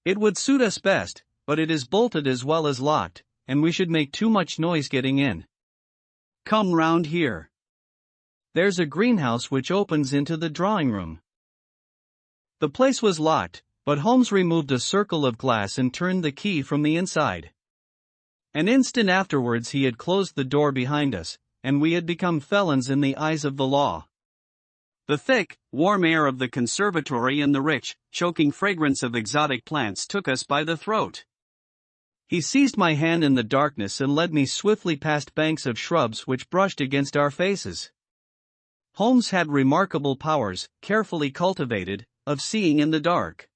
It would suit us best, but it is bolted as well as locked, and we should make too much noise getting in. Come round here. There's a greenhouse which opens into the drawing room. The place was locked, but Holmes removed a circle of glass and turned the key from the inside. An instant afterwards he had closed the door behind us, and we had become felons in the eyes of the law. The thick, warm air of the conservatory and the rich, choking fragrance of exotic plants took us by the throat. He seized my hand in the darkness and led me swiftly past banks of shrubs which brushed against our faces. Holmes had remarkable powers, carefully cultivated, of seeing in the dark.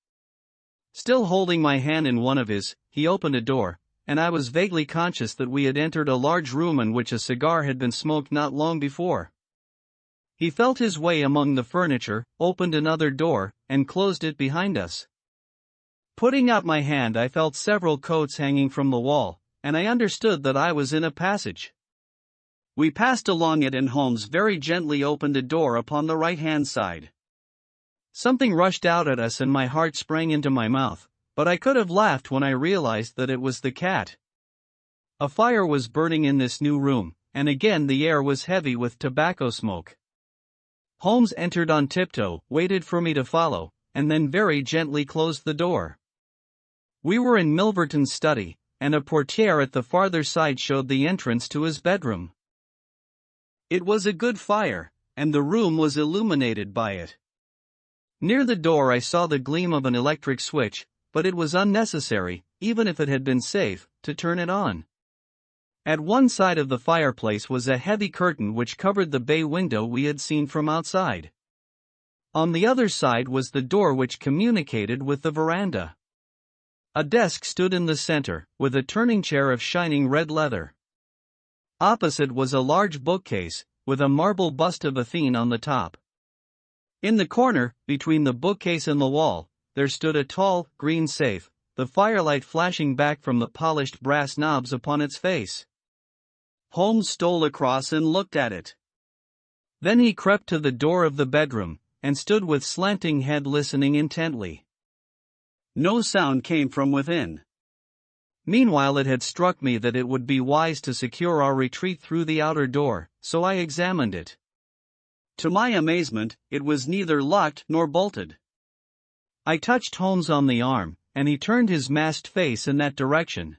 Still holding my hand in one of his, he opened a door, and I was vaguely conscious that we had entered a large room in which a cigar had been smoked not long before. He felt his way among the furniture, opened another door, and closed it behind us. Putting out my hand, I felt several coats hanging from the wall, and I understood that I was in a passage. We passed along it and Holmes very gently opened a door upon the right-hand side. Something rushed out at us and my heart sprang into my mouth, but I could have laughed when I realized that it was the cat. A fire was burning in this new room, and again the air was heavy with tobacco smoke. Holmes entered on tiptoe, waited for me to follow, and then very gently closed the door. We were in Milverton's study, and a portiere at the farther side showed the entrance to his bedroom. It was a good fire, and the room was illuminated by it. Near the door I saw the gleam of an electric switch, but it was unnecessary, even if it had been safe, to turn it on. At one side of the fireplace was a heavy curtain which covered the bay window we had seen from outside. On the other side was the door which communicated with the veranda. A desk stood in the center, with a turning chair of shining red leather. Opposite was a large bookcase, with a marble bust of Athene on the top. In the corner, between the bookcase and the wall, there stood a tall, green safe, the firelight flashing back from the polished brass knobs upon its face. Holmes stole across and looked at it. Then he crept to the door of the bedroom, and stood with slanting head listening intently. No sound came from within. Meanwhile it had struck me that it would be wise to secure our retreat through the outer door, so I examined it. To my amazement, it was neither locked nor bolted. I touched Holmes on the arm, and he turned his masked face in that direction.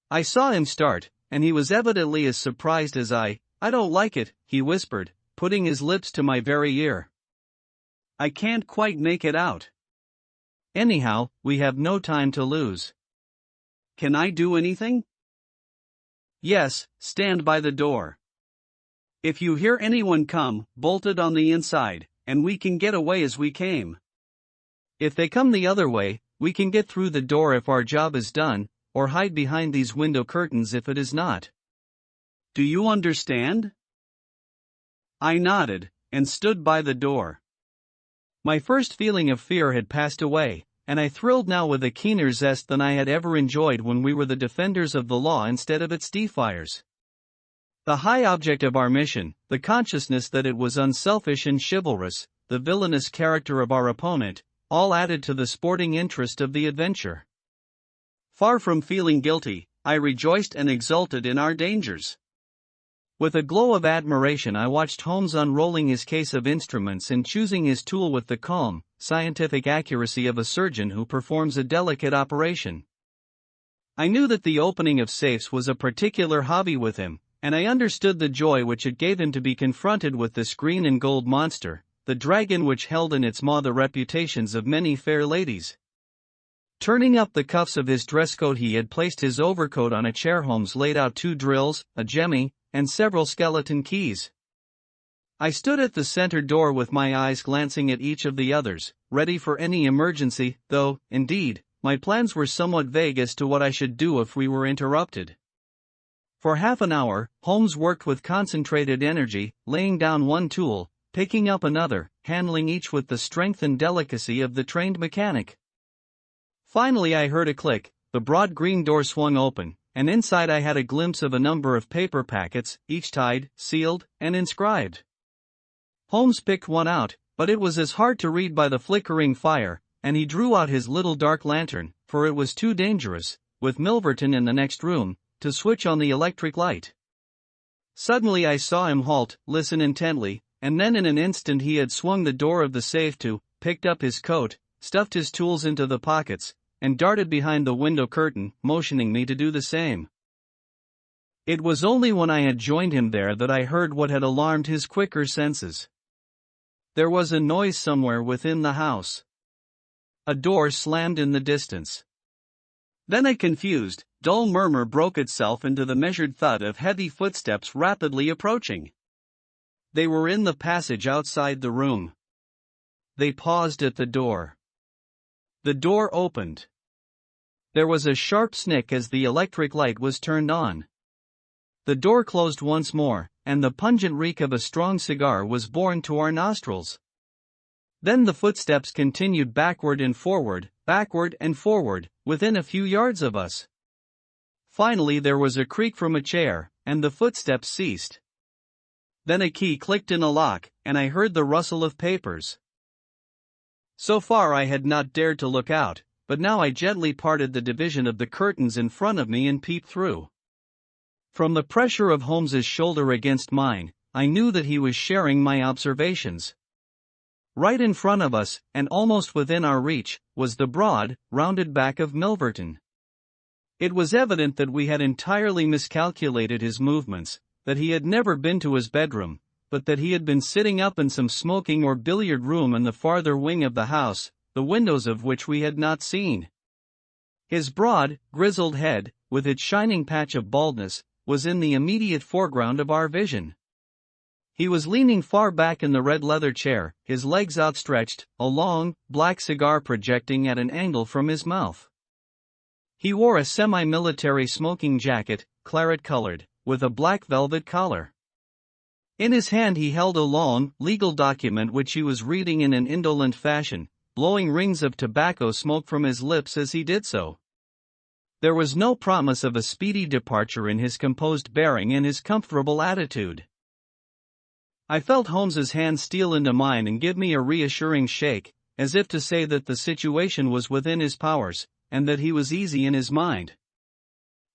I saw him start, and he was evidently as surprised as I. "I don't like it," he whispered, putting his lips to my very ear. "I can't quite make it out. Anyhow, we have no time to lose. Can I do anything?" "Yes, stand by the door. If you hear anyone come, bolt it on the inside, and we can get away as we came. If they come the other way, we can get through the door if our job is done, or hide behind these window curtains if it is not. Do you understand?" I nodded, and stood by the door. My first feeling of fear had passed away, and I thrilled now with a keener zest than I had ever enjoyed when we were the defenders of the law instead of its defiers. The high object of our mission, the consciousness that it was unselfish and chivalrous, the villainous character of our opponent, all added to the sporting interest of the adventure. Far from feeling guilty, I rejoiced and exulted in our dangers. With a glow of admiration I watched Holmes unrolling his case of instruments and choosing his tool with the calm, scientific accuracy of a surgeon who performs a delicate operation. I knew that the opening of safes was a particular hobby with him, and I understood the joy which it gave him to be confronted with this green and gold monster, the dragon which held in its maw the reputations of many fair ladies. Turning up the cuffs of his dress coat, he had placed his overcoat on a chair. Holmes laid out 2 drills, a jemmy, and several skeleton keys. I stood at the center door with my eyes glancing at each of the others, ready for any emergency, though, indeed, my plans were somewhat vague as to what I should do if we were interrupted. For half an hour, Holmes worked with concentrated energy, laying down one tool, picking up another, handling each with the strength and delicacy of the trained mechanic. Finally I heard a click, the broad green door swung open, and inside I had a glimpse of a number of paper packets, each tied, sealed, and inscribed. Holmes picked one out, but it was as hard to read by the flickering fire, and he drew out his little dark lantern, for it was too dangerous, with Milverton in the next room, to switch on the electric light. Suddenly I saw him halt, listen intently, and then in an instant he had swung the door of the safe to, picked up his coat, stuffed his tools into the pockets, and darted behind the window curtain, motioning me to do the same. It was only when I had joined him there that I heard what had alarmed his quicker senses. There was a noise somewhere within the house. A door slammed in the distance. Then a confused, dull murmur broke itself into the measured thud of heavy footsteps rapidly approaching. They were in the passage outside the room. They paused at the door. The door opened. There was a sharp snick as the electric light was turned on. The door closed once more, and the pungent reek of a strong cigar was borne to our nostrils. Then the footsteps continued backward and forward, within a few yards of us. Finally there was a creak from a chair, and the footsteps ceased. Then a key clicked in a lock, and I heard the rustle of papers. So far I had not dared to look out, but now I gently parted the division of the curtains in front of me and peeped through. From the pressure of Holmes's shoulder against mine, I knew that he was sharing my observations. Right in front of us, and almost within our reach, was the broad, rounded back of Milverton. It was evident that we had entirely miscalculated his movements, that he had never been to his bedroom, but that he had been sitting up in some smoking or billiard room in the farther wing of the house, the windows of which we had not seen. His broad, grizzled head, with its shining patch of baldness, was in the immediate foreground of our vision. He was leaning far back in the red leather chair, his legs outstretched, a long, black cigar projecting at an angle from his mouth. He wore a semi-military smoking jacket, claret-colored, with a black velvet collar. In his hand he held a long, legal document which he was reading in an indolent fashion, blowing rings of tobacco smoke from his lips as he did so. There was no promise of a speedy departure in his composed bearing and his comfortable attitude. I felt Holmes's hand steal into mine and give me a reassuring shake, as if to say that the situation was within his powers, and that he was easy in his mind.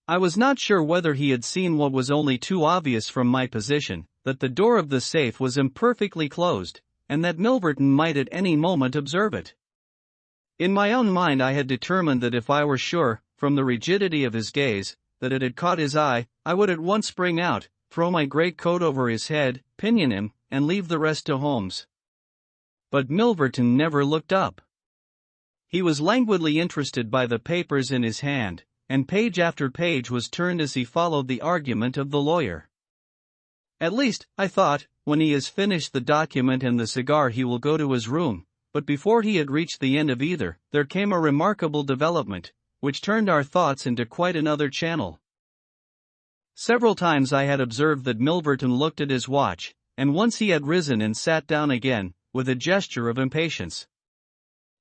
I was not sure whether he had seen what was only too obvious from my position, that the door of the safe was imperfectly closed, and that Milverton might at any moment observe it. In my own mind I had determined that if I were sure, from the rigidity of his gaze, that it had caught his eye, I would at once spring out, throw my great coat over his head, pinion him, and leave the rest to Holmes. But Milverton never looked up. He was languidly interested by the papers in his hand, and page after page was turned as he followed the argument of the lawyer. At least, I thought, when he has finished the document and the cigar he will go to his room, but before he had reached the end of either, there came a remarkable development, which turned our thoughts into quite another channel. Several times I had observed that Milverton looked at his watch, and once he had risen and sat down again, with a gesture of impatience.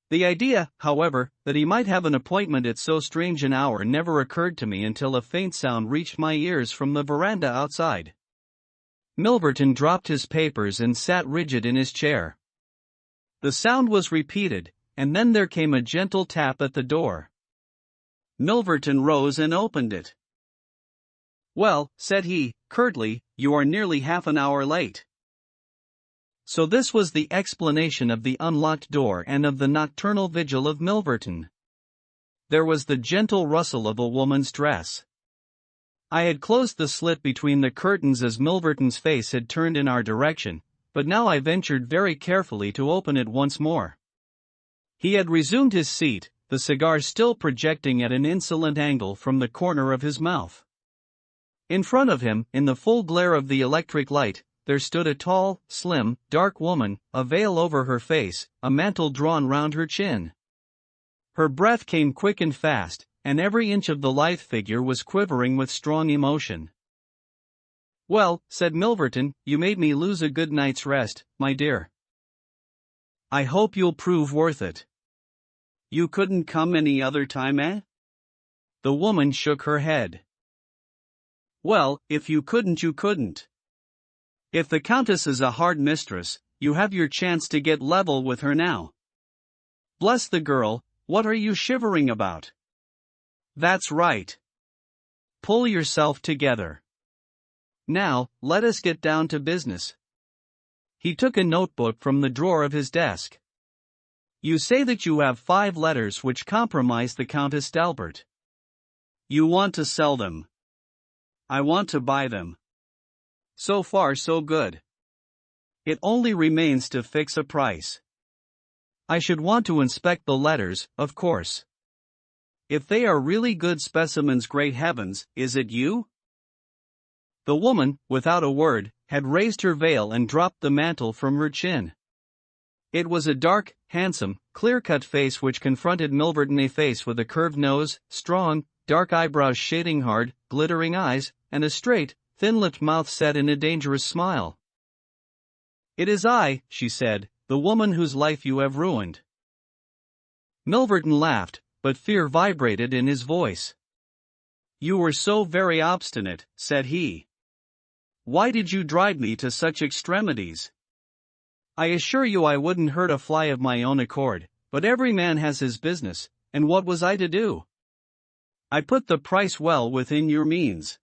The idea, however, that he might have an appointment at so strange an hour never occurred to me until a faint sound reached my ears from the veranda outside. Milverton dropped his papers and sat rigid in his chair. The sound was repeated, and then there came a gentle tap at the door. Milverton rose and opened it. "Well," said he, curtly, "you are nearly half an hour late." So this was the explanation of the unlocked door and of the nocturnal vigil of Milverton. There was the gentle rustle of a woman's dress. I had closed the slit between the curtains as Milverton's face had turned in our direction, but now I ventured very carefully to open it once more. He had resumed his seat, the cigar still projecting at an insolent angle from the corner of his mouth. In front of him, in the full glare of the electric light, there stood a tall, slim, dark woman, a veil over her face, a mantle drawn round her chin. Her breath came quick and fast, and every inch of the lithe figure was quivering with strong emotion. "Well," said Milverton, "you made me lose a good night's rest, my dear. I hope you'll prove worth it. You couldn't come any other time, eh?" The woman shook her head. "Well, if you couldn't, you couldn't. If the Countess is a hard mistress, you have your chance to get level with her now. Bless the girl, what are you shivering about? That's right. Pull yourself together. Now, let us get down to business. He took a notebook from the drawer of his desk. You say that you have 5 letters which compromise the Countess d'Albert. You want to sell them. I want to buy them. So far so good. It only remains to fix a price. I should want to inspect the letters, of course. If they are really good specimens, great heavens, is it you? The woman, without a word, had raised her veil and dropped the mantle from her chin. It was a dark, handsome, clear-cut face which confronted Milverton, a face with a curved nose, strong, dark eyebrows shading hard, glittering eyes, and a straight, thin-lipped mouth set in a dangerous smile. It is I, she said, the woman whose life you have ruined. Milverton laughed, but fear vibrated in his voice. You were so very obstinate, said he. Why did you drive me to such extremities? I assure you I wouldn't hurt a fly of my own accord, but every man has his business, and what was I to do? I put the price well within your means.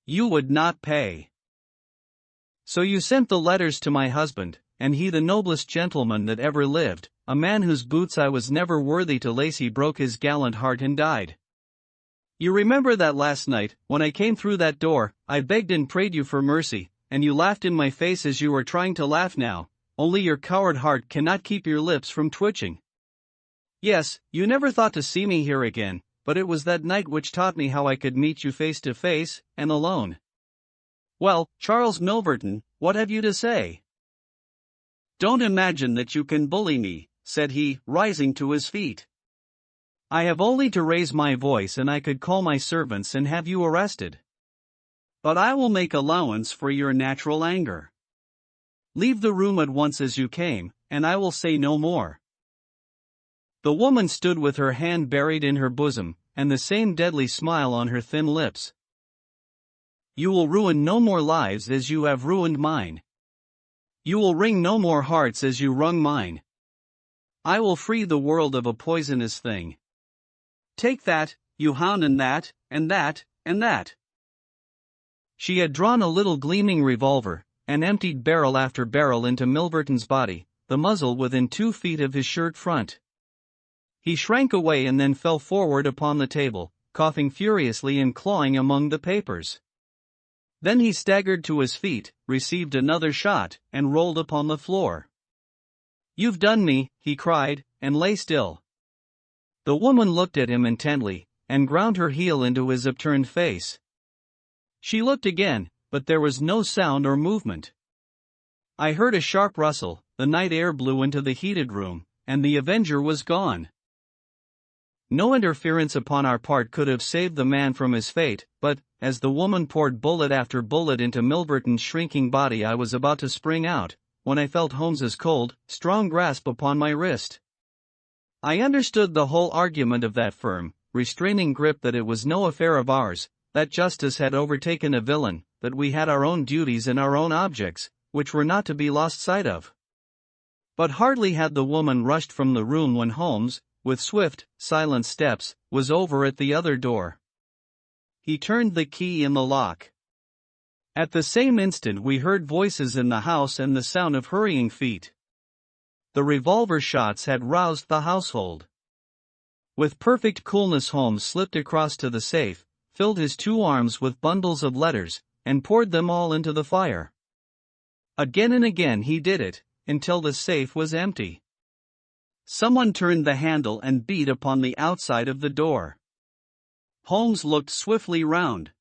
You would not pay. So you sent the letters to my husband, and he, the noblest gentleman that ever lived, a man whose boots I was never worthy to lace, he broke his gallant heart and died. You remember that last night, when I came through that door, I begged and prayed you for mercy, and you laughed in my face as you are trying to laugh now, only your coward heart cannot keep your lips from twitching. Yes, you never thought to see me here again, but it was that night which taught me how I could meet you face to face, and alone. Well, Charles Milverton, what have you to say? Don't imagine that you can bully me, said he, rising to his feet. I have only to raise my voice and I could call my servants and have you arrested. But I will make allowance for your natural anger. Leave the room at once as you came, and I will say no more. The woman stood with her hand buried in her bosom, and the same deadly smile on her thin lips. You will ruin no more lives as you have ruined mine. You will wring no more hearts as you wrung mine. I will free the world of a poisonous thing. Take that, you hound, and that, and that, and that. She had drawn a little gleaming revolver, and emptied barrel after barrel into Milverton's body, the muzzle within 2 feet of his shirt front. He shrank away and then fell forward upon the table, coughing furiously and clawing among the papers. Then he staggered to his feet, received another shot, and rolled upon the floor. You've done me, he cried, and lay still. The woman looked at him intently, and ground her heel into his upturned face. She looked again, but there was no sound or movement. I heard a sharp rustle, the night air blew into the heated room, and the avenger was gone. No interference upon our part could have saved the man from his fate, but, as the woman poured bullet after bullet into Milverton's shrinking body, I was about to spring out, when I felt Holmes's cold, strong grasp upon my wrist. I understood the whole argument of that firm, restraining grip, that it was no affair of ours, that justice had overtaken a villain, that we had our own duties and our own objects, which were not to be lost sight of. But hardly had the woman rushed from the room when Holmes, with swift, silent steps, was over at the other door. He turned the key in the lock. At the same instant we heard voices in the house and the sound of hurrying feet. The revolver shots had roused the household. With perfect coolness Holmes slipped across to the safe, filled his 2 arms with bundles of letters, and poured them all into the fire. Again and again he did it, until the safe was empty. Someone turned the handle and beat upon the outside of the door. Holmes looked swiftly round.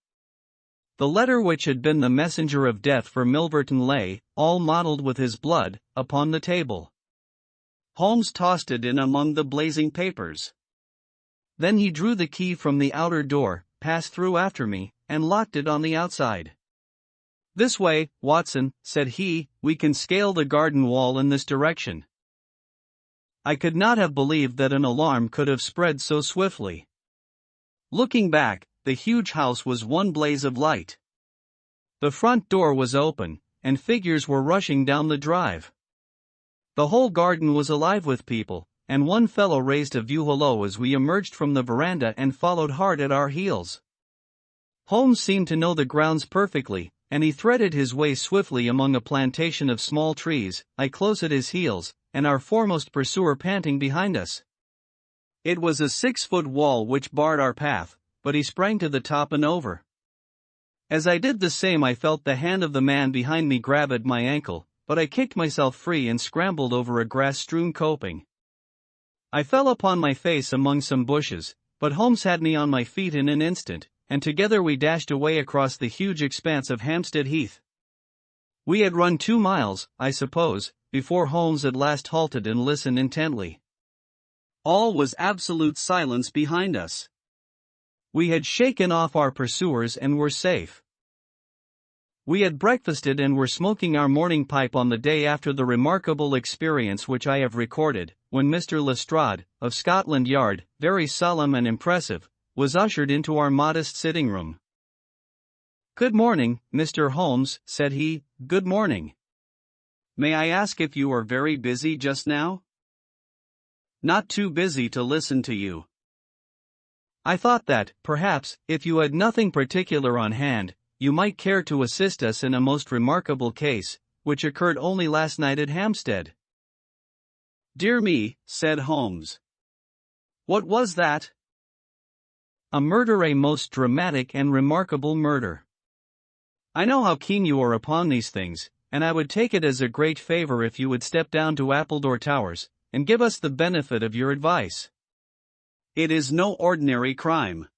The letter which had been the messenger of death for Milverton lay, all mottled with his blood, upon the table. Holmes tossed it in among the blazing papers. Then he drew the key from the outer door, passed through after me, and locked it on the outside. This way, Watson, said he, we can scale the garden wall in this direction. I could not have believed that an alarm could have spread so swiftly. Looking back, the huge house was one blaze of light. The front door was open, and figures were rushing down the drive. The whole garden was alive with people, and one fellow raised a view hello as we emerged from the veranda and followed hard at our heels. Holmes seemed to know the grounds perfectly, and he threaded his way swiftly among a plantation of small trees, I close at his heels, and our foremost pursuer panting behind us. It was a 6-foot wall which barred our path, but he sprang to the top and over. As I did the same, I felt the hand of the man behind me grab at my ankle, but I kicked myself free and scrambled over a grass-strewn coping. I fell upon my face among some bushes, but Holmes had me on my feet in an instant, and together we dashed away across the huge expanse of Hampstead Heath. We had run 2 miles, I suppose, before Holmes at last halted and listened intently. All was absolute silence behind us. We had shaken off our pursuers and were safe. We had breakfasted and were smoking our morning pipe on the day after the remarkable experience which I have recorded, when Mr. Lestrade, of Scotland Yard, very solemn and impressive, was ushered into our modest sitting room. "Good morning, Mr. Holmes," said he, "good morning. May I ask if you are very busy just now?" "Not too busy to listen to you." "I thought that, perhaps, if you had nothing particular on hand, you might care to assist us in a most remarkable case, which occurred only last night at Hampstead." "Dear me," said Holmes. "What was that?" "A murder, a most dramatic and remarkable murder. I know how keen you are upon these things, and I would take it as a great favor if you would step down to Appledore Towers, and give us the benefit of your advice. It is no ordinary crime.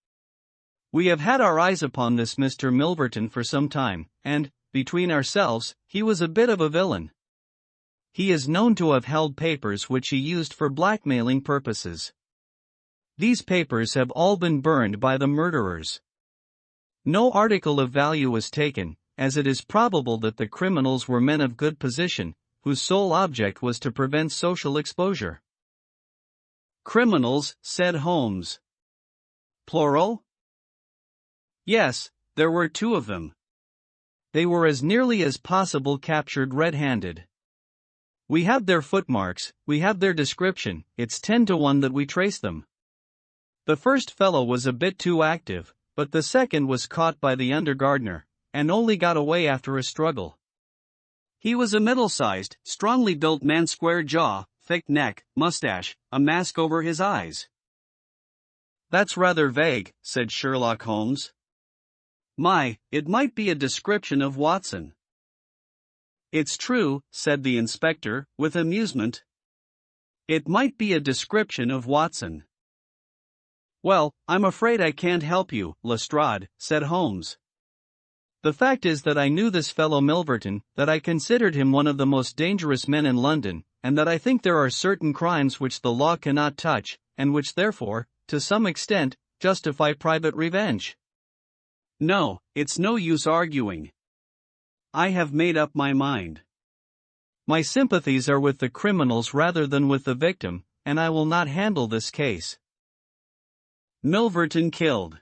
We have had our eyes upon this Mr. Milverton for some time, and, between ourselves, he was a bit of a villain. He is known to have held papers which he used for blackmailing purposes. These papers have all been burned by the murderers. No article of value was taken, as it is probable that the criminals were men of good position, whose sole object was to prevent social exposure." "Criminals," said Holmes. "Plural?" "Yes, there were 2 of them. They were as nearly as possible captured red-handed. We have their footmarks, we have their description, it's 10 to 1 that we trace them. The first fellow was a bit too active, but the second was caught by the under-gardener, and only got away after a struggle. He was a middle-sized, strongly built man, square jaw, thick neck, mustache, a mask over his eyes." "That's rather vague," said Sherlock Holmes. "My, it might be a description of Watson." "It's true," said the inspector, with amusement. "It might be a description of Watson." "Well, I'm afraid I can't help you, Lestrade," said Holmes. "The fact is that I knew this fellow Milverton, that I considered him one of the most dangerous men in London, and that I think there are certain crimes which the law cannot touch, and which therefore, to some extent, justify private revenge. No, it's no use arguing. I have made up my mind. My sympathies are with the criminals rather than with the victim, and I will not handle this case." Milverton killed.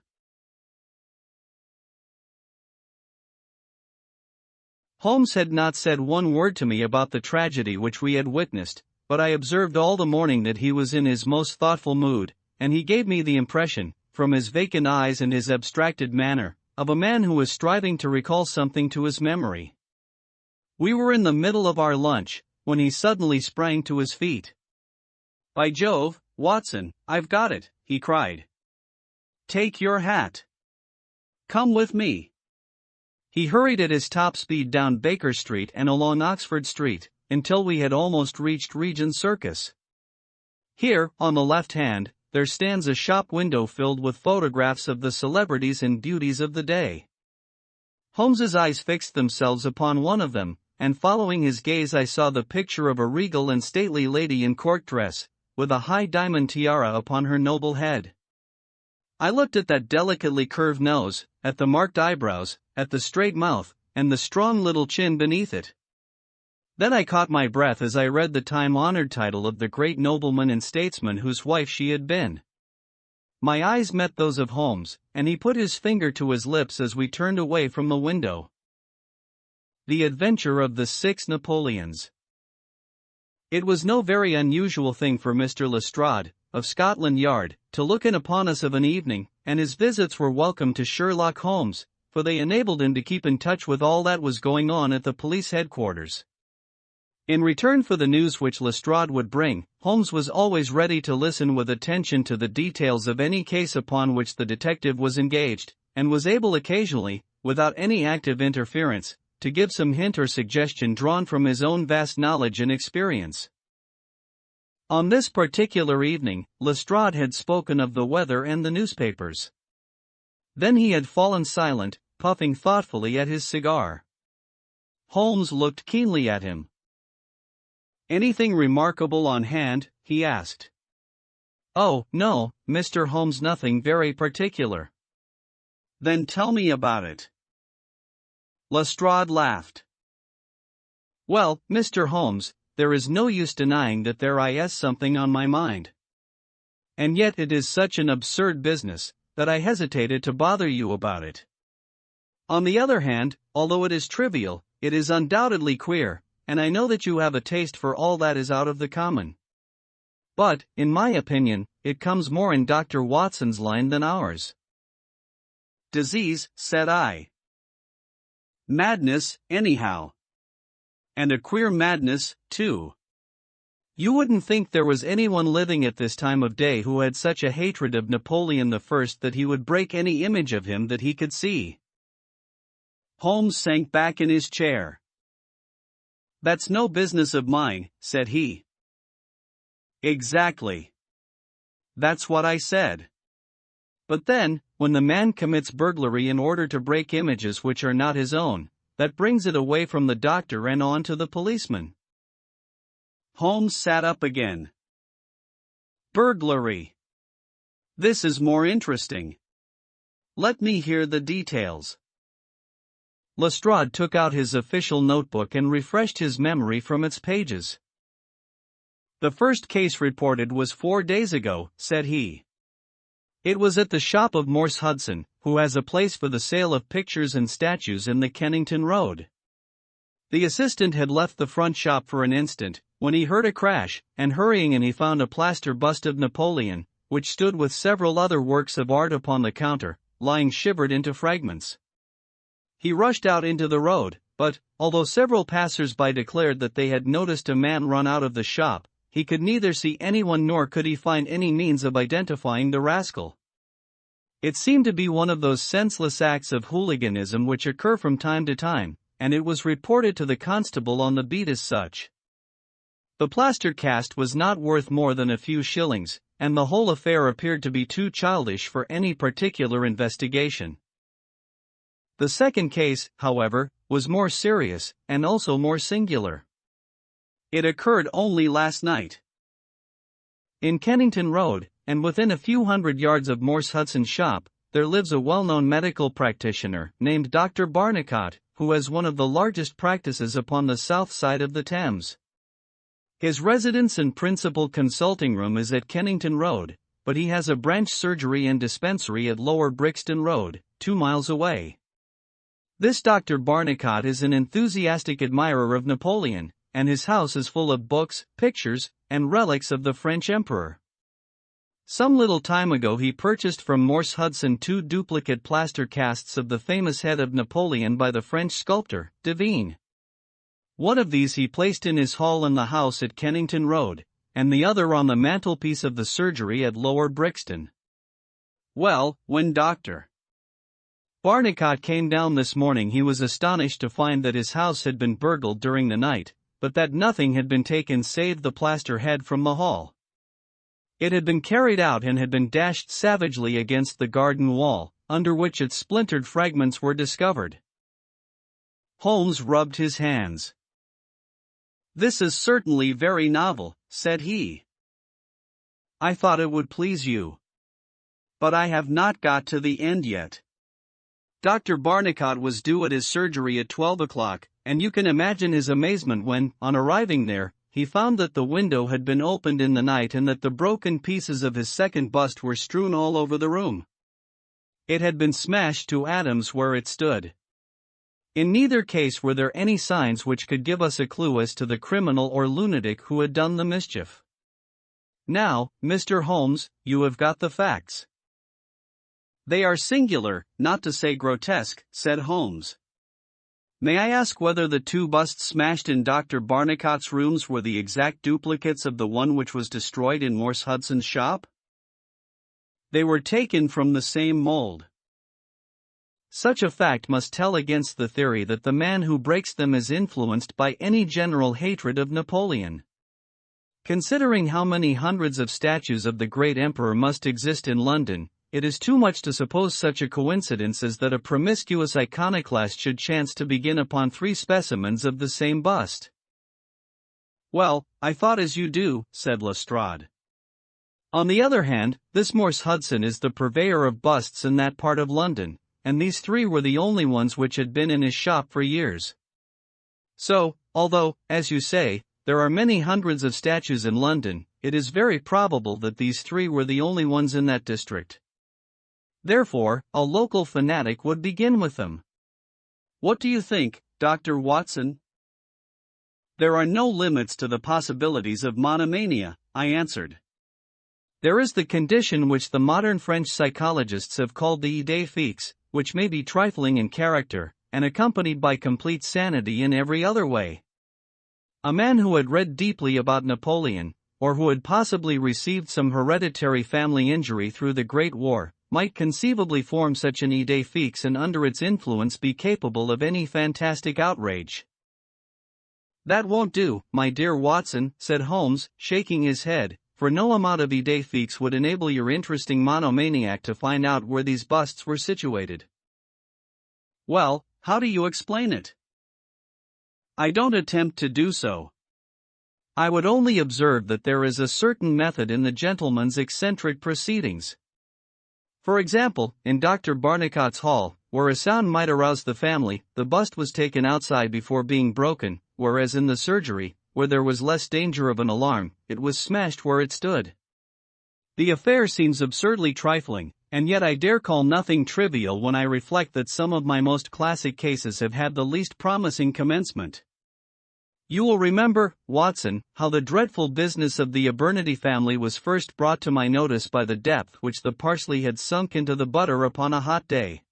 Holmes had not said one word to me about the tragedy which we had witnessed, but I observed all the morning that he was in his most thoughtful mood, and he gave me the impression, from his vacant eyes and his abstracted manner, of a man who was striving to recall something to his memory. We were in the middle of our lunch, when he suddenly sprang to his feet. "By Jove, Watson, I've got it," he cried. "Take your hat. Come with me." He hurried at his top speed down Baker Street and along Oxford Street, until we had almost reached Regent Circus. Here, on the left hand, there stands a shop window filled with photographs of the celebrities and beauties of the day. Holmes's eyes fixed themselves upon one of them, and following his gaze I saw the picture of a regal and stately lady in court dress, with a high diamond tiara upon her noble head. I looked at that delicately curved nose, at the marked eyebrows, at the straight mouth, and the strong little chin beneath it. Then I caught my breath as I read the time-honored title of the great nobleman and statesman whose wife she had been. My eyes met those of Holmes, and he put his finger to his lips as we turned away from the window. The Adventure of the 6 Napoleons. It was no very unusual thing for Mr. Lestrade, of Scotland Yard, to look in upon us of an evening, and his visits were welcome to Sherlock Holmes, for they enabled him to keep in touch with all that was going on at the police headquarters. In return for the news which Lestrade would bring, Holmes was always ready to listen with attention to the details of any case upon which the detective was engaged, and was able occasionally, without any active interference, to give some hint or suggestion drawn from his own vast knowledge and experience. On this particular evening, Lestrade had spoken of the weather and the newspapers. Then he had fallen silent, puffing thoughtfully at his cigar. Holmes looked keenly at him. "Anything remarkable on hand?" he asked. "Oh, no, Mr. Holmes, nothing very particular." "Then tell me about it." Lestrade laughed. "Well, Mr. Holmes, there is no use denying that there is something on my mind. And yet it is such an absurd business, that I hesitated to bother you about it. On the other hand, although it is trivial, it is undoubtedly queer, and I know that you have a taste for all that is out of the common. But, in my opinion, it comes more in Dr. Watson's line than ours." "Disease," said I. "Madness, anyhow. And a queer madness, too. You wouldn't think there was anyone living at this time of day who had such a hatred of Napoleon I that he would break any image of him that he could see." Holmes sank back in his chair. "That's no business of mine," said he. "Exactly. That's what I said. But then, when the man commits burglary in order to break images which are not his own, that brings it away from the doctor and on to the policeman." Holmes sat up again. "Burglary. This is more interesting. Let me hear the details." Lestrade took out his official notebook and refreshed his memory from its pages. "The first case reported was 4 days ago," said he. "It was at the shop of Morse Hudson, who has a place for the sale of pictures and statues in the Kennington Road. The assistant had left the front shop for an instant, when he heard a crash, and hurrying in he found a plaster bust of Napoleon, which stood with several other works of art upon the counter, lying shivered into fragments. He rushed out into the road, but, although several passers-by declared that they had noticed a man run out of the shop, he could neither see anyone nor could he find any means of identifying the rascal. It seemed to be one of those senseless acts of hooliganism which occur from time to time, and it was reported to the constable on the beat as such. The plaster cast was not worth more than a few shillings, and the whole affair appeared to be too childish for any particular investigation. The second case, however, was more serious, and also more singular. It occurred only last night. In Kennington Road, and within a few hundred yards of Morse Hudson's shop, there lives a well-known medical practitioner named Dr. Barnicot, who has one of the largest practices upon the south side of the Thames. His residence and principal consulting room is at Kennington Road, but he has a branch surgery and dispensary at Lower Brixton Road, 2 miles away. This Dr. Barnicot is an enthusiastic admirer of Napoleon, and his house is full of books, pictures, and relics of the French emperor. Some little time ago he purchased from Morse Hudson 2 duplicate plaster casts of the famous head of Napoleon by the French sculptor, Devine. One of these he placed in his hall in the house at Kennington Road, and the other on the mantelpiece of the surgery at Lower Brixton. Well, when Dr. Barnicot came down this morning, he was astonished to find that his house had been burgled during the night, but that nothing had been taken save the plaster head from the hall. It had been carried out and had been dashed savagely against the garden wall, under which its splintered fragments were discovered. Holmes rubbed his hands. "This is certainly very novel," said he. "I thought it would please you. But I have not got to the end yet. Dr. Barnicot was due at his surgery at 12 o'clock, and you can imagine his amazement when, on arriving there, he found that the window had been opened in the night and that the broken pieces of his second bust were strewn all over the room. It had been smashed to atoms where it stood. In neither case were there any signs which could give us a clue as to the criminal or lunatic who had done the mischief. Now, Mr. Holmes, you have got the facts. They are singular, not to say grotesque, said Holmes. May I ask whether the two busts smashed in Dr. Barnicott's rooms were the exact duplicates of the one which was destroyed in Morse Hudson's shop? They were taken from the same mold. Such a fact must tell against the theory that the man who breaks them is influenced by any general hatred of Napoleon. Considering how many hundreds of statues of the great emperor must exist in London, it is too much to suppose such a coincidence as that a promiscuous iconoclast should chance to begin upon 3 specimens of the same bust. Well, I thought as you do, said Lestrade. On the other hand, this Morse Hudson is the purveyor of busts in that part of London, and these 3 were the only ones which had been in his shop for years. So, although, as you say, there are many hundreds of statues in London, it is very probable that these 3 were the only ones in that district. Therefore, a local fanatic would begin with them. What do you think, Dr. Watson? There are no limits to the possibilities of monomania, I answered. There is the condition which the modern French psychologists have called the idée fixe, which may be trifling in character, and accompanied by complete sanity in every other way. A man who had read deeply about Napoleon, or who had possibly received some hereditary family injury through the Great War, might conceivably form such an idée fixe and under its influence be capable of any fantastic outrage. That won't do, my dear Watson, said Holmes, shaking his head, for no amount of idée fixe would enable your interesting monomaniac to find out where these busts were situated. Well, how do you explain it? I don't attempt to do so. I would only observe that there is a certain method in the gentleman's eccentric proceedings. For example, in Dr. Barnicott's hall, where a sound might arouse the family, the bust was taken outside before being broken, whereas in the surgery, where there was less danger of an alarm, it was smashed where it stood. The affair seems absurdly trifling, and yet I dare call nothing trivial when I reflect that some of my most classic cases have had the least promising commencement. You will remember, Watson, how the dreadful business of the Abernethy family was first brought to my notice by the depth which the parsley had sunk into the butter upon a hot day.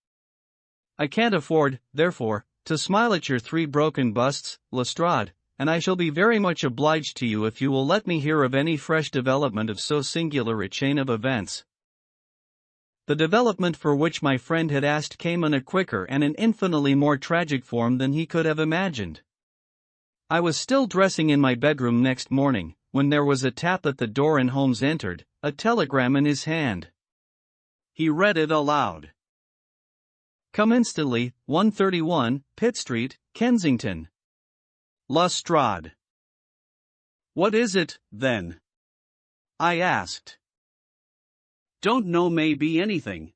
I can't afford, therefore, to smile at your 3 broken busts, Lestrade, and I shall be very much obliged to you if you will let me hear of any fresh development of so singular a chain of events. The development for which my friend had asked came in a quicker and an infinitely more tragic form than he could have imagined. I was still dressing in my bedroom next morning, when there was a tap at the door and Holmes entered, a telegram in his hand. He read it aloud. Come instantly, 131, Pitt Street, Kensington. Lestrade. What is it, then? I asked. Don't know, may be anything.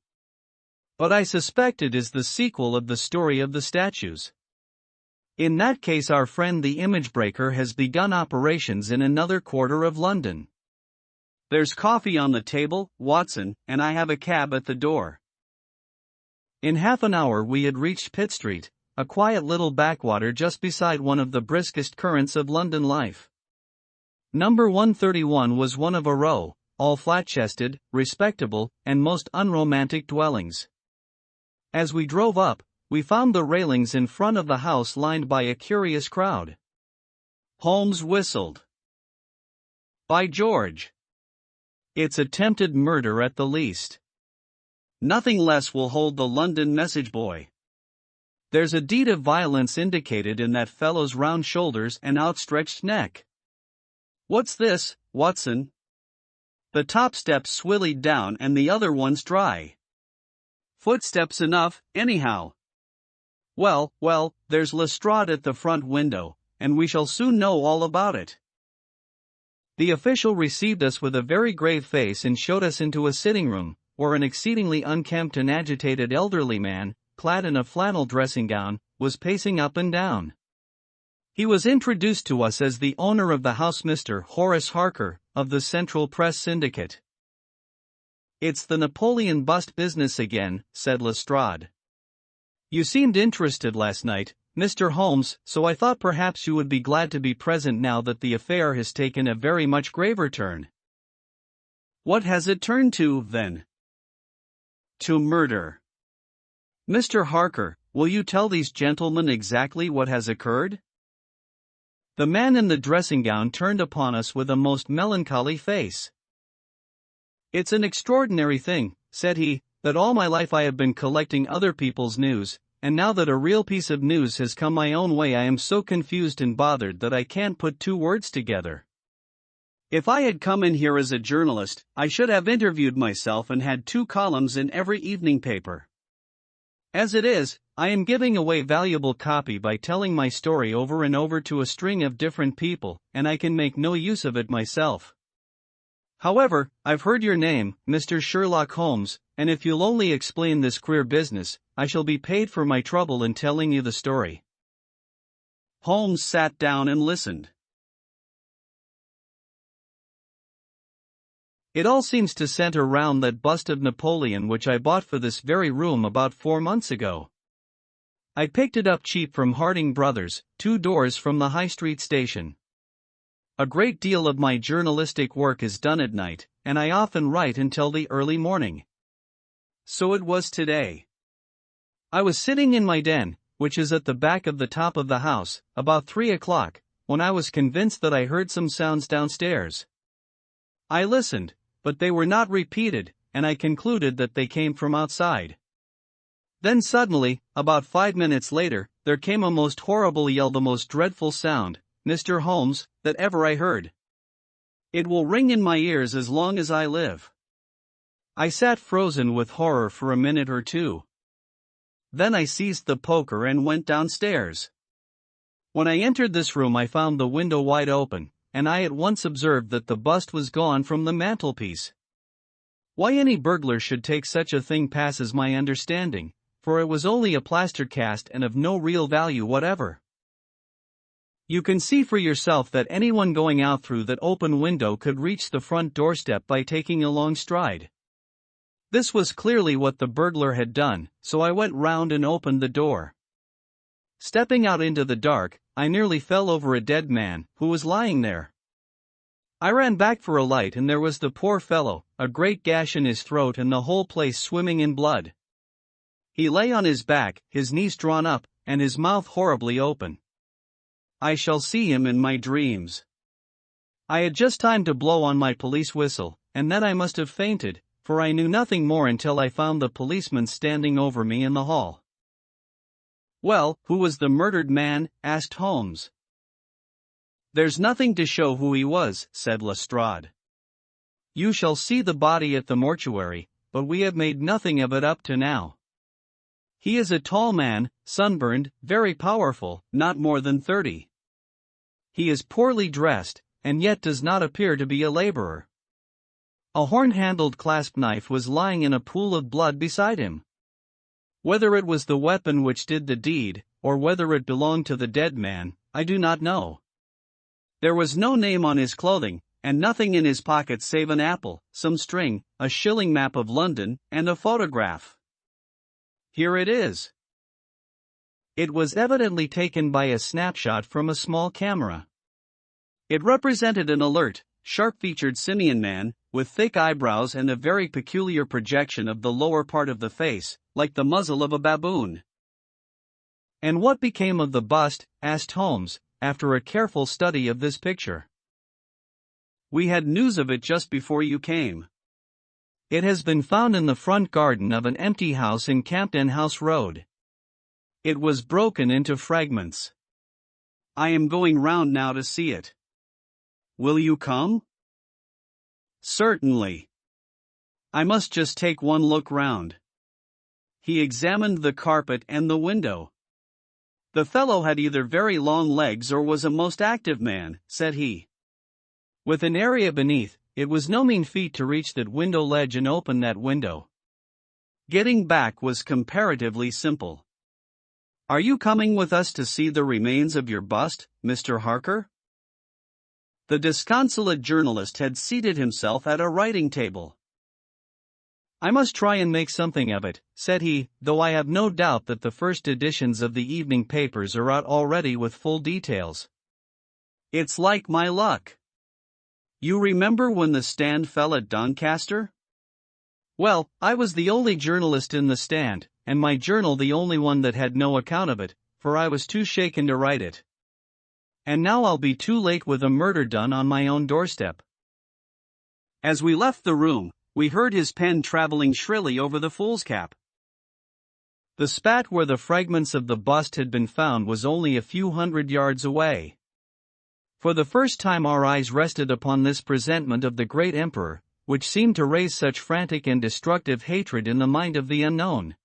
But I suspect it is the sequel of the story of the statues. In that case our friend the image breaker has begun operations in another quarter of London. There's coffee on the table, Watson, and I have a cab at the door. In half an hour we had reached Pitt Street, a quiet little backwater just beside one of the briskest currents of London life. Number 131 was one of a row, all flat-chested, respectable, and most unromantic dwellings. As we drove up, we found the railings in front of the house lined by a curious crowd. Holmes whistled. By George! It's attempted murder at the least. Nothing less will hold the London message boy. There's a deed of violence indicated in that fellow's round shoulders and outstretched neck. What's this, Watson? The top step's swillied down and the other one's dry. Footsteps enough, anyhow. Well, there's Lestrade at the front window, and we shall soon know all about it. The official received us with a very grave face and showed us into a sitting room, where an exceedingly unkempt and agitated elderly man, clad in a flannel dressing gown, was pacing up and down. He was introduced to us as the owner of the house, Mr. Horace Harker, of the Central Press Syndicate. It's the Napoleon bust business again, said Lestrade. You seemed interested last night, Mr. Holmes, so I thought perhaps you would be glad to be present now that the affair has taken a very much graver turn. What has it turned to, then? To murder. Mr. Harker, will you tell these gentlemen exactly what has occurred? The man in the dressing gown turned upon us with a most melancholy face. It's an extraordinary thing, said he, that all my life I have been collecting other people's news, and now that a real piece of news has come my own way I am so confused and bothered that I can't put two words together. If I had come in here as a journalist, I should have interviewed myself and had 2 columns in every evening paper. As it is, I am giving away valuable copy by telling my story over and over to a string of different people, and I can make no use of it myself. However, I've heard your name, Mr. Sherlock Holmes, and if you'll only explain this queer business, I shall be paid for my trouble in telling you the story. Holmes sat down and listened. It all seems to center round that bust of Napoleon which I bought for this very room about 4 months ago. I picked it up cheap from Harding Brothers, 2 doors from the High Street station. A great deal of my journalistic work is done at night, and I often write until the early morning. So it was today. I was sitting in my den, which is at the back of the top of the house, about 3 o'clock, when I was convinced that I heard some sounds downstairs. I listened, but they were not repeated, and I concluded that they came from outside. Then suddenly, about 5 minutes later, there came a most horrible yell, the most dreadful sound, Mr. Holmes, that ever I heard. It will ring in my ears as long as I live. I sat frozen with horror for a minute or two. Then I seized the poker and went downstairs. When I entered this room I found the window wide open, and I at once observed that the bust was gone from the mantelpiece. Why any burglar should take such a thing passes my understanding, for it was only a plaster cast and of no real value whatever. You can see for yourself that anyone going out through that open window could reach the front doorstep by taking a long stride. This was clearly what the burglar had done, so I went round and opened the door. Stepping out into the dark, I nearly fell over a dead man, who was lying there. I ran back for a light and there was the poor fellow, a great gash in his throat and the whole place swimming in blood. He lay on his back, his knees drawn up, and his mouth horribly open. I shall see him in my dreams. I had just time to blow on my police whistle, and then I must have fainted, for I knew nothing more until I found the policeman standing over me in the hall. Well, who was the murdered man? Asked Holmes. There's nothing to show who he was, said Lestrade. You shall see the body at the mortuary, but we have made nothing of it up to now. He is a tall man, sunburned, very powerful, not more than 30. He is poorly dressed, and yet does not appear to be a laborer. A horn-handled clasp knife was lying in a pool of blood beside him. Whether it was the weapon which did the deed, or whether it belonged to the dead man, I do not know. There was no name on his clothing, and nothing in his pocket save an apple, some string, a shilling map of London, and a photograph. Here it is. It was evidently taken by a snapshot from a small camera. It represented an alert, sharp-featured simian man, with thick eyebrows and a very peculiar projection of the lower part of the face, like the muzzle of a baboon. And what became of the bust? Asked Holmes, after a careful study of this picture. We had news of it just before you came. It has been found in the front garden of an empty house in Campden House Road. It was broken into fragments. I am going round now to see it. Will you come? Certainly. I must just take one look round. He examined the carpet and the window. The fellow had either very long legs or was a most active man, said he. With an area beneath, it was no mean feat to reach that window ledge and open that window. Getting back was comparatively simple. Are you coming with us to see the remains of your bust, Mr. Harker? The disconsolate journalist had seated himself at a writing table. I must try and make something of it, said he, though I have no doubt that the first editions of the evening papers are out already with full details. It's like my luck. You remember when the stand fell at Doncaster? Well, I was the only journalist in the stand, and my journal the only one that had no account of it, for I was too shaken to write it. And now I'll be too late with a murder done on my own doorstep. As we left the room, we heard his pen traveling shrilly over the foolscap. The spot where the fragments of the bust had been found was only a few hundred yards away. For the first time our eyes rested upon this presentment of the great emperor, which seemed to raise such frantic and destructive hatred in the mind of the unknown.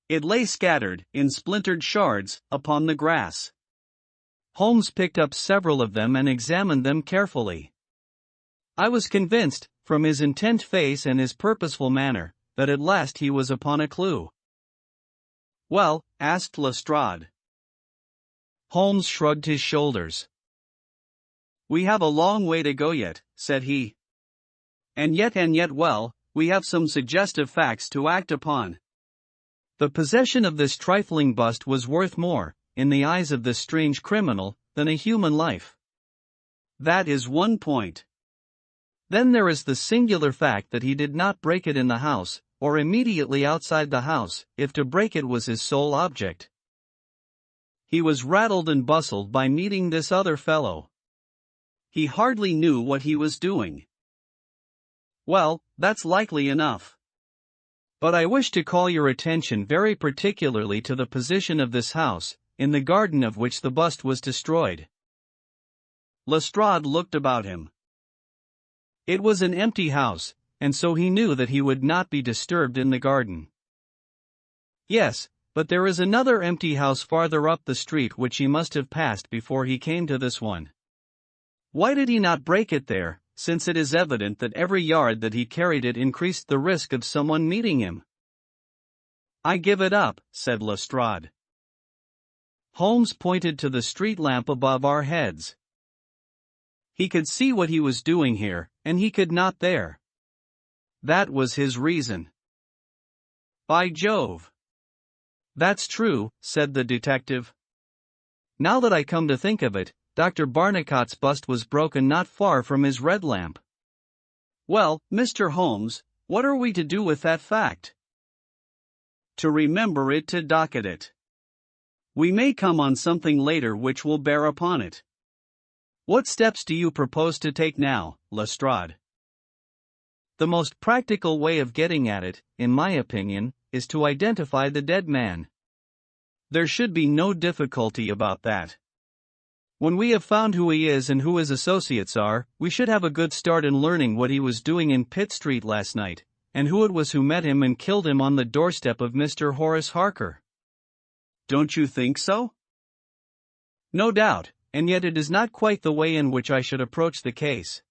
It lay scattered, in splintered shards, upon the grass. Holmes picked up several of them and examined them carefully. I was convinced, from his intent face and his purposeful manner, that at last he was upon a clue. Well? Asked Lestrade. Holmes shrugged his shoulders. We have a long way to go yet, said he. And yet, well, we have some suggestive facts to act upon. The possession of this trifling bust was worth more, in the eyes of this strange criminal, than a human life. That is one point. Then there is the singular fact that he did not break it in the house, or immediately outside the house, if to break it was his sole object. He was rattled and bustled by meeting this other fellow. He hardly knew what he was doing. Well, that's likely enough. But I wish to call your attention very particularly to the position of this house, in the garden of which the bust was destroyed. Lestrade looked about him. It was an empty house, and so he knew that he would not be disturbed in the garden. Yes, but there is another empty house farther up the street which he must have passed before he came to this one. Why did he not break it there, since it is evident that every yard that he carried it increased the risk of someone meeting him? I give it up, said Lestrade. Holmes pointed to the street lamp above our heads. He could see what he was doing here, and he could not there. That was his reason. By Jove! That's true, said the detective. Now that I come to think of it, Dr. Barnicott's bust was broken not far from his red lamp. Well, Mr. Holmes, what are we to do with that fact? To remember it, to docket it. We may come on something later which will bear upon it. What steps do you propose to take now, Lestrade? The most practical way of getting at it, in my opinion, is to identify the dead man. There should be no difficulty about that. When we have found who he is and who his associates are, we should have a good start in learning what he was doing in Pitt Street last night, and who it was who met him and killed him on the doorstep of Mr. Horace Harker. Don't you think so? No doubt, and yet it is not quite the way in which I should approach the case.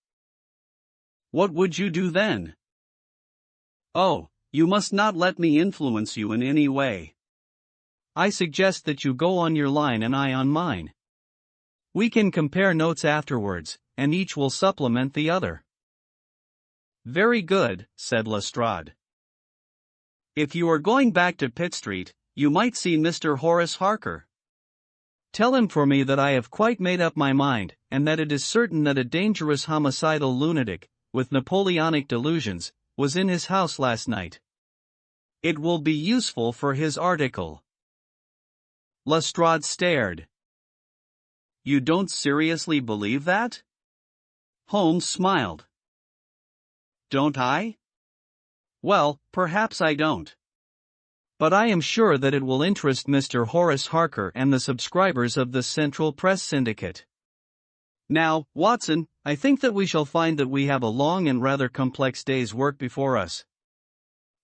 What would you do then? Oh, you must not let me influence you in any way. I suggest that you go on your line and I on mine. We can compare notes afterwards, and each will supplement the other. Very good, said Lestrade. If you are going back to Pitt Street, you might see Mr. Horace Harker. Tell him for me that I have quite made up my mind, and that it is certain that a dangerous homicidal lunatic, with Napoleonic delusions, was in his house last night. It will be useful for his article. Lestrade stared. You don't seriously believe that? Holmes smiled. Don't I? Well, perhaps I don't. But I am sure that it will interest Mr. Horace Harker and the subscribers of the Central Press Syndicate. Now, Watson, I think that we shall find that we have a long and rather complex day's work before us.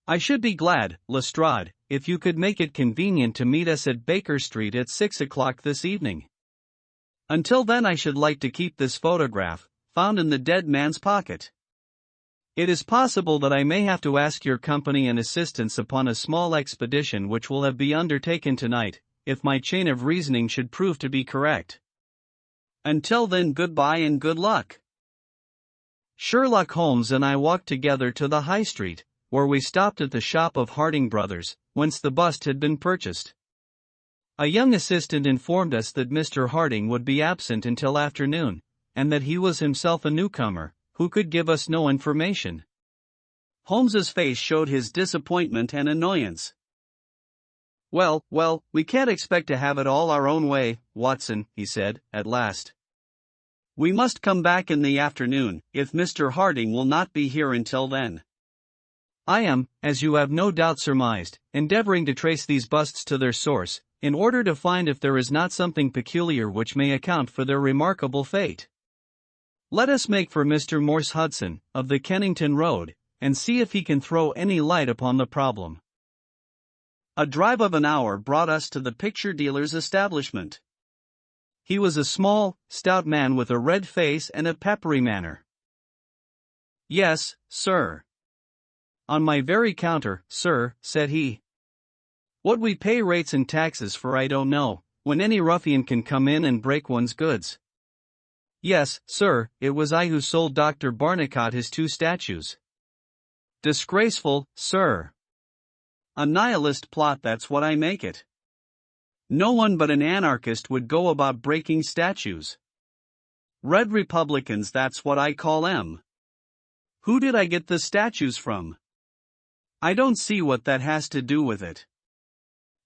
I should be glad, Lestrade, if you could make it convenient to meet us at Baker Street at 6 o'clock this evening. Until then I should like to keep this photograph, found in the dead man's pocket. It is possible that I may have to ask your company and assistance upon a small expedition which will have been undertaken tonight, if my chain of reasoning should prove to be correct. Until then, goodbye and good luck. Sherlock Holmes and I walked together to the High Street, where we stopped at the shop of Harding Brothers, whence the bust had been purchased. A young assistant informed us that Mr. Harding would be absent until afternoon, and that he was himself a newcomer, who could give us no information. Holmes's face showed his disappointment and annoyance. Well, we can't expect to have it all our own way, Watson, he said, at last. We must come back in the afternoon, if Mr. Harding will not be here until then. I am, as you have no doubt surmised, endeavoring to trace these busts to their source, in order to find if there is not something peculiar which may account for their remarkable fate. Let us make for Mr. Morse Hudson, of the Kennington Road, and see if he can throw any light upon the problem. A drive of an hour brought us to the picture dealer's establishment. He was a small, stout man with a red face and a peppery manner. Yes, sir. On my very counter, sir, said he. What we pay rates and taxes for I don't know, when any ruffian can come in and break one's goods. Yes, sir, it was I who sold Dr. Barnicot his 2 statues. Disgraceful, sir. A nihilist plot, that's what I make it. No one but an anarchist would go about breaking statues. Red Republicans, that's what I call 'em. Who did I get the statues from? I don't see what that has to do with it.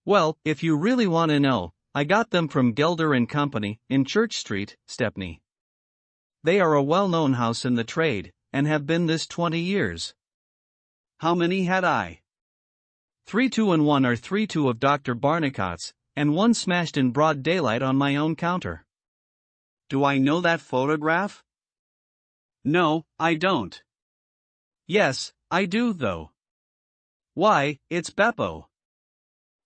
Well, if you really want to know, I got them from Gelder and Company, in Church Street, Stepney. They are a well-known house in the trade, and have been this 20 years. How many had I? 3 2 and 1 are 3 2 of Dr. Barnicot's, and 1 smashed in broad daylight on my own counter. Do I know that photograph? No, I don't. Yes, I do though. Why, it's Beppo.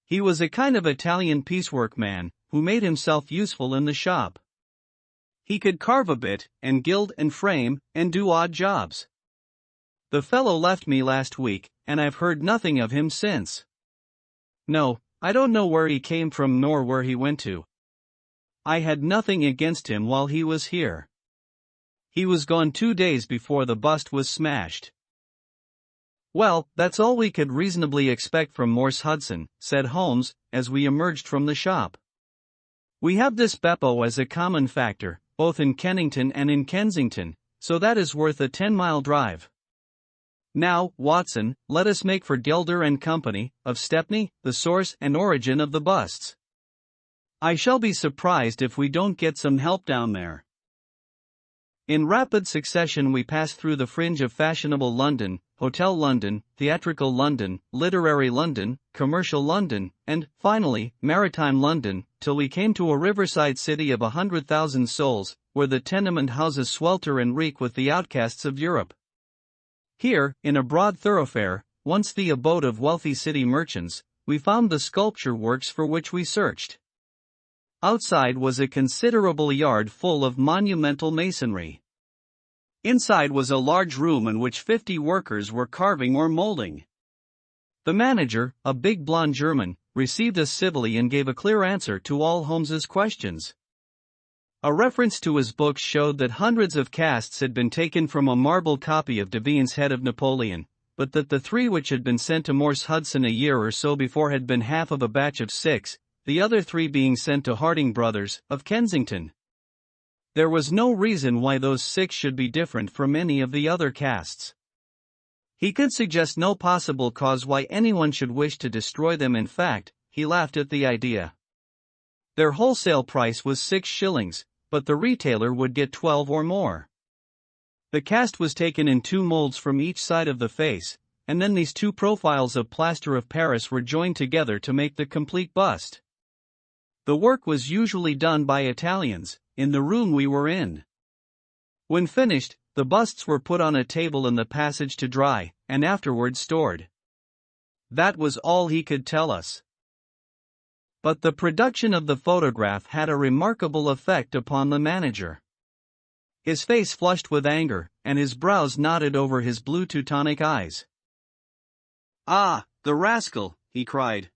He was a kind of Italian piecework man, who made himself useful in the shop. He could carve a bit, and gild and frame, and do odd jobs. The fellow left me last week, and I've heard nothing of him since. No, I don't know where he came from nor where he went to. I had nothing against him while he was here. He was gone 2 days before the bust was smashed. Well, that's all we could reasonably expect from Morse Hudson, said Holmes, as we emerged from the shop. We have this Beppo as a common factor, both in Kennington and in Kensington, so that is worth a 10-mile drive. Now, Watson, let us make for Gelder and Company, of Stepney, the source and origin of the busts. I shall be surprised if we don't get some help down there. In rapid succession we passed through the fringe of fashionable London, Hotel London, Theatrical London, Literary London, Commercial London, and, finally, Maritime London, till we came to a riverside city of 100,000 souls, where the tenement houses swelter and reek with the outcasts of Europe. Here, in a broad thoroughfare, once the abode of wealthy city merchants, we found the sculpture works for which we searched. Outside was a considerable yard full of monumental masonry. Inside was a large room in which 50 workers were carving or molding. The manager, a big blond German, received us civilly and gave a clear answer to all Holmes's questions. A reference to his books showed that hundreds of casts had been taken from a marble copy of Devine's Head of Napoleon, but that the 3 which had been sent to Morse Hudson a year or so before had been half of a batch of 6, the other 3 being sent to Harding Brothers, of Kensington. There was no reason why those 6 should be different from any of the other casts. He could suggest no possible cause why anyone should wish to destroy them. In fact, he laughed at the idea. Their wholesale price was 6 shillings, but the retailer would get 12 or more. The cast was taken in 2 molds from each side of the face, and then these 2 profiles of plaster of Paris were joined together to make the complete bust. The work was usually done by Italians, in the room we were in. When finished, the busts were put on a table in the passage to dry, and afterwards stored. That was all he could tell us. But the production of the photograph had a remarkable effect upon the manager. His face flushed with anger, and his brows knotted over his blue Teutonic eyes. "Ah, the rascal!" he cried.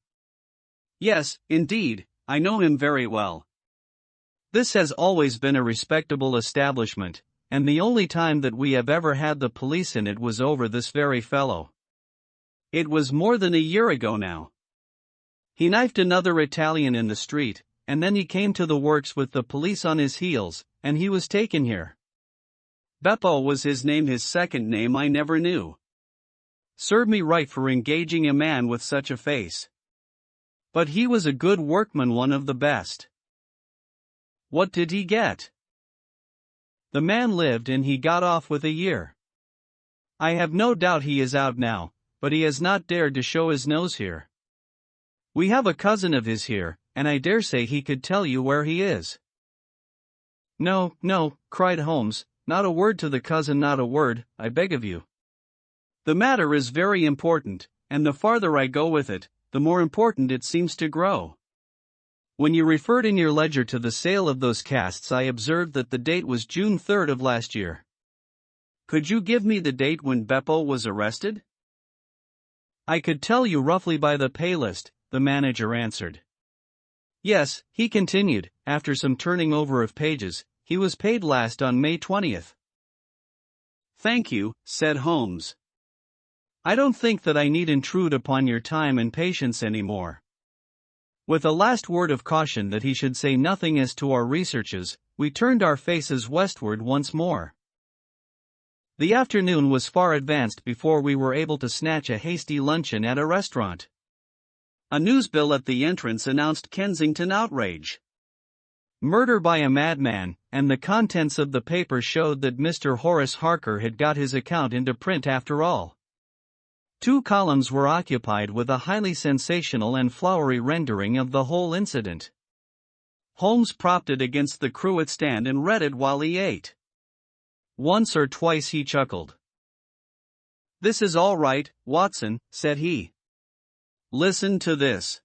"Yes, indeed, I know him very well. This has always been a respectable establishment, and the only time that we have ever had the police in it was over this very fellow. It was more than a year ago now. He knifed another Italian in the street, and then he came to the works with the police on his heels, and he was taken here. Beppo was his name, his second name I never knew. Served me right for engaging a man with such a face. But he was a good workman, one of the best. What did he get? The man lived and he got off with a year. I have no doubt he is out now, but he has not dared to show his nose here. We have a cousin of his here, and I dare say he could tell you where he is. No, no, cried Holmes, not a word to the cousin, not a word, I beg of you. The matter is very important, and the farther I go with it, the more important it seems to grow. When you referred in your ledger to the sale of those casts, I observed that the date was June 3rd of last year. Could you give me the date when Beppo was arrested? I could tell you roughly by the pay list, the manager answered. Yes, he continued, after some turning over of pages, he was paid last on May 20th. Thank you, said Holmes. I don't think that I need intrude upon your time and patience anymore. With a last word of caution that he should say nothing as to our researches, we turned our faces westward once more. The afternoon was far advanced before we were able to snatch a hasty luncheon at a restaurant. A newsbill at the entrance announced Kensington outrage. Murder by a madman, and the contents of the paper showed that Mr. Horace Harker had got his account into print after all. 2 columns were occupied with a highly sensational and flowery rendering of the whole incident. Holmes propped it against the cruet stand and read it while he ate. Once or twice he chuckled. "This is all right, Watson," said he. "Listen to this.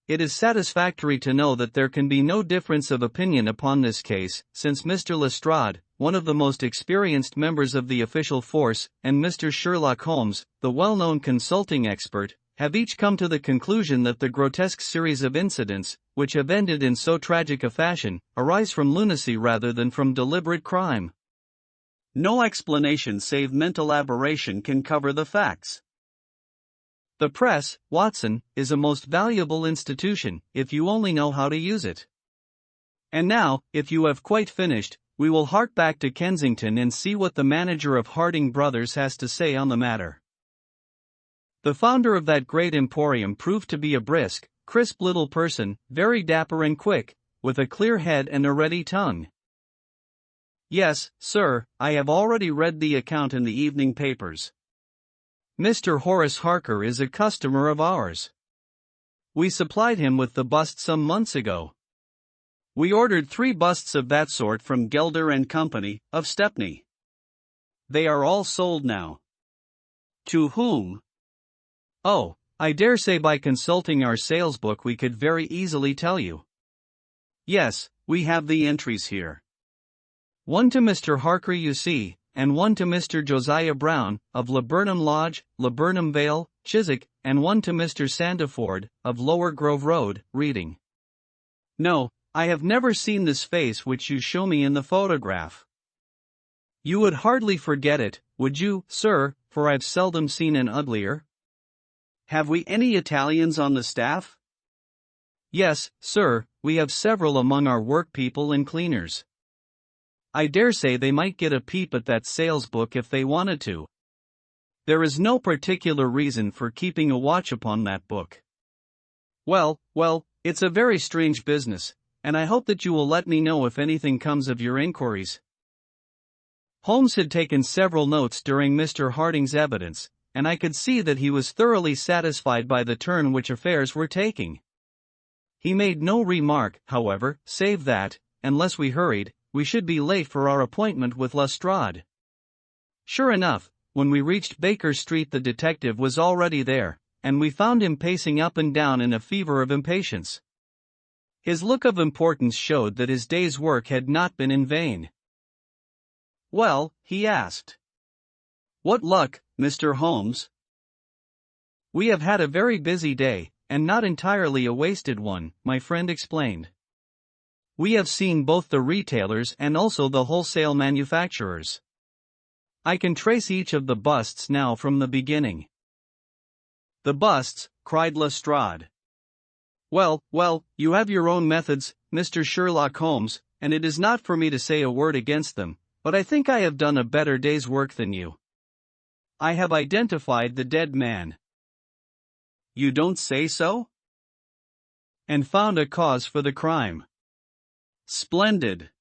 It is satisfactory to know that there can be no difference of opinion upon this case, since Mr. Lestrade, one of the most experienced members of the official force, and Mr. Sherlock Holmes, the well-known consulting expert, have each come to the conclusion that the grotesque series of incidents, which have ended in so tragic a fashion, arise from lunacy rather than from deliberate crime. No explanation save mental aberration can cover the facts. The press, Watson, is a most valuable institution, if you only know how to use it. And now, if you have quite finished, we will hark back to Kensington and see what the manager of Harding Brothers has to say on the matter. The founder of that great emporium proved to be a brisk, crisp little person, very dapper and quick, with a clear head and a ready tongue. Yes, sir, I have already read the account in the evening papers. Mr. Horace Harker is a customer of ours. We supplied him with the bust some months ago. We ordered 3 busts of that sort from Gelder and Company, of Stepney. They are all sold now. To whom? Oh, I dare say by consulting our sales book we could very easily tell you. Yes, we have the entries here. One to Mr. Harker, you see, and one to Mr. Josiah Brown, of Laburnum Lodge, Laburnum Vale, Chiswick, and one to Mr. Sandiford, of Lower Grove Road, Reading. No, I have never seen this face which you show me in the photograph. You would hardly forget it, would you, sir, for I've seldom seen an uglier? Have we any Italians on the staff? Yes, sir, we have several among our workpeople and cleaners. I dare say they might get a peep at that sales book if they wanted to. There is no particular reason for keeping a watch upon that book. Well, it's a very strange business, and I hope that you will let me know if anything comes of your inquiries. Holmes had taken several notes during Mr. Harding's evidence, and I could see that he was thoroughly satisfied by the turn which affairs were taking. He made no remark, however, save that, unless we hurried, we should be late for our appointment with Lestrade. Sure enough, when we reached Baker Street the detective was already there, and we found him pacing up and down in a fever of impatience. His look of importance showed that his day's work had not been in vain. "Well," he asked. "What luck, Mr. Holmes?" "We have had a very busy day, and not entirely a wasted one," my friend explained. "We have seen both the retailers and also the wholesale manufacturers. I can trace each of the busts now from the beginning. The busts, cried Lestrade. Well, you have your own methods, Mr. Sherlock Holmes, and it is not for me to say a word against them, but I think I have done a better day's work than you. I have identified the dead man. You don't say so? And found a cause for the crime. Splendid.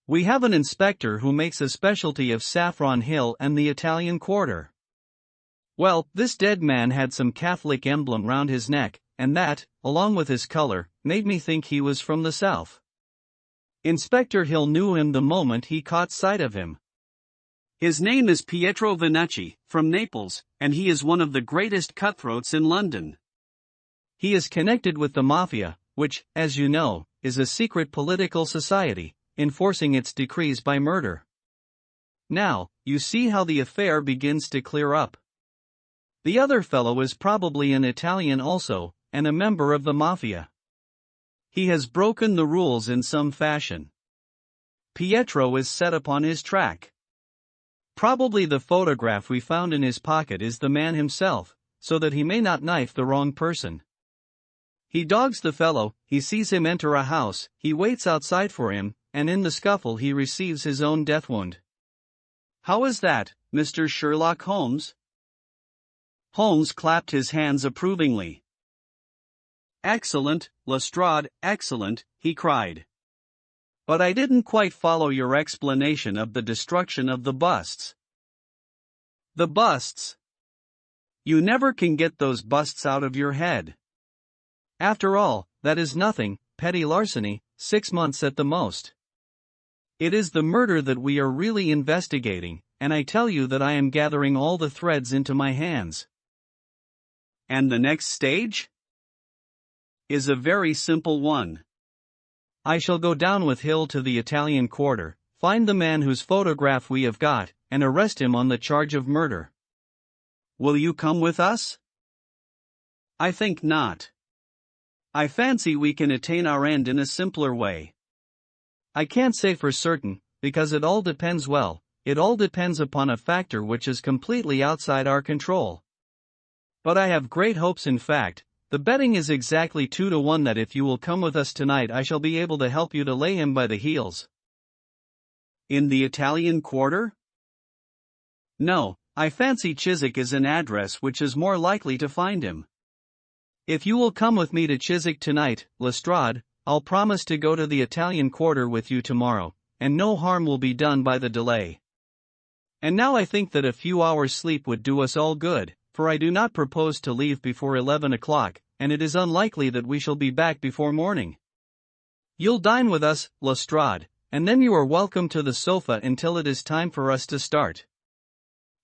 We have an inspector who makes a specialty of Saffron Hill and the Italian Quarter. Well, this dead man had some Catholic emblem round his neck, and that, along with his color, made me think he was from the south. Inspector Hill knew him the moment he caught sight of him. His name is Pietro Vannucci, from Naples, and he is one of the greatest cutthroats in London. He is connected with the Mafia, which, as you know, is a secret political society, enforcing its decrees by murder. Now, you see how the affair begins to clear up. The other fellow is probably an Italian also, and a member of the Mafia. He has broken the rules in some fashion. Pietro is set upon his track. Probably the photograph we found in his pocket is the man himself, so that he may not knife the wrong person. He dogs the fellow, he sees him enter a house, he waits outside for him, and in the scuffle he receives his own death wound. How is that, Mr. Sherlock Holmes? Holmes clapped his hands approvingly. Excellent, Lestrade, excellent, he cried. But I didn't quite follow your explanation of the destruction of the busts. The busts? You never can get those busts out of your head. After all, that is nothing, petty larceny, 6 months at the most. It is the murder that we are really investigating, and I tell you that I am gathering all the threads into my hands. And the next stage? Is a very simple one. I shall go down with Hill to the Italian Quarter, find the man whose photograph we have got, and arrest him on the charge of murder. Will you come with us? I think not. I fancy we can attain our end in a simpler way. I can't say for certain, because it all depends upon a factor which is completely outside our control. But I have great hopes. In fact, the betting is exactly 2 to 1 that if you will come with us tonight I shall be able to help you to lay him by the heels. In the Italian Quarter? No, I fancy Chiswick is an address which is more likely to find him. If you will come with me to Chiswick tonight, Lestrade, I'll promise to go to the Italian Quarter with you tomorrow, and no harm will be done by the delay. And now I think that a few hours' sleep would do us all good, for I do not propose to leave before 11 o'clock, and it is unlikely that we shall be back before morning. You'll dine with us, Lestrade, and then you are welcome to the sofa until it is time for us to start.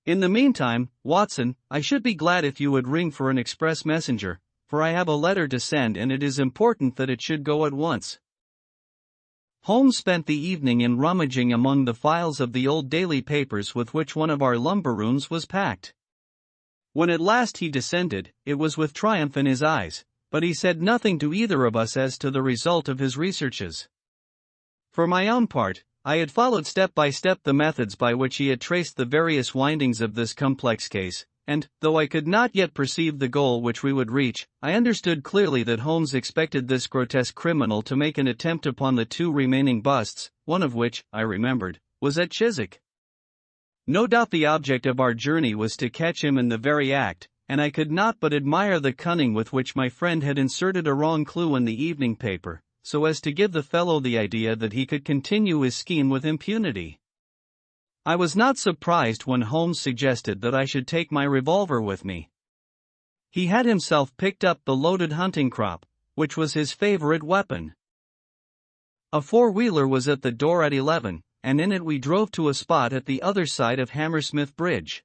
In the meantime, Watson, I should be glad if you would ring for an express messenger, for I have a letter to send and it is important that it should go at once. Holmes spent the evening in rummaging among the files of the old daily papers with which one of our lumber rooms was packed. When at last he descended, it was with triumph in his eyes, but he said nothing to either of us as to the result of his researches. For my own part, I had followed step by step the methods by which he had traced the various windings of this complex case, and, though I could not yet perceive the goal which we would reach, I understood clearly that Holmes expected this grotesque criminal to make an attempt upon the 2 remaining busts, one of which, I remembered, was at Chiswick. No doubt the object of our journey was to catch him in the very act, and I could not but admire the cunning with which my friend had inserted a wrong clue in the evening paper, so as to give the fellow the idea that he could continue his scheme with impunity. I was not surprised when Holmes suggested that I should take my revolver with me. He had himself picked up the loaded hunting crop, which was his favorite weapon. A 4-wheeler was at the door at 11, and in it we drove to a spot at the other side of Hammersmith Bridge.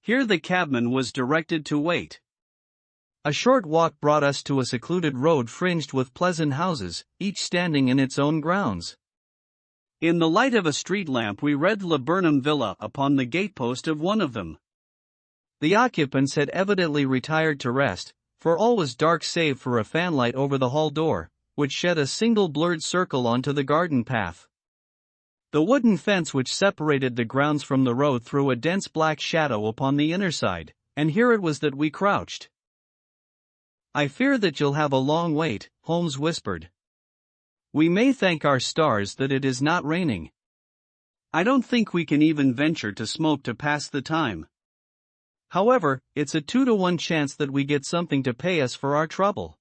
Here the cabman was directed to wait. A short walk brought us to a secluded road fringed with pleasant houses, each standing in its own grounds. In the light of a street lamp we read Laburnum Villa upon the gatepost of one of them. The occupants had evidently retired to rest, for all was dark save for a fanlight over the hall door, which shed a single blurred circle onto the garden path. The wooden fence which separated the grounds from the road threw a dense black shadow upon the inner side, and here it was that we crouched. "I fear that you'll have a long wait," Holmes whispered. "We may thank our stars that it is not raining. I don't think we can even venture to smoke to pass the time. However, it's a 2-to-1 chance that we get something to pay us for our trouble."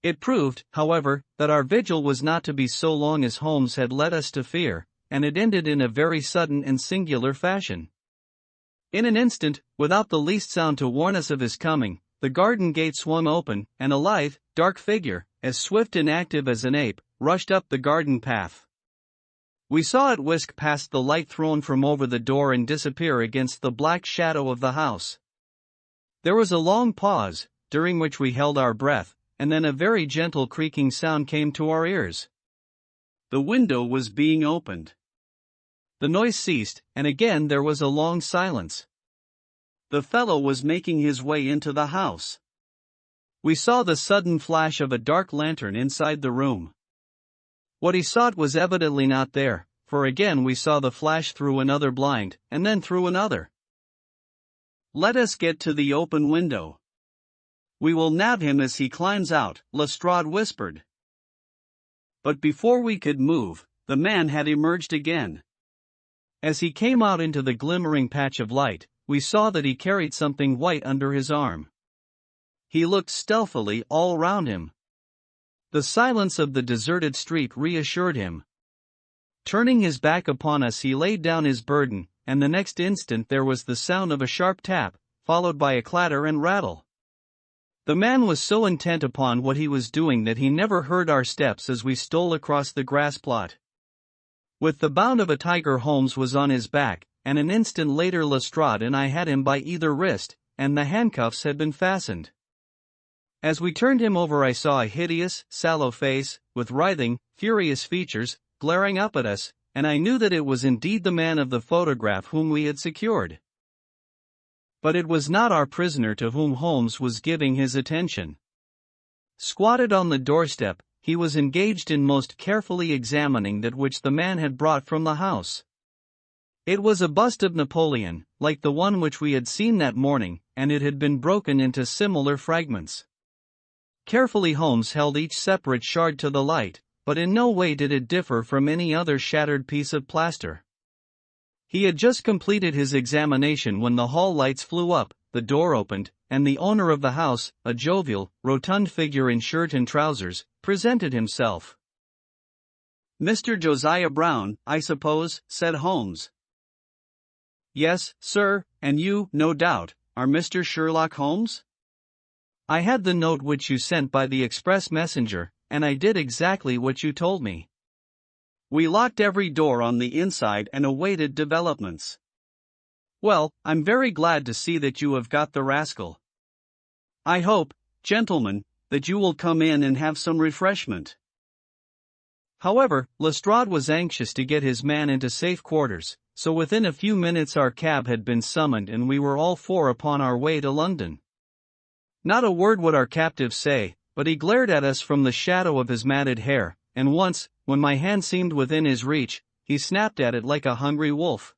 It proved, however, that our vigil was not to be so long as Holmes had led us to fear, and it ended in a very sudden and singular fashion. In an instant, without the least sound to warn us of his coming, the garden gate swung open, and a lithe, dark figure, as swift and active as an ape, rushed up the garden path. We saw it whisk past the light thrown from over the door and disappear against the black shadow of the house. There was a long pause, during which we held our breath, and then a very gentle creaking sound came to our ears. The window was being opened. The noise ceased, and again there was a long silence. The fellow was making his way into the house. We saw the sudden flash of a dark lantern inside the room. What he sought was evidently not there, for again we saw the flash through another blind, and then through another. "Let us get to the open window. We will nab him as he climbs out," Lestrade whispered. But before we could move, the man had emerged again. As he came out into the glimmering patch of light, we saw that he carried something white under his arm. He looked stealthily all round him. The silence of the deserted street reassured him. Turning his back upon us, he laid down his burden, and the next instant there was the sound of a sharp tap, followed by a clatter and rattle. The man was so intent upon what he was doing that he never heard our steps as we stole across the grass plot. With the bound of a tiger, Holmes was on his back, and an instant later Lestrade and I had him by either wrist, and the handcuffs had been fastened. As we turned him over, I saw a hideous, sallow face, with writhing, furious features, glaring up at us, and I knew that it was indeed the man of the photograph whom we had secured. But it was not our prisoner to whom Holmes was giving his attention. Squatted on the doorstep, he was engaged in most carefully examining that which the man had brought from the house. It was a bust of Napoleon, like the one which we had seen that morning, and it had been broken into similar fragments. Carefully Holmes held each separate shard to the light, but in no way did it differ from any other shattered piece of plaster. He had just completed his examination when the hall lights flew up, the door opened, and the owner of the house, a jovial, rotund figure in shirt and trousers, presented himself. "Mr. Josiah Brown, I suppose," said Holmes. "Yes, sir, and you, no doubt, are Mr. Sherlock Holmes? I had the note which you sent by the express messenger, and I did exactly what you told me. We locked every door on the inside and awaited developments. Well, I'm very glad to see that you have got the rascal. I hope, gentlemen, that you will come in and have some refreshment." However, Lestrade was anxious to get his man into safe quarters, so within a few minutes our cab had been summoned and we were all four upon our way to London. Not a word would our captive say, but he glared at us from the shadow of his matted hair, and once, when my hand seemed within his reach, he snapped at it like a hungry wolf.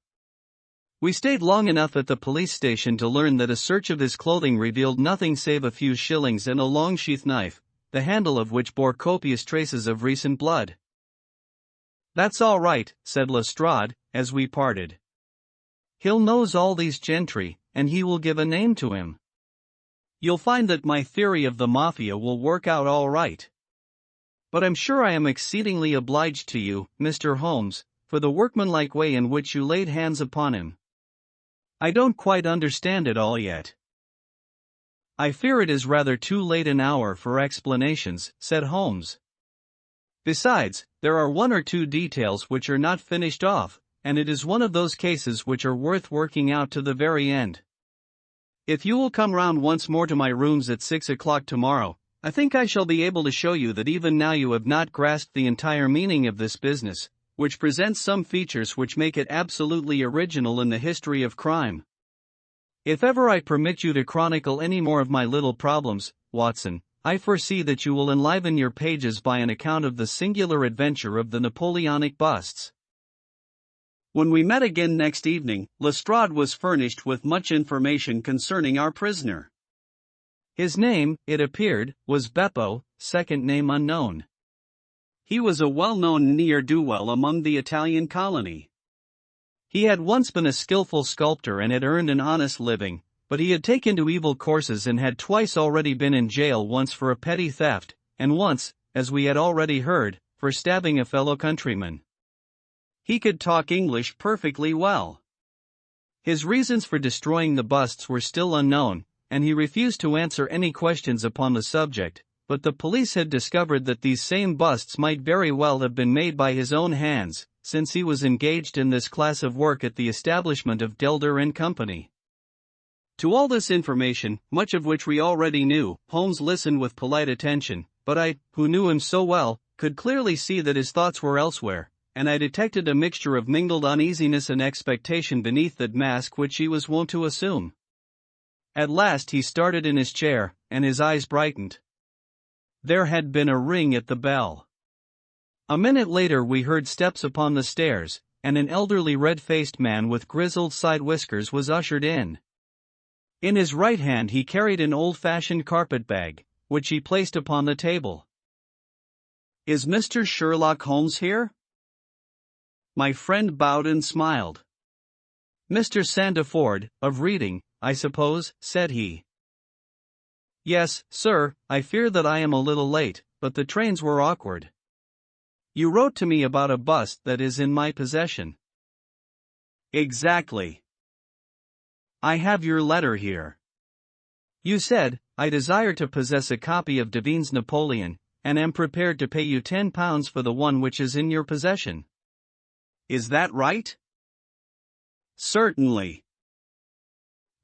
We stayed long enough at the police station to learn that a search of his clothing revealed nothing save a few shillings and a long sheath knife, the handle of which bore copious traces of recent blood. "That's all right," said Lestrade, as we parted. "He'll knows all these gentry, and he will give a name to him. You'll find that my theory of the mafia will work out all right. But I'm sure I am exceedingly obliged to you, Mr. Holmes, for the workmanlike way in which you laid hands upon him. I don't quite understand it all yet." "I fear it is rather too late an hour for explanations," said Holmes. "Besides, there are one or two details which are not finished off, and it is one of those cases which are worth working out to the very end. If you will come round once more to my rooms at 6 o'clock tomorrow, I think I shall be able to show you that even now you have not grasped the entire meaning of this business, which presents some features which make it absolutely original in the history of crime. If ever I permit you to chronicle any more of my little problems, Watson, I foresee that you will enliven your pages by an account of the singular adventure of the Napoleonic busts." When we met again next evening, Lestrade was furnished with much information concerning our prisoner. His name, it appeared, was Beppo, second name unknown. He was a well-known ne'er-do-well among the Italian colony. He had once been a skillful sculptor and had earned an honest living, but he had taken to evil courses and had twice already been in jail, once for a petty theft, and once, as we had already heard, for stabbing a fellow countryman. He could talk English perfectly well. His reasons for destroying the busts were still unknown, and he refused to answer any questions upon the subject, but the police had discovered that these same busts might very well have been made by his own hands, since he was engaged in this class of work at the establishment of Gelder and Company. To all this information, much of which we already knew, Holmes listened with polite attention, but I, who knew him so well, could clearly see that his thoughts were elsewhere, and I detected a mixture of mingled uneasiness and expectation beneath that mask which he was wont to assume. At last he started in his chair, and his eyes brightened. There had been a ring at the bell. A minute later we heard steps upon the stairs, and an elderly red-faced man with grizzled side whiskers was ushered in. In his right hand he carried an old-fashioned carpet-bag, which he placed upon the table. "Is Mr. Sherlock Holmes here?" My friend bowed and smiled. "Mr. Sandiford, of reading, I suppose," said he. "Yes, sir, I fear that I am a little late, but the trains were awkward. You wrote to me about a bust that is in my possession." "Exactly. I have your letter here. You said, 'I desire to possess a copy of Devine's Napoleon, and am prepared to pay you £10 for the one which is in your possession.' Is that right?" "Certainly."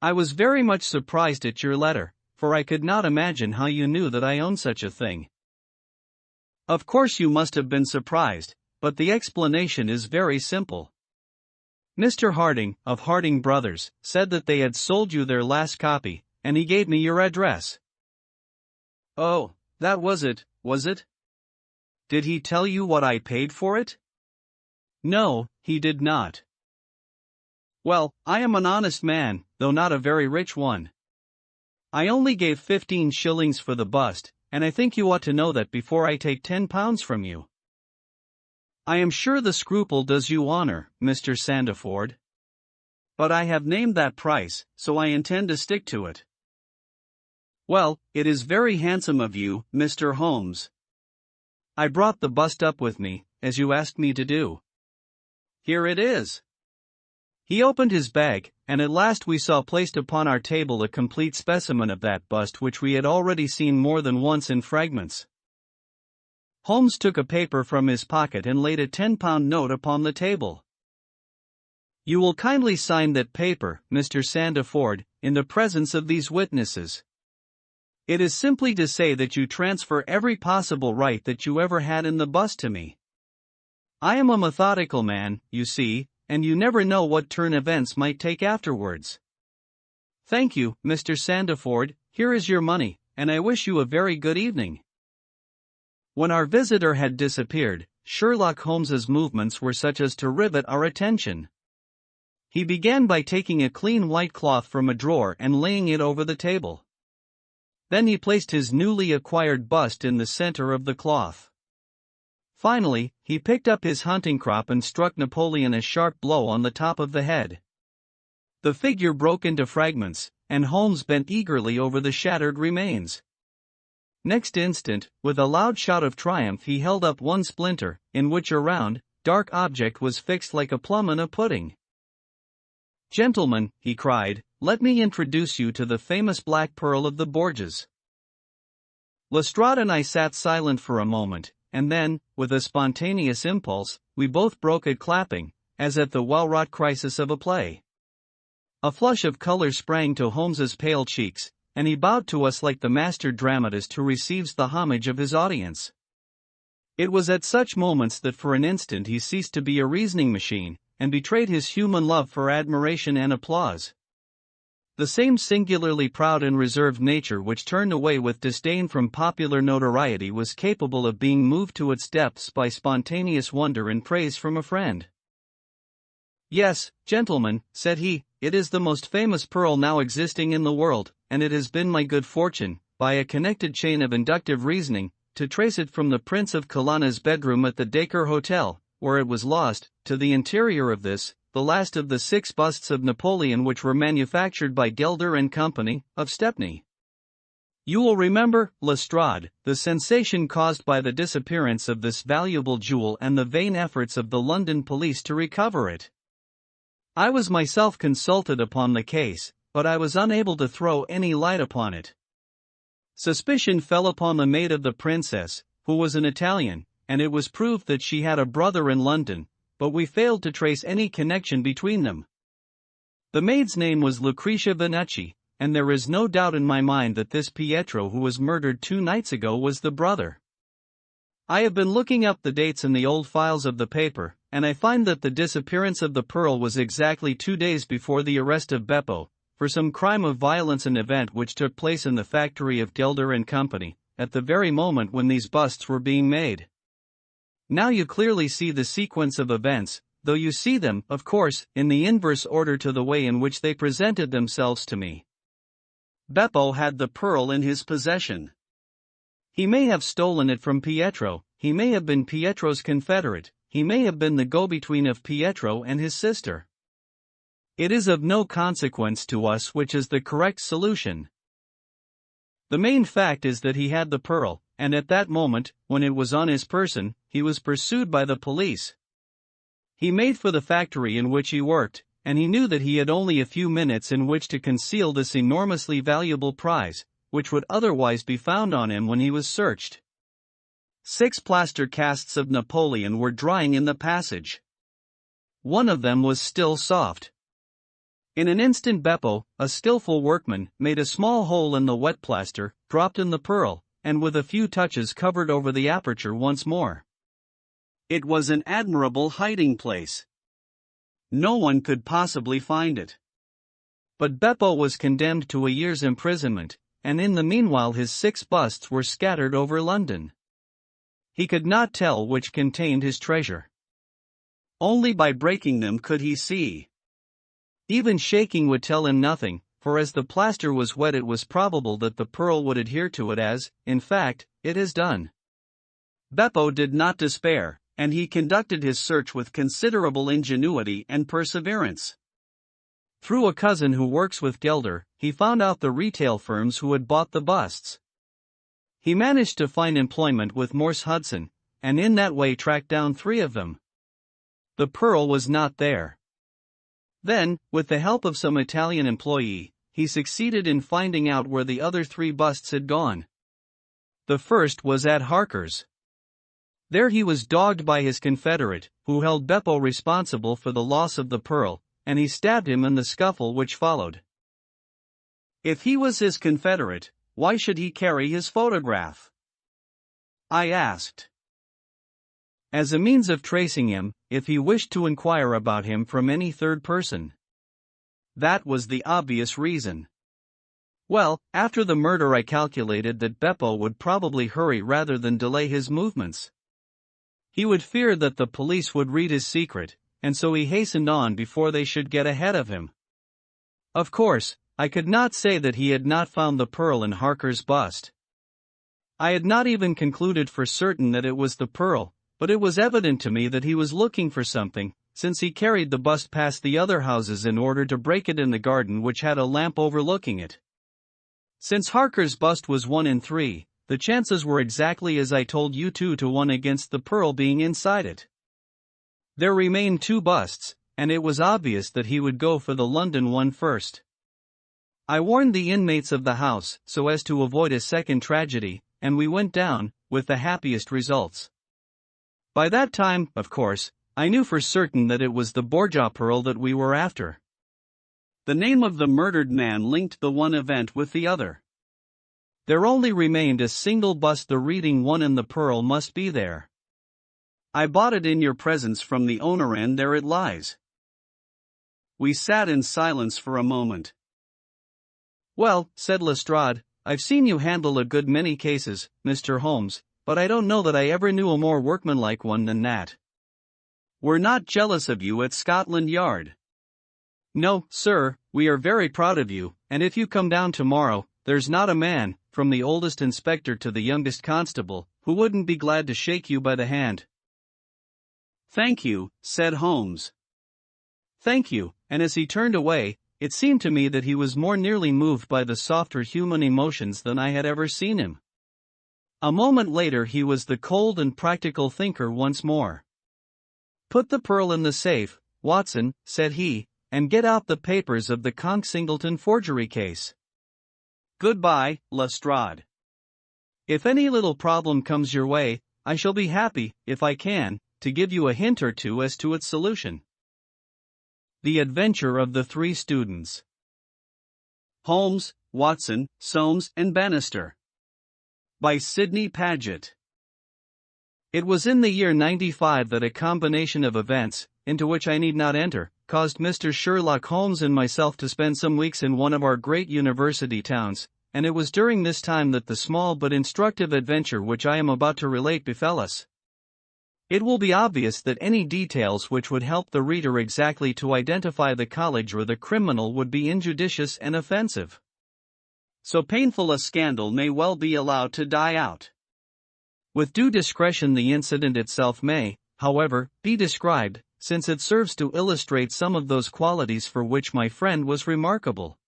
"I was very much surprised at your letter, for I could not imagine how you knew that I owned such a thing." "Of course you must have been surprised, but the explanation is very simple. Mr. Harding, of Harding Brothers, said that they had sold you their last copy, and he gave me your address." "Oh, that was it, was it? Did he tell you what I paid for it?" "No, he did not." "Well, I am an honest man, though not a very rich one. I only gave 15 shillings for the bust, and I think you ought to know that before I take £10 from you." "I am sure the scruple does you honor, Mr. Sandiford. But I have named that price, so I intend to stick to it." "Well, it is very handsome of you, Mr. Holmes. I brought the bust up with me, as you asked me to do. Here it is." He opened his bag, and at last we saw placed upon our table a complete specimen of that bust which we had already seen more than once in fragments. Holmes took a paper from his pocket and laid a £10 note upon the table. "You will kindly sign that paper, Mr. Sandiford, in the presence of these witnesses. It is simply to say that you transfer every possible right that you ever had in the bust to me. I am a methodical man, you see, and you never know what turn events might take afterwards. Thank you, Mr. Sandiford, here is your money, and I wish you a very good evening." When our visitor had disappeared, Sherlock Holmes's movements were such as to rivet our attention. He began by taking a clean white cloth from a drawer and laying it over the table. Then he placed his newly acquired bust in the center of the cloth. Finally, he picked up his hunting crop and struck Napoleon a sharp blow on the top of the head. The figure broke into fragments, and Holmes bent eagerly over the shattered remains. Next instant, with a loud shout of triumph, he held up one splinter, in which a round, dark object was fixed like a plum in a pudding. "Gentlemen," he cried, "let me introduce you to the famous Black Pearl of the Borgias." Lestrade and I sat silent for a moment, and then, with a spontaneous impulse, we both broke out clapping, as at the well-wrought crisis of a play. A flush of color sprang to Holmes's pale cheeks, and he bowed to us like the master dramatist who receives the homage of his audience. It was at such moments that for an instant he ceased to be a reasoning machine, and betrayed his human love for admiration and applause. The same singularly proud and reserved nature which turned away with disdain from popular notoriety was capable of being moved to its depths by spontaneous wonder and praise from a friend. Yes, gentlemen, said he, it is the most famous pearl now existing in the world, and it has been my good fortune, by a connected chain of inductive reasoning, to trace it from the Prince of Kalana's bedroom at the Dacre Hotel, where it was lost, to the interior of this, the last of the 6 busts of Napoleon which were manufactured by Gelder and Company, of Stepney. You will remember, Lestrade, the sensation caused by the disappearance of this valuable jewel and the vain efforts of the London police to recover it. I was myself consulted upon the case, but I was unable to throw any light upon it. Suspicion fell upon the maid of the princess, who was an Italian, and it was proved that she had a brother in London, but we failed to trace any connection between them. The maid's name was Lucretia Vannucci, and there is no doubt in my mind that this Pietro who was murdered 2 nights ago was the brother. I have been looking up the dates in the old files of the paper, and I find that the disappearance of the pearl was exactly 2 days before the arrest of Beppo, for some crime of violence, an event which took place in the factory of Gelder and Company, at the very moment when these busts were being made. Now you clearly see the sequence of events, though you see them, of course, in the inverse order to the way in which they presented themselves to me. Beppo had the pearl in his possession. He may have stolen it from Pietro, he may have been Pietro's confederate, he may have been the go-between of Pietro and his sister. It is of no consequence to us which is the correct solution. The main fact is that he had the pearl, and at that moment, when it was on his person, he was pursued by the police. He made for the factory in which he worked, and he knew that he had only a few minutes in which to conceal this enormously valuable prize, which would otherwise be found on him when he was searched. 6 plaster casts of Napoleon were drying in the passage. One of them was still soft. In an instant Beppo, a skillful workman, made a small hole in the wet plaster, dropped in the pearl, and with a few touches covered over the aperture once more. It was an admirable hiding place. No one could possibly find it. But Beppo was condemned to a year's imprisonment, and in the meanwhile his 6 busts were scattered over London. He could not tell which contained his treasure. Only by breaking them could he see. Even shaking would tell him nothing, for as the plaster was wet it was probable that the pearl would adhere to it as, in fact, it has done. Beppo did not despair, and he conducted his search with considerable ingenuity and perseverance. Through a cousin who works with Gelder, he found out the retail firms who had bought the busts. He managed to find employment with Morse Hudson, and in that way tracked down 3 of them. The pearl was not there. Then, with the help of some Italian employee, he succeeded in finding out where the other 3 busts had gone. The first was at Harker's. There he was dogged by his confederate, who held Beppo responsible for the loss of the pearl, and he stabbed him in the scuffle which followed. If he was his confederate, why should he carry his photograph? I asked. As a means of tracing him, if he wished to inquire about him from any third person. That was the obvious reason. Well, after the murder I calculated that Beppo would probably hurry rather than delay his movements. He would fear that the police would read his secret, and so he hastened on before they should get ahead of him. Of course, I could not say that he had not found the pearl in Harker's bust. I had not even concluded for certain that it was the pearl, but it was evident to me that he was looking for something, since he carried the bust past the other houses in order to break it in the garden which had a lamp overlooking it. Since Harker's bust was 1 in 3, the chances were exactly as I told you, 2 to 1 against the pearl being inside it. There remained 2 busts, and it was obvious that he would go for the London one first. I warned the inmates of the house, so as to avoid a second tragedy, and we went down, with the happiest results. By that time, of course, I knew for certain that it was the Borgia pearl that we were after. The name of the murdered man linked the one event with the other. There only remained a single bust, the reading one, and the pearl must be there. I bought it in your presence from the owner, and there it lies. We sat in silence for a moment. Well, said Lestrade, I've seen you handle a good many cases, Mr. Holmes, but I don't know that I ever knew a more workmanlike one than that. We're not jealous of you at Scotland Yard. No, sir, we are very proud of you, and if you come down tomorrow, there's not a man, from the oldest inspector to the youngest constable, who wouldn't be glad to shake you by the hand. Thank you, said Holmes. Thank you, and as he turned away, it seemed to me that he was more nearly moved by the softer human emotions than I had ever seen him. A moment later he was the cold and practical thinker once more. Put the pearl in the safe, Watson, said he, and get out the papers of the Conk Singleton forgery case. Goodbye, Lestrade. If any little problem comes your way, I shall be happy, if I can, to give you a hint or two as to its solution. The Adventure of the Three Students. Holmes, Watson, Soames, and Bannister. By Sidney Paget. It was in the year 95 that a combination of events, into which I need not enter, caused Mr. Sherlock Holmes and myself to spend some weeks in one of our great university towns, and it was during this time that the small but instructive adventure which I am about to relate befell us. It will be obvious that any details which would help the reader exactly to identify the college or the criminal would be injudicious and offensive. So painful a scandal may well be allowed to die out. With due discretion the incident itself may, however, be described, since it serves to illustrate some of those qualities for which my friend was remarkable.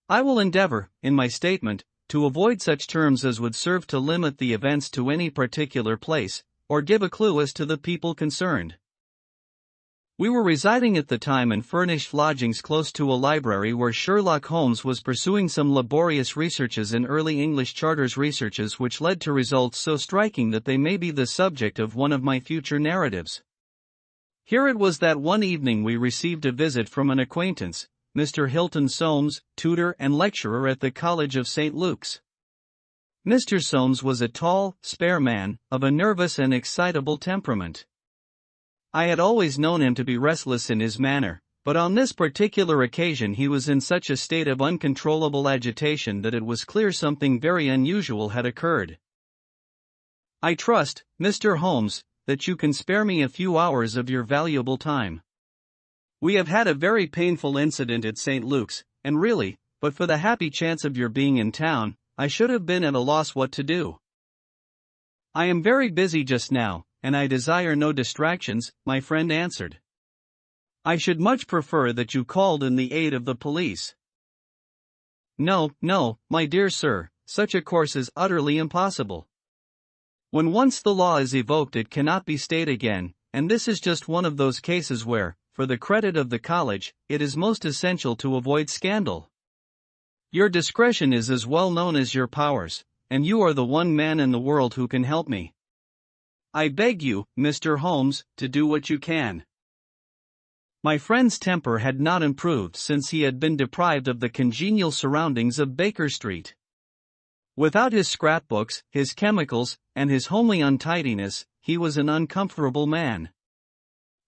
I will endeavor, in my statement, to avoid such terms as would serve to limit the events to any particular place, or give a clue as to the people concerned. We were residing at the time in furnished lodgings close to a library where Sherlock Holmes was pursuing some laborious researches in early English charters, researches which led to results so striking that they may be the subject of one of my future narratives. Here it was that one evening we received a visit from an acquaintance, Mr. Hilton Soames, tutor and lecturer at the College of St. Luke's. Mr. Soames was a tall, spare man, of a nervous and excitable temperament. I had always known him to be restless in his manner, but on this particular occasion he was in such a state of uncontrollable agitation that it was clear something very unusual had occurred. I trust, Mr. Holmes, that you can spare me a few hours of your valuable time. We have had a very painful incident at St. Luke's, and really, but for the happy chance of your being in town, I should have been at a loss what to do. I am very busy just now, and I desire no distractions, my friend answered. I should much prefer that you called in the aid of the police. No, my dear sir, such a course is utterly impossible. When once the law is evoked it cannot be stayed again, and this is just one of those cases where, for the credit of the college, it is most essential to avoid scandal. Your discretion is as well known as your powers, and you are the one man in the world who can help me. I beg you, Mr. Holmes, to do what you can. My friend's temper had not improved since he had been deprived of the congenial surroundings of Baker Street. Without his scrapbooks, his chemicals, and his homely untidiness, he was an uncomfortable man.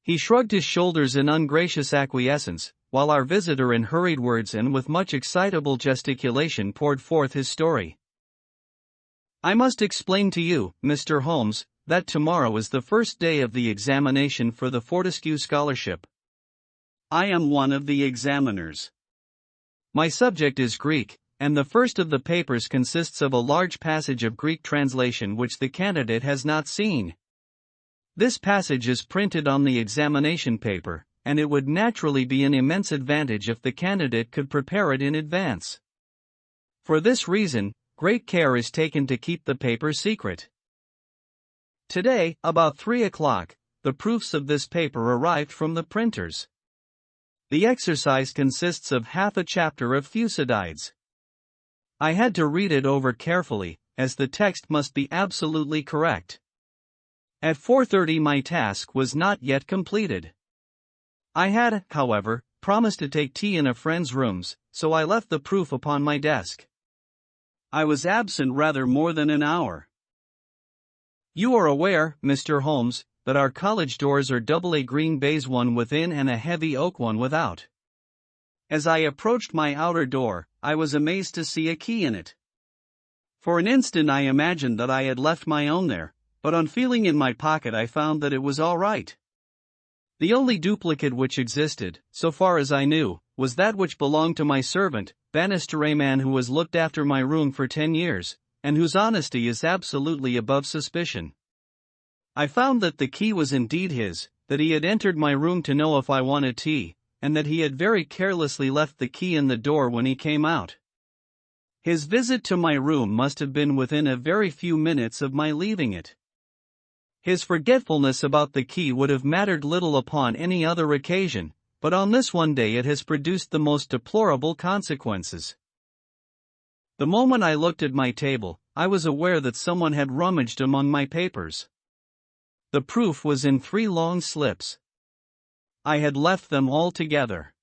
He shrugged his shoulders in ungracious acquiescence, while our visitor in hurried words and with much excitable gesticulation poured forth his story. I must explain to you, Mr. Holmes, that tomorrow is the first day of the examination for the Fortescue Scholarship. I am one of the examiners. My subject is Greek, and the first of the papers consists of a large passage of Greek translation which the candidate has not seen. This passage is printed on the examination paper, and it would naturally be an immense advantage if the candidate could prepare it in advance. For this reason, great care is taken to keep the paper secret. Today, about 3 o'clock, the proofs of this paper arrived from the printers. The exercise consists of half a chapter of Thucydides. I had to read it over carefully, as the text must be absolutely correct. At 4:30 my task was not yet completed. I had, however, promised to take tea in a friend's rooms, so I left the proof upon my desk. I was absent rather more than an hour. You are aware, Mr. Holmes, that our college doors are double a green baize one within and a heavy oak one without. As I approached my outer door, I was amazed to see a key in it. For an instant I imagined that I had left my own there, but on feeling in my pocket I found that it was all right. The only duplicate which existed, so far as I knew, was that which belonged to my servant, Bannister, a man who has looked after my room for 10 years, and whose honesty is absolutely above suspicion. I found that the key was indeed his, that he had entered my room to know if I wanted tea, and that he had very carelessly left the key in the door when he came out. His visit to my room must have been within a very few minutes of my leaving it. His forgetfulness about the key would have mattered little upon any other occasion, but on this one day it has produced the most deplorable consequences. The moment I looked at my table, I was aware that someone had rummaged among my papers. The proof was in 3 long slips. I had left them all together.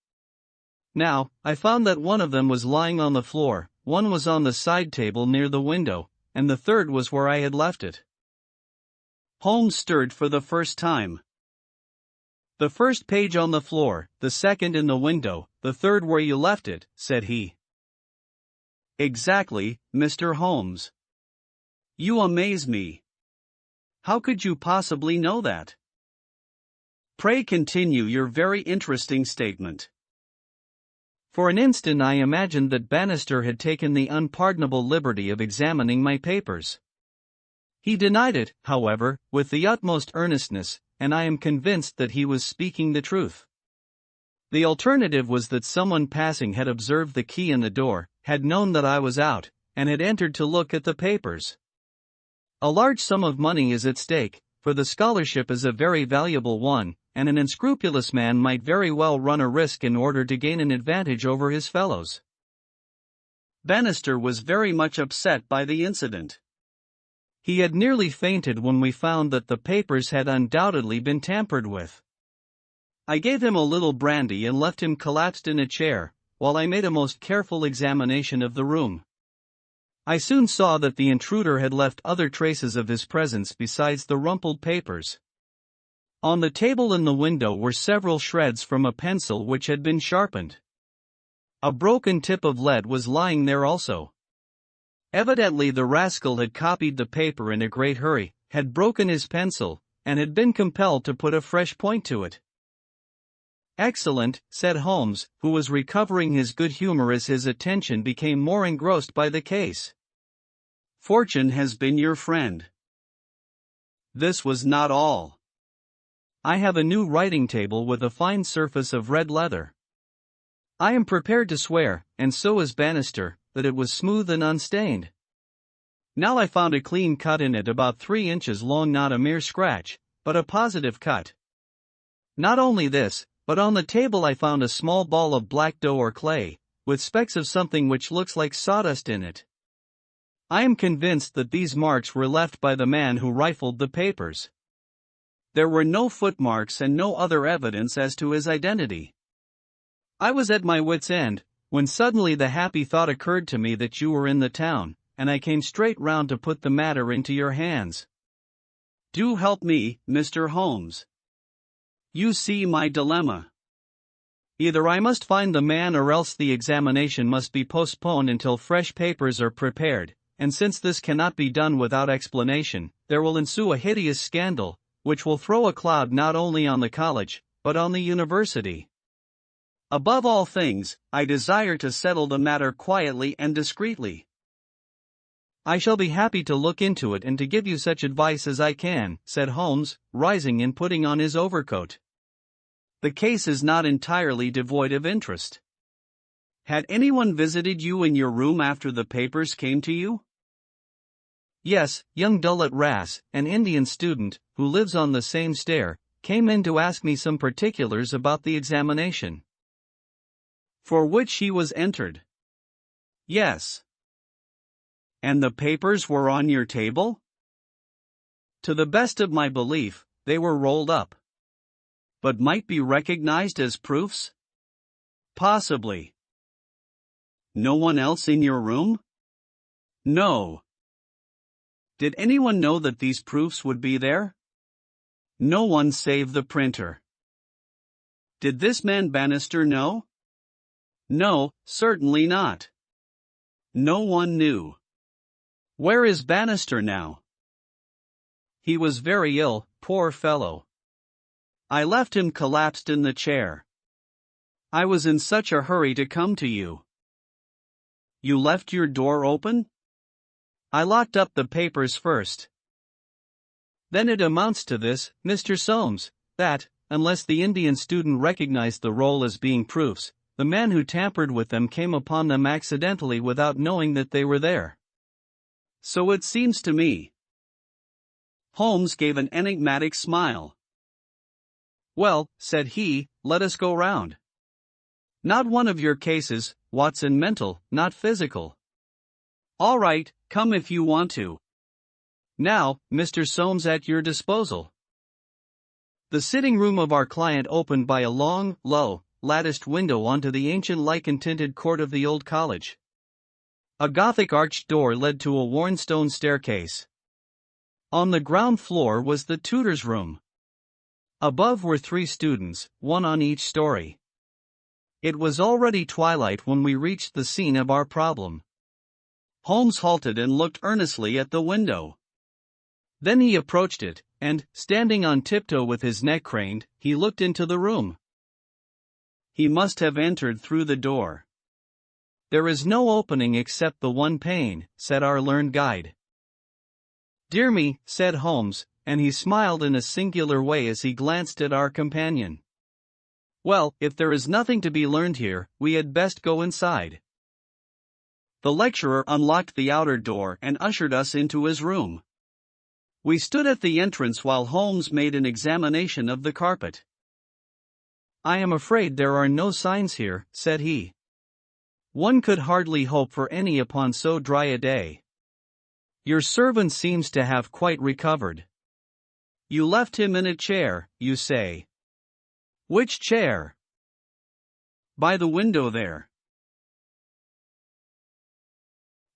Now, I found that one of them was lying on the floor, one was on the side table near the window, and the third was where I had left it. Holmes stirred for the first time. "The first page on the floor, the second in the window, the third where you left it," said he. "Exactly, Mr. Holmes. You amaze me. How could you possibly know that? Pray continue your very interesting statement." For an instant I imagined that Bannister had taken the unpardonable liberty of examining my papers. He denied it, however, with the utmost earnestness, and I am convinced that he was speaking the truth. The alternative was that someone passing had observed the key in the door, had known that I was out, and had entered to look at the papers. A large sum of money is at stake, for the scholarship is a very valuable one, and an unscrupulous man might very well run a risk in order to gain an advantage over his fellows. Bannister was very much upset by the incident. He had nearly fainted when we found that the papers had undoubtedly been tampered with. I gave him a little brandy and left him collapsed in a chair, while I made a most careful examination of the room. I soon saw that the intruder had left other traces of his presence besides the rumpled papers. On the table in the window were several shreds from a pencil which had been sharpened. A broken tip of lead was lying there also. Evidently the rascal had copied the paper in a great hurry, had broken his pencil, and had been compelled to put a fresh point to it. "Excellent," said Holmes, who was recovering his good humor as his attention became more engrossed by the case. "Fortune has been your friend." This was not all. I have a new writing table with a fine surface of red leather. I am prepared to swear, and so is Bannister, that it was smooth and unstained. Now I found a clean cut in it about 3 inches long, not a mere scratch, but a positive cut. Not only this, but on the table I found a small ball of black dough or clay, with specks of something which looks like sawdust in it. I am convinced that these marks were left by the man who rifled the papers. There were no footmarks and no other evidence as to his identity. I was at my wit's end, when suddenly the happy thought occurred to me that you were in the town, and I came straight round to put the matter into your hands. Do help me, Mr. Holmes. You see my dilemma. Either I must find the man or else the examination must be postponed until fresh papers are prepared, and since this cannot be done without explanation, there will ensue a hideous scandal, which will throw a cloud not only on the college, but on the university. Above all things, I desire to settle the matter quietly and discreetly. I shall be happy to look into it and to give you such advice as I can, said Holmes, rising and putting on his overcoat. The case is not entirely devoid of interest. Had anyone visited you in your room after the papers came to you? Yes, young Dullet Rass, an Indian student, who lives on the same stair, came in to ask me some particulars about the examination. For which he was entered? Yes. And the papers were on your table? To the best of my belief, they were rolled up. But might be recognized as proofs? Possibly. No one else in your room? No. Did anyone know that these proofs would be there? No one save the printer. Did this man Bannister know? No, certainly not. No one knew. Where is Bannister now? He was very ill, poor fellow. I left him collapsed in the chair. I was in such a hurry to come to you. You left your door open? I locked up the papers first. Then it amounts to this, Mr. Soames, that, unless the Indian student recognized the roll as being proofs, the man who tampered with them came upon them accidentally without knowing that they were there. So it seems to me. Holmes gave an enigmatic smile. Well, said he, let us go round. Not one of your cases, Watson, mental, not physical. All right, come if you want to. Now, Mr. Soames, at your disposal. The sitting room of our client opened by a long, low, latticed window onto the ancient lichen-tinted court of the old college. A Gothic arched door led to a worn stone staircase. On the ground floor was the tutor's room. Above were 3 students, one on each story. It was already twilight when we reached the scene of our problem. Holmes halted and looked earnestly at the window. Then he approached it, and, standing on tiptoe with his neck craned, he looked into the room. He must have entered through the door. There is no opening except the one pane, said our learned guide. Dear me, said Holmes, and he smiled in a singular way as he glanced at our companion. Well, if there is nothing to be learned here, we had best go inside. The lecturer unlocked the outer door and ushered us into his room. We stood at the entrance while Holmes made an examination of the carpet. I am afraid there are no signs here, said he. One could hardly hope for any upon so dry a day. Your servant seems to have quite recovered. You left him in a chair, you say. Which chair? By the window there.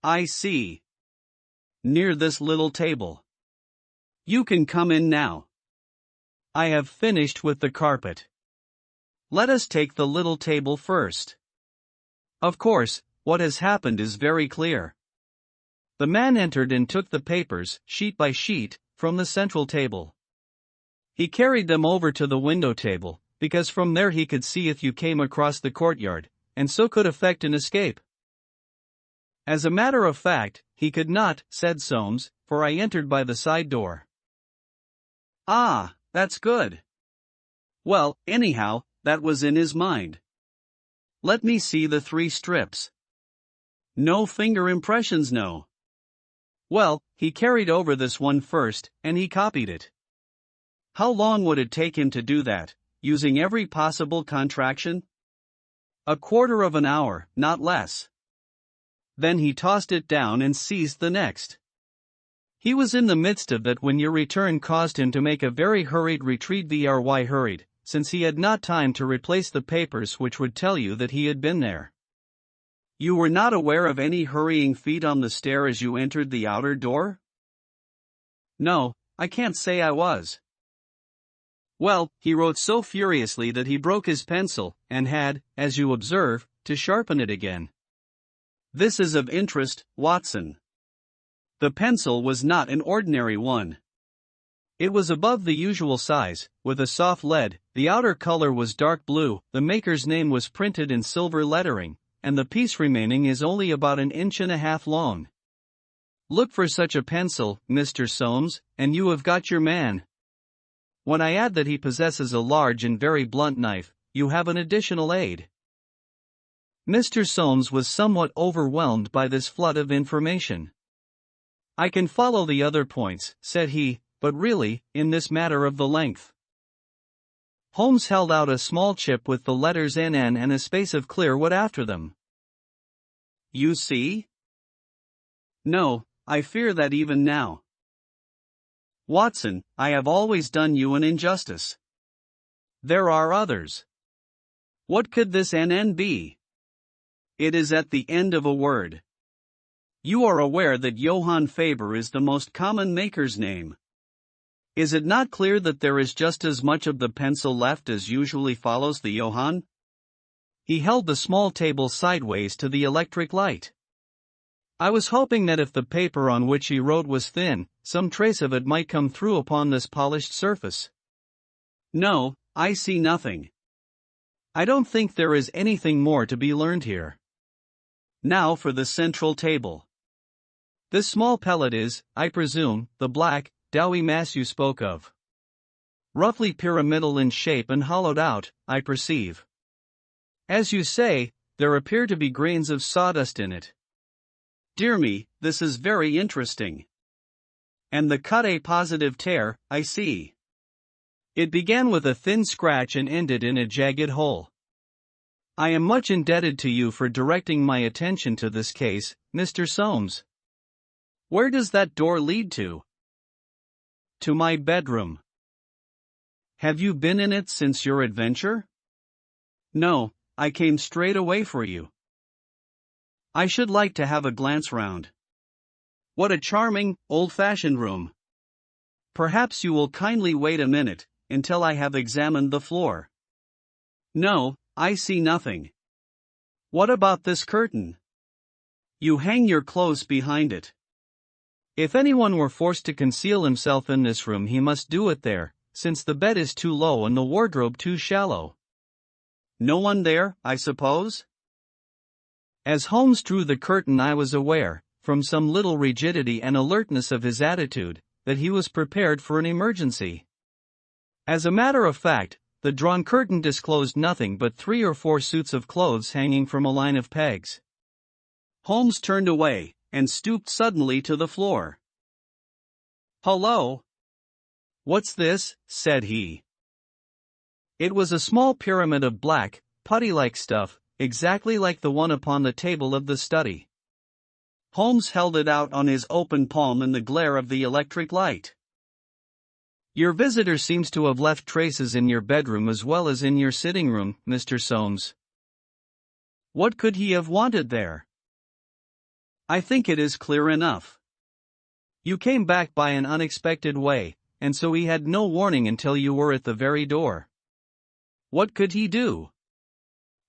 I see. Near this little table. You can come in now. I have finished with the carpet. Let us take the little table first. Of course, what has happened is very clear. The man entered and took the papers, sheet by sheet, from the central table. He carried them over to the window table, because from there he could see if you came across the courtyard, and so could effect an escape. As a matter of fact, he could not, said Soames, for I entered by the side door. Ah, that's good. Well, anyhow, that was in his mind. Let me see the 3 strips. No finger impressions, no. Well, he carried over this one first, and he copied it. How long would it take him to do that, using every possible contraction? A quarter of an hour, not less. Then he tossed it down and seized the next. He was in the midst of that when your return caused him to make a very hurried retreat. Hurried, since he had not time to replace the papers which would tell you that he had been there. You were not aware of any hurrying feet on the stair as you entered the outer door? No, I can't say I was. Well, he wrote so furiously that he broke his pencil, and had, as you observe, to sharpen it again. This is of interest, Watson. The pencil was not an ordinary one. It was above the usual size, with a soft lead, the outer color was dark blue, the maker's name was printed in silver lettering, and the piece remaining is only about 1.5 inches long. Look for such a pencil, Mr. Soames, and you have got your man. When I add that he possesses a large and very blunt knife, you have an additional aid. Mr. Soames was somewhat overwhelmed by this flood of information. I can follow the other points, said he, but really, in this matter of the length. Holmes held out a small chip with the letters NN and a space of clear wood after them. You see? No, I fear that even now. Watson, I have always done you an injustice. There are others. What could this NN be? It is at the end of a word. You are aware that Johann Faber is the most common maker's name. Is it not clear that there is just as much of the pencil left as usually follows the Johann? He held the small table sideways to the electric light. I was hoping that if the paper on which he wrote was thin, some trace of it might come through upon this polished surface. No, I see nothing. I don't think there is anything more to be learned here. Now for the central table. This small pellet is, I presume, the black, doughy mass you spoke of. Roughly pyramidal in shape and hollowed out, I perceive. As you say, there appear to be grains of sawdust in it. Dear me, this is very interesting. And the cut a positive tear, I see. It began with a thin scratch and ended in a jagged hole. I am much indebted to you for directing my attention to this case, Mr. Soames. Where does that door lead to? To my bedroom. Have you been in it since your adventure? No, I came straight away for you. I should like to have a glance round. What a charming, old-fashioned room. Perhaps you will kindly wait a minute, until I have examined the floor. No, I see nothing. What about this curtain? You hang your clothes behind it. If anyone were forced to conceal himself in this room, he must do it there, since the bed is too low and the wardrobe too shallow. No one there, I suppose? As Holmes drew the curtain, I was aware, from some little rigidity and alertness of his attitude, that he was prepared for an emergency. As a matter of fact, the drawn curtain disclosed nothing but 3 or 4 suits of clothes hanging from a line of pegs. Holmes turned away, and stooped suddenly to the floor. "Hullo! What's this?" said he. It was a small pyramid of black, putty-like stuff, exactly like the one upon the table of the study. Holmes held it out on his open palm in the glare of the electric light. "Your visitor seems to have left traces in your bedroom as well as in your sitting room, Mr. Soames. What could he have wanted there? I think it is clear enough. You came back by an unexpected way, and so he had no warning until you were at the very door. What could he do?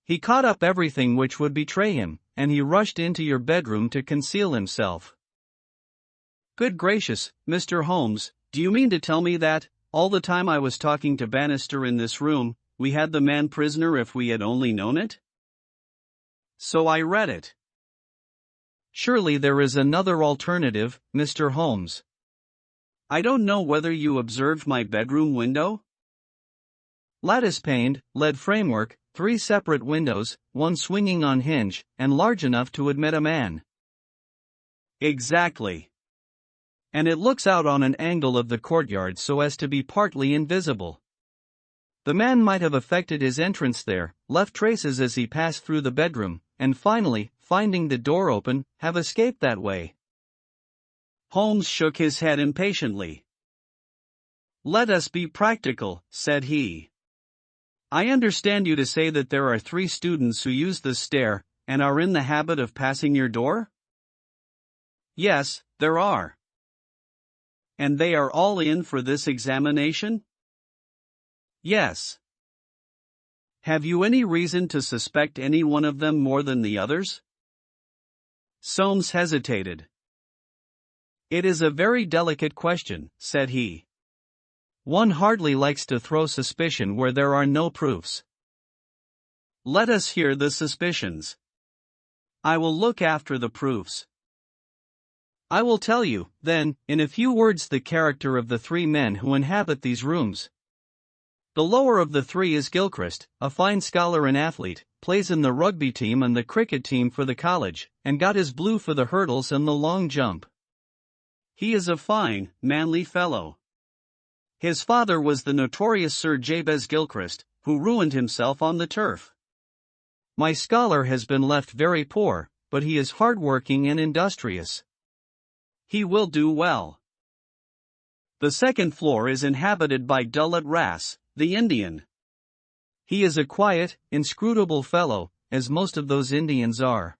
He caught up everything which would betray him, and he rushed into your bedroom to conceal himself." "Good gracious, Mr. Holmes, do you mean to tell me that, all the time I was talking to Bannister in this room, we had the man prisoner if we had only known it?" "So I read it." "Surely there is another alternative, Mr. Holmes." "I don't know whether you observed my bedroom window?" "Lattice-paned, lead framework, 3 separate windows, one swinging on hinge, and large enough to admit a man." "Exactly. And it looks out on an angle of the courtyard so as to be partly invisible. The man might have effected his entrance there, left traces as he passed through the bedroom, and finally, finding the door open, have escaped that way." Holmes shook his head impatiently. "Let us be practical," said he. "I understand you to say that there are 3 students who use the stair, and are in the habit of passing your door?" "Yes, there are." "And they are all in for this examination?" "Yes." "Have you any reason to suspect any one of them more than the others?" Soames hesitated. "It is a very delicate question," said he. "One hardly likes to throw suspicion where there are no proofs." "Let us hear the suspicions. I will look after the proofs." "I will tell you, then, in a few words the character of the 3 men who inhabit these rooms. The lower of the 3 is Gilchrist, a fine scholar and athlete, plays in the rugby team and the cricket team for the college, and got his blue for the hurdles and the long jump. He is a fine, manly fellow. His father was the notorious Sir Jabez Gilchrist, who ruined himself on the turf. My scholar has been left very poor, but he is hard-working and industrious. He will do well. The second floor is inhabited by Dullet Ras, the Indian. He is a quiet, inscrutable fellow, as most of those Indians are.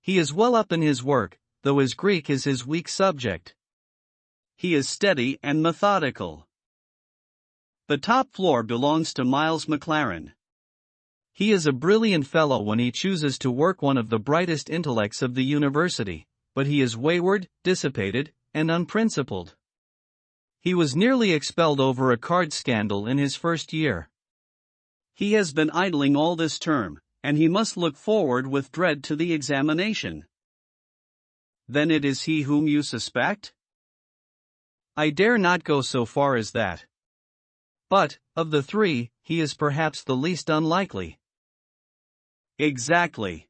He is well up in his work, though his Greek is his weak subject. He is steady and methodical. The top floor belongs to Miles McLaren. He is a brilliant fellow when he chooses to work, one of the brightest intellects of the university, but he is wayward, dissipated, and unprincipled. He was nearly expelled over a card scandal in his first year. He has been idling all this term, and he must look forward with dread to the examination. Then it is he whom you suspect? I dare not go so far as that. But, of the three, he is perhaps the least unlikely. Exactly.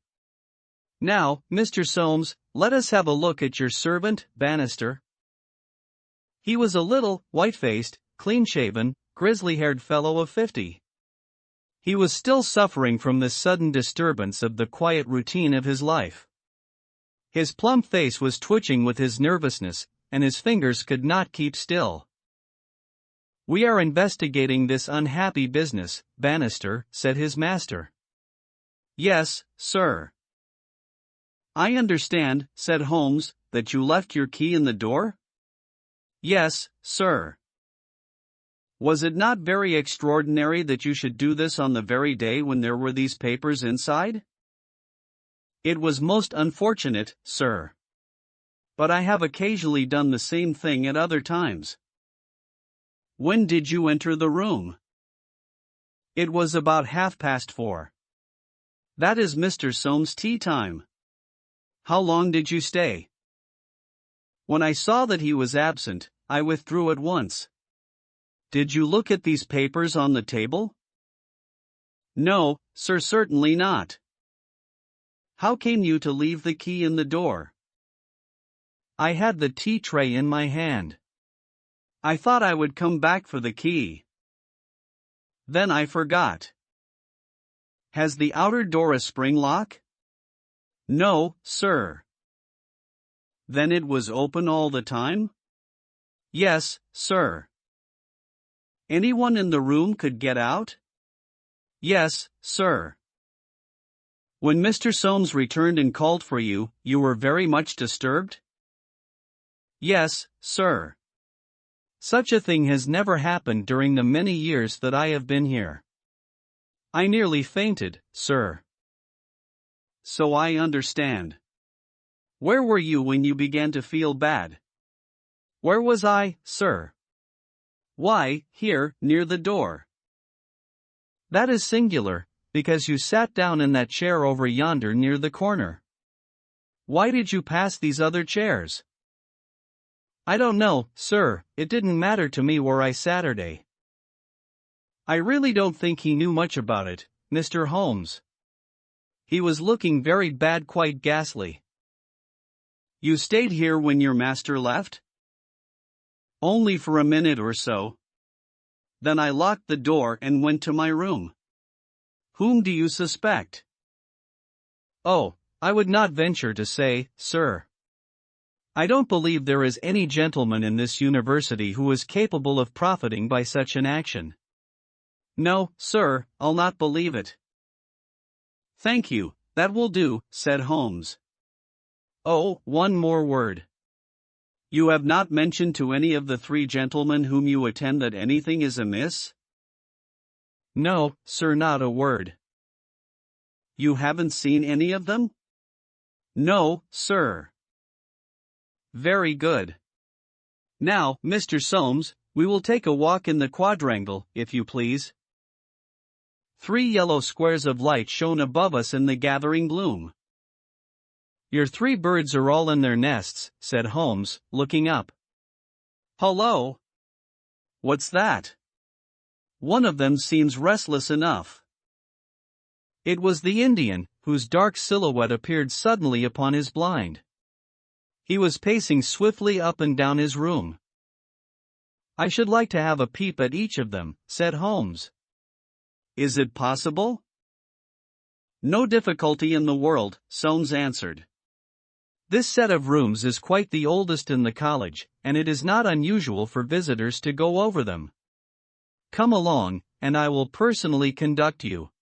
Now, Mr. Soames, let us have a look at your servant, Bannister. He was a little, white-faced, clean-shaven, grizzly-haired fellow of 50. He was still suffering from this sudden disturbance of the quiet routine of his life. His plump face was twitching with his nervousness, and his fingers could not keep still. "We are investigating this unhappy business, Bannister," said his master. "Yes, sir." "I understand," said Holmes, "that you left your key in the door?" "Yes, sir." "Was it not very extraordinary that you should do this on the very day when there were these papers inside?" "It was most unfortunate, sir. But I have occasionally done the same thing at other times." "When did you enter the room?" "It was about 4:30. That is Mr. Soames' tea time." "How long did you stay?" "When I saw that he was absent, I withdrew at once." "Did you look at these papers on the table?" "No, sir, certainly not." "How came you to leave the key in the door?" "I had the tea tray in my hand. I thought I would come back for the key. Then I forgot." "Has the outer door a spring lock?" "No, sir." "Then it was open all the time?" "Yes, sir." "Anyone in the room could get out?" "Yes, sir." "When Mr. Soames returned and called for you, you were very much disturbed?" "Yes, sir. Such a thing has never happened during the many years that I have been here. I nearly fainted, sir." "So I understand. Where were you when you began to feel bad?" "Where was I, sir?" "Why, here, near the door." "That is singular, because you sat down in that chair over yonder near the corner. Why did you pass these other chairs?" "I don't know, sir, it didn't matter to me where I Saturday." "I really don't think he knew much about it, Mr. Holmes. He was looking very bad, quite ghastly." "You stayed here when your master left?" "Only for a minute or so. Then I locked the door and went to my room." "Whom do you suspect?" "Oh, I would not venture to say, sir. I don't believe there is any gentleman in this university who is capable of profiting by such an action." "No, sir, I'll not believe it." "Thank you, that will do," said Holmes. "Oh, one more word. You have not mentioned to any of the three gentlemen whom you attend that anything is amiss?" "No, sir, not a word." "You haven't seen any of them?" "No, sir." "Very good. Now, Mr. Soames, we will take a walk in the quadrangle, if you please." 3 yellow squares of light shone above us in the gathering gloom. "Your 3 birds are all in their nests," said Holmes, looking up. "Hullo! What's that? One of them seems restless enough." It was the Indian, whose dark silhouette appeared suddenly upon his blind. He was pacing swiftly up and down his room. "I should like to have a peep at each of them," said Holmes. "Is it possible?" "No difficulty in the world," Soames answered. "This set of rooms is quite the oldest in the college, and it is not unusual for visitors to go over them. Come along, and I will personally conduct you."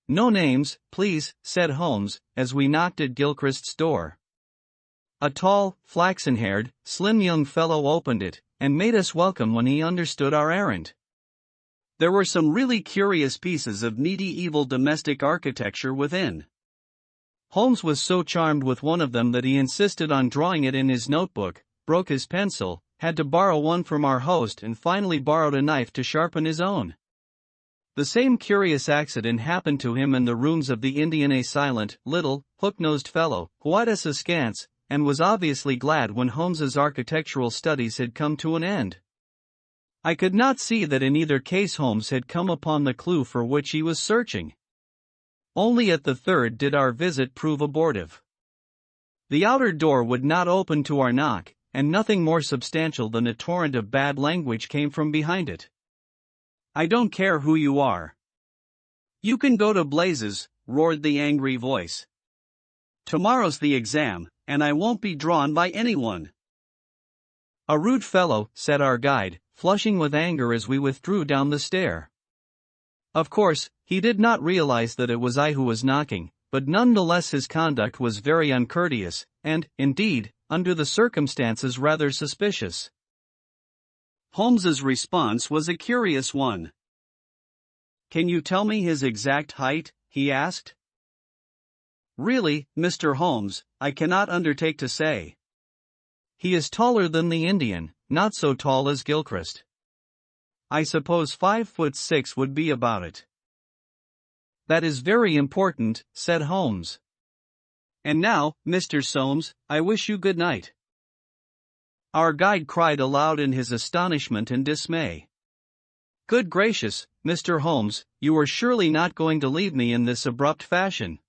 "No names, please," said Holmes, as we knocked at Gilchrist's door. A tall, flaxen-haired, slim young fellow opened it, and made us welcome when he understood our errand. There were some really curious pieces of medieval domestic architecture within. Holmes was so charmed with one of them that he insisted on drawing it in his notebook, broke his pencil, had to borrow one from our host and finally borrowed a knife to sharpen his own. The same curious accident happened to him in the rooms of the Indian, a silent, little, hook-nosed fellow, who eyed us askance, and was obviously glad when Holmes's architectural studies had come to an end. I could not see that in either case Holmes had come upon the clue for which he was searching. Only at the third did our visit prove abortive. The outer door would not open to our knock, and nothing more substantial than a torrent of bad language came from behind it. "I don't care who you are. You can go to blazes," roared the angry voice. "Tomorrow's the exam, and I won't be drawn by anyone." "A rude fellow," said our guide, flushing with anger as we withdrew down the stair. Of course, he did not realize that it was I who was knocking, but nonetheless his conduct was very uncourteous, and, indeed, under the circumstances rather suspicious. Holmes's response was a curious one. "Can you tell me his exact height?" he asked. "Really, Mr. Holmes, I cannot undertake to say. He is taller than the Indian, not so tall as Gilchrist. I suppose 5'6" would be about it." "That is very important," said Holmes. "And now, Mr. Soames, I wish you good night." Our guide cried aloud in his astonishment and dismay. "Good gracious, Mr. Holmes, you are surely not going to leave me in this abrupt fashion?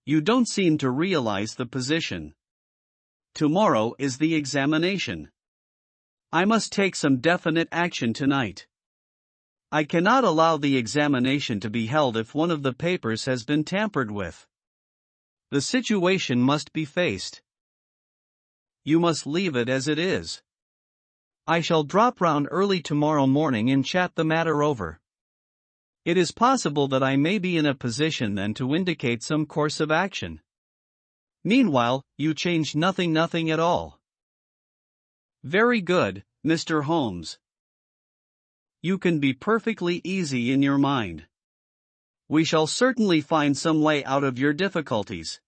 You don't seem to realize the position. Tomorrow is the examination. I must take some definite action tonight. I cannot allow the examination to be held if one of the papers has been tampered with. The situation must be faced. You must leave it as it is. I shall drop round early tomorrow morning and chat the matter over. It is possible that I may be in a position then to indicate some course of action. Meanwhile, you change nothing at all." "Very good, Mr. Holmes. You can be perfectly easy in your mind. We shall certainly find some way out of your difficulties.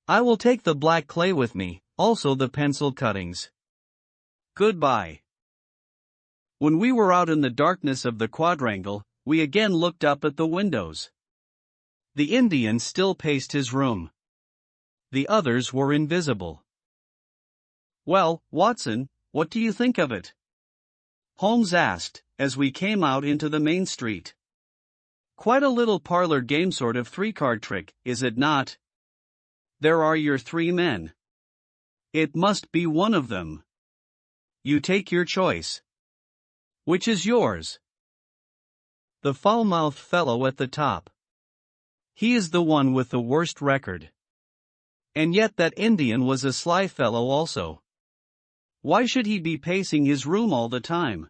I will take the black clay with me, also the pencil cuttings. Goodbye." When we were out in the darkness of the quadrangle, we again looked up at the windows. The Indian still paced his room. The others were invisible. "Well, Watson, what do you think of it?" Holmes asked, as we came out into the main street. "Quite a little parlor game sort of three-card trick, is it not? There are your three men. It must be one of them. You take your choice. Which is yours?" "The foul-mouthed fellow at the top. He is the one with the worst record. And yet that Indian was a sly fellow also. Why should he be pacing his room all the time?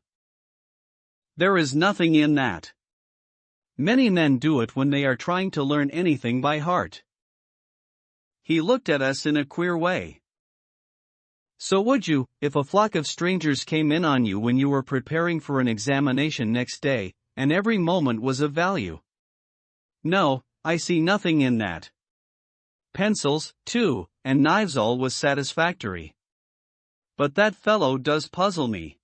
There is nothing in that. Many men do it when they are trying to learn anything by heart." He looked at us in a queer way. "So would you, if a flock of strangers came in on you when you were preparing for an examination next day, and every moment was of value?" "No, I see nothing in that. Pencils, too, and knives, all was satisfactory. But that fellow does puzzle me."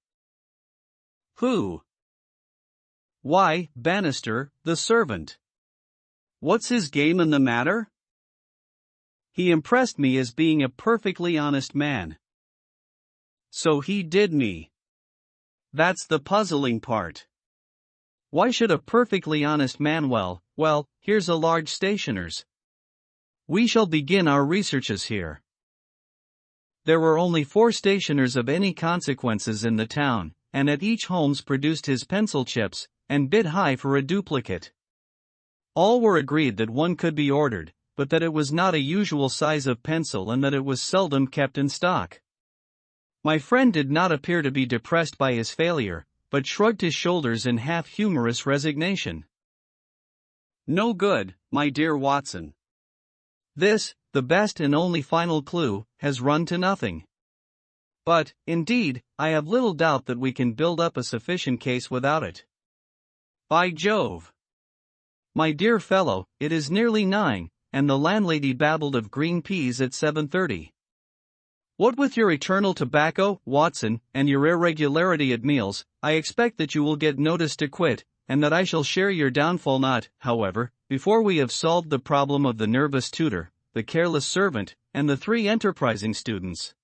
"Who?" "Why, Bannister, the servant. What's his game in the matter? He impressed me as being a perfectly honest man." "So he did me. That's the puzzling part. Why should a perfectly honest man well, here's a large stationer's. We shall begin our researches here." There were only 4 stationers of any consequences in the town, and at each Holmes produced his pencil chips, and bid high for a duplicate. All were agreed that one could be ordered, but that it was not a usual size of pencil and that it was seldom kept in stock. My friend did not appear to be depressed by his failure, but shrugged his shoulders in half-humorous resignation. "No good, my dear Watson. This, the best and only final clue, has run to nothing. But, indeed, I have little doubt that we can build up a sufficient case without it. By Jove! My dear fellow, it is nearly 9, and the landlady babbled of green peas at 7:30. What with your eternal tobacco, Watson, and your irregularity at meals, I expect that you will get notice to quit, and that I shall share your downfall not, however, before we have solved the problem of the nervous tutor, the careless servant, and the 3 enterprising students.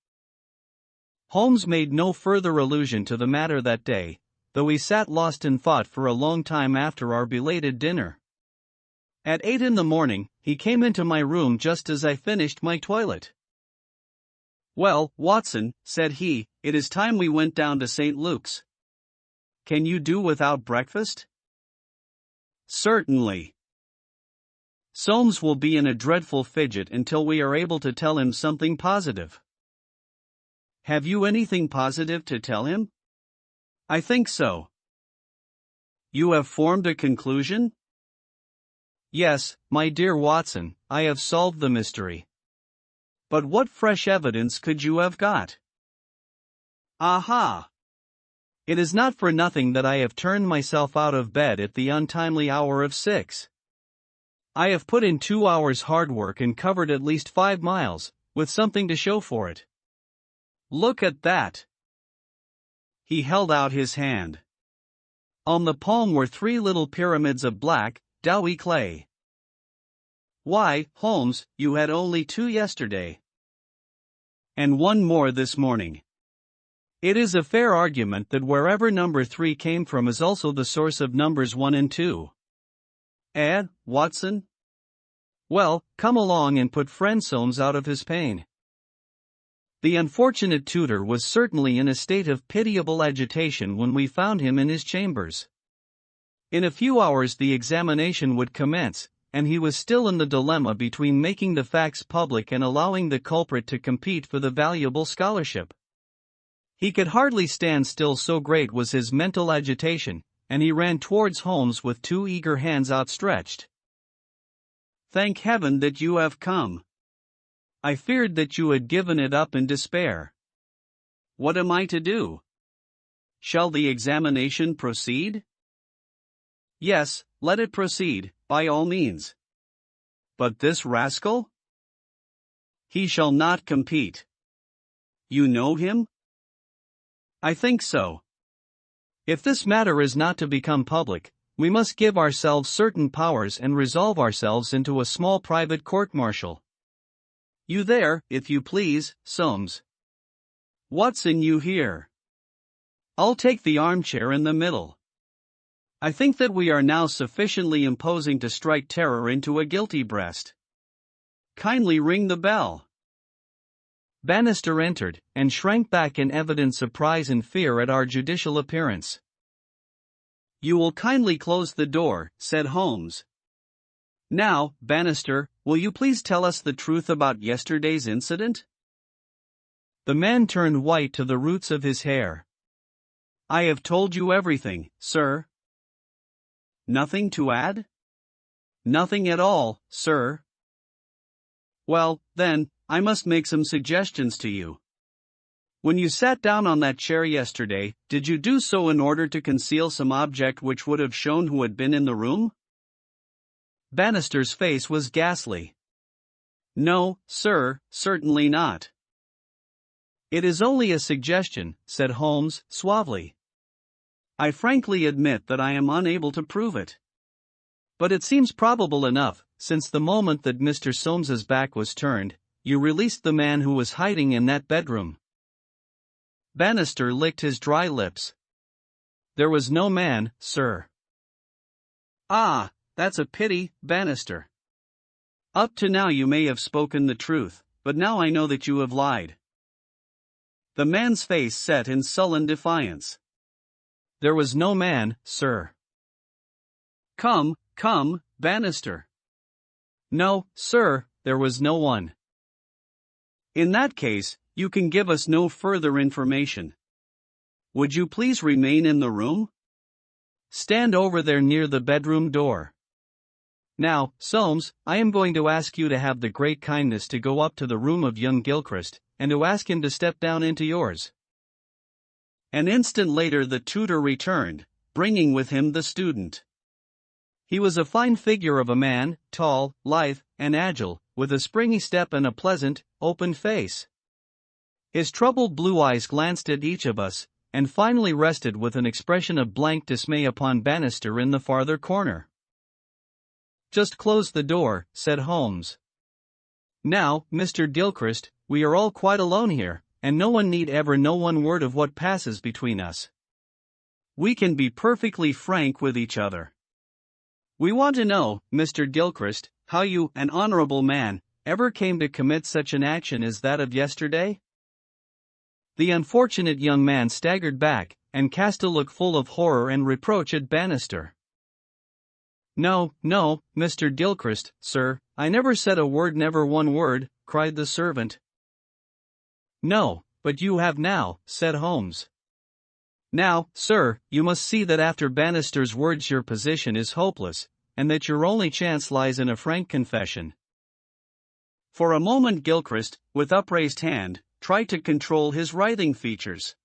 Holmes made no further allusion to the matter that day, though he sat lost in thought for a long time after our belated dinner. At 8 in the morning, he came into my room just as I finished my toilet. "Well, Watson," said he, "it is time we went down to St. Luke's. Can you do without breakfast?" "Certainly." "Soames will be in a dreadful fidget until we are able to tell him something positive." "Have you anything positive to tell him?" "I think so." "You have formed a conclusion?" "Yes, my dear Watson, I have solved the mystery." "But what fresh evidence could you have got?" "Aha! It is not for nothing that I have turned myself out of bed at the untimely hour of 6. I have put in 2 hours' hard work and covered at least 5 miles, with something to show for it. Look at that." He held out his hand. On the palm were 3 little pyramids of black, doughy clay. "Why, Holmes, you had only 2 yesterday. And 1 more this morning." It is a fair argument that wherever number 3 came from is also the source of numbers 1 and 2. Eh, Watson? Well, come along and put friend Soames out of his pain. The unfortunate tutor was certainly in a state of pitiable agitation when we found him in his chambers. In a few hours the examination would commence, and he was still in the dilemma between making the facts public and allowing the culprit to compete for the valuable scholarship. He could hardly stand still, so great was his mental agitation, and he ran towards Holmes with 2 eager hands outstretched. "Thank heaven that you have come. I feared that you had given it up in despair. What am I to do? Shall the examination proceed?" "Yes, let it proceed, by all means." "But this rascal?" "He shall not compete." "You know him?" "I think so. If this matter is not to become public, we must give ourselves certain powers and resolve ourselves into a small private court-martial. You there, if you please, Soames. Watson, you here. I'll take the armchair in the middle. I think that we are now sufficiently imposing to strike terror into a guilty breast. Kindly ring the bell." Bannister entered, and shrank back in evident surprise and fear at our judicial appearance. "You will kindly close the door," said Holmes. "Now, Bannister, will you please tell us the truth about yesterday's incident?" The man turned white to the roots of his hair. "I have told you everything, sir." "Nothing to add?" "Nothing at all, sir." "Well, then, I must make some suggestions to you. When you sat down on that chair yesterday, did you do so in order to conceal some object which would have shown who had been in the room?" Bannister's face was ghastly. "No, sir, certainly not." "It is only a suggestion," said Holmes, suavely. "I frankly admit that I am unable to prove it. But it seems probable enough, since the moment that Mr. Soames's back was turned, you released the man who was hiding in that bedroom." Bannister licked his dry lips. "There was no man, sir." "Ah, that's a pity, Bannister. Up to now you may have spoken the truth, but now I know that you have lied." The man's face set in sullen defiance. "There was no man, sir." Come, Bannister." "No, sir, there was no one." "In that case, you can give us no further information. Would you please remain in the room? Stand over there near the bedroom door. Now, Soames, I am going to ask you to have the great kindness to go up to the room of young Gilchrist, and to ask him to step down into yours." An instant later the tutor returned, bringing with him the student. He was a fine figure of a man, tall, lithe, and agile, with a springy step and a pleasant, open face. His troubled blue eyes glanced at each of us, and finally rested with an expression of blank dismay upon Bannister in the farther corner. "Just close the door," said Holmes. "Now, Mr. Gilchrist, we are all quite alone here, and no one need ever know one word of what passes between us. We can be perfectly frank with each other. We want to know, Mr. Gilchrist, how you, an honorable man, ever came to commit such an action as that of yesterday?" The unfortunate young man staggered back, and cast a look full of horror and reproach at Bannister. "No, Mr. Gilchrist, sir, I never said a word, never one word," cried the servant. "No, but you have now," said Holmes. "Now, sir, you must see that after Bannister's words your position is hopeless, and that your only chance lies in a frank confession." For a moment Gilchrist, with upraised hand, tried to control his writhing features.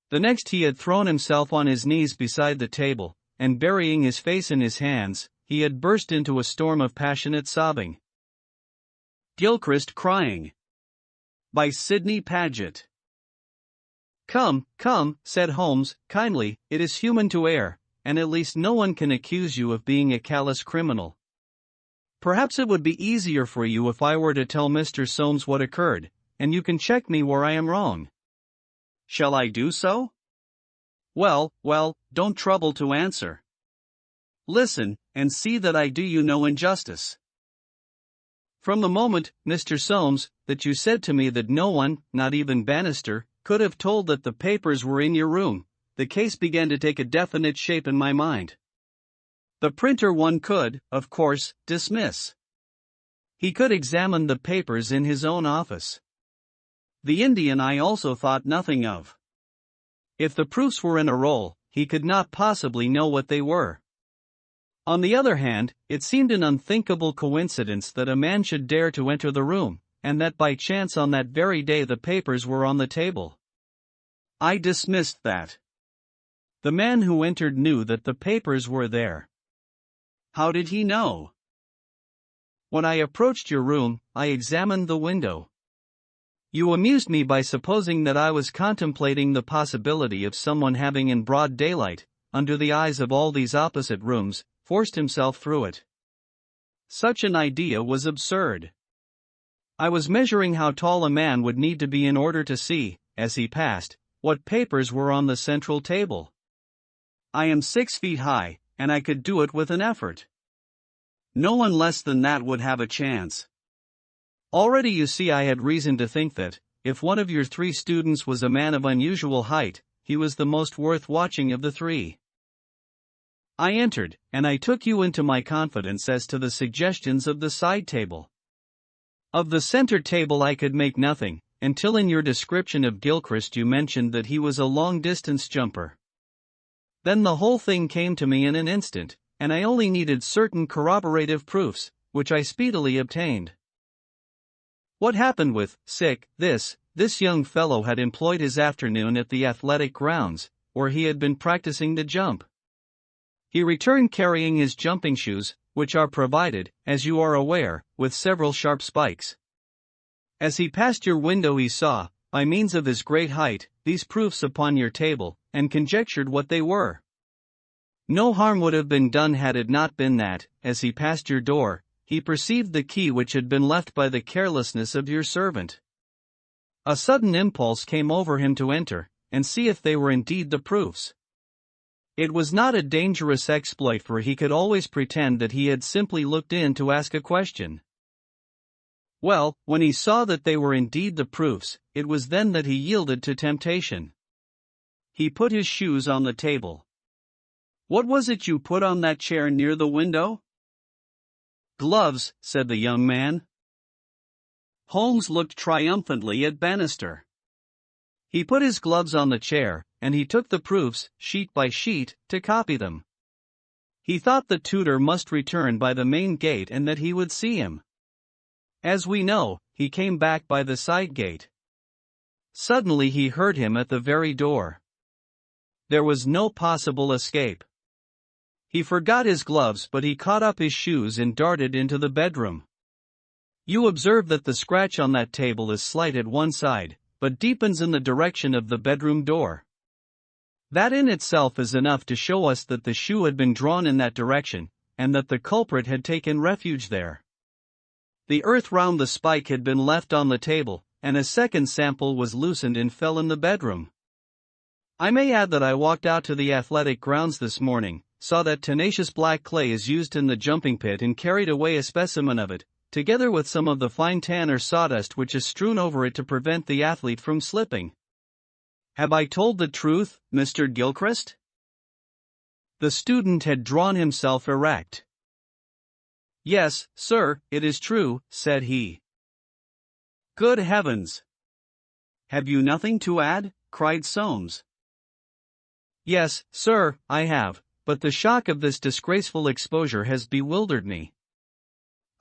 The next he had thrown himself on his knees beside the table, and burying his face in his hands, he had burst into a storm of passionate sobbing. Gilchrist crying. By Sidney Paget. Come, said Holmes, kindly, it is human to err, and at least no one can accuse you of being a callous criminal. Perhaps it would be easier for you if I were to tell Mr. Soames what occurred, and you can check me where I am wrong. Shall I do so? Well, don't trouble to answer. Listen, and see that I do you no injustice. From the moment, Mr. Soames, that you said to me that no one, not even Bannister, could have told that the papers were in your room, the case began to take a definite shape in my mind. The printer one could, of course, dismiss. He could examine the papers in his own office. The Indian I also thought nothing of. If the proofs were in a roll, he could not possibly know what they were. On the other hand, it seemed an unthinkable coincidence that a man should dare to enter the room, and that by chance on that very day the papers were on the table. I dismissed that. The man who entered knew that the papers were there. How did he know? When I approached your room, I examined the window. You amused me by supposing that I was contemplating the possibility of someone having in broad daylight, under the eyes of all these opposite rooms, forced himself through it. Such an idea was absurd. I was measuring how tall a man would need to be in order to see, as he passed, what papers were on the central table. I am 6 feet high, and I could do it with an effort. No one less than that would have a chance. Already you see I had reason to think that, if one of your 3 students was a man of unusual height, he was the most worth watching of the 3. I entered, and I took you into my confidence as to the suggestions of the side table. Of the center table I could make nothing, until in your description of Gilchrist you mentioned that he was a long-distance jumper. Then the whole thing came to me in an instant, and I only needed certain corroborative proofs, which I speedily obtained. What happened with this young fellow had employed his afternoon at the athletic grounds, where he had been practicing the jump. He returned carrying his jumping shoes, which are provided, as you are aware, with several sharp spikes. As he passed your window he saw, by means of his great height, these proofs upon your table, and conjectured what they were. No harm would have been done had it not been that, as he passed your door, he perceived the key which had been left by the carelessness of your servant. A sudden impulse came over him to enter, and see if they were indeed the proofs. It was not a dangerous exploit, for he could always pretend that he had simply looked in to ask a question. Well, when he saw that they were indeed the proofs, it was then that he yielded to temptation. He put his shoes on the table. What was it you put on that chair near the window? Gloves, said the young man. Holmes looked triumphantly at Bannister. He put his gloves on the chair, and he took the proofs, sheet by sheet, to copy them. He thought the tutor must return by the main gate and that he would see him. As we know, he came back by the side gate. Suddenly he heard him at the very door. There was no possible escape. He forgot his gloves, but he caught up his shoes and darted into the bedroom. You observe that the scratch on that table is slight at one side, but deepens in the direction of the bedroom door. That in itself is enough to show us that the shoe had been drawn in that direction, and that the culprit had taken refuge there. The earth round the spike had been left on the table, and a second sample was loosened and fell in the bedroom. I may add that I walked out to the athletic grounds this morning, saw that tenacious black clay is used in the jumping pit and carried away a specimen of it, together with some of the fine tan or sawdust which is strewn over it to prevent the athlete from slipping. Have I told the truth, Mr. Gilchrist? The student had drawn himself erect. Yes, sir, it is true, said he. Good heavens! Have you nothing to add? Cried Soames. Yes, sir, I have, but the shock of this disgraceful exposure has bewildered me.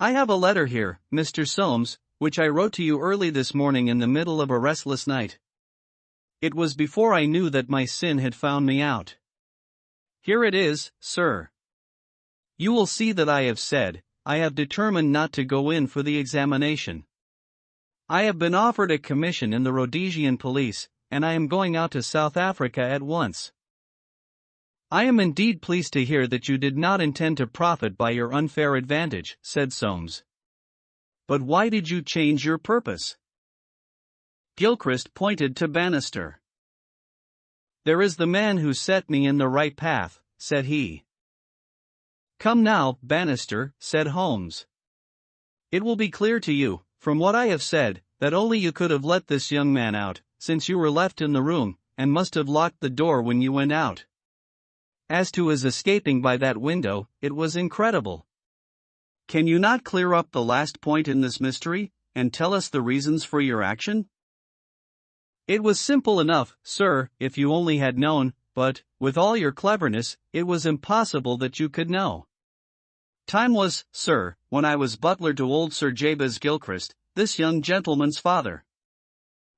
I have a letter here, Mr. Soames, which I wrote to you early this morning in the middle of a restless night. It was before I knew that my sin had found me out. Here it is, sir. You will see that I have determined not to go in for the examination. I have been offered a commission in the Rhodesian police, and I am going out to South Africa at once. I am indeed pleased to hear that you did not intend to profit by your unfair advantage, said Soames. But why did you change your purpose? Gilchrist pointed to Bannister. There is the man who set me in the right path, said he. Come now, Bannister, said Holmes. It will be clear to you, from what I have said, that only you could have let this young man out, since you were left in the room, and must have locked the door when you went out. As to his escaping by that window, it was incredible. Can you not clear up the last point in this mystery, and tell us the reasons for your action? It was simple enough, sir, if you only had known, but, with all your cleverness, it was impossible that you could know. Time was, sir, when I was butler to old Sir Jabez Gilchrist, this young gentleman's father.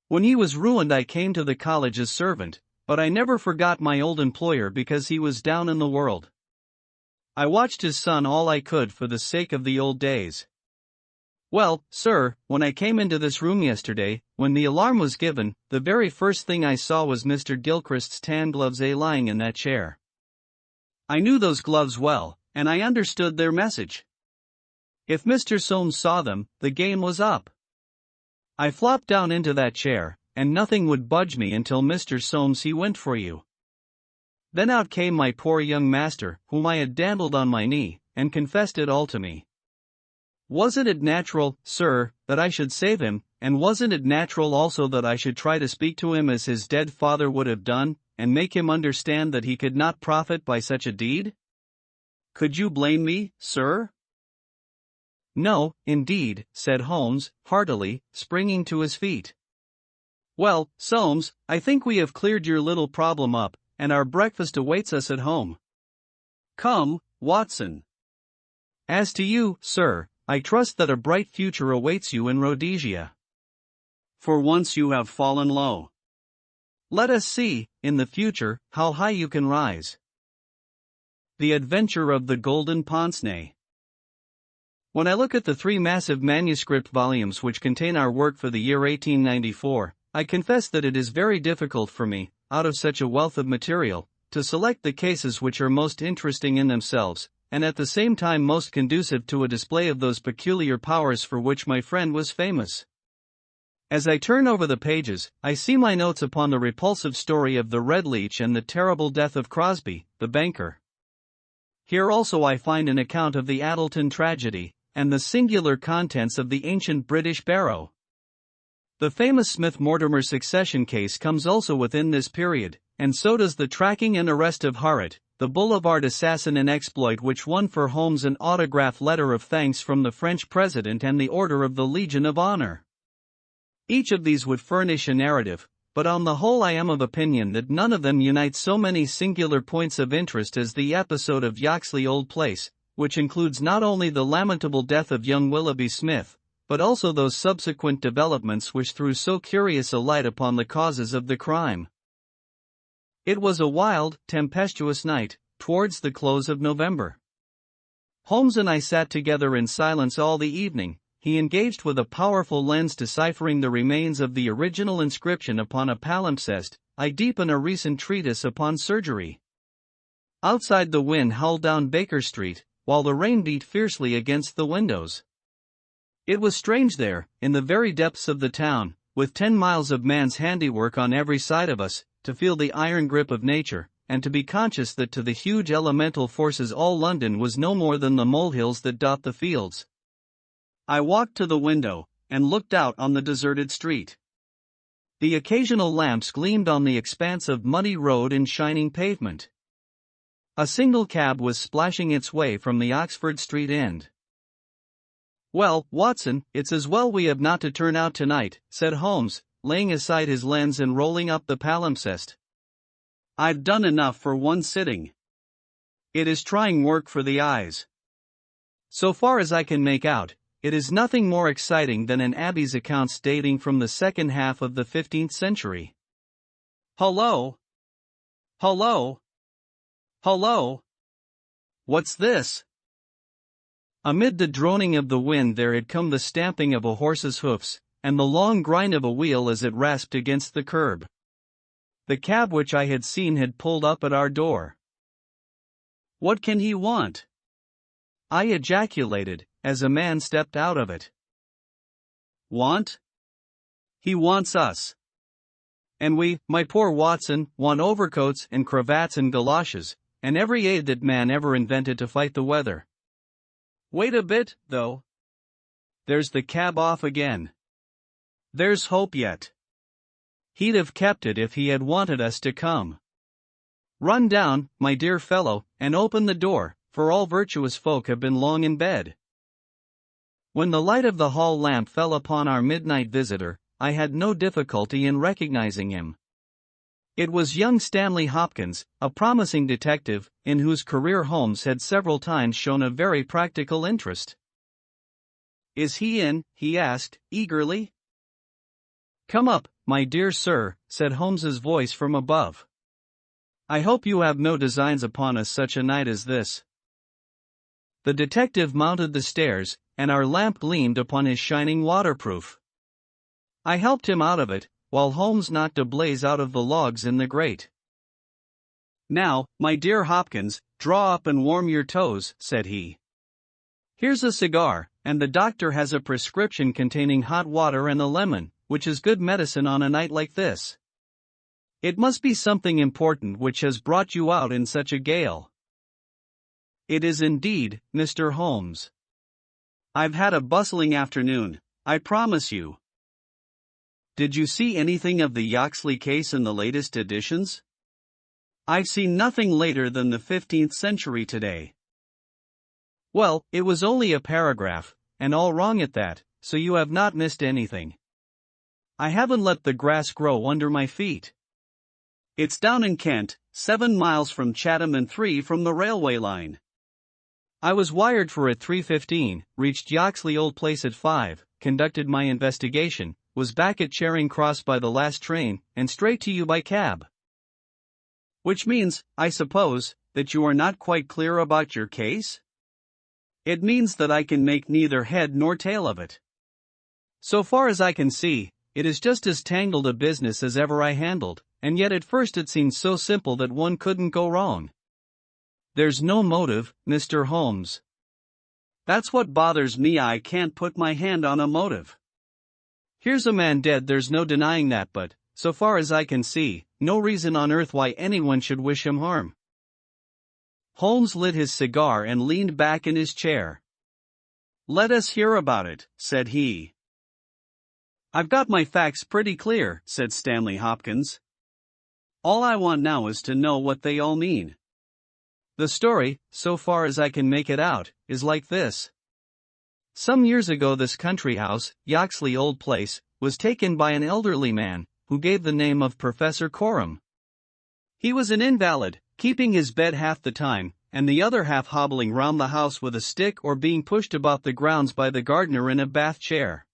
When he was ruined I came to the college as servant, but I never forgot my old employer because he was down in the world. I watched his son all I could for the sake of the old days. Well, sir, when I came into this room yesterday, when the alarm was given, the very first thing I saw was Mr. Gilchrist's tan gloves lying in that chair. I knew those gloves well, and I understood their message. If Mr. Soames saw them, the game was up. I flopped down into that chair, and nothing would budge me until Mr. Soames he went for you. Then out came my poor young master, whom I had dandled on my knee, and confessed it all to me. Wasn't it natural, sir, that I should save him, and wasn't it natural also that I should try to speak to him as his dead father would have done, and make him understand that he could not profit by such a deed? Could you blame me, sir? No, indeed, said Holmes, heartily, springing to his feet. Well, Soames, I think we have cleared your little problem up, and our breakfast awaits us at home. Come, Watson. As to you, sir, I trust that a bright future awaits you in Rhodesia. For once you have fallen low. Let us see, in the future, how high you can rise. The Adventure of the Golden Pince-Nez. When I look at the 3 massive manuscript volumes which contain our work for the year 1894, I confess that it is very difficult for me, out of such a wealth of material, to select the cases which are most interesting in themselves, and at the same time most conducive to a display of those peculiar powers for which my friend was famous. As I turn over the pages, I see my notes upon the repulsive story of the Red Leech and the terrible death of Crosby, the banker. Here also I find an account of the Addleton tragedy, and the singular contents of the ancient British barrow. The famous Smith-Mortimer succession case comes also within this period, and so does the tracking and arrest of Harrod, the boulevard assassin and exploit which won for Holmes an autograph letter of thanks from the French president and the Order of the Legion of Honor. Each of these would furnish a narrative, but on the whole I am of opinion that none of them unites so many singular points of interest as the episode of Yoxley Old Place, which includes not only the lamentable death of young Willoughby Smith, but also those subsequent developments which threw so curious a light upon the causes of the crime. It was a wild, tempestuous night, towards the close of November. Holmes and I sat together in silence all the evening, he engaged with a powerful lens deciphering the remains of the original inscription upon a palimpsest, I deep in a recent treatise upon surgery. Outside the wind howled down Baker Street, while the rain beat fiercely against the windows. It was strange there, in the very depths of the town, with 10 miles of man's handiwork on every side of us, to feel the iron grip of nature, and to be conscious that to the huge elemental forces all London was no more than the molehills that dot the fields. I walked to the window, and looked out on the deserted street. The occasional lamps gleamed on the expanse of muddy road and shining pavement. A single cab was splashing its way from the Oxford Street end. "Well, Watson, it's as well we have not to turn out tonight," said Holmes, laying aside his lens and rolling up the palimpsest. "I've done enough for one sitting. It is trying work for the eyes. So far as I can make out, it is nothing more exciting than an abbey's accounts dating from the second half of the 15th century. Hullo! Hullo! Hullo! What's this?" Amid the droning of the wind there had come the stamping of a horse's hoofs, and the long grind of a wheel as it rasped against the curb. The cab which I had seen had pulled up at our door. "What can he want?" I ejaculated, as a man stepped out of it. "Want? He wants us. And we, my poor Watson, want overcoats and cravats and galoshes, and every aid that man ever invented to fight the weather. Wait a bit, though. There's the cab off again. There's hope yet. He'd have kept it if he had wanted us to come. Run down, my dear fellow, and open the door, for all virtuous folk have been long in bed." When the light of the hall lamp fell upon our midnight visitor, I had no difficulty in recognizing him. It was young Stanley Hopkins, a promising detective, in whose career Holmes had several times shown a very practical interest. "Is he in?" he asked, eagerly. "Come up, my dear sir," said Holmes's voice from above. "I hope you have no designs upon us such a night as this." The detective mounted the stairs, and our lamp gleamed upon his shining waterproof. I helped him out of it, while Holmes knocked a blaze out of the logs in the grate. "Now, my dear Hopkins, draw up and warm your toes," said he. "Here's a cigar, and the doctor has a prescription containing hot water and a lemon, which is good medicine on a night like this. It must be something important which has brought you out in such a gale." "It is indeed, Mr. Holmes. I've had a bustling afternoon, I promise you." "Did you see anything of the Yaxley case in the latest editions?" "I've seen nothing later than the 15th century today." "Well, it was only a paragraph, and all wrong at that, so you have not missed anything. I haven't let the grass grow under my feet. It's down in Kent, 7 miles from Chatham and 3 from the railway line. I was wired for at 3:15, reached Yaxley Old Place at 5, conducted my investigation, was back at Charing Cross by the last train, and straight to you by cab." "Which means, I suppose, that you are not quite clear about your case?" "It means that I can make neither head nor tail of it. So far as I can see, it is just as tangled a business as ever I handled, and yet at first it seemed so simple that one couldn't go wrong. There's no motive, Mr. Holmes. That's what bothers me. I can't put my hand on a motive. Here's a man dead, there's no denying that, but, so far as I can see, no reason on earth why anyone should wish him harm." Holmes lit his cigar and leaned back in his chair. "Let us hear about it," said he. "I've got my facts pretty clear," said Stanley Hopkins. "All I want now is to know what they all mean. The story, so far as I can make it out, is like this. Some years ago this country house, Yaxley Old Place, was taken by an elderly man, who gave the name of Professor Coram. He was an invalid, keeping his bed half the time, and the other half hobbling round the house with a stick or being pushed about the grounds by the gardener in a bath chair.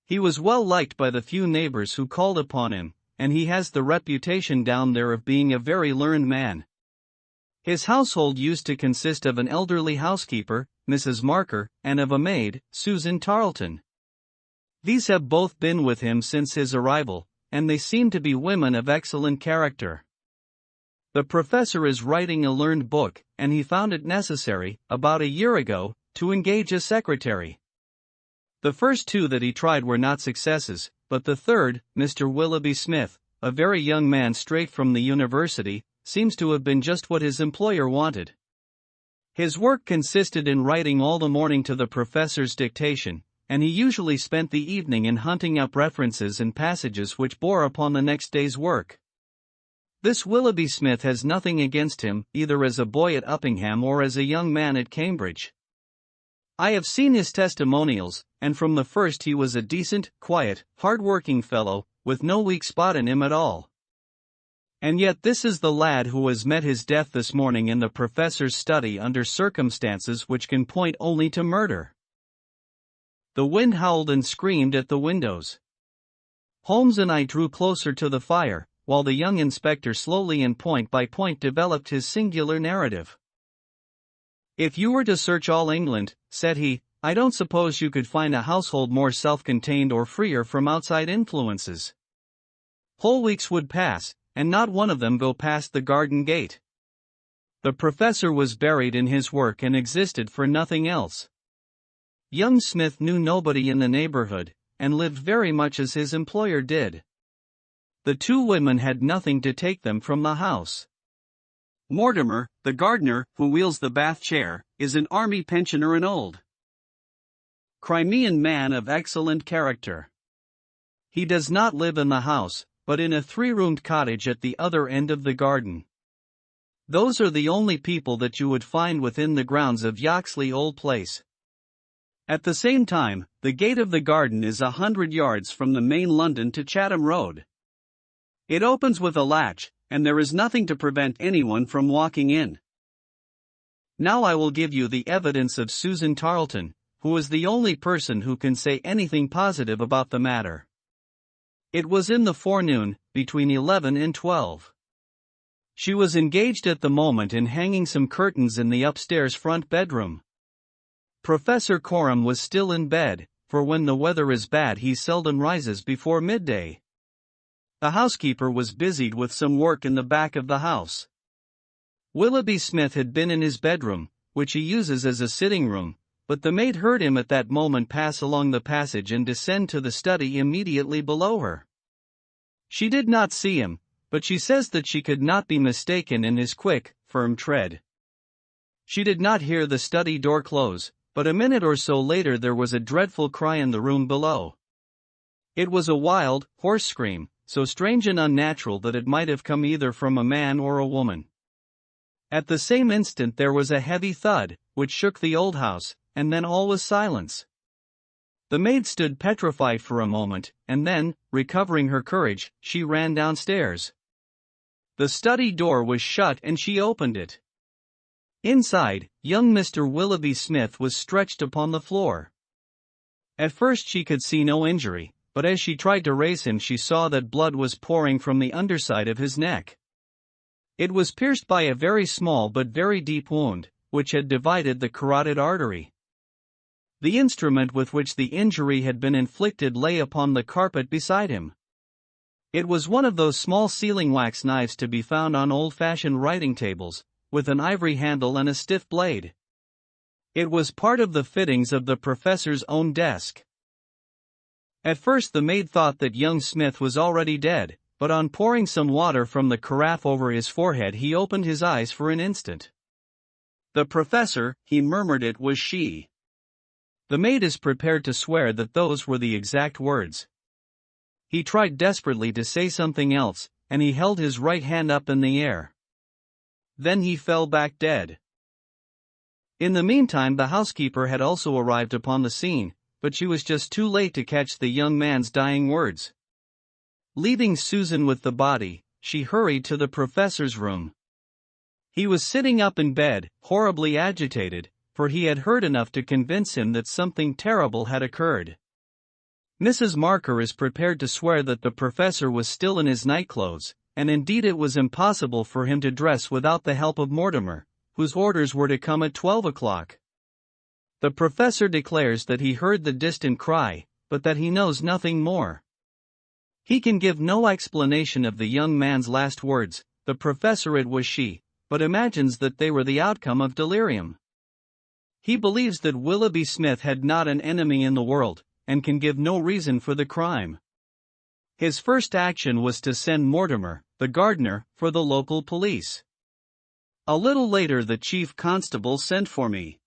He was well liked by the few neighbors who called upon him, and he has the reputation down there of being a very learned man. His household used to consist of an elderly housekeeper, Mrs. Marker, and of a maid, Susan Tarleton. These have both been with him since his arrival, and they seem to be women of excellent character. The professor is writing a learned book, and he found it necessary, about a year ago, to engage a secretary. The first two that he tried were not successes, but the third, Mr. Willoughby Smith, a very young man straight from the university, seems to have been just what his employer wanted. His work consisted in writing all the morning to the professor's dictation, and he usually spent the evening in hunting up references and passages which bore upon the next day's work. This Willoughby Smith has nothing against him, either as a boy at Uppingham or as a young man at Cambridge. I have seen his testimonials, and from the first he was a decent, quiet, hard-working fellow, with no weak spot in him at all. And yet this is the lad who has met his death this morning in the professor's study under circumstances which can point only to murder. The wind howled and screamed at the windows. Holmes and I drew closer to the fire, while the young inspector slowly and point by point developed his singular narrative. "If you were to search all England," said he, "I don't suppose you could find a household more self-contained or freer from outside influences. Whole weeks would pass, and not one of them go past the garden gate." The professor was buried in his work and existed for nothing else. Young Smith knew nobody in the neighborhood, and lived very much as his employer did. The two women had nothing to take them from the house. Mortimer, the gardener, who wheels the bath chair, is an army pensioner and old Crimean man of excellent character. He does not live in the house, but in a three-roomed cottage at the other end of the garden. Those are the only people that you would find within the grounds of Yoxley Old Place. At the same time, the gate of the garden is 100 yards from the main London to Chatham Road. It opens with a latch, and there is nothing to prevent anyone from walking in. Now I will give you the evidence of Susan Tarleton, who is the only person who can say anything positive about the matter. It was in the forenoon, between 11 and 12. She was engaged at the moment in hanging some curtains in the upstairs front bedroom. Professor Coram was still in bed, for when the weather is bad he seldom rises before midday. The housekeeper was busied with some work in the back of the house. Willoughby Smith had been in his bedroom, which he uses as a sitting room, but the maid heard him at that moment pass along the passage and descend to the study immediately below her. She did not see him, but she says that she could not be mistaken in his quick, firm tread. She did not hear the study door close, but a minute or so later there was a dreadful cry in the room below. It was a wild, hoarse scream, so strange and unnatural that it might have come either from a man or a woman. At the same instant there was a heavy thud, which shook the old house, and then all was silence. The maid stood petrified for a moment, and then, recovering her courage, she ran downstairs. The study door was shut and she opened it. Inside, young Mr. Willoughby Smith was stretched upon the floor. At first she could see no injury, but as she tried to raise him she saw that blood was pouring from the underside of his neck. It was pierced by a very small but very deep wound, which had divided the carotid artery. The instrument with which the injury had been inflicted lay upon the carpet beside him. It was one of those small sealing wax knives to be found on old-fashioned writing tables, with an ivory handle and a stiff blade. It was part of the fittings of the professor's own desk. At first the maid thought that young Smith was already dead, but on pouring some water from the carafe over his forehead he opened his eyes for an instant. "The professor," he murmured, "it was she." The maid is prepared to swear that those were the exact words. He tried desperately to say something else, and he held his right hand up in the air. Then he fell back dead. In the meantime the housekeeper had also arrived upon the scene, but she was just too late to catch the young man's dying words. Leaving Susan with the body, she hurried to the professor's room. He was sitting up in bed, horribly agitated, for he had heard enough to convince him that something terrible had occurred. Mrs. Marker is prepared to swear that the professor was still in his nightclothes, and indeed it was impossible for him to dress without the help of Mortimer, whose orders were to come at 12 o'clock. The professor declares that he heard the distant cry, but that he knows nothing more. He can give no explanation of the young man's last words, the professor it was she, but imagines that they were the outcome of delirium. He believes that Willoughby Smith had not an enemy in the world, and can give no reason for the crime. His first action was to send Mortimer, the gardener, for the local police. A little later the chief constable sent for me.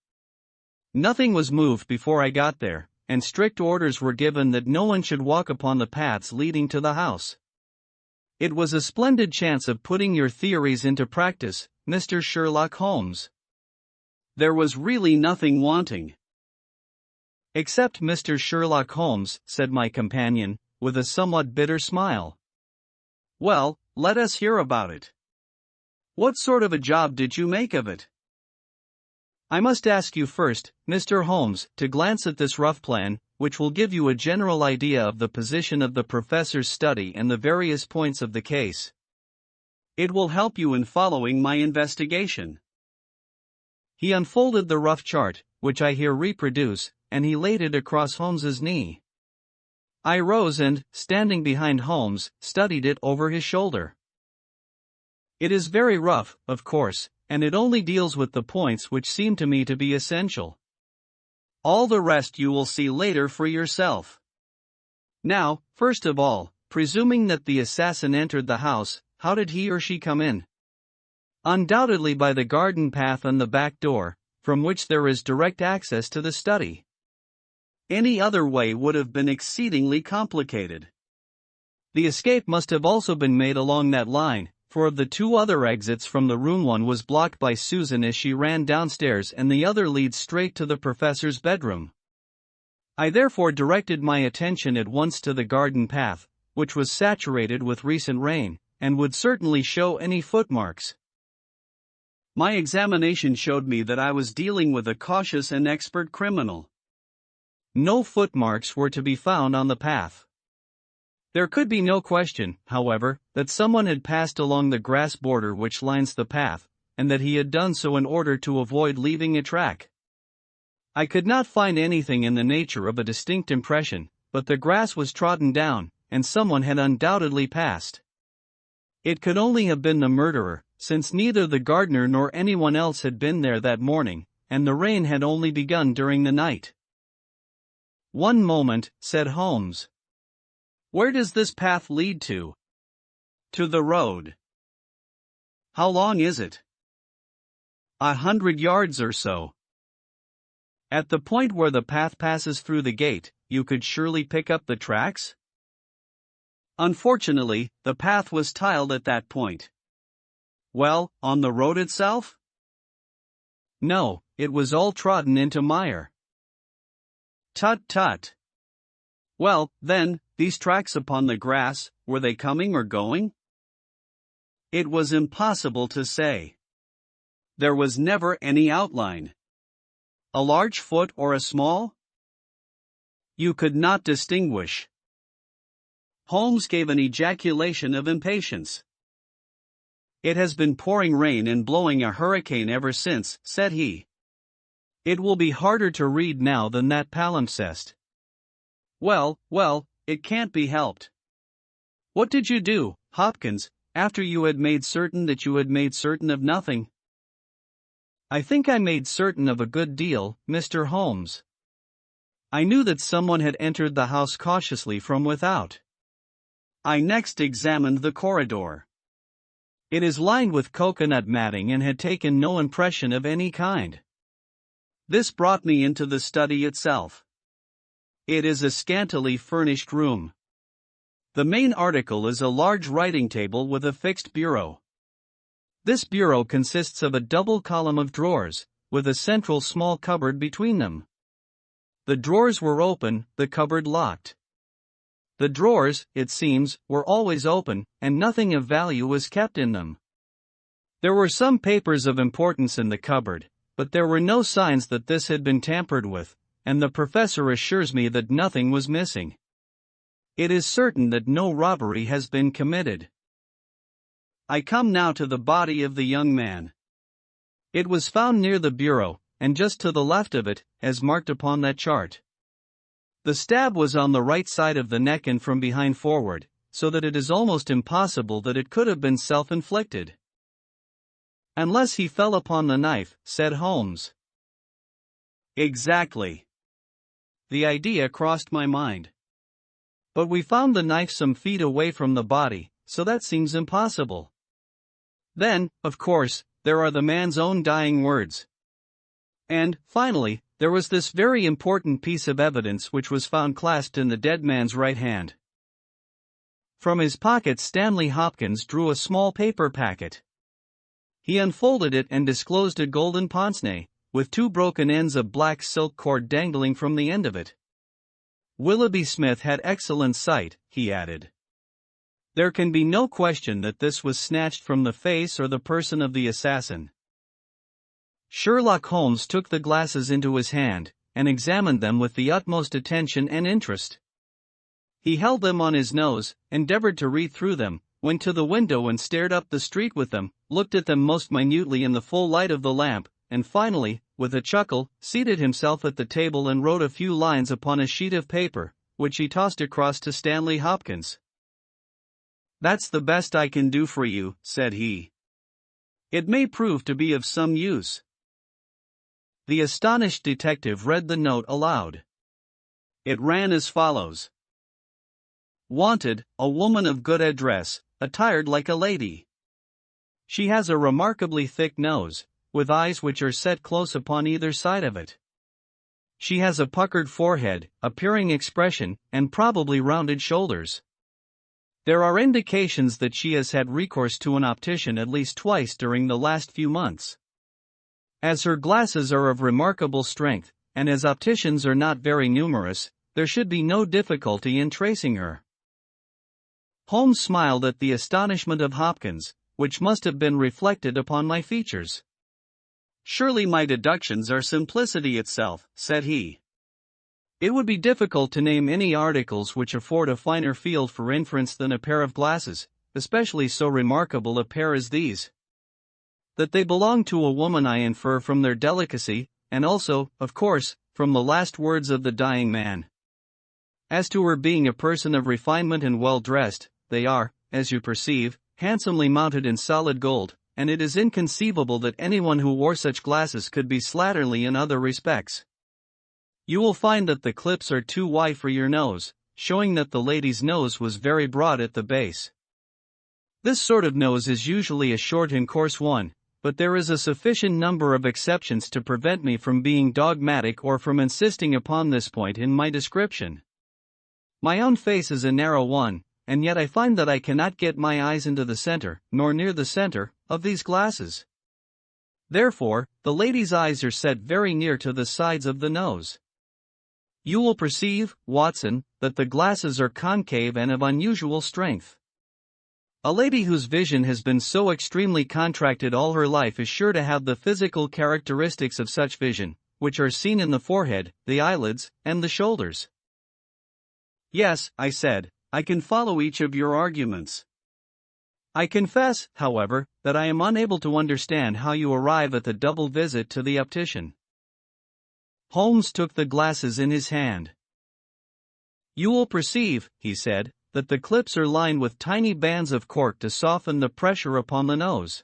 Nothing was moved before I got there, and strict orders were given that no one should walk upon the paths leading to the house. It was a splendid chance of putting your theories into practice, Mr. Sherlock Holmes. There was really nothing wanting. Except Mr. Sherlock Holmes, said my companion, with a somewhat bitter smile. Well, let us hear about it. What sort of a job did you make of it? I must ask you first, Mr. Holmes, to glance at this rough plan, which will give you a general idea of the position of the professor's study and the various points of the case. It will help you in following my investigation. He unfolded the rough chart, which I here reproduce, and he laid it across Holmes's knee. I rose and, standing behind Holmes, studied it over his shoulder. It is very rough, of course, and it only deals with the points which seem to me to be essential. All the rest you will see later for yourself. Now, first of all, presuming that the assassin entered the house, how did he or she come in? Undoubtedly by the garden path and the back door, from which there is direct access to the study. Any other way would have been exceedingly complicated. The escape must have also been made along that line, for of the two other exits from the room one was blocked by Susan as she ran downstairs and the other leads straight to the professor's bedroom. I therefore directed my attention at once to the garden path, which was saturated with recent rain, and would certainly show any footmarks. My examination showed me that I was dealing with a cautious and expert criminal. No footmarks were to be found on the path. There could be no question, however, that someone had passed along the grass border which lines the path, and that he had done so in order to avoid leaving a track. I could not find anything in the nature of a distinct impression, but the grass was trodden down, and someone had undoubtedly passed. It could only have been the murderer, since neither the gardener nor anyone else had been there that morning, and the rain had only begun during the night. One moment, said Holmes. Where does this path lead to? To the road. How long is it? 100 yards or so. At the point where the path passes through the gate, you could surely pick up the tracks? Unfortunately, the path was tiled at that point. Well, on the road itself? No, it was all trodden into mire. Tut tut. Well, then, these tracks upon the grass, were they coming or going? It was impossible to say. There was never any outline. A large foot or a small? You could not distinguish. Holmes gave an ejaculation of impatience. It has been pouring rain and blowing a hurricane ever since, said he. It will be harder to read now than that palimpsest. Well, it can't be helped. What did you do, Hopkins, after you had made certain that you had made certain of nothing? I think I made certain of a good deal, Mr. Holmes. I knew that someone had entered the house cautiously from without. I next examined the corridor. It is lined with coconut matting and had taken no impression of any kind. This brought me into the study itself. It is a scantily furnished room. The main article is a large writing table with a fixed bureau. This bureau consists of a double column of drawers, with a central small cupboard between them. The drawers were open, the cupboard locked. The drawers, it seems, were always open, and nothing of value was kept in them. There were some papers of importance in the cupboard, but there were no signs that this had been tampered with, and the professor assures me that nothing was missing. It is certain that no robbery has been committed. I come now to the body of the young man. It was found near the bureau, and just to the left of it, as marked upon that chart. The stab was on the right side of the neck and from behind forward, so that it is almost impossible that it could have been self-inflicted. Unless he fell upon the knife, said Holmes. Exactly. The idea crossed my mind. But we found the knife some feet away from the body, so that seems impossible. Then, of course, there are the man's own dying words. And, finally, there was this very important piece of evidence which was found clasped in the dead man's right hand. From his pocket Stanley Hopkins drew a small paper packet. He unfolded it and disclosed a golden pince-nez, with 2 broken ends of black silk cord dangling from the end of it. Willoughby Smith had excellent sight, he added. There can be no question that this was snatched from the face or the person of the assassin. Sherlock Holmes took the glasses into his hand, and examined them with the utmost attention and interest. He held them on his nose, endeavored to read through them, went to the window and stared up the street with them, looked at them most minutely in the full light of the lamp, and finally, with a chuckle, seated himself at the table and wrote a few lines upon a sheet of paper, which he tossed across to Stanley Hopkins. "That's the best I can do for you," said he. "It may prove to be of some use." The astonished detective read the note aloud. It ran as follows. Wanted, a woman of good address, attired like a lady. She has a remarkably thick nose, with eyes which are set close upon either side of it. She has a puckered forehead, a peering expression, and probably rounded shoulders. There are indications that she has had recourse to an optician at least twice during the last few months. As her glasses are of remarkable strength, and as opticians are not very numerous, there should be no difficulty in tracing her. Holmes smiled at the astonishment of Hopkins, which must have been reflected upon my features. "Surely my deductions are simplicity itself," said he. "It would be difficult to name any articles which afford a finer field for inference than a pair of glasses, especially so remarkable a pair as these. That they belong to a woman I infer from their delicacy, and also, of course, from the last words of the dying man. As to her being a person of refinement and well-dressed, they are, as you perceive, handsomely mounted in solid gold, and it is inconceivable that anyone who wore such glasses could be slatternly in other respects. You will find that the clips are too wide for your nose, showing that the lady's nose was very broad at the base. This sort of nose is usually a short and coarse one, but there is a sufficient number of exceptions to prevent me from being dogmatic or from insisting upon this point in my description. My own face is a narrow one, and yet I find that I cannot get my eyes into the center, nor near the center, of these glasses. Therefore, the lady's eyes are set very near to the sides of the nose. You will perceive, Watson, that the glasses are concave and of unusual strength. A lady whose vision has been so extremely contracted all her life is sure to have the physical characteristics of such vision, which are seen in the forehead, the eyelids, and the shoulders. Yes, I said, I can follow each of your arguments. I confess, however, that I am unable to understand how you arrive at the double visit to the optician. Holmes took the glasses in his hand. You will perceive, he said, that the clips are lined with tiny bands of cork to soften the pressure upon the nose.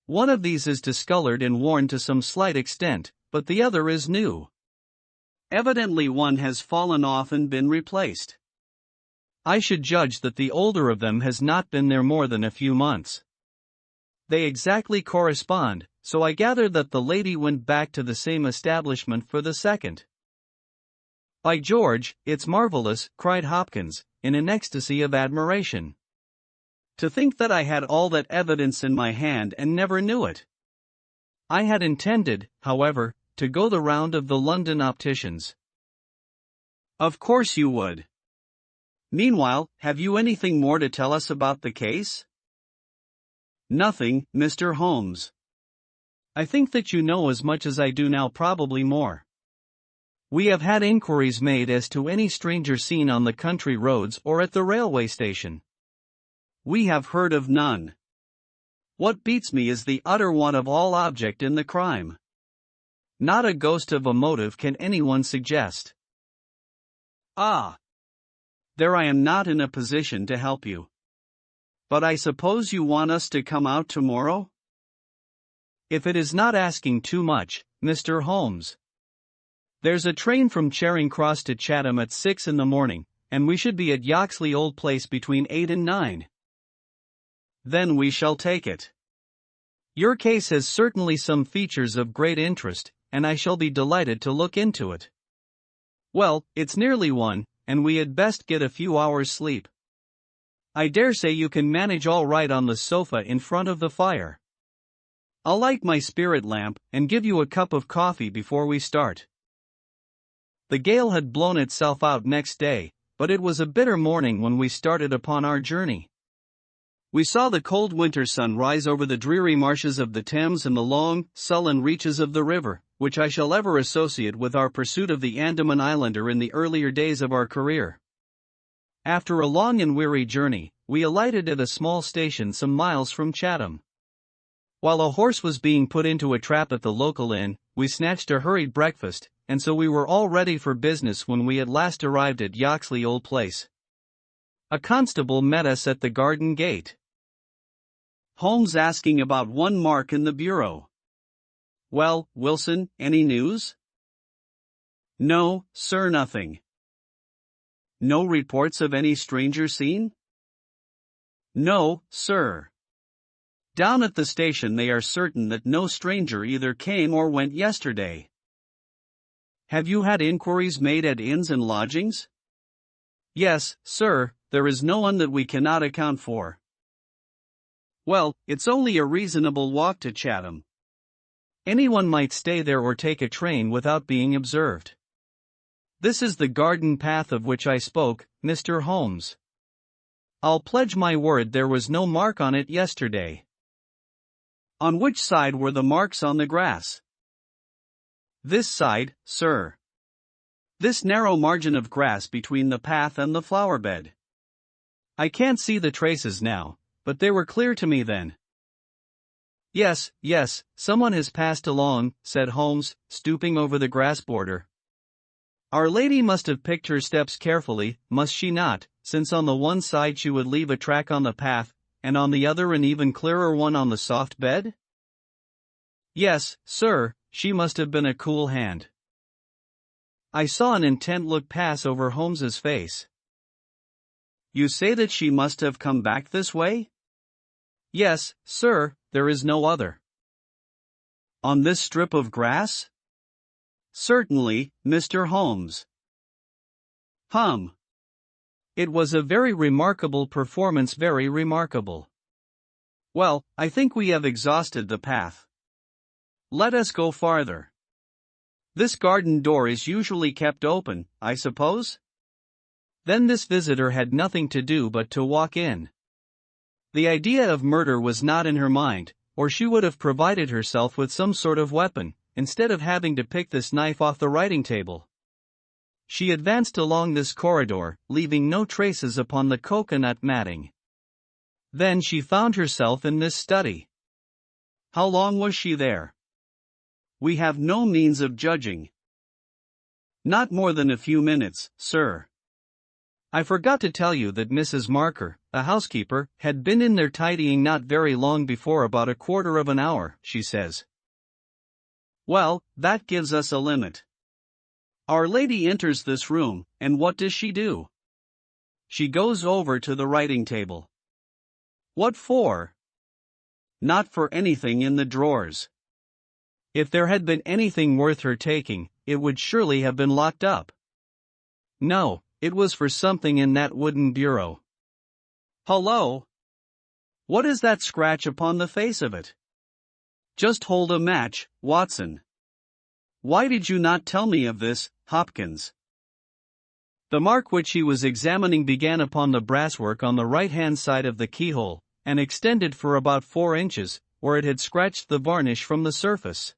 One of these is discolored and worn to some slight extent, but the other is new. Evidently one has fallen off and been replaced. I should judge that the older of them has not been there more than a few months. They exactly correspond, so I gather that the lady went back to the same establishment for the second. By George, it's marvelous, cried Hopkins, in an ecstasy of admiration. To think that I had all that evidence in my hand and never knew it. I had intended, however, to go the round of the London opticians. Of course you would. Meanwhile, have you anything more to tell us about the case? Nothing, Mr. Holmes. I think that you know as much as I do now, probably more. We have had inquiries made as to any stranger seen on the country roads or at the railway station. We have heard of none. What beats me is the utter want of all object in the crime. Not a ghost of a motive can anyone suggest. Ah! There, I am not in a position to help you. But I suppose you want us to come out tomorrow? If it is not asking too much, Mr. Holmes. There's a train from Charing Cross to Chatham at 6 in the morning, and we should be at Yoxley Old Place between 8 and 9. Then we shall take it. Your case has certainly some features of great interest, and I shall be delighted to look into it. Well, it's nearly 1, and we had best get a few hours' sleep. I dare say you can manage all right on the sofa in front of the fire. I'll light my spirit lamp and give you a cup of coffee before we start. The gale had blown itself out next day, but it was a bitter morning when we started upon our journey. We saw the cold winter sun rise over the dreary marshes of the Thames and the long, sullen reaches of the river, which I shall ever associate with our pursuit of the Andaman Islander in the earlier days of our career. After a long and weary journey, we alighted at a small station some miles from Chatham. While a horse was being put into a trap at the local inn, we snatched a hurried breakfast, and so we were all ready for business when we at last arrived at Yoxley Old Place. A constable met us at the garden gate. Holmes asking about one mark in the bureau. Well, Wilson, any news? No, sir, nothing. No reports of any stranger seen? No, sir. Down at the station they are certain that no stranger either came or went yesterday. Have you had inquiries made at inns and lodgings? Yes, sir, there is no one that we cannot account for. Well, it's only a reasonable walk to Chatham. Anyone might stay there or take a train without being observed. This is the garden path of which I spoke, Mr. Holmes. I'll pledge my word there was no mark on it yesterday. On which side were the marks on the grass? This side, sir. This narrow margin of grass between the path and the flower bed. I can't see the traces now, but they were clear to me then. Yes, someone has passed along, said Holmes, stooping over the grass border. Our lady must have picked her steps carefully, must she not, since on the one side she would leave a track on the path, and on the other an even clearer one on the soft bed? Yes, sir, she must have been a cool hand. I saw an intent look pass over Holmes's face. You say that she must have come back this way? Yes, sir, there is no other. On this strip of grass? Certainly, Mr. Holmes. It was a very remarkable performance, very remarkable. Well, I think we have exhausted the path. Let us go farther. This garden door is usually kept open, I suppose? Then this visitor had nothing to do but to walk in. The idea of murder was not in her mind, or she would have provided herself with some sort of weapon, instead of having to pick this knife off the writing table. She advanced along this corridor, leaving no traces upon the coconut matting. Then she found herself in this study. How long was she there? We have no means of judging. Not more than a few minutes, sir. I forgot to tell you that Mrs. Marker, a housekeeper, had been in there tidying not very long before, about a quarter of an hour, she says. Well, that gives us a limit. Our lady enters this room, and what does she do? She goes over to the writing table. What for? Not for anything in the drawers. If there had been anything worth her taking, it would surely have been locked up. No, it was for something in that wooden bureau. Hullo! What is that scratch upon the face of it? Just hold a match, Watson. Why did you not tell me of this, Hopkins? The mark which he was examining began upon the brasswork on the right-hand side of the keyhole, and extended for about 4 inches, where it had scratched the varnish from the surface.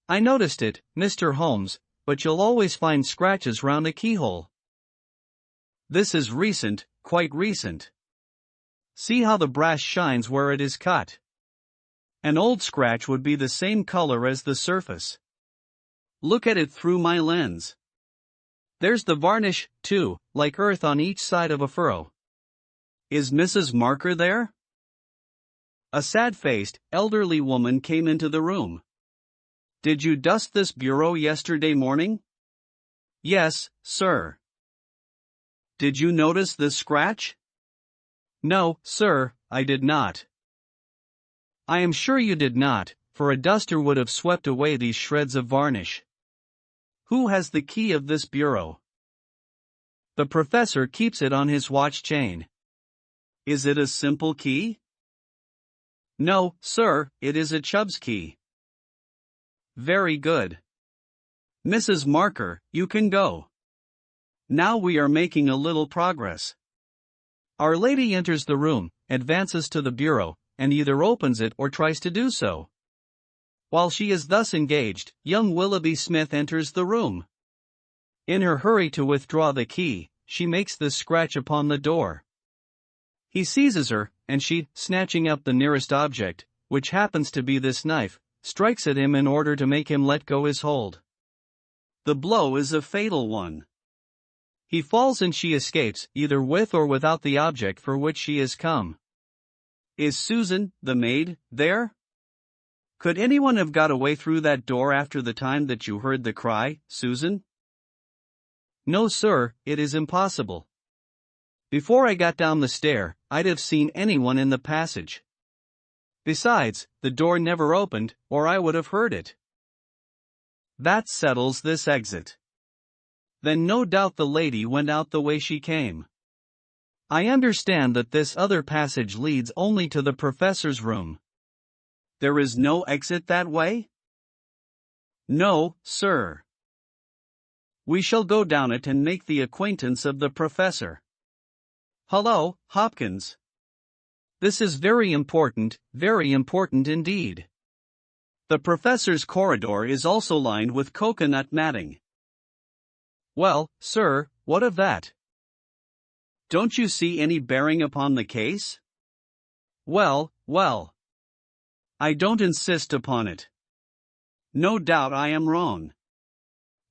I noticed it, Mr. Holmes, but you'll always find scratches round a keyhole. This is recent, quite recent. See how the brass shines where it is cut. An old scratch would be the same color as the surface. Look at it through my lens. There's the varnish, too, like earth on each side of a furrow. Is Mrs. Marker there? A sad-faced, elderly woman came into the room. Did you dust this bureau yesterday morning? Yes, sir. Did you notice this scratch? No, sir, I did not. I am sure you did not, for a duster would have swept away these shreds of varnish. Who has the key of this bureau? The professor keeps it on his watch chain. Is it a simple key? No, sir, it is a Chubb's key. Very good. Mrs. Marker, you can go. Now we are making a little progress. Our lady enters the room, advances to the bureau, and either opens it or tries to do so. While she is thus engaged, young Willoughby Smith enters the room. In her hurry to withdraw the key, she makes this scratch upon the door. He seizes her, and she, snatching up the nearest object, which happens to be this knife, strikes at him in order to make him let go his hold. The blow is a fatal one. He falls and she escapes, either with or without the object for which she has come. Is Susan, the maid, there? Could anyone have got away through that door after the time that you heard the cry, Susan? No, sir, it is impossible. Before I got down the stair, I'd have seen anyone in the passage. Besides, the door never opened, or I would have heard it. That settles this exit. Then no doubt the lady went out the way she came. I understand that this other passage leads only to the professor's room. There is no exit that way? No, sir. We shall go down it and make the acquaintance of the professor. Hello, Hopkins. This is very important indeed. The professor's corridor is also lined with coconut matting. Well, sir, what of that? Don't you see any bearing upon the case? Well, I don't insist upon it. No doubt I am wrong.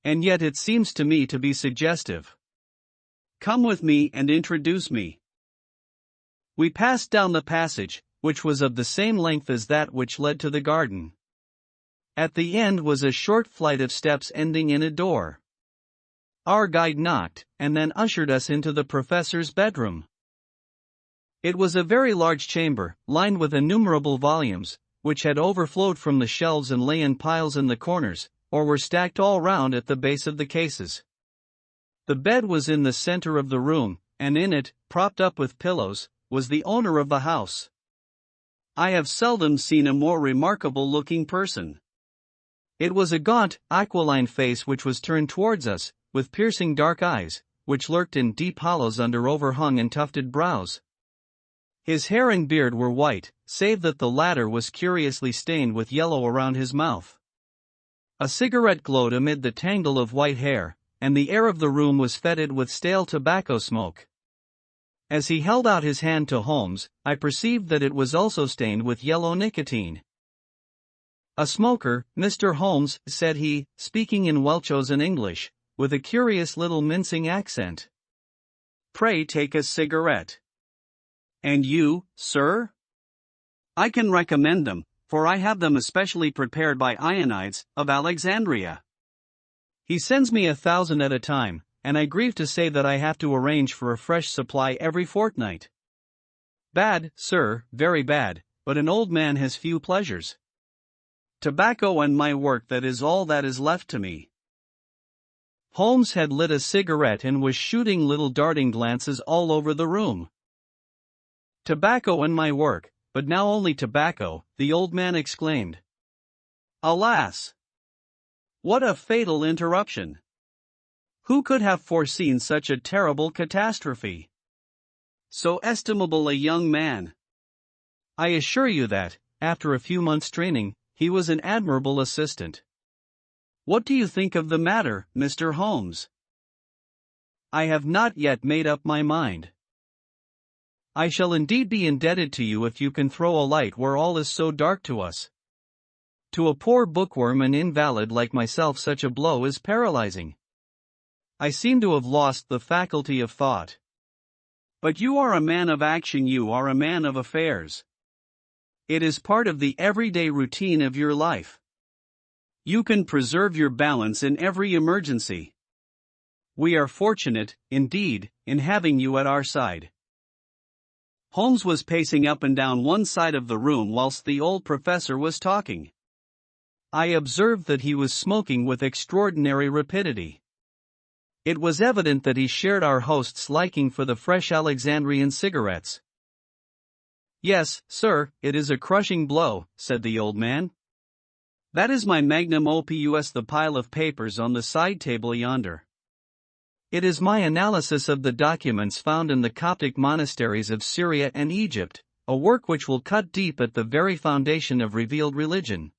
And yet it seems to me to be suggestive. Come with me and introduce me. We passed down the passage, which was of the same length as that which led to the garden. At the end was a short flight of steps ending in a door. Our guide knocked, and then ushered us into the professor's bedroom. It was a very large chamber, lined with innumerable volumes, which had overflowed from the shelves and lay in piles in the corners, or were stacked all round at the base of the cases. The bed was in the center of the room, and in it, propped up with pillows, was the owner of the house. I have seldom seen a more remarkable-looking person. It was a gaunt, aquiline face which was turned towards us, with piercing dark eyes, which lurked in deep hollows under overhung and tufted brows. His hair and beard were white, save that the latter was curiously stained with yellow around his mouth. A cigarette glowed amid the tangle of white hair, and the air of the room was fetid with stale tobacco smoke. As he held out his hand to Holmes, I perceived that it was also stained with yellow nicotine. A smoker, Mr. Holmes, said he, speaking in well-chosen English, with a curious little mincing accent. Pray take a cigarette. And you, sir? I can recommend them, for I have them especially prepared by Ionides, of Alexandria. He sends me 1,000 at a time, and I grieve to say that I have to arrange for a fresh supply every fortnight. Bad, sir, very bad, but an old man has few pleasures. Tobacco and my work, that is all that is left to me. Holmes had lit a cigarette and was shooting little darting glances all over the room. Tobacco and my work, but now only tobacco, the old man exclaimed. Alas! What a fatal interruption! Who could have foreseen such a terrible catastrophe? So estimable a young man! I assure you that, after a few months' training, he was an admirable assistant. What do you think of the matter, Mr. Holmes? I have not yet made up my mind. I shall indeed be indebted to you if you can throw a light where all is so dark to us. To a poor bookworm and invalid like myself, such a blow is paralyzing. I seem to have lost the faculty of thought. But you are a man of action, you are a man of affairs. It is part of the everyday routine of your life. You can preserve your balance in every emergency. We are fortunate, indeed, in having you at our side. Holmes was pacing up and down one side of the room whilst the old professor was talking. I observed that he was smoking with extraordinary rapidity. It was evident that he shared our host's liking for the fresh Alexandrian cigarettes. Yes, sir, it is a crushing blow, said the old man. That is my magnum opus, the pile of papers on the side table yonder. It is my analysis of the documents found in the Coptic monasteries of Syria and Egypt, a work which will cut deep at the very foundation of revealed religion.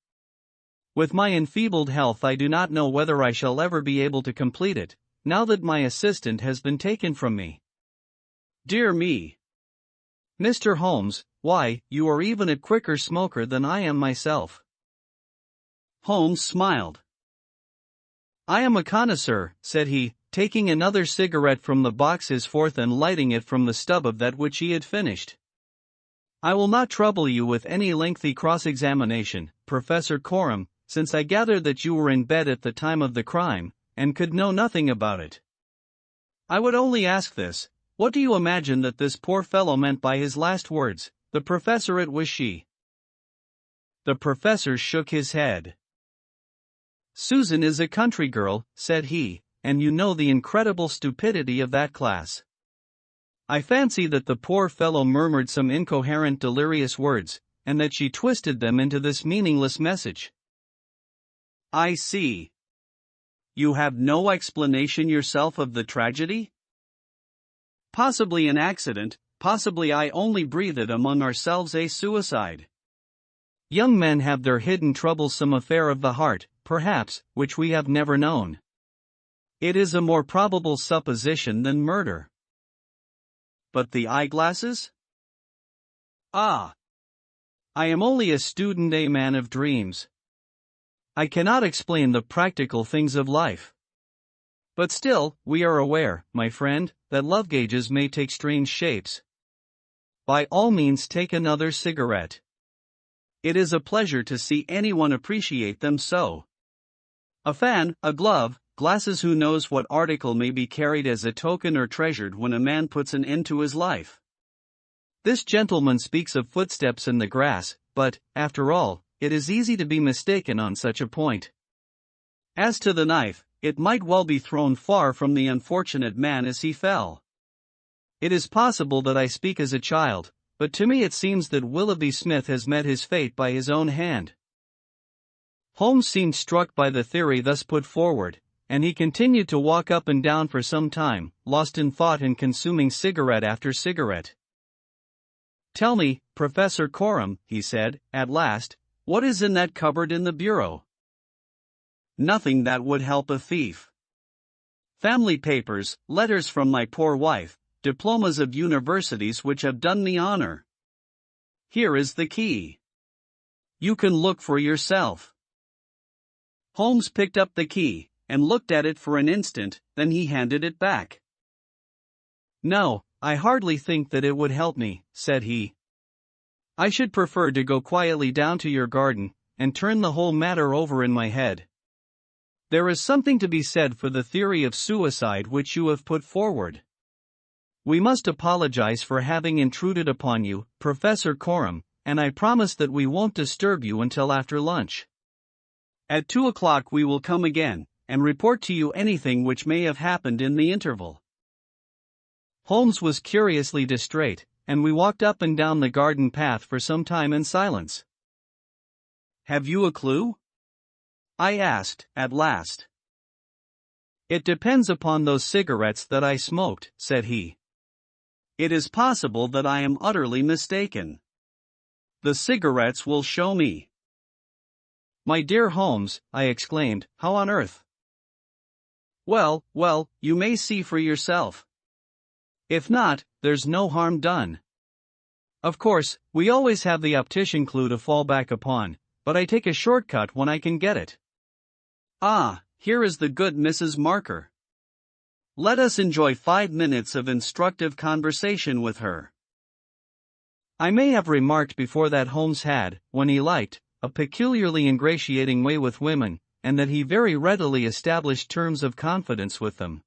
With my enfeebled health, I do not know whether I shall ever be able to complete it, now that my assistant has been taken from me. Dear me! Mr. Holmes, why, you are even a quicker smoker than I am myself. Holmes smiled. I am a connoisseur, said he, taking another cigarette from the box his fourth and lighting it from the stub of that which he had finished. I will not trouble you with any lengthy cross-examination, Professor Coram, since I gather that you were in bed at the time of the crime, and could know nothing about it. I would only ask this: what do you imagine that this poor fellow meant by his last words? The professor, it was she. The professor shook his head. Susan is a country girl, said he, and you know the incredible stupidity of that class. I fancy that the poor fellow murmured some incoherent, delirious words, and that she twisted them into this meaningless message. I see. You have no explanation yourself of the tragedy? Possibly an accident, possibly I only breathe it among ourselves, a suicide. Young men have their hidden troublesome affair of the heart, perhaps, which we have never known. It is a more probable supposition than murder. But the eyeglasses? Ah! I am only a student, a man of dreams. I cannot explain the practical things of life. But still, we are aware, my friend, that love gauges may take strange shapes. By all means, take another cigarette. It is a pleasure to see anyone appreciate them so. A fan, a glove, glasses, who knows what article may be carried as a token or treasured when a man puts an end to his life. This gentleman speaks of footsteps in the grass, but, after all, it is easy to be mistaken on such a point. As to the knife, it might well be thrown far from the unfortunate man as he fell. It is possible that I speak as a child, but to me it seems that Willoughby Smith has met his fate by his own hand. Holmes seemed struck by the theory thus put forward, and he continued to walk up and down for some time, lost in thought and consuming cigarette after cigarette. Tell me, Professor Coram, he said, at last, what is in that cupboard in the bureau? Nothing that would help a thief. Family papers, letters from my poor wife, diplomas of universities which have done me honor. Here is the key. You can look for yourself. Holmes picked up the key, and looked at it for an instant, then he handed it back. No, I hardly think that it would help me, said he. I should prefer to go quietly down to your garden, and turn the whole matter over in my head. There is something to be said for the theory of suicide which you have put forward. We must apologize for having intruded upon you, Professor Coram, and I promise that we won't disturb you until after lunch. At 2 o'clock we will come again, and report to you anything which may have happened in the interval. Holmes was curiously distrait, and we walked up and down the garden path for some time in silence. Have you a clue? I asked, at last. It depends upon those cigarettes that I smoked, said he. It is possible that I am utterly mistaken. The cigarettes will show me. My dear Holmes, I exclaimed, how on earth? Well, you may see for yourself. If not, there's no harm done. Of course, we always have the optician clue to fall back upon, but I take a shortcut when I can get it. Ah, here is the good Mrs. Marker. Let us enjoy 5 minutes of instructive conversation with her. I may have remarked before that Holmes had, when he liked, a peculiarly ingratiating way with women, and that he very readily established terms of confidence with them.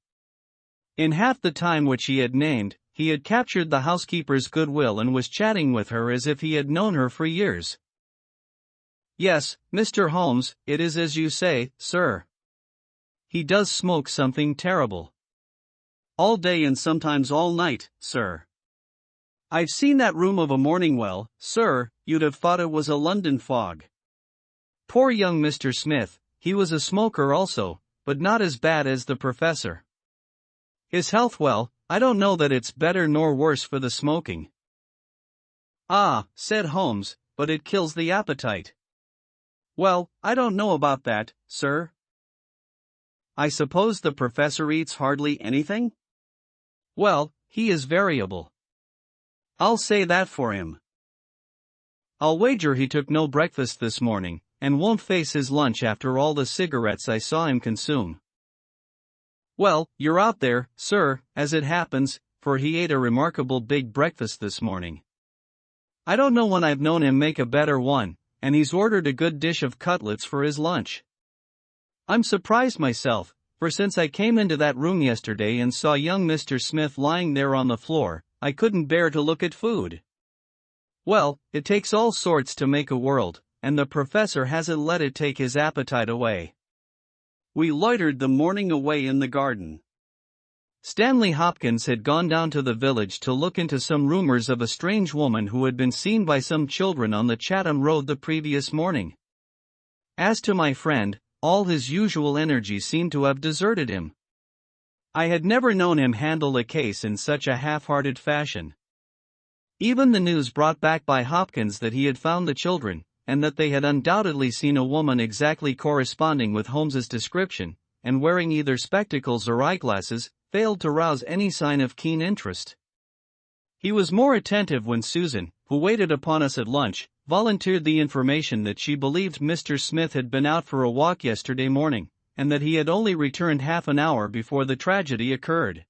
In half the time which he had named, he had captured the housekeeper's goodwill and was chatting with her as if he had known her for years. Yes, Mr. Holmes, it is as you say, sir. He does smoke something terrible. All day and sometimes all night, sir. I've seen that room of a morning, well, sir, you'd have thought it was a London fog. Poor young Mr. Smith, he was a smoker also, but not as bad as the professor. His health, well, I don't know that it's better nor worse for the smoking. Ah, said Holmes, but it kills the appetite. Well, I don't know about that, sir. I suppose the professor eats hardly anything? Well, he is variable. I'll say that for him. I'll wager he took no breakfast this morning, and won't face his lunch after all the cigarettes I saw him consume. Well, you're out there, sir, as it happens, for he ate a remarkable big breakfast this morning. I don't know when I've known him make a better one, and he's ordered a good dish of cutlets for his lunch. I'm surprised myself, for since I came into that room yesterday and saw young Mr. Smith lying there on the floor, I couldn't bear to look at food. Well, it takes all sorts to make a world, and the professor hasn't let it take his appetite away. We loitered the morning away in the garden. Stanley Hopkins had gone down to the village to look into some rumors of a strange woman who had been seen by some children on the Chatham Road the previous morning. As to my friend, all his usual energy seemed to have deserted him. I had never known him handle a case in such a half-hearted fashion. Even the news brought back by Hopkins that he had found the children, and that they had undoubtedly seen a woman exactly corresponding with Holmes's description, and wearing either spectacles or eyeglasses, failed to rouse any sign of keen interest. He was more attentive when Susan, who waited upon us at lunch, volunteered the information that she believed Mr. Smith had been out for a walk yesterday morning, and that he had only returned half an hour before the tragedy occurred.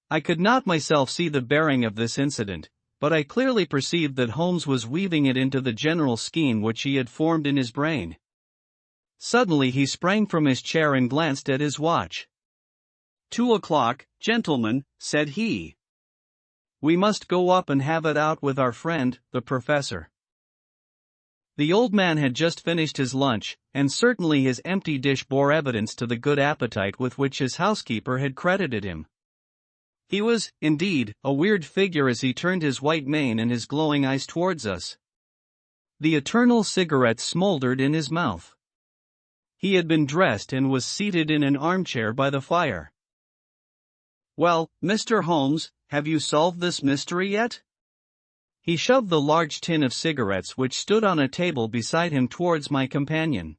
I could not myself see the bearing of this incident, but I clearly perceived that Holmes was weaving it into the general scheme which he had formed in his brain. Suddenly he sprang from his chair and glanced at his watch. 2 o'clock, gentlemen, said he. We must go up and have it out with our friend, the professor. The old man had just finished his lunch, and certainly his empty dish bore evidence to the good appetite with which his housekeeper had credited him. He was, indeed, a weird figure as he turned his white mane and his glowing eyes towards us. The eternal cigarette smoldered in his mouth. He had been dressed and was seated in an armchair by the fire. Well, Mr. Holmes, have you solved this mystery yet? He shoved the large tin of cigarettes which stood on a table beside him towards my companion.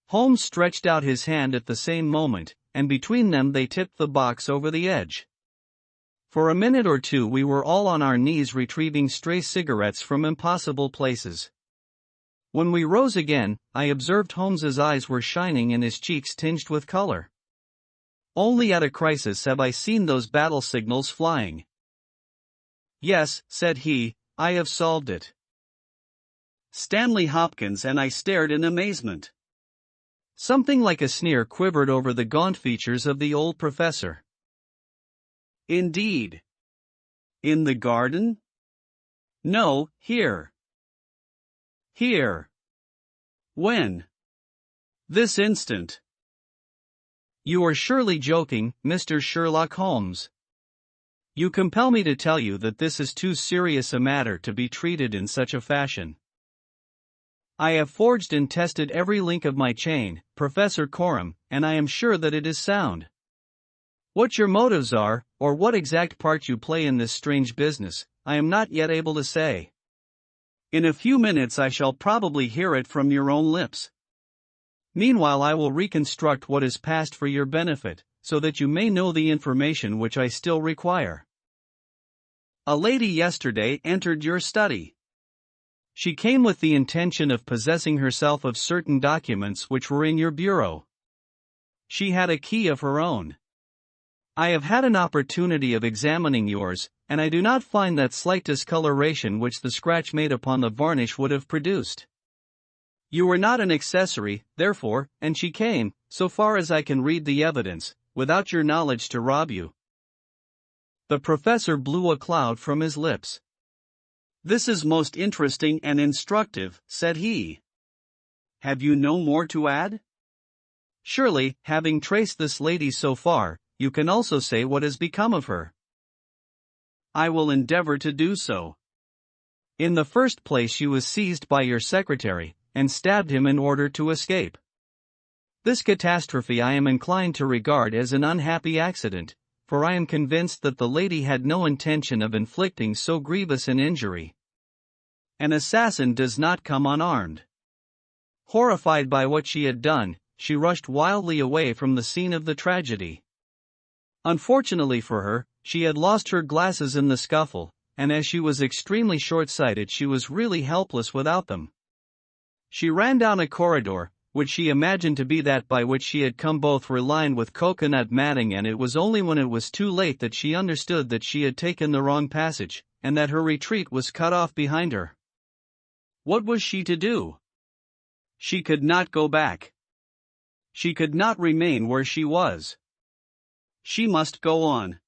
Holmes stretched out his hand at the same moment, and between them they tipped the box over the edge. For a minute or two we were all on our knees retrieving stray cigarettes from impossible places. When we rose again, I observed Holmes's eyes were shining and his cheeks tinged with color. Only at a crisis have I seen those battle signals flying. Yes, said he, I have solved it. Stanley Hopkins and I stared in amazement. Something like a sneer quivered over the gaunt features of the old professor. Indeed. In the garden? No, here. Here. When? This instant. You are surely joking, Mr. Sherlock Holmes. You compel me to tell you that this is too serious a matter to be treated in such a fashion. I have forged and tested every link of my chain, Professor Coram, and I am sure that it is sound. What your motives are, or what exact part you play in this strange business, I am not yet able to say. In a few minutes I shall probably hear it from your own lips. Meanwhile I will reconstruct what is past for your benefit, so that you may know the information which I still require. A lady yesterday entered your study. She came with the intention of possessing herself of certain documents which were in your bureau. She had a key of her own. I have had an opportunity of examining yours, and I do not find that slight discoloration which the scratch made upon the varnish would have produced. You were not an accessory, therefore, and she came, so far as I can read the evidence, without your knowledge to rob you. The professor blew a cloud from his lips. This is most interesting and instructive, said he. Have you no more to add? Surely, having traced this lady so far, you can also say what has become of her. I will endeavor to do so. In the first place, she was seized by your secretary, and stabbed him in order to escape. This catastrophe I am inclined to regard as an unhappy accident, for I am convinced that the lady had no intention of inflicting so grievous an injury. An assassin does not come unarmed. Horrified by what she had done, she rushed wildly away from the scene of the tragedy. Unfortunately for her, she had lost her glasses in the scuffle, and as she was extremely short-sighted, she was really helpless without them. She ran down a corridor, which she imagined to be that by which she had come, both were lined with coconut matting, and it was only when it was too late that she understood that she had taken the wrong passage, and that her retreat was cut off behind her. What was she to do? She could not go back. She could not remain where she was. She must go on.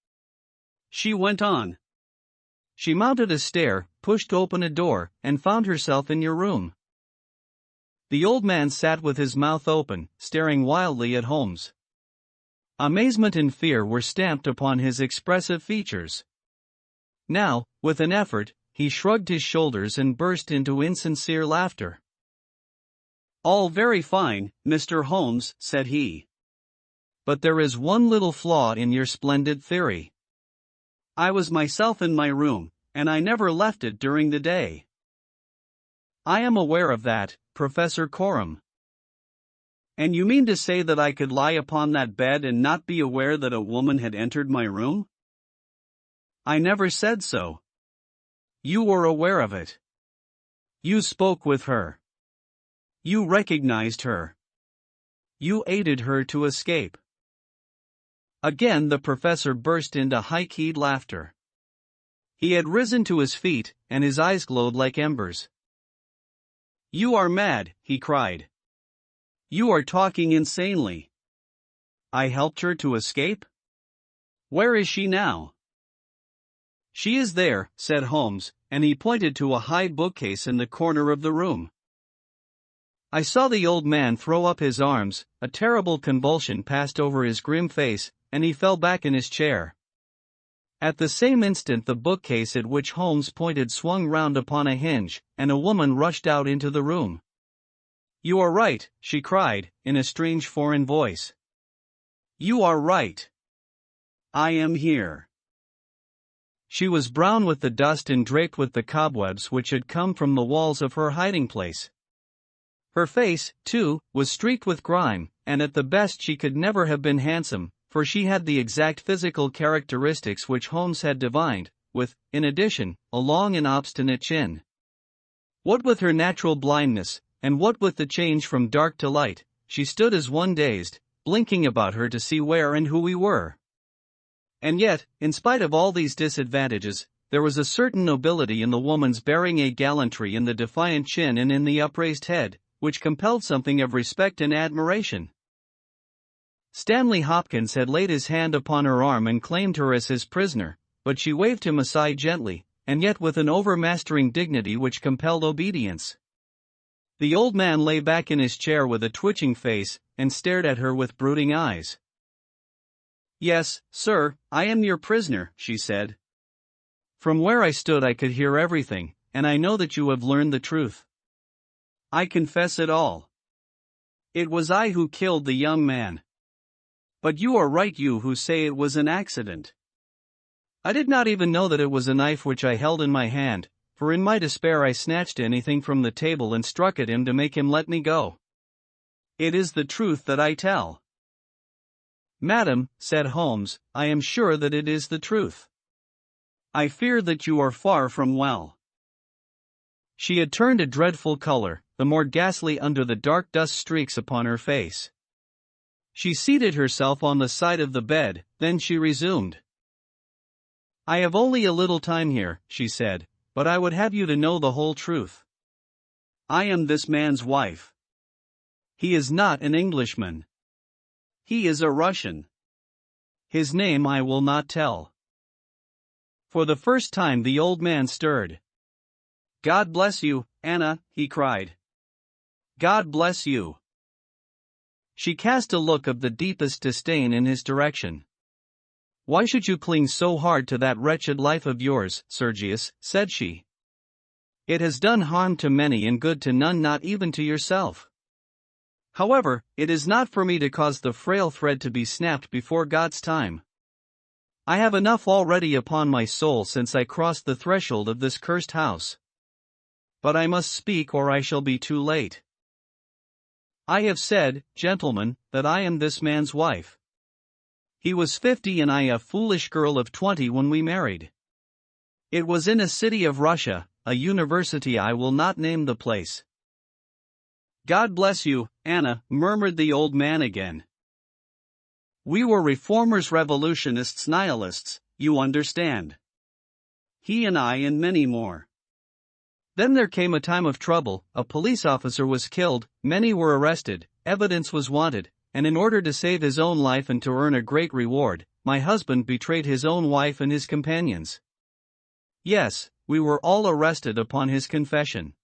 She went on. She mounted a stair, pushed open a door, and found herself in your room. The old man sat with his mouth open, staring wildly at Holmes. Amazement and fear were stamped upon his expressive features. Now, with an effort, he shrugged his shoulders and burst into insincere laughter. All very fine, Mr. Holmes, said he. But there is one little flaw in your splendid theory. I was myself in my room, and I never left it during the day. I am aware of that, Professor Coram. And you mean to say that I could lie upon that bed and not be aware that a woman had entered my room? I never said so. You were aware of it. You spoke with her. You recognized her. You aided her to escape. Again the professor burst into high-keyed laughter. He had risen to his feet, and his eyes glowed like embers. You are mad, he cried. You are talking insanely. I helped her to escape? Where is she now? She is there, said Holmes, and he pointed to a high bookcase in the corner of the room. I saw the old man throw up his arms, a terrible convulsion passed over his grim face, and he fell back in his chair. At the same instant the bookcase at which Holmes pointed swung round upon a hinge, and a woman rushed out into the room. You are right, she cried, in a strange foreign voice. You are right. I am here. She was brown with the dust and draped with the cobwebs which had come from the walls of her hiding place. Her face, too, was streaked with grime, and at the best she could never have been handsome, for she had the exact physical characteristics which Holmes had divined, with, in addition, a long and obstinate chin. What with her natural blindness, and what with the change from dark to light, she stood as one dazed, blinking about her to see where and who we were. And yet, in spite of all these disadvantages, there was a certain nobility in the woman's bearing, a gallantry in the defiant chin and in the upraised head, which compelled something of respect and admiration. Stanley Hopkins had laid his hand upon her arm and claimed her as his prisoner, but she waved him aside gently, and yet with an overmastering dignity which compelled obedience. The old man lay back in his chair with a twitching face, and stared at her with brooding eyes. Yes, sir, I am your prisoner, she said. From where I stood I could hear everything, and I know that you have learned the truth. I confess it all. It was I who killed the young man. But you are right, you who say it was an accident. I did not even know that it was a knife which I held in my hand, for in my despair I snatched anything from the table and struck at him to make him let me go. It is the truth that I tell. Madam, said Holmes, I am sure that it is the truth. I fear that you are far from well. She had turned a dreadful color, the more ghastly under the dark dust streaks upon her face. She seated herself on the side of the bed, then she resumed. I have only a little time here, she said, but I would have you to know the whole truth. I am this man's wife. He is not an Englishman. He is a Russian. His name I will not tell. For the first time the old man stirred. God bless you, Anna, he cried. God bless you. She cast a look of the deepest disdain in his direction. Why should you cling so hard to that wretched life of yours, Sergius, said she. It has done harm to many and good to none, not even to yourself. However, it is not for me to cause the frail thread to be snapped before God's time. I have enough already upon my soul since I crossed the threshold of this cursed house. But I must speak or I shall be too late. I have said, gentlemen, that I am this man's wife. He was 50 and I a foolish girl of 20 when we married. It was in a city of Russia, a university, I will not name the place. God bless you, Anna, murmured the old man again. We were reformers, revolutionists, nihilists, you understand. He and I and many more. Then there came a time of trouble, a police officer was killed, many were arrested, evidence was wanted, and in order to save his own life and to earn a great reward, my husband betrayed his own wife and his companions. Yes, we were all arrested upon his confession.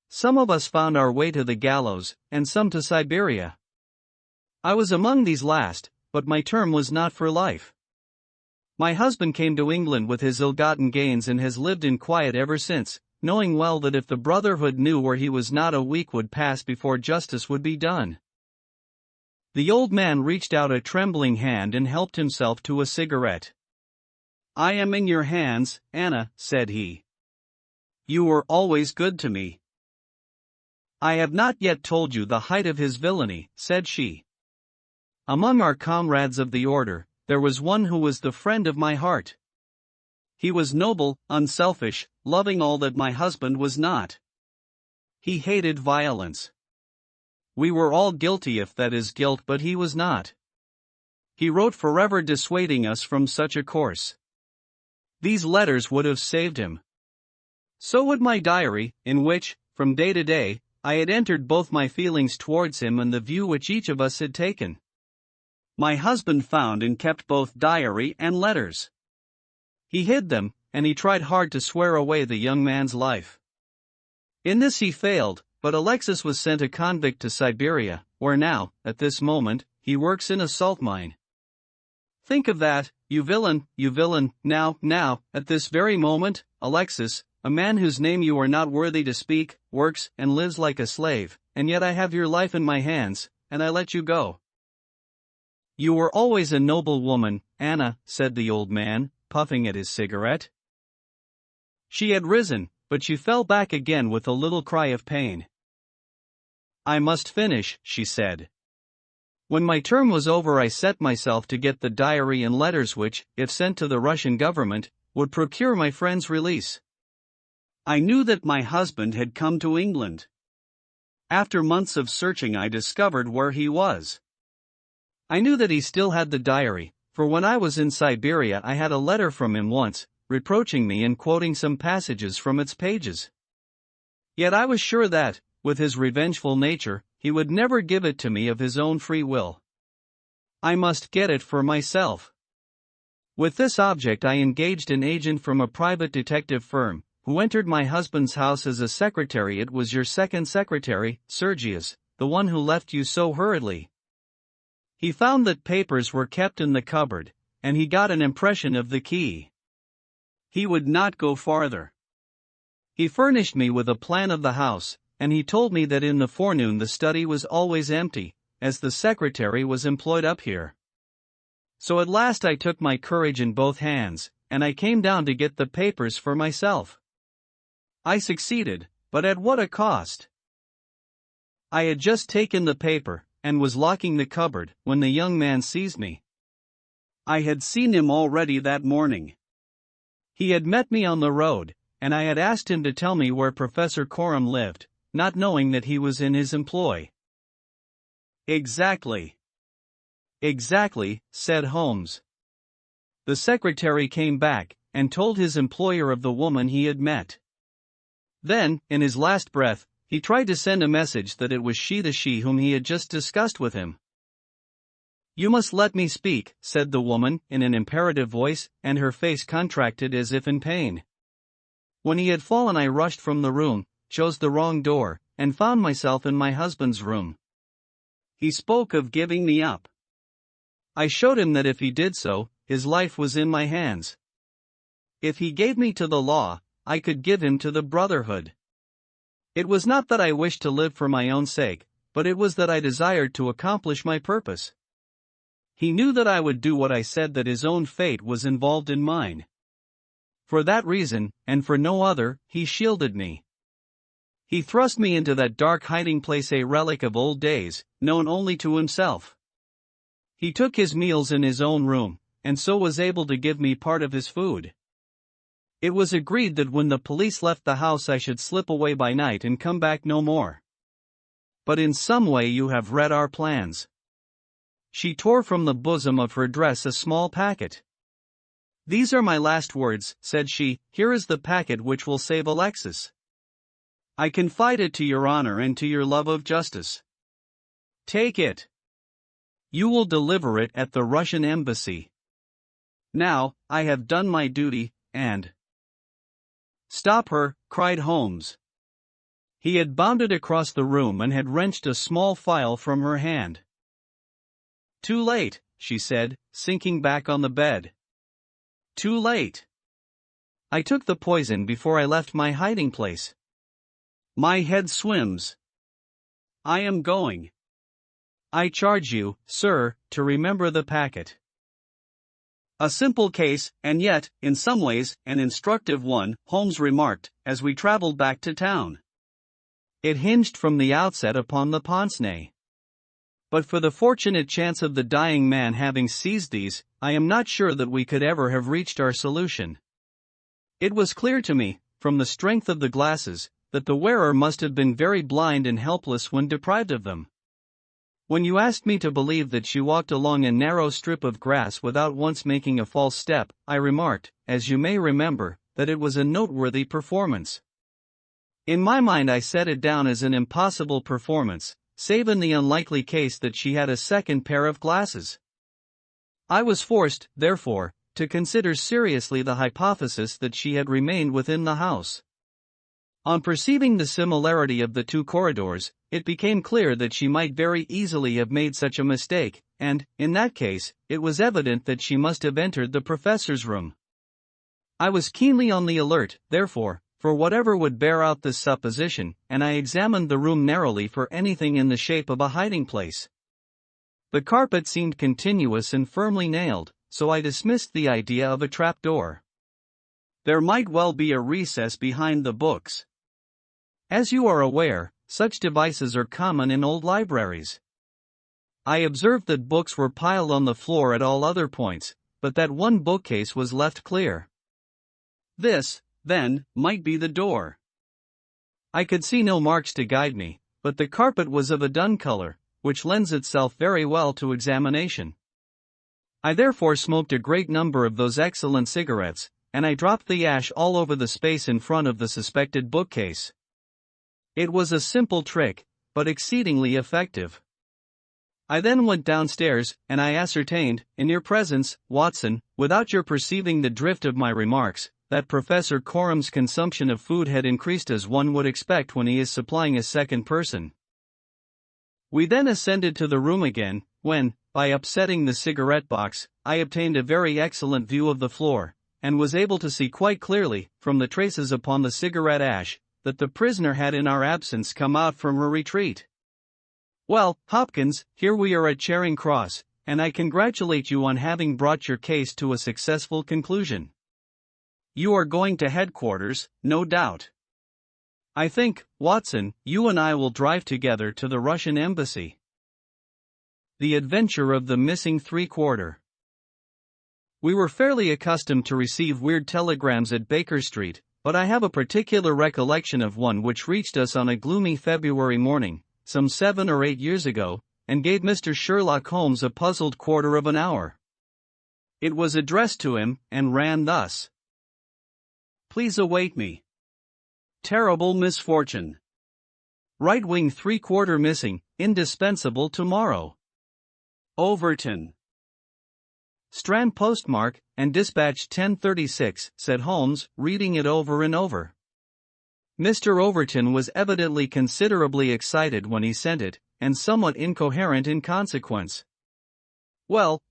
Some of us found our way to the gallows, and some to Siberia. I was among these last, but my term was not for life. My husband came to England with his ill-gotten gains and has lived in quiet ever since, knowing well that if the Brotherhood knew where he was not a week would pass before justice would be done. The old man reached out a trembling hand and helped himself to a cigarette. I am in your hands, Anna, said he. You were always good to me. I have not yet told you the height of his villainy, said she. Among our comrades of the order, there was one who was the friend of my heart. He was noble, unselfish, loving all that my husband was not. He hated violence. We were all guilty if that is guilt, but he was not. He wrote forever dissuading us from such a course. These letters would have saved him. So would my diary, in which, from day to day, I had entered both my feelings towards him and the view which each of us had taken. My husband found and kept both diary and letters. He hid them, and he tried hard to swear away the young man's life. In this he failed, but Alexis was sent a convict to Siberia, where now, at this moment, he works in a salt mine. Think of that, you villain, now, at this very moment, Alexis, a man whose name you are not worthy to speak, works and lives like a slave, and yet I have your life in my hands, and I let you go. You were always a noble woman, Anna, said the old man, puffing at his cigarette. She had risen, but she fell back again with a little cry of pain. I must finish, she said. When my term was over I set myself to get the diary and letters which, if sent to the Russian government, would procure my friend's release. I knew that my husband had come to England. After months of searching I discovered where he was. I knew that he still had the diary, for when I was in Siberia I had a letter from him once, reproaching me and quoting some passages from its pages. Yet I was sure that, with his revengeful nature, he would never give it to me of his own free will. I must get it for myself. With this object I engaged an agent from a private detective firm, who entered my husband's house as a secretary. It was your second secretary, Sergius, the one who left you so hurriedly. He found that papers were kept in the cupboard, and he got an impression of the key. He would not go farther. He furnished me with a plan of the house, and he told me that in the forenoon the study was always empty, as the secretary was employed up here. So at last I took my courage in both hands, and I came down to get the papers for myself. I succeeded, but at what a cost! I had just taken the paper, and was locking the cupboard, when the young man seized me. I had seen him already that morning. He had met me on the road, and I had asked him to tell me where Professor Coram lived, not knowing that he was in his employ. Exactly. Exactly, said Holmes. The secretary came back, and told his employer of the woman he had met. Then, in his last breath, he tried to send a message that it was the she whom he had just discussed with him. "You must let me speak," said the woman, in an imperative voice, and her face contracted as if in pain. When he had fallen, I rushed from the room, chose the wrong door, and found myself in my husband's room. He spoke of giving me up. I showed him that if he did so, his life was in my hands. If he gave me to the law, I could give him to the brotherhood. It was not that I wished to live for my own sake, but it was that I desired to accomplish my purpose. He knew that I would do what I said, that his own fate was involved in mine. For that reason, and for no other, he shielded me. He thrust me into that dark hiding place, a relic of old days, known only to himself. He took his meals in his own room, and so was able to give me part of his food. It was agreed that when the police left the house I should slip away by night and come back no more. But in some way you have read our plans. She tore from the bosom of her dress a small packet. "These are my last words," said she. "Here is the packet which will save Alexis. I confide it to your honor and to your love of justice. Take it. You will deliver it at the Russian embassy. Now, I have done my duty, and—" "Stop her," cried Holmes. He had bounded across the room and had wrenched a small file from her hand. "Too late," she said, sinking back on the bed. "Too late. I took the poison before I left my hiding place. My head swims. I am going. I charge you, sir, to remember the packet." "A simple case, and yet, in some ways, an instructive one," Holmes remarked, as we traveled back to town. "It hinged from the outset upon the pince nez. But for the fortunate chance of the dying man having seized these, I am not sure that we could ever have reached our solution. It was clear to me, from the strength of the glasses, that the wearer must have been very blind and helpless when deprived of them. When you asked me to believe that she walked along a narrow strip of grass without once making a false step, I remarked, as you may remember, that it was a noteworthy performance. In my mind I set it down as an impossible performance, save in the unlikely case that she had a second pair of glasses. I was forced, therefore, to consider seriously the hypothesis that she had remained within the house. On perceiving the similarity of the two corridors, it became clear that she might very easily have made such a mistake, and, in that case, it was evident that she must have entered the professor's room. I was keenly on the alert, therefore, for whatever would bear out this supposition, and I examined the room narrowly for anything in the shape of a hiding place. The carpet seemed continuous and firmly nailed, so I dismissed the idea of a trapdoor. There might well be a recess behind the books. As you are aware, such devices are common in old libraries. I observed that books were piled on the floor at all other points, but that one bookcase was left clear. This, then, might be the door. I could see no marks to guide me, but the carpet was of a dun color, which lends itself very well to examination. I therefore smoked a great number of those excellent cigarettes, and I dropped the ash all over the space in front of the suspected bookcase. It was a simple trick, but exceedingly effective. I then went downstairs, and I ascertained, in your presence, Watson, without your perceiving the drift of my remarks, that Professor Coram's consumption of food had increased as one would expect when he is supplying a second person. We then ascended to the room again, when, by upsetting the cigarette box, I obtained a very excellent view of the floor, and was able to see quite clearly, from the traces upon the cigarette ash, that the prisoner had in our absence come out from her retreat. Well, Hopkins, here we are at Charing Cross, and I congratulate you on having brought your case to a successful conclusion. You are going to headquarters, no doubt. I think, Watson, you and I will drive together to the Russian embassy. The Adventure of the Missing Three-Quarter. We were fairly accustomed to receive weird telegrams at Baker Street, but I have a particular recollection of one which reached us on a gloomy February morning, some 7 or 8 years ago, and gave Mr. Sherlock Holmes a puzzled quarter of an hour. It was addressed to him, and ran thus: "Please await me. Terrible misfortune. Right wing 3/4 missing, indispensable tomorrow. Overton." "Strand postmark, and dispatch 10:36, said Holmes, reading it over and over. Mr. Overton was evidently considerably excited when he sent it, and somewhat incoherent in consequence. Well,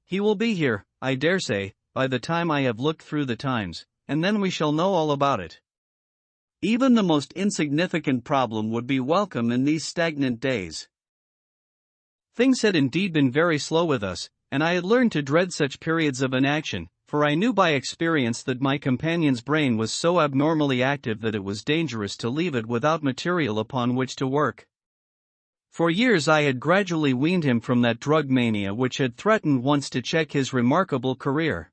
he will be here, I dare say, by the time I have looked through the Times, and then we shall know all about it. Even the most insignificant problem would be welcome in these stagnant days." Things had indeed been very slow with us, and I had learned to dread such periods of inaction, for I knew by experience that my companion's brain was so abnormally active that it was dangerous to leave it without material upon which to work. For years I had gradually weaned him from that drug mania which had threatened once to check his remarkable career.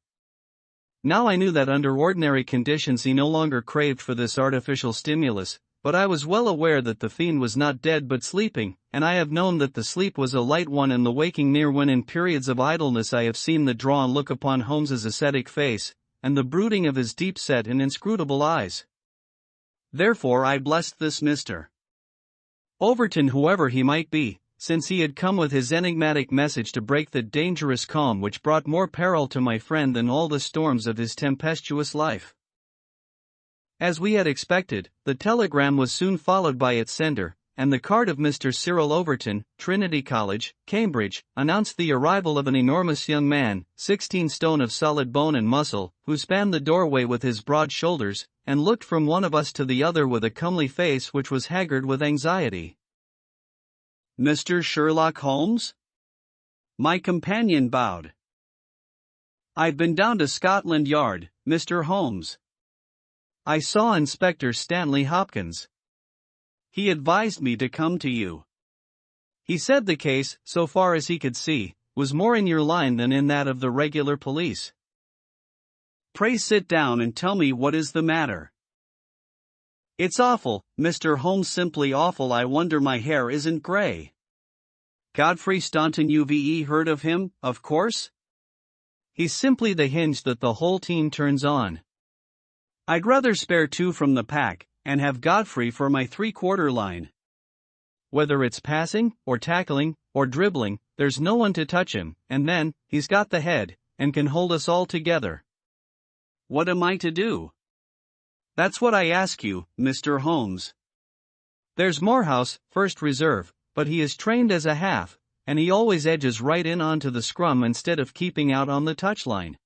Now I knew that under ordinary conditions he no longer craved for this artificial stimulus, but I was well aware that the fiend was not dead but sleeping, and I have known that the sleep was a light one and the waking near when in periods of idleness I have seen the drawn look upon Holmes's ascetic face, and the brooding of his deep-set and inscrutable eyes. Therefore I blessed this Mr. Overton, whoever he might be, since he had come with his enigmatic message to break the dangerous calm which brought more peril to my friend than all the storms of his tempestuous life. As we had expected, the telegram was soon followed by its sender, and the card of Mr. Cyril Overton, Trinity College, Cambridge, announced the arrival of an enormous young man, 16 stone of solid bone and muscle, who spanned the doorway with his broad shoulders, and looked from one of us to the other with a comely face which was haggard with anxiety. "Mr. Sherlock Holmes?" My companion bowed. "I've been down to Scotland Yard, Mr. Holmes. I saw Inspector Stanley Hopkins. He advised me to come to you. He said the case, so far as he could see, was more in your line than in that of the regular police. Pray sit down and tell me what is the matter." "It's awful, Mr. Holmes, simply awful. I wonder my hair isn't gray. Godfrey Staunton, you've heard of him, of course? He's simply the hinge that the whole team turns on. I'd rather spare 2 from the pack, and have Godfrey for my 3/4 line. Whether it's passing, or tackling, or dribbling, there's no one to touch him, and then, he's got the head, and can hold us all together. What am I to do? That's what I ask you, Mr. Holmes. There's Morehouse, first reserve, but he is trained as a half, and he always edges right in onto the scrum instead of keeping out on the touchline.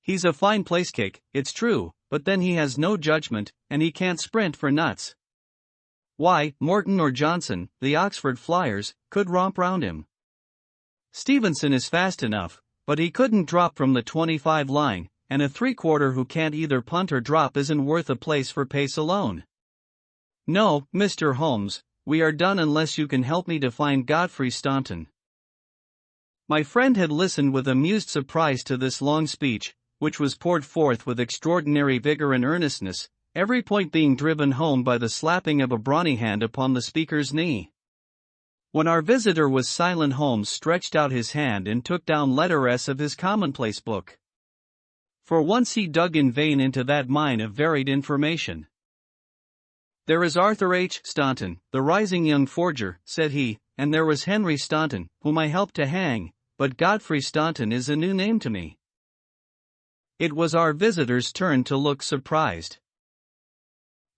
He's a fine place kick, it's true, but then he has no judgment, and he can't sprint for nuts. Why, Morton or Johnson, the Oxford Flyers, could romp round him. Stevenson is fast enough, but he couldn't drop from the 25 line, and a 3/4 who can't either punt or drop isn't worth a place for pace alone. No, Mr. Holmes, we are done unless you can help me to find Godfrey Staunton." My friend had listened with amused surprise to this long speech, which was poured forth with extraordinary vigor and earnestness, every point being driven home by the slapping of a brawny hand upon the speaker's knee. When our visitor was silent, Holmes stretched out his hand and took down letter S of his commonplace book. For once he dug in vain into that mine of varied information. "There is Arthur H. Staunton, the rising young forger," said he, "and there was Henry Staunton, whom I helped to hang, but Godfrey Staunton is a new name to me." It was our visitor's turn to look surprised.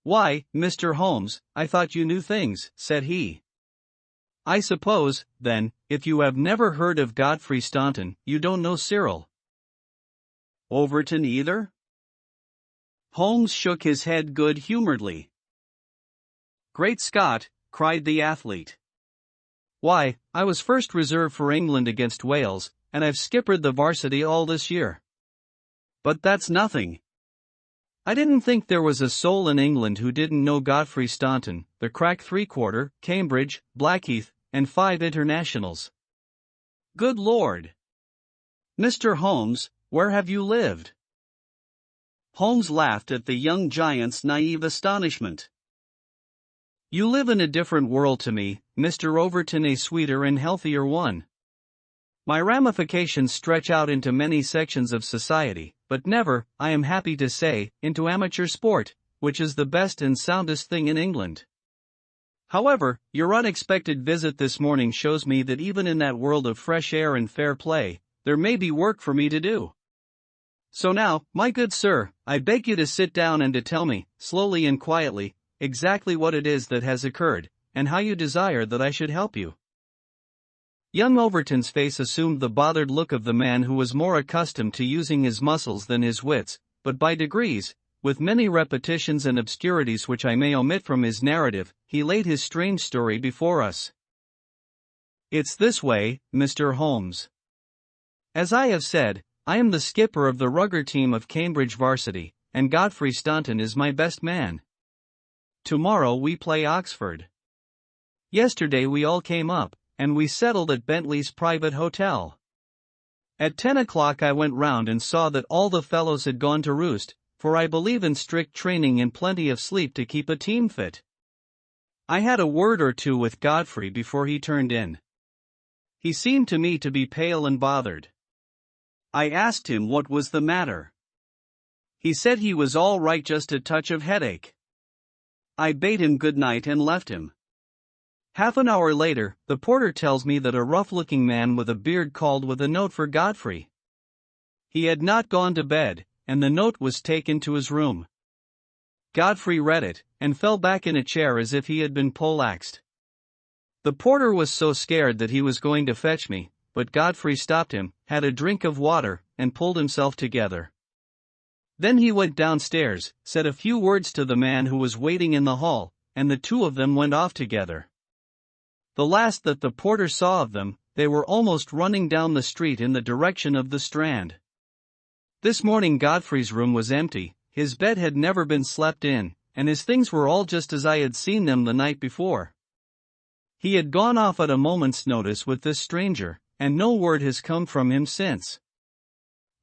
"Why, Mr. Holmes, I thought you knew things," said he. "I suppose, then, if you have never heard of Godfrey Staunton, you don't know Cyril Overton either?" Holmes shook his head good-humoredly. "Great Scott," cried the athlete. "Why, I was first reserve for England against Wales, and I've skippered the varsity all this year. But that's nothing. I didn't think there was a soul in England who didn't know Godfrey Staunton, the crack 3/4, Cambridge, Blackheath, and 5 internationals. Good Lord! Mr. Holmes, Where have you lived?" Holmes laughed at the young giant's naive astonishment. "You live in a different world to me, Mr. Overton, a sweeter and healthier one. My ramifications stretch out into many sections of society, but never, I am happy to say, into amateur sport, which is the best and soundest thing in England. However, your unexpected visit this morning shows me that even in that world of fresh air and fair play, there may be work for me to do. So now, my good sir, I beg you to sit down and to tell me, slowly and quietly, exactly what it is that has occurred, and how you desire that I should help you." Young Overton's face assumed the bothered look of the man who was more accustomed to using his muscles than his wits, but by degrees, with many repetitions and obscurities which I may omit from his narrative, he laid his strange story before us. "It's this way, Mr. Holmes. As I have said, I am the skipper of the rugger team of Cambridge Varsity, and Godfrey Staunton is my best man. Tomorrow we play Oxford. Yesterday we all came up, and we settled at Bentley's private hotel. At 10 o'clock I went round and saw that all the fellows had gone to roost, for I believe in strict training and plenty of sleep to keep a team fit. I had a word or two with Godfrey before he turned in. He seemed to me to be pale and bothered. I asked him what was the matter. He said he was all right, just a touch of headache. I bade him good night and left him. Half an hour later, the porter tells me that a rough-looking man with a beard called with a note for Godfrey. He had not gone to bed, and the note was taken to his room. Godfrey read it, and fell back in a chair as if he had been poleaxed. The porter was so scared that he was going to fetch me, but Godfrey stopped him, had a drink of water, and pulled himself together. Then he went downstairs, said a few words to the man who was waiting in the hall, and the two of them went off together. The last that the porter saw of them, they were almost running down the street in the direction of the Strand. This morning Godfrey's room was empty, his bed had never been slept in, and his things were all just as I had seen them the night before. He had gone off at a moment's notice with this stranger, and no word has come from him since.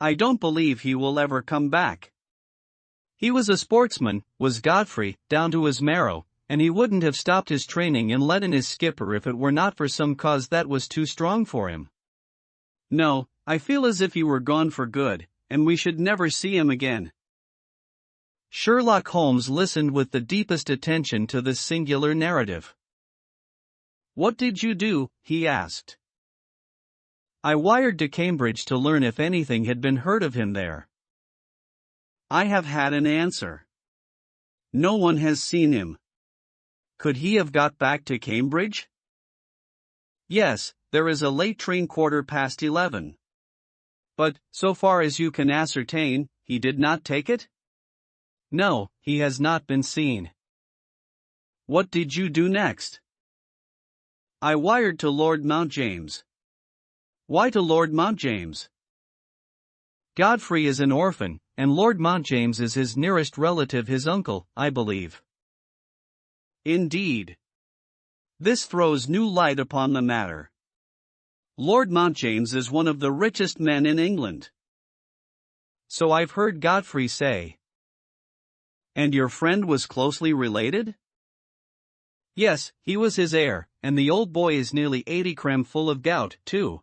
I don't believe he will ever come back. He was a sportsman, was Godfrey, down to his marrow, and he wouldn't have stopped his training and let in his skipper if it were not for some cause that was too strong for him. No, I feel as if he were gone for good, and we should never see him again." Sherlock Holmes listened with the deepest attention to this singular narrative. "What did you do?" he asked. "I wired to Cambridge to learn if anything had been heard of him there. I have had an answer. No one has seen him. Could he have got back to Cambridge?" "Yes, there is a late train 11:15. But, so far as you can ascertain, he did not take it?" "No, he has not been seen." "What did you do next?" "I wired to Lord Mountjames." "Why to Lord Mountjames?" "Godfrey is an orphan, and Lord Mountjames is his nearest relative, his uncle, I believe." "Indeed. This throws new light upon the matter. Lord Mountjames is one of the richest men in England." "So I've heard Godfrey say." "And your friend was closely related?" "Yes, he was his heir, and the old boy is nearly 80 full of gout, too.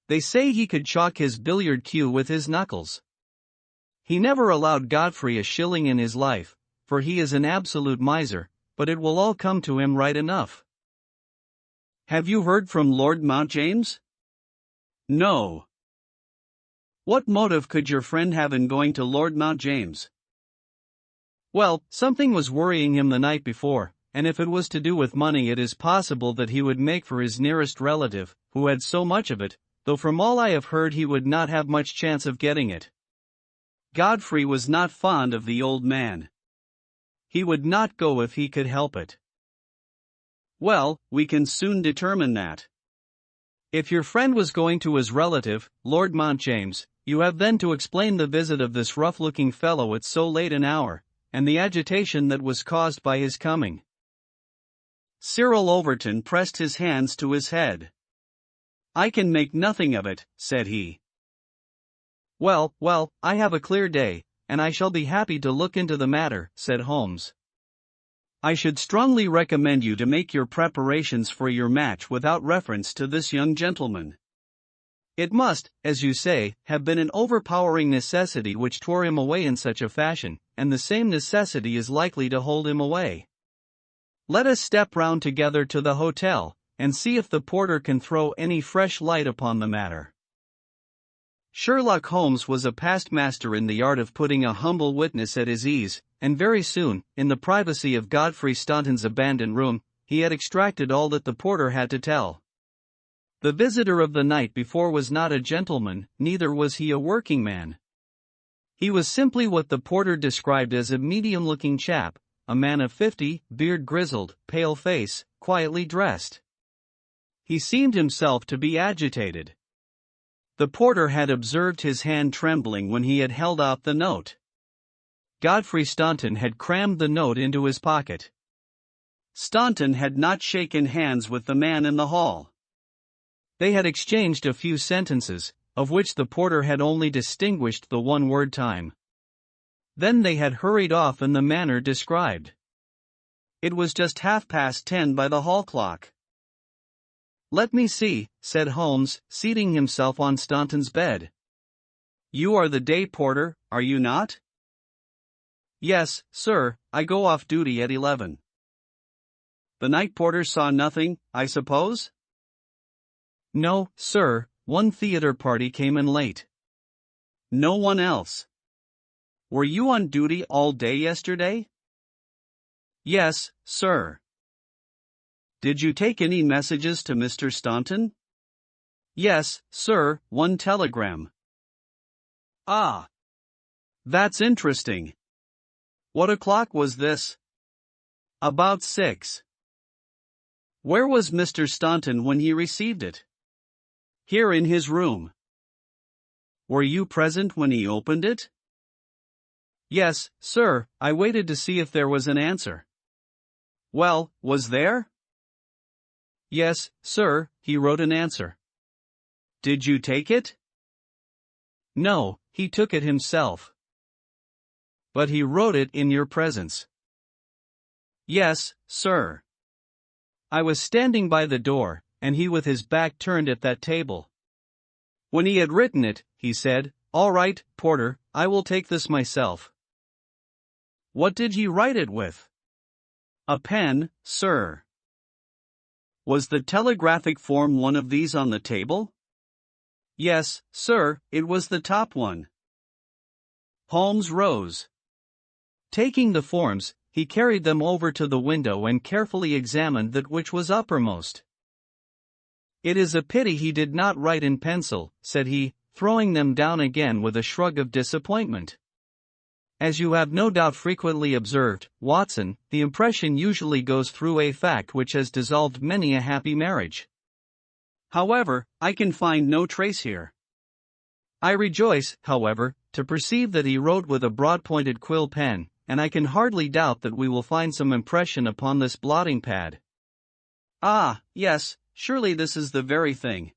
They say he could chalk his billiard cue with his knuckles. He never allowed Godfrey a shilling in his life, for he is an absolute miser, but it will all come to him right enough." "Have you heard from Lord Mountjames?" "No." "What motive could your friend have in going to Lord Mountjames?" "Well, something was worrying him the night before, and if it was to do with money it is possible that he would make for his nearest relative, who had so much of it, though from all I have heard he would not have much chance of getting it. Godfrey was not fond of the old man. He would not go if he could help it." "Well, we can soon determine that. If your friend was going to his relative, Lord Mountjames, you have then to explain the visit of this rough-looking fellow at so late an hour, and the agitation that was caused by his coming." Cyril Overton pressed his hands to his head. "I can make nothing of it," said he. Well, I have a clear day, and I shall be happy to look into the matter," said Holmes. "I should strongly recommend you to make your preparations for your match without reference to this young gentleman. It must, as you say, have been an overpowering necessity which tore him away in such a fashion, and the same necessity is likely to hold him away. Let us step round together to the hotel, and see if the porter can throw any fresh light upon the matter." Sherlock Holmes was a past master in the art of putting a humble witness at his ease, and very soon, in the privacy of Godfrey Staunton's abandoned room, he had extracted all that the porter had to tell. The visitor of the night before was not a gentleman, neither was he a working man. He was simply what the porter described as a medium-looking chap, a man of 50, beard grizzled, pale face, quietly dressed. He seemed himself to be agitated. The porter had observed his hand trembling when he had held out the note. Godfrey Staunton had crammed the note into his pocket. Staunton had not shaken hands with the man in the hall. They had exchanged a few sentences, of which the porter had only distinguished the one-word time. Then they had hurried off in the manner described. It was just 10:30 by the hall clock. "Let me see," said Holmes, seating himself on Staunton's bed. "You are the day porter, are you not?" "Yes, sir, I go off duty at 11. "The night porter saw nothing, I suppose?" "No, sir, one theater party came in late." "No one else? Were you on duty all day yesterday?" "Yes, sir." "Did you take any messages to Mr. Staunton?" "Yes, sir, one telegram." "Ah. That's interesting. What o'clock was this?" "About 6. "Where was Mr. Staunton when he received it?" "Here in his room." "Were you present when he opened it?" "Yes, sir, I waited to see if there was an answer." "Well, was there?" "Yes, sir, he wrote an answer." "Did you take it?" "No, he took it himself." "But he wrote it in your presence?" "Yes, sir. I was standing by the door, and he with his back turned at that table. When he had written it, he said, 'All right, porter, I will take this myself.'" "What did he write it with?" "A pen, sir." "Was the telegraphic form one of these on the table?" "Yes, sir, it was the top one." Holmes rose. Taking the forms, he carried them over to the window and carefully examined that which was uppermost. "It is a pity he did not write in pencil," said he, throwing them down again with a shrug of disappointment. "As you have no doubt frequently observed, Watson, the impression usually goes through a fact which has dissolved many a happy marriage. However, I can find no trace here. I rejoice, however, to perceive that he wrote with a broad-pointed quill pen, and I can hardly doubt that we will find some impression upon this blotting pad. Ah, yes, surely this is the very thing."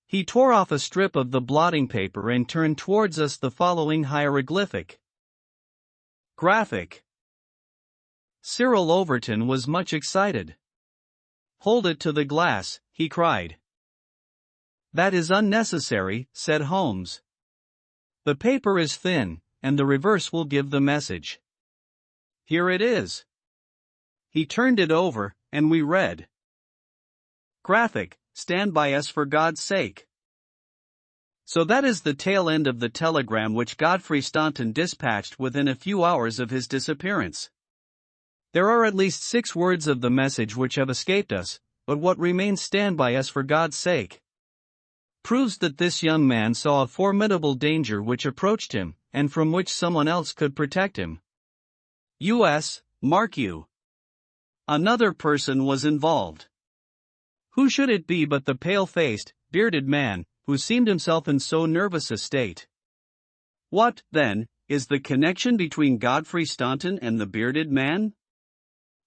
He tore off a strip of the blotting paper and turned towards us the following hieroglyphic. Graphic. Cyril Overton was much excited. "Hold it to the glass," he cried. "That is unnecessary," said Holmes. "The paper is thin, and the reverse will give the message. Here it is." He turned it over, and we read. "Graphic, stand by us for God's sake." So that is the tail end of the telegram which Godfrey Staunton dispatched within a few hours of his disappearance. There are at least 6 words of the message which have escaped us, but what remains "stand by us for God's sake" proves that this young man saw a formidable danger which approached him, and from which someone else could protect him. U.S., mark you. Another person was involved. Who should it be but the pale-faced, bearded man, who seemed himself in so nervous a state? What, then, is the connection between Godfrey Staunton and the bearded man?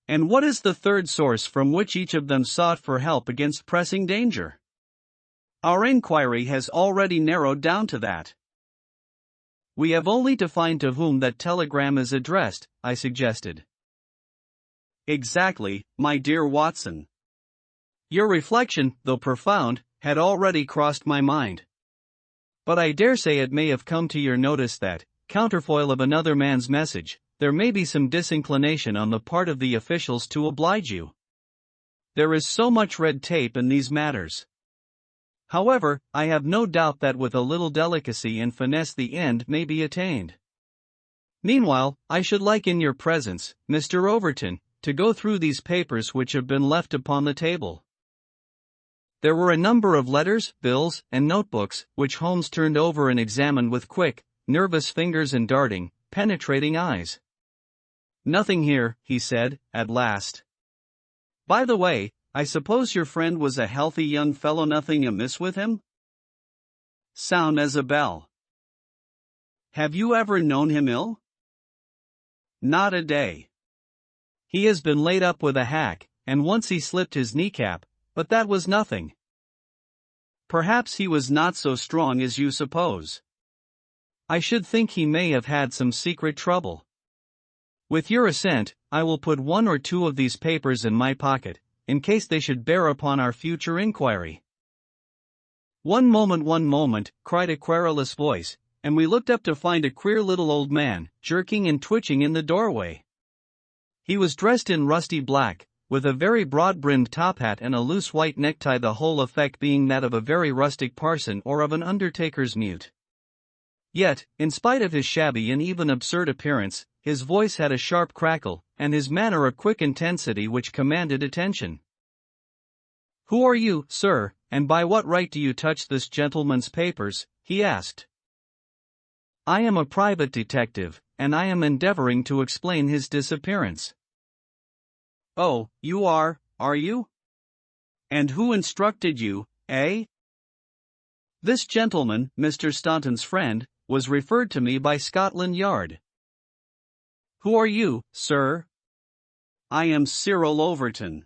And what is the third source from which each of them sought for help against pressing danger? Our inquiry has already narrowed down to that. We have only to find to whom that telegram is addressed, I suggested. Exactly, my dear Watson. Your reflection, though profound, had already crossed my mind. But I dare say it may have come to your notice that, counterfoil of another man's message, there may be some disinclination on the part of the officials to oblige you. There is so much red tape in these matters. However, I have no doubt that with a little delicacy and finesse the end may be attained. Meanwhile, I should like in your presence, Mr. Overton, to go through these papers which have been left upon the table. There were a number of letters, bills, and notebooks, which Holmes turned over and examined with quick, nervous fingers and darting, penetrating eyes. Nothing here, he said, at last. By the way, I suppose your friend was a healthy young fellow, nothing amiss with him? Sound as a bell. Have you ever known him ill? Not a day. He has been laid up with a hack, and once he slipped his kneecap, but that was nothing. Perhaps he was not so strong as you suppose. I should think he may have had some secret trouble. With your assent, I will put one or two of these papers in my pocket, in case they should bear upon our future inquiry. One moment, cried a querulous voice, and we looked up to find a queer little old man, jerking and twitching in the doorway. He was dressed in rusty black, with a very broad-brimmed top hat and a loose white necktie, the whole effect being that of a very rustic parson or of an undertaker's mute. Yet, in spite of his shabby and even absurd appearance, his voice had a sharp crackle, and his manner a quick intensity which commanded attention. "Who are you, sir, and by what right do you touch this gentleman's papers?" he asked. "I am a private detective, and I am endeavoring to explain his disappearance." "Oh, you are you? And who instructed you, eh?" "This gentleman, Mr. Staunton's friend, was referred to me by Scotland Yard." "Who are you, sir?" "I am Cyril Overton."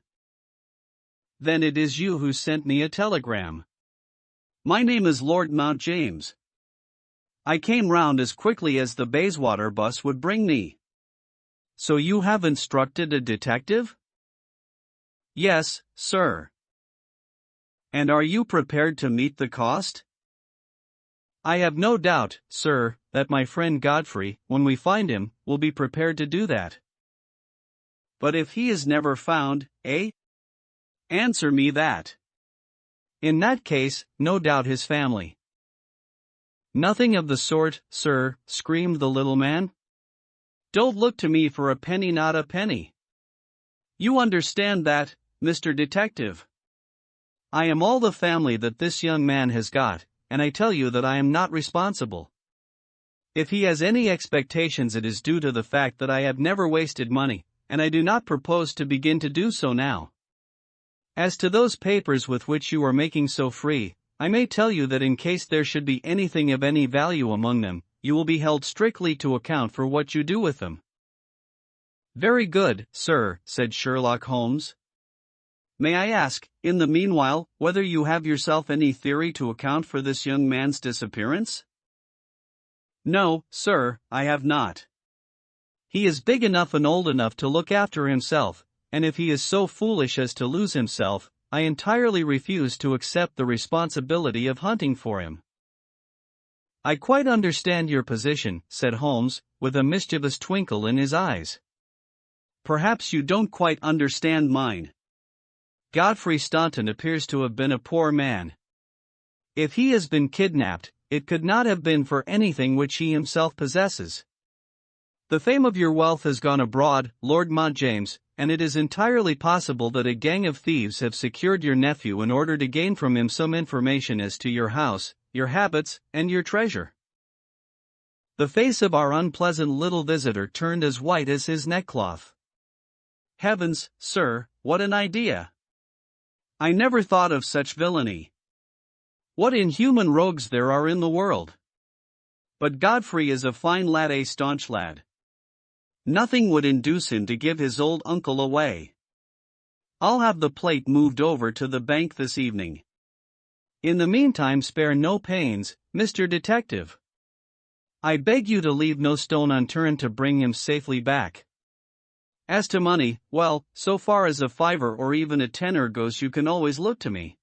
"Then it is you who sent me a telegram." "My name is Lord Mount James. I came round as quickly as the Bayswater bus would bring me." "So you have instructed a detective?" "Yes, sir." "And are you prepared to meet the cost?" "I have no doubt, sir, that my friend Godfrey, when we find him, will be prepared to do that." "But if he is never found, eh? Answer me that." "In that case, no doubt his family." "Nothing of the sort, sir," screamed the little man. "Don't look to me for a penny, not a penny. You understand that, Mr. Detective? I am all the family that this young man has got, and I tell you that I am not responsible. If he has any expectations, it is due to the fact that I have never wasted money, and I do not propose to begin to do so now. As to those papers with which you are making so free, I may tell you that in case there should be anything of any value among them, you will be held strictly to account for what you do with them." "Very good, sir," said Sherlock Holmes. "May I ask, in the meanwhile, whether you have yourself any theory to account for this young man's disappearance?" "No, sir, I have not. He is big enough and old enough to look after himself, and if he is so foolish as to lose himself, I entirely refuse to accept the responsibility of hunting for him." "I quite understand your position," said Holmes, with a mischievous twinkle in his eyes. "Perhaps you don't quite understand mine. Godfrey Staunton appears to have been a poor man. If he has been kidnapped, it could not have been for anything which he himself possesses. The fame of your wealth has gone abroad, Lord Mount James, and it is entirely possible that a gang of thieves have secured your nephew in order to gain from him some information as to your house, your habits, and your treasure." The face of our unpleasant little visitor turned as white as his neckcloth. "Heavens, sir, what an idea! I never thought of such villainy. What inhuman rogues there are in the world! But Godfrey is a fine lad, a staunch lad. Nothing would induce him to give his old uncle away. I'll have the plate moved over to the bank this evening. In the meantime, spare no pains, Mr. Detective. I beg you to leave no stone unturned to bring him safely back. As to money, well, so far as a fiver or even a tenner goes, you can always look to me."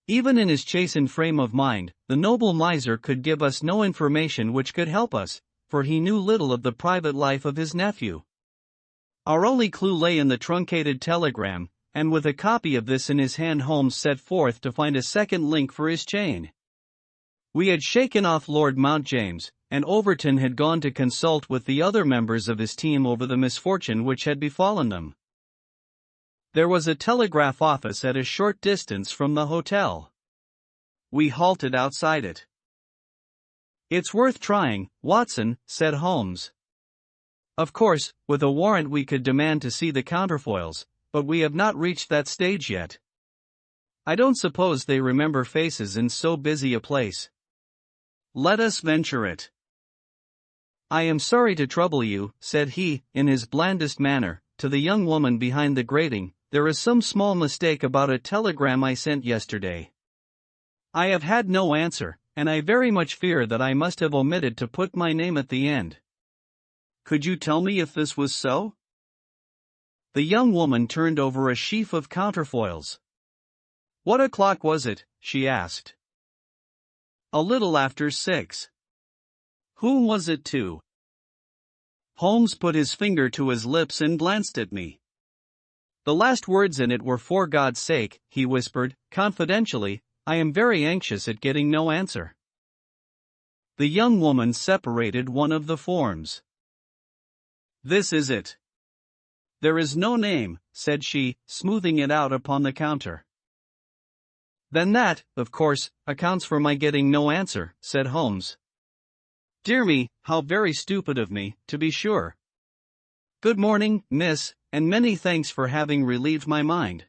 Even in his chastened frame of mind, the noble miser could give us no information which could help us, for he knew little of the private life of his nephew. Our only clue lay in the truncated telegram, and with a copy of this in his hand Holmes set forth to find a second link for his chain. We had shaken off Lord Mount James, and Overton had gone to consult with the other members of his team over the misfortune which had befallen them. There was a telegraph office at a short distance from the hotel. We halted outside it. "It's worth trying, Watson," said Holmes. "Of course, with a warrant we could demand to see the counterfoils, but we have not reached that stage yet. I don't suppose they remember faces in so busy a place. Let us venture it." "I am sorry to trouble you," said he, in his blandest manner, to the young woman behind the grating. "There is some small mistake about a telegram I sent yesterday. I have had no answer, and I very much fear that I must have omitted to put my name at the end. Could you tell me if this was so?" The young woman turned over a sheaf of counterfoils. "What o'clock was it?" she asked. "A little after 6. Whom was it to?" Holmes put his finger to his lips and glanced at me. "The last words in it were 'for God's sake,'" he whispered, confidentially. "I am very anxious at getting no answer." The young woman separated one of the forms. "This is it. There is no name," said she, smoothing it out upon the counter. "Then that, of course, accounts for my getting no answer," said Holmes. "Dear me, how very stupid of me, to be sure. Good morning, miss, and many thanks for having relieved my mind."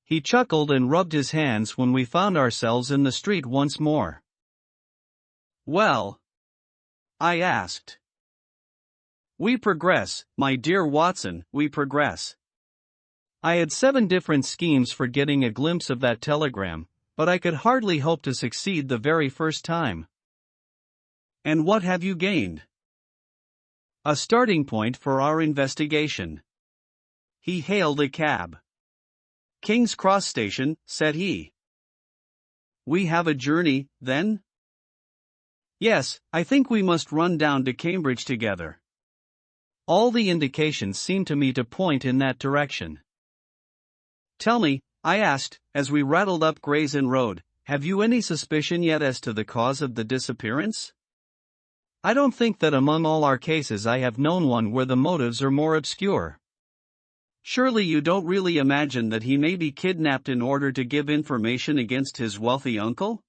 He chuckled and rubbed his hands when we found ourselves in the street once more. "Well?" I asked. "We progress, my dear Watson, we progress." I had 7 different schemes for getting a glimpse of that telegram, but I could hardly hope to succeed the very first time. "And what have you gained?" "A starting point for our investigation." He hailed a cab. "King's Cross Station," said he. "We have a journey, then?" "Yes, I think we must run down to Cambridge together." All the indications seemed to me to point in that direction. "Tell me," I asked, as we rattled up Gray's Inn Road, "have you any suspicion yet as to the cause of the disappearance? I don't think that among all our cases I have known one where the motives are more obscure." "Surely you don't really imagine that he may be kidnapped in order to give information against his wealthy uncle?"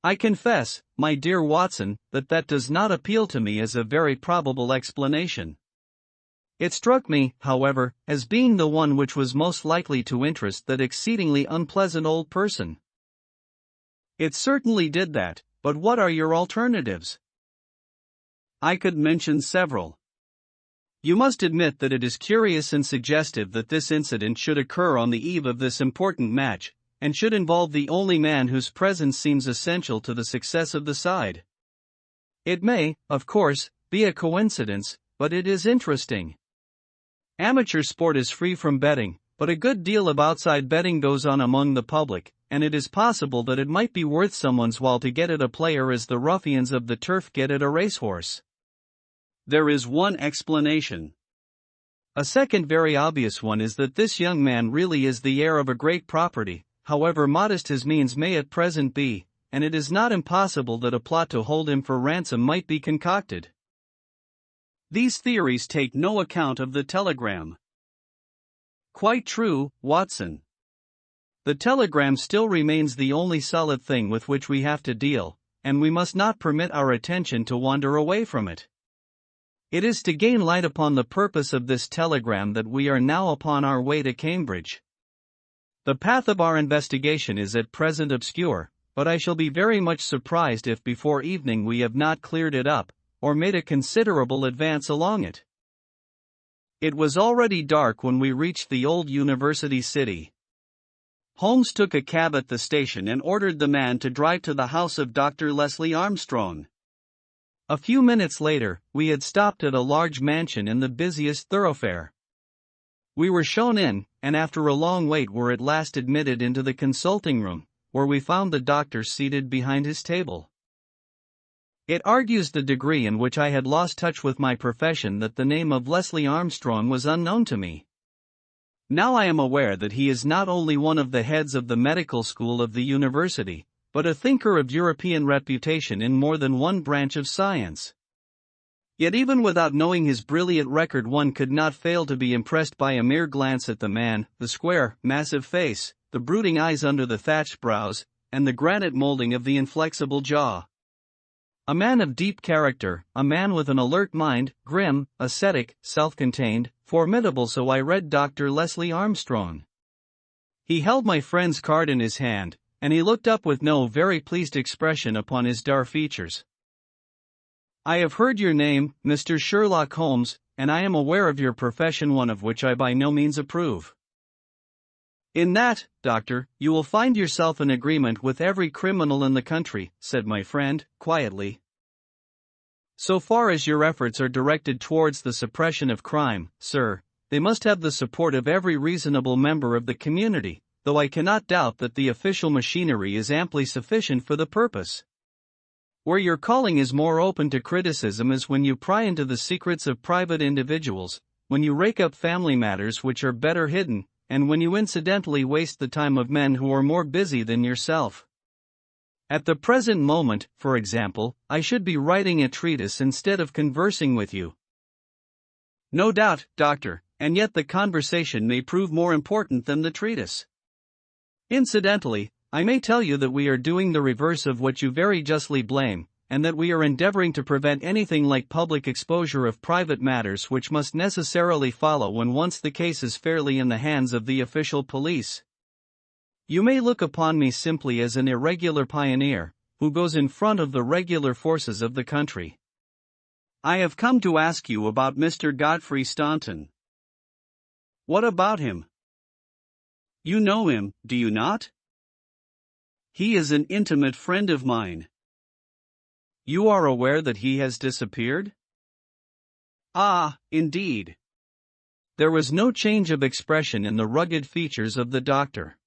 "I confess, my dear Watson, that does not appeal to me as a very probable explanation. It struck me, however, as being the one which was most likely to interest that exceedingly unpleasant old person." "It certainly did that, but what are your alternatives?" I could mention several. You must admit that it is curious and suggestive that this incident should occur on the eve of this important match, and should involve the only man whose presence seems essential to the success of the side. It may, of course, be a coincidence, but it is interesting. Amateur sport is free from betting, but a good deal of outside betting goes on among the public, and it is possible that it might be worth someone's while to get at a player as the ruffians of the turf get at a racehorse. There is one explanation. A second very obvious one is that this young man really is the heir of a great property, however modest his means may at present be, and it is not impossible that a plot to hold him for ransom might be concocted. These theories take no account of the telegram. Quite true, Watson. The telegram still remains the only solid thing with which we have to deal, and we must not permit our attention to wander away from it. It is to gain light upon the purpose of this telegram that we are now upon our way to Cambridge. The path of our investigation is at present obscure, but I shall be very much surprised if before evening we have not cleared it up, or made a considerable advance along it. It was already dark when we reached the old university city. Holmes took a cab at the station and ordered the man to drive to the house of Dr. Leslie Armstrong. A few minutes later, we had stopped at a large mansion in the busiest thoroughfare. We were shown in, and after a long wait were at last admitted into the consulting room, where we found the doctor seated behind his table. It argues the degree in which I had lost touch with my profession that the name of Leslie Armstrong was unknown to me. Now I am aware that he is not only one of the heads of the medical school of the university, but a thinker of European reputation in more than one branch of science. Yet even without knowing his brilliant record, one could not fail to be impressed by a mere glance at the man, the square, massive face, the brooding eyes under the thatched brows, and the granite molding of the inflexible jaw. A man of deep character, a man with an alert mind, grim, ascetic, self-contained, formidable, so I read Dr. Leslie Armstrong. He held my friend's card in his hand, and he looked up with no very pleased expression upon his dark features. "I have heard your name, Mr. Sherlock Holmes, and I am aware of your profession, one of which I by no means approve." "In that, doctor, you will find yourself in agreement with every criminal in the country," said my friend, quietly. "So far as your efforts are directed towards the suppression of crime, sir, they must have the support of every reasonable member of the community, though I cannot doubt that the official machinery is amply sufficient for the purpose. Where your calling is more open to criticism is when you pry into the secrets of private individuals, when you rake up family matters which are better hidden, and when you incidentally waste the time of men who are more busy than yourself. At the present moment, for example, I should be writing a treatise instead of conversing with you." "No doubt, doctor, and yet the conversation may prove more important than the treatise. Incidentally, I may tell you that we are doing the reverse of what you very justly blame, and that we are endeavoring to prevent anything like public exposure of private matters which must necessarily follow when once the case is fairly in the hands of the official police. You may look upon me simply as an irregular pioneer, who goes in front of the regular forces of the country. I have come to ask you about Mr. Godfrey Staunton." "What about him?" "You know him, do you not?" "He is an intimate friend of mine." "You are aware that he has disappeared?" "Ah, indeed." There was no change of expression in the rugged features of the doctor.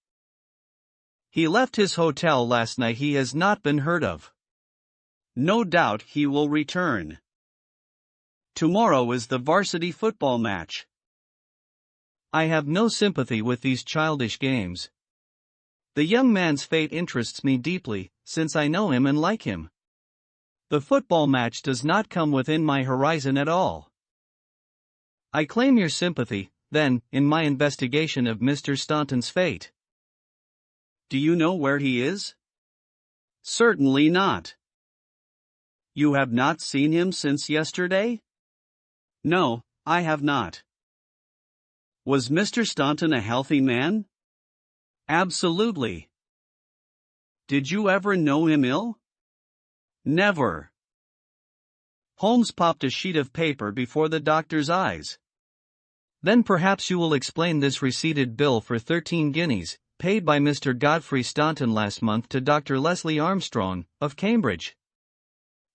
"He left his hotel last night. He has not been heard of. No doubt he will return. Tomorrow is the varsity football match." I have no sympathy with these childish games. The young man's fate interests me deeply, since I know him and like him. The football match does not come within my horizon at all. I claim your sympathy, then, in my investigation of Mr. Staunton's fate. "Do you know where he is?" "Certainly not." "You have not seen him since yesterday?" "No, I have not." "Was Mr. Staunton a healthy man?" "Absolutely." "Did you ever know him ill?" "Never." Holmes popped a sheet of paper before the doctor's eyes. "Then perhaps you will explain this receipted bill for 13 guineas, paid by Mr. Godfrey Staunton last month to Dr. Leslie Armstrong, of Cambridge."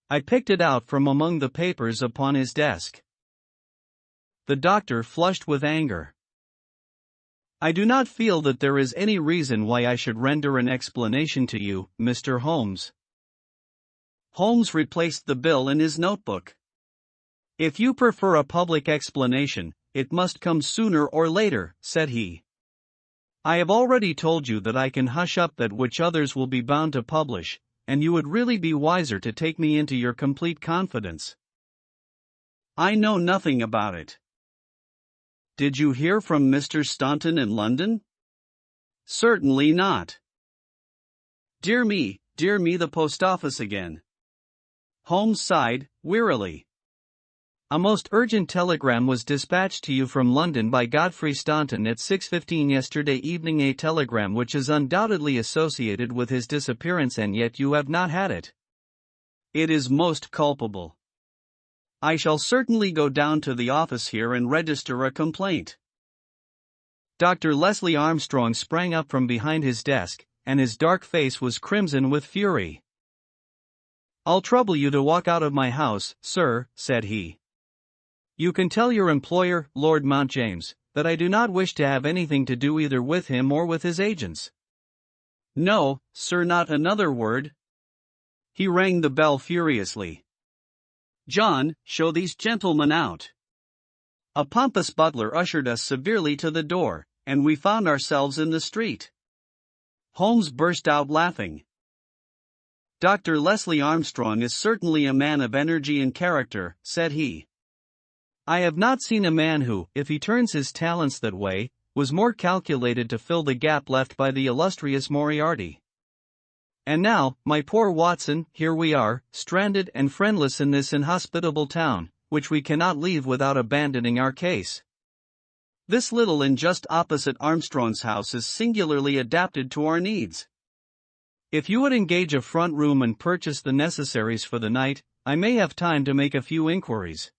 I picked it out from among the papers upon his desk. The doctor flushed with anger. "I do not feel that there is any reason why I should render an explanation to you, Mr. Holmes." Holmes replaced the bill in his notebook. "If you prefer a public explanation, it must come sooner or later," said he. "I have already told you that I can hush up that which others will be bound to publish, and you would really be wiser to take me into your complete confidence." "I know nothing about it." "Did you hear from Mr. Staunton in London?" "Certainly not." Dear me, the post office again." Holmes sighed, wearily. "A most urgent telegram was dispatched to you from London by Godfrey Staunton at 6:15 yesterday evening, a telegram which is undoubtedly associated with his disappearance, and yet you have not had it. It is most culpable. I shall certainly go down to the office here and register a complaint." Dr. Leslie Armstrong sprang up from behind his desk, and his dark face was crimson with fury. "I'll trouble you to walk out of my house, sir," said he. "You can tell your employer, Lord Mount James, that I do not wish to have anything to do either with him or with his agents." "No, sir, not another word." He rang the bell furiously. "John, show these gentlemen out." A pompous butler ushered us severely to the door, and we found ourselves in the street. Holmes burst out laughing. "Dr. Leslie Armstrong is certainly a man of energy and character," said he. "I have not seen a man who, if he turns his talents that way, was more calculated to fill the gap left by the illustrious Moriarty. And now, my poor Watson, here we are, stranded and friendless in this inhospitable town, which we cannot leave without abandoning our case. This little inn just opposite Armstrong's house is singularly adapted to our needs. If you would engage a front room and purchase the necessaries for the night, I may have time to make a few inquiries."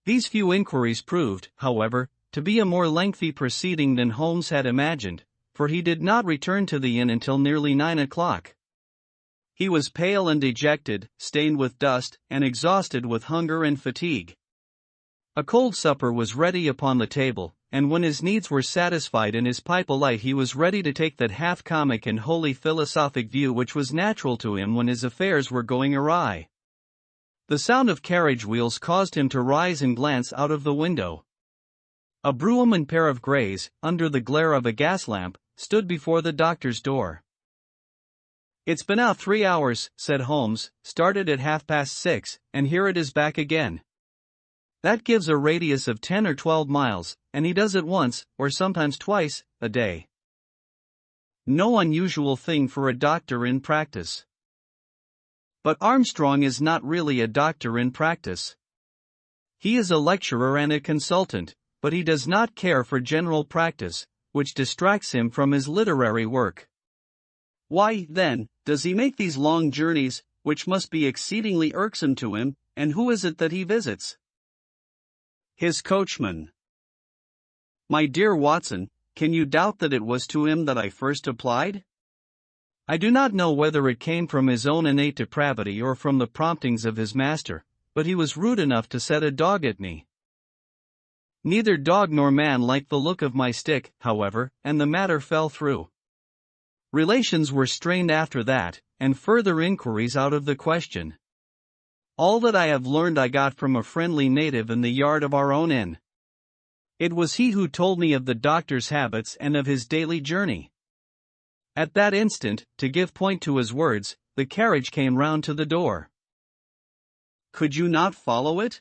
These few inquiries proved, however, to be a more lengthy proceeding than Holmes had imagined, for he did not return to the inn until nearly 9 o'clock. He was pale and dejected, stained with dust, and exhausted with hunger and fatigue. A cold supper was ready upon the table, and when his needs were satisfied and his pipe alight, he was ready to take that half-comic and wholly philosophic view which was natural to him when his affairs were going awry. The sound of carriage wheels caused him to rise and glance out of the window. A brougham and pair of greys, under the glare of a gas lamp, stood before the doctor's door. "It's been out 3 hours," said Holmes, "started at 6:30, and here it is back again. That gives a radius of 10 or 12 miles, and he does it once, or sometimes twice, a day. No unusual thing for a doctor in practice. But Armstrong is not really a doctor in practice. He is a lecturer and a consultant, but he does not care for general practice, which distracts him from his literary work. Why, then, does he make these long journeys, which must be exceedingly irksome to him, and who is it that he visits? His coachman. My dear Watson, can you doubt that it was to him that I first applied? I do not know whether it came from his own innate depravity or from the promptings of his master, but he was rude enough to set a dog at me. Neither dog nor man liked the look of my stick, however, and the matter fell through. Relations were strained after that, and further inquiries out of the question. All that I have learned I got from a friendly native in the yard of our own inn. It was he who told me of the doctor's habits and of his daily journey. At that instant, to give point to his words, the carriage came round to the door. Could you not follow it?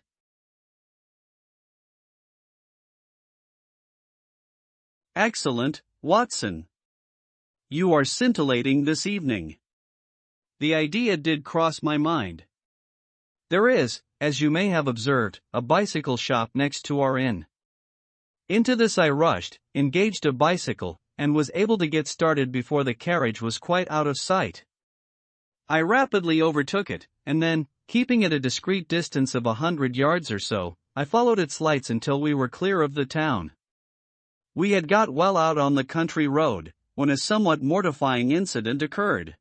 Excellent, Watson. You are scintillating this evening. The idea did cross my mind. There is, as you may have observed, a bicycle shop next to our inn. Into this I rushed, engaged a bicycle, and was able to get started before the carriage was quite out of sight. I rapidly overtook it, and then, keeping at a discreet distance of 100 yards or so, I followed its lights until we were clear of the town. We had got well out on the country road, when a somewhat mortifying incident occurred.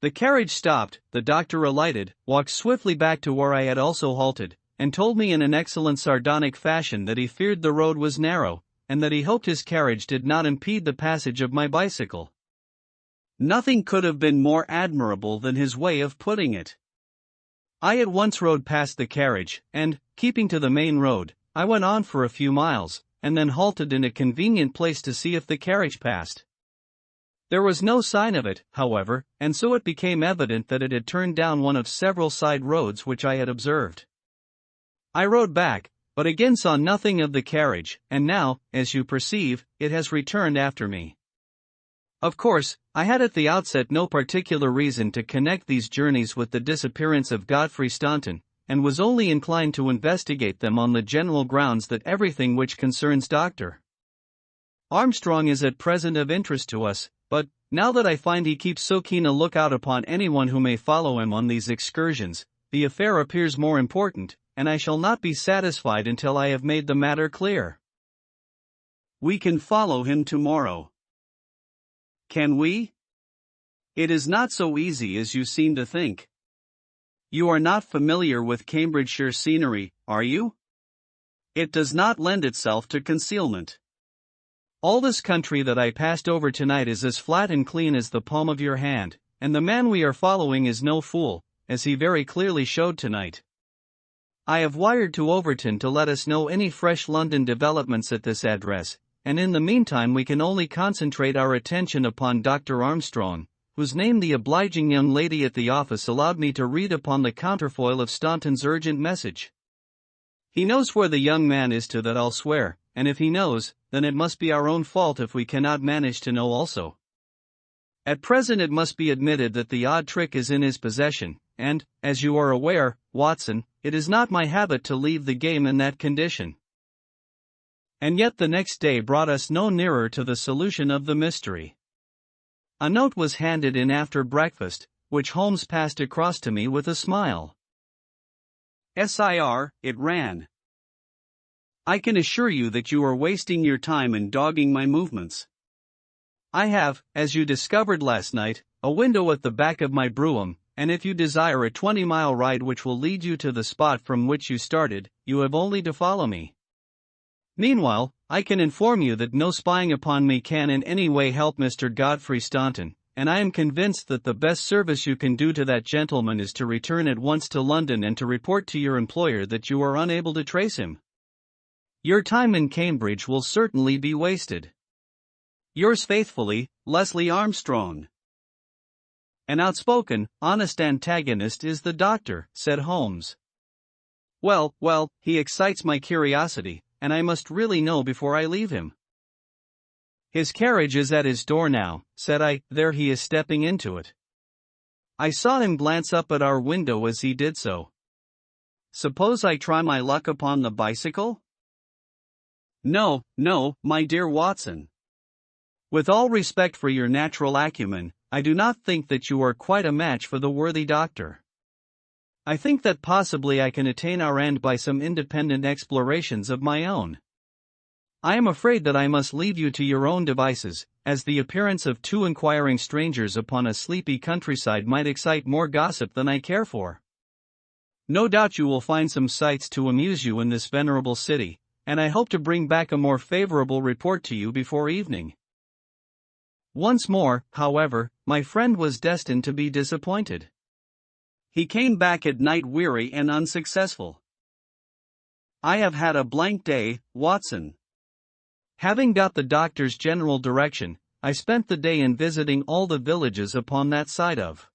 The carriage stopped, the doctor alighted, walked swiftly back to where I had also halted, and told me in an excellent sardonic fashion that he feared the road was narrow, and that he hoped his carriage did not impede the passage of my bicycle. Nothing could have been more admirable than his way of putting it. I at once rode past the carriage, and, keeping to the main road, I went on for a few miles, and then halted in a convenient place to see if the carriage passed. There was no sign of it, however, and so it became evident that it had turned down one of several side roads which I had observed. I rode back, but again saw nothing of the carriage, and now, as you perceive, it has returned after me. Of course, I had at the outset no particular reason to connect these journeys with the disappearance of Godfrey Staunton, and was only inclined to investigate them on the general grounds that everything which concerns Dr. Armstrong is at present of interest to us, but, now that I find he keeps so keen a lookout upon anyone who may follow him on these excursions, the affair appears more important, and I shall not be satisfied until I have made the matter clear. We can follow him tomorrow. Can we? It is not so easy as you seem to think. You are not familiar with Cambridgeshire scenery, are you? It does not lend itself to concealment. All this country that I passed over tonight is as flat and clean as the palm of your hand, and the man we are following is no fool, as he very clearly showed tonight. I have wired to Overton to let us know any fresh London developments at this address, and in the meantime we can only concentrate our attention upon Dr. Armstrong, whose name the obliging young lady at the office allowed me to read upon the counterfoil of Staunton's urgent message. He knows where the young man is, to that I'll swear, and if he knows, then it must be our own fault if we cannot manage to know also. At present it must be admitted that the odd trick is in his possession, and, as you are aware, Watson, it is not my habit to leave the game in that condition. And yet the next day brought us no nearer to the solution of the mystery. A note was handed in after breakfast, which Holmes passed across to me with a smile. "Sir," it ran. "I can assure you that you are wasting your time in dogging my movements. I have, as you discovered last night, a window at the back of my brougham, and if you desire a 20-mile ride which will lead you to the spot from which you started, you have only to follow me. Meanwhile, I can inform you that no spying upon me can in any way help Mr. Godfrey Staunton, and I am convinced that the best service you can do to that gentleman is to return at once to London and to report to your employer that you are unable to trace him. Your time in Cambridge will certainly be wasted. Yours faithfully, Leslie Armstrong." "An outspoken, honest antagonist is the doctor," said Holmes. Well, he excites my curiosity, and I must really know before I leave him." "His carriage is at his door now," said I. "There he is stepping into it. I saw him glance up at our window as he did so. Suppose I try my luck upon the bicycle?" No, my dear Watson. With all respect for your natural acumen, I do not think that you are quite a match for the worthy doctor. I think that possibly I can attain our end by some independent explorations of my own. I am afraid that I must leave you to your own devices, as the appearance of two inquiring strangers upon a sleepy countryside might excite more gossip than I care for. No doubt you will find some sights to amuse you in this venerable city, and I hope to bring back a more favorable report to you before evening." Once more, however, my friend was destined to be disappointed. He came back at night weary and unsuccessful. "I have had a blank day, Watson. Having got the doctor's general direction, I spent the day in visiting all the villages upon that side of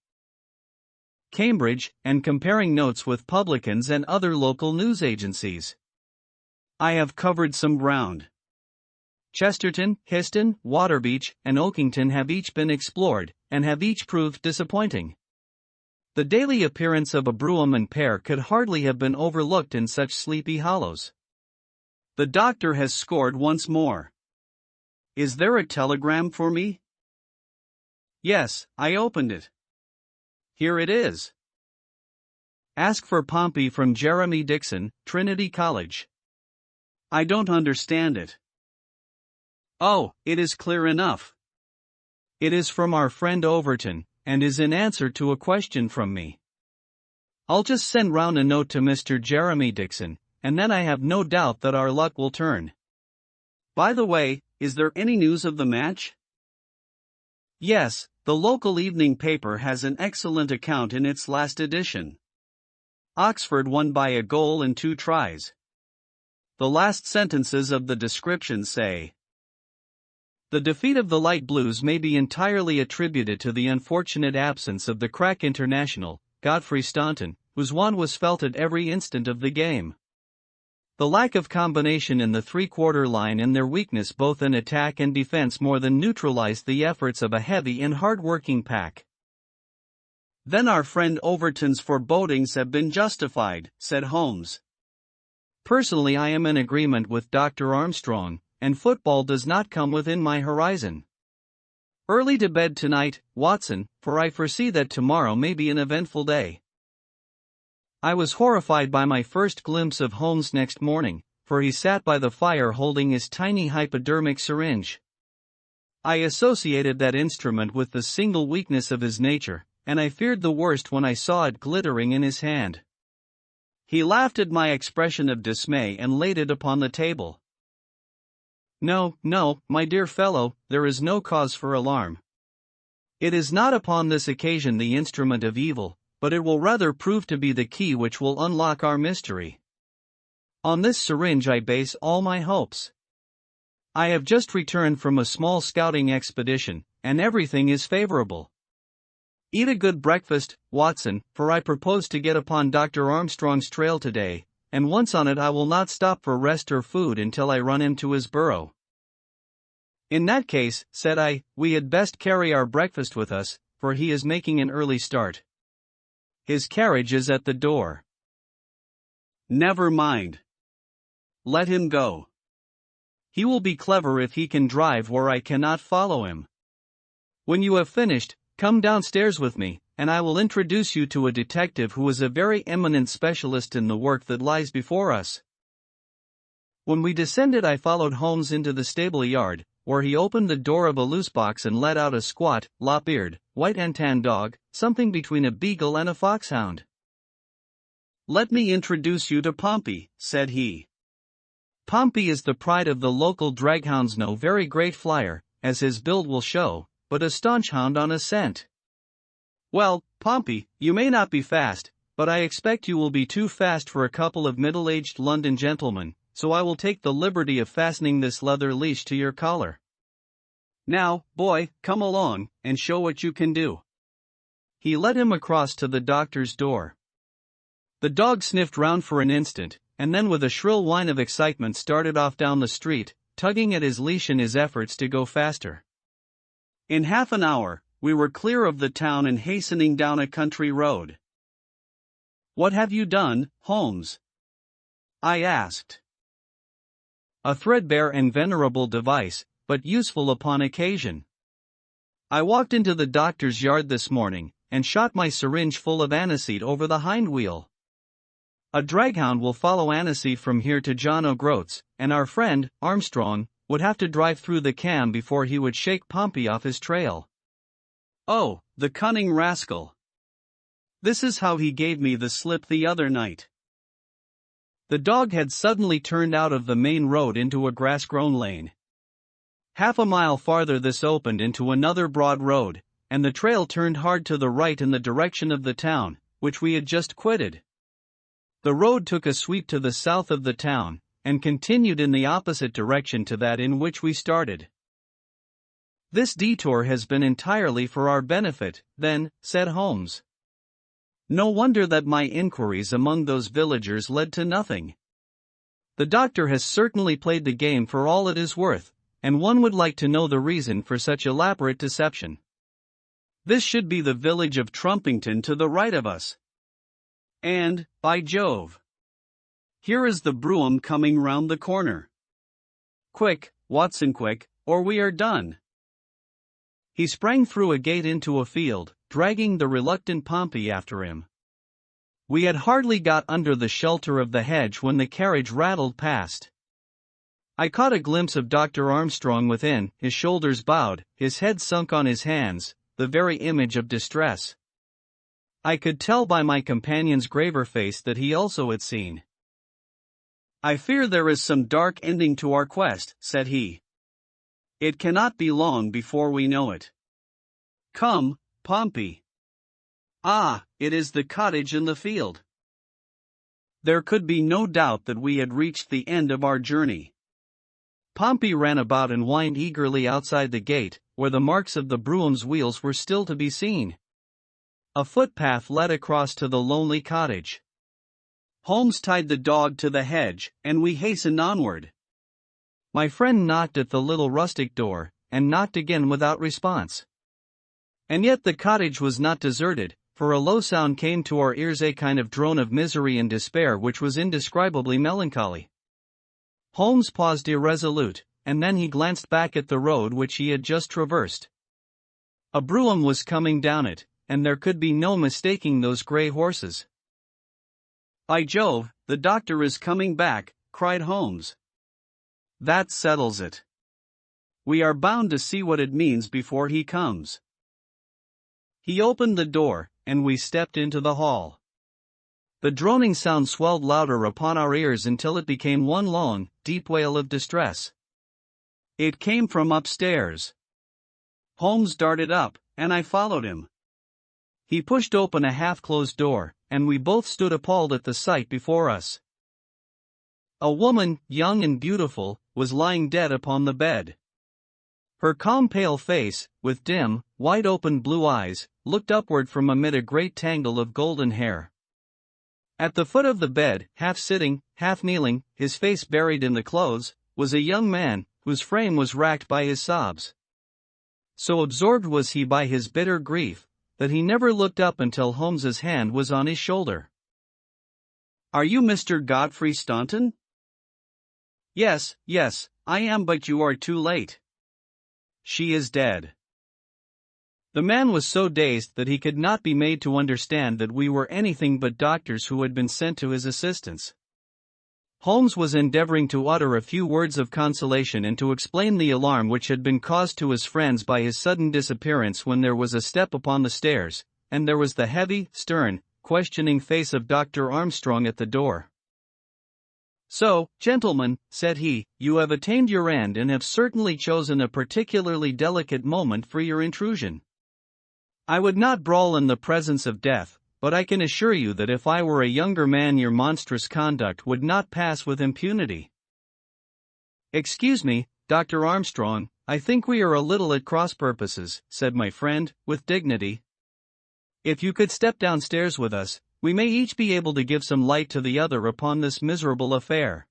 Cambridge, and comparing notes with publicans and other local news agencies. I have covered some ground. Chesterton, Histon, Waterbeach, and Oakington have each been explored, and have each proved disappointing. The daily appearance of a brougham and pair could hardly have been overlooked in such sleepy hollows. The doctor has scored once more. Is there a telegram for me? Yes, I opened it. Here it is. Ask for Pompey from Jeremy Dixon, Trinity College. I don't understand it. Oh, it is clear enough. It is from our friend Overton, and is in answer to a question from me. I'll just send round a note to Mr. Jeremy Dixon, and then I have no doubt that our luck will turn. By the way, is there any news of the match? Yes, the local evening paper has an excellent account in its last edition. Oxford won by a goal in 2 tries. The last sentences of the description say, "The defeat of the Light Blues may be entirely attributed to the unfortunate absence of the crack international, Godfrey Staunton, whose want was felt at every instant of the game. The lack of combination in the three-quarter line and their weakness both in attack and defense more than neutralized the efforts of a heavy and hard-working pack." Then our friend Overton's forebodings have been justified, said Holmes. Personally I am in agreement with Dr. Armstrong, and football does not come within my horizon. Early to bed tonight, Watson, for I foresee that tomorrow may be an eventful day. I was horrified by my first glimpse of Holmes next morning, for he sat by the fire holding his tiny hypodermic syringe. I associated that instrument with the single weakness of his nature, and I feared the worst when I saw it glittering in his hand. He laughed at my expression of dismay and laid it upon the table. "No, no, my dear fellow, there is no cause for alarm. It is not upon this occasion the instrument of evil, but it will rather prove to be the key which will unlock our mystery. On this syringe I base all my hopes. I have just returned from a small scouting expedition, and everything is favorable. Eat a good breakfast, Watson, for I propose to get upon Dr. Armstrong's trail today, and once on it I will not stop for rest or food until I run him to his burrow." "In that case," said I, "we had best carry our breakfast with us, for he is making an early start. His carriage is at the door." "Never mind. Let him go. He will be clever if he can drive where I cannot follow him. When you have finished, come downstairs with me, and I will introduce you to a detective who is a very eminent specialist in the work that lies before us." When we descended, I followed Holmes into the stable yard, where he opened the door of a loose box and let out a squat, lop-eared, white and tan dog, something between a beagle and a foxhound. "Let me introduce you to Pompey," said he. Pompey is the pride of the local draghounds, no very great flyer, as his build will show, but a staunch hound on a scent. "Well, Pompey, you may not be fast, but I expect you will be too fast for a couple of middle-aged London gentlemen, so I will take the liberty of fastening this leather leash to your collar. Now, boy, come along, and show what you can do." He led him across to the doctor's door. The dog sniffed round for an instant, and then with a shrill whine of excitement started off down the street, tugging at his leash in his efforts to go faster. In half an hour, we were clear of the town and hastening down a country road. "What have you done, Holmes?" I asked. "A threadbare and venerable device, but useful upon occasion. I walked into the doctor's yard this morning, and shot my syringe full of aniseed over the hind wheel. A draghound will follow aniseed from here to John O'Groats, and our friend, Armstrong, would have to drive through the cam before he would shake Pompey off his trail. Oh, the cunning rascal! This is how he gave me the slip the other night." The dog had suddenly turned out of the main road into a grass-grown lane. Half a mile farther this opened into another broad road, and the trail turned hard to the right in the direction of the town, which we had just quitted. The road took a sweep to the south of the town, and continued in the opposite direction to that in which we started. "This detour has been entirely for our benefit, then," said Holmes. "No wonder that my inquiries among those villagers led to nothing. The doctor has certainly played the game for all it is worth, and one would like to know the reason for such elaborate deception. This should be the village of Trumpington to the right of us. And, by Jove! Here is the brougham coming round the corner. Quick, Watson, quick, or we are done." He sprang through a gate into a field, dragging the reluctant Pompey after him. We had hardly got under the shelter of the hedge when the carriage rattled past. I caught a glimpse of Dr. Armstrong within, his shoulders bowed, his head sunk on his hands, the very image of distress. I could tell by my companion's graver face that he also had seen. "I fear there is some dark ending to our quest," said he. "It cannot be long before we know it. Come, Pompey. Ah, it is the cottage in the field." There could be no doubt that we had reached the end of our journey. Pompey ran about and whined eagerly outside the gate, where the marks of the brougham's wheels were still to be seen. A footpath led across to the lonely cottage. Holmes tied the dog to the hedge, and we hastened onward. My friend knocked at the little rustic door, and knocked again without response. And yet the cottage was not deserted, for a low sound came to our ears, a kind of drone of misery and despair which was indescribably melancholy. Holmes paused irresolute, and then he glanced back at the road which he had just traversed. A brougham was coming down it, and there could be no mistaking those grey horses. "By Jove, the doctor is coming back," cried Holmes. That settles it. We are bound to see what it means before he comes. He opened the door, and we stepped into the hall. The droning sound swelled louder upon our ears until it became one long, deep wail of distress. It came from upstairs. Holmes darted up, and I followed him. He pushed open a half-closed door, and we both stood appalled at the sight before us. A woman, young and beautiful, was lying dead upon the bed. Her calm pale face, with dim, wide-open blue eyes, looked upward from amid a great tangle of golden hair. At the foot of the bed, half sitting, half kneeling, his face buried in the clothes, was a young man, whose frame was racked by his sobs. So absorbed was he by his bitter grief, that he never looked up until Holmes's hand was on his shoulder. "Are you Mr. Godfrey Staunton?" Yes, I am, but you are too late. She is dead." The man was so dazed that he could not be made to understand that we were anything but doctors who had been sent to his assistance. Holmes was endeavoring to utter a few words of consolation and to explain the alarm which had been caused to his friends by his sudden disappearance when there was a step upon the stairs, and there was the heavy, stern, questioning face of Dr. Armstrong at the door. "So, gentlemen," said he, "you have attained your end and have certainly chosen a particularly delicate moment for your intrusion. I would not brawl in the presence of death, but I can assure you that if I were a younger man your monstrous conduct would not pass with impunity." "Excuse me, Dr. Armstrong, I think we are a little at cross purposes," said my friend, with dignity. "If you could step downstairs with us, we may each be able to give some light to the other upon this miserable affair."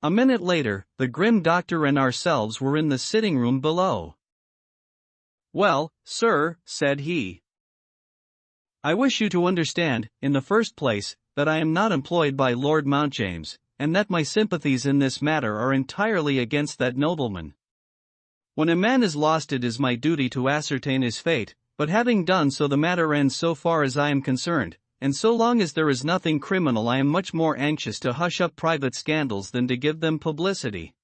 A minute later, the grim doctor and ourselves were in the sitting room below. "Well, sir," said he, "I wish you to understand, in the first place, that I am not employed by Lord Mountjames, and that my sympathies in this matter are entirely against that nobleman. When a man is lost it is my duty to ascertain his fate, but having done so the matter ends so far as I am concerned, and so long as there is nothing criminal I am much more anxious to hush up private scandals than to give them publicity.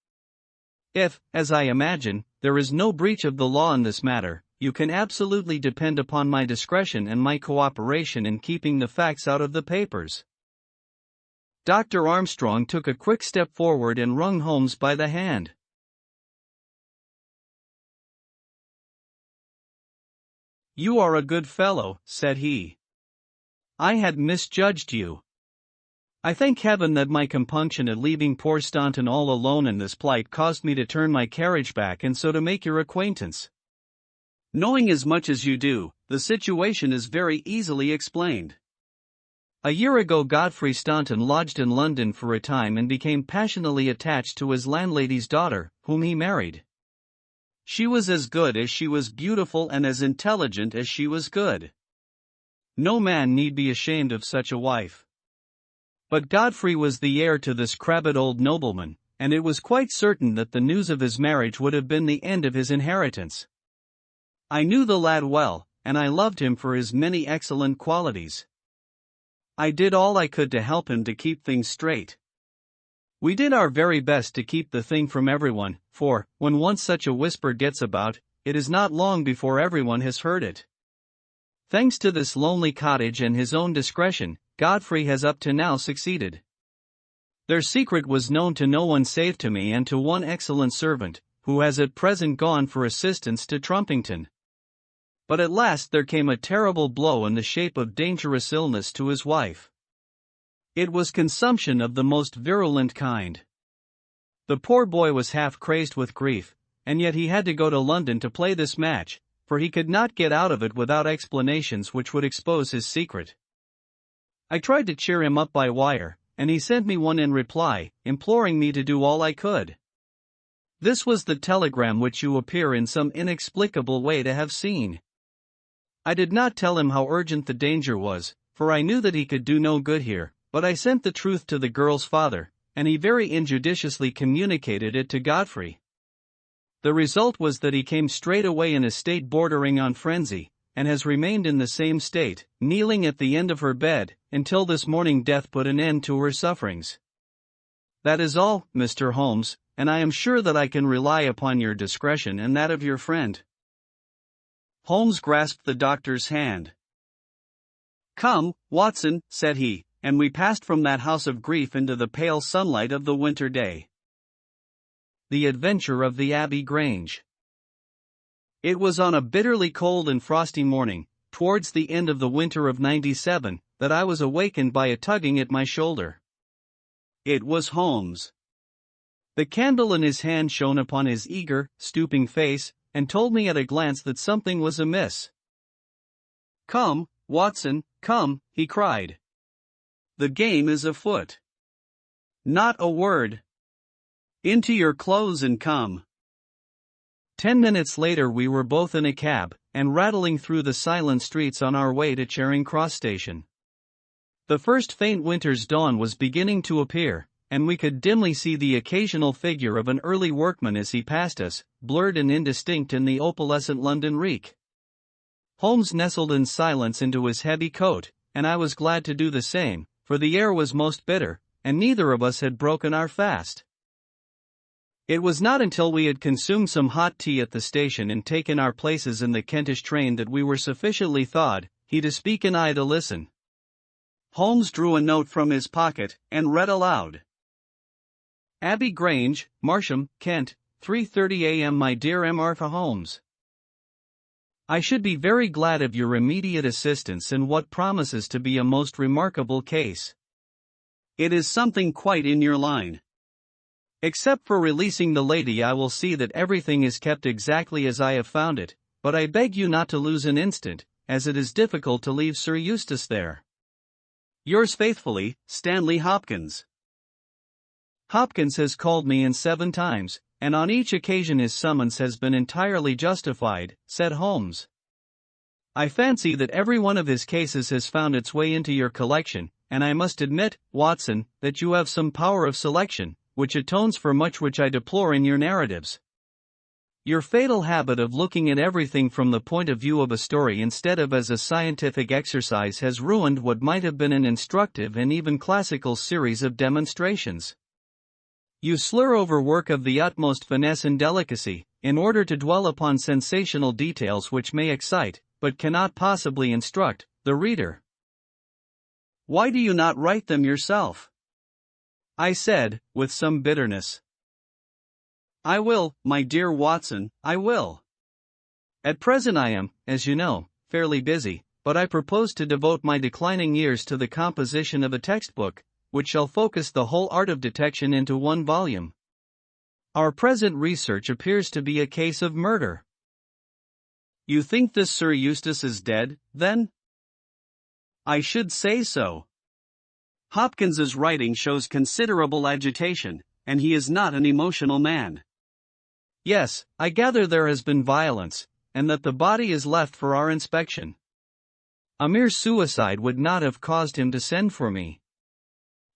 If, as I imagine, there is no breach of the law in this matter, you can absolutely depend upon my discretion and my cooperation in keeping the facts out of the papers." Dr. Armstrong took a quick step forward and wrung Holmes by the hand. "You are a good fellow," said he. "I had misjudged you. I thank heaven that my compunction at leaving poor Staunton all alone in this plight caused me to turn my carriage back and so to make your acquaintance. Knowing as much as you do, the situation is very easily explained. A year ago Godfrey Staunton lodged in London for a time and became passionately attached to his landlady's daughter, whom he married. She was as good as she was beautiful and as intelligent as she was good. No man need be ashamed of such a wife. But Godfrey was the heir to this crabbed old nobleman, and it was quite certain that the news of his marriage would have been the end of his inheritance. I knew the lad well, and I loved him for his many excellent qualities. I did all I could to help him to keep things straight. We did our very best to keep the thing from everyone, for, when once such a whisper gets about, it is not long before everyone has heard it. Thanks to this lonely cottage and his own discretion, Godfrey has up to now succeeded. Their secret was known to no one save to me and to one excellent servant, who has at present gone for assistance to Trumpington. But at last there came a terrible blow in the shape of dangerous illness to his wife. It was consumption of the most virulent kind. The poor boy was half crazed with grief, and yet he had to go to London to play this match, for he could not get out of it without explanations which would expose his secret. I tried to cheer him up by wire, and he sent me one in reply, imploring me to do all I could. This was the telegram which you appear in some inexplicable way to have seen. I did not tell him how urgent the danger was, for I knew that he could do no good here, but I sent the truth to the girl's father, and he very injudiciously communicated it to Godfrey. The result was that he came straight away in a state bordering on frenzy, and has remained in the same state, kneeling at the end of her bed, until this morning death put an end to her sufferings. That is all, Mr. Holmes, and I am sure that I can rely upon your discretion and that of your friend." Holmes grasped the doctor's hand. "Come, Watson," said he, and we passed from that house of grief into the pale sunlight of the winter day. The Adventure of the Abbey Grange. It was on a bitterly cold and frosty morning, towards the end of the winter of '97, that I was awakened by a tugging at my shoulder. It was Holmes. The candle in his hand shone upon his eager, stooping face, and told me at a glance that something was amiss. "Come, Watson, come," he cried. "The game is afoot. Not a word. Into your clothes and come." 10 minutes later we were both in a cab, and rattling through the silent streets on our way to Charing Cross Station. The first faint winter's dawn was beginning to appear, and we could dimly see the occasional figure of an early workman as he passed us, blurred and indistinct in the opalescent London reek. Holmes nestled in silence into his heavy coat, and I was glad to do the same, for the air was most bitter, and neither of us had broken our fast. It was not until we had consumed some hot tea at the station and taken our places in the Kentish train that we were sufficiently thawed, he to speak and I to listen. Holmes drew a note from his pocket, and read aloud. "Abbey Grange, Marsham, Kent, 3:30 a.m. My dear M. Arthur Holmes. I should be very glad of your immediate assistance in what promises to be a most remarkable case. It is something quite in your line. Except for releasing the lady, I will see that everything is kept exactly as I have found it, but I beg you not to lose an instant, as it is difficult to leave Sir Eustace there. Yours faithfully, Stanley Hopkins." Hopkins has called me in 7 times, and on each occasion his summons has been entirely justified, said Holmes. "I fancy that every one of his cases has found its way into your collection, and I must admit, Watson, that you have some power of selection, which atones for much which I deplore in your narratives. Your fatal habit of looking at everything from the point of view of a story instead of as a scientific exercise has ruined what might have been an instructive and even classical series of demonstrations. You slur over work of the utmost finesse and delicacy, in order to dwell upon sensational details which may excite, but cannot possibly instruct, the reader. Why do you not write them yourself?" I said, with some bitterness. "I will, my dear Watson, I will. At present I am, as you know, fairly busy, but I propose to devote my declining years to the composition of a textbook, which shall focus the whole art of detection into one volume. Our present research appears to be a case of murder." "You think this Sir Eustace is dead, then?" "I should say so. Hopkins's writing shows considerable agitation, and he is not an emotional man." "Yes, I gather there has been violence, and that the body is left for our inspection. A mere suicide would not have caused him to send for me.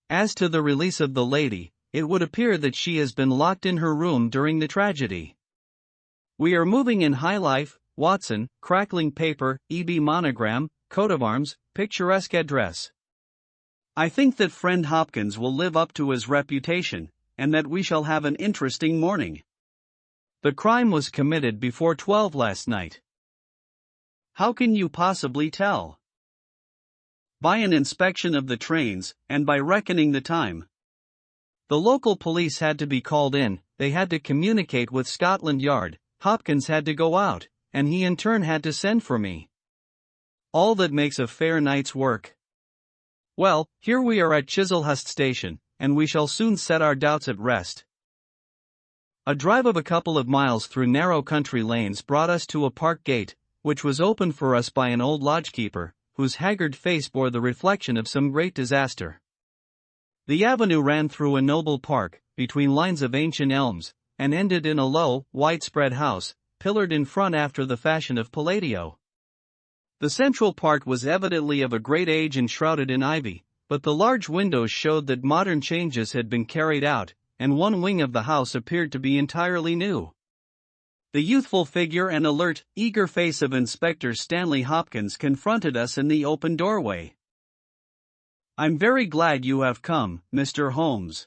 As to the release of the lady, it would appear that she has been locked in her room during the tragedy. We are moving in high life, Watson, crackling paper, EB monogram, coat of arms, picturesque address. I think that friend Hopkins will live up to his reputation, and that we shall have an interesting morning. The crime was committed before 12 last night." "How can you possibly tell?" "By an inspection of the trains, and by reckoning the time. The local police had to be called in, they had to communicate with Scotland Yard, Hopkins had to go out, and he in turn had to send for me. All that makes a fair night's work. Well, here we are at Chislehurst Station, and we shall soon set our doubts at rest." A drive of a couple of miles through narrow country lanes brought us to a park gate, which was opened for us by an old lodgekeeper, whose haggard face bore the reflection of some great disaster. The avenue ran through a noble park, between lines of ancient elms, and ended in a low, widespread house, pillared in front after the fashion of Palladio. The central part was evidently of a great age and shrouded in ivy, but the large windows showed that modern changes had been carried out, and one wing of the house appeared to be entirely new. The youthful figure and alert, eager face of Inspector Stanley Hopkins confronted us in the open doorway. "I'm very glad you have come, Mr. Holmes.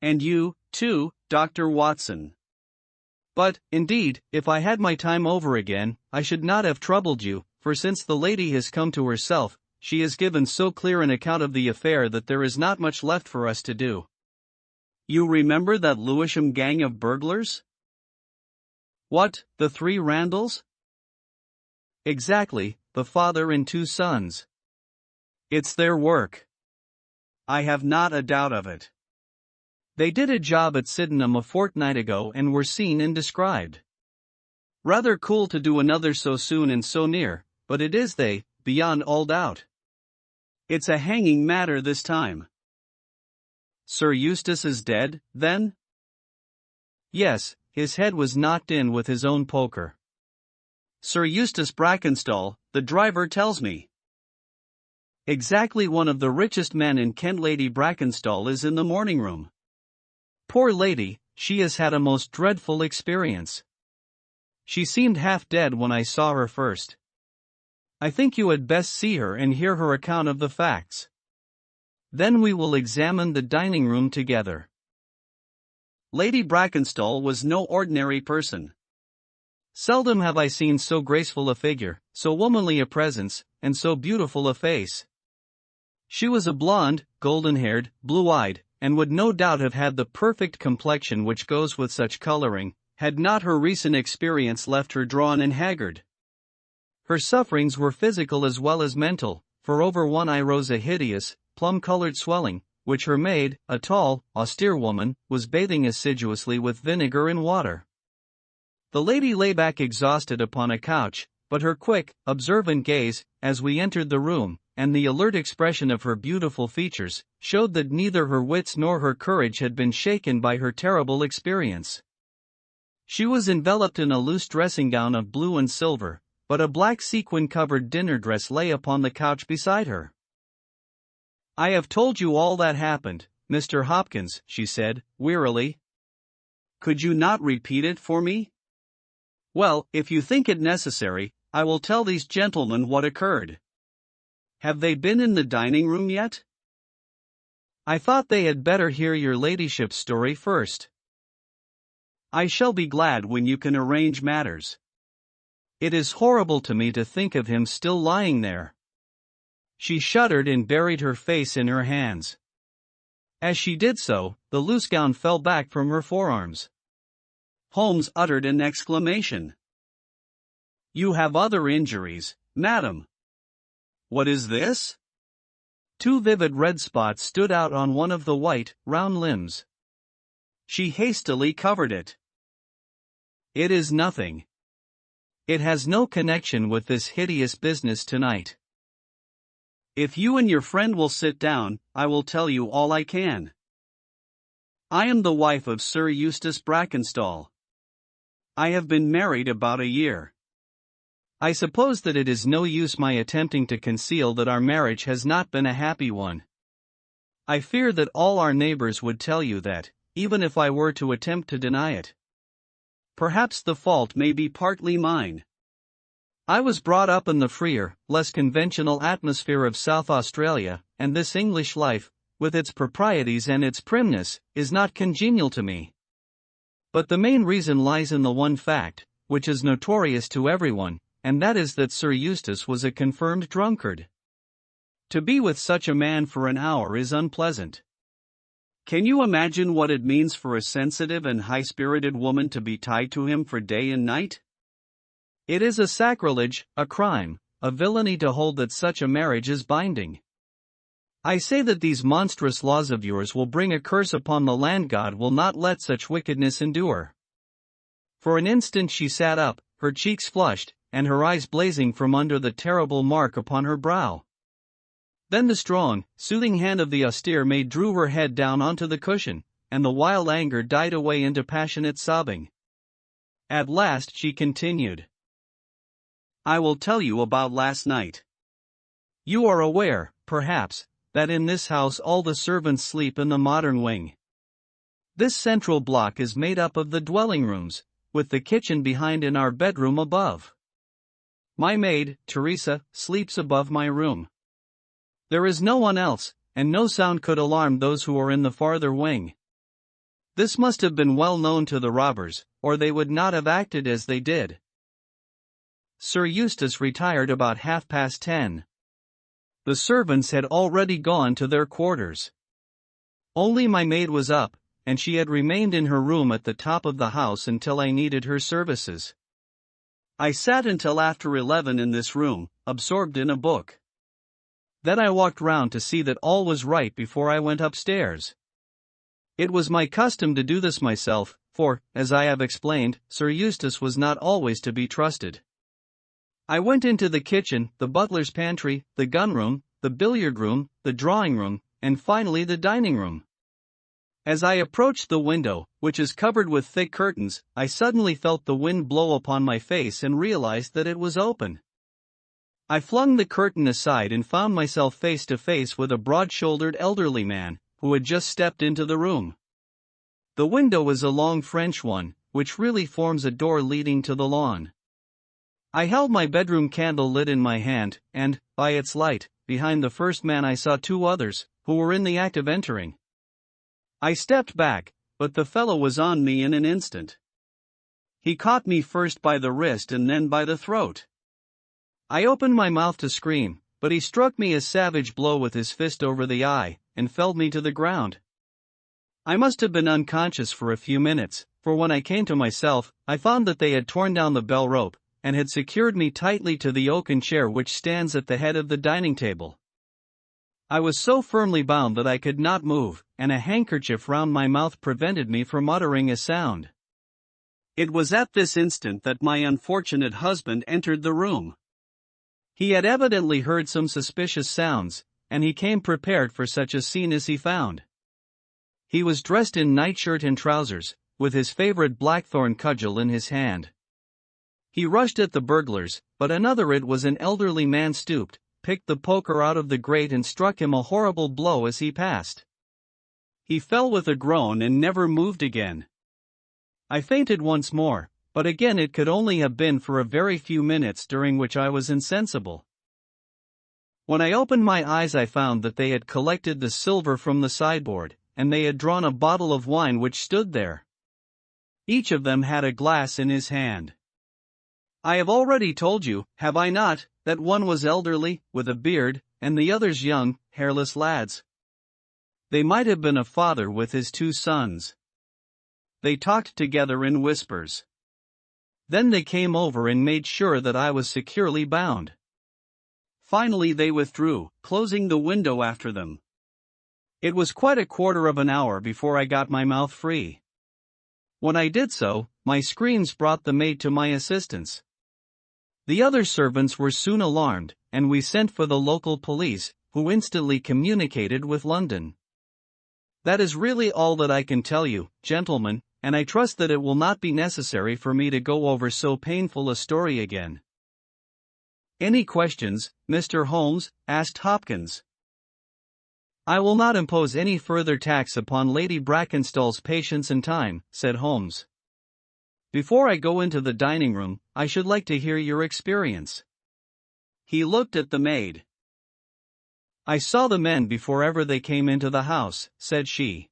And you, too, Dr. Watson. But, indeed, if I had my time over again, I should not have troubled you, for since the lady has come to herself, she has given so clear an account of the affair that there is not much left for us to do. You remember that Lewisham gang of burglars? What, the 3 Randalls? Exactly, the father and 2 sons. It's their work. I have not a doubt of it. They did a job at Sydenham a fortnight ago and were seen and described. Rather cool to do another so soon and so near, but it is they, beyond all doubt. It's a hanging matter this time. Sir Eustace is dead, then? Yes, his head was knocked in with his own poker. Sir Eustace Brackenstall, the driver tells me. Exactly, one of the richest men in Kent. Lady Brackenstall is in the morning room. Poor lady, she has had a most dreadful experience. She seemed half dead when I saw her first. I think you had best see her and hear her account of the facts. Then we will examine the dining room together. Lady Brackenstall was no ordinary person. Seldom have I seen so graceful a figure, so womanly a presence, and so beautiful a face. She was a blonde, golden-haired, blue-eyed, and would no doubt have had the perfect complexion which goes with such coloring, had not her recent experience left her drawn and haggard. Her sufferings were physical as well as mental, for over one eye rose a hideous, plum-colored swelling, which her maid, a tall, austere woman, was bathing assiduously with vinegar and water. The lady lay back exhausted upon a couch, but her quick, observant gaze, as we entered the room, and the alert expression of her beautiful features, showed that neither her wits nor her courage had been shaken by her terrible experience. She was enveloped in a loose dressing gown of blue and silver, but a black sequin-covered dinner dress lay upon the couch beside her. I have told you all that happened, Mr. Hopkins, she said, wearily. Could you not repeat it for me? Well, if you think it necessary, I will tell these gentlemen what occurred. Have they been in the dining room yet? I thought they had better hear your ladyship's story first. I shall be glad when you can arrange matters. It is horrible to me to think of him still lying there. She shuddered and buried her face in her hands. As she did so, the loose gown fell back from her forearms. Holmes uttered an exclamation. You have other injuries, madam. What is this? 2 vivid red spots stood out on one of the white, round limbs. She hastily covered it. It is nothing. It has no connection with this hideous business tonight. If you and your friend will sit down, I will tell you all I can. I am the wife of Sir Eustace Brackenstall. I have been married about a year. I suppose that it is no use my attempting to conceal that our marriage has not been a happy one. I fear that all our neighbors would tell you that, even if I were to attempt to deny it. Perhaps the fault may be partly mine. I was brought up in the freer, less conventional atmosphere of South Australia, and this English life, with its proprieties and its primness, is not congenial to me. But the main reason lies in the one fact, which is notorious to everyone, and that is that Sir Eustace was a confirmed drunkard. To be with such a man for an hour is unpleasant. Can you imagine what it means for a sensitive and high-spirited woman to be tied to him for day and night? It is a sacrilege, a crime, a villainy to hold that such a marriage is binding. I say that these monstrous laws of yours will bring a curse upon the land. God will not let such wickedness endure. For an instant she sat up, her cheeks flushed, and her eyes blazing from under the terrible mark upon her brow. Then the strong, soothing hand of the austere maid drew her head down onto the cushion, and the wild anger died away into passionate sobbing. At last she continued. I will tell you about last night. You are aware, perhaps, that in this house all the servants sleep in the modern wing. This central block is made up of the dwelling rooms, with the kitchen behind and our bedroom above. My maid, Teresa, sleeps above my room. There is no one else, and no sound could alarm those who are in the farther wing. This must have been well known to the robbers, or they would not have acted as they did. Sir Eustace retired about 10:30. The servants had already gone to their quarters. Only my maid was up, and she had remained in her room at the top of the house until I needed her services. I sat until after 11 in this room, absorbed in a book. Then I walked round to see that all was right before I went upstairs. It was my custom to do this myself, for, as I have explained, Sir Eustace was not always to be trusted. I went into the kitchen, the butler's pantry, the gun-room, the billiard room, the drawing-room, and finally the dining-room. As I approached the window, which is covered with thick curtains, I suddenly felt the wind blow upon my face and realized that it was open. I flung the curtain aside and found myself face to face with a broad-shouldered elderly man, who had just stepped into the room. The window is a long French one, which really forms a door leading to the lawn. I held my bedroom candle lit in my hand, and, by its light, behind the first man I saw two others, who were in the act of entering. I stepped back, but the fellow was on me in an instant. He caught me first by the wrist and then by the throat. I opened my mouth to scream, but he struck me a savage blow with his fist over the eye, and felled me to the ground. I must have been unconscious for a few minutes, for when I came to myself, I found that they had torn down the bell rope, and had secured me tightly to the oaken chair which stands at the head of the dining table. I was so firmly bound that I could not move, and a handkerchief round my mouth prevented me from uttering a sound. It was at this instant that my unfortunate husband entered the room. He had evidently heard some suspicious sounds, and he came prepared for such a scene as he found. He was dressed in nightshirt and trousers, with his favorite blackthorn cudgel in his hand. He rushed at the burglars, but it was an elderly man stooped, picked the poker out of the grate and struck him a horrible blow as he passed. He fell with a groan and never moved again. I fainted once more, but again it could only have been for a very few minutes during which I was insensible. When I opened my eyes I found that they had collected the silver from the sideboard, and they had drawn a bottle of wine which stood there. Each of them had a glass in his hand. I have already told you, have I not, that one was elderly, with a beard, and the others young, hairless lads. They might have been a father with his two sons. They talked together in whispers. Then they came over and made sure that I was securely bound. Finally they withdrew, closing the window after them. It was quite a quarter of an hour before I got my mouth free. When I did so, my screams brought the maid to my assistance. The other servants were soon alarmed, and we sent for the local police, who instantly communicated with London. That is really all that I can tell you, gentlemen, and I trust that it will not be necessary for me to go over so painful a story again. Any questions, Mr. Holmes? Asked Hopkins. I will not impose any further tax upon Lady Brackenstall's patience and time, said Holmes. Before I go into the dining room, I should like to hear your experience. He looked at the maid. I saw the men before ever they came into the house, said she.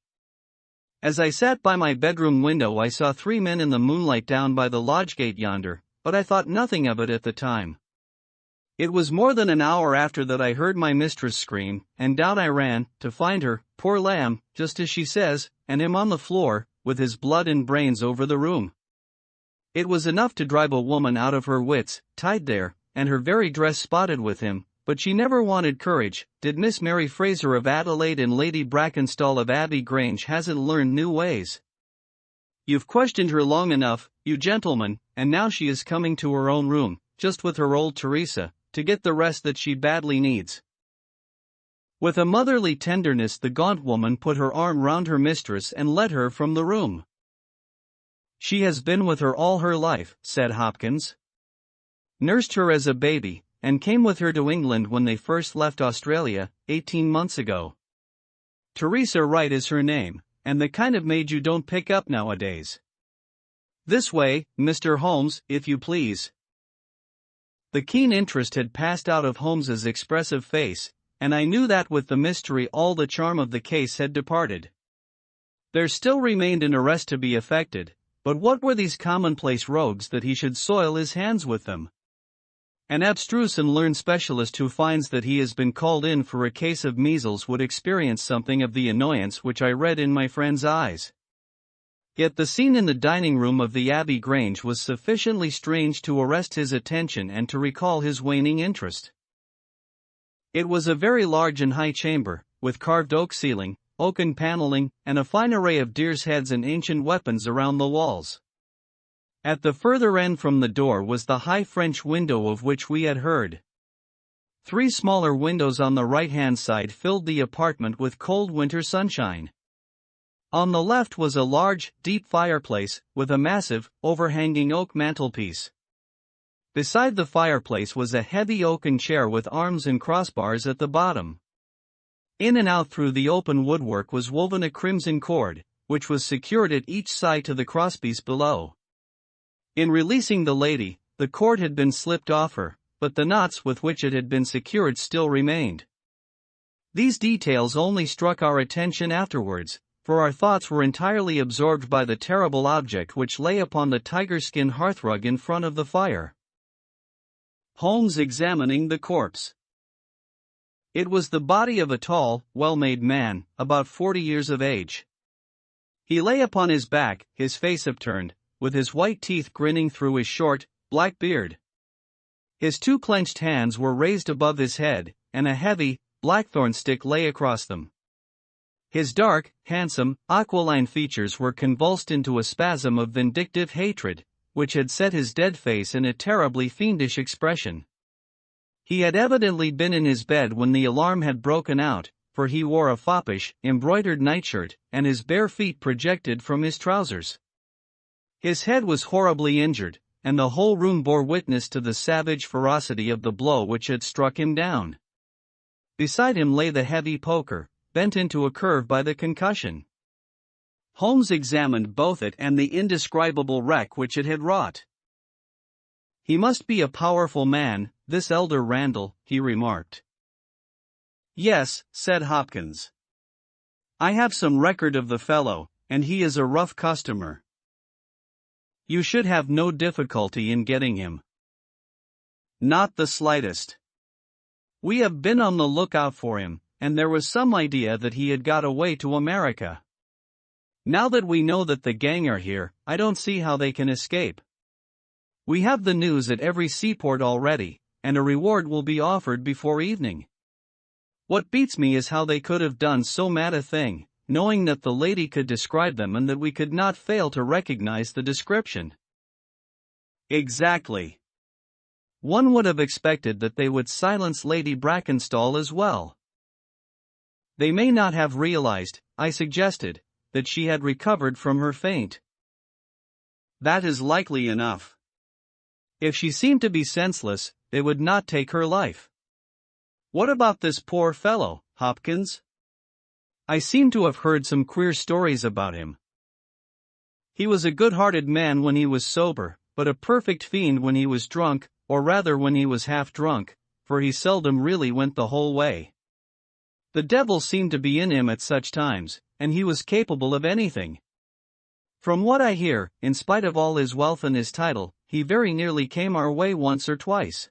As I sat by my bedroom window I saw 3 men in the moonlight down by the lodge gate yonder, but I thought nothing of it at the time. It was more than an hour after that I heard my mistress scream, and down I ran, to find her, poor lamb, just as she says, and him on the floor, with his blood and brains over the room. It was enough to drive a woman out of her wits, tied there, and her very dress spotted with him, but she never wanted courage, did Miss Mary Fraser of Adelaide, and Lady Brackenstall of Abbey Grange hasn't learned new ways. You've questioned her long enough, you gentlemen, and now she is coming to her own room, just with her old Teresa, to get the rest that she badly needs. With a motherly tenderness the gaunt woman put her arm round her mistress and led her from the room. She has been with her all her life, said Hopkins. Nursed her as a baby, and came with her to England when they first left Australia, 18 months ago. Teresa Wright is her name, and the kind of maid you don't pick up nowadays. This way, Mr. Holmes, if you please. The keen interest had passed out of Holmes's expressive face, and I knew that with the mystery all the charm of the case had departed. There still remained an arrest to be effected, but what were these commonplace rogues that he should soil his hands with them? An abstruse and learned specialist who finds that he has been called in for a case of measles would experience something of the annoyance which I read in my friend's eyes. Yet the scene in the dining room of the Abbey Grange was sufficiently strange to arrest his attention and to recall his waning interest. It was a very large and high chamber, with carved oak ceiling, oaken paneling, and a fine array of deer's heads and ancient weapons around the walls. At the further end from the door was the high French window of which we had heard. 3 smaller windows on the right-hand side filled the apartment with cold winter sunshine. On the left was a large, deep fireplace, with a massive, overhanging oak mantelpiece. Beside the fireplace was a heavy oaken chair with arms and crossbars at the bottom. In and out through the open woodwork was woven a crimson cord, which was secured at each side to the crosspiece below. In releasing the lady, the cord had been slipped off her, but the knots with which it had been secured still remained. These details only struck our attention afterwards, for our thoughts were entirely absorbed by the terrible object which lay upon the tiger-skin hearthrug in front of the fire. Holmes examining the corpse. It was the body of a tall, well-made man, about 40 years of age. He lay upon his back, his face upturned, with his white teeth grinning through his short, black beard. His 2 clenched hands were raised above his head, and a heavy, blackthorn stick lay across them. His dark, handsome, aquiline features were convulsed into a spasm of vindictive hatred, which had set his dead face in a terribly fiendish expression. He had evidently been in his bed when the alarm had broken out, for he wore a foppish, embroidered nightshirt, and his bare feet projected from his trousers. His head was horribly injured, and the whole room bore witness to the savage ferocity of the blow which had struck him down. Beside him lay the heavy poker, bent into a curve by the concussion. Holmes examined both it and the indescribable wreck which it had wrought. "He must be a powerful man, this elder Randall," he remarked. "Yes," said Hopkins. "I have some record of the fellow, and he is a rough customer. You should have no difficulty in getting him." "Not the slightest. We have been on the lookout for him, and there was some idea that he had got away to America. Now that we know that the gang are here, I don't see how they can escape. We have the news at every seaport already, and a reward will be offered before evening. What beats me is how they could have done so mad a thing, knowing that the lady could describe them and that we could not fail to recognize the description." "Exactly. One would have expected that they would silence Lady Brackenstall as well." "They may not have realized," I suggested, "that she had recovered from her faint." "That is likely enough. If she seemed to be senseless, they would not take her life. What about this poor fellow, Hopkins? I seem to have heard some queer stories about him." "He was a good-hearted man when he was sober, but a perfect fiend when he was drunk, or rather when he was half drunk, for he seldom really went the whole way. The devil seemed to be in him at such times, and he was capable of anything. From what I hear, in spite of all his wealth and his title, he very nearly came our way once or twice.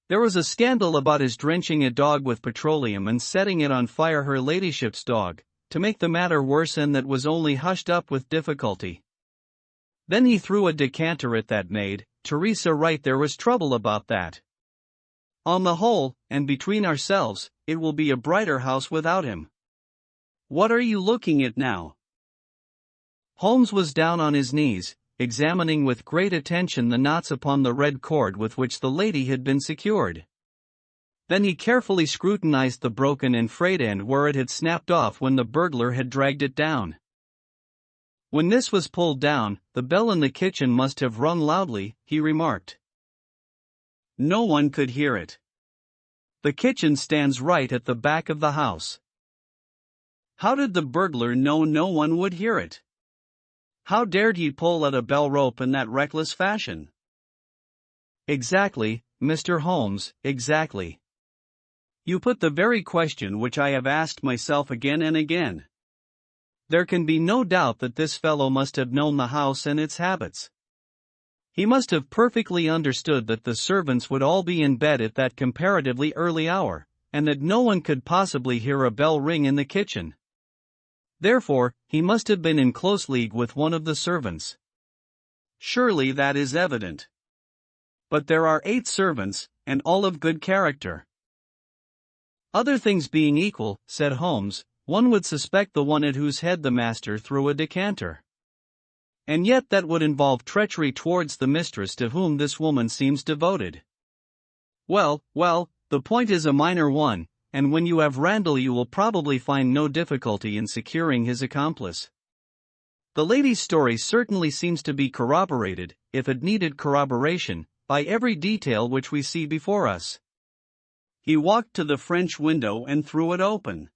There was a scandal about his drenching a dog with petroleum and setting it on fire, her ladyship's dog, to make the matter worse, and that was only hushed up with difficulty. Then he threw a decanter at that maid, Teresa Wright. There was trouble about that. On the whole, and between ourselves, it will be a brighter house without him. What are you looking at now?" Holmes was down on his knees, examining with great attention the knots upon the red cord with which the lady had been secured. Then he carefully scrutinized the broken and frayed end where it had snapped off when the burglar had dragged it down. "When this was pulled down, the bell in the kitchen must have rung loudly," he remarked. "No one could hear it. The kitchen stands right at the back of the house." "How did the burglar know no one would hear it? How dared he pull at a bell rope in that reckless fashion?" "Exactly, Mr. Holmes, exactly. You put the very question which I have asked myself again and again. There can be no doubt that this fellow must have known the house and its habits. He must have perfectly understood that the servants would all be in bed at that comparatively early hour, and that no one could possibly hear a bell ring in the kitchen. Therefore, he must have been in close league with one of the servants. Surely that is evident. But there are 8 servants, and all of good character. Other things being equal, said Holmes, one would suspect the one at whose head the master threw a decanter. And yet that would involve treachery towards the mistress to whom this woman seems devoted. Well, the point is a minor one, and when you have Randall you will probably find no difficulty in securing his accomplice. The lady's story certainly seems to be corroborated, if it needed corroboration, by every detail which we see before us. He walked to the French window and threw it open.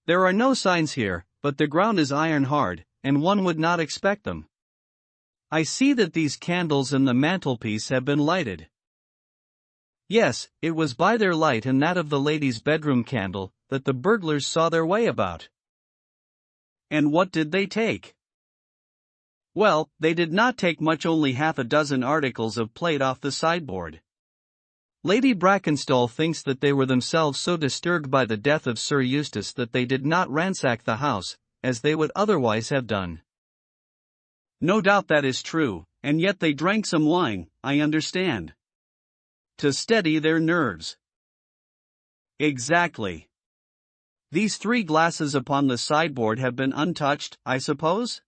There are no signs here, but the ground is iron hard, and one would not expect them. I see that these candles in the mantelpiece have been lighted. Yes, it was by their light and that of the lady's bedroom candle that the burglars saw their way about. And what did they take? Well, they did not take much, only half a dozen articles of plate off the sideboard. Lady Brackenstall thinks that they were themselves so disturbed by the death of Sir Eustace that they did not ransack the house, as they would otherwise have done. No doubt that is true, and yet they drank some wine, I understand. To steady their nerves. Exactly. These 3 glasses upon the sideboard have been untouched, I suppose?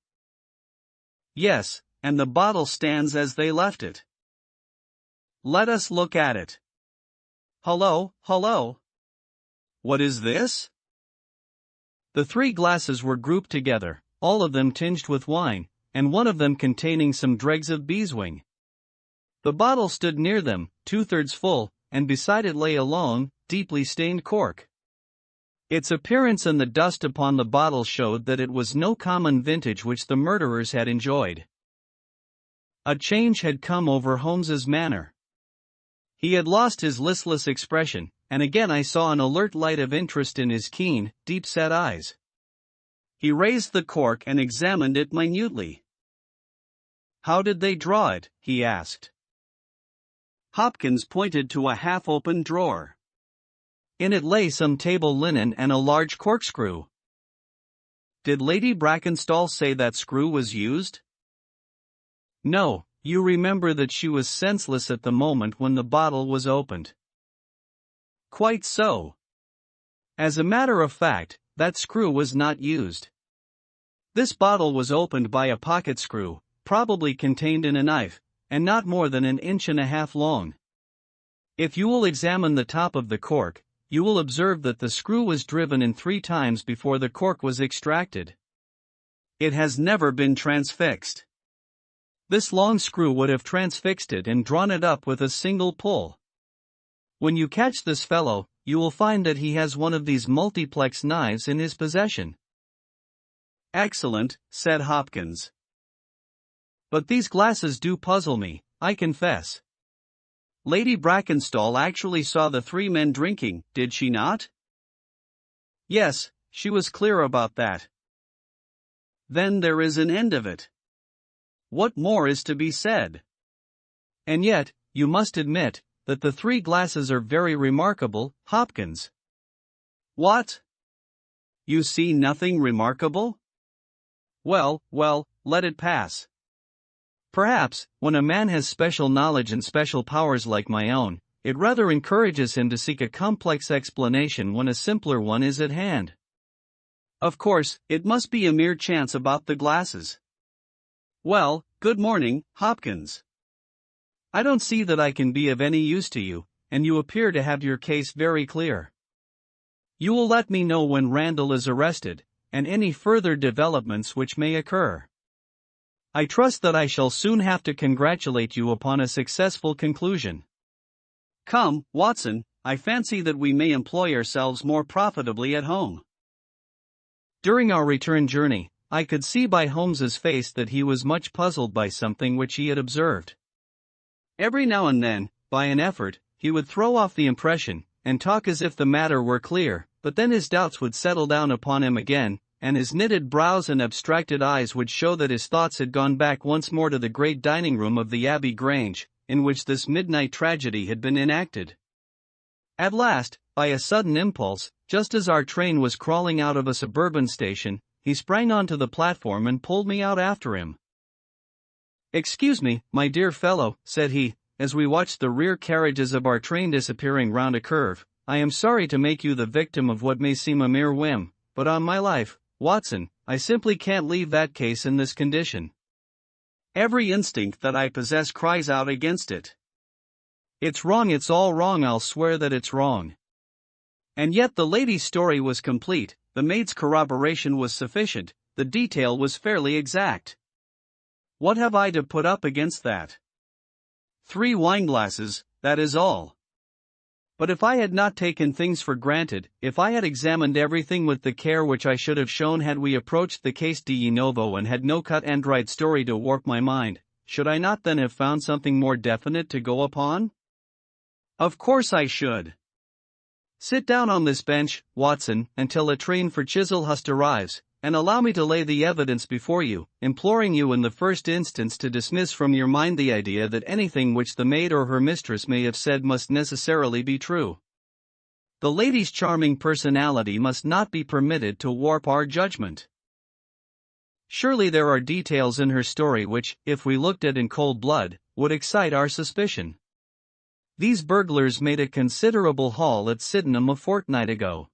Yes, and the bottle stands as they left it. Let us look at it. Hullo. What is this? The 3 glasses were grouped together, all of them tinged with wine, and one of them containing some dregs of beeswing. The bottle stood near them, 2/3 full, and beside it lay a long, deeply stained cork. Its appearance and the dust upon the bottle showed that it was no common vintage which the murderers had enjoyed. A change had come over Holmes's manner. He had lost his listless expression, and again I saw an alert light of interest in his keen, deep-set eyes. He raised the cork and examined it minutely. How did they draw it? He asked. Hopkins pointed to a half-open drawer. In it lay some table linen and a large corkscrew. Did Lady Brackenstall say that screw was used? No, you remember that she was senseless at the moment when the bottle was opened. Quite so. As a matter of fact, that screw was not used. This bottle was opened by a pocket screw, probably contained in a knife, and not more than 1.5 inches long. If you will examine the top of the cork, you will observe that the screw was driven in 3 times before the cork was extracted. It has never been transfixed. This long screw would have transfixed it and drawn it up with a single pull. When you catch this fellow, you will find that he has one of these multiplex knives in his possession. Excellent, said Hopkins. But these glasses do puzzle me, I confess. Lady Brackenstall actually saw the 3 men drinking, did she not? Yes, she was clear about that. Then there is an end of it. What more is to be said? And yet, you must admit, that the 3 glasses are very remarkable, Hopkins. What? You see nothing remarkable? Well, let it pass. Perhaps, when a man has special knowledge and special powers like my own, it rather encourages him to seek a complex explanation when a simpler one is at hand. Of course, it must be a mere chance about the glasses. Well, good morning, Hopkins. I don't see that I can be of any use to you, and you appear to have your case very clear. You will let me know when Randall is arrested, and any further developments which may occur. I trust that I shall soon have to congratulate you upon a successful conclusion. Come, Watson, I fancy that we may employ ourselves more profitably at home. During our return journey, I could see by Holmes's face that he was much puzzled by something which he had observed. Every now and then, by an effort, he would throw off the impression, and talk as if the matter were clear, but then his doubts would settle down upon him again, and his knitted brows and abstracted eyes would show that his thoughts had gone back once more to the great dining room of the Abbey Grange, in which this midnight tragedy had been enacted. At last, by a sudden impulse, just as our train was crawling out of a suburban station, he sprang onto the platform and pulled me out after him. "Excuse me, my dear fellow," said he, as we watched the rear carriages of our train disappearing round a curve, "I am sorry to make you the victim of what may seem a mere whim, but on my life, Watson, I simply can't leave that case in this condition. Every instinct that I possess cries out against it. It's wrong, it's all wrong, I'll swear that it's wrong." And yet the lady's story was complete, the maid's corroboration was sufficient, the detail was fairly exact. What have I to put up against that? 3 wineglasses, that is all. But if I had not taken things for granted, if I had examined everything with the care which I should have shown had we approached the case de novo and had no cut-and-dried story to warp my mind, should I not then have found something more definite to go upon? Of course I should. Sit down on this bench, Watson, until a train for Chislehurst arrives, and allow me to lay the evidence before you, imploring you in the first instance to dismiss from your mind the idea that anything which the maid or her mistress may have said must necessarily be true. The lady's charming personality must not be permitted to warp our judgment. Surely there are details in her story which, if we looked at in cold blood, would excite our suspicion. These burglars made a considerable haul at Sydenham a fortnight ago.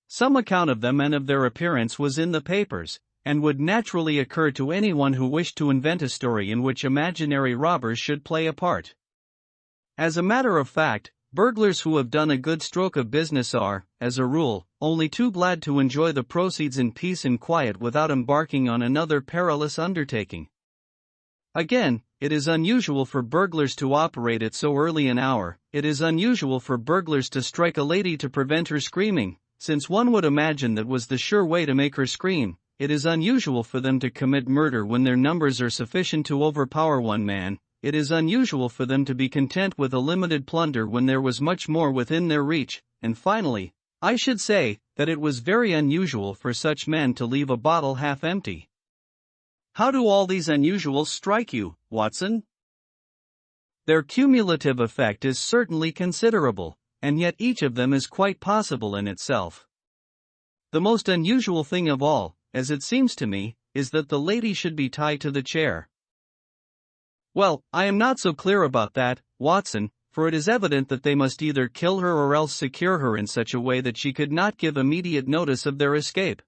Some account of them and of their appearance was in the papers, and would naturally occur to anyone who wished to invent a story in which imaginary robbers should play a part. As a matter of fact, burglars who have done a good stroke of business are, as a rule, only too glad to enjoy the proceeds in peace and quiet without embarking on another perilous undertaking. Again, it is unusual for burglars to operate at so early an hour, it is unusual for burglars to strike a lady to prevent her screaming, since one would imagine that was the sure way to make her scream. It is unusual for them to commit murder when their numbers are sufficient to overpower one man. It is unusual for them to be content with a limited plunder when there was much more within their reach, and finally, I should say that it was very unusual for such men to leave a bottle half empty. How do all these unusuals strike you, Watson? Their cumulative effect is certainly considerable, and yet each of them is quite possible in itself. The most unusual thing of all, as it seems to me, is that the lady should be tied to the chair. Well, I am not so clear about that, Watson, for it is evident that they must either kill her or else secure her in such a way that she could not give immediate notice of their escape.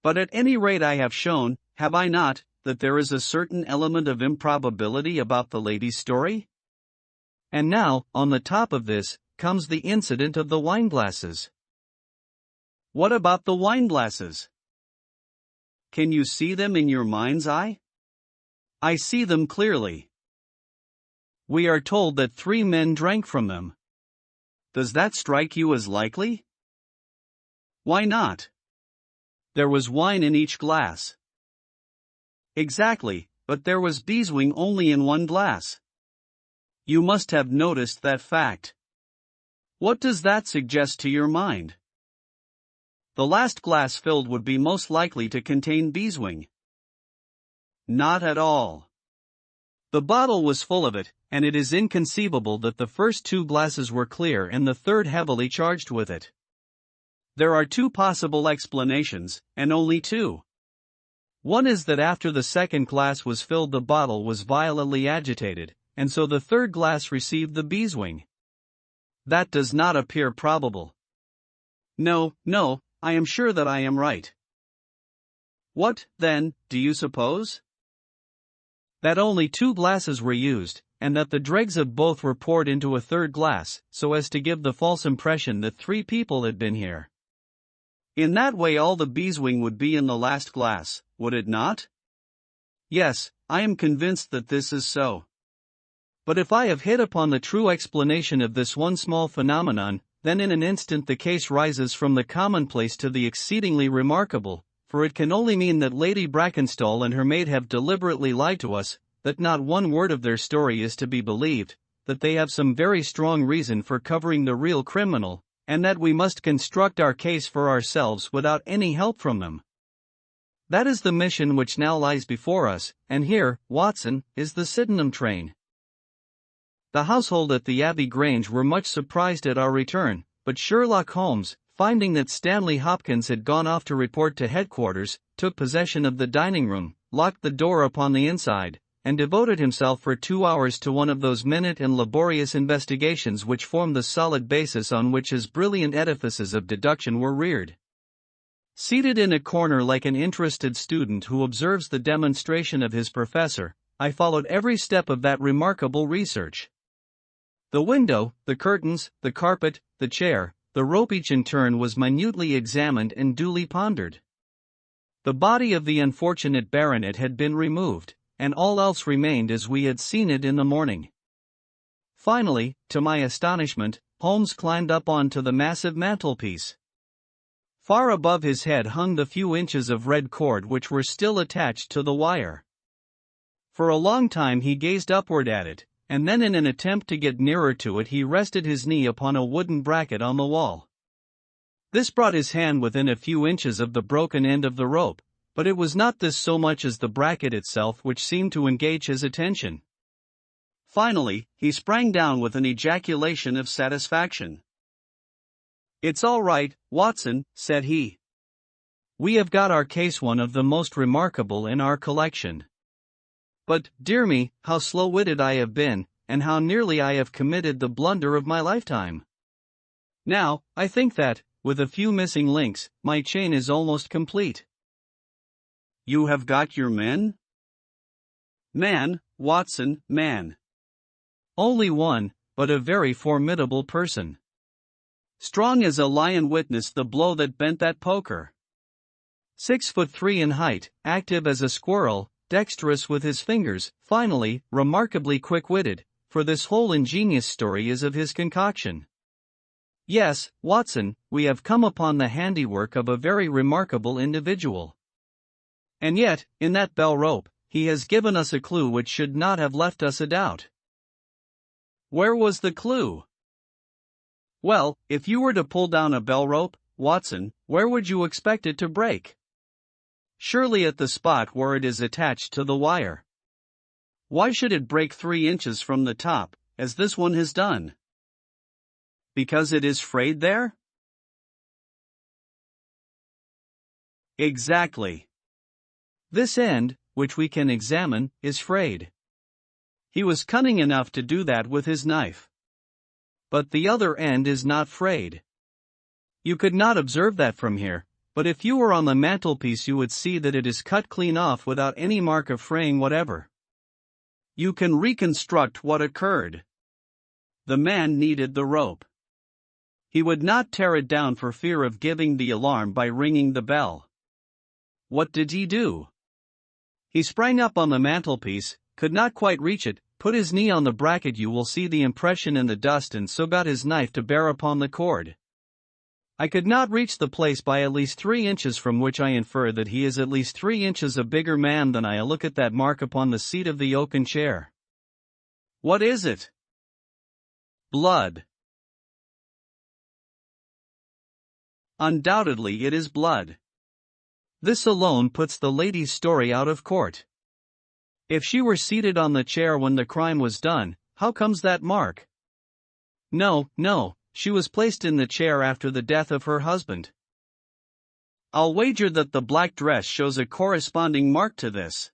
But at any rate I have shown, have I not, that there is a certain element of improbability about the lady's story? And now, on the top of this, comes the incident of the wineglasses. What about the wineglasses? Can you see them in your mind's eye? I see them clearly. We are told that 3 men drank from them. Does that strike you as likely? Why not? There was wine in each glass. Exactly, but there was beeswing only in one glass. You must have noticed that fact. What does that suggest to your mind? The last glass filled would be most likely to contain beeswing. Not at all. The bottle was full of it, and it is inconceivable that the first 2 glasses were clear and the third heavily charged with it. There are 2 possible explanations, and only 2. One is that after the second glass was filled the bottle was violently agitated, and so the third glass received the beeswing. That does not appear probable. No, I am sure that I am right. What, then, do you suppose? That only 2 glasses were used, and that the dregs of both were poured into a third glass, so as to give the false impression that 3 people had been here. In that way all the beeswing would be in the last glass, would it not? Yes, I am convinced that this is so. But if I have hit upon the true explanation of this one small phenomenon, then in an instant the case rises from the commonplace to the exceedingly remarkable, for it can only mean that Lady Brackenstall and her maid have deliberately lied to us, that not one word of their story is to be believed, that they have some very strong reason for covering the real criminal, and that we must construct our case for ourselves without any help from them. That is the mission which now lies before us, and here, Watson, is the Sydenham train. The household at the Abbey Grange were much surprised at our return, but Sherlock Holmes, finding that Stanley Hopkins had gone off to report to headquarters, took possession of the dining room, locked the door upon the inside, and devoted himself for 2 hours to one of those minute and laborious investigations which form the solid basis on which his brilliant edifices of deduction were reared. Seated in a corner like an interested student who observes the demonstration of his professor, I followed every step of that remarkable research. The window, the curtains, the carpet, the chair, the rope, each in turn was minutely examined and duly pondered. The body of the unfortunate baronet had been removed, and all else remained as we had seen it in the morning. Finally, to my astonishment, Holmes climbed up onto the massive mantelpiece. Far above his head hung the few inches of red cord which were still attached to the wire. For a long time he gazed upward at it, and then in an attempt to get nearer to it he rested his knee upon a wooden bracket on the wall. This brought his hand within a few inches of the broken end of the rope, but it was not this so much as the bracket itself which seemed to engage his attention. Finally, he sprang down with an ejaculation of satisfaction. "It's all right, Watson," said he. "We have got our case, one of the most remarkable in our collection. But, dear me, how slow-witted I have been, and how nearly I have committed the blunder of my lifetime. Now, I think that, with a few missing links, my chain is almost complete." "You have got your men?" "Man, Watson, man. Only one, but a very formidable person. Strong as a lion, witnessed the blow that bent that poker. 6'3" in height, active as a squirrel, dexterous with his fingers, finally, remarkably quick-witted, for this whole ingenious story is of his concoction. Yes, Watson, we have come upon the handiwork of a very remarkable individual. And yet, in that bell rope, he has given us a clue which should not have left us a doubt." "Where was the clue?" "Well, if you were to pull down a bell rope, Watson, where would you expect it to break? Surely at the spot where it is attached to the wire. Why should it break 3 inches from the top, as this one has done? Because it is frayed there?" "Exactly. This end, which we can examine, is frayed. He was cunning enough to do that with his knife. But the other end is not frayed. You could not observe that from here, but if you were on the mantelpiece you would see that it is cut clean off without any mark of fraying whatever. You can reconstruct what occurred. The man needed the rope. He would not tear it down for fear of giving the alarm by ringing the bell. What did he do? He sprang up on the mantelpiece, could not quite reach it, put his knee on the bracket, you will see the impression in the dust, and so got his knife to bear upon the cord. I could not reach the place by at least 3 inches, from which I infer that he is at least 3 inches a bigger man than I. Look at that mark upon the seat of the oaken chair. What is it? Blood. Undoubtedly it is blood. This alone puts the lady's story out of court. If she were seated on the chair when the crime was done, how comes that mark? No, she was placed in the chair after the death of her husband. I'll wager that the black dress shows a corresponding mark to this.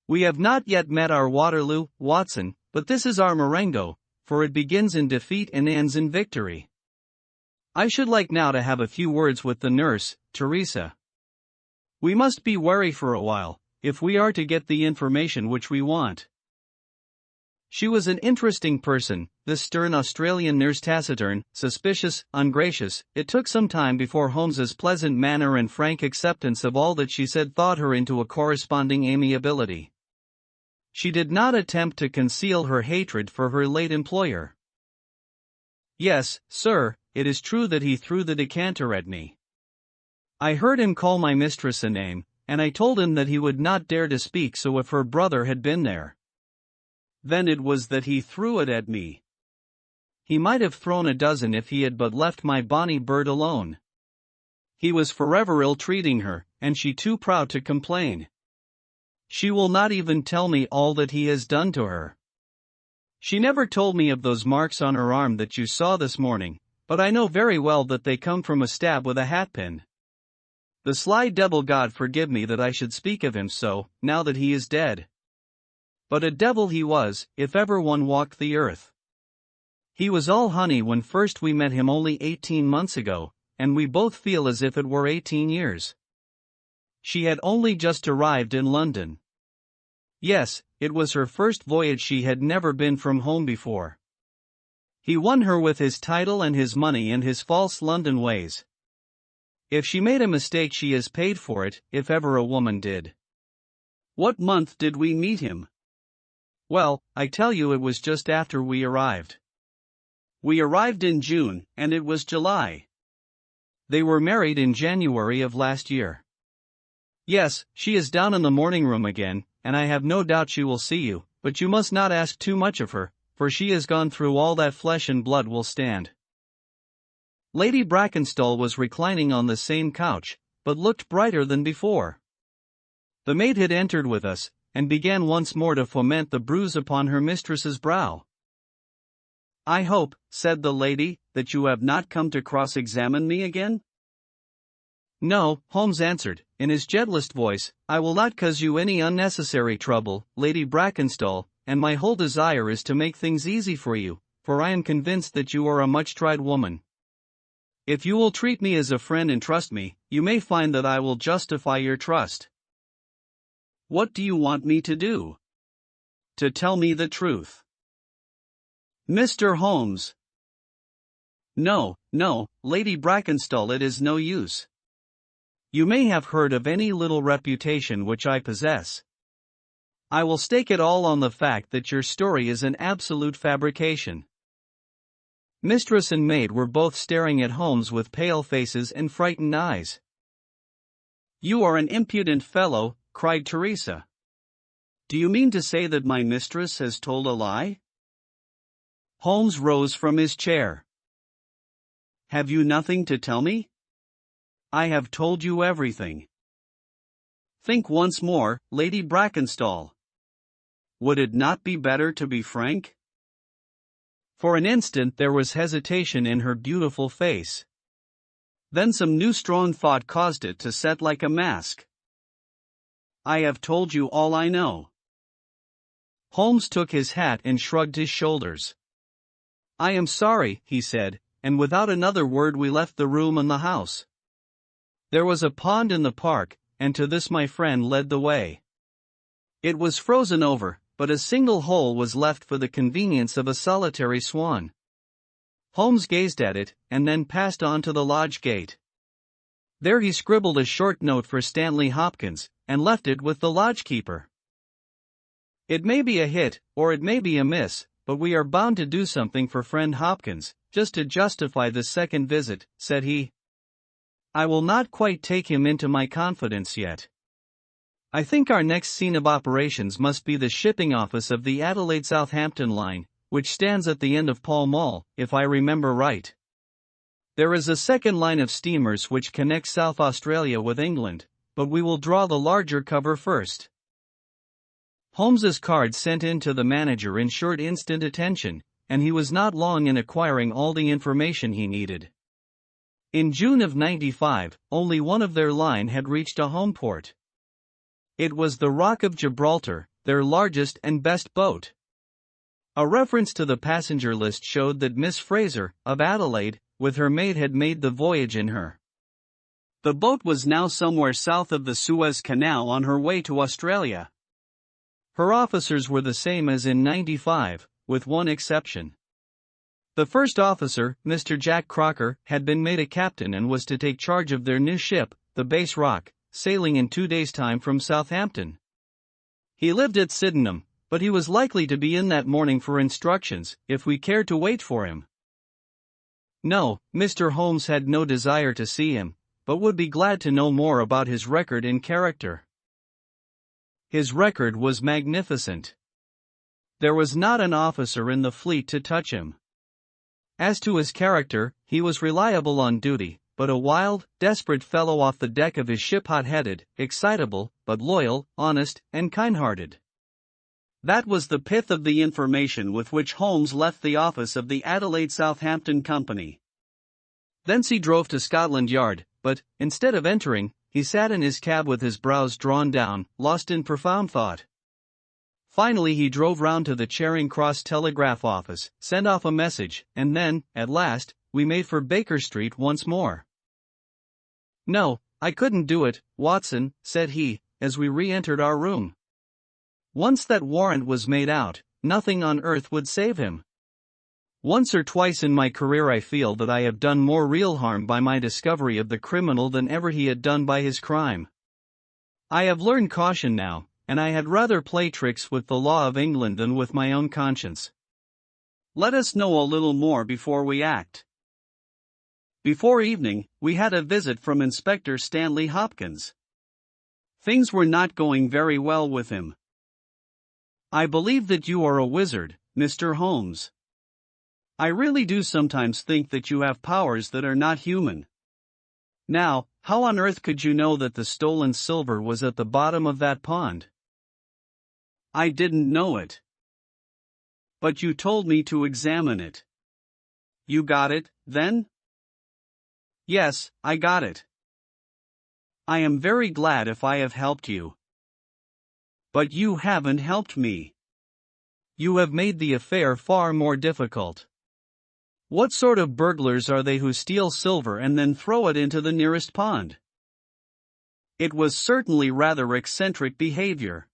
We have not yet met our Waterloo, Watson, but this is our Marengo, for it begins in defeat and ends in victory. I should like now to have a few words with the nurse, Teresa. We must be wary for a while, if we are to get the information which we want. She was an interesting person, this stern Australian nurse, taciturn, suspicious, ungracious. It took some time before Holmes's pleasant manner and frank acceptance of all that she said thawed her into a corresponding amiability. She did not attempt to conceal her hatred for her late employer. Yes, sir, it is true that he threw the decanter at me. I heard him call my mistress a name, and I told him that he would not dare to speak so if her brother had been there. Then it was that he threw it at me. He might have thrown a dozen if he had but left my bonny bird alone. He was forever ill-treating her, and she too proud to complain. She will not even tell me all that he has done to her. She never told me of those marks on her arm that you saw this morning, but I know very well that they come from a stab with a hatpin. The sly devil, God forgive me that I should speak of him so, now that he is dead. But a devil he was, if ever one walked the earth. He was all honey when first we met him only 18 months ago, and we both feel as if it were 18 years. She had only just arrived in London. Yes, it was her first voyage, she had never been from home before. He won her with his title and his money and his false London ways. If she made a mistake she has paid for it, if ever a woman did. What month did we meet him? Well, I tell you, it was just after we arrived. We arrived in June, and it was July. They were married in January of last year. Yes, she is down in the morning room again, and I have no doubt she will see you, but you must not ask too much of her, for she has gone through all that flesh and blood will stand. Lady Brackenstall was reclining on the same couch, but looked brighter than before. The maid had entered with us, and began once more to foment the bruise upon her mistress's brow. "I hope," said the lady, "that you have not come to cross-examine me again?" "No," Holmes answered, in his gentlest voice, "I will not cause you any unnecessary trouble, Lady Brackenstall, and my whole desire is to make things easy for you, for I am convinced that you are a much-tried woman. If you will treat me as a friend and trust me, you may find that I will justify your trust." "What do you want me to do?" "To tell me the truth." "Mr. Holmes." No, Lady Brackenstall, it is no use. You may have heard of any little reputation which I possess. I will stake it all on the fact that your story is an absolute fabrication." Mistress and maid were both staring at Holmes with pale faces and frightened eyes. "You are an impudent fellow," cried Teresa. "Do you mean to say that my mistress has told a lie?" Holmes rose from his chair. "Have you nothing to tell me?" "I have told you everything." "Think once more, Lady Brackenstall. Would it not be better to be frank?" For an instant there was hesitation in her beautiful face. Then some new strong thought caused it to set like a mask. "I have told you all I know." Holmes took his hat and shrugged his shoulders. "I am sorry," he said, and without another word we left the room and the house. There was a pond in the park, and to this my friend led the way. It was frozen over, but a single hole was left for the convenience of a solitary swan. Holmes gazed at it, and then passed on to the lodge gate. There he scribbled a short note for Stanley Hopkins, and left it with the lodgekeeper. "It may be a hit, or it may be a miss, but we are bound to do something for friend Hopkins, just to justify this second visit," said he. "I will not quite take him into my confidence yet. I think our next scene of operations must be the shipping office of the Adelaide-Southampton line, which stands at the end of Pall Mall, if I remember right. There is a second line of steamers which connects South Australia with England, but we will draw the larger cover first." Holmes's card sent in to the manager ensured instant attention, and he was not long in acquiring all the information he needed. In June of '95, only one of their line had reached a home port. It was the Rock of Gibraltar, their largest and best boat. A reference to the passenger list showed that Miss Fraser, of Adelaide, with her maid had made the voyage in her. The boat was now somewhere south of the Suez Canal on her way to Australia. Her officers were the same as in '95, with one exception. The first officer, Mr. Jack Crocker, had been made a captain and was to take charge of their new ship, the Base Rock, sailing in 2 days' time from Southampton. He lived at Sydenham, but he was likely to be in that morning for instructions, if we cared to wait for him. No, Mr. Holmes had no desire to see him, but would be glad to know more about his record and character. His record was magnificent. There was not an officer in the fleet to touch him. As to his character, he was reliable on duty, but a wild, desperate fellow off the deck of his ship, hot-headed, excitable, but loyal, honest, and kind-hearted. That was the pith of the information with which Holmes left the office of the Adelaide Southampton Company. Thence he drove to Scotland Yard, but, instead of entering, he sat in his cab with his brows drawn down, lost in profound thought. Finally he drove round to the Charing Cross Telegraph Office, sent off a message, and then, at last, we made for Baker Street once more. "No, I couldn't do it, Watson," said he, as we re-entered our room. "Once that warrant was made out, nothing on earth would save him. Once or twice in my career I feel that I have done more real harm by my discovery of the criminal than ever he had done by his crime. I have learned caution now, and I had rather play tricks with the law of England than with my own conscience. Let us know a little more before we act." Before evening, we had a visit from Inspector Stanley Hopkins. Things were not going very well with him. "I believe that you are a wizard, Mr. Holmes. I really do sometimes think that you have powers that are not human. Now, how on earth could you know that the stolen silver was at the bottom of that pond?" "I didn't know it. But you told me to examine it." "You got it, then?" "Yes, I got it." "I am very glad if I have helped you." "But you haven't helped me. You have made the affair far more difficult. What sort of burglars are they who steal silver and then throw it into the nearest pond?" It was certainly rather eccentric behavior.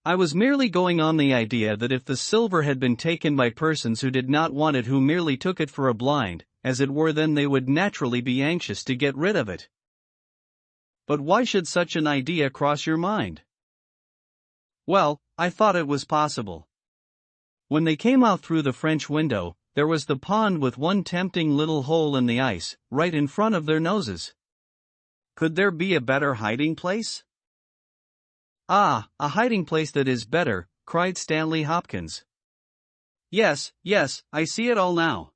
I was merely going on the idea that if the silver had been taken by persons who did not want it, who merely took it for a blind, as it were, then they would naturally be anxious to get rid of it. But why should such an idea cross your mind? Well, I thought it was possible. When they came out through the French window, there was the pond with one tempting little hole in the ice, right in front of their noses. Could there be a better hiding place? "Ah, a hiding place that is better," cried Stanley Hopkins. Yes, I see it all now.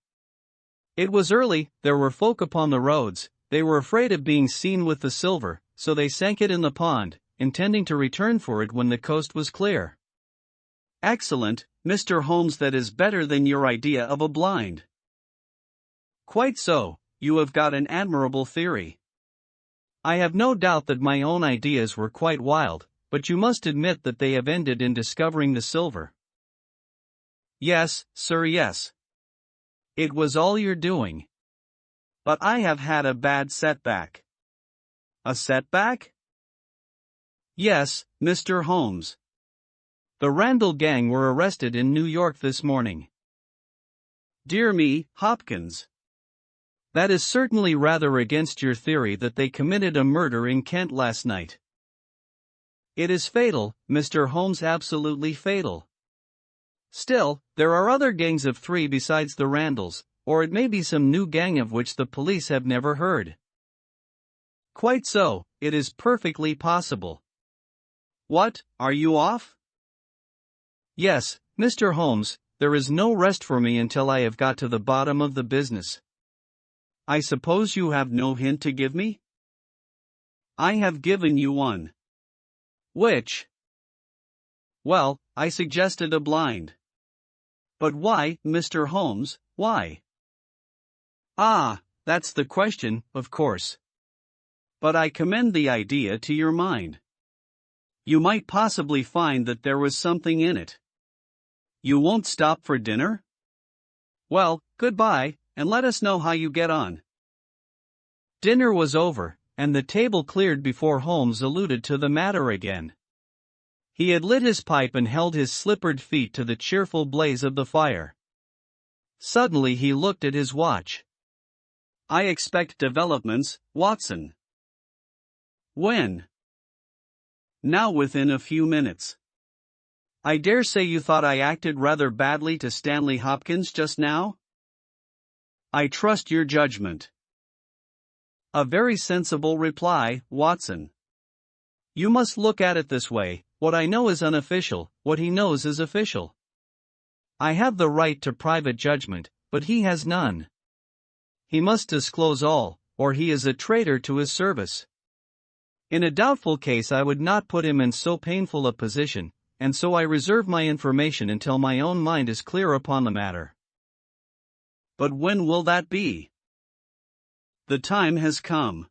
It was early, there were folk upon the roads, they were afraid of being seen with the silver, so they sank it in the pond, intending to return for it when the coast was clear." "Excellent, Mr. Holmes, that is better than your idea of a blind." "Quite so, you have got an admirable theory. I have no doubt that my own ideas were quite wild, but you must admit that they have ended in discovering the silver." "Yes, sir, yes. It was all your doing. But I have had a bad setback." "A setback?" "Yes, Mr. Holmes. The Randall gang were arrested in New York this morning." "Dear me, Hopkins. That is certainly rather against your theory that they committed a murder in Kent last night." "It is fatal, Mr. Holmes, absolutely fatal. Still, there are other gangs of 3 besides the Randalls, or it may be some new gang of which the police have never heard." "Quite so, it is perfectly possible. What, are you off?" "Yes, Mr. Holmes, there is no rest for me until I have got to the bottom of the business." "I suppose you have no hint to give me?" "I have given you one." "Which?" "Well, I suggested a blind." "But why, Mr. Holmes, why?" "Ah, that's the question, of course. But I commend the idea to your mind. You might possibly find that there was something in it. You won't stop for dinner? Well, goodbye, and let us know how you get on." Dinner was over, and the table cleared before Holmes alluded to the matter again. He had lit his pipe and held his slippered feet to the cheerful blaze of the fire. Suddenly he looked at his watch. "I expect developments, Watson." "When?" "Now, within a few minutes." "I dare say you thought I acted rather badly to Stanley Hopkins just now?" "I trust your judgment." "A very sensible reply, Watson. You must look at it this way: what I know is unofficial, what he knows is official. I have the right to private judgment, but he has none. He must disclose all, or he is a traitor to his service. In a doubtful case I would not put him in so painful a position, and so I reserve my information until my own mind is clear upon the matter. But when will that be? The time has come.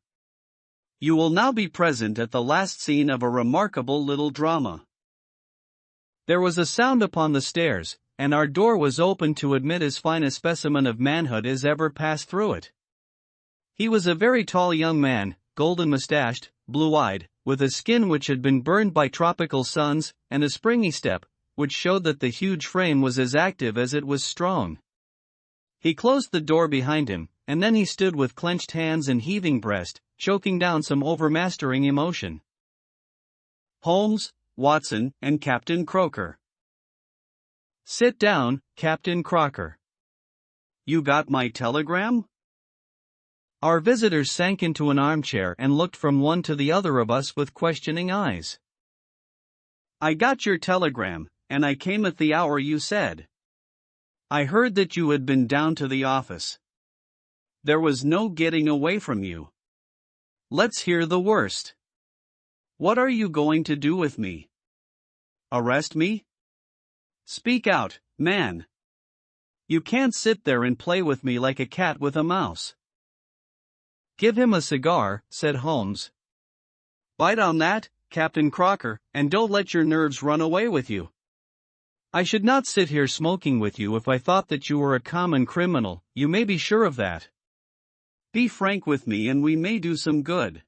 You will now be present at the last scene of a remarkable little drama. There was a sound upon the stairs, and our door was opened to admit as fine a specimen of manhood as ever passed through it. He was a very tall young man, golden-mustached, blue-eyed, with a skin which had been burned by tropical suns, and a springy step, which showed that the huge frame was as active as it was strong. He closed the door behind him, and then he stood with clenched hands and heaving breast, choking down some overmastering emotion. Holmes, Watson, and Captain Croker. Sit down, Captain Croker. You got my telegram? Our visitors sank into an armchair and looked from one to the other of us with questioning eyes. I got your telegram, and I came at the hour you said. I heard that you had been down to the office. There was no getting away from you. Let's hear the worst. What are you going to do with me? Arrest me? Speak out, man. You can't sit there and play with me like a cat with a mouse. Give him a cigar, said Holmes. Bite on that, Captain Croker, and don't let your nerves run away with you. I should not sit here smoking with you if I thought that you were a common criminal, you may be sure of that. Be frank with me and we may do some good.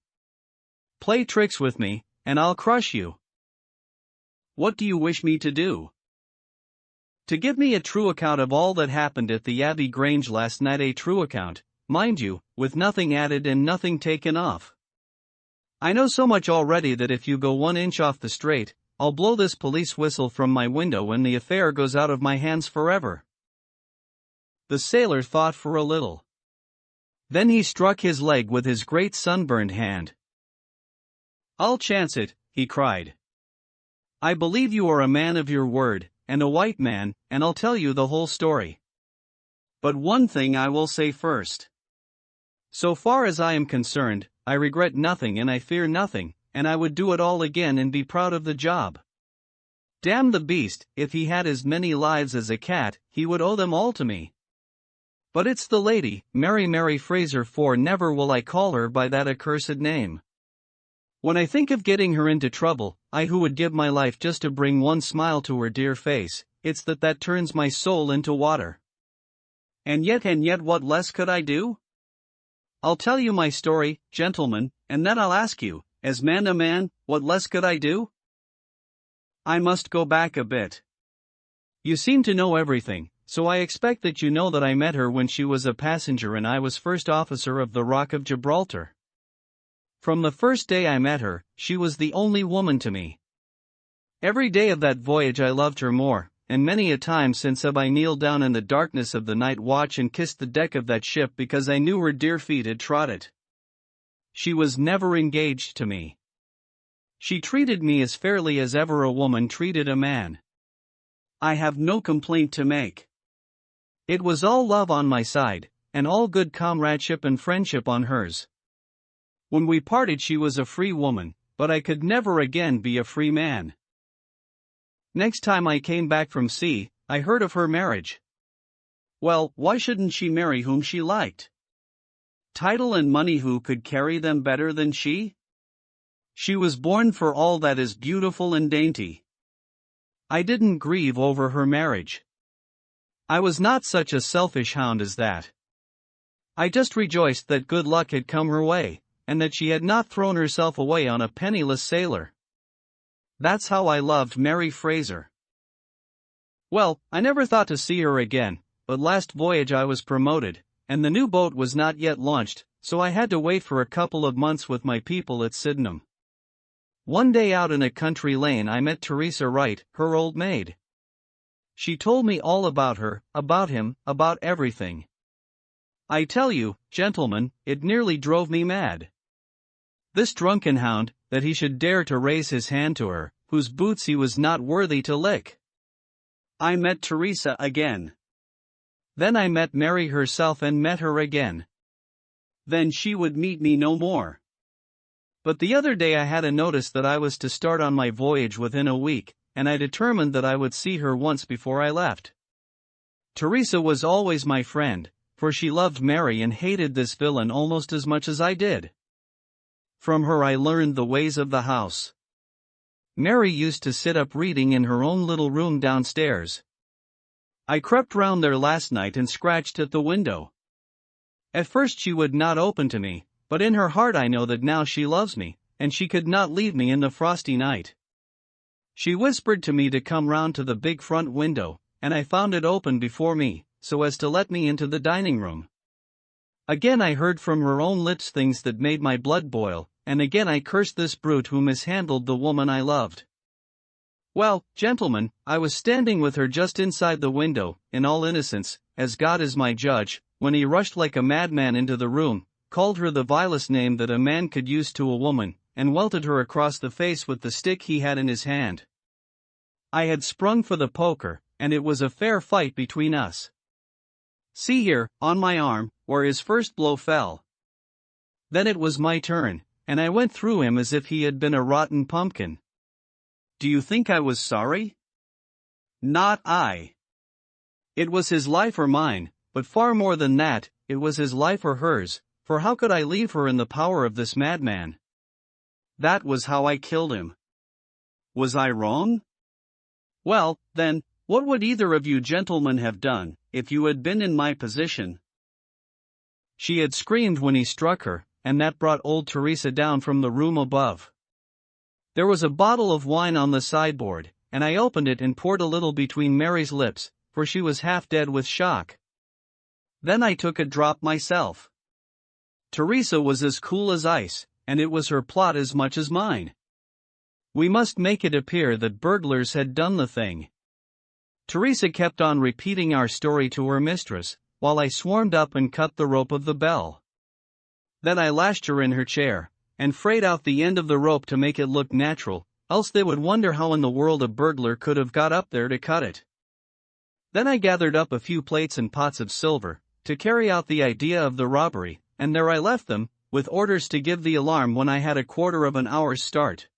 Play tricks with me, and I'll crush you. What do you wish me to do? To give me a true account of all that happened at the Abbey Grange last night, a true account, mind you, with nothing added and nothing taken off. I know so much already that if you go 1 inch off the straight, I'll blow this police whistle from my window and the affair goes out of my hands forever. The sailor thought for a little. Then he struck his leg with his great sunburned hand. I'll chance it, he cried. I believe you are a man of your word, and a white man, and I'll tell you the whole story. But one thing I will say first. So far as I am concerned, I regret nothing and I fear nothing, and I would do it all again and be proud of the job. Damn the beast, if he had as many lives as a cat, he would owe them all to me. But it's the lady, Mary Fraser, for never will I call her by that accursed name. When I think of getting her into trouble, I who would give my life just to bring one smile to her dear face, it's that turns my soul into water. And yet what less could I do? I'll tell you my story, gentlemen, and then I'll ask you, as man to man, what less could I do? I must go back a bit. You seem to know everything, so I expect that you know that I met her when she was a passenger and I was first officer of the Rock of Gibraltar. From the first day I met her, she was the only woman to me. Every day of that voyage I loved her more, and many a time since have I kneeled down in the darkness of the night watch and kissed the deck of that ship because I knew her dear feet had trod it. She was never engaged to me. She treated me as fairly as ever a woman treated a man. I have no complaint to make. It was all love on my side, and all good comradeship and friendship on hers. When we parted she was a free woman, but I could never again be a free man. Next time I came back from sea, I heard of her marriage. Well, why shouldn't she marry whom she liked? Title and money, who could carry them better than she? She was born for all that is beautiful and dainty. I didn't grieve over her marriage. I was not such a selfish hound as that. I just rejoiced that good luck had come her way, and that she had not thrown herself away on a penniless sailor. That's how I loved Mary Fraser. Well, I never thought to see her again, but last voyage I was promoted, and the new boat was not yet launched, so I had to wait for a couple of months with my people at Sydenham. One day out in a country lane I met Teresa Wright, her old maid. She told me all about her, about him, about everything. I tell you, gentlemen, it nearly drove me mad. This drunken hound, that he should dare to raise his hand to her, whose boots he was not worthy to lick. I met Teresa again. Then I met Mary herself and met her again. Then she would meet me no more. But the other day I had a notice that I was to start on my voyage within a week, and I determined that I would see her once before I left. Teresa was always my friend, for she loved Mary and hated this villain almost as much as I did. From her I learned the ways of the house. Mary used to sit up reading in her own little room downstairs. I crept round there last night and scratched at the window. At first she would not open to me, but in her heart I know that now she loves me, and she could not leave me in the frosty night. She whispered to me to come round to the big front window, and I found it open before me, so as to let me into the dining room. Again I heard from her own lips things that made my blood boil, and again I cursed this brute who mishandled the woman I loved. Well, gentlemen, I was standing with her just inside the window, in all innocence, as God is my judge, when he rushed like a madman into the room, called her the vilest name that a man could use to a woman, and welted her across the face with the stick he had in his hand. I had sprung for the poker, and it was a fair fight between us. See here, on my arm, where his first blow fell. Then it was my turn, and I went through him as if he had been a rotten pumpkin. Do you think I was sorry? Not I. It was his life or mine, but far more than that, it was his life or hers, for how could I leave her in the power of this madman? That was how I killed him. Was I wrong? Well, then, what would either of you gentlemen have done, if you had been in my position? She had screamed when he struck her, and that brought old Teresa down from the room above. There was a bottle of wine on the sideboard, and I opened it and poured a little between Mary's lips, for she was half dead with shock. Then I took a drop myself. Teresa was as cool as ice, and it was her plot as much as mine. We must make it appear that burglars had done the thing. Teresa kept on repeating our story to her mistress, while I swarmed up and cut the rope of the bell. Then I lashed her in her chair, and frayed out the end of the rope to make it look natural, else they would wonder how in the world a burglar could have got up there to cut it. Then I gathered up a few plates and pots of silver, to carry out the idea of the robbery, and there I left them, with orders to give the alarm when I had a quarter of an hour's start.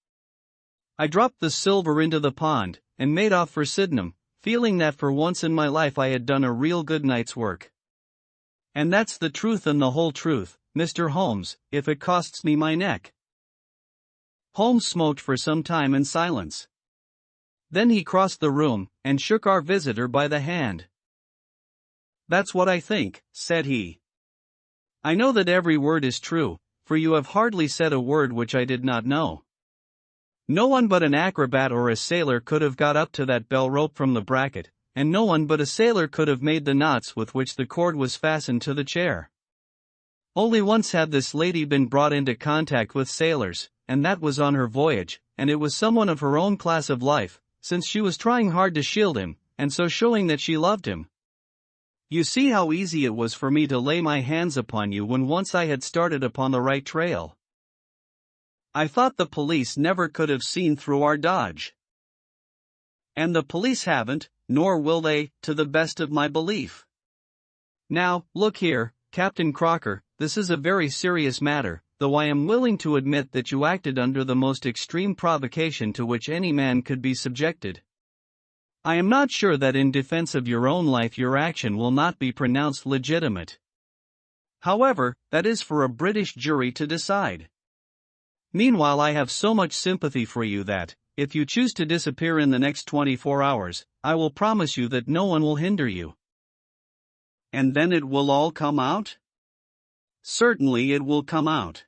I dropped the silver into the pond, and made off for Sydenham, feeling that for once in my life I had done a real good night's work. And that's the truth and the whole truth, Mr. Holmes, if it costs me my neck. Holmes smoked for some time in silence. Then he crossed the room, and shook our visitor by the hand. That's what I think, said he. I know that every word is true, for you have hardly said a word which I did not know. No one but an acrobat or a sailor could have got up to that bell rope from the bracket, and no one but a sailor could have made the knots with which the cord was fastened to the chair. Only once had this lady been brought into contact with sailors, and that was on her voyage, and it was someone of her own class of life, since she was trying hard to shield him, and so showing that she loved him. You see how easy it was for me to lay my hands upon you when once I had started upon the right trail. I thought the police never could have seen through our dodge. And the police haven't, nor will they, to the best of my belief. Now, look here, Captain Crocker, this is a very serious matter, though I am willing to admit that you acted under the most extreme provocation to which any man could be subjected. I am not sure that in defense of your own life your action will not be pronounced legitimate. However, that is for a British jury to decide. Meanwhile I have so much sympathy for you that, if you choose to disappear in the next 24 hours, I will promise you that no one will hinder you. And then it will all come out? Certainly it will come out.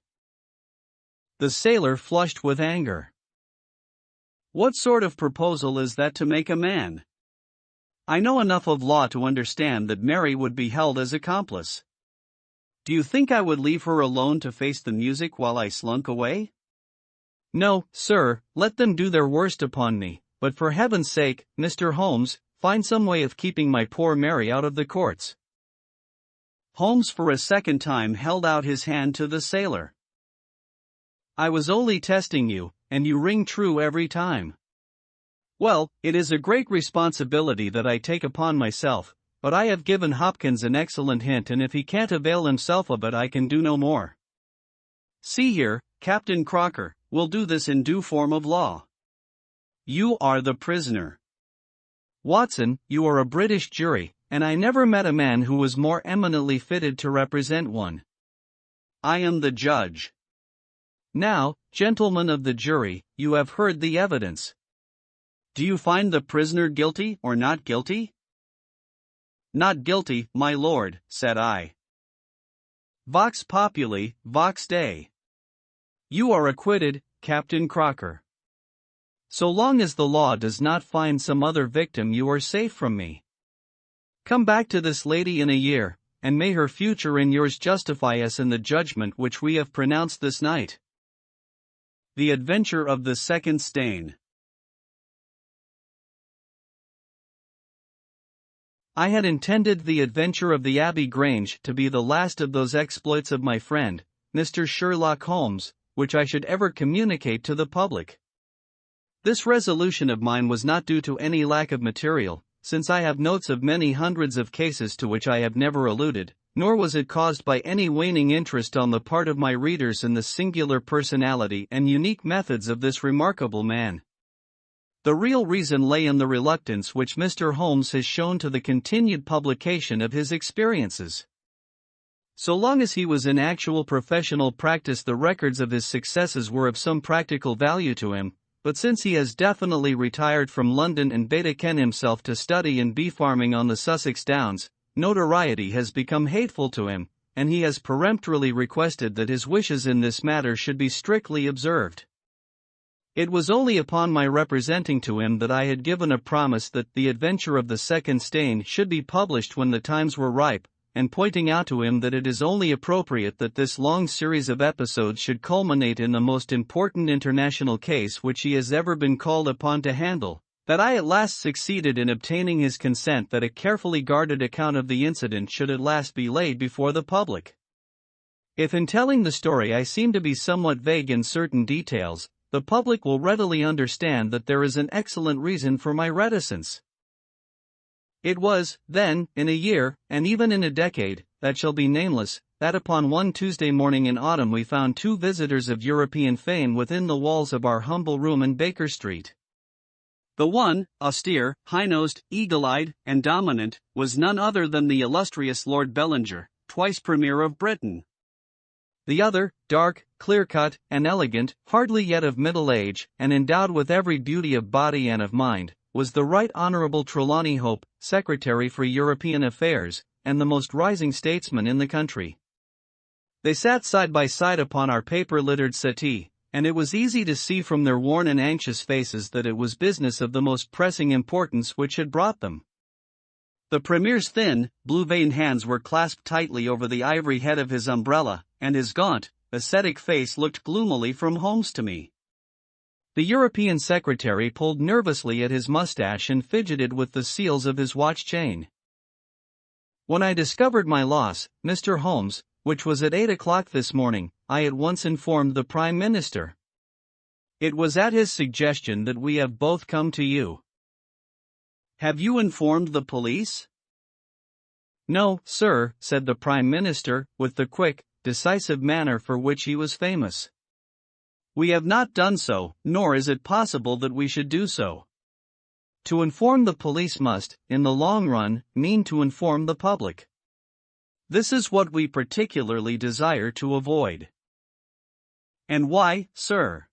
The sailor flushed with anger. What sort of proposal is that to make a man? I know enough of law to understand that Mary would be held as accomplice. Do you think I would leave her alone to face the music while I slunk away? No, sir, let them do their worst upon me, but for heaven's sake, Mr. Holmes, find some way of keeping my poor Mary out of the courts. Holmes for a second time held out his hand to the sailor. I was only testing you, and you ring true every time. Well, it is a great responsibility that I take upon myself, but I have given Hopkins an excellent hint, and if he can't avail himself of it, I can do no more. See here, Captain Crocker, we'll do this in due form of law. You are the prisoner. Watson, you are a British jury, and I never met a man who was more eminently fitted to represent one. I am the judge. Now, gentlemen of the jury, you have heard the evidence. Do you find the prisoner guilty or not guilty? Not guilty, my lord, said I. Vox populi, vox Dei. You are acquitted, Captain Crocker. So long as the law does not find some other victim, you are safe from me. Come back to this lady in a year, and may her future and yours justify us in the judgment which we have pronounced this night. The Adventure of the Second Stain. I had intended The Adventure of the Abbey Grange to be the last of those exploits of my friend, Mr. Sherlock Holmes, which I should ever communicate to the public. This resolution of mine was not due to any lack of material, since I have notes of many hundreds of cases to which I have never alluded, nor was it caused by any waning interest on the part of my readers in the singular personality and unique methods of this remarkable man. The real reason lay in the reluctance which Mr. Holmes has shown to the continued publication of his experiences. So long as he was in actual professional practice, the records of his successes were of some practical value to him, but since he has definitely retired from London and bade Ken himself to study and bee farming on the Sussex Downs, notoriety has become hateful to him, and he has peremptorily requested that his wishes in this matter should be strictly observed. It was only upon my representing to him that I had given a promise that The Adventure of the Second Stain should be published when the times were ripe, and pointing out to him that it is only appropriate that this long series of episodes should culminate in the most important international case which he has ever been called upon to handle, that I at last succeeded in obtaining his consent that a carefully guarded account of the incident should at last be laid before the public. If in telling the story I seem to be somewhat vague in certain details, the public will readily understand that there is an excellent reason for my reticence. It was, then, in a year, and even in a decade, that shall be nameless, that upon one Tuesday morning in autumn we found two visitors of European fame within the walls of our humble room in Baker Street. The one, austere, high-nosed, eagle-eyed, and dominant, was none other than the illustrious Lord Bellinger, twice Premier of Britain. The other, dark, clear-cut, and elegant, hardly yet of middle age, and endowed with every beauty of body and of mind, was the Right Honourable Trelawney Hope, Secretary for European Affairs, and the most rising statesman in the country. They sat side by side upon our paper-littered settee, and it was easy to see from their worn and anxious faces that it was business of the most pressing importance which had brought them. The Premier's thin, blue-veined hands were clasped tightly over the ivory head of his umbrella, and his gaunt, ascetic face looked gloomily from Holmes to me. The European Secretary pulled nervously at his mustache and fidgeted with the seals of his watch chain. When I discovered my loss, Mr. Holmes, which was at 8 o'clock this morning, I at once informed the Prime Minister. It was at his suggestion that we have both come to you. Have you informed the police? No, sir, said the Prime Minister, with the quick, decisive manner for which he was famous. We have not done so, nor is it possible that we should do so. To inform the police must, in the long run, mean to inform the public. This is what we particularly desire to avoid. And why, sir?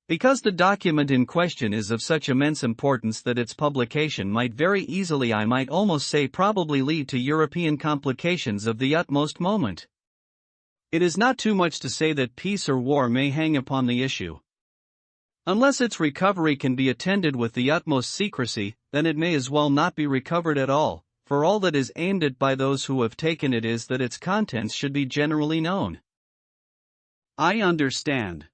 Because the document in question is of such immense importance that its publication might very easily, I might almost say probably, lead to European complications of the utmost moment. It is not too much to say that peace or war may hang upon the issue. Unless its recovery can be attended with the utmost secrecy, then it may as well not be recovered at all, for all that is aimed at by those who have taken it is that its contents should be generally known. I understand.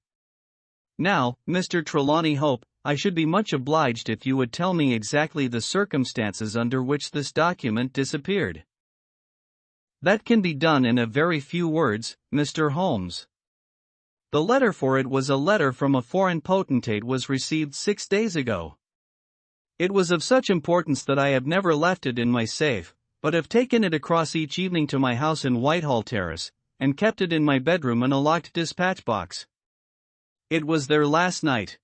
Now, Mr. Trelawney Hope, I should be much obliged if you would tell me exactly the circumstances under which this document disappeared. That can be done in a very few words, Mr. Holmes. The letter for it was a letter from a foreign potentate was received 6 days ago. It was of such importance that I have never left it in my safe, but have taken it across each evening to my house in Whitehall Terrace, and kept it in my bedroom in a locked dispatch box. It was there last night.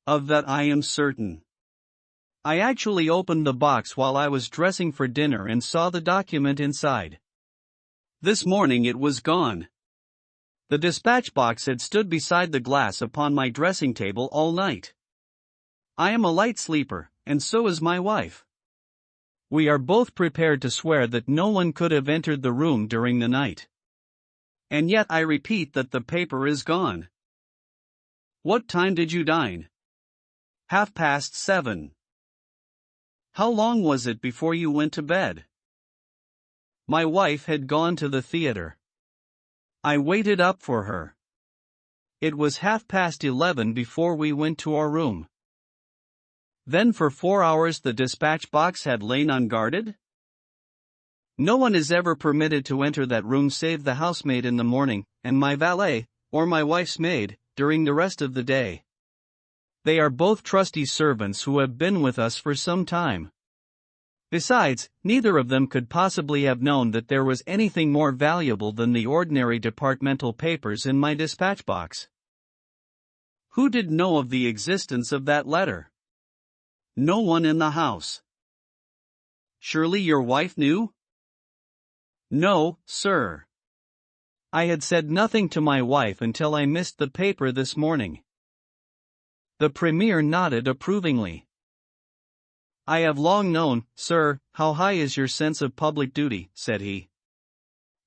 Of that I am certain. I actually opened the box while I was dressing for dinner and saw the document inside. This morning it was gone. The dispatch box had stood beside the glass upon my dressing table all night. I am a light sleeper, and so is my wife. We are both prepared to swear that no one could have entered the room during the night. And yet I repeat that the paper is gone. What time did you dine? 7:30. How long was it before you went to bed? My wife had gone to the theater. I waited up for her. It was 11:30 before we went to our room. Then for 4 hours the dispatch box had lain unguarded? No one is ever permitted to enter that room save the housemaid in the morning, and my valet, or my wife's maid, during the rest of the day. They are both trusty servants who have been with us for some time. Besides, neither of them could possibly have known that there was anything more valuable than the ordinary departmental papers in my dispatch box. Who did know of the existence of that letter? No one in the house. Surely your wife knew? No, sir. I had said nothing to my wife until I missed the paper this morning. The Premier nodded approvingly. I have long known, sir, how high is your sense of public duty, said he.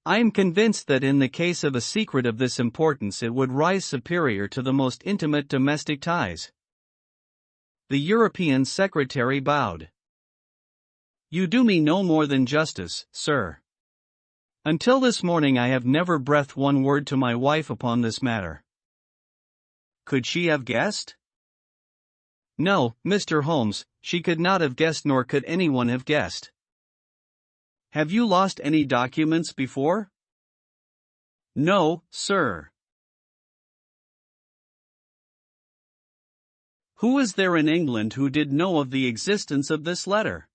I am convinced that in the case of a secret of this importance it would rise superior to the most intimate domestic ties. The European secretary bowed. You do me no more than justice, sir. Until this morning I have never breathed one word to my wife upon this matter. Could she have guessed? No, Mr. Holmes, she could not have guessed, nor could anyone have guessed. Have you lost any documents before? No, sir. Who is there in England who did know of the existence of this letter?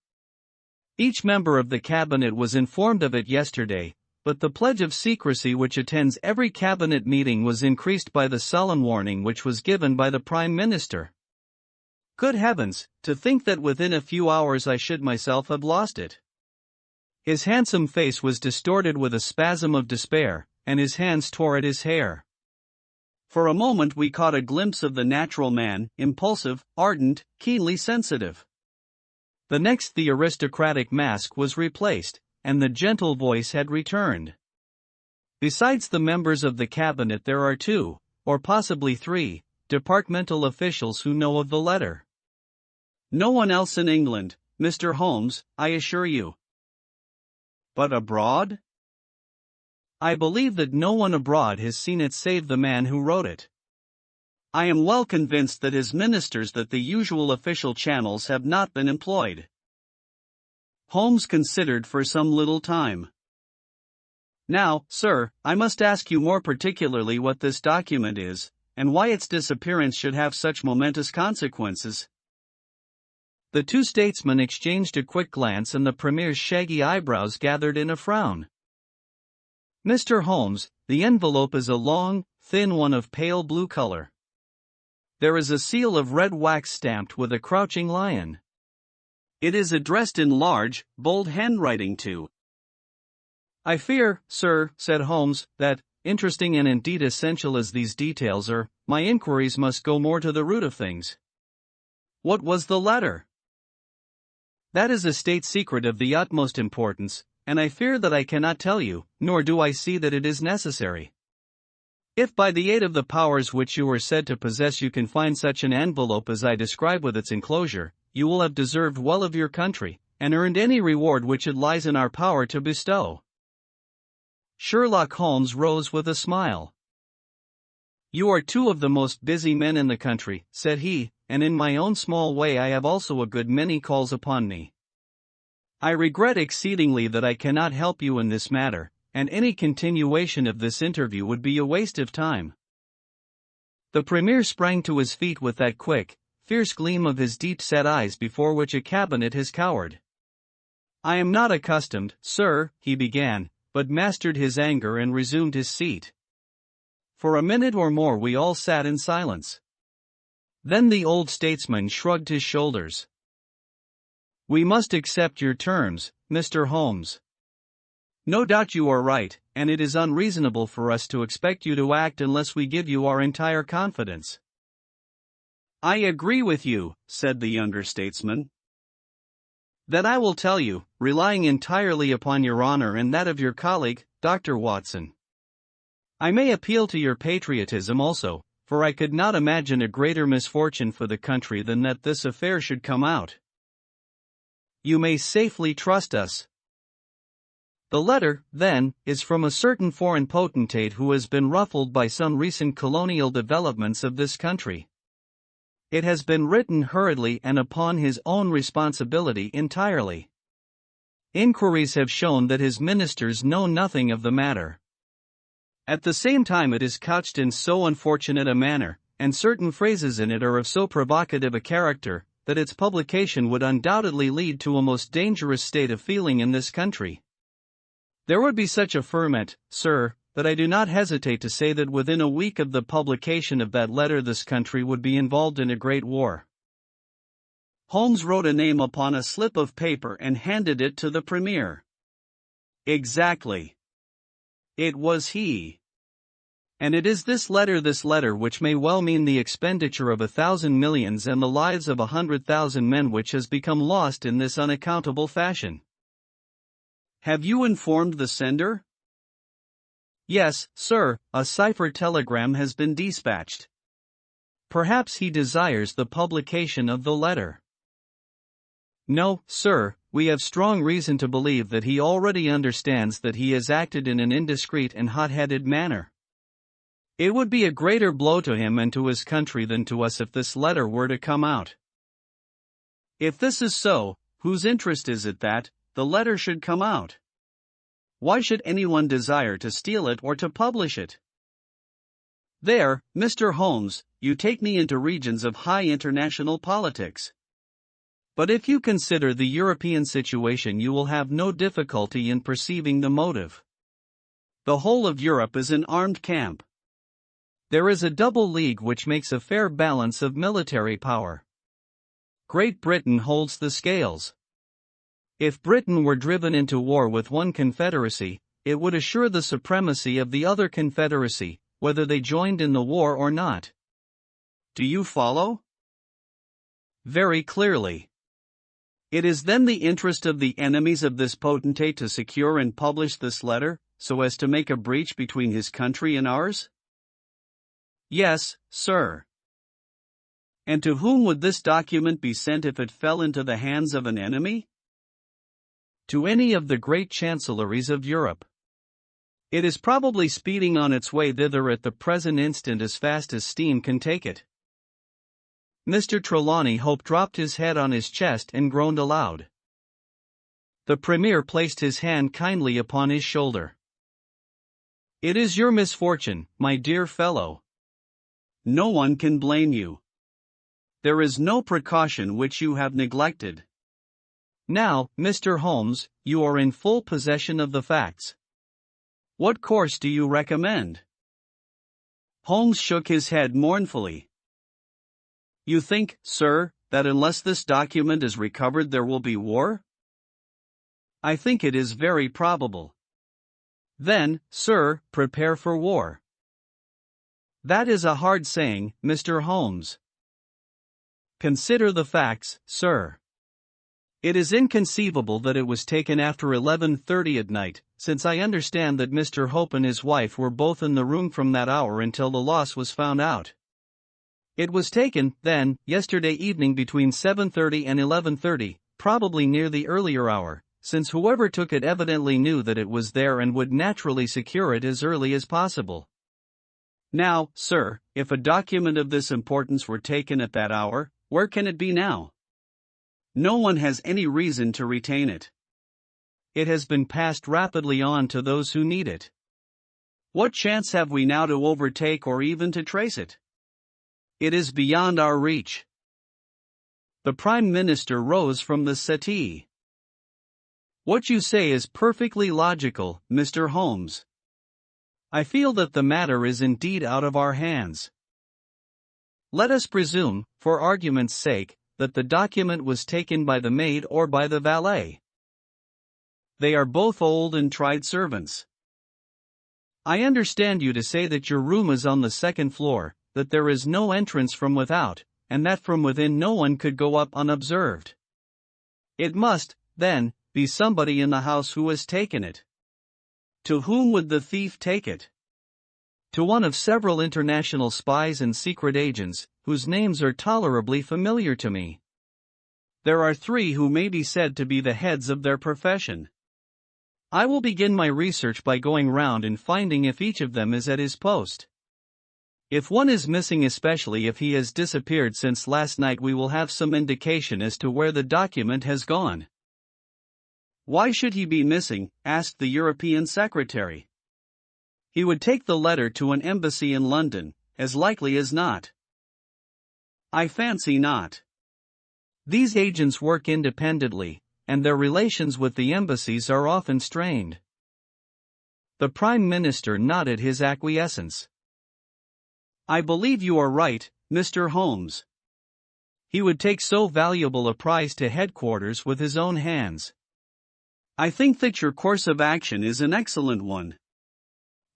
Each member of the cabinet was informed of it yesterday, but the pledge of secrecy which attends every cabinet meeting was increased by the sullen warning which was given by the Prime Minister. Good heavens, to think that within a few hours I should myself have lost it. His handsome face was distorted with a spasm of despair, and his hands tore at his hair. For a moment we caught a glimpse of the natural man, impulsive, ardent, keenly sensitive. The next the aristocratic mask was replaced, and the gentle voice had returned. Besides the members of the cabinet there are 2, or possibly 3, departmental officials who know of the letter. No one else in England, Mr. Holmes, I assure you. But abroad? I believe that no one abroad has seen it save the man who wrote it. I am well convinced that his ministers that the usual official channels have not been employed. Holmes considered for some little time. Now, sir, I must ask you more particularly what this document is, and why its disappearance should have such momentous consequences. The 2 statesmen exchanged a quick glance, and the Premier's shaggy eyebrows gathered in a frown. Mr. Holmes, the envelope is a long, thin one of pale blue color. There is a seal of red wax stamped with a crouching lion. It is addressed in large, bold handwriting to. I fear, sir, said Holmes, that, interesting and indeed essential as these details are, my inquiries must go more to the root of things. What was the letter? That is a state secret of the utmost importance, and I fear that I cannot tell you, nor do I see that it is necessary. If by the aid of the powers which you are said to possess you can find such an envelope as I describe with its enclosure, you will have deserved well of your country, and earned any reward which it lies in our power to bestow. Sherlock Holmes rose with a smile. You are 2 of the most busy men in the country, said he, and in my own small way I have also a good many calls upon me. I regret exceedingly that I cannot help you in this matter, and any continuation of this interview would be a waste of time. The Premier sprang to his feet with that quick, fierce gleam of his deep-set eyes before which a cabinet has cowered. "I am not accustomed, sir," he began, but mastered his anger and resumed his seat. For a minute or more we all sat in silence. Then the old statesman shrugged his shoulders. "We must accept your terms, Mr. Holmes. No doubt you are right, and it is unreasonable for us to expect you to act unless we give you our entire confidence." "I agree with you," said the younger statesman. "That I will tell you, relying entirely upon your honor and that of your colleague, Dr. Watson. I may appeal to your patriotism also, for I could not imagine a greater misfortune for the country than that this affair should come out. You may safely trust us. The letter, then, is from a certain foreign potentate who has been ruffled by some recent colonial developments of this country. It has been written hurriedly and upon his own responsibility entirely. Inquiries have shown that his ministers know nothing of the matter. At the same time it is couched in so unfortunate a manner, and certain phrases in it are of so provocative a character, that its publication would undoubtedly lead to a most dangerous state of feeling in this country. There would be such a ferment, sir, that I do not hesitate to say that within a week of the publication of that letter this country would be involved in a great war." Holmes wrote a name upon a slip of paper and handed it to the Premier. "Exactly. It was he. And it is this letter which may well mean the expenditure of 1,000 millions and the lives of 100,000 men which has become lost in this unaccountable fashion." "Have you informed the sender?" "Yes, sir, a cipher telegram has been dispatched. Perhaps he desires the publication of the letter." "No, sir, we have strong reason to believe that he already understands that he has acted in an indiscreet and hot-headed manner. It would be a greater blow to him and to his country than to us if this letter were to come out." "If this is so, whose interest is it that the letter should come out? Why should anyone desire to steal it or to publish it?" "There, Mr. Holmes, you take me into regions of high international politics. But if you consider the European situation you will have no difficulty in perceiving the motive. The whole of Europe is an armed camp. There is a double league which makes a fair balance of military power. Great Britain holds the scales. If Britain were driven into war with one confederacy, it would assure the supremacy of the other confederacy, whether they joined in the war or not. Do you follow?" "Very clearly. It is then the interest of the enemies of this potentate to secure and publish this letter, so as to make a breach between his country and ours?" "Yes, sir." "And to whom would this document be sent if it fell into the hands of an enemy?" "To any of the great chancelleries of Europe. It is probably speeding on its way thither at the present instant as fast as steam can take it." Mr. Trelawney Hope dropped his head on his chest and groaned aloud. The Premier placed his hand kindly upon his shoulder. "It is your misfortune, my dear fellow. No one can blame you. There is no precaution which you have neglected. Now, Mr. Holmes, you are in full possession of the facts. What course do you recommend?" Holmes shook his head mournfully. "You think, sir, that unless this document is recovered there will be war?" "I think it is very probable." "Then, sir, prepare for war." "That is a hard saying, Mr. Holmes." "Consider the facts, sir. It is inconceivable that it was taken after 11:30 at night, since I understand that Mr. Hope and his wife were both in the room from that hour until the loss was found out. It was taken, then, yesterday evening between 7:30 and 11:30, probably near the earlier hour, since whoever took it evidently knew that it was there and would naturally secure it as early as possible. Now, sir, if a document of this importance were taken at that hour, where can it be now? No one has any reason to retain it. It has been passed rapidly on to those who need it. What chance have we now to overtake or even to trace it? It is beyond our reach. The Prime Minister rose from the settee. "What you say is perfectly logical, Mr. Holmes. I feel that the matter is indeed out of our hands. Let us presume, for argument's sake, that the document was taken by the maid or by the valet. They are both old and tried servants. I understand you to say that your room is on the second floor, that there is no entrance from without, and that from within no one could go up unobserved. It must, then, be somebody in the house who has taken it. To whom would the thief take it? To one of several international spies and secret agents, whose names are tolerably familiar to me. There are 3 who may be said to be the heads of their profession. I will begin my research by going round and finding if each of them is at his post. If one is missing, especially if he has disappeared since last night, we will have some indication as to where the document has gone." "Why should he be missing?" asked the European secretary. "He would take the letter to an embassy in London, as likely as not." "I fancy not. These agents work independently, and their relations with the embassies are often strained." The Prime Minister nodded his acquiescence. "I believe you are right, Mr. Holmes. He would take so valuable a prize to headquarters with his own hands. I think that your course of action is an excellent one.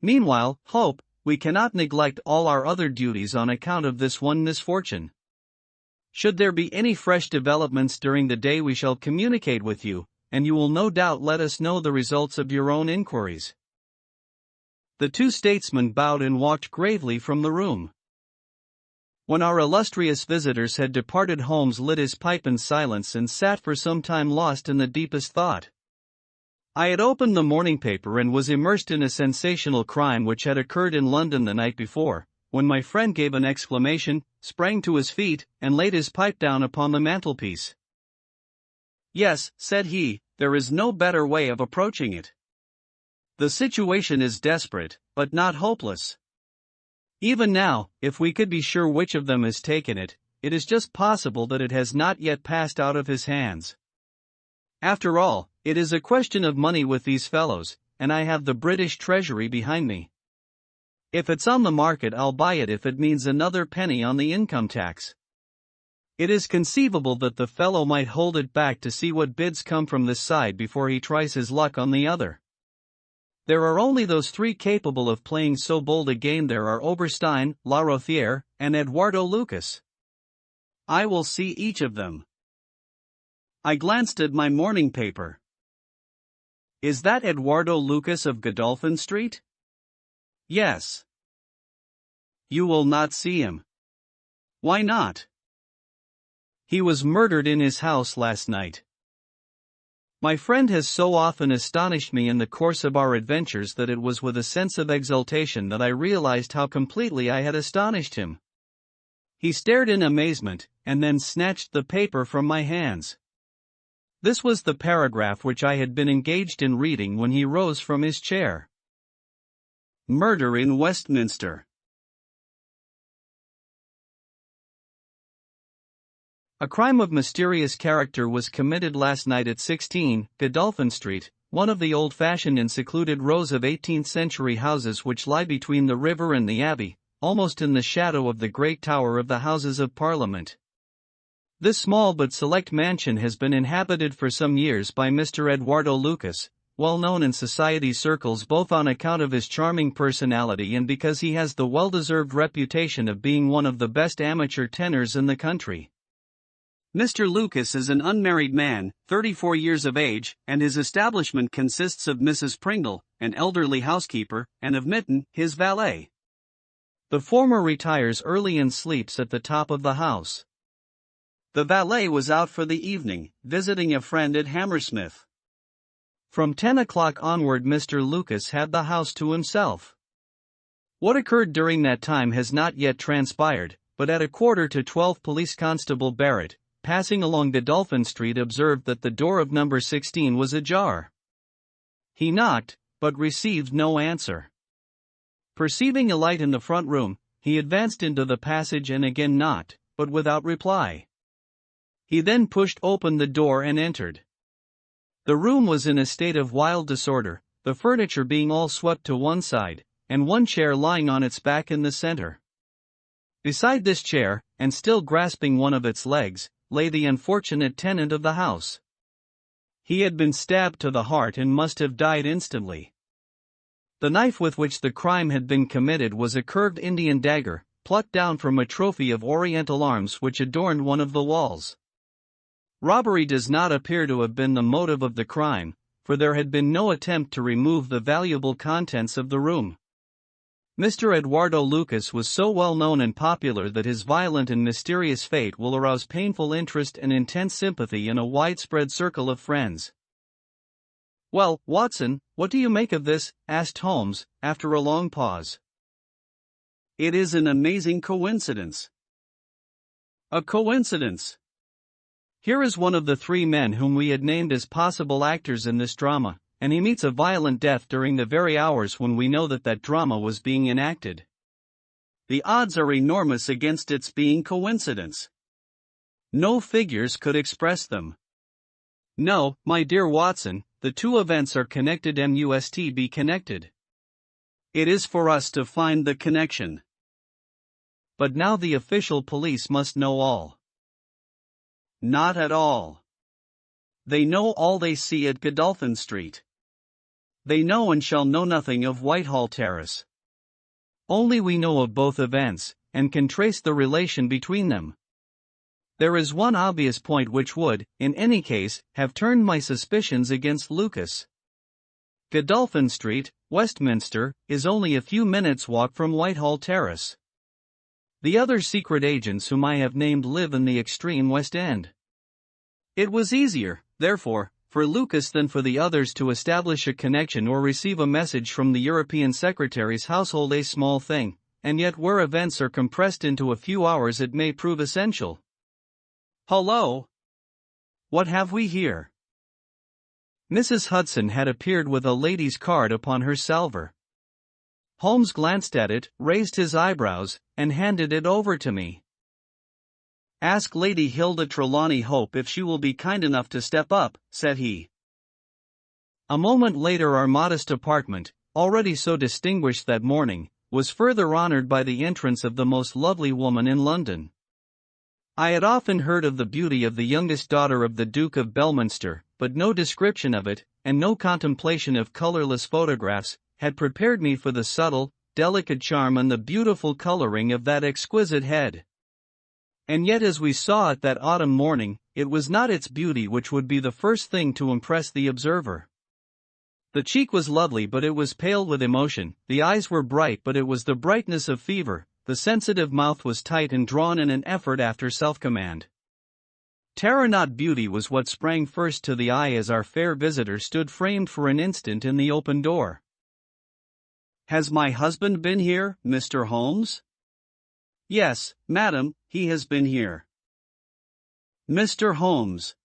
Meanwhile, hope, we cannot neglect all our other duties on account of this one misfortune. Should there be any fresh developments during the day, we shall communicate with you, and you will no doubt let us know the results of your own inquiries." The 2 statesmen bowed and walked gravely from the room. When our illustrious visitors had departed, Holmes lit his pipe in silence and sat for some time lost in the deepest thought. I had opened the morning paper and was immersed in a sensational crime which had occurred in London the night before, when my friend gave an exclamation, sprang to his feet, and laid his pipe down upon the mantelpiece. "Yes," said he, "there is no better way of approaching it. The situation is desperate, but not hopeless. Even now, if we could be sure which of them has taken it, it is just possible that it has not yet passed out of his hands. After all, it is a question of money with these fellows, and I have the British Treasury behind me. If it's on the market, I'll buy it if it means another penny on the income tax. It is conceivable that the fellow might hold it back to see what bids come from this side before he tries his luck on the other. There are only those 3 capable of playing so bold a game. There are Oberstein, La Rothière, and Eduardo Lucas. I will see each of them." I glanced at my morning paper. "Is that Eduardo Lucas of Godolphin Street?" "Yes." "You will not see him." "Why not?" "He was murdered in his house last night." My friend has so often astonished me in the course of our adventures that it was with a sense of exultation that I realized how completely I had astonished him. He stared in amazement, and then snatched the paper from my hands. This was the paragraph which I had been engaged in reading when he rose from his chair. "Murder in Westminster. A crime of mysterious character was committed last night at 16 Godolphin Street, one of the old-fashioned and secluded rows of 18th-century houses which lie between the river and the Abbey, almost in the shadow of the great tower of the Houses of Parliament. This small but select mansion has been inhabited for some years by Mr. Eduardo Lucas, well known in society circles both on account of his charming personality and because he has the well-deserved reputation of being one of the best amateur tenors in the country. Mr. Lucas is an unmarried man, 34 years of age, and his establishment consists of Mrs. Pringle, an elderly housekeeper, and of Mitten, his valet. The former retires early and sleeps at the top of the house. The valet was out for the evening, visiting a friend at Hammersmith. From 10 o'clock onward Mr. Lucas had the house to himself. What occurred during that time has not yet transpired, but at 11:45 Police Constable Barrett, passing along Godolphin Street, observed that the door of number 16 was ajar. He knocked, but received no answer. Perceiving a light in the front room, he advanced into the passage and again knocked, but without reply. He then pushed open the door and entered. The room was in a state of wild disorder, the furniture being all swept to one side, and one chair lying on its back in the center. Beside this chair, and still grasping one of its legs, lay the unfortunate tenant of the house. He had been stabbed to the heart and must have died instantly. The knife with which the crime had been committed was a curved Indian dagger, plucked down from a trophy of Oriental arms which adorned one of the walls. Robbery does not appear to have been the motive of the crime, for there had been no attempt to remove the valuable contents of the room. Mr. Eduardo Lucas was so well known and popular that his violent and mysterious fate will arouse painful interest and intense sympathy in a widespread circle of friends. "Well, Watson, what do you make of this?" asked Holmes, after a long pause. "It is an amazing coincidence." "A coincidence? Here is one of the three men whom we had named as possible actors in this drama, and he meets a violent death during the very hours when we know that drama was being enacted. The odds are enormous against its being coincidence. No figures could express them. No, my dear Watson, the two events are connected, must be connected. It is for us to find the connection. But now the official police must know all." "Not at all. They know all they see at Godolphin Street. They know and shall know nothing of Whitehall Terrace. Only we know of both events, and can trace the relation between them. There is one obvious point which would, in any case, have turned my suspicions against Lucas. Godolphin Street, Westminster, is only a few minutes' walk from Whitehall Terrace. The other secret agents whom I have named live in the extreme West End. It was easier, therefore, for Lucas than for the others to establish a connection or receive a message from the European Secretary's household, a small thing, and yet where events are compressed into a few hours it may prove essential. Hullo! What have we here?" Mrs. Hudson had appeared with a lady's card upon her salver. Holmes glanced at it, raised his eyebrows, and handed it over to me. "Ask Lady Hilda Trelawney Hope if she will be kind enough to step up," said he. A moment later our modest apartment, already so distinguished that morning, was further honored by the entrance of the most lovely woman in London. I had often heard of the beauty of the youngest daughter of the Duke of Belminster, but no description of it, and no contemplation of colorless photographs, had prepared me for the subtle, delicate charm and the beautiful coloring of that exquisite head. And yet, as we saw it that autumn morning, it was not its beauty which would be the first thing to impress the observer. The cheek was lovely, but it was pale with emotion, the eyes were bright, but it was the brightness of fever, the sensitive mouth was tight and drawn in an effort after self-command. Terror, not beauty, was what sprang first to the eye as our fair visitor stood framed for an instant in the open door. "Has my husband been here, Mr. Holmes?" "Yes, madam, he has been here." "Mr. Holmes,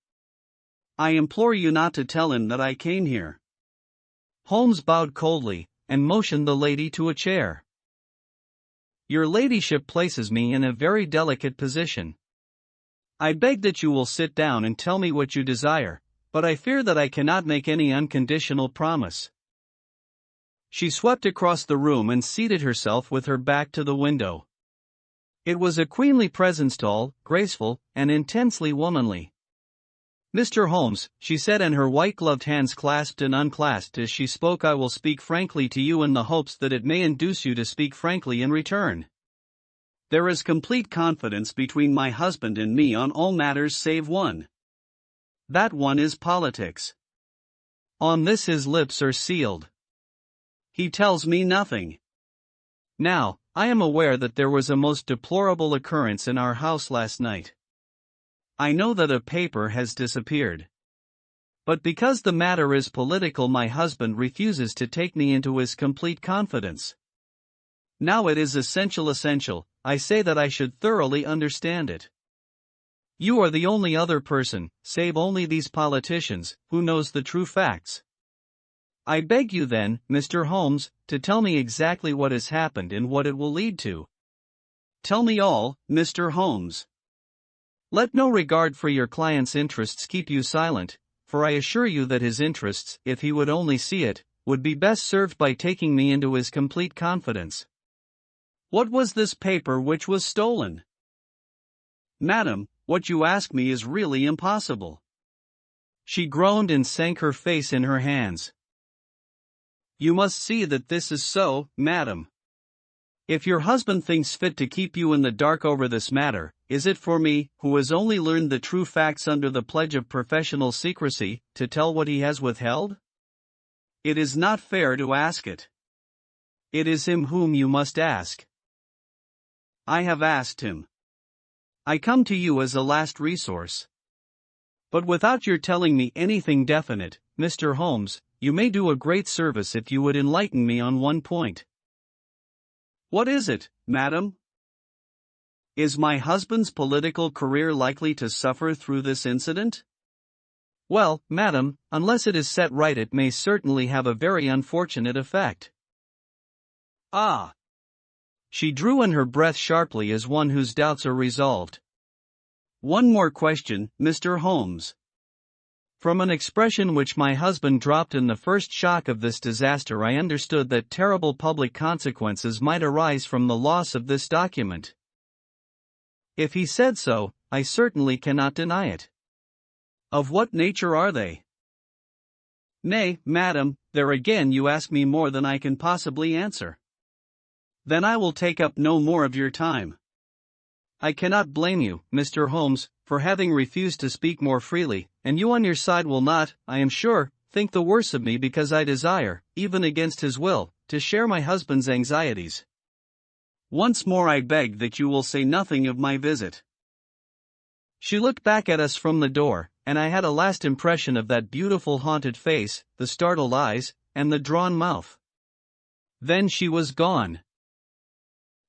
I implore you not to tell him that I came here." Holmes bowed coldly, and motioned the lady to a chair. "Your ladyship places me in a very delicate position. I beg that you will sit down and tell me what you desire, but I fear that I cannot make any unconditional promise." She swept across the room and seated herself with her back to the window. It was a queenly presence, tall, graceful, and intensely womanly. "Mr. Holmes," she said, and her white-gloved hands clasped and unclasped as she spoke, "I will speak frankly to you in the hopes that it may induce you to speak frankly in return. There is complete confidence between my husband and me on all matters save one. That one is politics. On this his lips are sealed. He tells me nothing. Now, I am aware that there was a most deplorable occurrence in our house last night. I know that a paper has disappeared. But because the matter is political, my husband refuses to take me into his complete confidence. Now it is essential, I say, that I should thoroughly understand it. You are the only other person, save only these politicians, who knows the true facts. I beg you then, Mr. Holmes, to tell me exactly what has happened and what it will lead to. Tell me all, Mr. Holmes." Let no regard for your client's interests keep you silent, for I assure you that his interests, if he would only see it, would be best served by taking me into his complete confidence. What was this paper which was stolen? Madam, what you ask me is really impossible. She groaned and sank her face in her hands. You must see that this is so, madam. If your husband thinks fit to keep you in the dark over this matter, is it for me, who has only learned the true facts under the pledge of professional secrecy, to tell what he has withheld? It is not fair to ask it. It is him whom you must ask. I have asked him. I come to you as a last resource. But without your telling me anything definite, Mr. Holmes, you may do a great service if you would enlighten me on one point. What is it, madam? Is my husband's political career likely to suffer through this incident? Well, madam, unless it is set right, it may certainly have a very unfortunate effect. Ah! She drew in her breath sharply as one whose doubts are resolved. One more question, Mr. Holmes. From an expression which my husband dropped in the first shock of this disaster, I understood that terrible public consequences might arise from the loss of this document. If he said so, I certainly cannot deny it. Of what nature are they? Nay, madam, there again you ask me more than I can possibly answer. Then I will take up no more of your time. I cannot blame you, Mr. Holmes, for having refused to speak more freely, and you on your side will not, I am sure, think the worse of me because I desire, even against his will, to share my husband's anxieties. Once more I beg that you will say nothing of my visit. She looked back at us from the door, and I had a last impression of that beautiful haunted face, the startled eyes, and the drawn mouth. Then she was gone.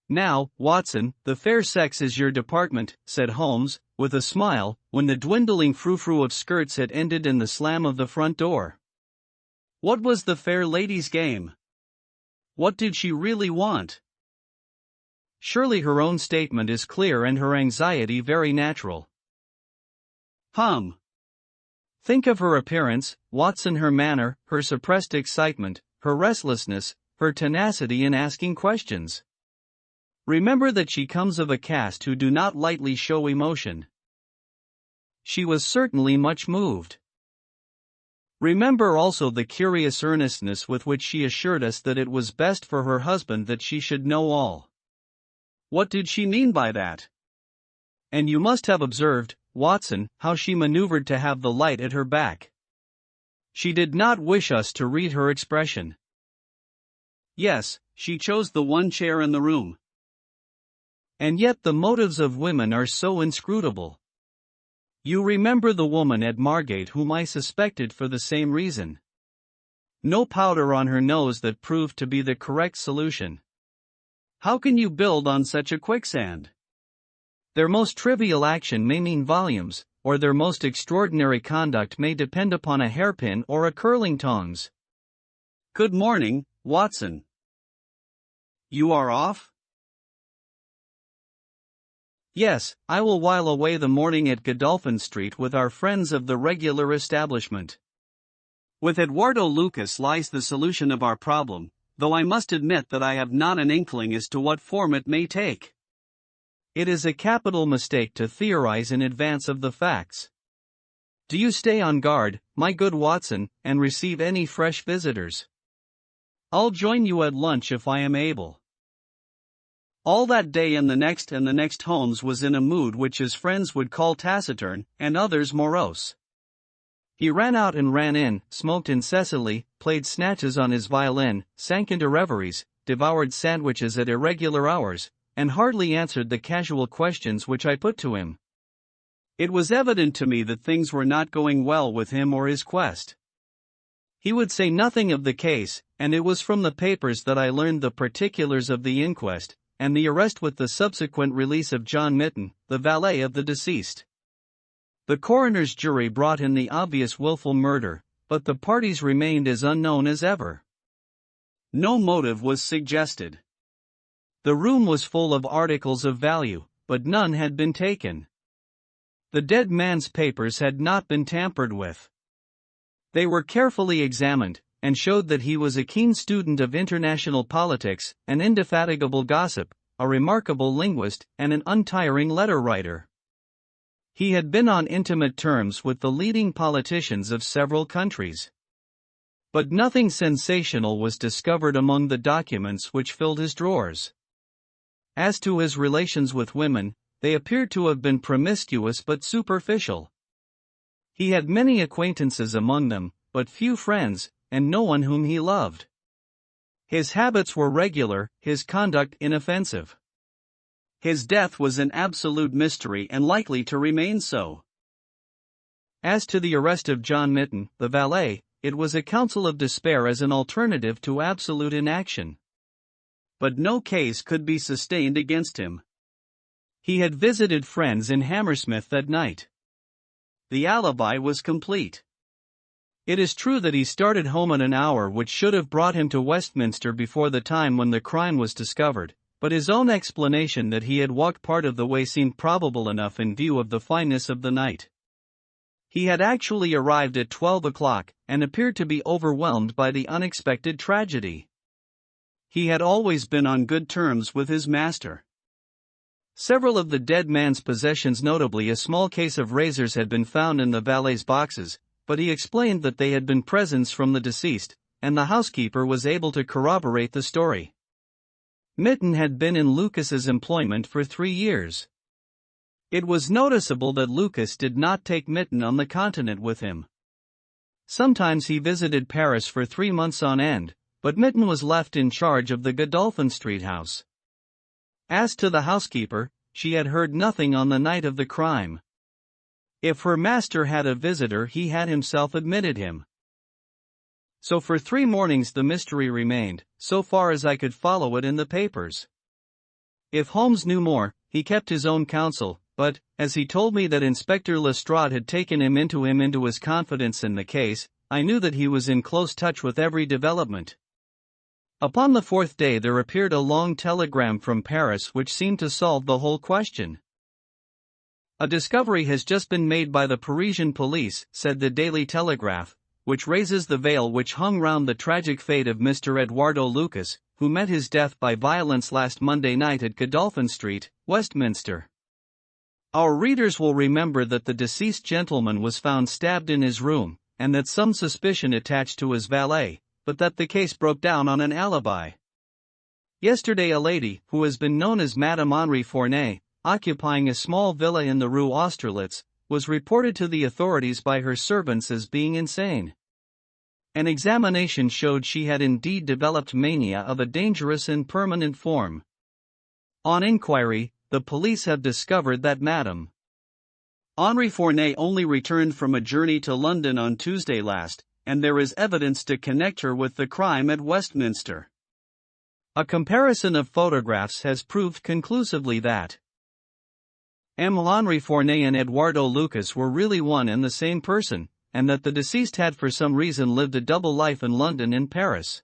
Now, Watson, the fair sex is your department, said Holmes, with a smile, when the dwindling frou-frou of skirts had ended in the slam of the front door. What was the fair lady's game? What did she really want? Surely her own statement is clear and her anxiety very natural. Think of her appearance, Watson, her manner, her suppressed excitement, her restlessness, her tenacity in asking questions. Remember that she comes of a caste who do not lightly show emotion. She was certainly much moved. Remember also the curious earnestness with which she assured us that it was best for her husband that she should know all. What did she mean by that? And you must have observed, Watson, how she maneuvered to have the light at her back. She did not wish us to read her expression. Yes, she chose the one chair in the room. And yet the motives of women are so inscrutable. You remember the woman at Margate whom I suspected for the same reason. No powder on her nose that proved to be the correct solution. How can you build on such a quicksand? Their most trivial action may mean volumes, or their most extraordinary conduct may depend upon a hairpin or a curling tongs. Good morning, Watson. You are off? Yes, I will while away the morning at Godolphin Street with our friends of the regular establishment. With Eduardo Lucas lies the solution of our problem, though I must admit that I have not an inkling as to what form it may take. It is a capital mistake to theorize in advance of the facts. Do you stay on guard, my good Watson, and receive any fresh visitors? I'll join you at lunch if I am able. All that day and the next Holmes was in a mood which his friends would call taciturn, and others morose. He ran out and ran in, smoked incessantly, played snatches on his violin, sank into reveries, devoured sandwiches at irregular hours, and hardly answered the casual questions which I put to him. It was evident to me that things were not going well with him or his quest. He would say nothing of the case, and it was from the papers that I learned the particulars of the inquest, and the arrest with the subsequent release of John Mitten, the valet of the deceased. The coroner's jury brought in the obvious willful murder, but the parties remained as unknown as ever. No motive was suggested. The room was full of articles of value, but none had been taken. The dead man's papers had not been tampered with. They were carefully examined, and showed that he was a keen student of international politics, an indefatigable gossip, a remarkable linguist, and an untiring letter writer. He had been on intimate terms with the leading politicians of several countries. But nothing sensational was discovered among the documents which filled his drawers. As to his relations with women, they appeared to have been promiscuous but superficial. He had many acquaintances among them, but few friends, and no one whom he loved. His habits were regular, his conduct inoffensive. His death was an absolute mystery and likely to remain so. As to the arrest of John Mitten, the valet, it was a counsel of despair as an alternative to absolute inaction. But no case could be sustained against him. He had visited friends in Hammersmith that night. The alibi was complete. It is true that he started home at an hour which should have brought him to Westminster before the time when the crime was discovered, but his own explanation that he had walked part of the way seemed probable enough in view of the fineness of the night. He had actually arrived at 12 o'clock, and appeared to be overwhelmed by the unexpected tragedy. He had always been on good terms with his master. Several of the dead man's possessions, notably a small case of razors, had been found in the valet's boxes, but he explained that they had been presents from the deceased, and the housekeeper was able to corroborate the story. Mitten had been in Lucas's employment for 3 years. It was noticeable that Lucas did not take Mitten on the continent with him. Sometimes he visited Paris for 3 months on end, but Mitten was left in charge of the Godolphin Street house. As to the housekeeper, she had heard nothing on the night of the crime. If her master had a visitor, he had himself admitted him. So for 3 mornings the mystery remained, so far as I could follow it in the papers. If Holmes knew more, he kept his own counsel, but, as he told me that Inspector Lestrade had taken him into his confidence in the case, I knew that he was in close touch with every development. Upon the 4th day there appeared a long telegram from Paris which seemed to solve the whole question. A discovery has just been made by the Parisian police, said the Daily Telegraph, which raises the veil which hung round the tragic fate of Mr. Eduardo Lucas, who met his death by violence last Monday night at Godolphin Street, Westminster. Our readers will remember that the deceased gentleman was found stabbed in his room, and that some suspicion attached to his valet, but that the case broke down on an alibi. Yesterday a lady, who has been known as Madame Henri Fournay, occupying a small villa in the Rue Austerlitz, was reported to the authorities by her servants as being insane. An examination showed she had indeed developed mania of a dangerous and permanent form. On inquiry, the police have discovered that Madame Henri Fournay only returned from a journey to London on Tuesday last, and there is evidence to connect her with the crime at Westminster. A comparison of photographs has proved conclusively that Henri Fournay and Eduardo Lucas were really one and the same person, and that the deceased had for some reason lived a double life in London and Paris.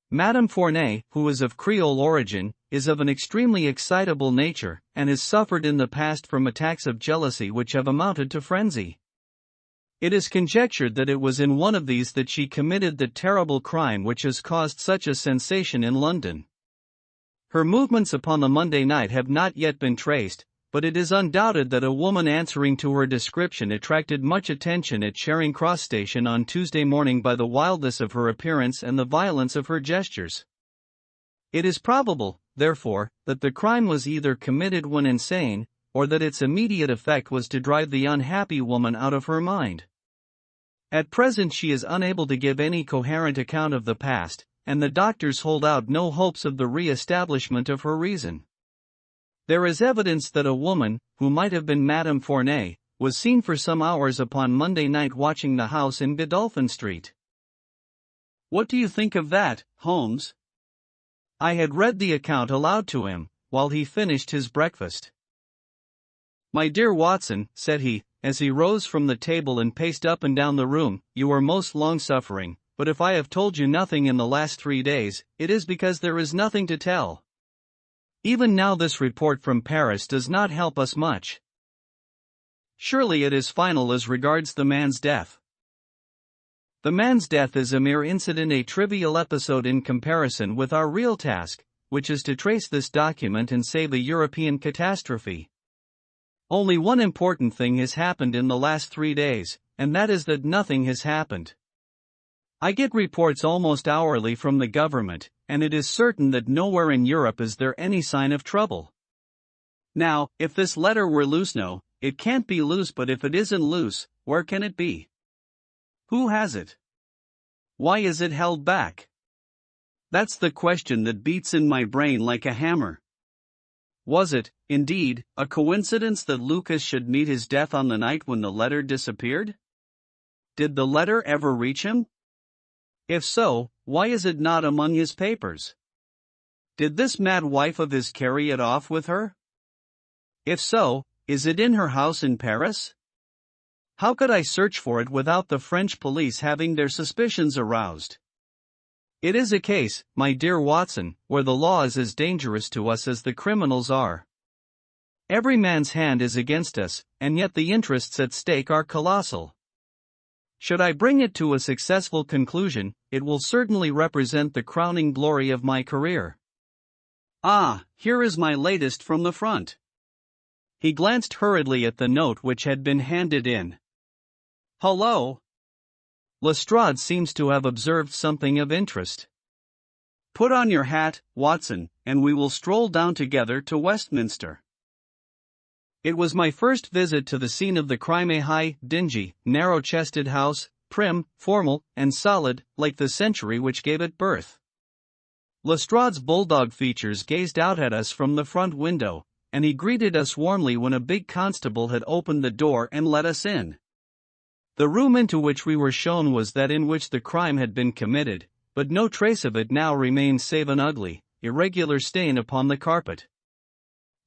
Madame Fournay, who is of Creole origin, is of an extremely excitable nature, and has suffered in the past from attacks of jealousy which have amounted to frenzy. It is conjectured that it was in one of these that she committed the terrible crime which has caused such a sensation in London. Her movements upon the Monday night have not yet been traced, but it is undoubted that a woman answering to her description attracted much attention at Charing Cross Station on Tuesday morning by the wildness of her appearance and the violence of her gestures. It is probable, therefore, that the crime was either committed when insane, or that its immediate effect was to drive the unhappy woman out of her mind. At present she is unable to give any coherent account of the past, and the doctors hold out no hopes of the re-establishment of her reason. There is evidence that a woman, who might have been Madame Fournay, was seen for some hours upon Monday night watching the house in Godolphin Street. What do you think of that, Holmes? I had read the account aloud to him, while he finished his breakfast. My dear Watson, said he, as he rose from the table and paced up and down the room, you are most long-suffering, but if I have told you nothing in the last 3 days, it is because there is nothing to tell. Even now this report from Paris does not help us much. Surely it is final as regards the man's death. The man's death is a mere incident, a trivial episode in comparison with our real task, which is to trace this document and save a European catastrophe. Only one important thing has happened in the last 3 days, and that is that nothing has happened. I get reports almost hourly from the government, and it is certain that nowhere in Europe is there any sign of trouble. Now, if this letter were loose, no, it can't be loose, but if it isn't loose, where can it be? Who has it? Why is it held back? That's the question that beats in my brain like a hammer. Was it, indeed, a coincidence that Lucas should meet his death on the night when the letter disappeared? Did the letter ever reach him? If so, why is it not among his papers? Did this mad wife of his carry it off with her? If so, is it in her house in Paris? How could I search for it without the French police having their suspicions aroused? It is a case, my dear Watson, where the law is as dangerous to us as the criminals are. Every man's hand is against us, and yet the interests at stake are colossal. Should I bring it to a successful conclusion, it will certainly represent the crowning glory of my career. Ah, here is my latest from the front. He glanced hurriedly at the note which had been handed in. Hullo! Lestrade seems to have observed something of interest. Put on your hat, Watson, and we will stroll down together to Westminster. It was my first visit to the scene of the crime, a high, dingy, narrow-chested house, prim, formal, and solid, like the century which gave it birth. Lestrade's bulldog features gazed out at us from the front window, and he greeted us warmly when a big constable had opened the door and let us in. The room into which we were shown was that in which the crime had been committed, but no trace of it now remained save an ugly, irregular stain upon the carpet.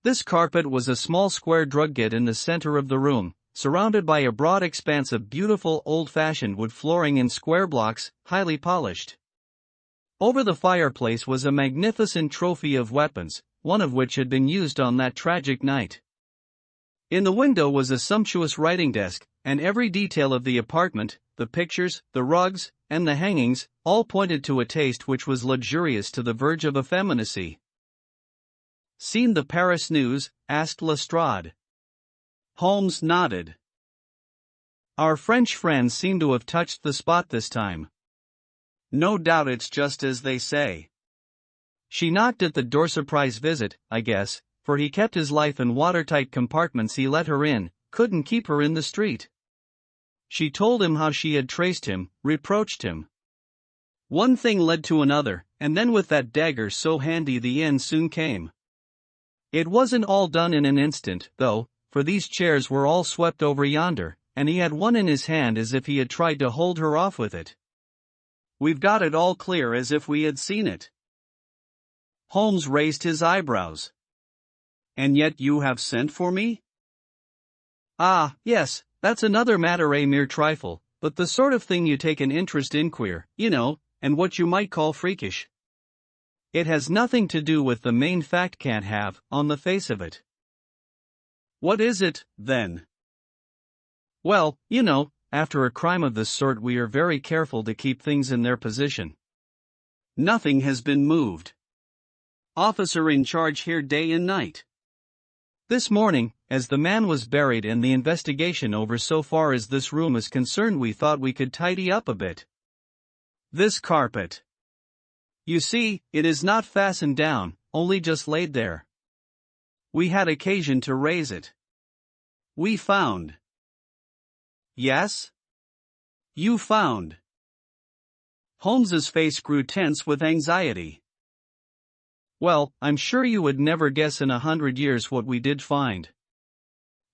This carpet was a small square drugget in the center of the room, surrounded by a broad expanse of beautiful old-fashioned wood flooring in square blocks, highly polished. Over the fireplace was a magnificent trophy of weapons, one of which had been used on that tragic night. In the window was a sumptuous writing desk, and every detail of the apartment, the pictures, the rugs, and the hangings, all pointed to a taste which was luxurious to the verge of effeminacy. Seen the Paris news? Asked Lestrade. Holmes nodded. Our French friends seem to have touched the spot this time. No doubt it's just as they say. She knocked at the door. Surprise visit, I guess, for he kept his life in watertight compartments. He let her in, couldn't keep her in the street. She told him how she had traced him, reproached him. One thing led to another, and then with that dagger so handy the end soon came. It wasn't all done in an instant, though, for these chairs were all swept over yonder, and he had one in his hand as if he had tried to hold her off with it. We've got it all clear as if we had seen it. Holmes raised his eyebrows. And yet you have sent for me? Ah, yes, that's another matter, a mere trifle, but the sort of thing you take an interest in, queer, you know, and what you might call freakish. It has nothing to do with the main fact, can't have, on the face of it. What is it, then? Well, you know, after a crime of this sort we are very careful to keep things in their position. Nothing has been moved. Officer in charge here day and night. This morning, as the man was buried and the investigation over so far as this room is concerned, we thought we could tidy up a bit. This carpet. You see, it is not fastened down, only just laid there. We had occasion to raise it. We found. Yes? You found. Holmes's face grew tense with anxiety. Well, I'm sure you would never guess in 100 years what we did find.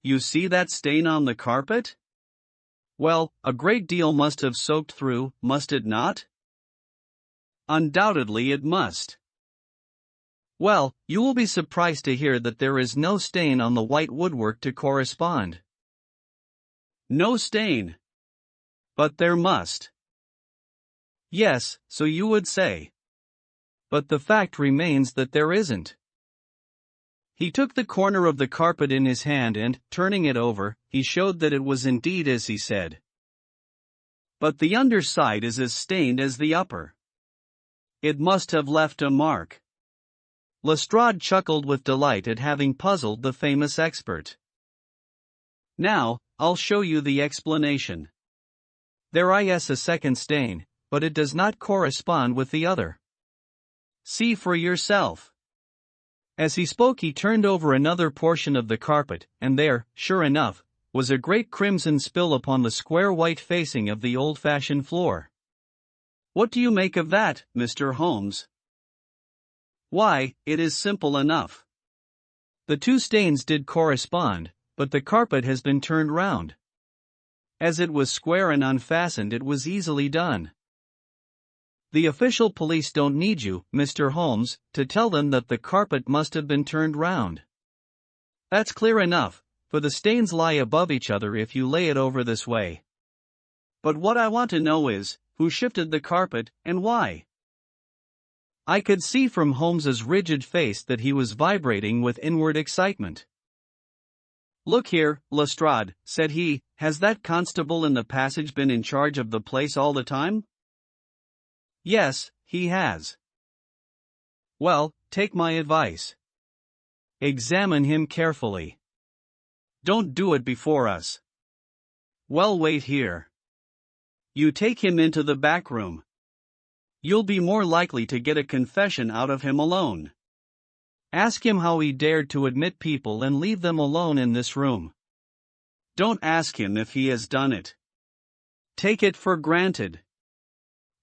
You see that stain on the carpet? Well, a great deal must have soaked through, must it not? Undoubtedly it must. Well, you will be surprised to hear that there is no stain on the white woodwork to correspond. No stain. But there must. Yes, so you would say. But the fact remains that there isn't. He took the corner of the carpet in his hand and, turning it over, he showed that it was indeed as he said. But the underside is as stained as the upper. It must have left a mark. Lestrade chuckled with delight at having puzzled the famous expert. Now, I'll show you the explanation. There is a second stain, but it does not correspond with the other. See for yourself. As he spoke, he turned over another portion of the carpet, and there, sure enough, was a great crimson spill upon the square white facing of the old-fashioned floor. What do you make of that, Mr. Holmes? Why, it is simple enough. The two stains did correspond, but the carpet has been turned round. As it was square and unfastened, it was easily done. The official police don't need you, Mr. Holmes, to tell them that the carpet must have been turned round. That's clear enough, for the stains lie above each other if you lay it over this way. But what I want to know is, who shifted the carpet, and why? I could see from Holmes's rigid face that he was vibrating with inward excitement. Look here, Lestrade, said he, has that constable in the passage been in charge of the place all the time? Yes, he has. Well, take my advice. Examine him carefully. Don't do it before us. Well, wait here. You take him into the back room. You'll be more likely to get a confession out of him alone. Ask him how he dared to admit people and leave them alone in this room. Don't ask him if he has done it. Take it for granted.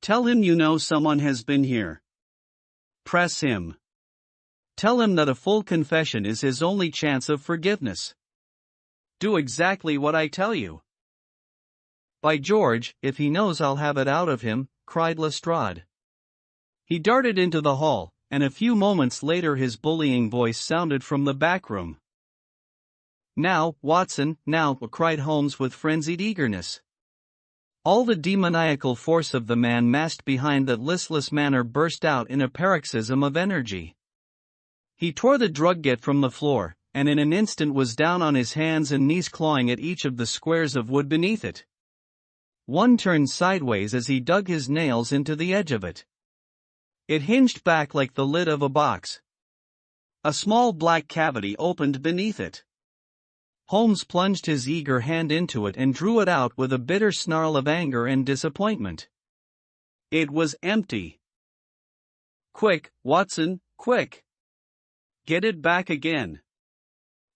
Tell him you know someone has been here. Press him. Tell him that a full confession is his only chance of forgiveness. Do exactly what I tell you. By George, if he knows I'll have it out of him, cried Lestrade. He darted into the hall, and a few moments later his bullying voice sounded from the back room. Now, Watson, now, cried Holmes with frenzied eagerness. All the demoniacal force of the man massed behind that listless manner burst out in a paroxysm of energy. He tore the drugget from the floor, and in an instant was down on his hands and knees clawing at each of the squares of wood beneath it. One turned sideways as he dug his nails into the edge of it. It hinged back like the lid of a box. A small black cavity opened beneath it. Holmes plunged his eager hand into it and drew it out with a bitter snarl of anger and disappointment. It was empty. Quick, Watson, quick! Get it back again.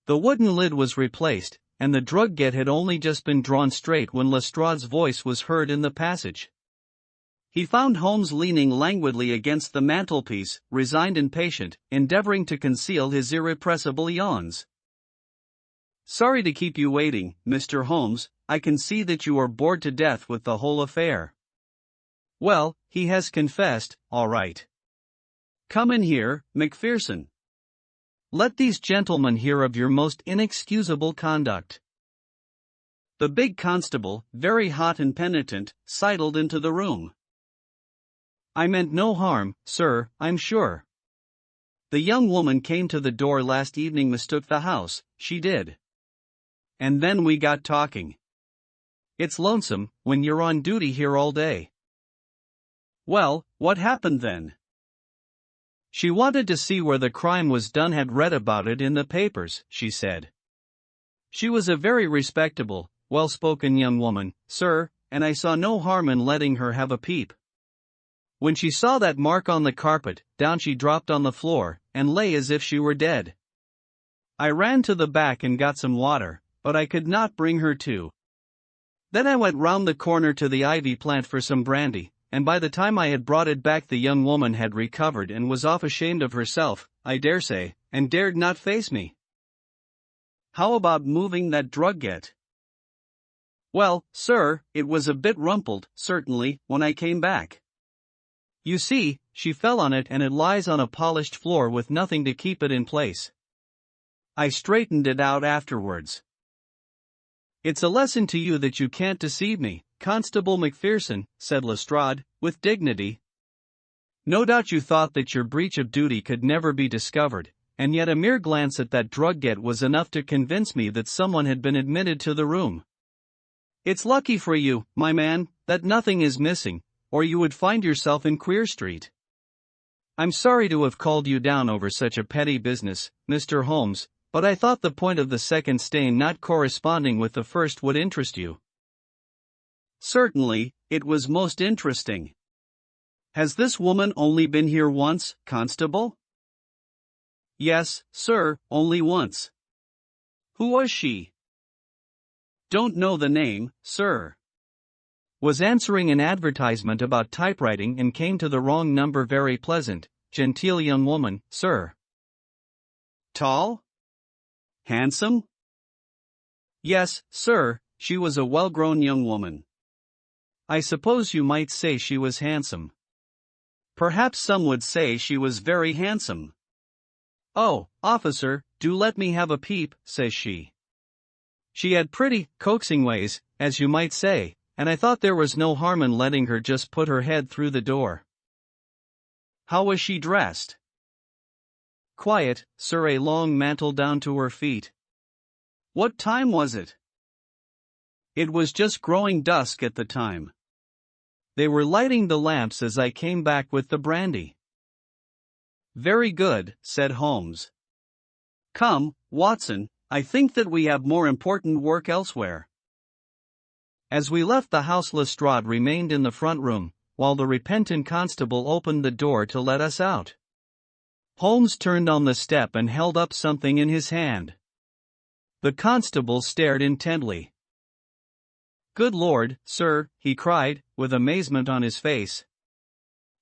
The wooden lid was replaced, and the drugget had only just been drawn straight when Lestrade's voice was heard in the passage. He found Holmes leaning languidly against the mantelpiece, resigned and patient, endeavoring to conceal his irrepressible yawns. Sorry to keep you waiting, Mr. Holmes, I can see that you are bored to death with the whole affair. Well, he has confessed, all right. Come in here, Macpherson. Let these gentlemen hear of your most inexcusable conduct. The big constable, very hot and penitent, sidled into the room. I meant no harm, sir, I'm sure. The young woman came to the door last evening, mistook the house, she did. And then we got talking. It's lonesome, when you're on duty here all day. Well, what happened then? She wanted to see where the crime was done, had read about it in the papers, she said. She was a very respectable, well-spoken young woman, sir, and I saw no harm in letting her have a peep. When she saw that mark on the carpet, down she dropped on the floor, and lay as if she were dead. I ran to the back and got some water, but I could not bring her to. Then I went round the corner to the ivy plant for some brandy, and by the time I had brought it back the young woman had recovered and was off ashamed of herself, I dare say, and dared not face me. How about moving that drugget? Well, sir, it was a bit rumpled, certainly, when I came back. You see, she fell on it and it lies on a polished floor with nothing to keep it in place. I straightened it out afterwards. It's a lesson to you that you can't deceive me, Constable Macpherson, said Lestrade, with dignity. No doubt you thought that your breach of duty could never be discovered, and yet a mere glance at that drugget was enough to convince me that someone had been admitted to the room. It's lucky for you, my man, that nothing is missing, or you would find yourself in Queer Street. I'm sorry to have called you down over such a petty business, Mr. Holmes, but I thought the point of the second stain not corresponding with the first would interest you. Certainly, it was most interesting. Has this woman only been here once, Constable? Yes, sir, only once. Who was she? Don't know the name, sir. Was answering an advertisement about typewriting and came to the wrong number. Very pleasant, genteel young woman, sir. Tall? Handsome? Yes, sir, she was a well-grown young woman. I suppose you might say she was handsome. Perhaps some would say she was very handsome. Oh, officer, do let me have a peep, says she. She had pretty, coaxing ways, as you might say, and I thought there was no harm in letting her just put her head through the door. How was she dressed? Quiet, sir, a long mantle down to her feet. What time was it? It was just growing dusk at the time. They were lighting the lamps as I came back with the brandy. Very good, said Holmes. Come, Watson, I think that we have more important work elsewhere. As we left the house, Lestrade remained in the front room, while the repentant constable opened the door to let us out. Holmes turned on the step and held up something in his hand. The constable stared intently. Good Lord, sir, he cried, with amazement on his face.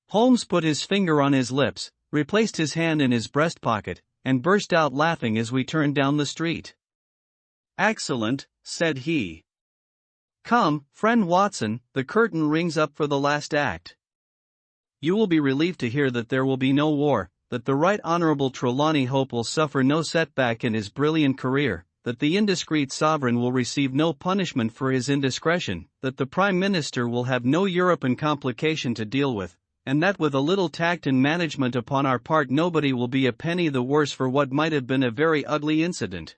Holmes put his finger on his lips, replaced his hand in his breast pocket, and burst out laughing as we turned down the street. Excellent, said he. Come, friend Watson, the curtain rings up for the last act. You will be relieved to hear that there will be no war, that the Right Honorable Trelawney Hope will suffer no setback in his brilliant career, that the indiscreet sovereign will receive no punishment for his indiscretion, that the Prime Minister will have no European complication to deal with, and that with a little tact and management upon our part nobody will be a penny the worse for what might have been a very ugly incident.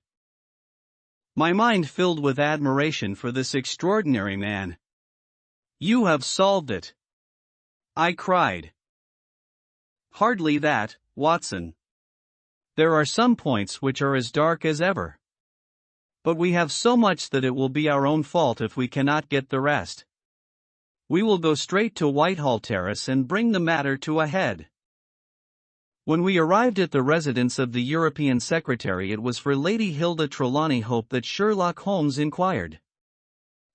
My mind filled with admiration for this extraordinary man. You have solved it, I cried. Hardly that, Watson. There are some points which are as dark as ever. But we have so much that it will be our own fault if we cannot get the rest. We will go straight to Whitehall Terrace and bring the matter to a head. When we arrived at the residence of the European Secretary, it was for Lady Hilda Trelawney Hope that Sherlock Holmes inquired.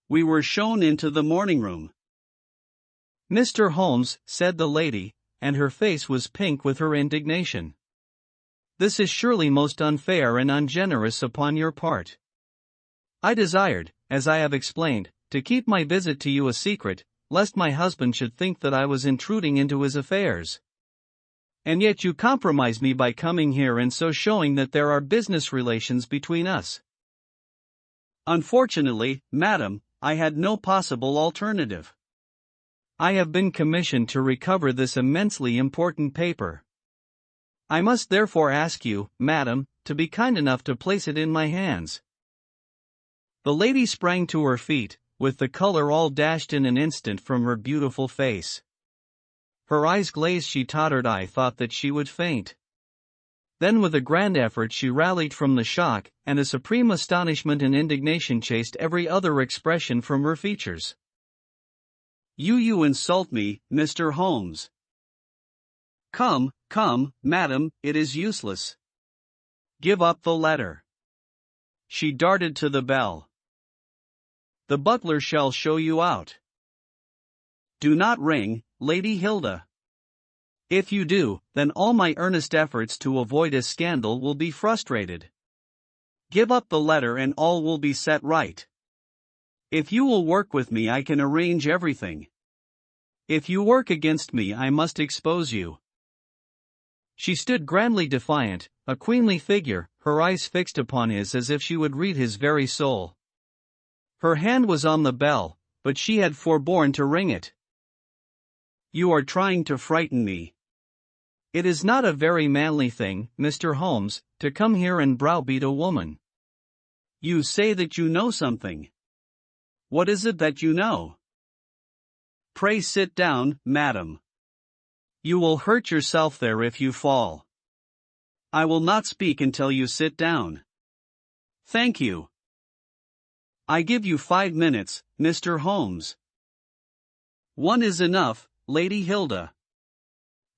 We were shown into the morning room. Mr. Holmes, said the lady, and her face was pink with her indignation. This is surely most unfair and ungenerous upon your part. I desired, as I have explained, to keep my visit to you a secret, lest my husband should think that I was intruding into his affairs. And yet you compromise me by coming here and so showing that there are business relations between us. Unfortunately, madam, I had no possible alternative. I have been commissioned to recover this immensely important paper. I must therefore ask you, madam, to be kind enough to place it in my hands. The lady sprang to her feet, with the color all dashed in an instant from her beautiful face. Her eyes glazed, she tottered. I thought that she would faint. Then with a grand effort she rallied from the shock, and a supreme astonishment and indignation chased every other expression from her features. You insult me, Mr. Holmes. Come, madam, it is useless. Give up the letter. She darted to the bell. The butler shall show you out. Do not ring, Lady Hilda. If you do, then all my earnest efforts to avoid a scandal will be frustrated. Give up the letter and all will be set right. If you will work with me, I can arrange everything. If you work against me, I must expose you. She stood grandly defiant, a queenly figure, her eyes fixed upon his as if she would read his very soul. Her hand was on the bell, but she had forborne to ring it. You are trying to frighten me. It is not a very manly thing, Mr. Holmes, to come here and browbeat a woman. You say that you know something. What is it that you know? Pray sit down, madam. You will hurt yourself there if you fall. I will not speak until you sit down. Thank you. I give you 5 minutes, Mr. Holmes. 1 is enough, Lady Hilda.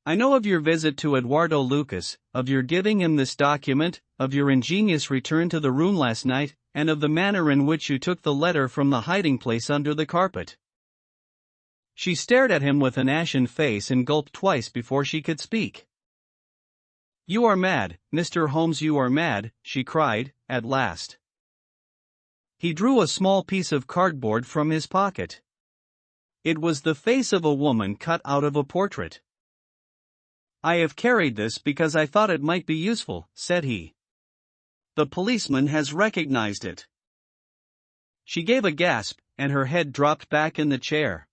I know of your visit to Eduardo Lucas, of your giving him this document, of your ingenious return to the room last night, and of the manner in which you took the letter from the hiding place under the carpet. She stared at him with an ashen face and gulped twice before she could speak. You are mad, Mr. Holmes, you are mad, she cried, at last. He drew a small piece of cardboard from his pocket. It was the face of a woman cut out of a portrait. I have carried this because I thought it might be useful, said he. The policeman has recognized it. She gave a gasp, and her head dropped back in the chair.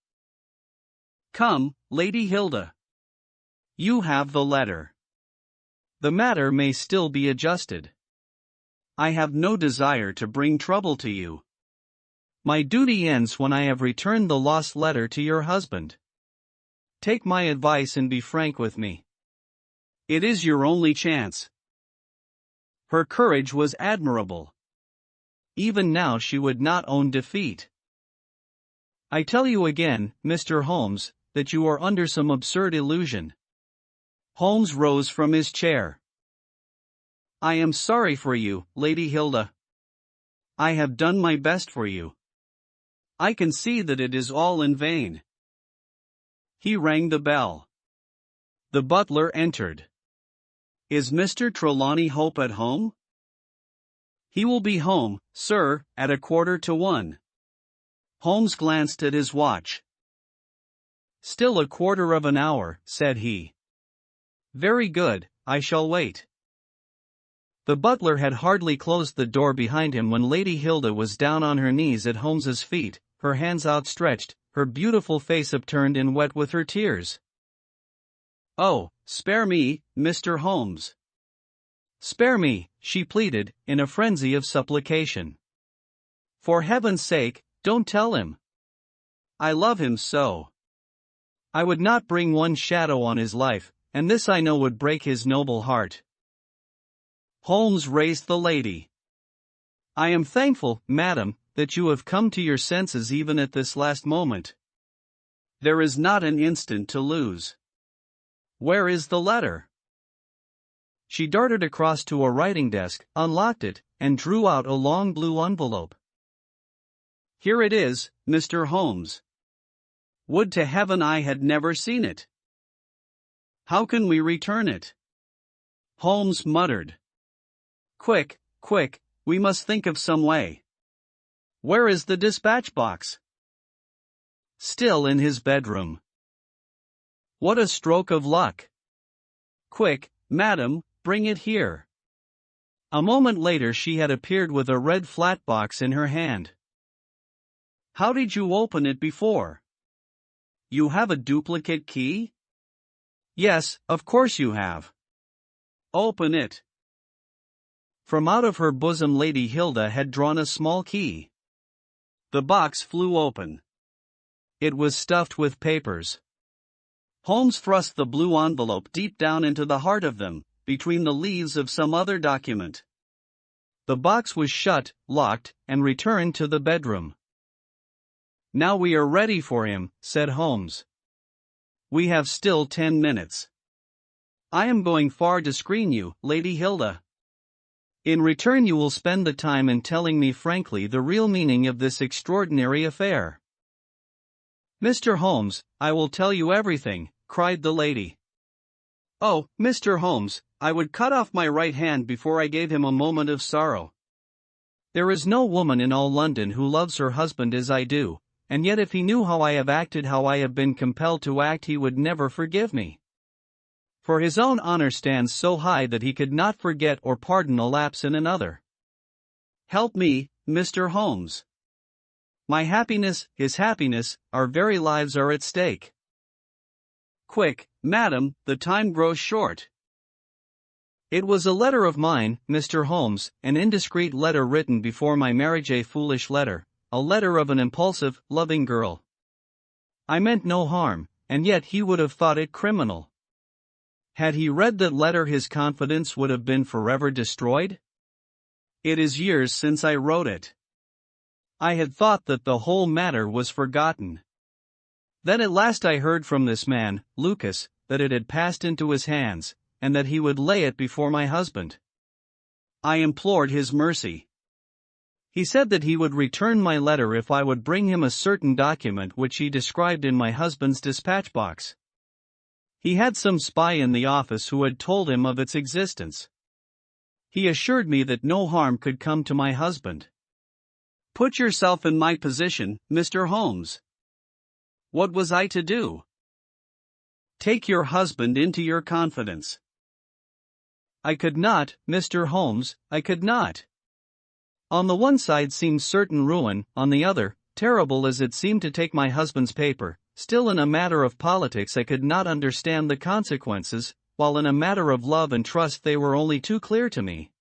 Come, Lady Hilda. You have the letter. The matter may still be adjusted. I have no desire to bring trouble to you. My duty ends when I have returned the lost letter to your husband. Take my advice and be frank with me. It is your only chance. Her courage was admirable. Even now she would not own defeat. I tell you again, Mr. Holmes, that you are under some absurd illusion. Holmes rose from his chair. I am sorry for you, Lady Hilda. I have done my best for you. I can see that it is all in vain. He rang the bell. The butler entered. Is Mr. Trelawney Hope at home? He will be home, sir, at 1:15. Holmes glanced at his watch. Still 1/4 of an hour, said he. Very good, I shall wait. The butler had hardly closed the door behind him when Lady Hilda was down on her knees at Holmes's feet, her hands outstretched, her beautiful face upturned and wet with her tears. Oh, spare me, Mr. Holmes. Spare me, she pleaded, in a frenzy of supplication. For heaven's sake, don't tell him. I love him so. I would not bring one shadow on his life, and this I know would break his noble heart. Holmes raised the lady. I am thankful, madam, that you have come to your senses even at this last moment. There is not an instant to lose. Where is the letter? She darted across to a writing desk, unlocked it, and drew out a long blue envelope. Here it is, Mr. Holmes. Would to heaven I had never seen it. How can we return it? Holmes muttered. Quick, quick, we must think of some way. Where is the dispatch box? Still in his bedroom. What a stroke of luck. Quick, madam, bring it here. A moment later she had appeared with a red flat box in her hand. How did you open it before? You have a duplicate key? Yes, of course you have. Open it. From out of her bosom Lady Hilda had drawn a small key. The box flew open. It was stuffed with papers. Holmes thrust the blue envelope deep down into the heart of them, between the leaves of some other document. The box was shut, locked, and returned to the bedroom. Now we are ready for him, said Holmes. We have still 10 minutes. I am going far to screen you, Lady Hilda. In return you will spend the time in telling me frankly the real meaning of this extraordinary affair. Mr. Holmes, I will tell you everything, cried the lady. Oh, Mr. Holmes, I would cut off my right hand before I gave him a moment of sorrow. There is no woman in all London who loves her husband as I do, and yet if he knew how I have acted, how I have been compelled to act, he would never forgive me. For his own honor stands so high that he could not forget or pardon a lapse in another. Help me, Mr. Holmes. My happiness, his happiness, our very lives are at stake. Quick, Madam, the time grows short. It was a letter of mine, Mr. Holmes, an indiscreet letter written before my marriage, a foolish letter, a letter of an impulsive, loving girl. I meant no harm, and yet he would have thought it criminal. Had he read that letter, his confidence would have been forever destroyed? It is years since I wrote it. I had thought that the whole matter was forgotten. Then at last I heard from this man, Lucas, that it had passed into his hands, and that he would lay it before my husband. I implored his mercy. He said that he would return my letter if I would bring him a certain document which he described in my husband's dispatch box. He had some spy in the office who had told him of its existence. He assured me that no harm could come to my husband. Put yourself in my position, Mr. Holmes. What was I to do? Take your husband into your confidence. I could not, Mr. Holmes, I could not. On the one side seemed certain ruin, on the other, terrible as it seemed to take my husband's paper, still in a matter of politics I could not understand the consequences, while in a matter of love and trust they were only too clear to me.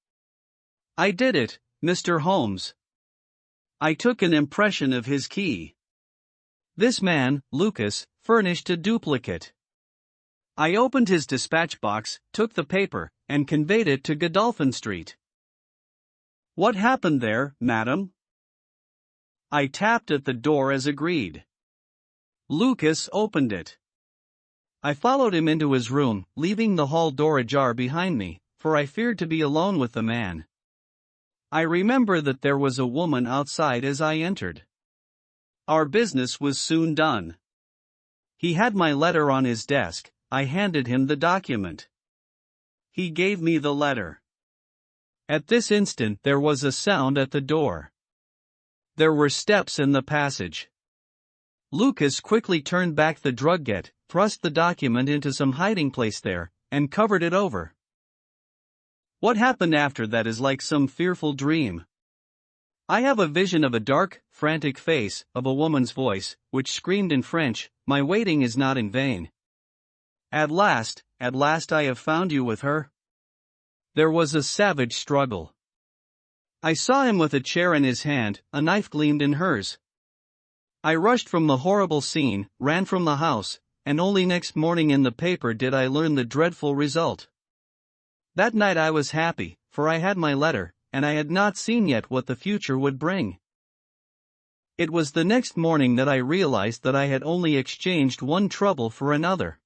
I did it, Mr. Holmes. I took an impression of his key. This man, Lucas, furnished a duplicate. I opened his dispatch box, took the paper, and conveyed it to Godolphin Street. What happened there, madam? I tapped at the door as agreed. Lucas opened it. I followed him into his room, leaving the hall door ajar behind me, for I feared to be alone with the man. I remember that there was a woman outside as I entered. Our business was soon done. He had my letter on his desk. I handed him the document. He gave me the letter. At this instant there was a sound at the door. There were steps in the passage. Lucas quickly turned back the drugget, thrust the document into some hiding place there, and covered it over. What happened after that is like some fearful dream. I have a vision of a dark, frantic face, of a woman's voice, which screamed in French, "My waiting is not in vain. At last I have found you with her." There was a savage struggle. I saw him with a chair in his hand, a knife gleamed in hers. I rushed from the horrible scene, ran from the house, and only next morning in the paper did I learn the dreadful result. That night I was happy, for I had my letter, and I had not seen yet what the future would bring. It was the next morning that I realized that I had only exchanged one trouble for another.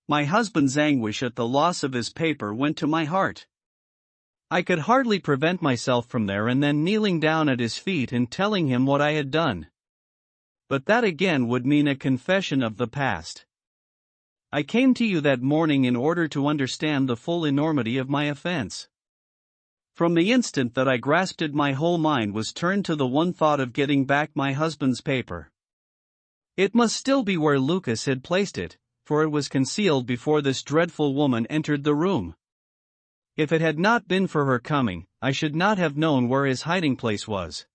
My husband's anguish at the loss of his paper went to my heart. I could hardly prevent myself from there and then kneeling down at his feet and telling him what I had done. But that again would mean a confession of the past. I came to you that morning in order to understand the full enormity of my offense. From the instant that I grasped it, my whole mind was turned to the one thought of getting back my husband's paper. It must still be where Lucas had placed it, for it was concealed before this dreadful woman entered the room. If it had not been for her coming, I should not have known where his hiding place was.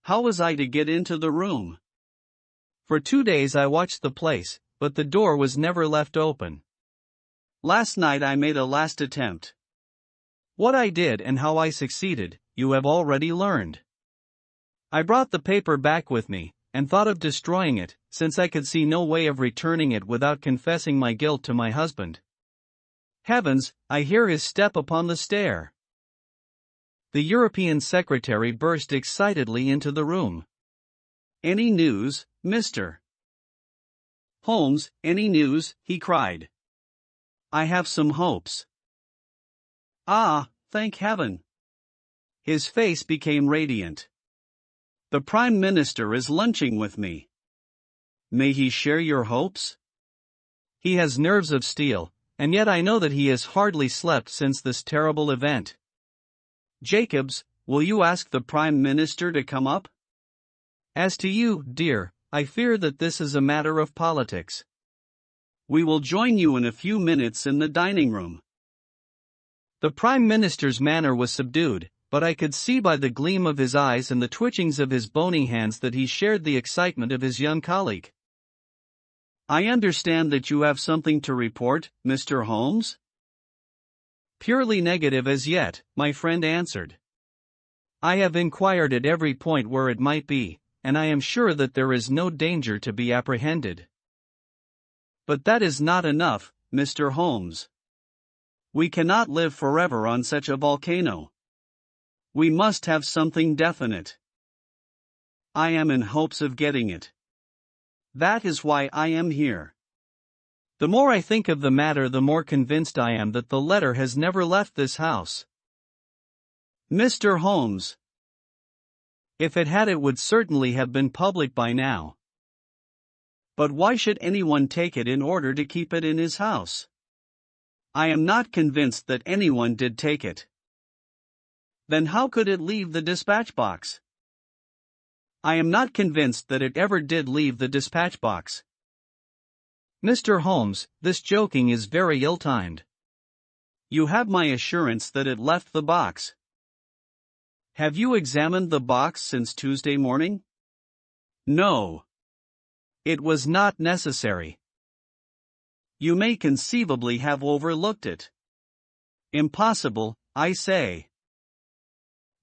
How was I to get into the room? For 2 days I watched the place, but the door was never left open. Last night I made a last attempt. What I did and how I succeeded, you have already learned. I brought the paper back with me, and thought of destroying it, since I could see no way of returning it without confessing my guilt to my husband. Heavens, I hear his step upon the stair. The European secretary burst excitedly into the room. Any news, Mr. Holmes, any news? He cried. I have some hopes. Ah, thank heaven. His face became radiant. The Prime Minister is lunching with me. May he share your hopes? He has nerves of steel, and yet I know that he has hardly slept since this terrible event. Jacobs, will you ask the Prime Minister to come up? As to you, dear, I fear that this is a matter of politics. We will join you in a few minutes in the dining room. The Prime Minister's manner was subdued, but I could see by the gleam of his eyes and the twitchings of his bony hands that he shared the excitement of his young colleague. I understand that you have something to report, Mr. Holmes? Purely negative as yet, my friend answered. I have inquired at every point where it might be, and I am sure that there is no danger to be apprehended. But that is not enough, Mr. Holmes. We cannot live forever on such a volcano. We must have something definite. I am in hopes of getting it. That is why I am here. The more I think of the matter, the more convinced I am that the letter has never left this house. Mr. Holmes. If it had, it would certainly have been public by now. But why should anyone take it in order to keep it in his house? I am not convinced that anyone did take it. Then how could it leave the dispatch box? I am not convinced that it ever did leave the dispatch box. Mr. Holmes, this joking is very ill-timed. You have my assurance that it left the box. Have you examined the box since Tuesday morning? No. It was not necessary. You may conceivably have overlooked it. Impossible, I say.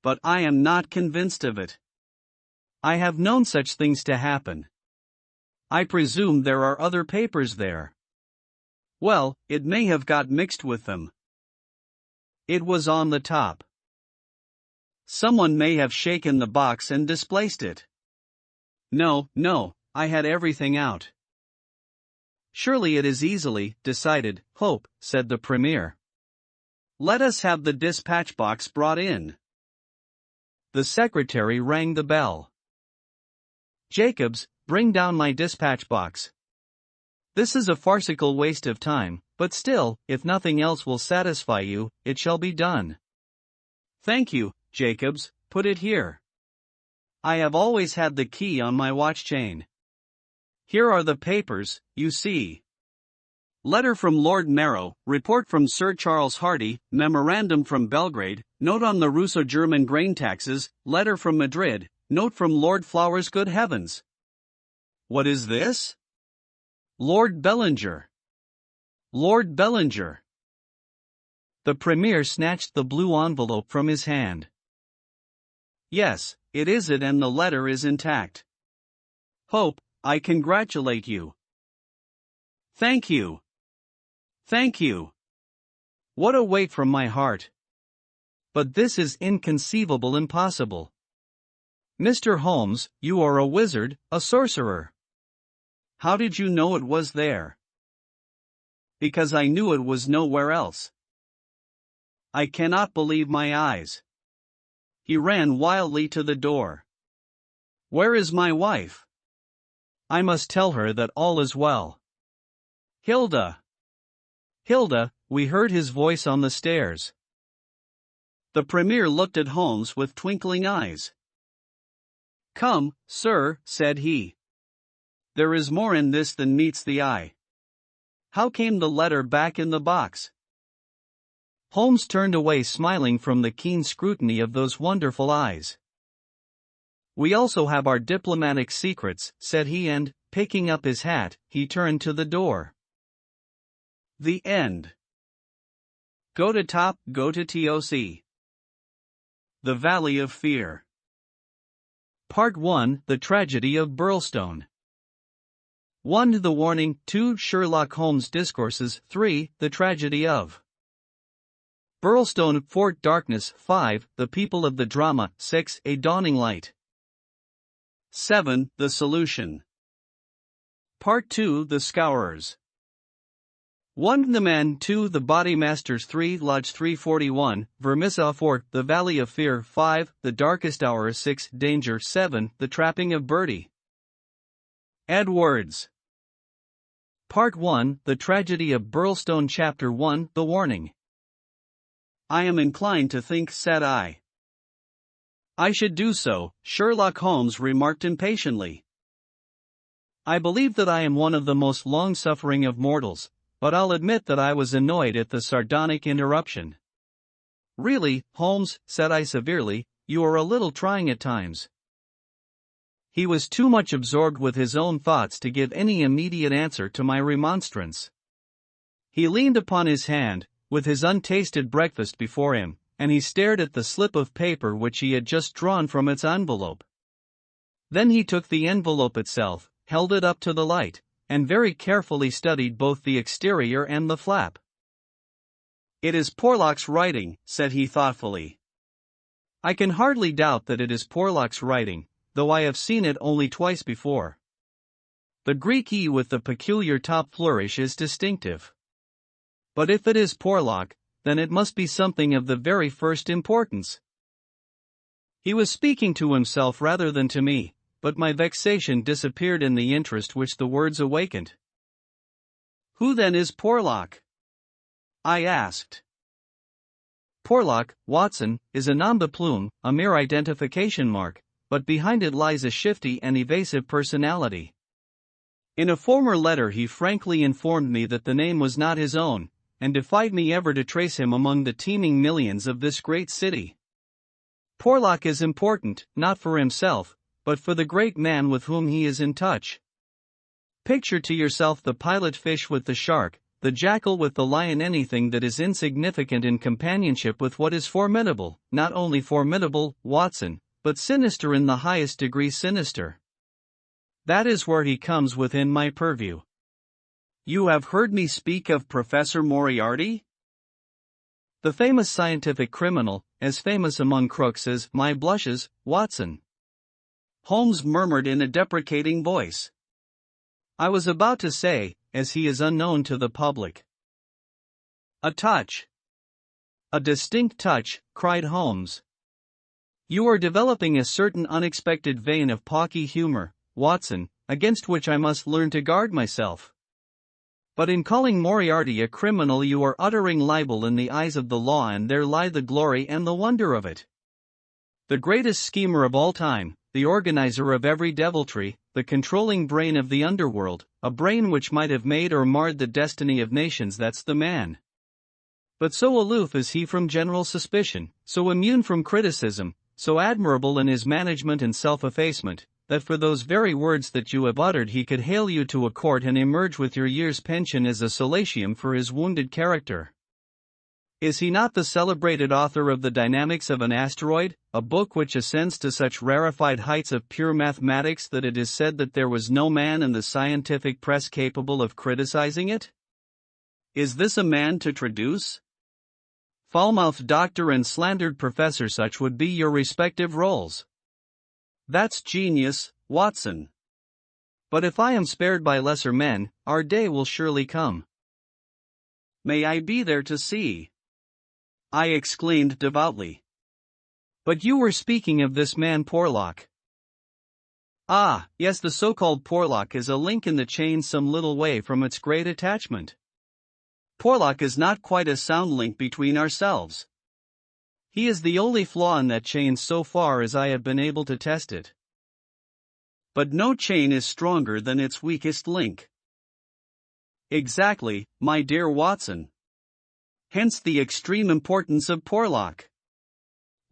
But I am not convinced of it. I have known such things to happen. I presume there are other papers there. Well, it may have got mixed with them. It was on the top. Someone may have shaken the box and displaced it. No, I had everything out. Surely it is easily decided, Hope, said the Premier. Let us have the dispatch box brought in. The secretary rang the bell. Jacobs, bring down my dispatch box. This is a farcical waste of time, but still, if nothing else will satisfy you, it shall be done. Thank you, Jacobs, put it here. I have always had the key on my watch chain. Here are the papers, you see. Letter from Lord Marrow, report from Sir Charles Hardy, memorandum from Belgrade, note on the Russo-German grain taxes, letter from Madrid, note from Lord Flowers. Good heavens! What is this? Lord Bellinger. Lord Bellinger. The Premier snatched the blue envelope from his hand. Yes, it is it, and the letter is intact. Hope, I congratulate you. Thank you. Thank you. What a weight from my heart. But this is inconceivable, impossible. Mr. Holmes, you are a wizard, a sorcerer. How did you know it was there? Because I knew it was nowhere else. I cannot believe my eyes. He ran wildly to the door. Where is my wife? I must tell her that all is well. Hilda! Hilda, we heard his voice on the stairs. The Premier looked at Holmes with twinkling eyes. Come, sir, said he. There is more in this than meets the eye. How came the letter back in the box? Holmes turned away smiling from the keen scrutiny of those wonderful eyes. We also have our diplomatic secrets, said he, and, picking up his hat, he turned to the door. The end. Go to top, go to TOC. The Valley of Fear. Part 1, The Tragedy of Burlstone. 1. The Warning. 2. Sherlock Holmes Discourses. 3. The Tragedy of Burlstone. 4. Darkness. 5. The People of the Drama. 6. A Dawning Light. 7. The Solution. Part 2, The Scourers. 1. The Man. 2. The Body Masters. 3. Lodge 341, Vermissa. 4. The Valley of Fear. 5. The Darkest Hour. 6. Danger. 7. The Trapping of Bertie. Edwards. Part 1, The Tragedy of Burlstone. Chapter 1, The Warning. I am inclined to think, said I. I should do so, Sherlock Holmes remarked impatiently. I believe that I am one of the most long-suffering of mortals, but I'll admit that I was annoyed at the sardonic interruption. Really, Holmes, said I severely, you are a little trying at times. He was too much absorbed with his own thoughts to give any immediate answer to my remonstrance. He leaned upon his hand, with his untasted breakfast before him, and he stared at the slip of paper which he had just drawn from its envelope. Then he took the envelope itself, held it up to the light, and very carefully studied both the exterior and the flap. "It is Porlock's writing," said he thoughtfully. "I can hardly doubt that it is Porlock's writing, though I have seen it only twice before. The Greek E with the peculiar top flourish is distinctive. But if it is Porlock, then it must be something of the very first importance." He was speaking to himself rather than to me, but my vexation disappeared in the interest which the words awakened. "Who then is Porlock?" I asked. "Porlock, Watson, is a nom de plume, a mere identification mark, but behind it lies a shifty and evasive personality. In a former letter he frankly informed me that the name was not his own, and defied me ever to trace him among the teeming millions of this great city. Porlock is important, not for himself, but for the great man with whom he is in touch. Picture to yourself the pilot fish with the shark, the jackal with the lion, anything that is insignificant in companionship with what is formidable, not only formidable, Watson, but sinister in the highest degree sinister. That is where he comes within my purview." "You have heard me speak of Professor Moriarty?" "The famous scientific criminal, as famous among crooks as my blushes, Watson," Holmes murmured in a deprecating voice. "I was about to say, as he is unknown to the public." "A touch. A distinct touch," cried Holmes. "You are developing a certain unexpected vein of pawky humor, Watson, against which I must learn to guard myself. But in calling Moriarty a criminal you are uttering libel in the eyes of the law, and there lie the glory and the wonder of it. The greatest schemer of all time, the organizer of every deviltry, the controlling brain of the underworld, a brain which might have made or marred the destiny of nations, that's the man. But so aloof is he from general suspicion, so immune from criticism, so admirable in his management and self-effacement, that for those very words that you have uttered he could hale you to a court and emerge with your year's pension as a solatium for his wounded character. Is he not the celebrated author of The Dynamics of an Asteroid, a book which ascends to such rarefied heights of pure mathematics that it is said that there was no man in the scientific press capable of criticizing it? Is this a man to traduce? Foul-mouthed doctor and slandered professor, such would be your respective roles. That's genius, Watson. But if I am spared by lesser men, our day will surely come. May I be there to see?" I exclaimed devoutly. "But you were speaking of this man Porlock." "Ah, yes, the so-called Porlock is a link in the chain some little way from its great attachment. Porlock is not quite a sound link between ourselves. He is the only flaw in that chain so far as I have been able to test it. But no chain is stronger than its weakest link." "Exactly, my dear Watson. Hence the extreme importance of Porlock."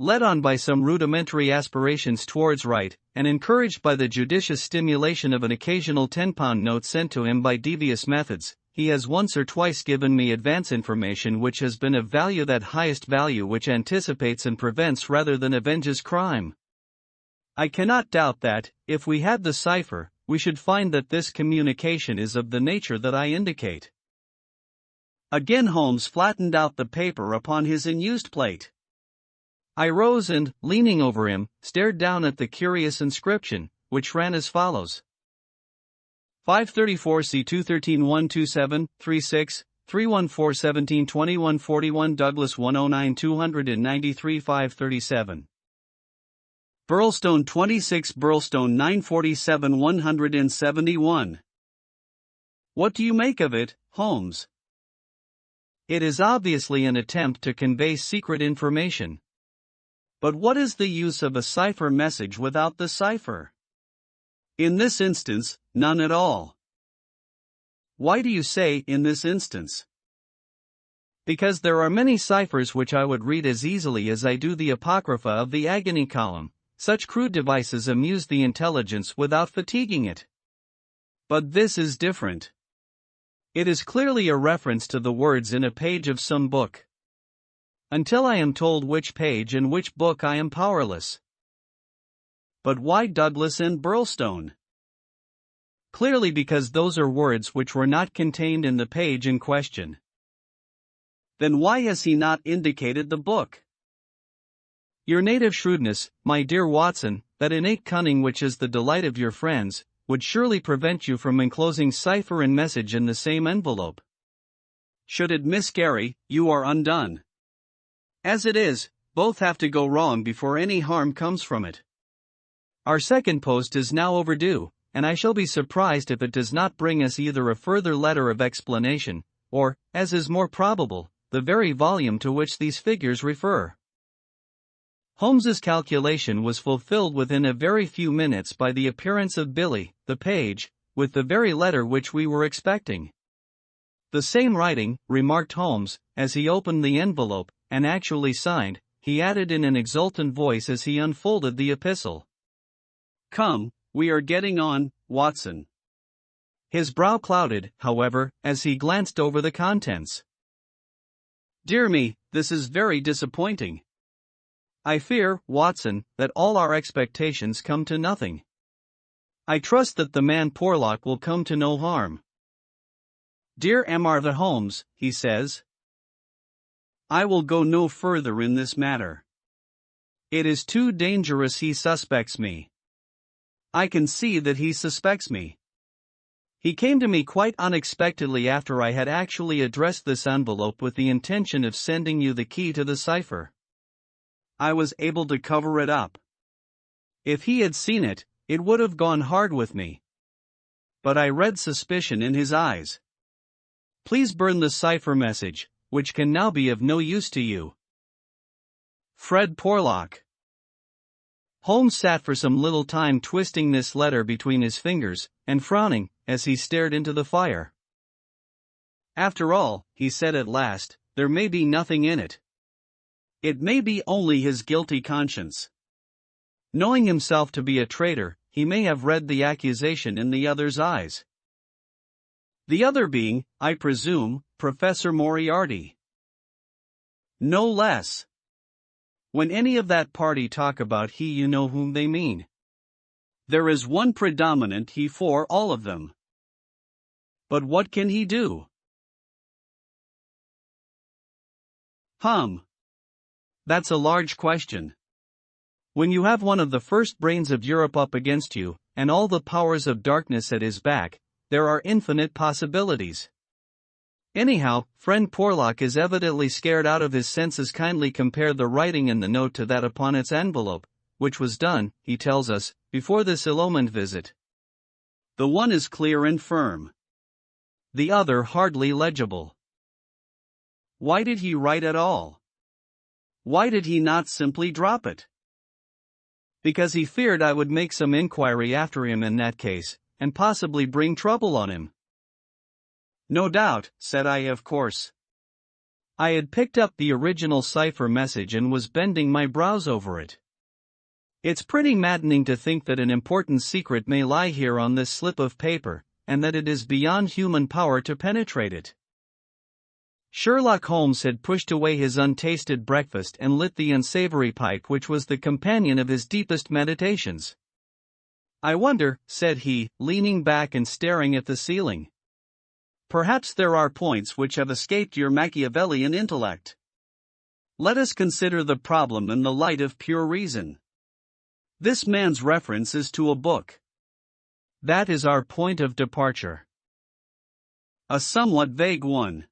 Led on by some rudimentary aspirations towards right, and encouraged by the judicious stimulation of an occasional 10-pound note sent to him by devious methods, he has once or twice given me advance information which has been of value, that highest value which anticipates and prevents rather than avenges crime. I cannot doubt that, if we had the cipher, we should find that this communication is of the nature that I indicate. Again Holmes flattened out the paper upon his unused plate. I rose and, leaning over him, stared down at the curious inscription, which ran as follows: 534 C213 127 36 314 17 21 41 Douglas 109 293 537 Burlstone 26 Burlstone 947 171. What do you make of it, Holmes? It is obviously an attempt to convey secret information. But what is the use of a cipher message without the cipher? In this instance, none at all. Why do you say "in this instance"? Because there are many ciphers which I would read as easily as I do the Apocrypha of the Agony column, such crude devices amuse the intelligence without fatiguing it. But this is different. It is clearly a reference to the words in a page of some book. Until I am told which page and which book, I am powerless. But why Douglas and Burlstone? Clearly because those are words which were not contained in the page in question. Then why has he not indicated the book? Your native shrewdness, my dear Watson, that innate cunning which is the delight of your friends, would surely prevent you from enclosing cipher and message in the same envelope. Should it miscarry, you are undone. As it is, both have to go wrong before any harm comes from it. Our second post is now overdue, and I shall be surprised if it does not bring us either a further letter of explanation, or, as is more probable, the very volume to which these figures refer. Holmes's calculation was fulfilled within a very few minutes by the appearance of Billy, the page, with the very letter which we were expecting. The same writing, remarked Holmes, as he opened the envelope, and actually signed, he added in an exultant voice as he unfolded the epistle. Come, we are getting on, Watson. His brow clouded, however, as he glanced over the contents. Dear me, this is very disappointing. I fear, Watson, that all our expectations come to nothing. I trust that the man Porlock will come to no harm. Dear Arthur Holmes, he says, I will go no further in this matter. It is too dangerous. He suspects me. I can see that he suspects me. He came to me quite unexpectedly after I had actually addressed this envelope with the intention of sending you the key to the cipher. I was able to cover it up. If he had seen it, it would have gone hard with me. But I read suspicion in his eyes. Please burn the cipher message, which can now be of no use to you. Fred Porlock. Holmes sat for some little time twisting this letter between his fingers, and frowning, as he stared into the fire. After all, he said at last, there may be nothing in it. It may be only his guilty conscience. Knowing himself to be a traitor, he may have read the accusation in the other's eyes. The other being, I presume, Professor Moriarty. No less. When any of that party talk about he, you know whom they mean. There is one predominant he for all of them. But what can he do? That's a large question. When you have one of the first brains of Europe up against you, and all the powers of darkness at his back, there are infinite possibilities. Anyhow, friend Porlock is evidently scared out of his senses. Kindly compare the writing in the note to that upon its envelope, which was done, he tells us, before this ill-omened visit. The one is clear and firm. The other hardly legible. Why did he write at all? Why did he not simply drop it? Because he feared I would make some inquiry after him in that case, and possibly bring trouble on him. No doubt, said I, of course. I had picked up the original cipher message and was bending my brows over it. It's pretty maddening to think that an important secret may lie here on this slip of paper, and that it is beyond human power to penetrate it. Sherlock Holmes had pushed away his untasted breakfast and lit the unsavory pipe which was the companion of his deepest meditations. I wonder, said he, leaning back and staring at the ceiling. Perhaps there are points which have escaped your Machiavellian intellect. Let us consider the problem in the light of pure reason. This man's reference is to a book. That is our point of departure. A somewhat vague one.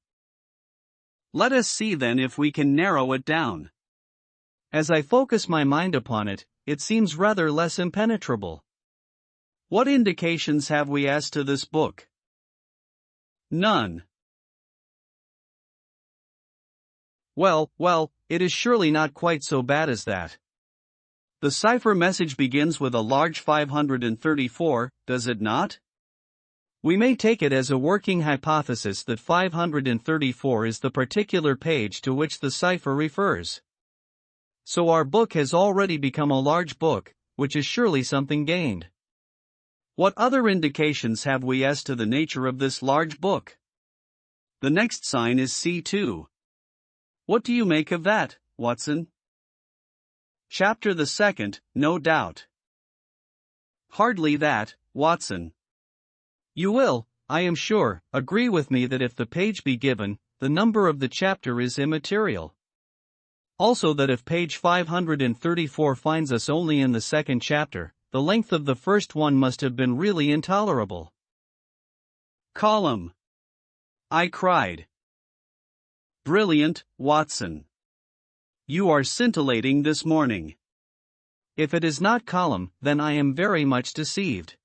Let us see then if we can narrow it down. As I focus my mind upon it, it seems rather less impenetrable. What indications have we as to this book? None. Well, it is surely not quite so bad as that. The cipher message begins with a large 534, does it not? We may take it as a working hypothesis that 534 is the particular page to which the cipher refers. So our book has already become a large book, which is surely something gained. What other indications have we as to the nature of this large book? The next sign is C2. What do you make of that, Watson? Chapter the second, no doubt. Hardly that, Watson. You will, I am sure, agree with me that if the page be given, the number of the chapter is immaterial. Also that if page 534 finds us only in the second chapter, the length of the first one must have been really intolerable. Column! I cried. Brilliant, Watson. You are scintillating this morning. If it is not column, then I am very much deceived.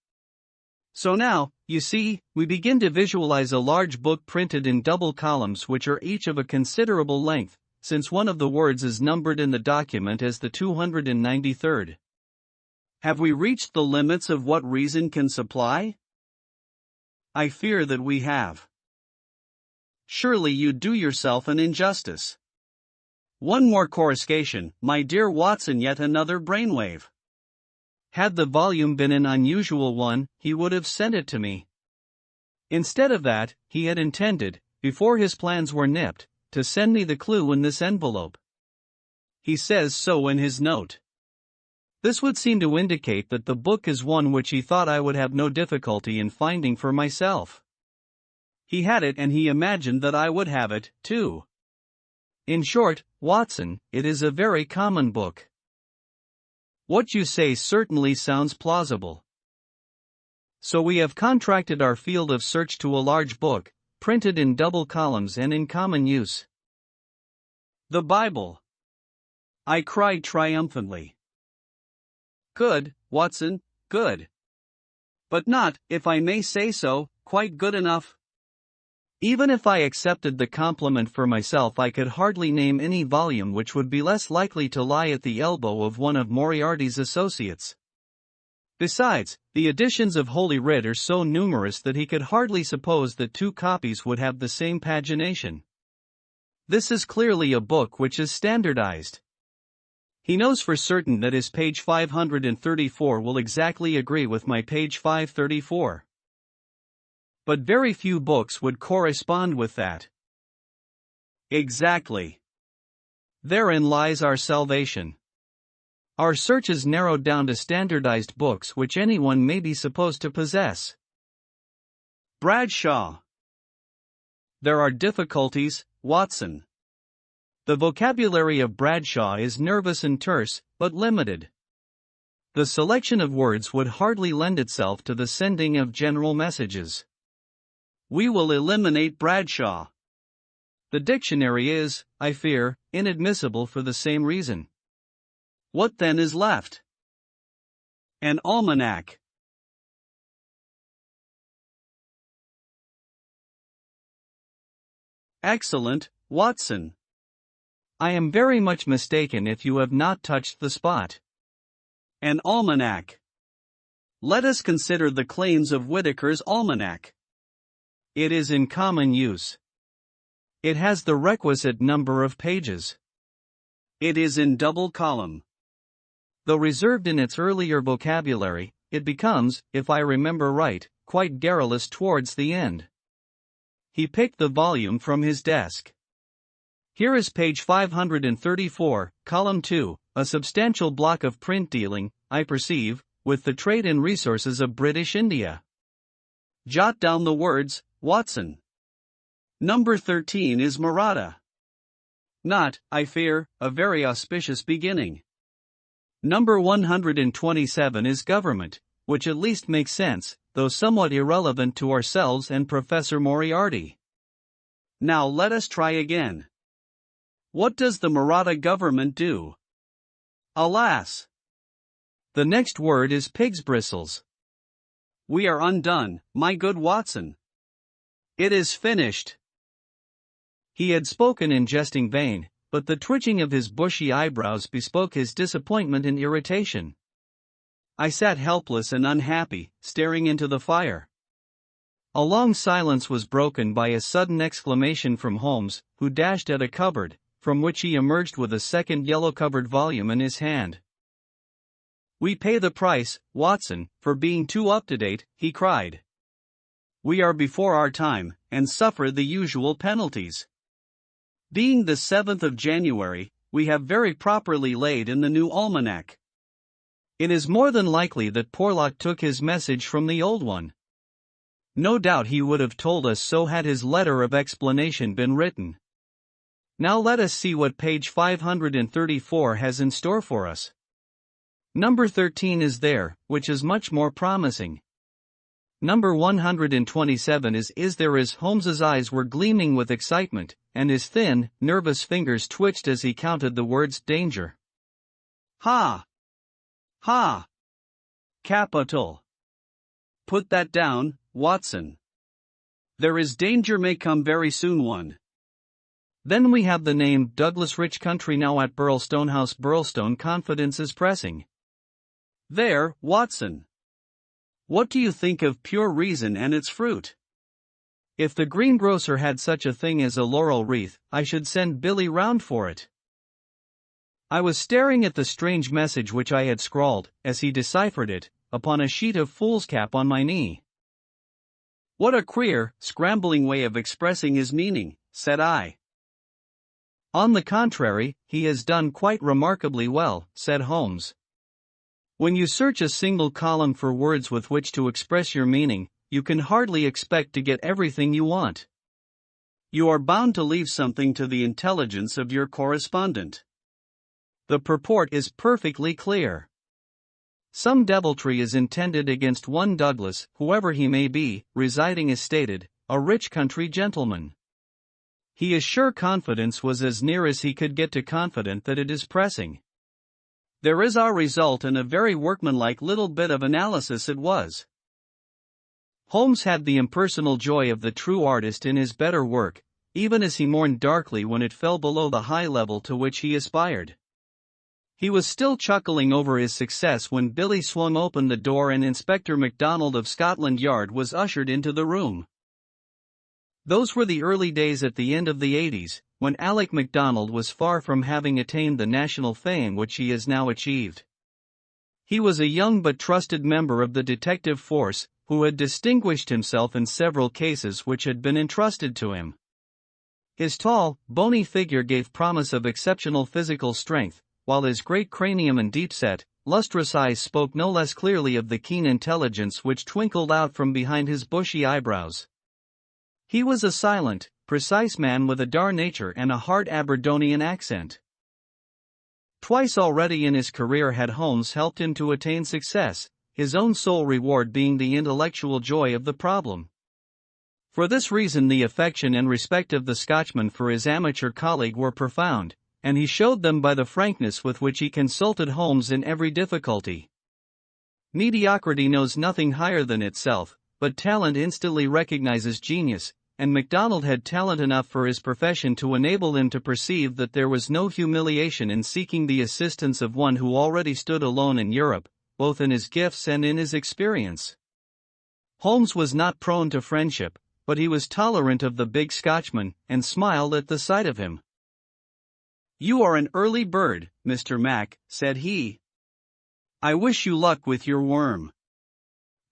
So now, you see, we begin to visualize a large book printed in double columns which are each of a considerable length, since one of the words is numbered in the document as the 293rd. Have we reached the limits of what reason can supply? I fear that we have. Surely you do yourself an injustice. One more coruscation, my dear Watson, yet another brainwave. Had the volume been an unusual one, he would have sent it to me. Instead of that, he had intended, before his plans were nipped, to send me the clue in this envelope. He says so in his note. This would seem to indicate that the book is one which he thought I would have no difficulty in finding for myself. He had it, and he imagined that I would have it, too. In short, Watson, it is a very common book. What you say certainly sounds plausible. So we have contracted our field of search to a large book, printed in double columns and in common use. The Bible! I cried triumphantly. Good, Watson, good. But not, if I may say so, quite good enough. Even if I accepted the compliment for myself, I could hardly name any volume which would be less likely to lie at the elbow of one of Moriarty's associates. Besides, the editions of Holy Writ are so numerous that he could hardly suppose that two copies would have the same pagination. This is clearly a book which is standardized. He knows for certain that his page 534 will exactly agree with my page 534. But very few books would correspond with that. Exactly. Therein lies our salvation. Our search is narrowed down to standardized books which anyone may be supposed to possess. Bradshaw. There are difficulties, Watson. The vocabulary of Bradshaw is nervous and terse, but limited. The selection of words would hardly lend itself to the sending of general messages. We will eliminate Bradshaw. The dictionary is, I fear, inadmissible for the same reason. What then is left? An almanac. Excellent, Watson. I am very much mistaken if you have not touched the spot. An almanac. Let us consider the claims of Whitaker's Almanac. It is in common use. It has the requisite number of pages. It is in double column. Though reserved in its earlier vocabulary, it becomes, if I remember right, quite garrulous towards the end. He picked the volume from his desk. Here is page 534, column 2, a substantial block of print dealing, I perceive, with the trade and resources of British India. Jot down the words, Watson. Number 13 is Maratha. Not, I fear, a very auspicious beginning. Number 127 is Government, which at least makes sense, though somewhat irrelevant to ourselves and Professor Moriarty. Now let us try again. What does the Maratha government do? Alas! The next word is pig's bristles. We are undone, my good Watson. It is finished. He had spoken in jesting vein, but the twitching of his bushy eyebrows bespoke his disappointment and irritation. I sat helpless and unhappy, staring into the fire. A long silence was broken by a sudden exclamation from Holmes, who dashed at a cupboard, from which he emerged with a second yellow-covered volume in his hand. "We pay the price, Watson, for being too up-to-date," he cried. "We are before our time, and suffer the usual penalties. Being the 7th of January, we have very properly laid in the new almanac. It is more than likely that Porlock took his message from the old one. No doubt he would have told us so had his letter of explanation been written. Now let us see what page 534 has in store for us. Number 13 is there, which is much more promising. Number 127 is there as Holmes's eyes were gleaming with excitement, and his thin, nervous fingers twitched as he counted the words danger. Ha! Ha! Capital. Put that down, Watson. There is danger may come very soon one. Then we have the name Douglas Rich Country now at Burlstone House. Burlstone confidence is pressing. There, Watson. What do you think of pure reason and its fruit? If the greengrocer had such a thing as a laurel wreath, I should send Billy round for it. I was staring at the strange message which I had scrawled, as he deciphered it, upon a sheet of foolscap on my knee. What a queer, scrambling way of expressing his meaning, said I. On the contrary, he has done quite remarkably well, said Holmes. When you search a single column for words with which to express your meaning, you can hardly expect to get everything you want. You are bound to leave something to the intelligence of your correspondent. The purport is perfectly clear. Some deviltry is intended against one Douglas, whoever he may be, residing as stated, a rich country gentleman. He is sure confidence was as near as he could get to confident that it is pressing. There is our result, and a very workmanlike little bit of analysis it was. Holmes had the impersonal joy of the true artist in his better work, even as he mourned darkly when it fell below the high level to which he aspired. He was still chuckling over his success when Billy swung open the door and Inspector MacDonald of Scotland Yard was ushered into the room. Those were the early days at the end of the 80s, when Alec MacDonald was far from having attained the national fame which he has now achieved. He was a young but trusted member of the detective force, who had distinguished himself in several cases which had been entrusted to him. His tall, bony figure gave promise of exceptional physical strength, while his great cranium and deep-set, lustrous eyes spoke no less clearly of the keen intelligence which twinkled out from behind his bushy eyebrows. He was a silent, precise man with a Dar nature and a hard Aberdonian accent. Twice already in his career had Holmes helped him to attain success, his own sole reward being the intellectual joy of the problem. For this reason the affection and respect of the Scotchman for his amateur colleague were profound, and he showed them by the frankness with which he consulted Holmes in every difficulty. Mediocrity knows nothing higher than itself, but talent instantly recognizes genius, and MacDonald had talent enough for his profession to enable him to perceive that there was no humiliation in seeking the assistance of one who already stood alone in Europe, both in his gifts and in his experience. Holmes was not prone to friendship, but he was tolerant of the big Scotchman, and smiled at the sight of him. "You are an early bird, Mr. Mac," said he. "I wish you luck with your worm.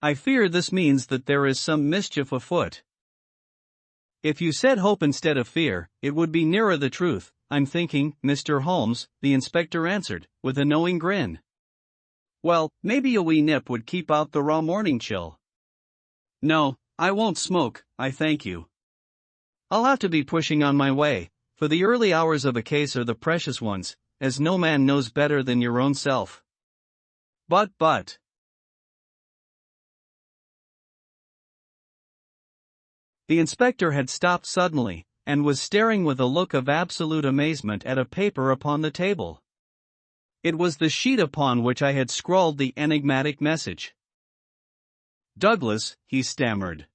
I fear this means that there is some mischief afoot." "If you said hope instead of fear, it would be nearer the truth, I'm thinking, Mr. Holmes," the inspector answered, with a knowing grin. "Well, maybe a wee nip would keep out the raw morning chill." "No, I won't smoke, I thank you. I'll have to be pushing on my way, for the early hours of a case are the precious ones, as no man knows better than your own self. But. The inspector had stopped suddenly, and was staring with a look of absolute amazement at a paper upon the table. It was the sheet upon which I had scrawled the enigmatic message. "Douglas," he stammered.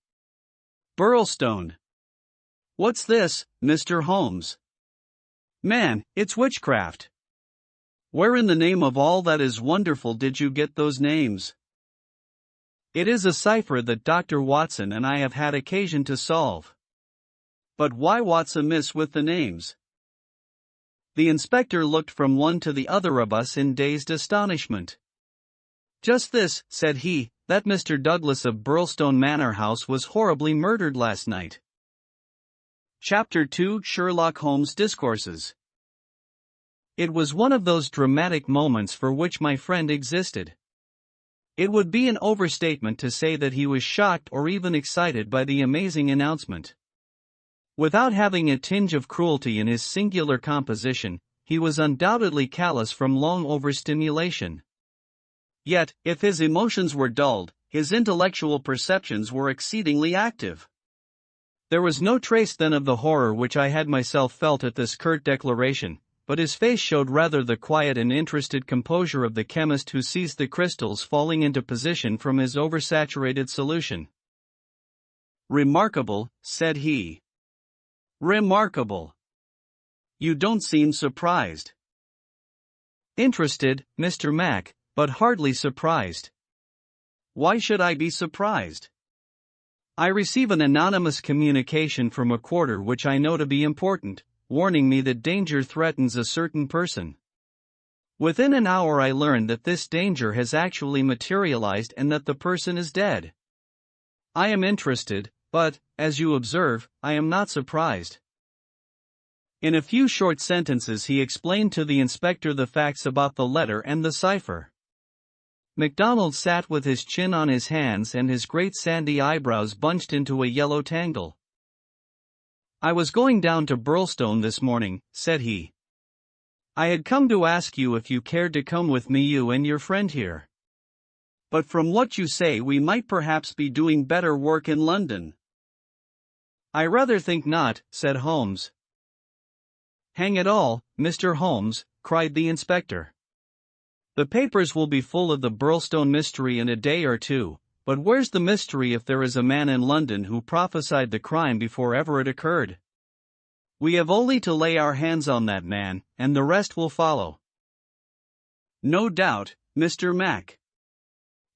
"Burlstone. What's this, Mr. Holmes? Man, it's witchcraft. Where in the name of all that is wonderful did you get those names?" "It is a cipher that Dr. Watson and I have had occasion to solve." "But why what's amiss with the names?" The inspector looked from one to the other of us in dazed astonishment. "Just this," said he, "that Mr. Douglas of Burlstone Manor House was horribly murdered last night." Chapter 2: Sherlock Holmes Discourses. It was one of those dramatic moments for which my friend existed. It would be an overstatement to say that he was shocked or even excited by the amazing announcement. Without having a tinge of cruelty in his singular composition, he was undoubtedly callous from long overstimulation. Yet, if his emotions were dulled, his intellectual perceptions were exceedingly active. There was no trace then of the horror which I had myself felt at this curt declaration, but his face showed rather the quiet and interested composure of the chemist who sees the crystals falling into position from his oversaturated solution. "Remarkable," said he. "Remarkable. You don't seem surprised." "Interested, Mr. Mac, but hardly surprised." "Why should I be surprised?" "I receive an anonymous communication from a quarter which I know to be important, warning me that danger threatens a certain person. Within an hour I learn that this danger has actually materialized and that the person is dead. I am interested, but, as you observe, I am not surprised." In a few short sentences he explained to the inspector the facts about the letter and the cipher. MacDonald sat with his chin on his hands and his great sandy eyebrows bunched into a yellow tangle. "I was going down to Burlstone this morning," said he. "I had come to ask you if you cared to come with me, you and your friend here. But from what you say we might perhaps be doing better work in London." "I rather think not," said Holmes. "Hang it all, Mr. Holmes," cried the inspector. "The papers will be full of the Burlstone mystery in a day or two, but where's the mystery if there is a man in London who prophesied the crime before ever it occurred? We have only to lay our hands on that man, and the rest will follow." "No doubt, Mr. Mac.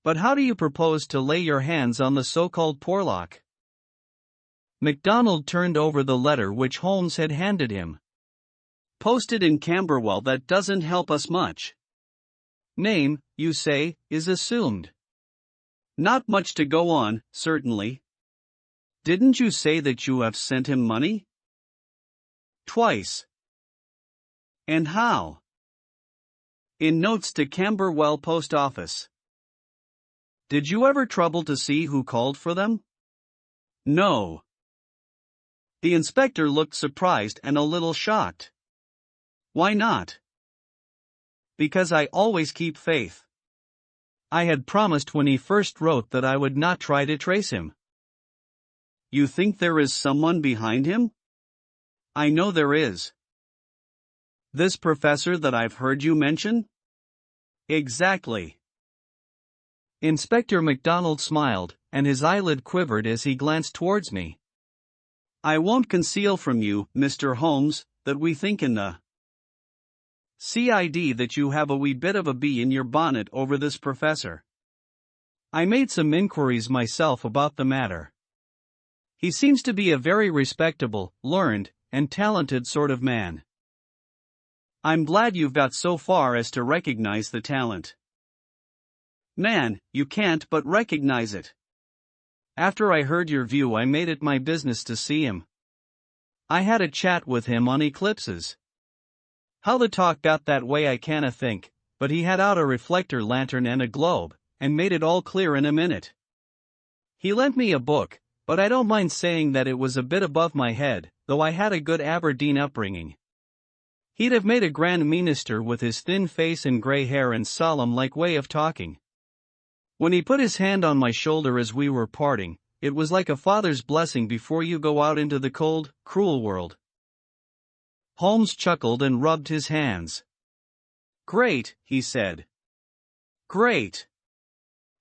But how do you propose to lay your hands on the so-called Porlock?" MacDonald turned over the letter which Holmes had handed him. "Posted in Camberwell, that doesn't help us much. Name, you say, is assumed. Not much to go on, certainly. Didn't you say that you have sent him money?" "Twice." "And how?" "In notes to Camberwell Post Office." "Did you ever trouble to see who called for them?" "No." The inspector looked surprised and a little shocked. "Why not?" "Because I always keep faith. I had promised when he first wrote that I would not try to trace him." "You think there is someone behind him?" "I know there is." "This professor that I've heard you mention?" "Exactly." Inspector MacDonald smiled, and his eyelid quivered as he glanced towards me. "I won't conceal from you, Mr. Holmes, that we think in the CID that you have a wee bit of a bee in your bonnet over this professor. I made some inquiries myself about the matter. He seems to be a very respectable, learned, and talented sort of man." "I'm glad you've got so far as to recognize the talent." "Man, you can't but recognize it. After I heard your view I made it my business to see him. I had a chat with him on eclipses. How the talk got that way I canna think, but he had out a reflector lantern and a globe, and made it all clear in a minute. He lent me a book, but I don't mind saying that it was a bit above my head, though I had a good Aberdeen upbringing. He'd have made a grand minister with his thin face and grey hair and solemn-like way of talking. When he put his hand on my shoulder as we were parting, it was like a father's blessing before you go out into the cold, cruel world." Holmes chuckled and rubbed his hands. "Great," he said. "Great.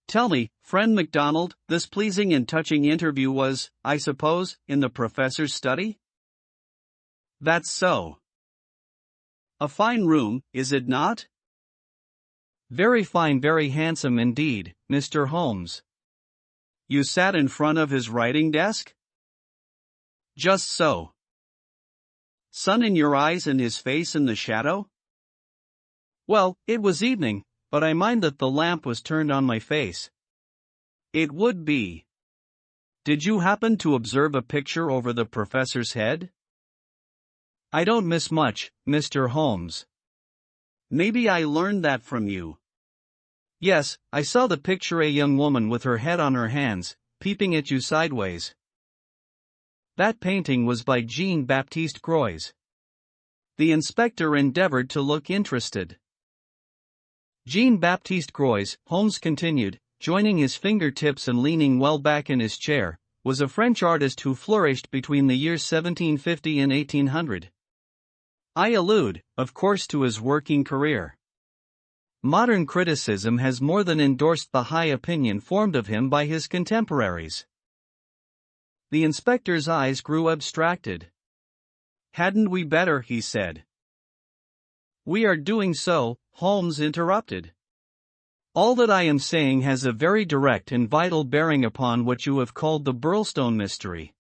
Tell me, friend MacDonald, this pleasing and touching interview was, I suppose, in the professor's study?" "That's so." "A fine room, is it not?" "Very fine, very handsome indeed, Mr. Holmes." "You sat in front of his writing desk?" "Just so." "Sun in your eyes and his face in the shadow?" "Well, it was evening, but I mind that the lamp was turned on my face. It would be. Did you happen to observe a picture over the professor's head? I don't miss much, Mr. Holmes. Maybe I learned that from you. Yes, I saw the picture, a young woman with her head on her hands, peeping at you sideways. That painting was by Jean-Baptiste Gros. The inspector endeavored to look interested. Jean-Baptiste Gros, Holmes continued, joining his fingertips and leaning well back in his chair, was a French artist who flourished between the years 1750 and 1800. I allude, of course, to his working career. Modern criticism has more than endorsed the high opinion formed of him by his contemporaries. The inspector's eyes grew abstracted. Hadn't we better, he said. We are doing so, Holmes interrupted. All that I am saying has a very direct and vital bearing upon what you have called the Burlstone mystery.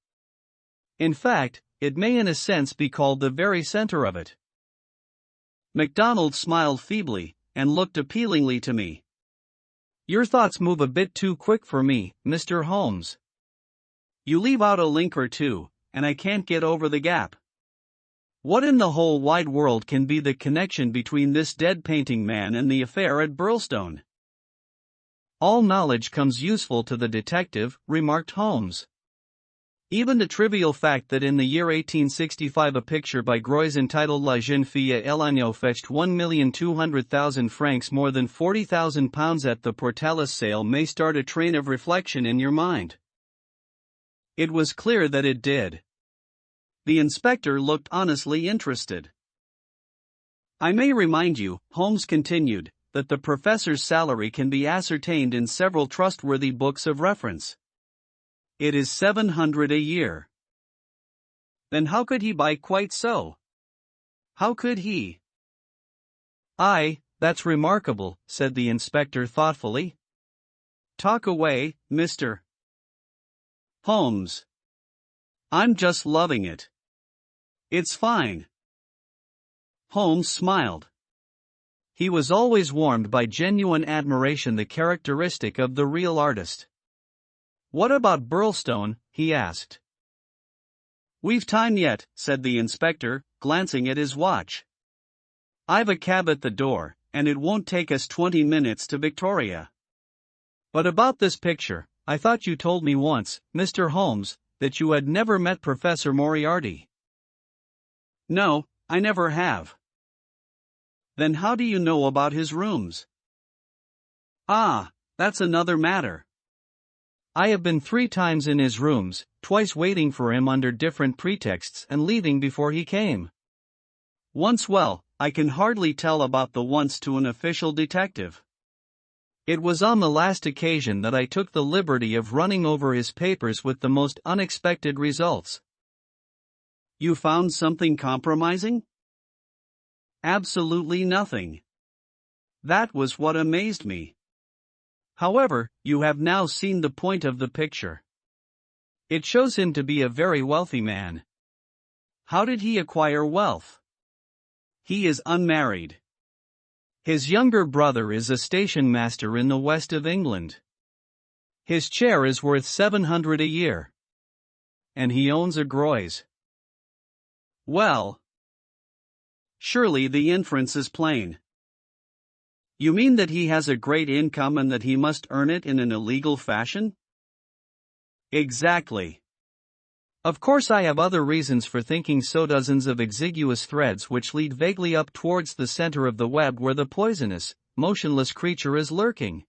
In fact, it may in a sense be called the very center of it. MacDonald smiled feebly, and looked appealingly to me. Your thoughts move a bit too quick for me, Mr. Holmes. You leave out a link or two, and I can't get over the gap. What in the whole wide world can be the connection between this dead painting man and the affair at Burlstone? All knowledge comes useful to the detective, remarked Holmes. Even the trivial fact that in the year 1865 a picture by Gros entitled La Jeune Fille et l'Agneau fetched 1,200,000 francs, more than £40,000 at the Portalis sale, may start a train of reflection in your mind. It was clear that it did. The inspector looked honestly interested. I may remind you, Holmes continued, that the professor's salary can be ascertained in several trustworthy books of reference. It is 700 a year. Then how could he buy quite so? How could he? Aye, that's remarkable, said the inspector thoughtfully. Talk away, Mr. Holmes. I'm just loving it. It's fine. Holmes smiled. He was always warmed by genuine admiration, the characteristic of the real artist. What about Burlstone? He asked. We've time yet, said the inspector, glancing at his watch. I've a cab at the door, and it won't take us 20 minutes to Victoria. But about this picture, I thought you told me once, Mr. Holmes, that you had never met Professor Moriarty. No, I never have. Then how do you know about his rooms? Ah, that's another matter. I have been 3 times in his rooms, twice waiting for him under different pretexts and leaving before he came. Once, well, I can hardly tell about the once to an official detective. It was on the last occasion that I took the liberty of running over his papers with the most unexpected results. You found something compromising? Absolutely nothing. That was what amazed me. However, you have now seen the point of the picture. It shows him to be a very wealthy man. How did he acquire wealth? He is unmarried. His younger brother is a station master in the west of England. His chair is worth 700 a year. And he owns a Gros. Well, surely the inference is plain. You mean that he has a great income and that he must earn it in an illegal fashion? Exactly. Of course, I have other reasons for thinking so, dozens of exiguous threads which lead vaguely up towards the center of the web where the poisonous, motionless creature is lurking.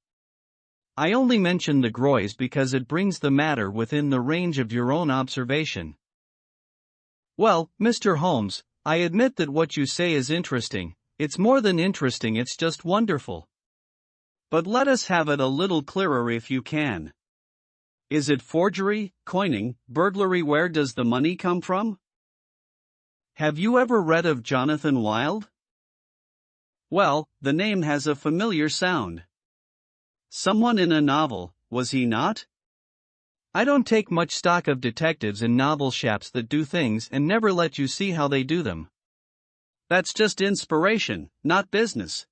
I only mention the Gros because it brings the matter within the range of your own observation. Well, Mr. Holmes, I admit that what you say is interesting. It's more than interesting, it's just wonderful. But let us have it a little clearer if you can. Is it forgery, coining, burglary? Where does the money come from? Have you ever read of Jonathan Wild? Well, the name has a familiar sound. Someone in a novel, was he not? I don't take much stock of detectives and novel chaps that do things and never let you see how they do them. That's just inspiration, not business.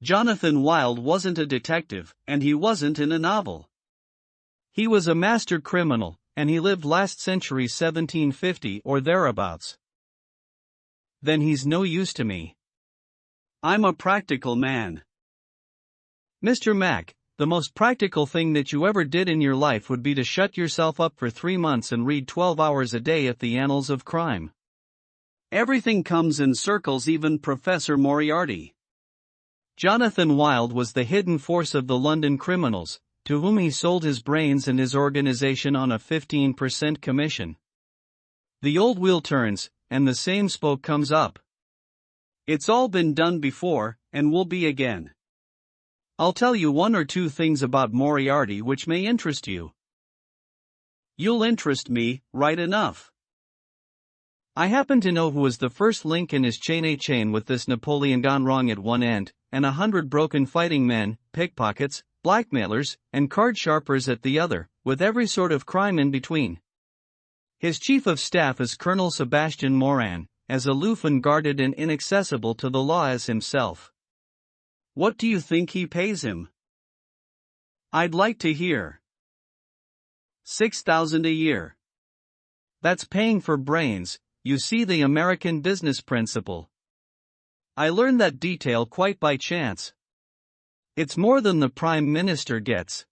Jonathan Wild wasn't a detective, and he wasn't in a novel. He was a master criminal, and he lived last century 1750 or thereabouts. Then he's no use to me. I'm a practical man. Mr. Mac, the most practical thing that you ever did in your life would be to shut yourself up for 3 months and read 12 hours a day at the annals of crime. Everything comes in circles, even Professor Moriarty. Jonathan Wild was the hidden force of the London criminals, to whom he sold his brains and his organization on a 15% commission. The old wheel turns, and the same spoke comes up. It's all been done before, and will be again. I'll tell you 1 or 2 things about Moriarty which may interest you. You'll interest me, right enough. I happen to know who was the first link in his chain with this Napoleon gone wrong at one end, and 100 broken fighting men, pickpockets, blackmailers, and card sharpers at the other, with every sort of crime in between. His chief of staff is Colonel Sebastian Moran, as aloof and guarded and inaccessible to the law as himself. What do you think he pays him? I'd like to hear. $6,000 a year. That's paying for brains, you see, the American business principle. I learned that detail quite by chance. It's more than the Prime Minister gets.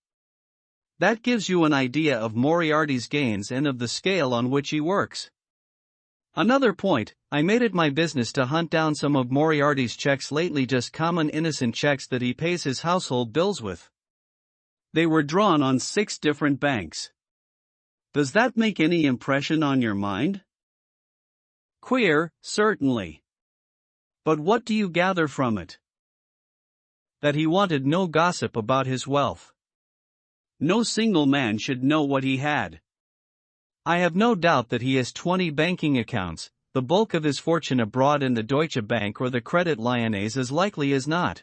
That gives you an idea of Moriarty's gains and of the scale on which he works. Another point, I made it my business to hunt down some of Moriarty's checks lately, just common innocent checks that he pays his household bills with. They were drawn on 6 different banks. Does that make any impression on your mind? Queer, certainly. But what do you gather from it? That he wanted no gossip about his wealth. No single man should know what he had. I have no doubt that he has 20 banking accounts, the bulk of his fortune abroad in the Deutsche Bank or the Credit Lyonnais, as likely as not.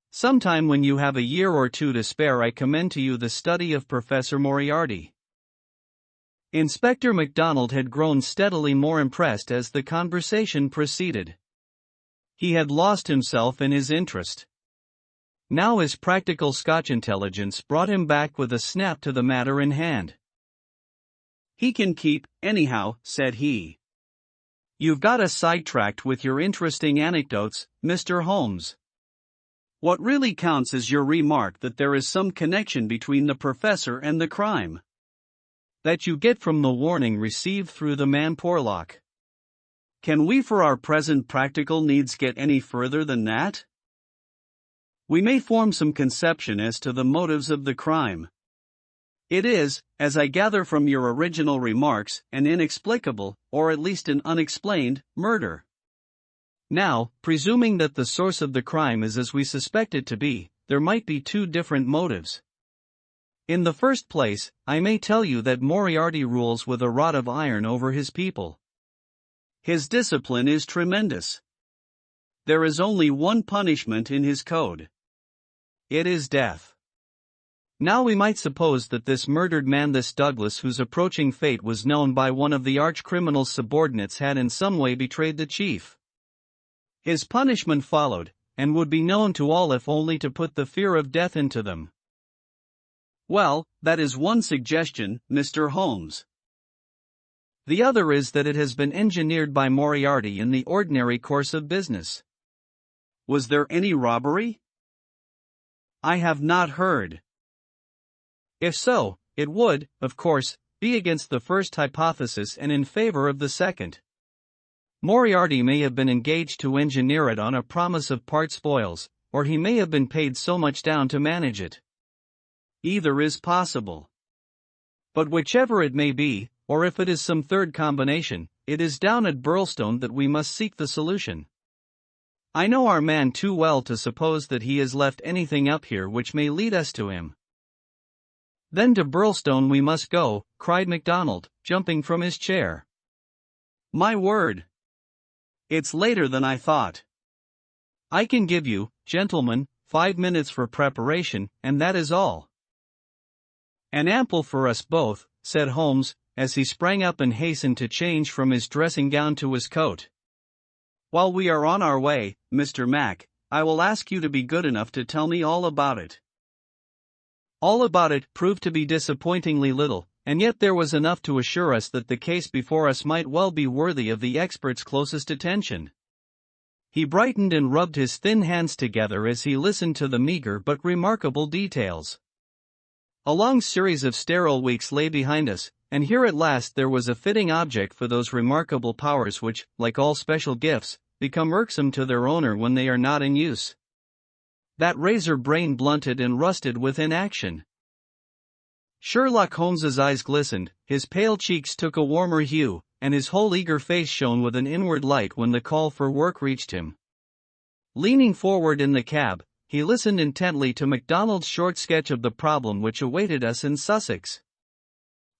Sometime when you have a year or 2 to spare, I commend to you the study of Professor Moriarty. Inspector MacDonald had grown steadily more impressed as the conversation proceeded. He had lost himself in his interest. Now his practical Scotch intelligence brought him back with a snap to the matter in hand. He can keep, anyhow, said he. You've got us sidetracked with your interesting anecdotes, Mr. Holmes. What really counts is your remark that there is some connection between the professor and the crime. That you get from the warning received through the man Porlock. Can we for our present practical needs get any further than that? We may form some conception as to the motives of the crime. It is, as I gather from your original remarks, an inexplicable, or at least an unexplained, murder. Now, presuming that the source of the crime is as we suspect it to be, there might be 2 different motives. In the first place, I may tell you that Moriarty rules with a rod of iron over his people. His discipline is tremendous. There is only one punishment in his code. It is death. Now we might suppose that this murdered man, this Douglas, whose approaching fate was known by one of the arch-criminal's subordinates, had in some way betrayed the chief. His punishment followed, and would be known to all if only to put the fear of death into them. Well, that is one suggestion, Mr. Holmes. The other is that it has been engineered by Moriarty in the ordinary course of business. Was there any robbery? I have not heard. If so, it would, of course, be against the first hypothesis and in favor of the second. Moriarty may have been engaged to engineer it on a promise of part spoils, or he may have been paid so much down to manage it. Either is possible. But whichever it may be, or if it is some third combination, it is down at Burlstone that we must seek the solution. I know our man too well to suppose that he has left anything up here which may lead us to him. Then to Burlstone we must go, cried MacDonald, jumping from his chair. My word! It's later than I thought. I can give you, gentlemen, 5 minutes for preparation, and that is all. And ample for us both, said Holmes, as he sprang up and hastened to change from his dressing gown to his coat. While we are on our way, Mr. Mac, I will ask you to be good enough to tell me all about it. All about it proved to be disappointingly little, and yet there was enough to assure us that the case before us might well be worthy of the expert's closest attention. He brightened and rubbed his thin hands together as he listened to the meager but remarkable details. A long series of sterile weeks lay behind us, and here at last there was a fitting object for those remarkable powers which, like all special gifts, become irksome to their owner when they are not in use. That razor brain blunted and rusted with inaction. Sherlock Holmes's eyes glistened, his pale cheeks took a warmer hue, and his whole eager face shone with an inward light when the call for work reached him. Leaning forward in the cab, he listened intently to MacDonald's short sketch of the problem which awaited us in Sussex.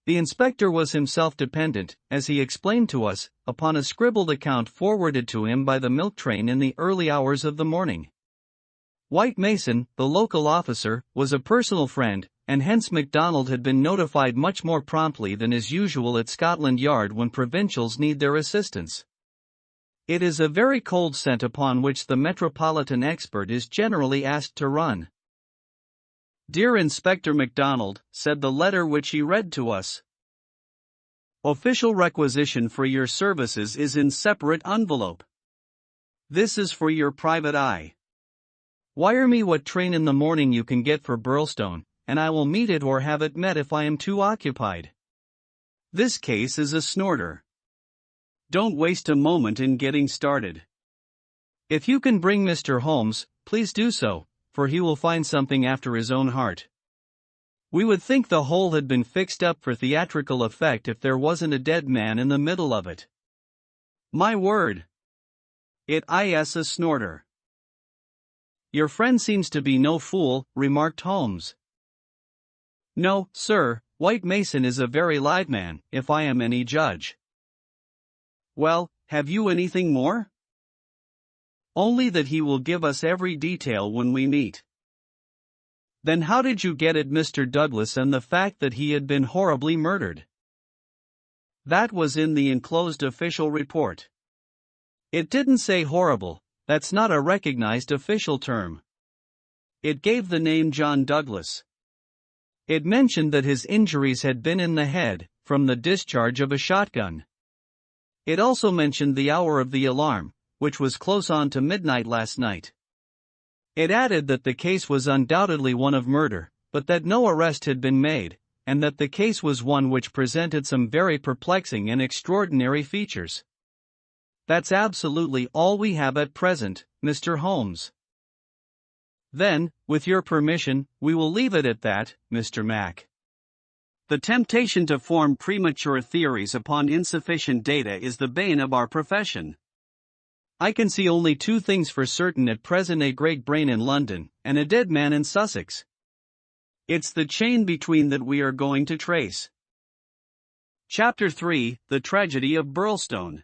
The inspector was himself dependent, as he explained to us, upon a scribbled account forwarded to him by the milk train in the early hours of the morning. White Mason, the local officer, was a personal friend, and hence MacDonald had been notified much more promptly than is usual at Scotland Yard when provincials need their assistance. It is a very cold scent upon which the metropolitan expert is generally asked to run. "Dear Inspector MacDonald," said the letter which he read to us. "Official requisition for your services is in separate envelope. This is for your private eye. Wire me what train in the morning you can get for Burlstone, and I will meet it or have it met if I am too occupied. This case is a snorter. Don't waste a moment in getting started. If you can bring Mr. Holmes, please do so, for he will find something after his own heart. We would think the whole had been fixed up for theatrical effect if there wasn't a dead man in the middle of it. My word! It is a snorter." "Your friend seems to be no fool," remarked Holmes. "No, sir, White Mason is a very live man, if I am any judge." "Well, have you anything more?" "Only that he will give us every detail when we meet." "Then how did you get at Mr. Douglas and the fact that he had been horribly murdered?" "That was in the enclosed official report. It didn't say horrible, that's not a recognized official term. It gave the name John Douglas. It mentioned that his injuries had been in the head, from the discharge of a shotgun. It also mentioned the hour of the alarm, which was close on to midnight last night. It added that the case was undoubtedly one of murder, but that no arrest had been made, and that the case was one which presented some very perplexing and extraordinary features. That's absolutely all we have at present, Mr. Holmes." "Then, with your permission, we will leave it at that, Mr. Mac. The temptation to form premature theories upon insufficient data is the bane of our profession. I can see only two things for certain at present: a great brain in London, and a dead man in Sussex. It's the chain between that we are going to trace." Chapter 3: The Tragedy of Burlstone.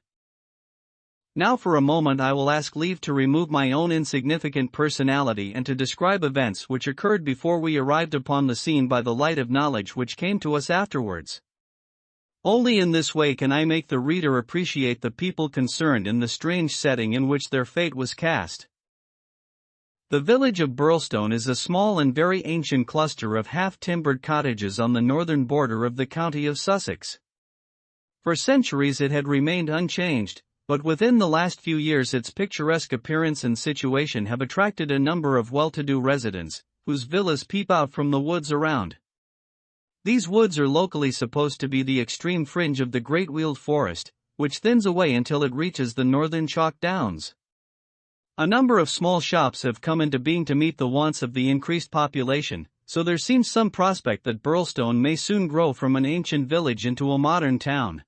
Now for a moment I will ask leave to remove my own insignificant personality and to describe events which occurred before we arrived upon the scene by the light of knowledge which came to us afterwards. Only in this way can I make the reader appreciate the people concerned in the strange setting in which their fate was cast. The village of Burlstone is a small and very ancient cluster of half-timbered cottages on the northern border of the county of Sussex. For centuries it had remained unchanged, but within the last few years its picturesque appearance and situation have attracted a number of well-to-do residents, whose villas peep out from the woods around. These woods are locally supposed to be the extreme fringe of the Great Weald Forest, which thins away until it reaches the northern chalk downs. A number of small shops have come into being to meet the wants of the increased population, so there seems some prospect that Burlstone may soon grow from an ancient village into a modern town.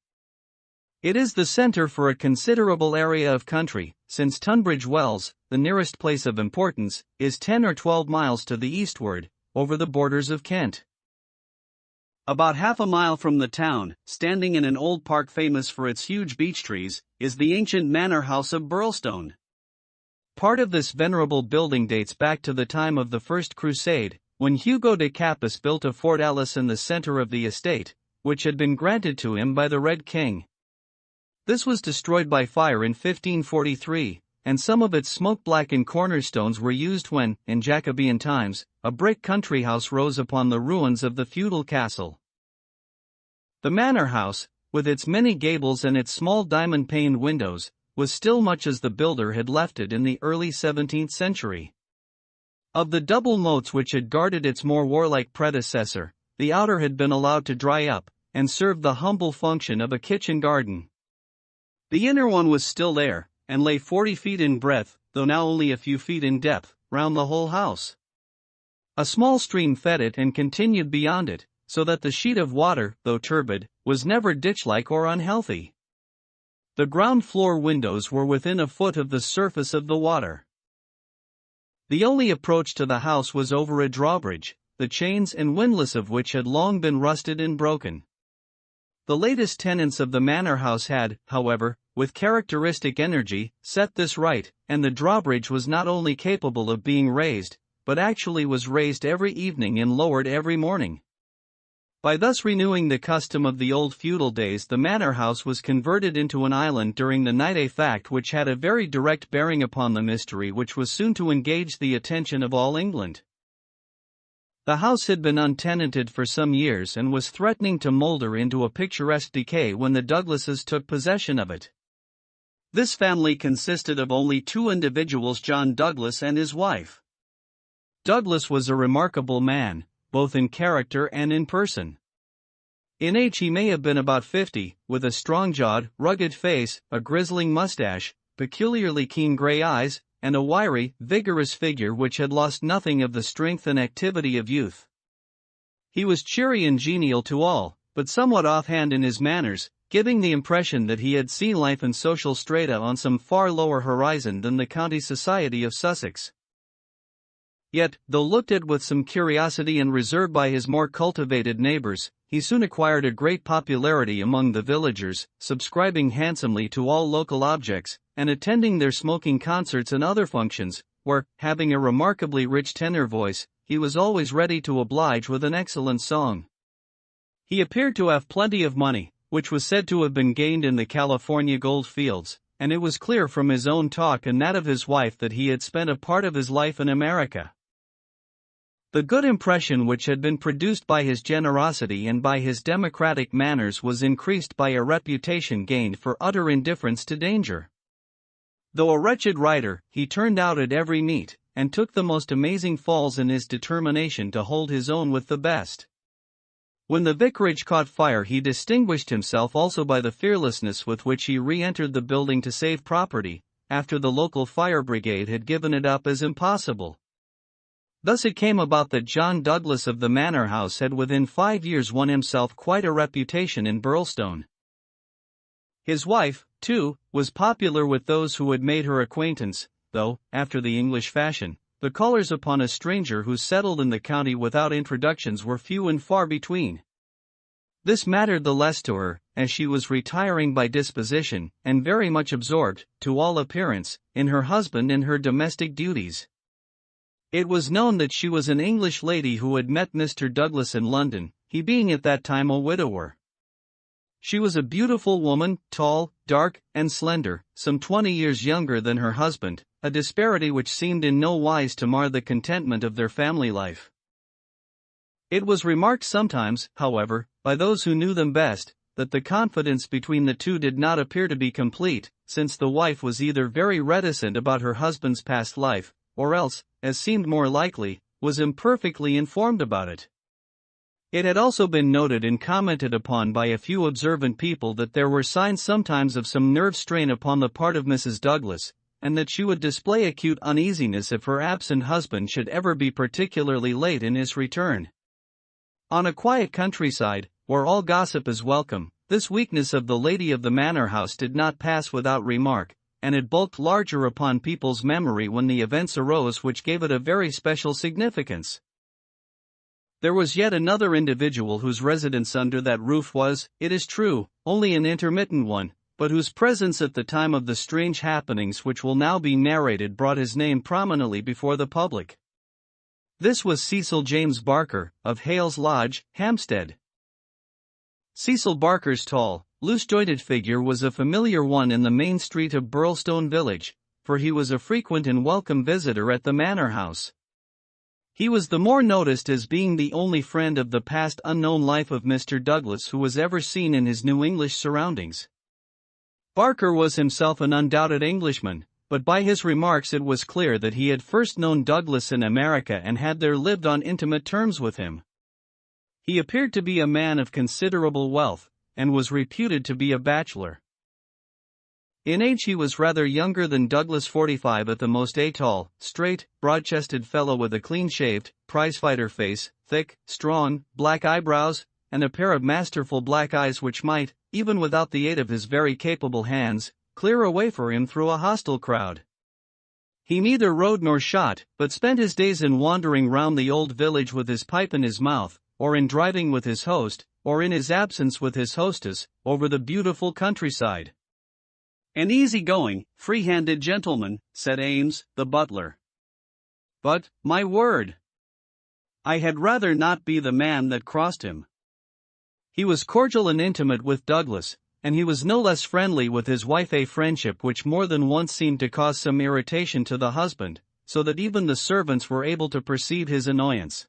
It is the center for a considerable area of country, since Tunbridge Wells, the nearest place of importance, is 10 or 12 miles to the eastward, over the borders of Kent. About half a mile from the town, standing in an old park famous for its huge beech trees, is the ancient manor house of Burlstone. Part of this venerable building dates back to the time of the First Crusade, when Hugo de Capus built a Fort Alice in the center of the estate, which had been granted to him by the Red King. This was destroyed by fire in 1543, and some of its smoke-blackened cornerstones were used when, in Jacobean times, a brick country house rose upon the ruins of the feudal castle. The manor house, with its many gables and its small diamond-paned windows, was still much as the builder had left it in the early 17th century. Of the double moats which had guarded its more warlike predecessor, the outer had been allowed to dry up, and served the humble function of a kitchen garden. The inner one was still there, and lay 40 feet in breadth, though now only a few feet in depth, round the whole house. A small stream fed it and continued beyond it, so that the sheet of water, though turbid, was never ditch-like or unhealthy. The ground floor windows were within a foot of the surface of the water. The only approach to the house was over a drawbridge, the chains and windlass of which had long been rusted and broken. The latest tenants of the manor house had, however, with characteristic energy, set this right, and the drawbridge was not only capable of being raised, but actually was raised every evening and lowered every morning. By thus renewing the custom of the old feudal days, the manor house was converted into an island during the night, a fact which had a very direct bearing upon the mystery which was soon to engage the attention of all England. The house had been untenanted for some years and was threatening to moulder into a picturesque decay when the Douglases took possession of it. This family consisted of only two individuals, John Douglas and his wife. Douglas was a remarkable man, both in character and in person. In age he may have been about 50, with a strong-jawed, rugged face, a grizzling mustache, peculiarly keen gray eyes, and a wiry, vigorous figure which had lost nothing of the strength and activity of youth. He was cheery and genial to all, but somewhat offhand in his manners, giving the impression that he had seen life and social strata on some far lower horizon than the county society of Sussex. Yet, though looked at with some curiosity and reserve by his more cultivated neighbors, he soon acquired a great popularity among the villagers, subscribing handsomely to all local objects, and attending their smoking concerts and other functions, where, having a remarkably rich tenor voice, he was always ready to oblige with an excellent song. He appeared to have plenty of money, which was said to have been gained in the California gold fields, and it was clear from his own talk and that of his wife that he had spent a part of his life in America. The good impression which had been produced by his generosity and by his democratic manners was increased by a reputation gained for utter indifference to danger. Though a wretched rider, he turned out at every meet, and took the most amazing falls in his determination to hold his own with the best. When the vicarage caught fire, he distinguished himself also by the fearlessness with which he re-entered the building to save property, after the local fire brigade had given it up as impossible. Thus it came about that John Douglas of the Manor House had within 5 years won himself quite a reputation in Burlstone. His wife, too, was popular with those who had made her acquaintance, though, after the English fashion, the callers upon a stranger who settled in the county without introductions were few and far between. This mattered the less to her, as she was retiring by disposition, and very much absorbed, to all appearance, in her husband and her domestic duties. It was known that she was an English lady who had met Mr. Douglas in London, he being at that time a widower. She was a beautiful woman, tall, dark, and slender, some 20 years younger than her husband, a disparity which seemed in no wise to mar the contentment of their family life. It was remarked sometimes, however, by those who knew them best, that the confidence between the two did not appear to be complete, since the wife was either very reticent about her husband's past life, or else, as seemed more likely, was imperfectly informed about it. It had also been noted and commented upon by a few observant people that there were signs sometimes of some nerve strain upon the part of Mrs. Douglas, and that she would display acute uneasiness if her absent husband should ever be particularly late in his return. On a quiet countryside, where all gossip is welcome, this weakness of the lady of the manor house did not pass without remark, and it bulked larger upon people's memory when the events arose which gave it a very special significance. There was yet another individual whose residence under that roof was, it is true, only an intermittent one, but whose presence at the time of the strange happenings which will now be narrated brought his name prominently before the public. This was Cecil James Barker, of Hales Lodge, Hampstead. Cecil Barker's tall, loose-jointed figure was a familiar one in the main street of Burlstone village, for he was a frequent and welcome visitor at the manor house. He was the more noticed as being the only friend of the past unknown life of Mr. Douglas who was ever seen in his new English surroundings. Barker was himself an undoubted Englishman, but by his remarks it was clear that he had first known Douglas in America and had there lived on intimate terms with him. He appeared to be a man of considerable wealth, and was reputed to be a bachelor. In age he was rather younger than Douglas, 45 at the most, a tall, straight, broad-chested fellow with a clean-shaved, prizefighter face, thick, strong, black eyebrows, and a pair of masterful black eyes which might, even without the aid of his very capable hands, clear a way for him through a hostile crowd. He neither rode nor shot, but spent his days in wandering round the old village with his pipe in his mouth, or in driving with his host, or in his absence with his hostess, over the beautiful countryside. "An easy-going, free-handed gentleman," said Ames, the butler. "But, my word! I had rather not be the man that crossed him." He was cordial and intimate with Douglas, and he was no less friendly with his wife, a friendship which more than once seemed to cause some irritation to the husband, so that even the servants were able to perceive his annoyance.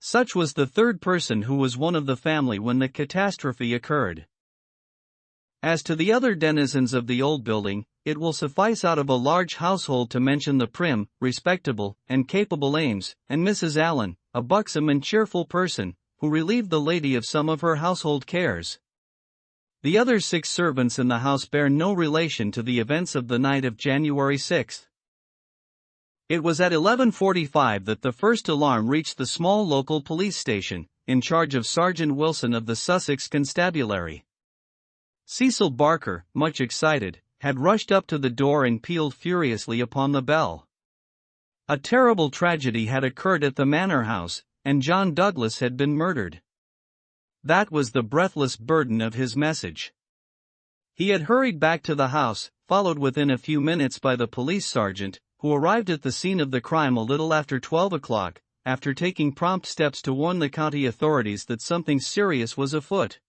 Such was the third person who was one of the family when the catastrophe occurred. As to the other denizens of the old building, it will suffice out of a large household to mention the prim, respectable, and capable Ames, and Mrs. Allen, a buxom and cheerful person, who relieved the lady of some of her household cares. The other 6 servants in the house bear no relation to the events of the night of January 6. It was at 11:45 that the first alarm reached the small local police station, in charge of Sergeant Wilson of the Sussex Constabulary. Cecil Barker, much excited, had rushed up to the door and pealed furiously upon the bell. A terrible tragedy had occurred at the manor house, and John Douglas had been murdered. That was the breathless burden of his message. He had hurried back to the house, followed within a few minutes by the police sergeant, who arrived at the scene of the crime a little after 12 o'clock, after taking prompt steps to warn the county authorities that something serious was afoot.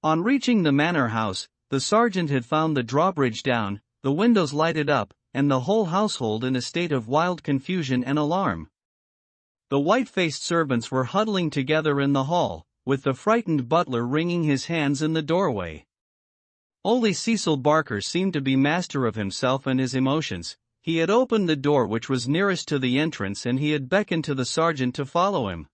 On reaching the manor house, the sergeant had found the drawbridge down, the windows lighted up, and the whole household in a state of wild confusion and alarm. The white-faced servants were huddling together in the hall, with the frightened butler wringing his hands in the doorway. Only Cecil Barker seemed to be master of himself and his emotions. He had opened the door which was nearest to the entrance and he had beckoned to the sergeant to follow him.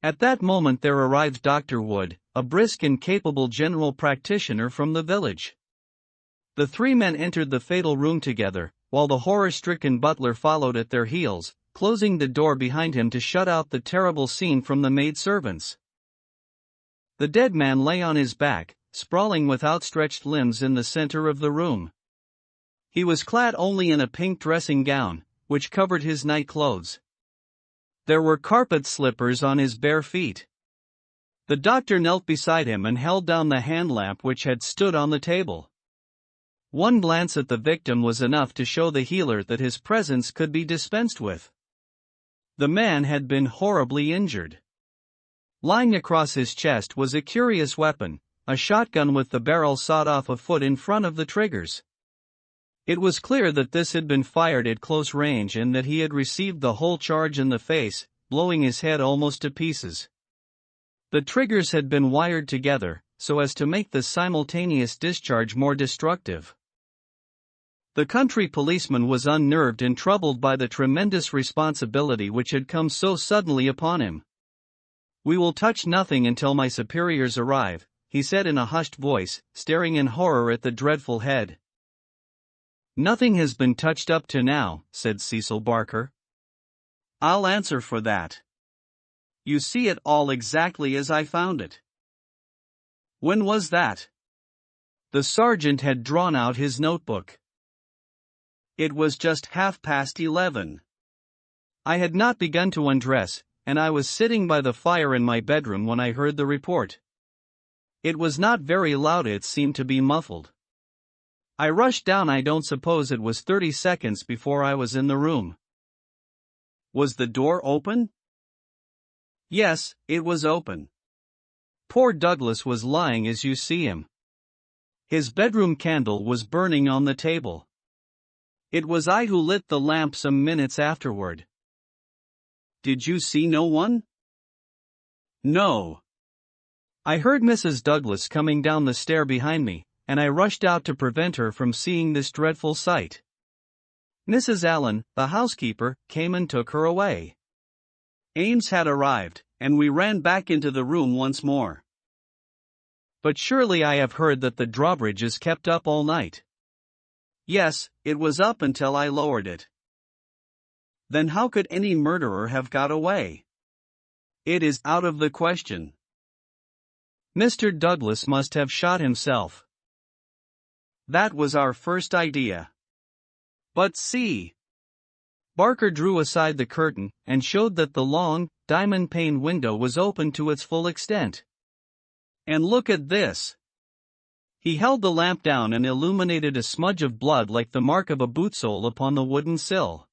At that moment there arrived Dr. Wood, a brisk and capable general practitioner from the village. The 3 men entered the fatal room together, while the horror-stricken butler followed at their heels, closing the door behind him to shut out the terrible scene from the maidservants. The dead man lay on his back, sprawling with outstretched limbs in the center of the room. He was clad only in a pink dressing gown, which covered his night clothes. There were carpet slippers on his bare feet. The doctor knelt beside him and held down the hand lamp which had stood on the table. One glance at the victim was enough to show the healer that his presence could be dispensed with. The man had been horribly injured. Lying across his chest was a curious weapon, a shotgun with the barrel sawed off a foot in front of the triggers. It was clear that this had been fired at close range and that he had received the whole charge in the face, blowing his head almost to pieces. The triggers had been wired together, so as to make the simultaneous discharge more destructive. The country policeman was unnerved and troubled by the tremendous responsibility which had come so suddenly upon him. "We will touch nothing until my superiors arrive," he said in a hushed voice, staring in horror at the dreadful head. "Nothing has been touched up to now," said Cecil Barker. "I'll answer for that. You see it all exactly as I found it." "When was that?" The sergeant had drawn out his notebook. "It was just 11:30. I had not begun to undress, and I was sitting by the fire in my bedroom when I heard the report. It was not very loud, it seemed to be muffled. I rushed down. I don't suppose it was 30 seconds before I was in the room." "Was the door open?" "Yes, it was open. Poor Douglas was lying as you see him. His bedroom candle was burning on the table. It was I who lit the lamp some minutes afterward. Did you see no one? No. I heard Mrs. Douglas coming down the stair behind me, and I rushed out to prevent her from seeing this dreadful sight. Mrs. Allen, the housekeeper, came and took her away. Ames had arrived, and we ran back into the room once more. But surely I have heard that the drawbridge is kept up all night. Yes, it was up until I lowered it. Then how could any murderer have got away? It is out of the question. Mr. Douglas must have shot himself. That was our first idea. But see. Barker drew aside the curtain and showed that the long, diamond-pane window was open to its full extent. And look at this. He held the lamp down and illuminated a smudge of blood like the mark of a boot sole upon the wooden sill.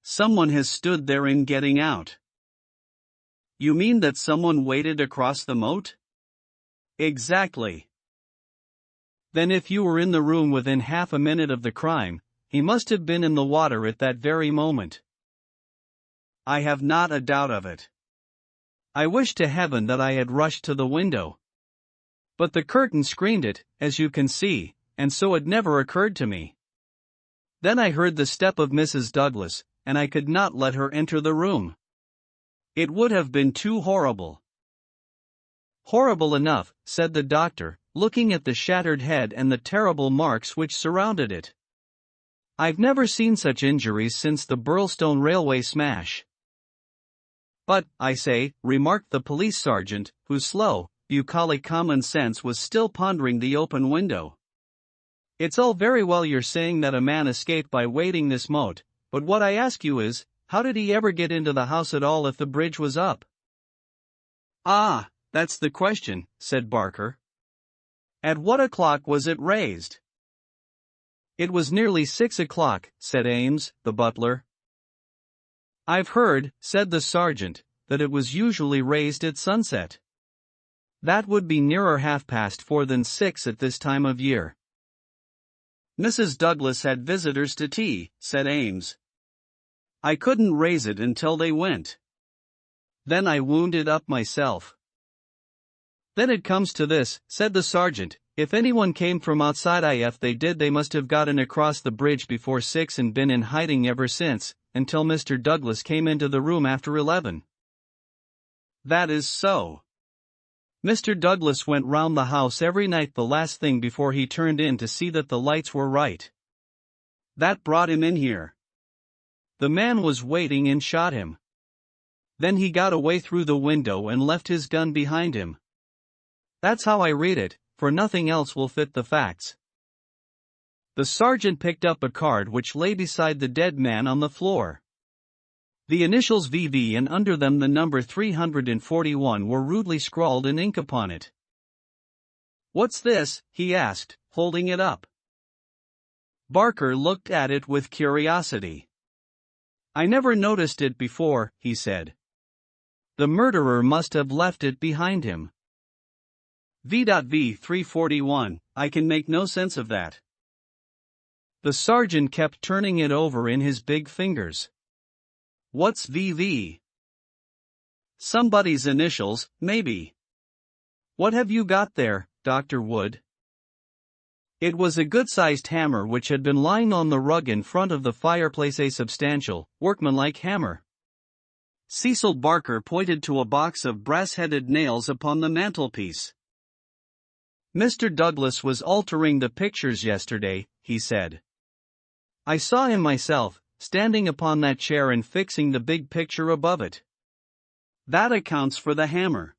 Someone has stood there in getting out. You mean that someone waded across the moat? Exactly. Then if you were in the room within half a minute of the crime, he must have been in the water at that very moment. I have not a doubt of it. I wish to heaven that I had rushed to the window. But the curtain screened it, as you can see, and so it never occurred to me. Then I heard the step of Mrs. Douglas, and I could not let her enter the room. It would have been too horrible. Horrible enough, said the doctor, looking at the shattered head and the terrible marks which surrounded it. I've never seen such injuries since the Burlstone Railway smash. But, I say, remarked the police sergeant, whose slow, bucolic common sense was still pondering the open window. It's all very well you're saying that a man escaped by wading this moat, but what I ask you is, how did he ever get into the house at all if the bridge was up? Ah, that's the question, said Barker. At what o'clock was it raised? It was nearly 6 o'clock, said Ames, the butler. I've heard, said the sergeant, that it was usually raised at sunset. That would be nearer 4:30 than 6 at this time of year. Mrs. Douglas had visitors to tea, said Ames. I couldn't raise it until they went. Then I wound it up myself. Then it comes to this, said the sergeant, if anyone came from outside if they must have gotten across the bridge before 6 and been in hiding ever since, until Mr. Douglas came into the room after 11. That is so. Mr. Douglas went round the house every night the last thing before he turned in to see that the lights were right. That brought him in here. The man was waiting and shot him. Then he got away through the window and left his gun behind him. That's how I read it, for nothing else will fit the facts. The sergeant picked up a card which lay beside the dead man on the floor. The initials VV and under them the number 341 were rudely scrawled in ink upon it. What's this? He asked, holding it up. Barker looked at it with curiosity. I never noticed it before, he said. The murderer must have left it behind him. V.V. 341, I can make no sense of that. The sergeant kept turning it over in his big fingers. What's VV? Somebody's initials, maybe. What have you got there, Dr. Wood? It was a good-sized hammer which had been lying on the rug in front of the fireplace, a substantial, workmanlike hammer. Cecil Barker pointed to a box of brass-headed nails upon the mantelpiece. Mr. Douglas was altering the pictures yesterday, he said. I saw him myself, standing upon that chair and fixing the big picture above it. That accounts for the hammer.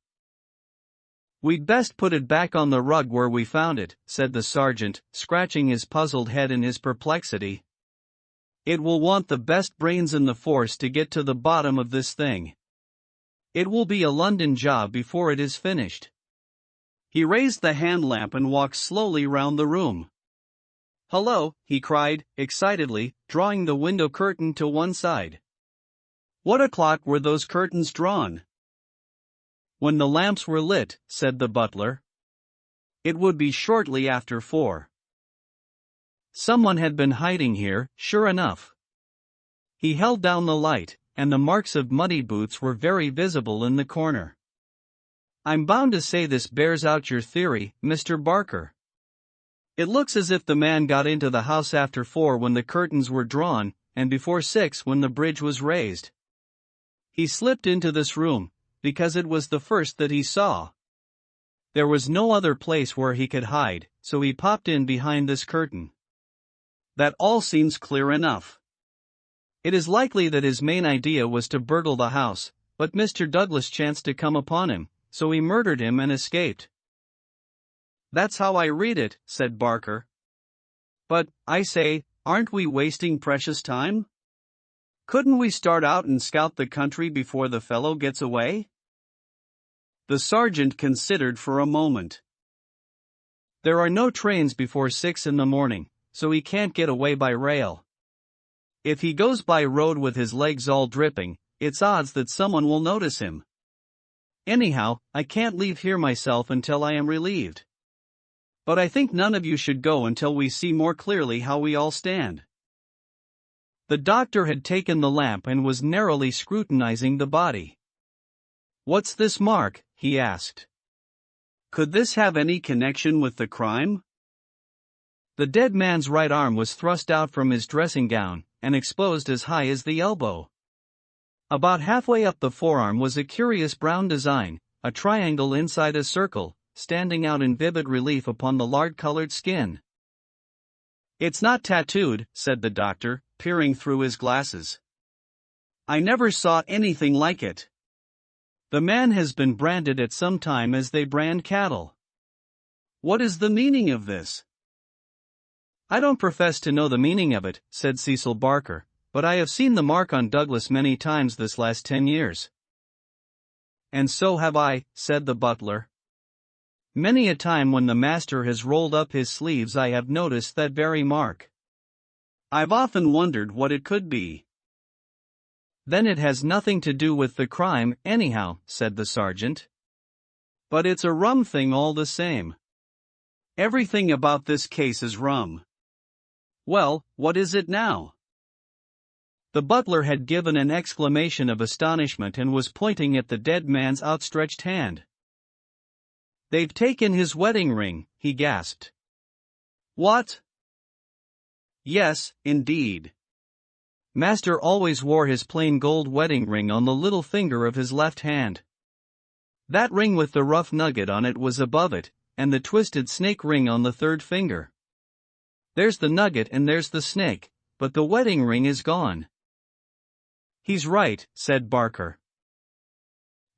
We'd best put it back on the rug where we found it, said the sergeant, scratching his puzzled head in his perplexity. It will want the best brains in the force to get to the bottom of this thing. It will be a London job before it is finished. He raised the hand lamp and walked slowly round the room. Hello, he cried, excitedly, drawing the window curtain to one side. What o'clock were those curtains drawn? When the lamps were lit, said the butler. It would be shortly after 4. Someone had been hiding here, sure enough. He held down the light, and the marks of muddy boots were very visible in the corner. I'm bound to say this bears out your theory, Mr. Barker. It looks as if the man got into the house after 4 when the curtains were drawn, and before 6 when the bridge was raised. He slipped into this room, because it was the first that he saw. There was no other place where he could hide, so he popped in behind this curtain. That all seems clear enough. It is likely that his main idea was to burgle the house, but Mr. Douglas chanced to come upon him, so he murdered him and escaped. That's how I read it, said Barker. But, I say, aren't we wasting precious time? Couldn't we start out and scout the country before the fellow gets away? The sergeant considered for a moment. There are no trains before 6 in the morning, so he can't get away by rail. If he goes by road with his legs all dripping, it's odds that someone will notice him. Anyhow, I can't leave here myself until I am relieved. But I think none of you should go until we see more clearly how we all stand. The doctor had taken the lamp and was narrowly scrutinizing the body. What's this mark? He asked. Could this have any connection with the crime? The dead man's right arm was thrust out from his dressing gown, and exposed as high as the elbow. About halfway up the forearm was a curious brown design, a triangle inside a circle, standing out in vivid relief upon the lard-colored skin. It's not tattooed, said the doctor, peering through his glasses. I never saw anything like it. The man has been branded at some time as they brand cattle. What is the meaning of this? I don't profess to know the meaning of it, said Cecil Barker, but I have seen the mark on Douglas many times this last 10 years. And so have I, said the butler. Many a time when the master has rolled up his sleeves I have noticed that very mark. I've often wondered what it could be. Then it has nothing to do with the crime, anyhow, said the sergeant. But it's a rum thing all the same. Everything about this case is rum. Well, what is it now? The butler had given an exclamation of astonishment and was pointing at the dead man's outstretched hand. They've taken his wedding ring, he gasped. What? Yes, indeed. Master always wore his plain gold wedding ring on the little finger of his left hand. That ring with the rough nugget on it was above it, and the twisted snake ring on the third finger. There's the nugget and there's the snake, but the wedding ring is gone. He's right, said Barker.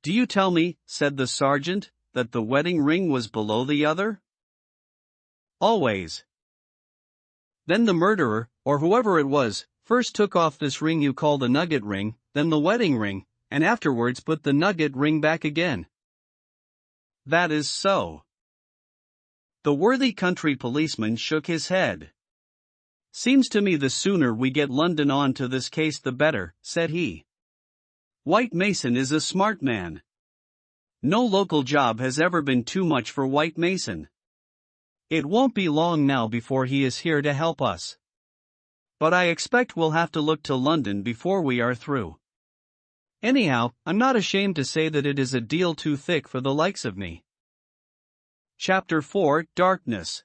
Do you tell me, said the sergeant, that the wedding ring was below the other? Always. Then the murderer, or whoever it was, first took off this ring you call the nugget ring, then the wedding ring, and afterwards put the nugget ring back again. That is so. The worthy country policeman shook his head. Seems to me the sooner we get London on to this case the better, said he. White Mason is a smart man. No local job has ever been too much for White Mason. It won't be long now before he is here to help us. But I expect we'll have to look to London before we are through. Anyhow, I'm not ashamed to say that it is a deal too thick for the likes of me. Chapter 4, Darkness.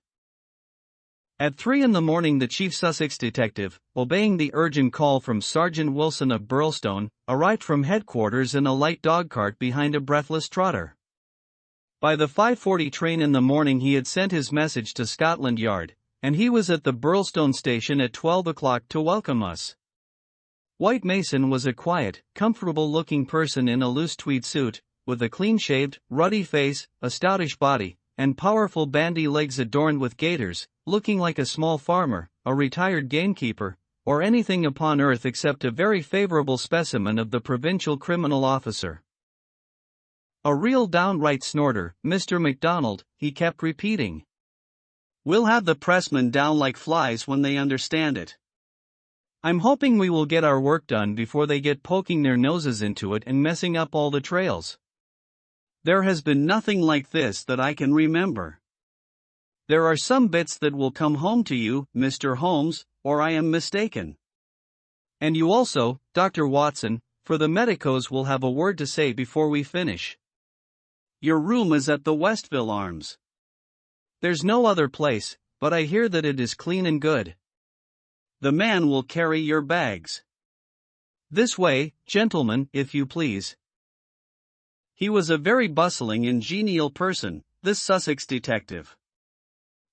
At 3 a.m. the chief Sussex detective, obeying the urgent call from Sergeant Wilson of Burlstone, arrived from headquarters in a light dogcart behind a breathless trotter. By the 5:40 train in the morning he had sent his message to Scotland Yard, and he was at the Burlstone station at 12 o'clock to welcome us. White Mason was a quiet, comfortable-looking person in a loose tweed suit, with a clean-shaved, ruddy face, a stoutish body, and powerful bandy legs adorned with gaiters, looking like a small farmer, a retired gamekeeper, or anything upon earth except a very favorable specimen of the provincial criminal officer. A real downright snorter, Mr. MacDonald, he kept repeating. We'll have the pressmen down like flies when they understand it. I'm hoping we will get our work done before they get poking their noses into it and messing up all the trails. There has been nothing like this that I can remember. There are some bits that will come home to you, Mr. Holmes, or I am mistaken. And you also, Dr. Watson, for the medicos will have a word to say before we finish. Your room is at the Westville Arms. There's no other place, but I hear that it is clean and good. The man will carry your bags. This way, gentlemen, if you please. He was a very bustling and genial person, this Sussex detective.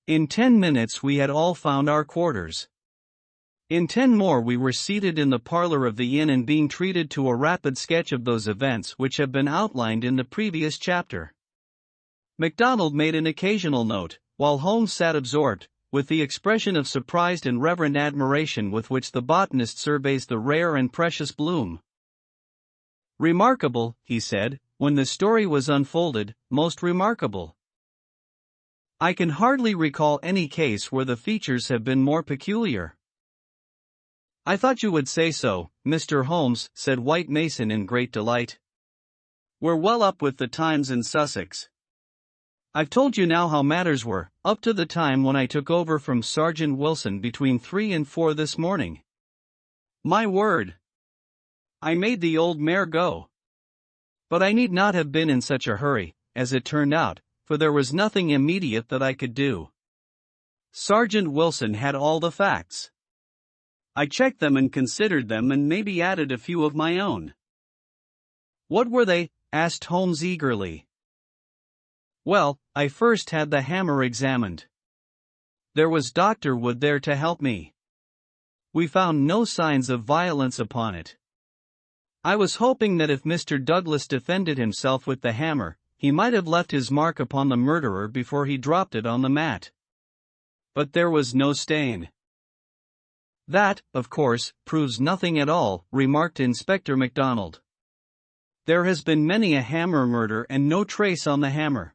In 10 minutes we had all found our quarters. In 10 more we were seated in the parlor of the inn and being treated to a rapid sketch of those events which have been outlined in the previous chapter. MacDonald made an occasional note, while Holmes sat absorbed, with the expression of surprised and reverent admiration with which the botanist surveys the rare and precious bloom. Remarkable, he said, when the story was unfolded, most remarkable. I can hardly recall any case where the features have been more peculiar. I thought you would say so, Mr. Holmes, said White Mason in great delight. We're well up with the times in Sussex. I've told you now how matters were, up to the time when I took over from Sergeant Wilson between 3 and 4 this morning. My word! I made the old mare go. But I need not have been in such a hurry, as it turned out, for there was nothing immediate that I could do. Sergeant Wilson had all the facts. I checked them and considered them and maybe added a few of my own. What were they? Asked Holmes eagerly. Well, I first had the hammer examined. There was Dr. Wood there to help me. We found no signs of violence upon it. I was hoping that if Mr. Douglas defended himself with the hammer, he might have left his mark upon the murderer before he dropped it on the mat. But there was no stain. That, of course, proves nothing at all, remarked Inspector MacDonald. There has been many a hammer murder and no trace on the hammer.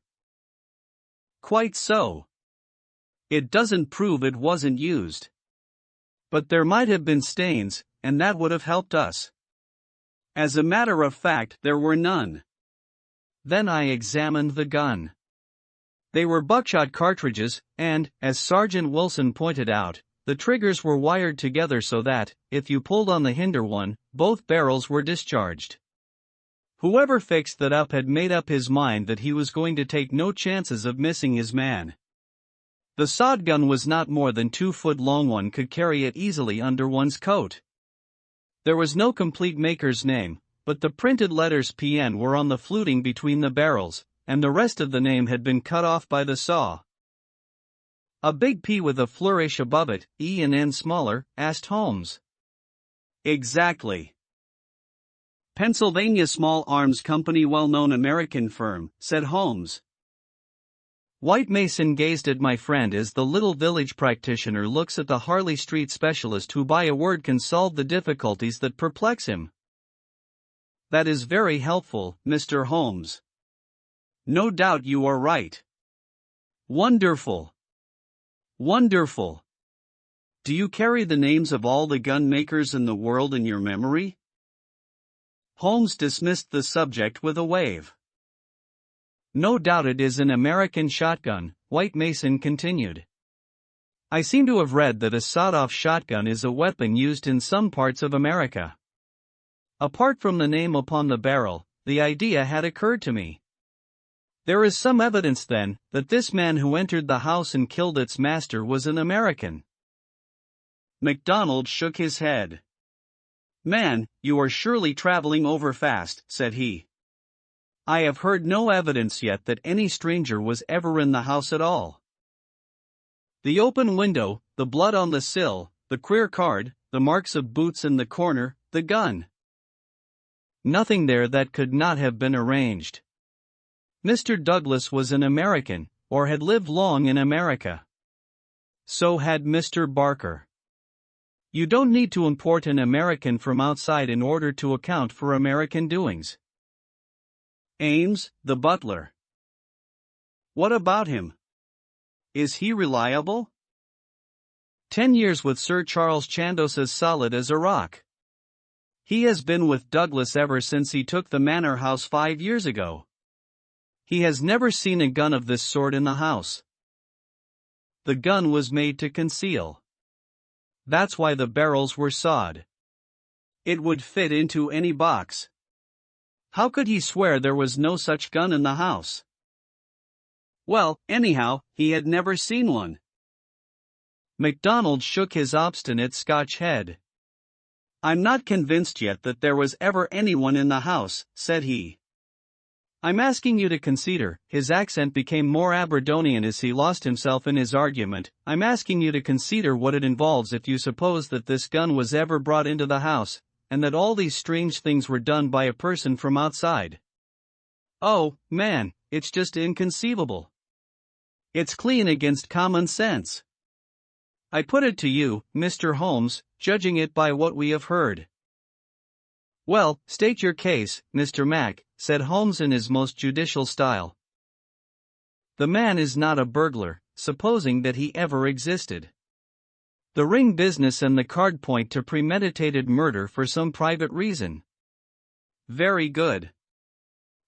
Quite so. It doesn't prove it wasn't used. But there might have been stains, and that would have helped us. As a matter of fact, there were none. Then I examined the gun. They were buckshot cartridges, and, as Sergeant Wilson pointed out, the triggers were wired together so that, if you pulled on the hinder one, both barrels were discharged. Whoever fixed that up had made up his mind that he was going to take no chances of missing his man. The sod gun was not more than 2 foot long. One could carry it easily under one's coat. There was no complete maker's name, but the printed letters Pigeon were on the fluting between the barrels, and the rest of the name had been cut off by the saw. A big P with a flourish above it, E and N smaller, asked Holmes. Exactly. Pennsylvania Small Arms Company, well-known American firm, said Holmes. White Mason gazed at my friend as the little village practitioner looks at the Harley Street specialist who by a word can solve the difficulties that perplex him. That is very helpful, Mr. Holmes. No doubt you are right. Wonderful. Wonderful. Do you carry the names of all the gun makers in the world in your memory? Holmes dismissed the subject with a wave. No doubt it is an American shotgun, White Mason continued. I seem to have read that a sawed-off shotgun is a weapon used in some parts of America. Apart from the name upon the barrel, the idea had occurred to me. There is some evidence then, that this man who entered the house and killed its master was an American. MacDonald shook his head. Man, you are surely traveling over fast, said he. I have heard no evidence yet that any stranger was ever in the house at all. The open window, the blood on the sill, the queer card, the marks of boots in the corner, the gun. Nothing there that could not have been arranged. Mr. Douglas was an American, or had lived long in America. So had Mr. Barker. You don't need to import an American from outside in order to account for American doings. Ames, the butler. What about him? Is he reliable? 10 years with Sir Charles Chandos, as solid as a rock. He has been with Douglas ever since he took the manor house 5 years ago. He has never seen a gun of this sort in the house. The gun was made to conceal. That's why the barrels were sawed. It would fit into any box. How could he swear there was no such gun in the house? Well, anyhow, he had never seen one. MacDonald shook his obstinate Scotch head. I'm not convinced yet that there was ever anyone in the house, said he. I'm asking you to consider, his accent became more Aberdonian as he lost himself in his argument, I'm asking you to consider what it involves if you suppose that this gun was ever brought into the house, and that all these strange things were done by a person from outside. Oh, man, it's just inconceivable. It's clean against common sense. I put it to you, Mr. Holmes, judging it by what we have heard. Well, state your case, Mr. Mac, said Holmes in his most judicial style. The man is not a burglar, supposing that he ever existed. The ring business and the card point to premeditated murder for some private reason. Very good.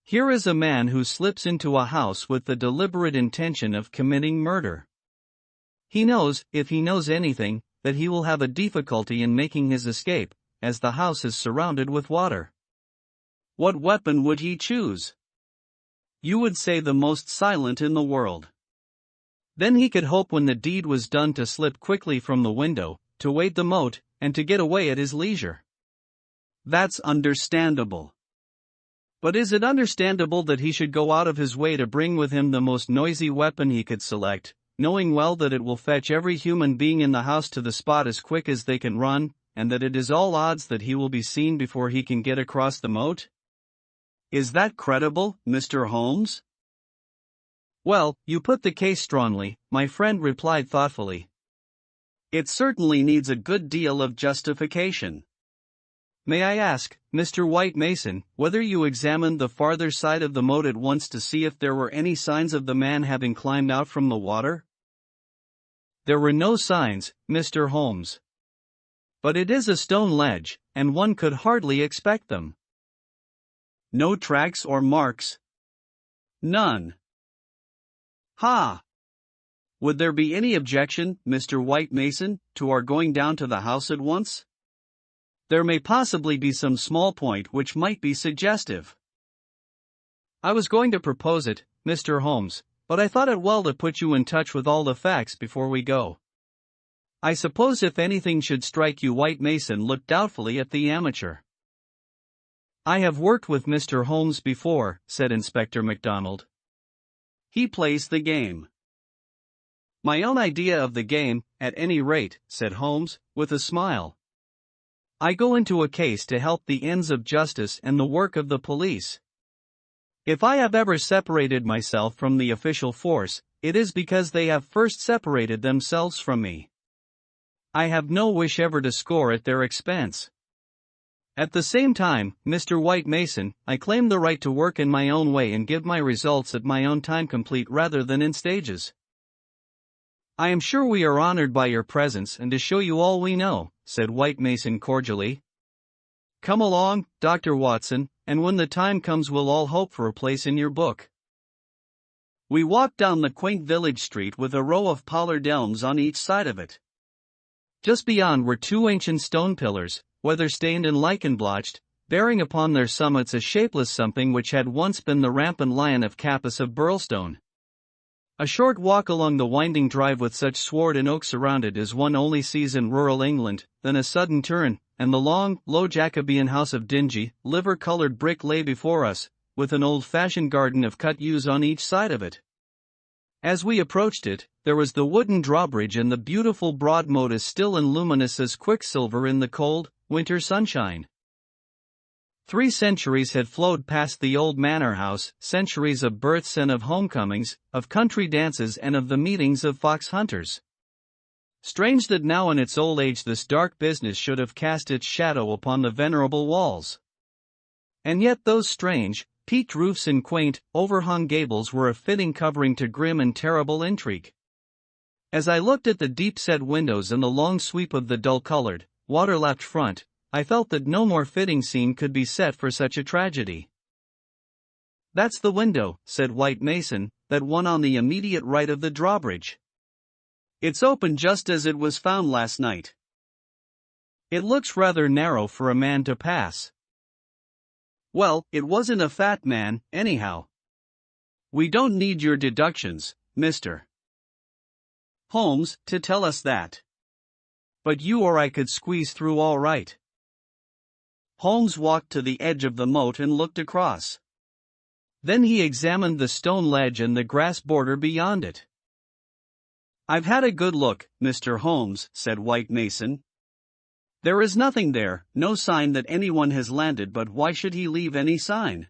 Here is a man who slips into a house with the deliberate intention of committing murder. He knows, if he knows anything, that he will have a difficulty in making his escape, as the house is surrounded with water. What weapon would he choose? You would say the most silent in the world. Then he could hope when the deed was done to slip quickly from the window, to wade the moat, and to get away at his leisure. That's understandable. But is it understandable that he should go out of his way to bring with him the most noisy weapon he could select, knowing well that it will fetch every human being in the house to the spot as quick as they can run, and that it is all odds that he will be seen before he can get across the moat? Is that credible, Mr. Holmes? Well, you put the case strongly, my friend replied thoughtfully. It certainly needs a good deal of justification. May I ask, Mr. White Mason, whether you examined the farther side of the moat at once to see if there were any signs of the man having climbed out from the water? There were no signs, Mr. Holmes. But it is a stone ledge, and one could hardly expect them. No tracks or marks? None. Ha! Would there be any objection, Mr. White Mason, to our going down to the house at once? There may possibly be some small point which might be suggestive. I was going to propose it, Mr. Holmes, but I thought it well to put you in touch with all the facts before we go. I suppose if anything should strike you, White Mason looked doubtfully at the amateur. I have worked with Mr. Holmes before, said Inspector MacDonald. He plays the game. My own idea of the game, at any rate, said Holmes, with a smile. I go into a case to help the ends of justice and the work of the police. If I have ever separated myself from the official force, it is because they have first separated themselves from me. I have no wish ever to score at their expense. At the same time, Mr. White Mason, I claim the right to work in my own way and give my results at my own time complete rather than in stages. I am sure we are honored by your presence and to show you all we know, said White Mason cordially. Come along, Dr. Watson, and when the time comes we'll all hope for a place in your book. We walked down the quaint village street with a row of pollard elms on each side of it. Just beyond were two ancient stone pillars, weather-stained and lichen-blotched, bearing upon their summits a shapeless something which had once been the rampant lion of Capus of Burlstone. A short walk along the winding drive with such sward and oaks around it as one only sees in rural England, then a sudden turn, and the long, low Jacobean house of dingy, liver-colored brick lay before us, with an old-fashioned garden of cut yews on each side of it. As we approached it, there was the wooden drawbridge and the beautiful broad moat as still and luminous as quicksilver in the cold, winter sunshine. 3 centuries had flowed past the old manor house, centuries of births and of homecomings, of country dances and of the meetings of fox hunters. Strange that now in its old age this dark business should have cast its shadow upon the venerable walls. And yet those strange, peaked roofs and quaint, overhung gables were a fitting covering to grim and terrible intrigue. As I looked at the deep-set windows and the long sweep of the dull-colored, water-lapped front, I felt that no more fitting scene could be set for such a tragedy. That's the window, said White Mason, that one on the immediate right of the drawbridge. It's open just as it was found last night. It looks rather narrow for a man to pass. Well, it wasn't a fat man, anyhow. We don't need your deductions, Mr. Holmes, to tell us that. But you or I could squeeze through all right. Holmes walked to the edge of the moat and looked across. Then he examined the stone ledge and the grass border beyond it. I've had a good look, Mr. Holmes, said White Mason. There is nothing there, no sign that anyone has landed, but why should he leave any sign?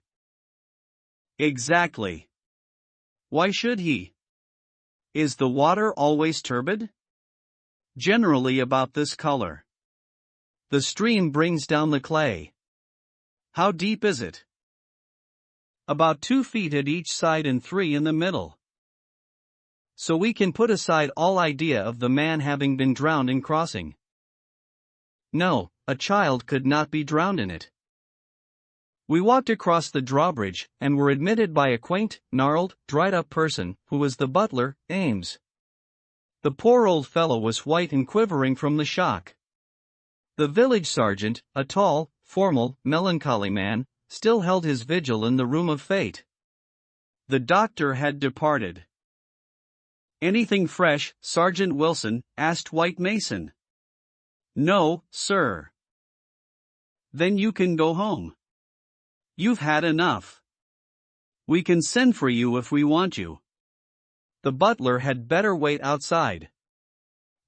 Exactly. Why should he? Is the water always turbid? Generally about this color. The stream brings down the clay. How deep is it? About 2 feet at each side and 3 in the middle. So we can put aside all idea of the man having been drowned in crossing. No, a child could not be drowned in it. We walked across the drawbridge, and were admitted by a quaint, gnarled, dried-up person, who was the butler, Ames. The poor old fellow was white and quivering from the shock. The village sergeant, a tall, formal, melancholy man, still held his vigil in the room of fate. The doctor had departed. Anything fresh, Sergeant Wilson? Asked White Mason. No, sir. Then you can go home. You've had enough. We can send for you if we want you. The butler had better wait outside.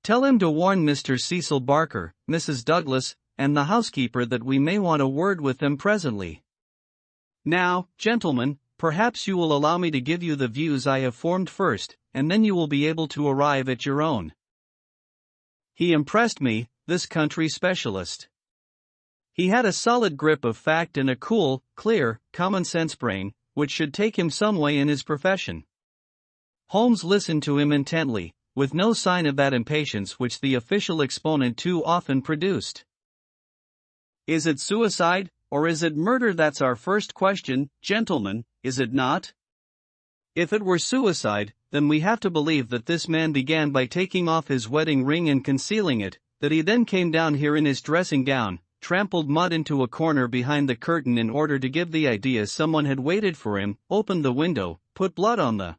Tell him to warn Mr. Cecil Barker, Mrs. Douglas, and the housekeeper that we may want a word with them presently. Now, gentlemen, perhaps you will allow me to give you the views I have formed first, and then you will be able to arrive at your own. He impressed me, this country specialist. He had a solid grip of fact and a cool, clear, common-sense brain, which should take him some way in his profession. Holmes listened to him intently, with no sign of that impatience which the official exponent too often produced. Is it suicide, or is it murder? That's our first question, gentlemen, is it not? If it were suicide, then we have to believe that this man began by taking off his wedding ring and concealing it, that he then came down here in his dressing gown, trampled mud into a corner behind the curtain in order to give the idea someone had waited for him, opened the window, put blood on the...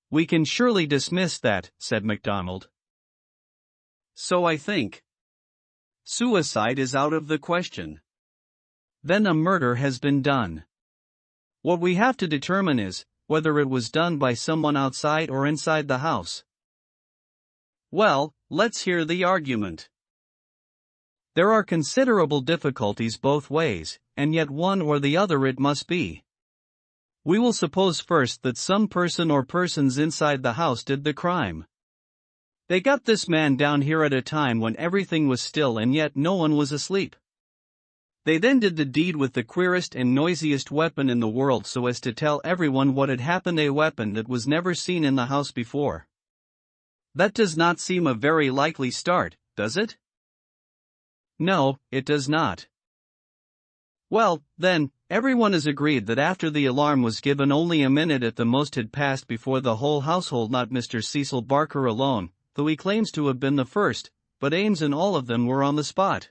We can surely dismiss that, said MacDonald. So I think. Suicide is out of the question. Then a murder has been done. What we have to determine is, whether it was done by someone outside or inside the house. Well, let's hear the argument. There are considerable difficulties both ways, and yet one or the other it must be. We will suppose first that some person or persons inside the house did the crime. They got this man down here at a time when everything was still and yet no one was asleep. They then did the deed with the queerest and noisiest weapon in the world so as to tell everyone what had happened, a weapon that was never seen in the house before. That does not seem a very likely start, does it? No, it does not. Well, then, everyone is agreed that after the alarm was given only a minute at the most had passed before the whole household, not Mr. Cecil Barker alone, though he claims to have been the first, but Ames and all of them were on the spot.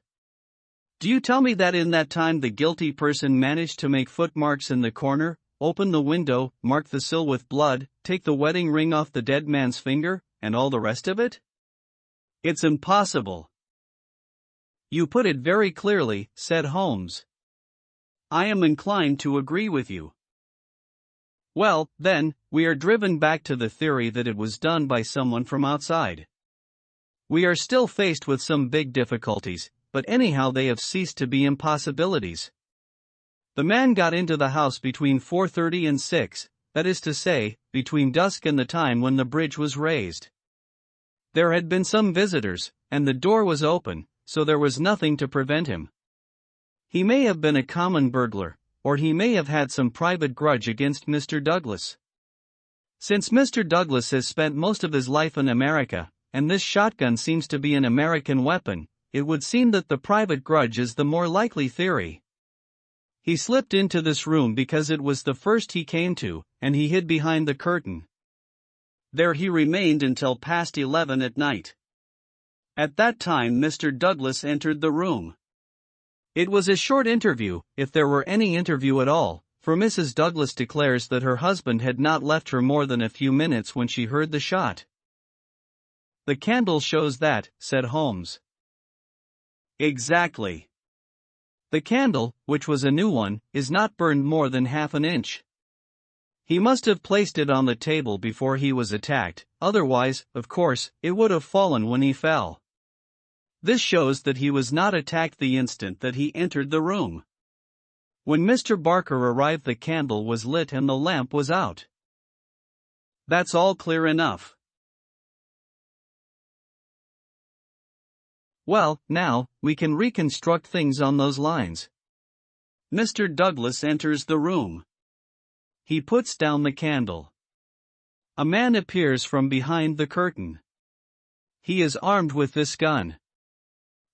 Do you tell me that in that time the guilty person managed to make footmarks in the corner, open the window, mark the sill with blood, take the wedding ring off the dead man's finger, and all the rest of it? It's impossible. You put it very clearly, said Holmes. I am inclined to agree with you. Well, then, we are driven back to the theory that it was done by someone from outside. We are still faced with some big difficulties, but anyhow they have ceased to be impossibilities. The man got into the house between 4:30 and 6, that is to say, between dusk and the time when the bridge was raised. There had been some visitors, and the door was open, so there was nothing to prevent him. He may have been a common burglar, or he may have had some private grudge against Mr. Douglas. Since Mr. Douglas has spent most of his life in America, and this shotgun seems to be an American weapon, it would seem that the private grudge is the more likely theory. He slipped into this room because it was the first he came to, and he hid behind the curtain. There he remained until past 11 at night. At that time Mr. Douglas entered the room. It was a short interview, if there were any interview at all, for Mrs. Douglas declares that her husband had not left her more than a few minutes when she heard the shot. "The candle shows that," said Holmes. "Exactly. The candle, which was a new one, is not burned more than half an inch. He must have placed it on the table before he was attacked, otherwise, of course, it would have fallen when he fell. This shows that he was not attacked the instant that he entered the room. When Mr. Barker arrived, the candle was lit and the lamp was out. That's all clear enough. Well, now, we can reconstruct things on those lines. Mr. Douglas enters the room. He puts down the candle. A man appears from behind the curtain. He is armed with this gun.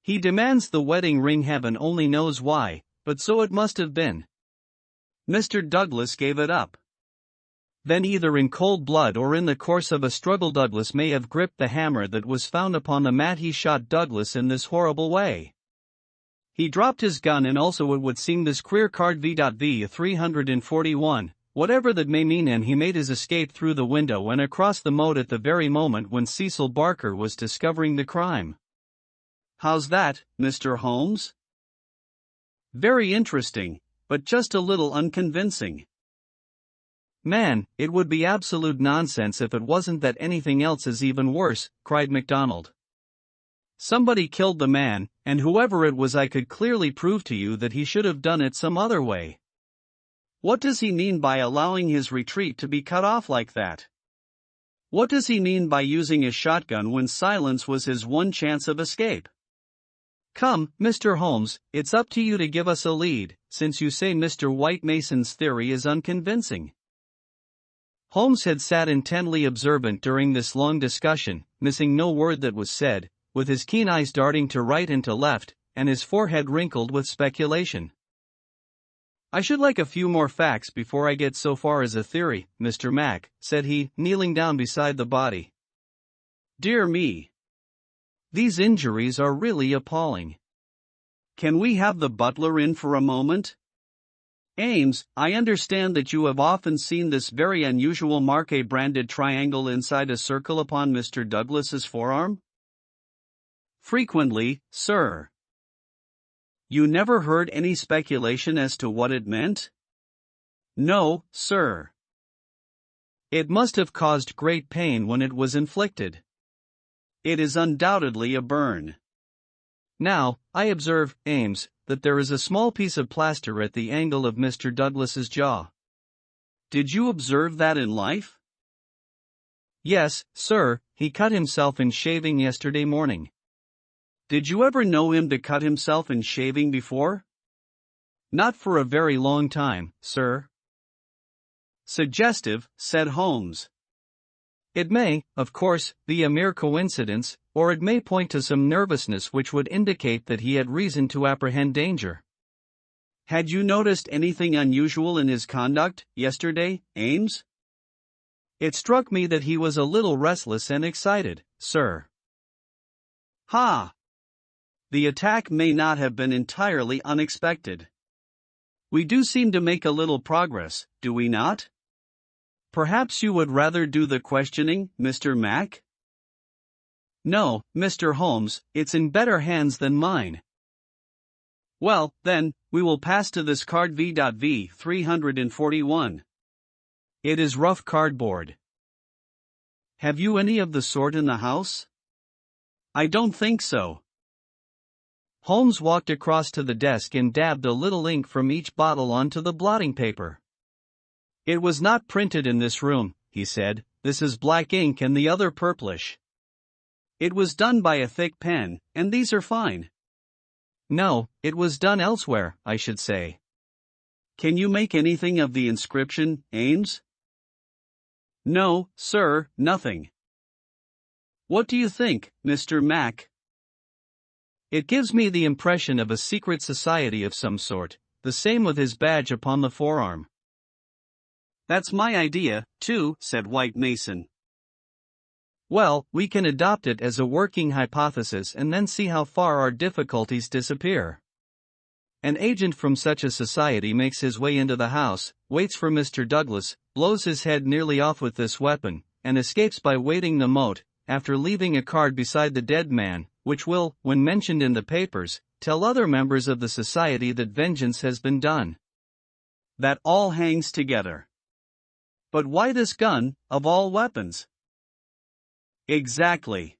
He demands the wedding ring. Heaven only knows why, but so it must have been. Mr. Douglas gave it up. Then, either in cold blood or in the course of a struggle, Douglas may have gripped the hammer that was found upon the mat. He shot Douglas in this horrible way. He dropped his gun, and also it would seem this queer card V.V. 341, whatever that may mean, and he made his escape through the window and across the moat at the very moment when Cecil Barker was discovering the crime. How's that, Mr. Holmes? Very interesting, but just a little unconvincing. Man, it would be absolute nonsense if it wasn't that anything else is even worse, cried MacDonald. Somebody killed the man, and whoever it was, I could clearly prove to you that he should have done it some other way. What does he mean by allowing his retreat to be cut off like that? What does he mean by using a shotgun when silence was his one chance of escape? Come, Mr. Holmes, it's up to you to give us a lead, since you say Mr. White Mason's theory is unconvincing. Holmes had sat intently observant during this long discussion, missing no word that was said, with his keen eyes darting to right and to left, and his forehead wrinkled with speculation. I should like a few more facts before I get so far as a theory, Mr. Mac, said he, kneeling down beside the body. Dear me. These injuries are really appalling. Can we have the butler in for a moment? Ames, I understand that you have often seen this very unusual mark, a branded triangle inside a circle upon Mr. Douglas's forearm? Frequently, sir. You never heard any speculation as to what it meant? No, sir. It must have caused great pain when it was inflicted. It is undoubtedly a burn. Now, I observe, Ames, that there is a small piece of plaster at the angle of Mr. Douglas's jaw. Did you observe that in life? Yes, sir, he cut himself in shaving yesterday morning. Did you ever know him to cut himself in shaving before? Not for a very long time, sir. Suggestive, said Holmes. It may, of course, be a mere coincidence, or it may point to some nervousness which would indicate that he had reason to apprehend danger. Had you noticed anything unusual in his conduct yesterday, Ames? It struck me that he was a little restless and excited, sir. Ha! The attack may not have been entirely unexpected. We do seem to make a little progress, do we not? Perhaps you would rather do the questioning, Mr. Mac? No, Mr. Holmes, it's in better hands than mine. Well, then, we will pass to this card V.V. 341. It is rough cardboard. Have you any of the sort in the house? I don't think so. Holmes walked across to the desk and dabbed a little ink from each bottle onto the blotting paper. It was not printed in this room, he said. This is black ink and the other purplish. It was done by a thick pen, and these are fine. No, it was done elsewhere, I should say. Can you make anything of the inscription, Ames? No, sir, nothing. What do you think, Mr. Mac? It gives me the impression of a secret society of some sort, the same with his badge upon the forearm. That's my idea, too, said White Mason. Well, we can adopt it as a working hypothesis and then see how far our difficulties disappear. An agent from such a society makes his way into the house, waits for Mr. Douglas, blows his head nearly off with this weapon, and escapes by wading the moat, after leaving a card beside the dead man, which will, when mentioned in the papers, tell other members of the society that vengeance has been done. That all hangs together. But why this gun, of all weapons? Exactly.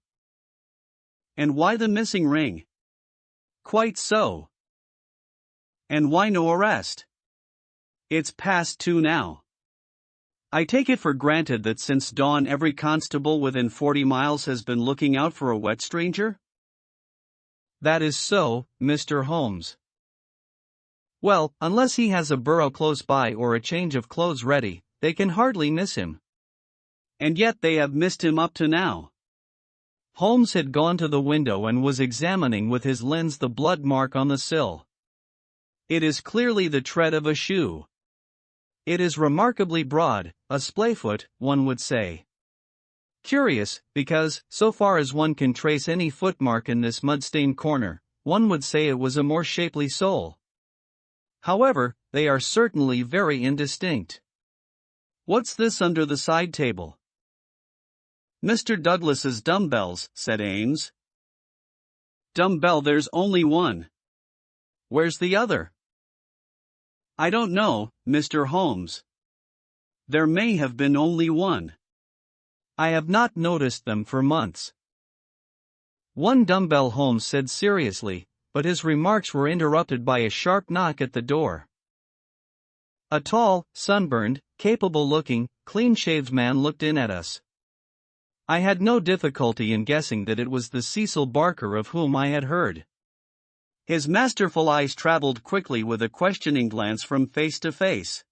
And why the missing ring? Quite so. And why no arrest? It's past 2 now. I take it for granted that since dawn every constable within 40 miles has been looking out for a wet stranger? That is so, Mr. Holmes. Well, unless he has a burro close by or a change of clothes ready, they can hardly miss him. And yet they have missed him up to now. Holmes had gone to the window and was examining with his lens the blood mark on the sill. It is clearly the tread of a shoe. It is remarkably broad, a splayfoot, one would say. Curious, because, so far as one can trace any footmark in this mud-stained corner, one would say it was a more shapely sole. However, they are certainly very indistinct. What's this under the side table? Mr. Douglas's dumbbells, said Ames. Dumbbell, there's only one. Where's the other? I don't know, Mr. Holmes. There may have been only one. I have not noticed them for months. One dumbbell, Holmes said seriously, but his remarks were interrupted by a sharp knock at the door. A tall, sunburned, capable-looking, clean-shaved man looked in at us. I had no difficulty in guessing that it was the Cecil Barker of whom I had heard. His masterful eyes traveled quickly with a questioning glance from face to face.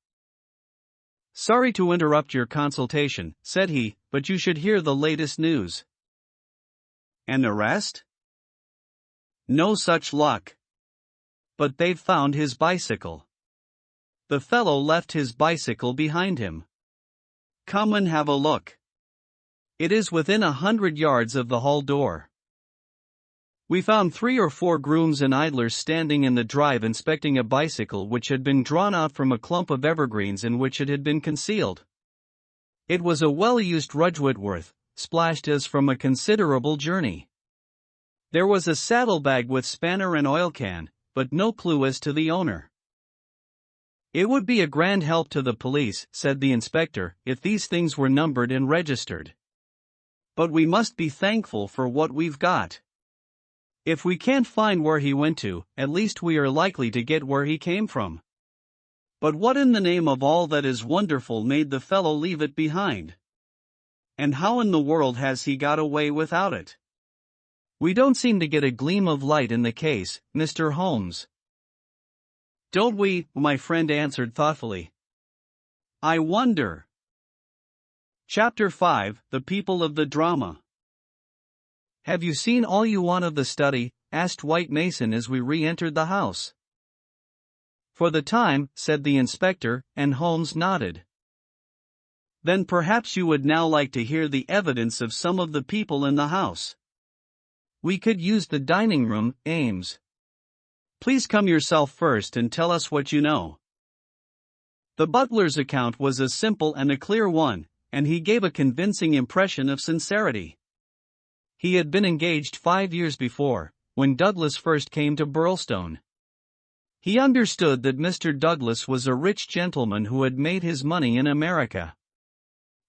"Sorry to interrupt your consultation," said he, "but you should hear the latest news." An arrest? No such luck. But they've found his bicycle. The fellow left his bicycle behind him. Come and have a look. It is within 100 yards of the hall door. We found 3 or 4 grooms and idlers standing in the drive inspecting a bicycle which had been drawn out from a clump of evergreens in which it had been concealed. It was a well-used Rudge Whitworth, splashed as from a considerable journey. There was a saddlebag with spanner and oil can, but no clue as to the owner. "It would be a grand help to the police," said the inspector, "if these things were numbered and registered. But we must be thankful for what we've got. If we can't find where he went to, at least we are likely to get where he came from." But what in the name of all that is wonderful made the fellow leave it behind? And how in the world has he got away without it? We don't seem to get a gleam of light in the case, Mr. Holmes. Don't we? My friend answered thoughtfully. I wonder. Chapter 5, The People of the Drama. "Have you seen all you want of the study?" asked White Mason as we re-entered the house. "For the time," said the inspector, and Holmes nodded. Then perhaps you would now like to hear the evidence of some of the people in the house. We could use the dining room, Ames. Please come yourself first and tell us what you know. The butler's account was a simple and a clear one, and he gave a convincing impression of sincerity. He had been engaged 5 years before, when Douglas first came to Burlstone. He understood that Mr. Douglas was a rich gentleman who had made his money in America.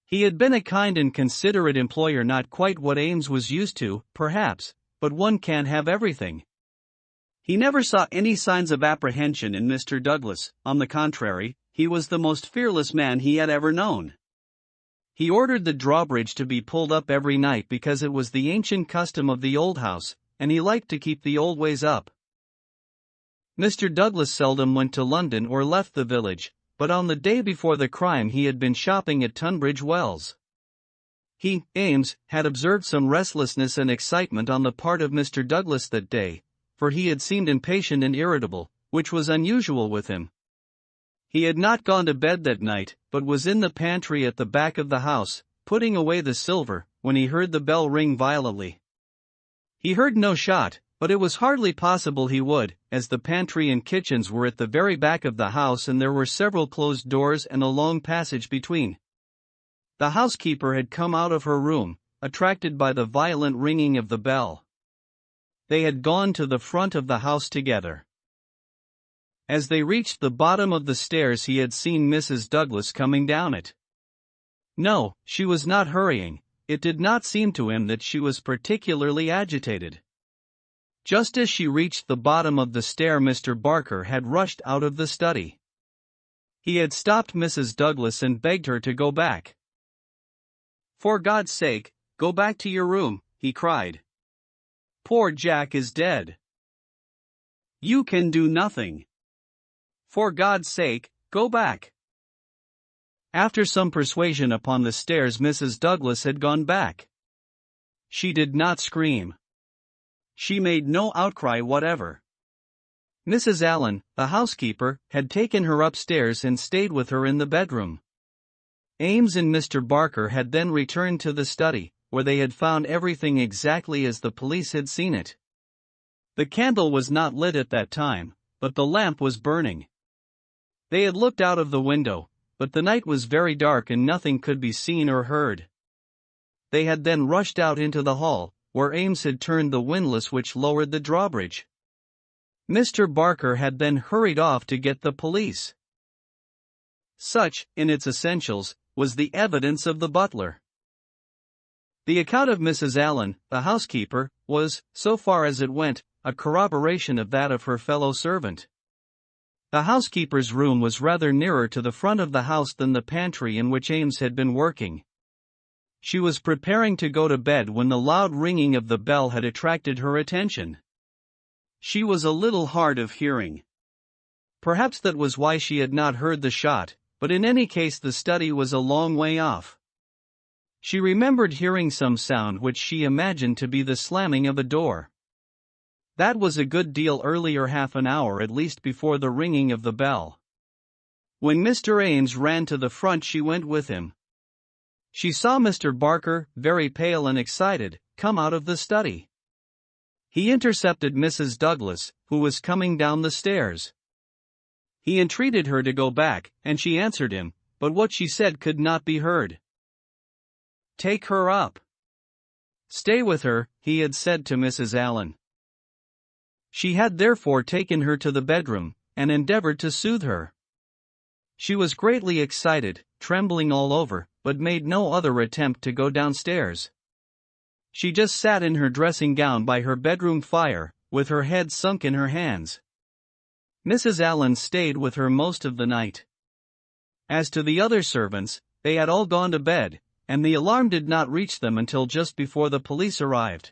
He had been a kind and considerate employer, not quite what Ames was used to, perhaps, but one can't have everything. He never saw any signs of apprehension in Mr. Douglas. On the contrary, he was the most fearless man he had ever known. He ordered the drawbridge to be pulled up every night because it was the ancient custom of the old house, and he liked to keep the old ways up. Mr. Douglas seldom went to London or left the village, but on the day before the crime he had been shopping at Tunbridge Wells. He, Ames, had observed some restlessness and excitement on the part of Mr. Douglas that day, for he had seemed impatient and irritable, which was unusual with him. He had not gone to bed that night, but was in the pantry at the back of the house, putting away the silver, when he heard the bell ring violently. He heard no shot, but it was hardly possible he would, as the pantry and kitchens were at the very back of the house and there were several closed doors and a long passage between. The housekeeper had come out of her room, attracted by the violent ringing of the bell. They had gone to the front of the house together. As they reached the bottom of the stairs, he had seen Mrs. Douglas coming down it. No, she was not hurrying. It did not seem to him that she was particularly agitated. Just as she reached the bottom of the stair, Mr. Barker had rushed out of the study. He had stopped Mrs. Douglas and begged her to go back. "For God's sake, go back to your room," he cried. "Poor Jack is dead. You can do nothing. For God's sake, go back." After some persuasion upon the stairs, Mrs. Douglas had gone back. She did not scream. She made no outcry whatever. Mrs. Allen, the housekeeper, had taken her upstairs and stayed with her in the bedroom. Ames and Mr. Barker had then returned to the study, where they had found everything exactly as the police had seen it. The candle was not lit at that time, but the lamp was burning. They had looked out of the window, but the night was very dark and nothing could be seen or heard. They had then rushed out into the hall, where Ames had turned the windlass which lowered the drawbridge. Mr. Barker had then hurried off to get the police. Such, in its essentials, was the evidence of the butler. The account of Mrs. Allen, the housekeeper, was, so far as it went, a corroboration of that of her fellow servant. The housekeeper's room was rather nearer to the front of the house than the pantry in which Ames had been working. She was preparing to go to bed when the loud ringing of the bell had attracted her attention. She was a little hard of hearing. Perhaps that was why she had not heard the shot, but in any case the study was a long way off. She remembered hearing some sound which she imagined to be the slamming of a door. That was a good deal earlier, half an hour at least before the ringing of the bell. When Mr. Ames ran to the front, she went with him. She saw Mr. Barker, very pale and excited, come out of the study. He intercepted Mrs. Douglas, who was coming down the stairs. He entreated her to go back, and she answered him, but what she said could not be heard. "Take her up. Stay with her," he had said to Mrs. Allen. She had therefore taken her to the bedroom, and endeavored to soothe her. She was greatly excited, trembling all over, but made no other attempt to go downstairs. She just sat in her dressing gown by her bedroom fire, with her head sunk in her hands. Mrs. Allen stayed with her most of the night. As to the other servants, they had all gone to bed, and the alarm did not reach them until just before the police arrived.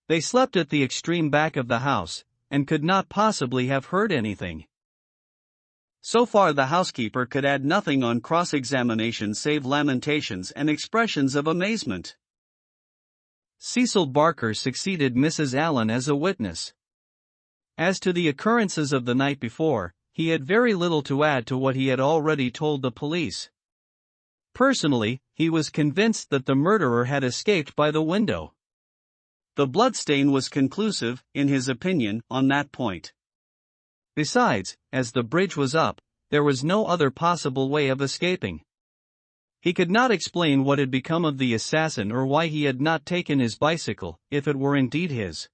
They slept at the extreme back of the house, and could not possibly have heard anything. So far the housekeeper could add nothing on cross-examination save lamentations and expressions of amazement. Cecil Barker succeeded Mrs. Allen as a witness. As to the occurrences of the night before, he had very little to add to what he had already told the police. Personally, he was convinced that the murderer had escaped by the window. The bloodstain was conclusive, in his opinion, on that point. Besides, as the bridge was up, there was no other possible way of escaping. He could not explain what had become of the assassin or why he had not taken his bicycle, if it were indeed his.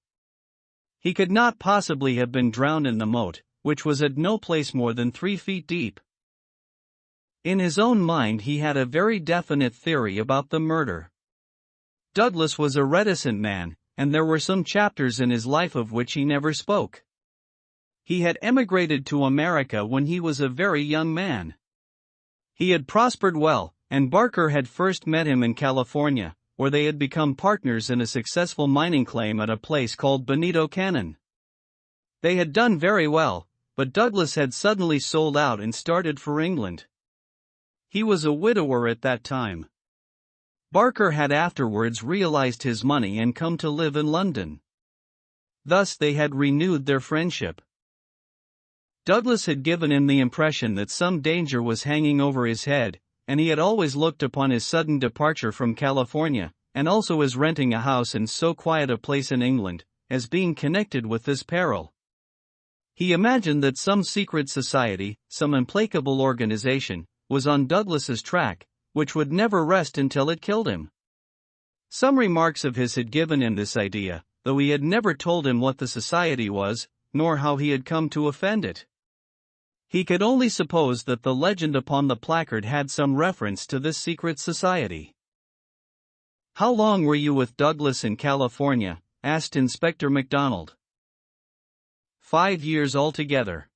He could not possibly have been drowned in the moat, which was at no place more than 3 feet deep. In his own mind he had a very definite theory about the murder. Douglas was a reticent man, and there were some chapters in his life of which he never spoke. He had emigrated to America when he was a very young man. He had prospered well, and Barker had first met him in California, where they had become partners in a successful mining claim at a place called Benito Canyon. They had done very well, but Douglas had suddenly sold out and started for England. He was a widower at that time. Barker had afterwards realized his money and come to live in London. Thus they had renewed their friendship. Douglas had given him the impression that some danger was hanging over his head, and he had always looked upon his sudden departure from California, and also his renting a house in so quiet a place in England, as being connected with this peril. He imagined that some secret society, some implacable organization, was on Douglas's track, which would never rest until it killed him. Some remarks of his had given him this idea, though he had never told him what the society was, nor how he had come to offend it. He could only suppose that the legend upon the placard had some reference to this secret society. "How long were you with Douglas in California?" asked Inspector MacDonald. 5 years altogether."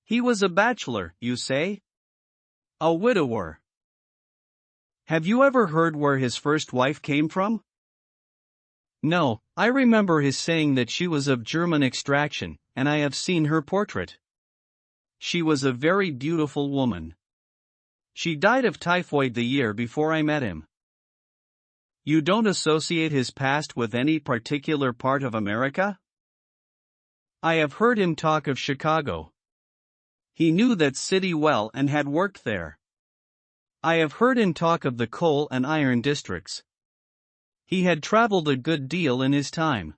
"He was a bachelor, you say?" "A widower." "Have you ever heard where his first wife came from?" "No, I remember his saying that she was of German extraction, and I have seen her portrait. She was a very beautiful woman. She died of typhoid the year before I met him." "You don't associate his past with any particular part of America?" "I have heard him talk of Chicago. He knew that city well and had worked there. I have heard him talk of the coal and iron districts. He had traveled a good deal in his time."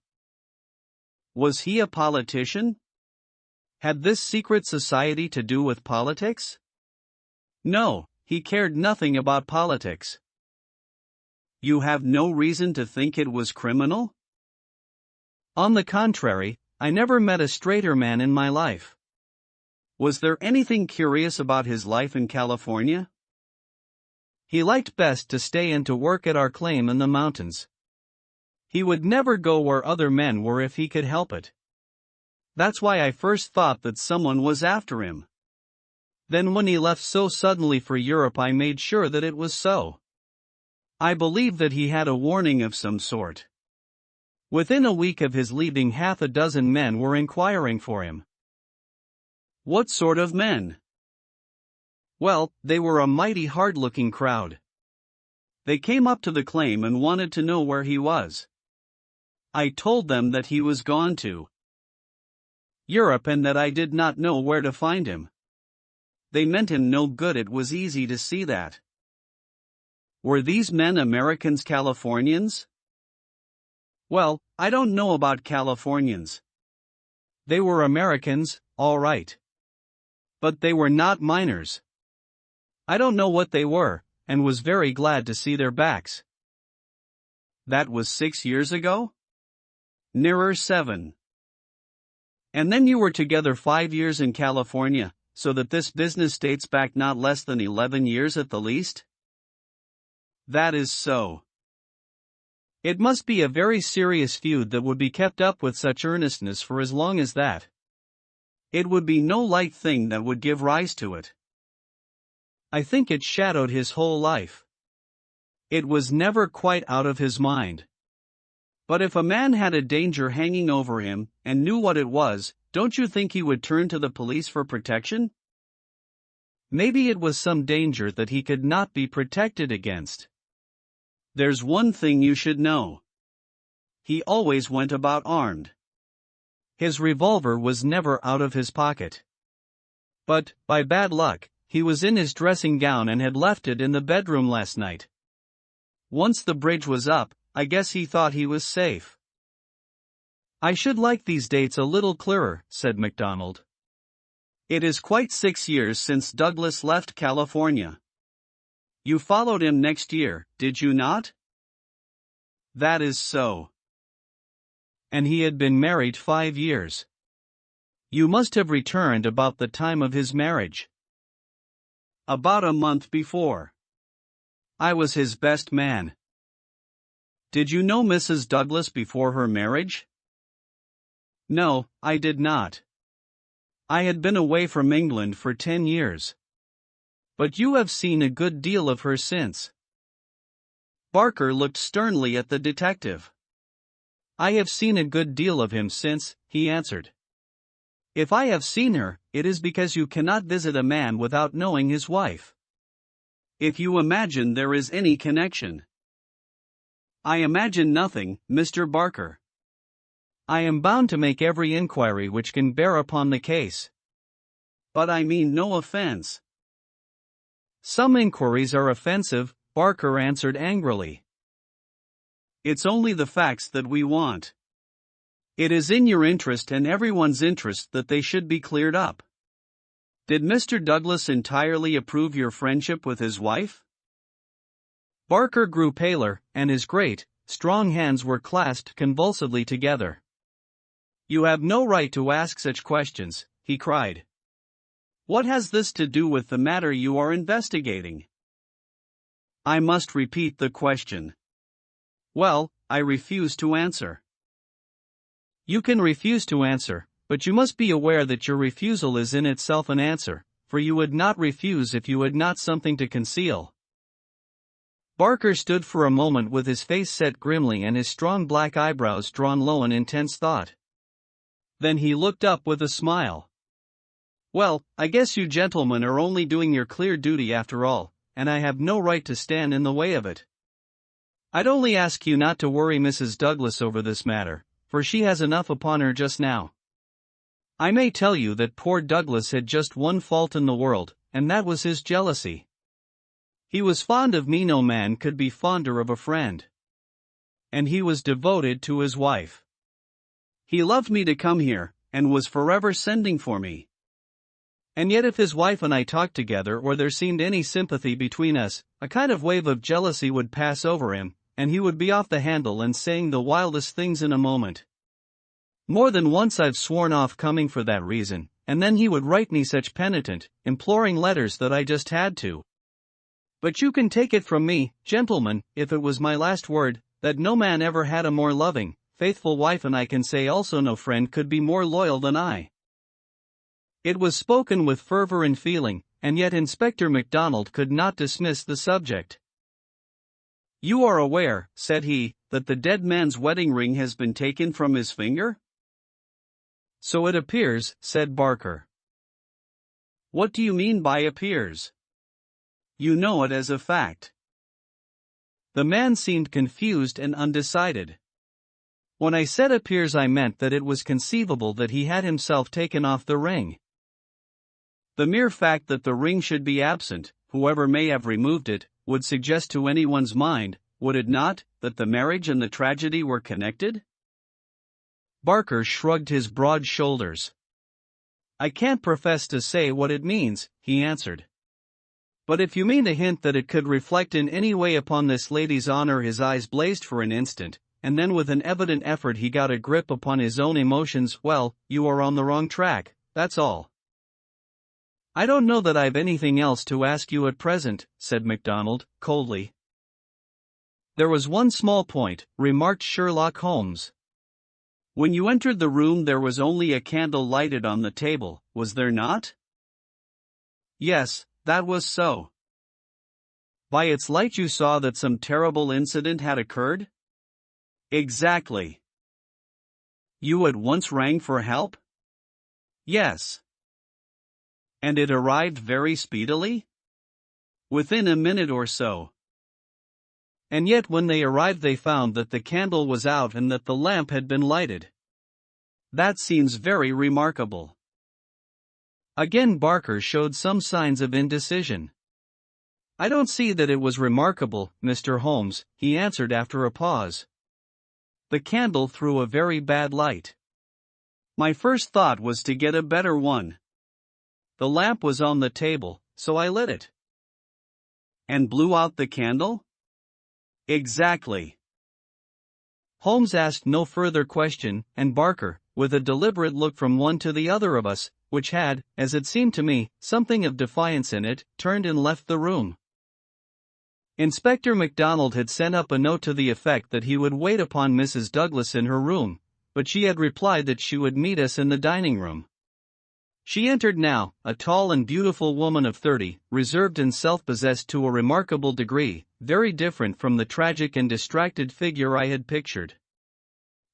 "Was he a politician? Had this secret society to do with politics?" "No, he cared nothing about politics." "You have no reason to think it was criminal?" "On the contrary, I never met a straighter man in my life." "Was there anything curious about his life in California?" "He liked best to stay and to work at our claim in the mountains. He would never go where other men were if he could help it. That's why I first thought that someone was after him. Then when he left so suddenly for Europe I made sure that it was so. I believe that he had a warning of some sort. Within a week of his leaving 6 men were inquiring for him." "What sort of men?" "Well, they were a mighty hard-looking crowd. They came up to the claim and wanted to know where he was. I told them that he was gone to Europe and that I did not know where to find him. They meant him no good, it was easy to see that." "Were these men Americans, Californians?" "Well, I don't know about Californians. They were Americans, all right. But they were not miners. I don't know what they were, and was very glad to see their backs." "That was 6 years ago?" "Nearer 7. "And then you were together 5 years in California, so that this business dates back not less than 11 years at the least?" "That is so." "It must be a very serious feud that would be kept up with such earnestness for as long as that. It would be no light thing that would give rise to it. I think it shadowed his whole life. It was never quite out of his mind. But if a man had a danger hanging over him, and knew what it was, don't you think he would turn to the police for protection?" "Maybe it was some danger that he could not be protected against." "There's one thing you should know. He always went about armed. His revolver was never out of his pocket. But, by bad luck, he was in his dressing gown and had left it in the bedroom last night. Once the bridge was up, I guess he thought he was safe." "I should like these dates a little clearer," said MacDonald. "It is quite 6 years since Douglas left California. You followed him next year, did you not?" "That is so." "And he had been married 5 years. You must have returned about the time of his marriage." "About a month before. I was his best man." "Did you know Mrs. Douglas before her marriage?" "No, I did not. I had been away from England for 10 years. But you have seen a good deal of her since." Barker looked sternly at the detective. "I have seen a good deal of him since," he answered. "If I have seen her, it is because you cannot visit a man without knowing his wife. If you imagine there is any connection." "I imagine nothing, Mr. Barker. I am bound to make every inquiry which can bear upon the case. But I mean no offense." Some inquiries are offensive, Barker answered angrily. It's only the facts that we want. It is in your interest and everyone's interest that they should be cleared up. Did Mr. Douglas entirely approve your friendship with his wife? Barker grew paler, and his great, strong hands were clasped convulsively together. You have no right to ask such questions, he cried. What has this to do with the matter you are investigating? I must repeat the question. Well, I refuse to answer. You can refuse to answer, but you must be aware that your refusal is in itself an answer, for you would not refuse if you had not something to conceal. Barker stood for a moment with his face set grimly and his strong black eyebrows drawn low in intense thought. Then he looked up with a smile. Well, I guess you gentlemen are only doing your clear duty after all, and I have no right to stand in the way of it. I'd only ask you not to worry Mrs. Douglas over this matter, for she has enough upon her just now. I may tell you that poor Douglas had just one fault in the world, and that was his jealousy. He was fond of me, no man could be fonder of a friend. And he was devoted to his wife. He loved me to come here, and was forever sending for me. And yet if his wife and I talked together or there seemed any sympathy between us, a kind of wave of jealousy would pass over him, and he would be off the handle and saying the wildest things in a moment. More than once I've sworn off coming for that reason, and then he would write me such penitent, imploring letters that I just had to. But you can take it from me, gentlemen, if it was my last word, that no man ever had a more loving, faithful wife, and I can say also no friend could be more loyal than I. It was spoken with fervor and feeling, and yet Inspector MacDonald could not dismiss the subject. You are aware, said he, that the dead man's wedding ring has been taken from his finger? So it appears, said Barker. What do you mean by appears? You know it as a fact. The man seemed confused and undecided. When I said appears, I meant that it was conceivable that he had himself taken off the ring. The mere fact that the ring should be absent, whoever may have removed it, would suggest to anyone's mind, would it not, that the marriage and the tragedy were connected? Barker shrugged his broad shoulders. I can't profess to say what it means, he answered. But if you mean to hint that it could reflect in any way upon this lady's honor, his eyes blazed for an instant, and then with an evident effort he got a grip upon his own emotions. Well, you are on the wrong track, that's all. I don't know that I've anything else to ask you at present, said MacDonald, coldly. There was one small point, remarked Sherlock Holmes. When you entered the room there was only a candle lighted on the table, was there not? Yes, that was so. By its light you saw that some terrible incident had occurred? Exactly. You at once rang for help? Yes. And it arrived very speedily? Within a minute or so. And yet when they arrived they found that the candle was out and that the lamp had been lighted. That seems very remarkable. Again Barker showed some signs of indecision. I don't see that it was remarkable, Mr. Holmes, he answered after a pause. The candle threw a very bad light. My first thought was to get a better one. The lamp was on the table, so I lit it. And blew out the candle? Exactly. Holmes asked no further question, and Barker, with a deliberate look from one to the other of us, which had, as it seemed to me, something of defiance in it, turned and left the room. Inspector MacDonald had sent up a note to the effect that he would wait upon Mrs. Douglas in her room, but she had replied that she would meet us in the dining room. She entered now, a tall and beautiful woman of 30, reserved and self-possessed to a remarkable degree, very different from the tragic and distracted figure I had pictured.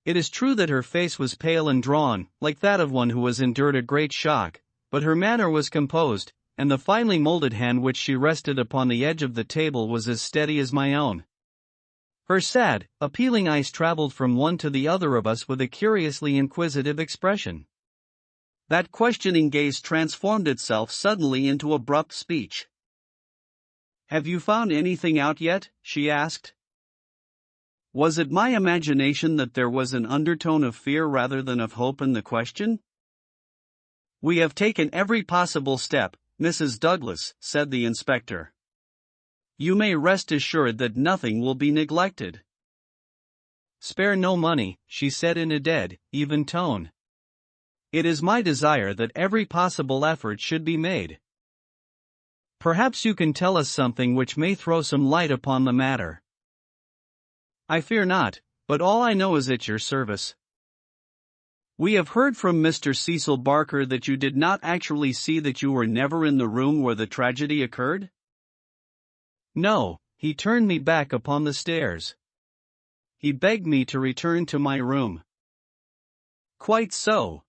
It is true that her face was pale and drawn, like that of one who has endured a great shock, but her manner was composed, and the finely molded hand which she rested upon the edge of the table was as steady as my own. Her sad, appealing eyes traveled from one to the other of us with a curiously inquisitive expression. That questioning gaze transformed itself suddenly into abrupt speech. Have you found anything out yet? She asked. Was it my imagination that there was an undertone of fear rather than of hope in the question? We have taken every possible step, Mrs. Douglas, said the inspector. You may rest assured that nothing will be neglected. Spare no money, she said in a dead, even tone. It is my desire that every possible effort should be made. Perhaps you can tell us something which may throw some light upon the matter. I fear not, but all I know is at your service. We have heard from Mr. Cecil Barker that you did not actually see that you were never in the room where the tragedy occurred? No, he turned me back upon the stairs. He begged me to return to my room. Quite so.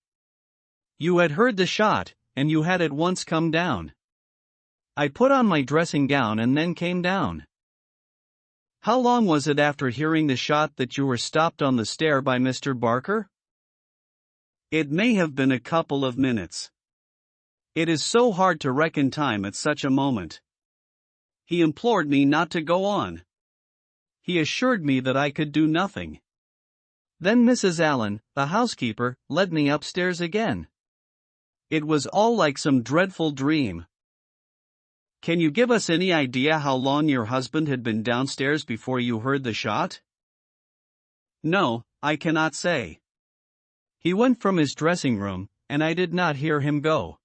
You had heard the shot, and you had at once come down. I put on my dressing gown and then came down. How long was it after hearing the shot that you were stopped on the stair by Mr. Barker? It may have been a couple of minutes. It is so hard to reckon time at such a moment. He implored me not to go on. He assured me that I could do nothing. Then Mrs. Allen, the housekeeper, led me upstairs again. It was all like some dreadful dream. Can you give us any idea how long your husband had been downstairs before you heard the shot? No, I cannot say. He went from his dressing room, and I did not hear him go.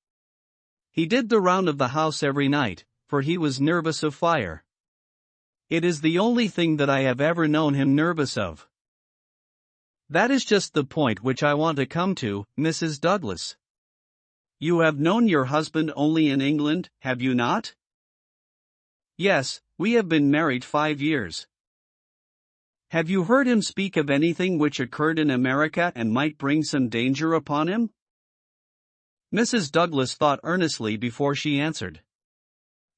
He did the round of the house every night, for he was nervous of fire. It is the only thing that I have ever known him nervous of. That is just the point which I want to come to, Mrs. Douglas. You have known your husband only in England, have you not? Yes, we have been married 5 years. Have you heard him speak of anything which occurred in America and might bring some danger upon him? Mrs. Douglas thought earnestly before she answered.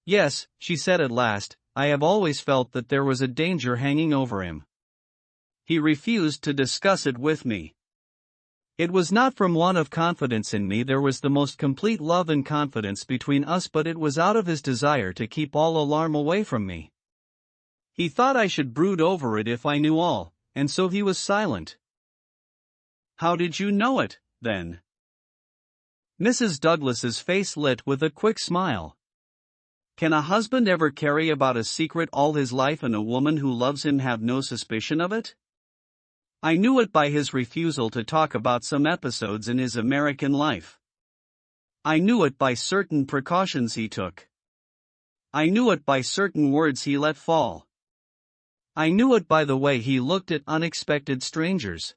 Yes, she said at last, I have always felt that there was a danger hanging over him. He refused to discuss it with me. It was not from want of confidence in me, there was the most complete love and confidence between us, but it was out of his desire to keep all alarm away from me. He thought I should brood over it if I knew all, and so he was silent. How did you know it, then? Mrs. Douglas's face lit with a quick smile. Can a husband ever carry about a secret all his life and a woman who loves him have no suspicion of it? I knew it by his refusal to talk about some episodes in his American life. I knew it by certain precautions he took. I knew it by certain words he let fall. I knew it by the way he looked at unexpected strangers.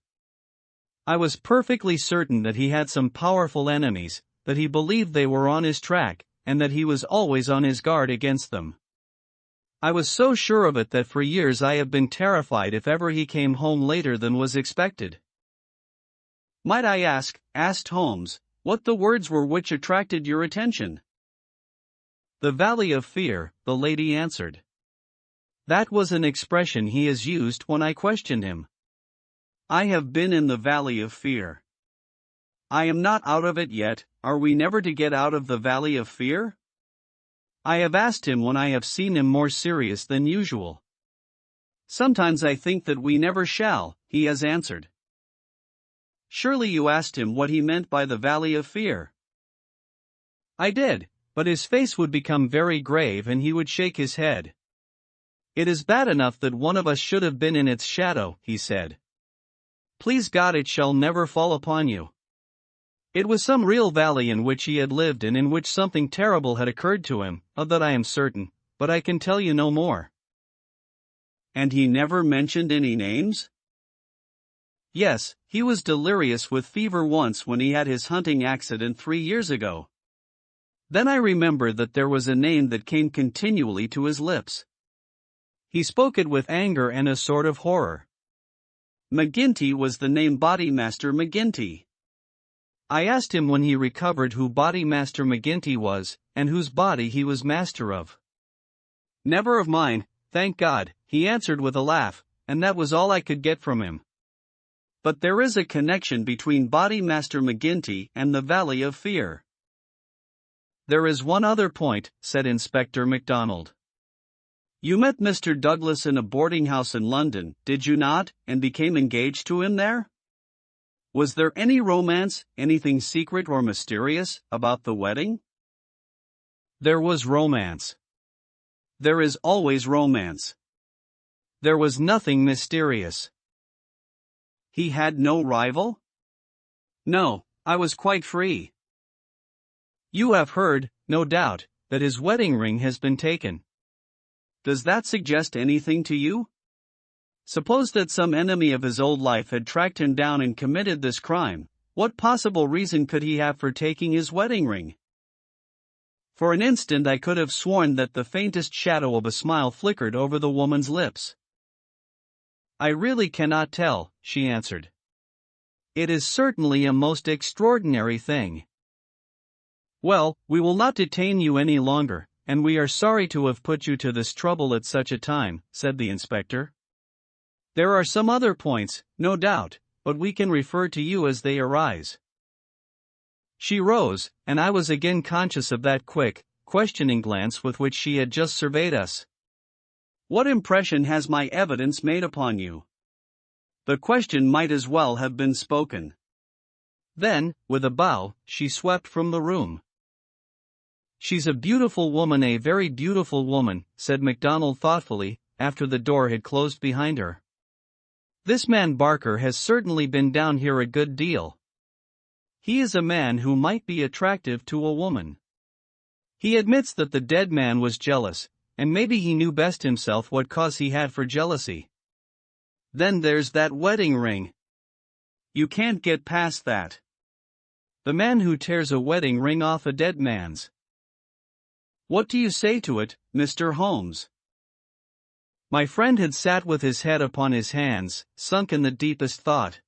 I was perfectly certain that he had some powerful enemies, that he believed they were on his track, and that he was always on his guard against them. I was so sure of it that for years I have been terrified if ever he came home later than was expected. Might I ask, asked Holmes, what the words were which attracted your attention? The Valley of Fear, the lady answered. That was an expression he has used when I questioned him. I have been in the Valley of Fear. I am not out of it yet. Are we never to get out of the Valley of Fear? I have asked him when I have seen him more serious than usual. Sometimes I think that we never shall, he has answered. Surely you asked him what he meant by the Valley of Fear. I did, but his face would become very grave and he would shake his head. It is bad enough that one of us should have been in its shadow, he said. Please God it shall never fall upon you. It was some real valley in which he had lived and in which something terrible had occurred to him, of that I am certain, but I can tell you no more. And he never mentioned any names? Yes, he was delirious with fever once when he had his hunting accident 3 years ago. Then I remember that there was a name that came continually to his lips. He spoke it with anger and a sort of horror. McGinty was the name, Bodymaster McGinty. I asked him when he recovered who Bodymaster McGinty was, and whose body he was master of. Never of mine, thank God, he answered with a laugh, and that was all I could get from him. But there is a connection between Bodymaster McGinty and the Valley of Fear. There is one other point, said Inspector MacDonald. You met Mr. Douglas in a boarding house in London, did you not, and became engaged to him there? Was there any romance, anything secret or mysterious, about the wedding? There was romance. There is always romance. There was nothing mysterious. He had no rival? No, I was quite free. You have heard, no doubt, that his wedding ring has been taken. Does that suggest anything to you? Suppose that some enemy of his old life had tracked him down and committed this crime, what possible reason could he have for taking his wedding ring? For an instant I could have sworn that the faintest shadow of a smile flickered over the woman's lips. I really cannot tell, she answered. It is certainly a most extraordinary thing. Well, we will not detain you any longer, and we are sorry to have put you to this trouble at such a time, said the inspector. There are some other points, no doubt, but we can refer to you as they arise. She rose, and I was again conscious of that quick, questioning glance with which she had just surveyed us. What impression has my evidence made upon you? The question might as well have been spoken. Then, with a bow, she swept from the room. She's a beautiful woman, a very beautiful woman, said MacDonald thoughtfully, after the door had closed behind her. This man Barker has certainly been down here a good deal. He is a man who might be attractive to a woman. He admits that the dead man was jealous, and maybe he knew best himself what cause he had for jealousy. Then there's that wedding ring. You can't get past that. The man who tears a wedding ring off a dead man's. What do you say to it, Mr. Holmes? My friend had sat with his head upon his hands, sunk in the deepest thought.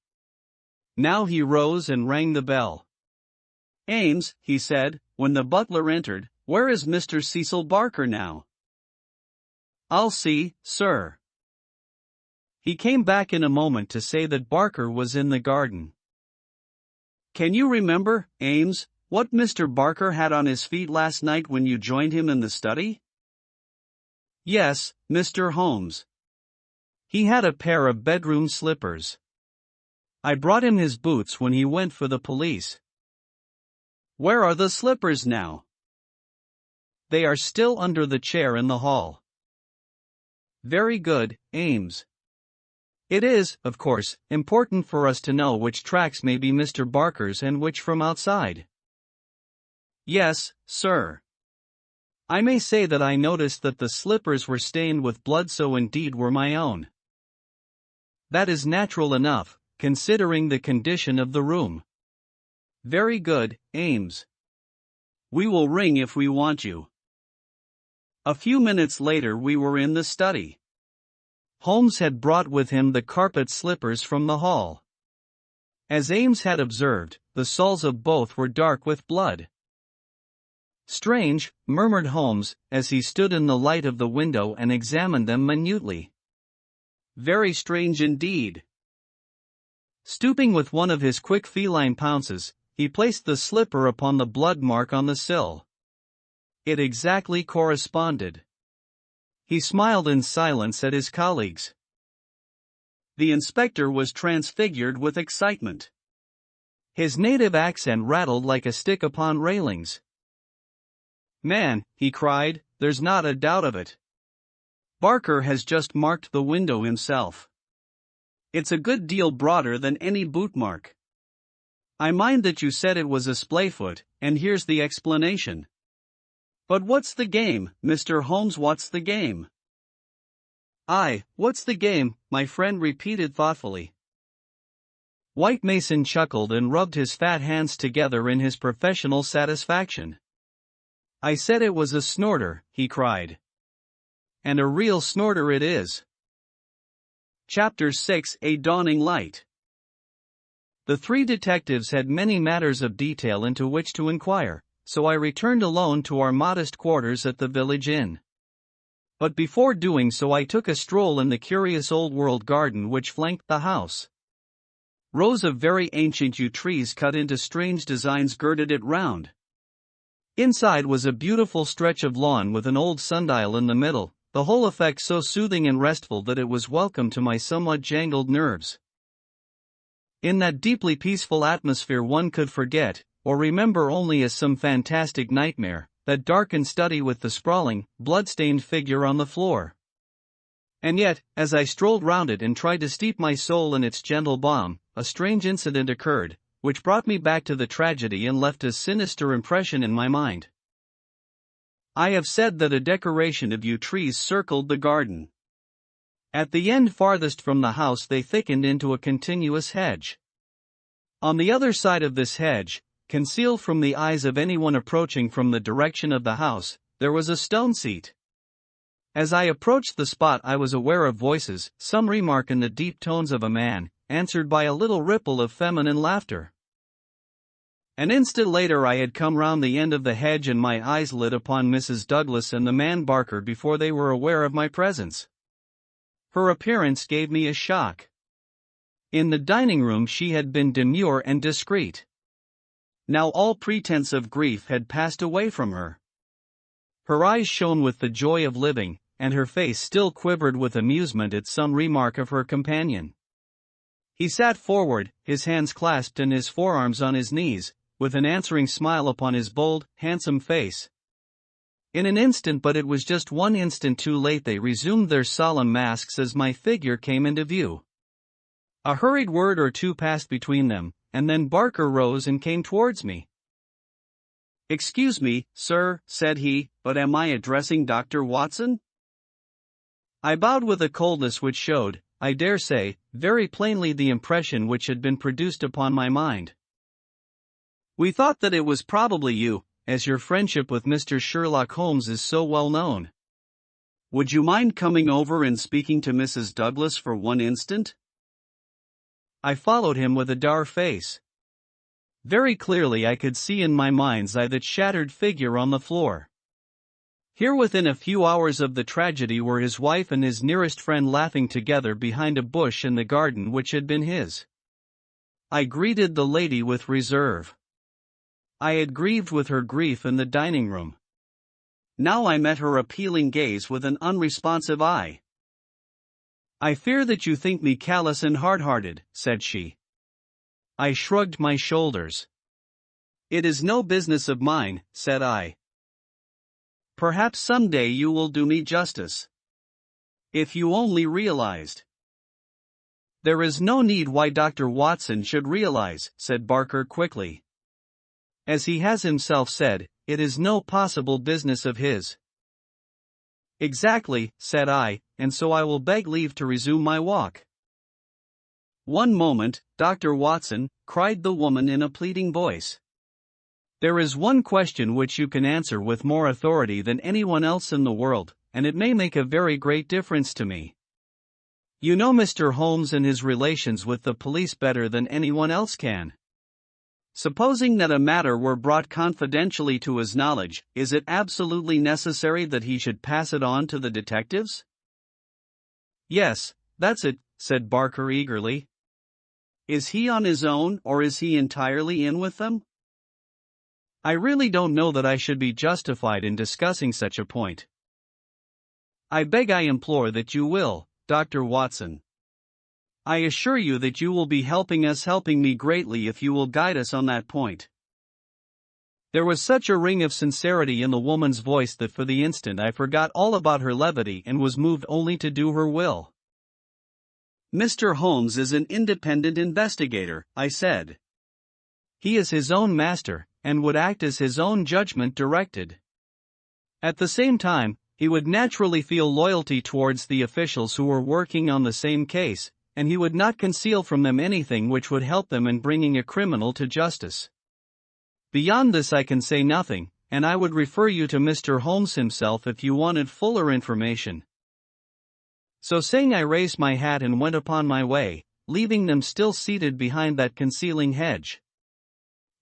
Now he rose and rang the bell. Ames, he said, when the butler entered, where is Mr. Cecil Barker now? I'll see, sir. He came back in a moment to say that Barker was in the garden. Can you remember, Ames, what Mr. Barker had on his feet last night when you joined him in the study? Yes, Mr. Holmes. He had a pair of bedroom slippers. I brought him his boots when he went for the police. Where are the slippers now? They are still under the chair in the hall. Very good, Ames. It is, of course, important for us to know which tracks may be Mr. Barker's and which from outside. Yes, sir. I may say that I noticed that the slippers were stained with blood, so indeed were my own. That is natural enough, considering the condition of the room. Very good, Ames. We will ring if we want you. A few minutes later we were in the study. Holmes had brought with him the carpet slippers from the hall. As Ames had observed, the soles of both were dark with blood. Strange, murmured Holmes, as he stood in the light of the window and examined them minutely. Very strange indeed. Stooping with one of his quick feline pounces, he placed the slipper upon the blood mark on the sill. It exactly corresponded. He smiled in silence at his colleagues. The inspector was transfigured with excitement. His native accent rattled like a stick upon railings. Man, he cried, there's not a doubt of it. Barker has just marked the window himself. It's a good deal broader than any boot mark. I mind that you said it was a splayfoot, and here's the explanation. But what's the game, Mr. Holmes, what's the game? Aye, what's the game, my friend repeated thoughtfully. White Mason chuckled and rubbed his fat hands together in his professional satisfaction. I said it was a snorter, he cried. And a real snorter it is. Chapter 6: A Dawning Light. The three detectives had many matters of detail into which to inquire, so I returned alone to our modest quarters at the village inn. But before doing so I took a stroll in the curious old-world garden which flanked the house. Rows of very ancient yew trees cut into strange designs girded it round. Inside was a beautiful stretch of lawn with an old sundial in the middle, the whole effect so soothing and restful that it was welcome to my somewhat jangled nerves. In that deeply peaceful atmosphere one could forget, or remember only as some fantastic nightmare, that darkened study with the sprawling, blood-stained figure on the floor. And yet, as I strolled round it and tried to steep my soul in its gentle balm, a strange incident occurred, which brought me back to the tragedy and left a sinister impression in my mind. I have said that a decoration of yew trees circled the garden. At the end farthest from the house they thickened into a continuous hedge. On the other side of this hedge, concealed from the eyes of anyone approaching from the direction of the house, there was a stone seat. As I approached the spot I was aware of voices, some remark in the deep tones of a man, answered by a little ripple of feminine laughter. An instant later I had come round the end of the hedge and my eyes lit upon Mrs. Douglas and the man Barker before they were aware of my presence. Her appearance gave me a shock. In the dining room she had been demure and discreet. Now all pretense of grief had passed away from her. Her eyes shone with the joy of living, and her face still quivered with amusement at some remark of her companion. He sat forward, his hands clasped and his forearms on his knees, with an answering smile upon his bold, handsome face. In an instant, but it was just one instant too late, they resumed their solemn masks as my figure came into view. A hurried word or two passed between them, and then Barker rose and came towards me. "Excuse me, sir," said he, "but am I addressing Dr. Watson?" I bowed with a coldness which showed, I dare say, very plainly the impression which had been produced upon my mind. "We thought that it was probably you, as your friendship with Mr. Sherlock Holmes is so well known. Would you mind coming over and speaking to Mrs. Douglas for one instant?" I followed him with a dour face. Very clearly I could see in my mind's eye that shattered figure on the floor. Here within a few hours of the tragedy were his wife and his nearest friend laughing together behind a bush in the garden which had been his. I greeted the lady with reserve. I had grieved with her grief in the dining room. Now I met her appealing gaze with an unresponsive eye. "I fear that you think me callous and hard-hearted," said she. I shrugged my shoulders. "It is no business of mine," said I. "Perhaps someday you will do me justice. If you only realized." "There is no need why Dr. Watson should realize," said Barker quickly. "As he has himself said, it is no possible business of his." "Exactly," said I, "and so I will beg leave to resume my walk." "One moment, Dr. Watson," cried the woman in a pleading voice. "There is one question which you can answer with more authority than anyone else in the world, and it may make a very great difference to me. You know Mr. Holmes and his relations with the police better than anyone else can. Supposing that a matter were brought confidentially to his knowledge, is it absolutely necessary that he should pass it on to the detectives?" "Yes, that's it," said Barker eagerly. "Is he on his own, or is he entirely in with them?" "I really don't know that I should be justified in discussing such a point." "I beg, I implore that you will, Dr. Watson. I assure you that you will be helping me greatly if you will guide us on that point." There was such a ring of sincerity in the woman's voice that for the instant I forgot all about her levity and was moved only to do her will. "Mr. Holmes is an independent investigator," I said. "He is his own master, and would act as his own judgment directed. At the same time, he would naturally feel loyalty towards the officials who were working on the same case, and he would not conceal from them anything which would help them in bringing a criminal to justice. Beyond this I can say nothing, and I would refer you to Mr. Holmes himself if you wanted fuller information." So saying I raised my hat and went upon my way, leaving them still seated behind that concealing hedge.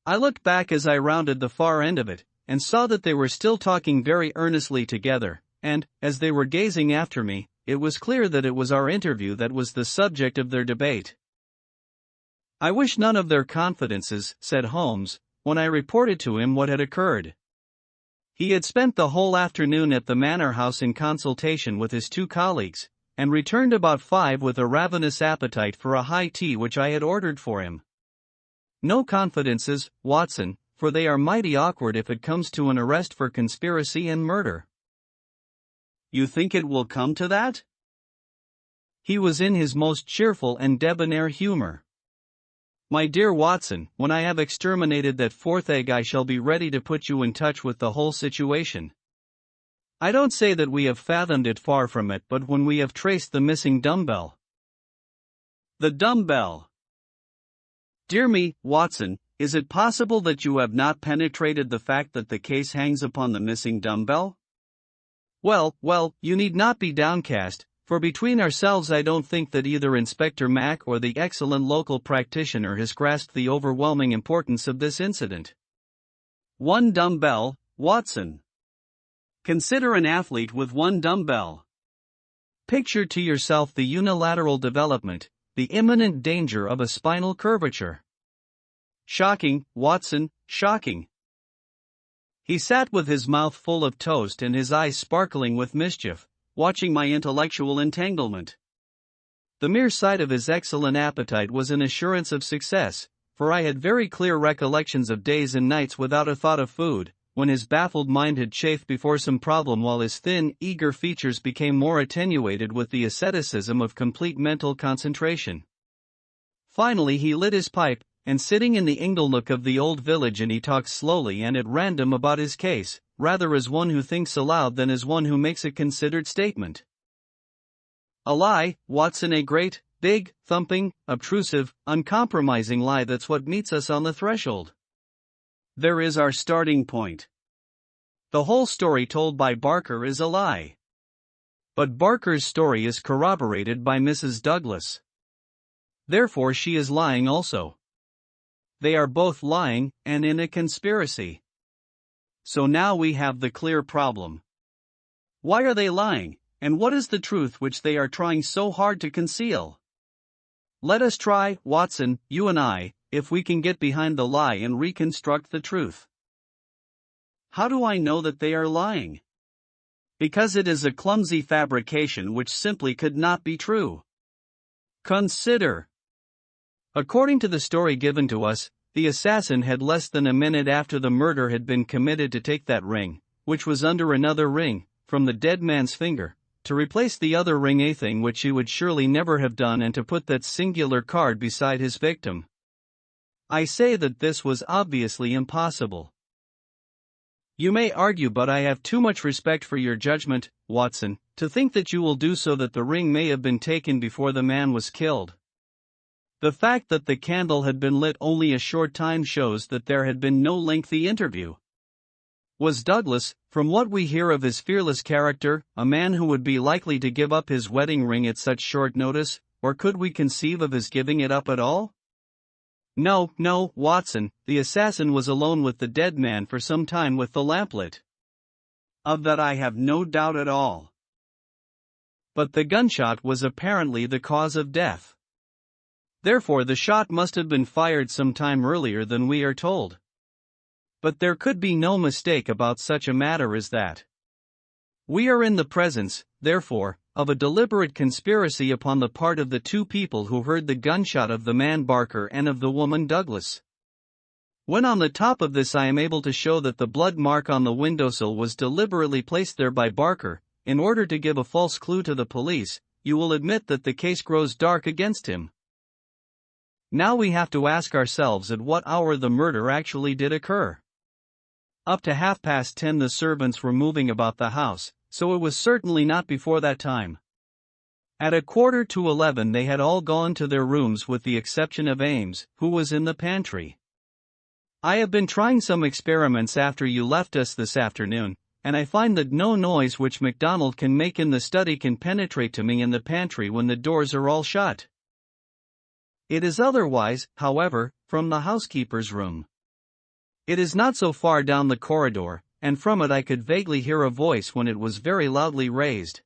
I looked back as I rounded the far end of it, and saw that they were still talking very earnestly together, and, as they were gazing after me, it was clear that it was our interview that was the subject of their debate. "I wish none of their confidences," said Holmes, when I reported to him what had occurred. He had spent the whole afternoon at the manor house in consultation with his 2 colleagues, and returned about 5 with a ravenous appetite for a high tea which I had ordered for him. No confidences, Watson, for they are mighty awkward if it comes to an arrest for conspiracy and murder. You think it will come to that? He was in his most cheerful and debonair humor. My dear Watson, when I have exterminated that 4th egg I shall be ready to put you in touch with the whole situation. I don't say that we have fathomed it, far from it, but when we have traced the missing dumbbell. The dumbbell. Dear me, Watson, is it possible that you have not penetrated the fact that the case hangs upon the missing dumbbell? Well, you need not be downcast, for between ourselves I don't think that either Inspector Mack or the excellent local practitioner has grasped the overwhelming importance of this incident. 1 dumbbell, Watson. Consider an athlete with 1 dumbbell. Picture to yourself the unilateral development, the imminent danger of a spinal curvature. Shocking, Watson, shocking. He sat with his mouth full of toast and his eyes sparkling with mischief, watching my intellectual entanglement. The mere sight of his excellent appetite was an assurance of success, for I had very clear recollections of days and nights without a thought of food, when his baffled mind had chafed before some problem while his thin, eager features became more attenuated with the asceticism of complete mental concentration. Finally he lit his pipe, and sitting in the inglenook of the old village and he talked slowly and at random about his case, rather as one who thinks aloud than as one who makes a considered statement. A lie, Watson, a great, big, thumping, obtrusive, uncompromising lie. That's what meets us on the threshold. There is our starting point. The whole story told by Barker is a lie. But Barker's story is corroborated by Mrs. Douglas. Therefore she is lying also. They are both lying, and in a conspiracy. So now we have the clear problem. Why are they lying, and what is the truth which they are trying so hard to conceal? Let us try, Watson, you and I, if we can get behind the lie and reconstruct the truth. How do I know that they are lying? Because it is a clumsy fabrication which simply could not be true. Consider. According to the story given to us, the assassin had less than a minute after the murder had been committed to take that ring, which was under another ring, from the dead man's finger, to replace the other ring, a thing which he would surely never have done, and to put that singular card beside his victim. I say that this was obviously impossible. You may argue, but I have too much respect for your judgment, Watson, to think that you will do so that the ring may have been taken before the man was killed. The fact that the candle had been lit only a short time shows that there had been no lengthy interview. Was Douglas, from what we hear of his fearless character, a man who would be likely to give up his wedding ring at such short notice, or could we conceive of his giving it up at all? No, Watson, the assassin was alone with the dead man for some time with the lamp lit. Of that I have no doubt at all. But the gunshot was apparently the cause of death. Therefore the shot must have been fired some time earlier than we are told. But there could be no mistake about such a matter as that. We are in the presence, therefore, of a deliberate conspiracy upon the part of the 2 people who heard the gunshot of the man Barker and of the woman Douglas. When on the top of this I am able to show that the blood mark on the windowsill was deliberately placed there by Barker, in order to give a false clue to the police, you will admit that the case grows dark against him. Now we have to ask ourselves at what hour the murder actually did occur. Up to 10:30 the servants were moving about the house, so it was certainly not before that time. At 11:15 they had all gone to their rooms with the exception of Ames, who was in the pantry. I have been trying some experiments after you left us this afternoon, and I find that no noise which MacDonald can make in the study can penetrate to me in the pantry when the doors are all shut. It is otherwise, however, from the housekeeper's room. It is not so far down the corridor, and from it I could vaguely hear a voice when it was very loudly raised.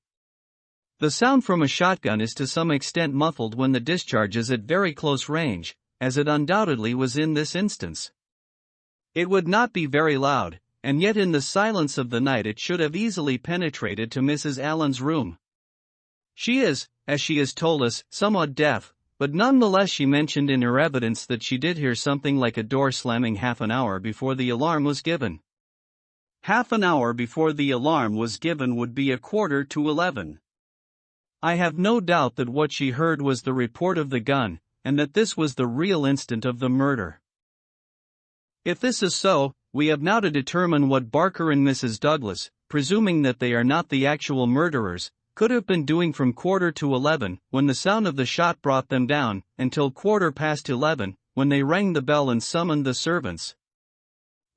The sound from a shotgun is to some extent muffled when the discharge is at very close range, as it undoubtedly was in this instance. It would not be very loud, and yet in the silence of the night it should have easily penetrated to Mrs. Allen's room. She is, as she has told us, somewhat deaf, but nonetheless she mentioned in her evidence that she did hear something like a door slamming half an hour before the alarm was given. Half an hour before the alarm was given would be 11:15. I have no doubt that what she heard was the report of the gun, and that this was the real instant of the murder. If this is so, we have now to determine what Barker and Mrs. Douglas, presuming that they are not the actual murderers, could have been doing from 11:15, when the sound of the shot brought them down, until 11:15, when they rang the bell and summoned the servants.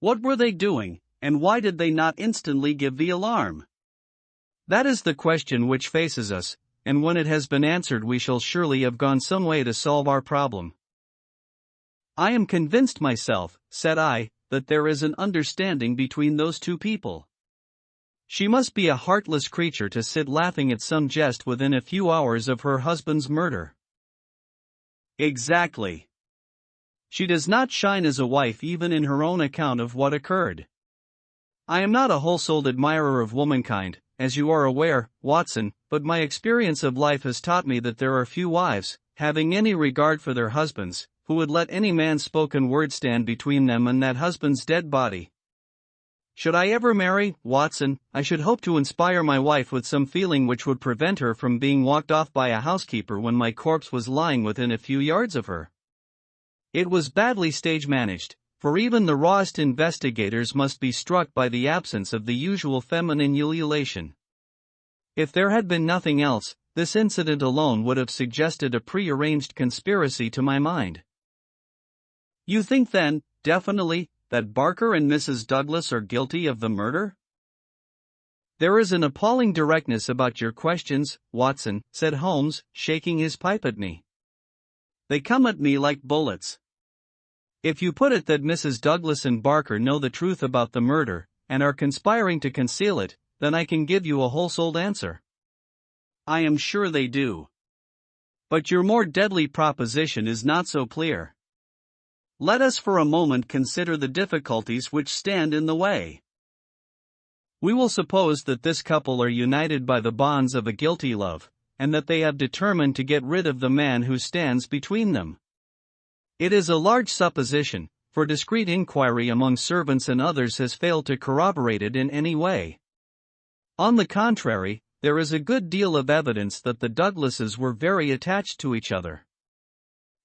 What were they doing, and why did they not instantly give the alarm? That is the question which faces us, and when it has been answered we shall surely have gone some way to solve our problem. I am convinced myself, said I, that there is an understanding between those two people. She must be a heartless creature to sit laughing at some jest within a few hours of her husband's murder. Exactly. She does not shine as a wife even in her own account of what occurred. I am not a whole-souled admirer of womankind, as you are aware, Watson, but my experience of life has taught me that there are few wives, having any regard for their husbands, who would let any man's spoken word stand between them and that husband's dead body. Should I ever marry, Watson, I should hope to inspire my wife with some feeling which would prevent her from being walked off by a housekeeper when my corpse was lying within a few yards of her. It was badly stage-managed, for even the rawest investigators must be struck by the absence of the usual feminine ululation. If there had been nothing else, this incident alone would have suggested a pre-arranged conspiracy to my mind. You think then, definitely, that Barker and Mrs. Douglas are guilty of the murder? There is an appalling directness about your questions, Watson, said Holmes, shaking his pipe at me. They come at me like bullets. If you put it that Mrs. Douglas and Barker know the truth about the murder, and are conspiring to conceal it, then I can give you a whole-souled answer. I am sure they do. But your more deadly proposition is not so clear. Let us for a moment consider the difficulties which stand in the way. We will suppose that this couple are united by the bonds of a guilty love, and that they have determined to get rid of the man who stands between them. It is a large supposition, for discreet inquiry among servants and others has failed to corroborate it in any way. On the contrary, there is a good deal of evidence that the Douglases were very attached to each other.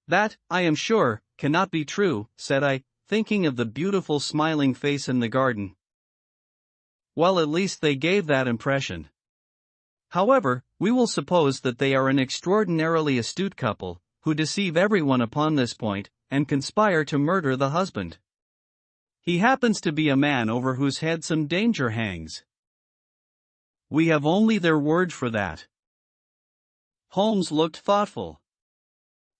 That, I am sure, cannot be true, said I, thinking of the beautiful smiling face in the garden. Well, at least they gave that impression. However, we will suppose that they are an extraordinarily astute couple, who deceive everyone upon this point, and conspire to murder the husband. He happens to be a man over whose head some danger hangs. We have only their word for that. Holmes looked thoughtful.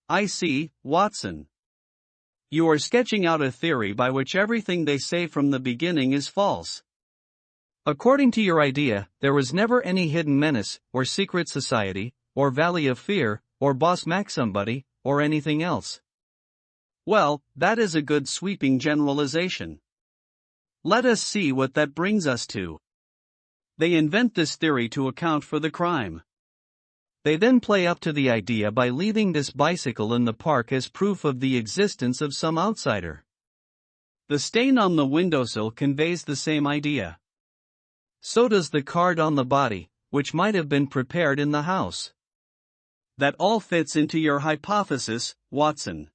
I see, Watson. You are sketching out a theory by which everything they say from the beginning is false. According to your idea, there was never any hidden menace, or secret society, or valley of fear, or boss Mac somebody, or anything else. Well, that is a good sweeping generalization. Let us see what that brings us to. They invent this theory to account for the crime. They then play up to the idea by leaving this bicycle in the park as proof of the existence of some outsider. The stain on the windowsill conveys the same idea. So does the card on the body, which might have been prepared in the house. That all fits into your hypothesis, Watson.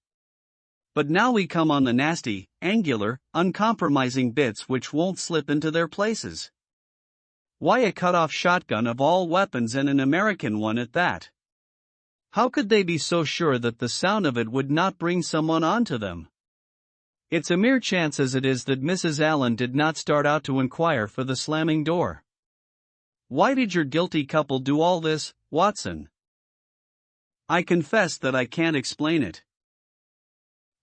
But now we come on the nasty, angular, uncompromising bits which won't slip into their places. Why a cut-off shotgun of all weapons and an American one at that? How could they be so sure that the sound of it would not bring someone onto them? It's a mere chance as it is that Mrs. Allen did not start out to inquire for the slamming door. Why did your guilty couple do all this, Watson? I confess that I can't explain it.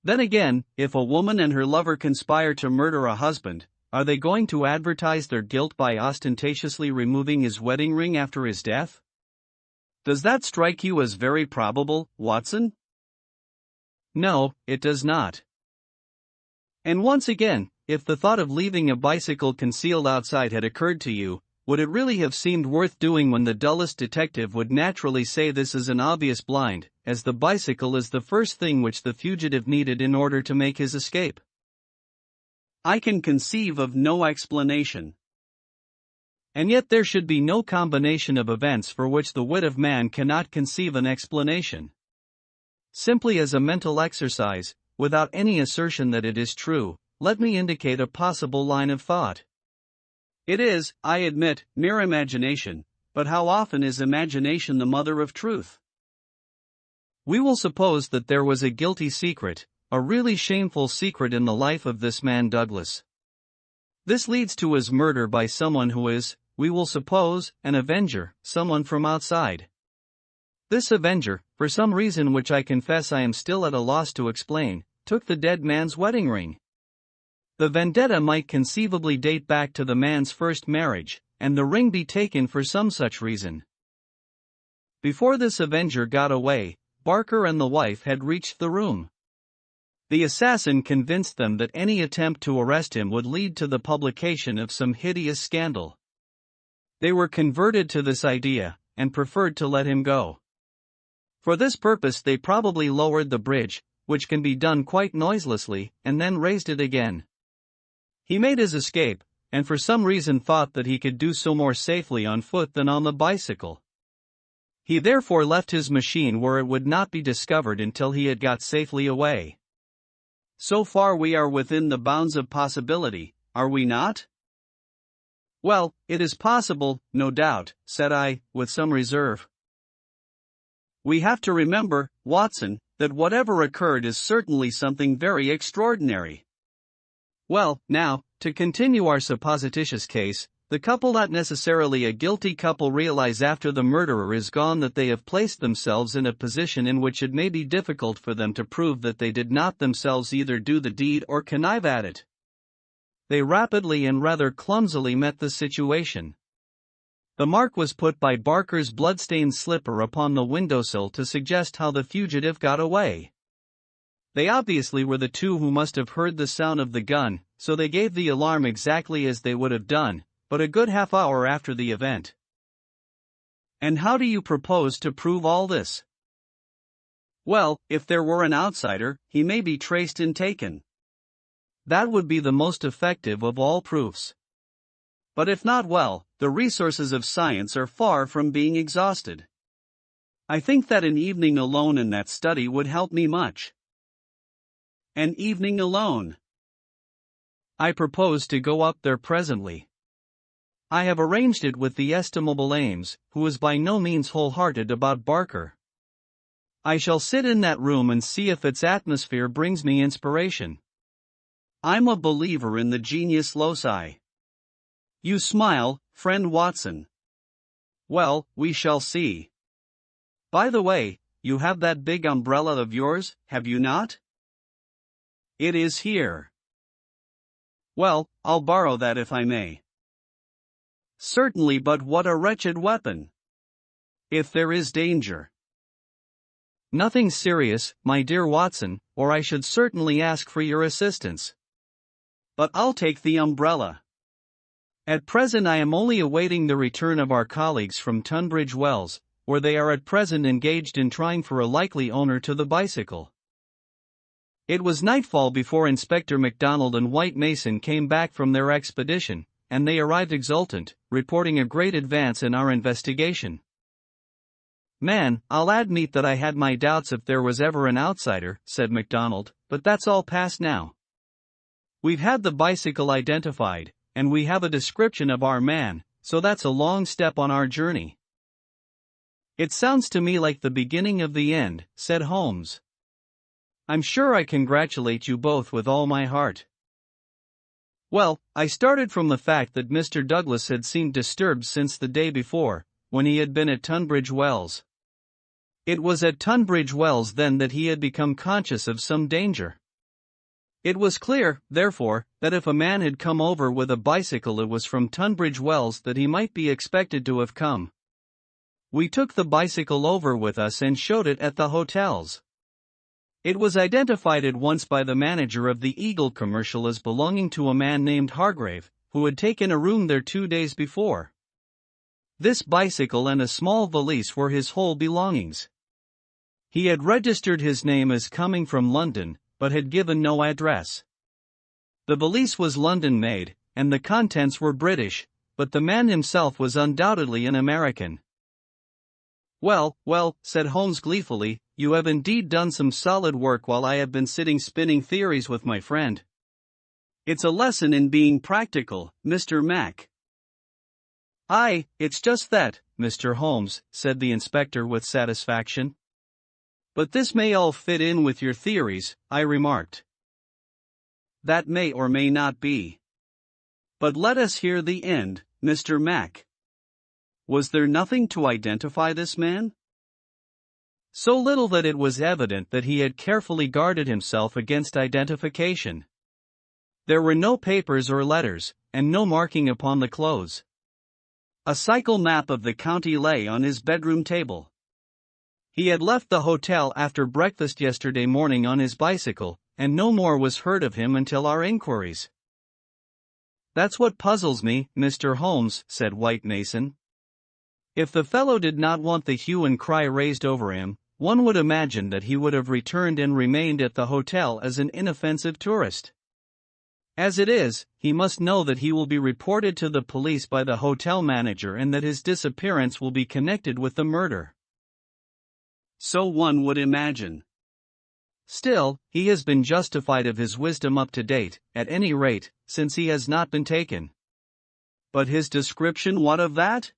Then again, if a woman and her lover conspire to murder a husband, are they going to advertise their guilt by ostentatiously removing his wedding ring after his death? Does that strike you as very probable, Watson? No, it does not. And once again, if the thought of leaving a bicycle concealed outside had occurred to you, would it really have seemed worth doing when the dullest detective would naturally say this is an obvious blind, as the bicycle is the first thing which the fugitive needed in order to make his escape? I can conceive of no explanation. And yet there should be no combination of events for which the wit of man cannot conceive an explanation. Simply as a mental exercise, without any assertion that it is true, let me indicate a possible line of thought. It is, I admit, mere imagination, but how often is imagination the mother of truth? We will suppose that there was a guilty secret, a really shameful secret in the life of this man Douglas. This leads to his murder by someone who is, we will suppose, an avenger, someone from outside. This avenger, for some reason which I confess I am still at a loss to explain, took the dead man's wedding ring. The vendetta might conceivably date back to the man's first marriage, and the ring be taken for some such reason. Before this avenger got away, Barker and the wife had reached the room. The assassin convinced them that any attempt to arrest him would lead to the publication of some hideous scandal. They were converted to this idea, and preferred to let him go. For this purpose they probably lowered the bridge, which can be done quite noiselessly, and then raised it again. He made his escape, and for some reason thought that he could do so more safely on foot than on the bicycle. He therefore left his machine where it would not be discovered until he had got safely away. So far we are within the bounds of possibility, are we not? Well, it is possible, no doubt, said I, with some reserve. We have to remember, Watson, that whatever occurred is certainly something very extraordinary. Well, now, to continue our supposititious case, the couple, not necessarily a guilty couple, realize after the murderer is gone that they have placed themselves in a position in which it may be difficult for them to prove that they did not themselves either do the deed or connive at it. They rapidly and rather clumsily met the situation. The mark was put by Barker's blood-stained slipper upon the windowsill to suggest how the fugitive got away. They obviously were the two who must have heard the sound of the gun, so they gave the alarm exactly as they would have done, but a good half hour after the event. And how do you propose to prove all this? Well, if there were an outsider, he may be traced and taken. That would be the most effective of all proofs. But if not, well, the resources of science are far from being exhausted. I think that an evening alone in that study would help me much. An evening alone. I propose to go up there presently. I have arranged it with the estimable Ames, who is by no means wholehearted about Barker. I shall sit in that room and see if its atmosphere brings me inspiration. I'm a believer in the genius loci. You smile, friend Watson. Well, we shall see. By the way, you have that big umbrella of yours, have you not? It is here. Well, I'll borrow that if I may. Certainly, but what a wretched weapon. If there is danger. Nothing serious, my dear Watson, or I should certainly ask for your assistance. But I'll take the umbrella. At present I am only awaiting the return of our colleagues from Tunbridge Wells, where they are at present engaged in trying for a likely owner to the bicycle. It was nightfall before Inspector MacDonald and White Mason came back from their expedition, and they arrived exultant, reporting a great advance in our investigation. Man, I'll admit that I had my doubts if there was ever an outsider, said MacDonald, but that's all past now. We've had the bicycle identified, and we have a description of our man, so that's a long step on our journey. It sounds to me like the beginning of the end, said Holmes. I'm sure I congratulate you both with all my heart. Well, I started from the fact that Mr. Douglas had seemed disturbed since the day before, when he had been at Tunbridge Wells. It was at Tunbridge Wells then that he had become conscious of some danger. It was clear, therefore, that if a man had come over with a bicycle it was from Tunbridge Wells that he might be expected to have come. We took the bicycle over with us and showed it at the hotels. It was identified at once by the manager of the Eagle commercial as belonging to a man named Hargrave, who had taken a room there 2 days before. This bicycle and a small valise were his whole belongings. He had registered his name as coming from London, but had given no address. The valise was London-made, and the contents were British, but the man himself was undoubtedly an American. "Well, well," said Holmes gleefully, "you have indeed done some solid work while I have been sitting spinning theories with my friend. It's a lesson in being practical, Mr. Mac." "Aye, it's just that, Mr. Holmes," said the inspector with satisfaction. "But this may all fit in with your theories," I remarked. "That may or may not be. But let us hear the end, Mr. Mac. Was there nothing to identify this man?" "So little that it was evident that he had carefully guarded himself against identification. There were no papers or letters, and no marking upon the clothes. A cycle map of the county lay on his bedroom table. He had left the hotel after breakfast yesterday morning on his bicycle, and no more was heard of him until our inquiries." "That's what puzzles me, Mr. Holmes," said White Mason. "If the fellow did not want the hue and cry raised over him, one would imagine that he would have returned and remained at the hotel as an inoffensive tourist. As it is, he must know that he will be reported to the police by the hotel manager and that his disappearance will be connected with the murder." "So one would imagine. Still, he has been justified of his wisdom up to date, at any rate, since he has not been taken." "But his description, what of that?"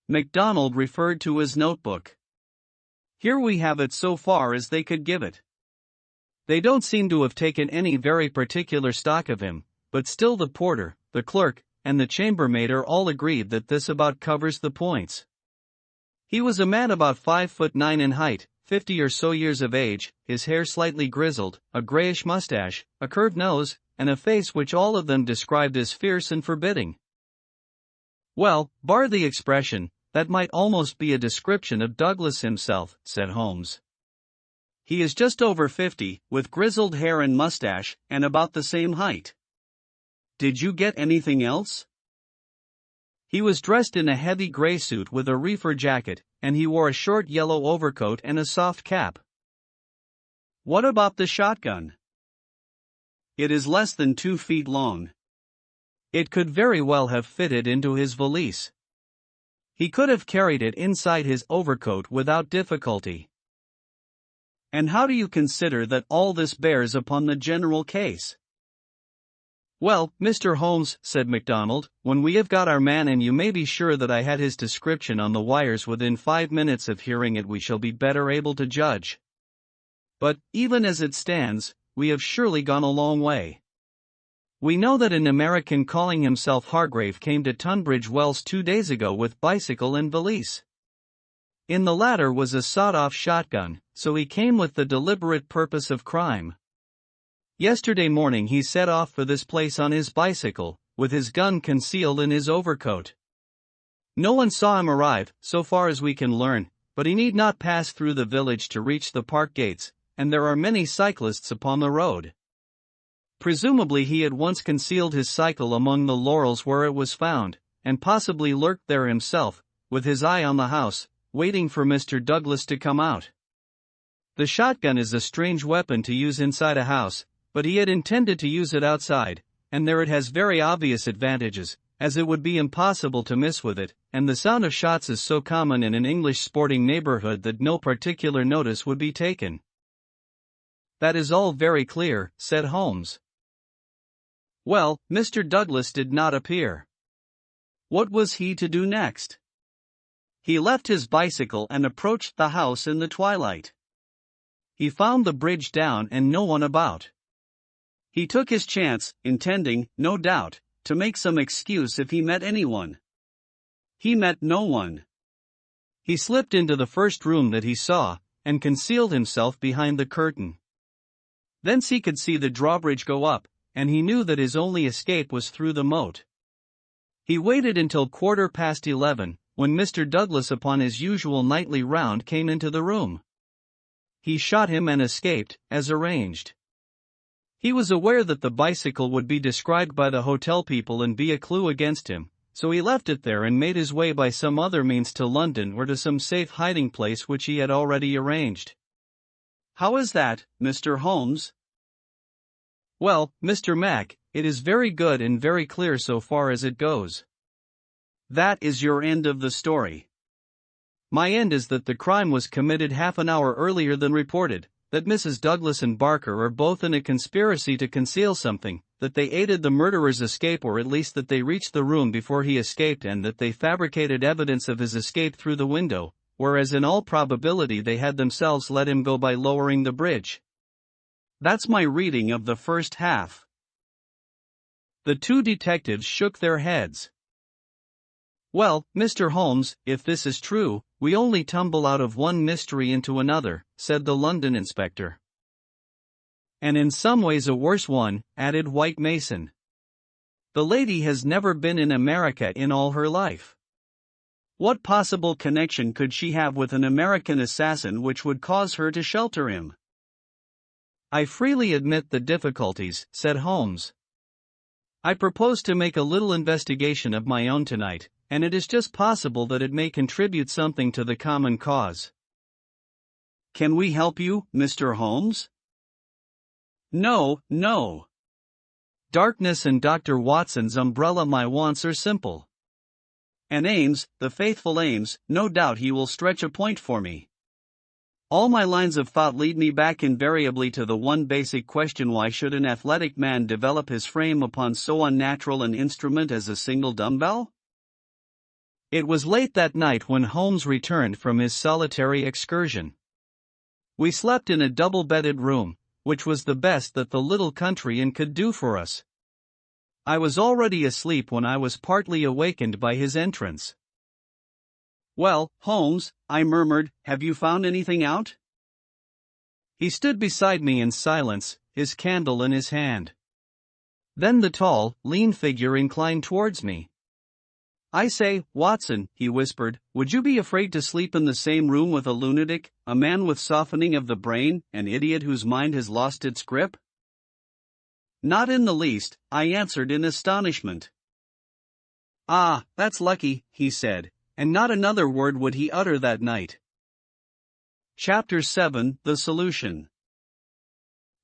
MacDonald referred to his notebook. "Here we have it so far as they could give it. They don't seem to have taken any very particular stock of him, but still the porter, the clerk, and the chambermaid are all agreed that this about covers the points. He was a man about 5'9" in height, 50 or so years of age, his hair slightly grizzled, a grayish mustache, a curved nose, and a face which all of them described as fierce and forbidding." "Well, bar the expression, that might almost be a description of Douglas himself," said Holmes. "He is just over 50, with grizzled hair and mustache, and about the same height. Did you get anything else?" "He was dressed in a heavy gray suit with a reefer jacket, and he wore a short yellow overcoat and a soft cap." "What about the shotgun?" "It is less than 2 feet long. It could very well have fitted into his valise. He could have carried it inside his overcoat without difficulty." "And how do you consider that all this bears upon the general case?" "Well, Mr. Holmes," said MacDonald, "when we have got our man, and you may be sure that I had his description on the wires within 5 minutes of hearing it, we shall be better able to judge. But, even as it stands, we have surely gone a long way. We know that an American calling himself Hargrave came to Tunbridge Wells 2 days ago with bicycle and valise. In the latter was a sawed-off shotgun, so he came with the deliberate purpose of crime. Yesterday morning he set off for this place on his bicycle, with his gun concealed in his overcoat. No one saw him arrive, so far as we can learn, but he need not pass through the village to reach the park gates, and there are many cyclists upon the road. Presumably he had once concealed his cycle among the laurels where it was found, and possibly lurked there himself, with his eye on the house, waiting for Mr. Douglas to come out. The shotgun is a strange weapon to use inside a house, but he had intended to use it outside, and there it has very obvious advantages, as it would be impossible to miss with it, and the sound of shots is so common in an English sporting neighborhood that no particular notice would be taken." "That is all very clear," said Holmes. "Well, Mr. Douglas did not appear. What was he to do next? He left his bicycle and approached the house in the twilight. He found the bridge down and no one about. He took his chance, intending, no doubt, to make some excuse if he met anyone. He met no one. He slipped into the first room that he saw, and concealed himself behind the curtain. Thence he could see the drawbridge go up, and he knew that his only escape was through the moat. He waited until 11:15, when Mr. Douglas upon his usual nightly round came into the room. He shot him and escaped, as arranged. He was aware that the bicycle would be described by the hotel people and be a clue against him, so he left it there and made his way by some other means to London or to some safe hiding place which he had already arranged. How is that, Mr. Holmes? Well, Mr. Mac, it is very good and very clear so far as it goes. That is your end of the story. My end is that the crime was committed half an hour earlier than reported, that Mrs. Douglas and Barker are both in a conspiracy to conceal something, that they aided the murderer's escape or at least that they reached the room before he escaped and that they fabricated evidence of his escape through the window, whereas in all probability they had themselves let him go by lowering the bridge. That's my reading of the first half. The two detectives shook their heads. Well, Mr. Holmes, if this is true, we only tumble out of one mystery into another, said the London inspector. And in some ways a worse one, added White Mason. The lady has never been in America in all her life. What possible connection could she have with an American assassin which would cause her to shelter him? I freely admit the difficulties, said Holmes. I propose to make a little investigation of my own tonight, and it is just possible that it may contribute something to the common cause. Can we help you, Mr. Holmes? No. Darkness and Dr. Watson's umbrella. My wants are simple. And Ames, the faithful Ames, no doubt he will stretch a point for me. All my lines of thought lead me back invariably to the one basic question: why should an athletic man develop his frame upon so unnatural an instrument as a single dumbbell? It was late that night when Holmes returned from his solitary excursion. We slept in a double-bedded room, which was the best that the little country inn could do for us. I was already asleep when I was partly awakened by his entrance. Well, Holmes, I murmured, have you found anything out? He stood beside me in silence, his candle in his hand. Then the tall, lean figure inclined towards me. I say, Watson, he whispered, would you be afraid to sleep in the same room with a lunatic, a man with softening of the brain, an idiot whose mind has lost its grip? Not in the least, I answered in astonishment. Ah, that's lucky, he said, and not another word would he utter that night. Chapter 7: The Solution.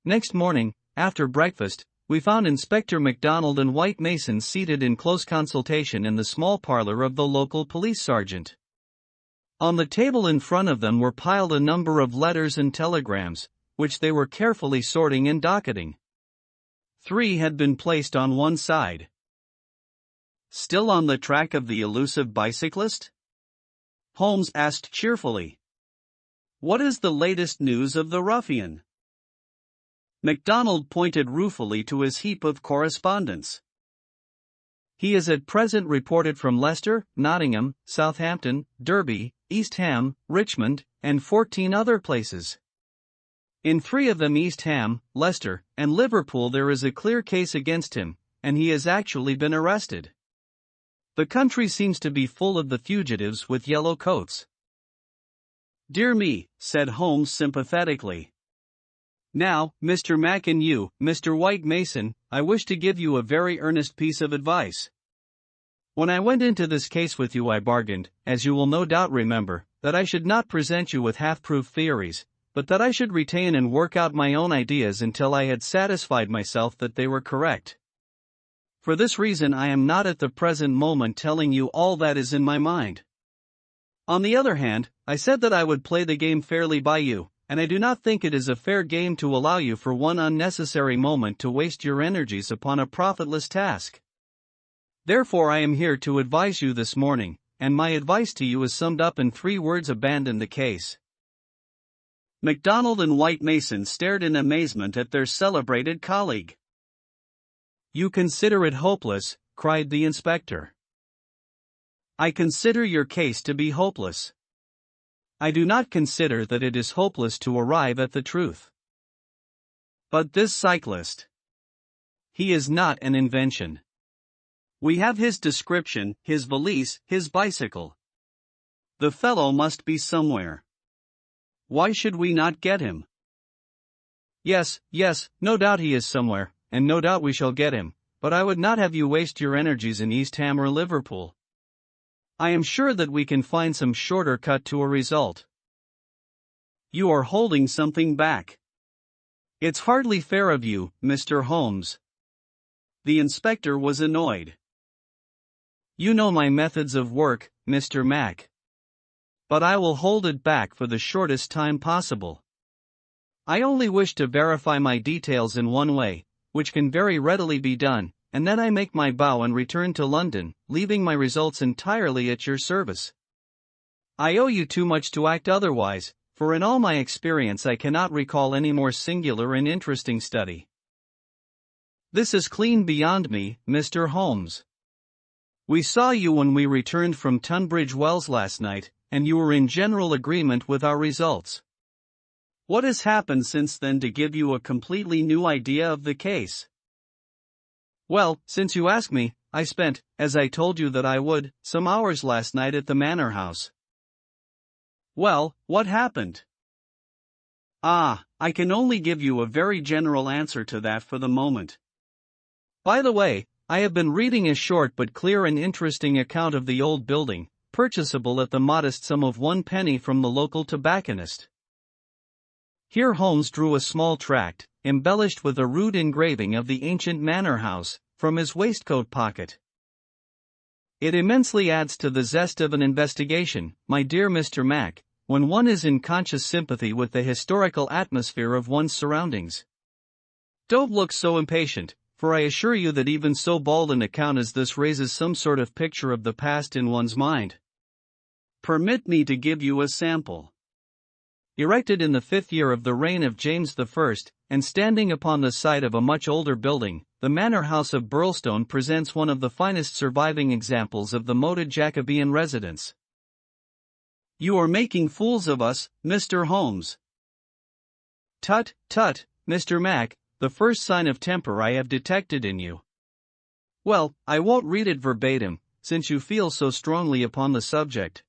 Next morning, after breakfast, we found Inspector MacDonald and White Mason seated in close consultation in the small parlor of the local police sergeant. On the table in front of them were piled a number of letters and telegrams, which they were carefully sorting and docketing. 3 had been placed on one side. Still on the track of the elusive bicyclist? Holmes asked cheerfully. What is the latest news of the ruffian? MacDonald pointed ruefully to his heap of correspondence. He is at present reported from Leicester, Nottingham, Southampton, Derby, East Ham, Richmond, and 14 other places. In 3 of them, East Ham, Leicester, and Liverpool, there is a clear case against him, and he has actually been arrested. The country seems to be full of the fugitives with yellow coats. Dear me, said Holmes sympathetically. Now, Mr. Mac and you, Mr. White Mason, I wish to give you a very earnest piece of advice. When I went into this case with you, I bargained, as you will no doubt remember, that I should not present you with half-proof theories, but that I should retain and work out my own ideas until I had satisfied myself that they were correct. For this reason I am not at the present moment telling you all that is in my mind. On the other hand, I said that I would play the game fairly by you, and I do not think it is a fair game to allow you for one unnecessary moment to waste your energies upon a profitless task. Therefore I am here to advise you this morning, and my advice to you is summed up in 3 words: abandon the case. MacDonald and White Mason stared in amazement at their celebrated colleague. You consider it hopeless, cried the inspector. I consider your case to be hopeless. I do not consider that it is hopeless to arrive at the truth. But this cyclist. He is not an invention. We have his description, his valise, his bicycle. The fellow must be somewhere. Why should we not get him? Yes, no doubt he is somewhere, and no doubt we shall get him, but I would not have you waste your energies in East Ham or Liverpool. I am sure that we can find some shorter cut to a result. You are holding something back. It's hardly fair of you, Mr. Holmes. The inspector was annoyed. You know my methods of work, Mr. Mac. But I will hold it back for the shortest time possible. I only wish to verify my details in one way, which can very readily be done, and then I make my bow and return to London, leaving my results entirely at your service. I owe you too much to act otherwise, for in all my experience I cannot recall any more singular and interesting study. This is clean beyond me, Mr. Holmes. We saw you when we returned from Tunbridge Wells last night, and you were in general agreement with our results. What has happened since then to give you a completely new idea of the case? Well, since you ask me, I spent, as I told you that I would, some hours last night at the Manor House. Well, what happened? I can only give you a very general answer to that for the moment. By the way, I have been reading a short but clear and interesting account of the old building, purchasable at the modest sum of 1 penny from the local tobacconist. Here Holmes drew a small tract, embellished with a rude engraving of the ancient manor house, from his waistcoat pocket. It immensely adds to the zest of an investigation, my dear Mr. Mac, when one is in conscious sympathy with the historical atmosphere of one's surroundings. Don't look so impatient, for I assure you that even so bald an account as this raises some sort of picture of the past in one's mind. Permit me to give you a sample. Erected in the 5th year of the reign of James I, and standing upon the site of a much older building, the Manor House of Burlstone presents one of the finest surviving examples of the moated Jacobean residence. You are making fools of us, Mr. Holmes. Tut, Mr. Mac, the first sign of temper I have detected in you. Well, I won't read it verbatim, since you feel so strongly upon the subject.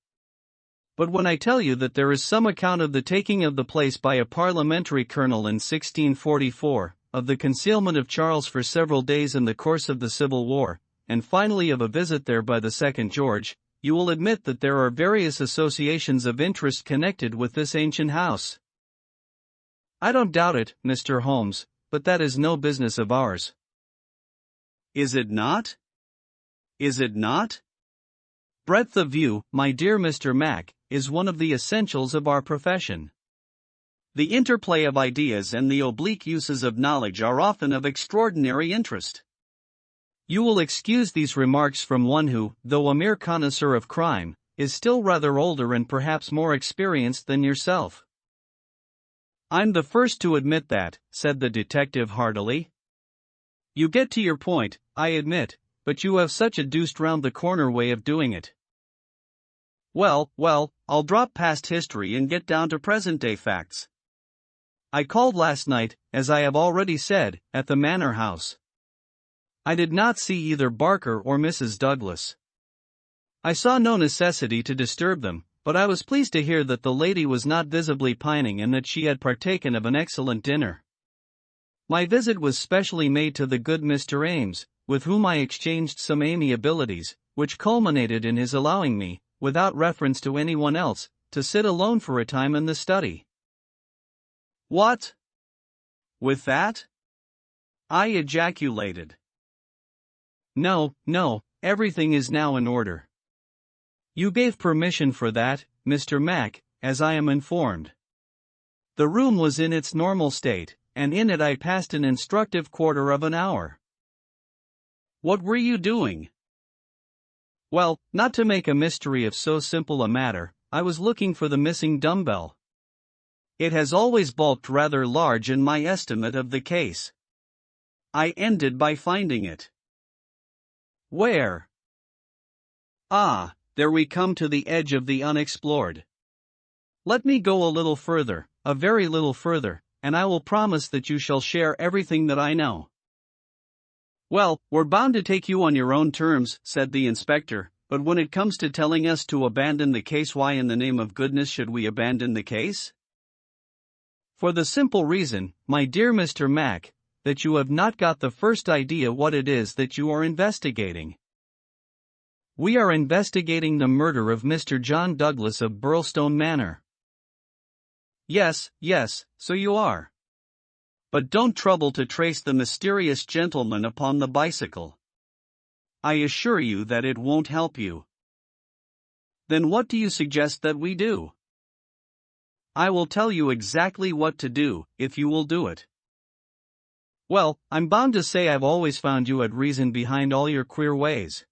But when I tell you that there is some account of the taking of the place by a parliamentary colonel in 1644, of the concealment of Charles for several days in the course of the Civil War, and finally of a visit there by the second George, you will admit that there are various associations of interest connected with this ancient house. I don't doubt it, Mr. Holmes, but that is no business of ours. Is it not? Is it not? Breadth of view, my dear Mr. Mac, is one of the essentials of our profession. The interplay of ideas and the oblique uses of knowledge are often of extraordinary interest. You will excuse these remarks from one who, though a mere connoisseur of crime, is still rather older and perhaps more experienced than yourself. I'm the first to admit that, said the detective heartily. You get to your point, I admit, but you have such a deuced round-the-corner way of doing it. Well, I'll drop past history and get down to present-day facts. I called last night, as I have already said, at the Manor House. I did not see either Barker or Mrs. Douglas. I saw no necessity to disturb them, but I was pleased to hear that the lady was not visibly pining and that she had partaken of an excellent dinner. My visit was specially made to the good Mr. Ames, with whom I exchanged some amiabilities, which culminated in his allowing me, without reference to anyone else, to sit alone for a time in the study. What? With that? I ejaculated. No, everything is now in order. You gave permission for that, Mr. Mac, as I am informed. The room was in its normal state, and in it I passed an instructive quarter of an hour. What were you doing? Well, not to make a mystery of so simple a matter, I was looking for the missing dumbbell. It has always bulked rather large in my estimate of the case. I ended by finding it. Where? There we come to the edge of the unexplored. Let me go a little further, a very little further, and I will promise that you shall share everything that I know. Well, we're bound to take you on your own terms, said the inspector, but when it comes to telling us to abandon the case, why in the name of goodness should we abandon the case? For the simple reason, my dear Mr. Mac, that you have not got the first idea what it is that you are investigating. We are investigating the murder of Mr. John Douglas of Burlstone Manor. Yes, so you are. But don't trouble to trace the mysterious gentleman upon the bicycle. I assure you that it won't help you. Then what do you suggest that we do? I will tell you exactly what to do, if you will do it. Well, I'm bound to say I've always found you had reason behind all your queer ways.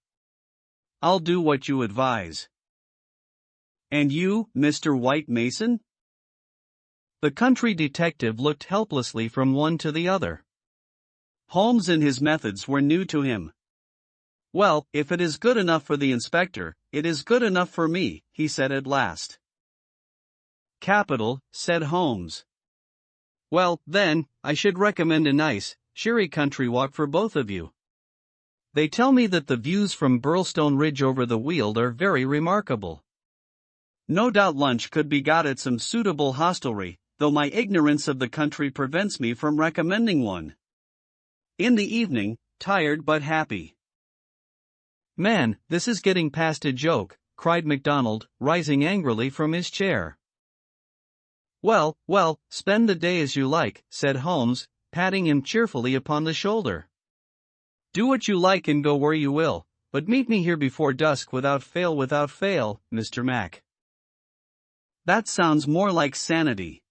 I'll do what you advise. And you, Mr. White Mason? The country detective looked helplessly from one to the other. Holmes and his methods were new to him. Well, if it is good enough for the inspector, it is good enough for me, he said at last. Capital, said Holmes. Well, then, I should recommend a nice, cheery country walk for both of you. They tell me that the views from Burlstone Ridge over the Weald are very remarkable. No doubt lunch could be got at some suitable hostelry, though my ignorance of the country prevents me from recommending one. In the evening, tired but happy. Man, this is getting past a joke, cried MacDonald, rising angrily from his chair. Well, spend the day as you like, said Holmes, patting him cheerfully upon the shoulder. Do what you like and go where you will, but meet me here before dusk without fail, Mr. Mac. That sounds more like sanity.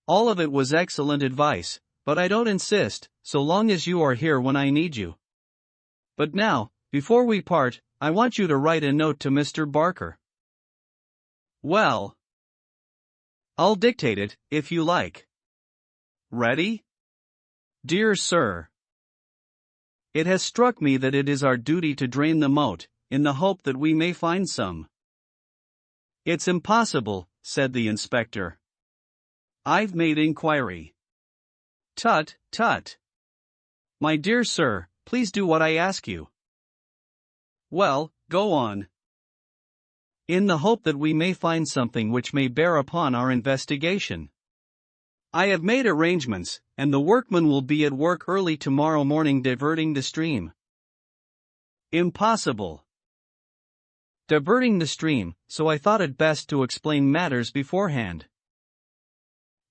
All of it was excellent advice, but I don't insist, so long as you are here when I need you. But now, before we part, I want you to write a note to Mr. Barker. Well, I'll dictate it, if you like. Ready? Dear Sir, it has struck me that it is our duty to drain the moat, in the hope that we may find some. It's impossible, said the inspector. I've made inquiry. Tut. My dear sir, please do what I ask you. Well, go on. In the hope that we may find something which may bear upon our investigation. I have made arrangements, and the workmen will be at work early tomorrow morning diverting the stream. Impossible. Diverting the stream, so I thought it best to explain matters beforehand.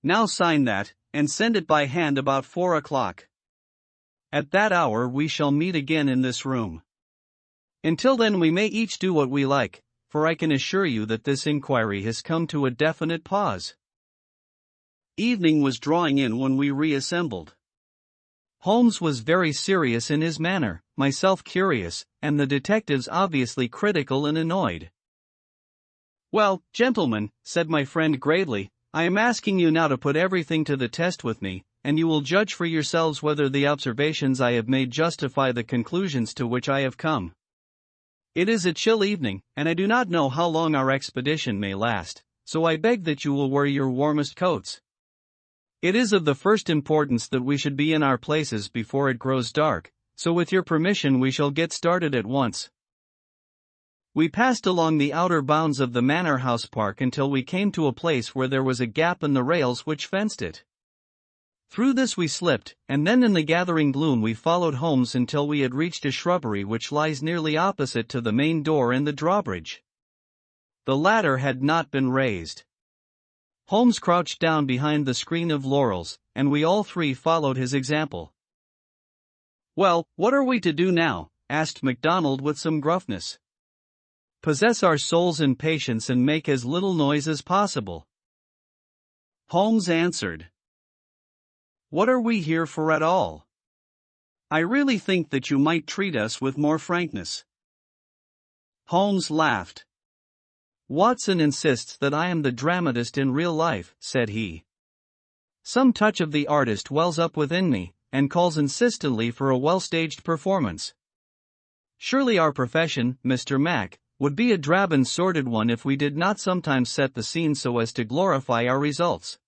Now sign that, and send it by hand about 4 o'clock. At that hour we shall meet again in this room. Until then we may each do what we like, for I can assure you that this inquiry has come to a definite pause. Evening was drawing in when we reassembled. Holmes was very serious in his manner, myself curious, and the detectives obviously critical and annoyed. Well, gentlemen, said my friend gravely, I am asking you now to put everything to the test with me, and you will judge for yourselves whether the observations I have made justify the conclusions to which I have come. It is a chill evening, and I do not know how long our expedition may last, so I beg that you will wear your warmest coats. It is of the first importance that we should be in our places before it grows dark, so with your permission we shall get started at once. We passed along the outer bounds of the Manor House Park until we came to a place where there was a gap in the rails which fenced it. Through this we slipped, and then in the gathering gloom we followed Holmes until we had reached a shrubbery which lies nearly opposite to the main door and the drawbridge. The latter had not been raised. Holmes crouched down behind the screen of laurels, and we all three followed his example. Well, what are we to do now? Asked MacDonald with some gruffness. Possess our souls in patience and make as little noise as possible. Holmes answered. What are we here for at all? I really think that you might treat us with more frankness. Holmes laughed. Watson insists that I am the dramatist in real life, said he. Some touch of the artist wells up within me, and calls insistently for a well-staged performance. Surely our profession, Mr. Mac, would be a drab and sordid one if we did not sometimes set the scene so as to glorify our results.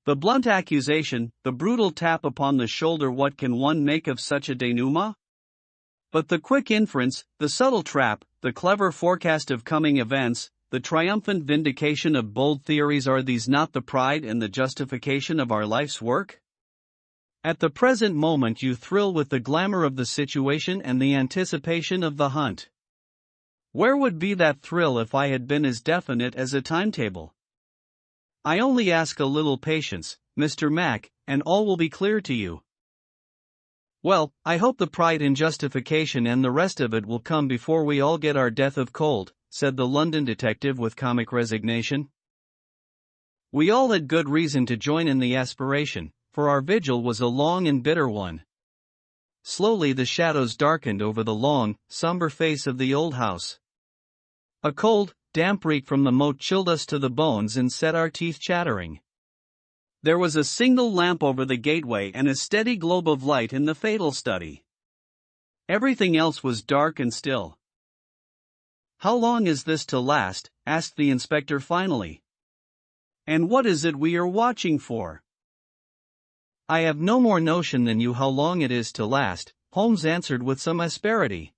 The blunt accusation, the brutal tap upon the shoulder, what can one make of such a denouement? But the quick inference, the subtle trap, the clever forecast of coming events, the triumphant vindication of bold theories? Are these not the pride and the justification of our life's work? At the present moment you thrill with the glamour of the situation and the anticipation of the hunt. Where would be that thrill if I had been as definite as a timetable? I only ask a little patience, Mr. Mac, and all will be clear to you. Well, I hope the pride and justification and the rest of it will come before we all get our death of cold, said the London detective with comic resignation. We all had good reason to join in the aspiration, for our vigil was a long and bitter one. Slowly the shadows darkened over the long, somber face of the old house. A cold, damp reek from the moat chilled us to the bones and set our teeth chattering. There was a single lamp over the gateway and a steady globe of light in the fatal study. Everything else was dark and still. How long is this to last? Asked the inspector finally. And what is it we are watching for? I have no more notion than you how long it is to last, Holmes answered with some asperity.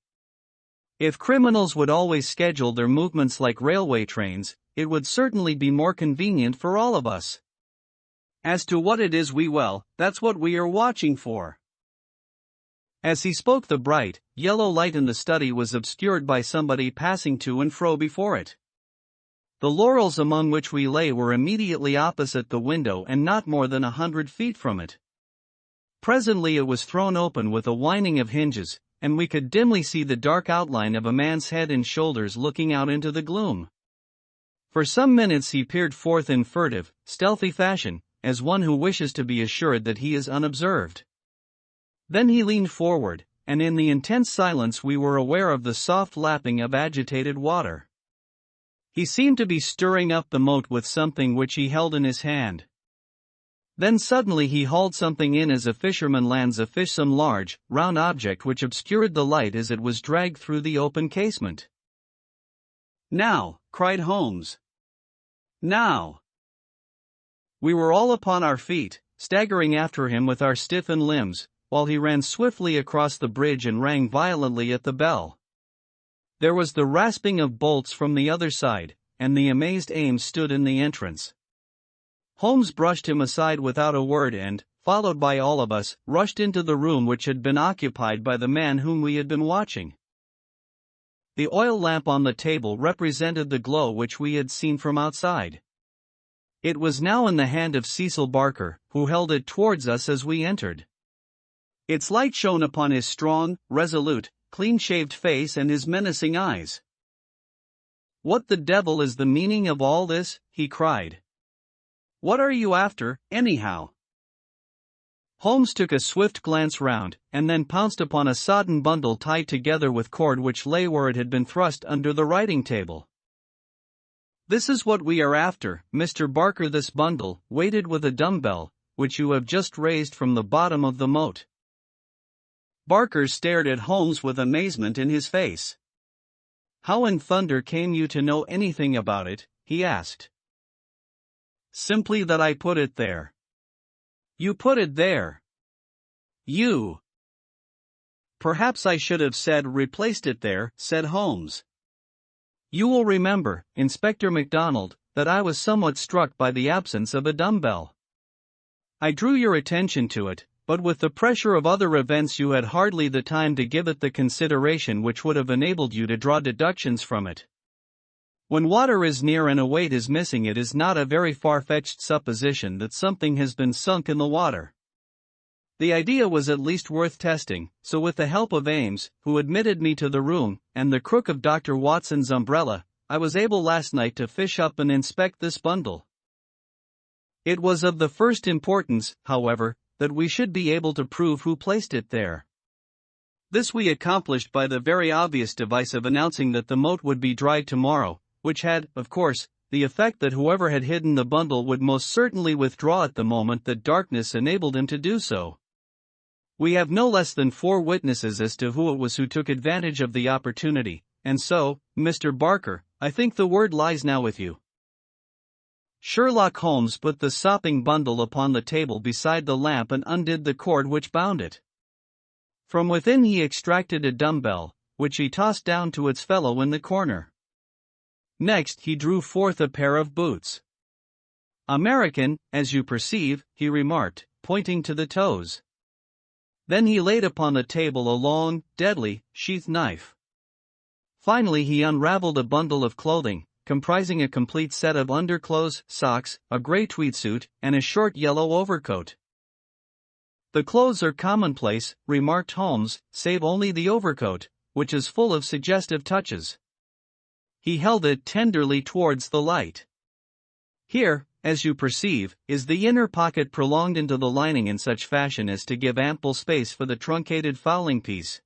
If criminals would always schedule their movements like railway trains, it would certainly be more convenient for all of us. As to what it is that's what we are watching for. As he spoke, the bright, yellow light in the study was obscured by somebody passing to and fro before it. The laurels among which we lay were immediately opposite the window and not more than 100 feet from it. Presently it was thrown open with a whining of hinges, and we could dimly see the dark outline of a man's head and shoulders looking out into the gloom. For some minutes he peered forth in furtive, stealthy fashion, as one who wishes to be assured that he is unobserved. Then he leaned forward, and in the intense silence we were aware of the soft lapping of agitated water. He seemed to be stirring up the moat with something which he held in his hand. Then suddenly he hauled something in as a fisherman lands a fish, some large, round object which obscured the light as it was dragged through the open casement. Now, cried Holmes. Now! We were all upon our feet, staggering after him with our stiffened limbs, while he ran swiftly across the bridge and rang violently at the bell. There was the rasping of bolts from the other side, and the amazed Ames stood in the entrance. Holmes brushed him aside without a word and, followed by all of us, rushed into the room which had been occupied by the man whom we had been watching. The oil lamp on the table represented the glow which we had seen from outside. It was now in the hand of Cecil Barker, who held it towards us as we entered. Its light shone upon his strong, resolute, clean-shaved face and his menacing eyes. "What the devil is the meaning of all this?" he cried. "What are you after, anyhow?" Holmes took a swift glance round, and then pounced upon a sodden bundle tied together with cord which lay where it had been thrust under the writing table. "This is what we are after, Mr. Barker, this bundle, weighted with a dumbbell, which you have just raised from the bottom of the moat." Barker stared at Holmes with amazement in his face. "How in thunder came you to know anything about it?" he asked. "Simply that I put it there." "You put it there? You?" "Perhaps I should have said replaced it there," said Holmes. "You will remember, Inspector MacDonald, that I was somewhat struck by the absence of a dumbbell. I drew your attention to it, but with the pressure of other events you had hardly the time to give it the consideration which would have enabled you to draw deductions from it. When water is near and a weight is missing, it is not a very far-fetched supposition that something has been sunk in the water. The idea was at least worth testing, so with the help of Ames, who admitted me to the room, and the crook of Dr. Watson's umbrella, I was able last night to fish up and inspect this bundle. It was of the first importance, however, that we should be able to prove who placed it there. This we accomplished by the very obvious device of announcing that the moat would be dry tomorrow, which had, of course, the effect that whoever had hidden the bundle would most certainly withdraw at the moment that darkness enabled him to do so. We have no less than 4 witnesses as to who it was who took advantage of the opportunity, and so, Mr. Barker, I think the word lies now with you." Sherlock Holmes put the sopping bundle upon the table beside the lamp and undid the cord which bound it. From within he extracted a dumbbell, which he tossed down to its fellow in the corner. Next he drew forth a pair of boots. "American, as you perceive," he remarked, pointing to the toes. Then he laid upon the table a long, deadly, sheath knife. Finally he unraveled a bundle of clothing, comprising a complete set of underclothes, socks, a gray tweed suit, and a short yellow overcoat. "The clothes are commonplace," remarked Holmes, "save only the overcoat, which is full of suggestive touches." He held it tenderly towards the light. "Here, as you perceive, is the inner pocket prolonged into the lining in such fashion as to give ample space for the truncated fowling piece.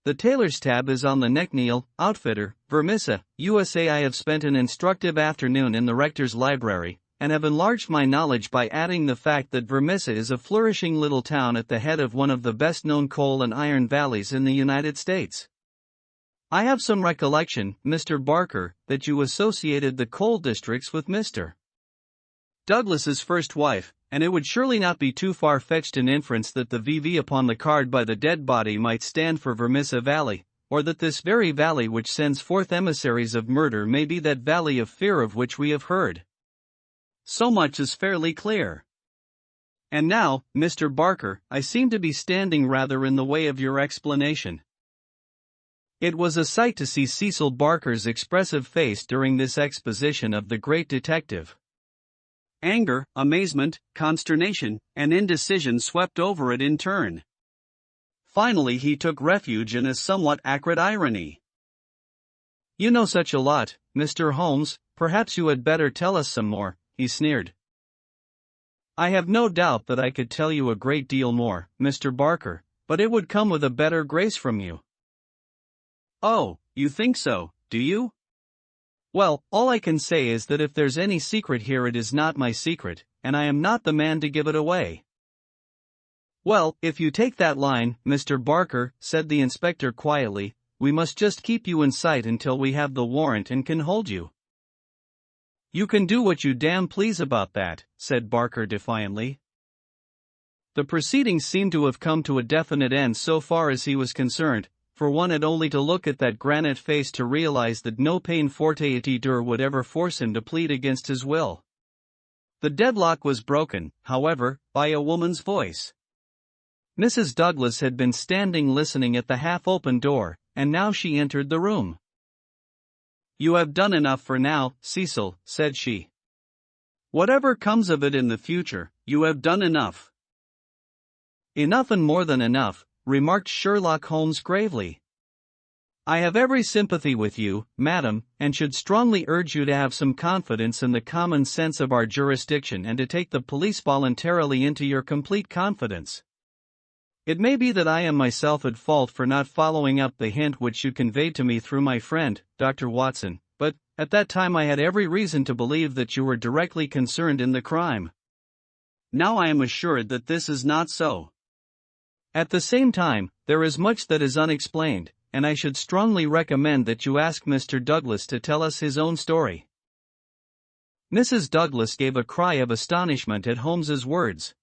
The tailor's tab is on the neck. Neil, outfitter, Vermissa, USA. I have spent an instructive afternoon in the rector's library, and have enlarged my knowledge by adding the fact that Vermissa is a flourishing little town at the head of one of the best-known coal and iron valleys in the United States. I have some recollection, Mr. Barker, that you associated the coal districts with Mr. Douglas's first wife, and it would surely not be too far-fetched an inference that the VV upon the card by the dead body might stand for Vermissa Valley, or that this very valley which sends forth emissaries of murder may be that valley of fear of which we have heard. So much is fairly clear. And now, Mr. Barker, I seem to be standing rather in the way of your explanation." It was a sight to see Cecil Barker's expressive face during this exposition of the great detective. Anger, amazement, consternation, and indecision swept over it in turn. Finally he took refuge in a somewhat acrid irony. "You know such a lot, Mr. Holmes, perhaps you had better tell us some more," he sneered. "I have no doubt that I could tell you a great deal more, Mr. Barker, but it would come with a better grace from you." "Oh, you think so, do you? Well, all I can say is that if there's any secret here it is not my secret, and I am not the man to give it away." "Well, if you take that line, Mr. Barker," said the inspector quietly, "we must just keep you in sight until we have the warrant and can hold you." "You can do what you damn please about that," said Barker defiantly. The proceedings seemed to have come to a definite end so far as he was concerned, for one had only to look at that granite face to realize that no peine forte et dure would ever force him to plead against his will. The deadlock was broken, however, by a woman's voice. Mrs. Douglas had been standing listening at the half-open door, and now she entered the room. "You have done enough for now, Cecil," said she. "Whatever comes of it in the future, you have done enough." "Enough and more than enough," remarked Sherlock Holmes gravely. "I have every sympathy with you, madam, and should strongly urge you to have some confidence in the common sense of our jurisdiction and to take the police voluntarily into your complete confidence. It may be that I am myself at fault for not following up the hint which you conveyed to me through my friend, Dr. Watson, but, at that time I had every reason to believe that you were directly concerned in the crime. Now I am assured that this is not so. At the same time, there is much that is unexplained, and I should strongly recommend that you ask Mr. Douglas to tell us his own story." Mrs. Douglas gave a cry of astonishment at Holmes's words.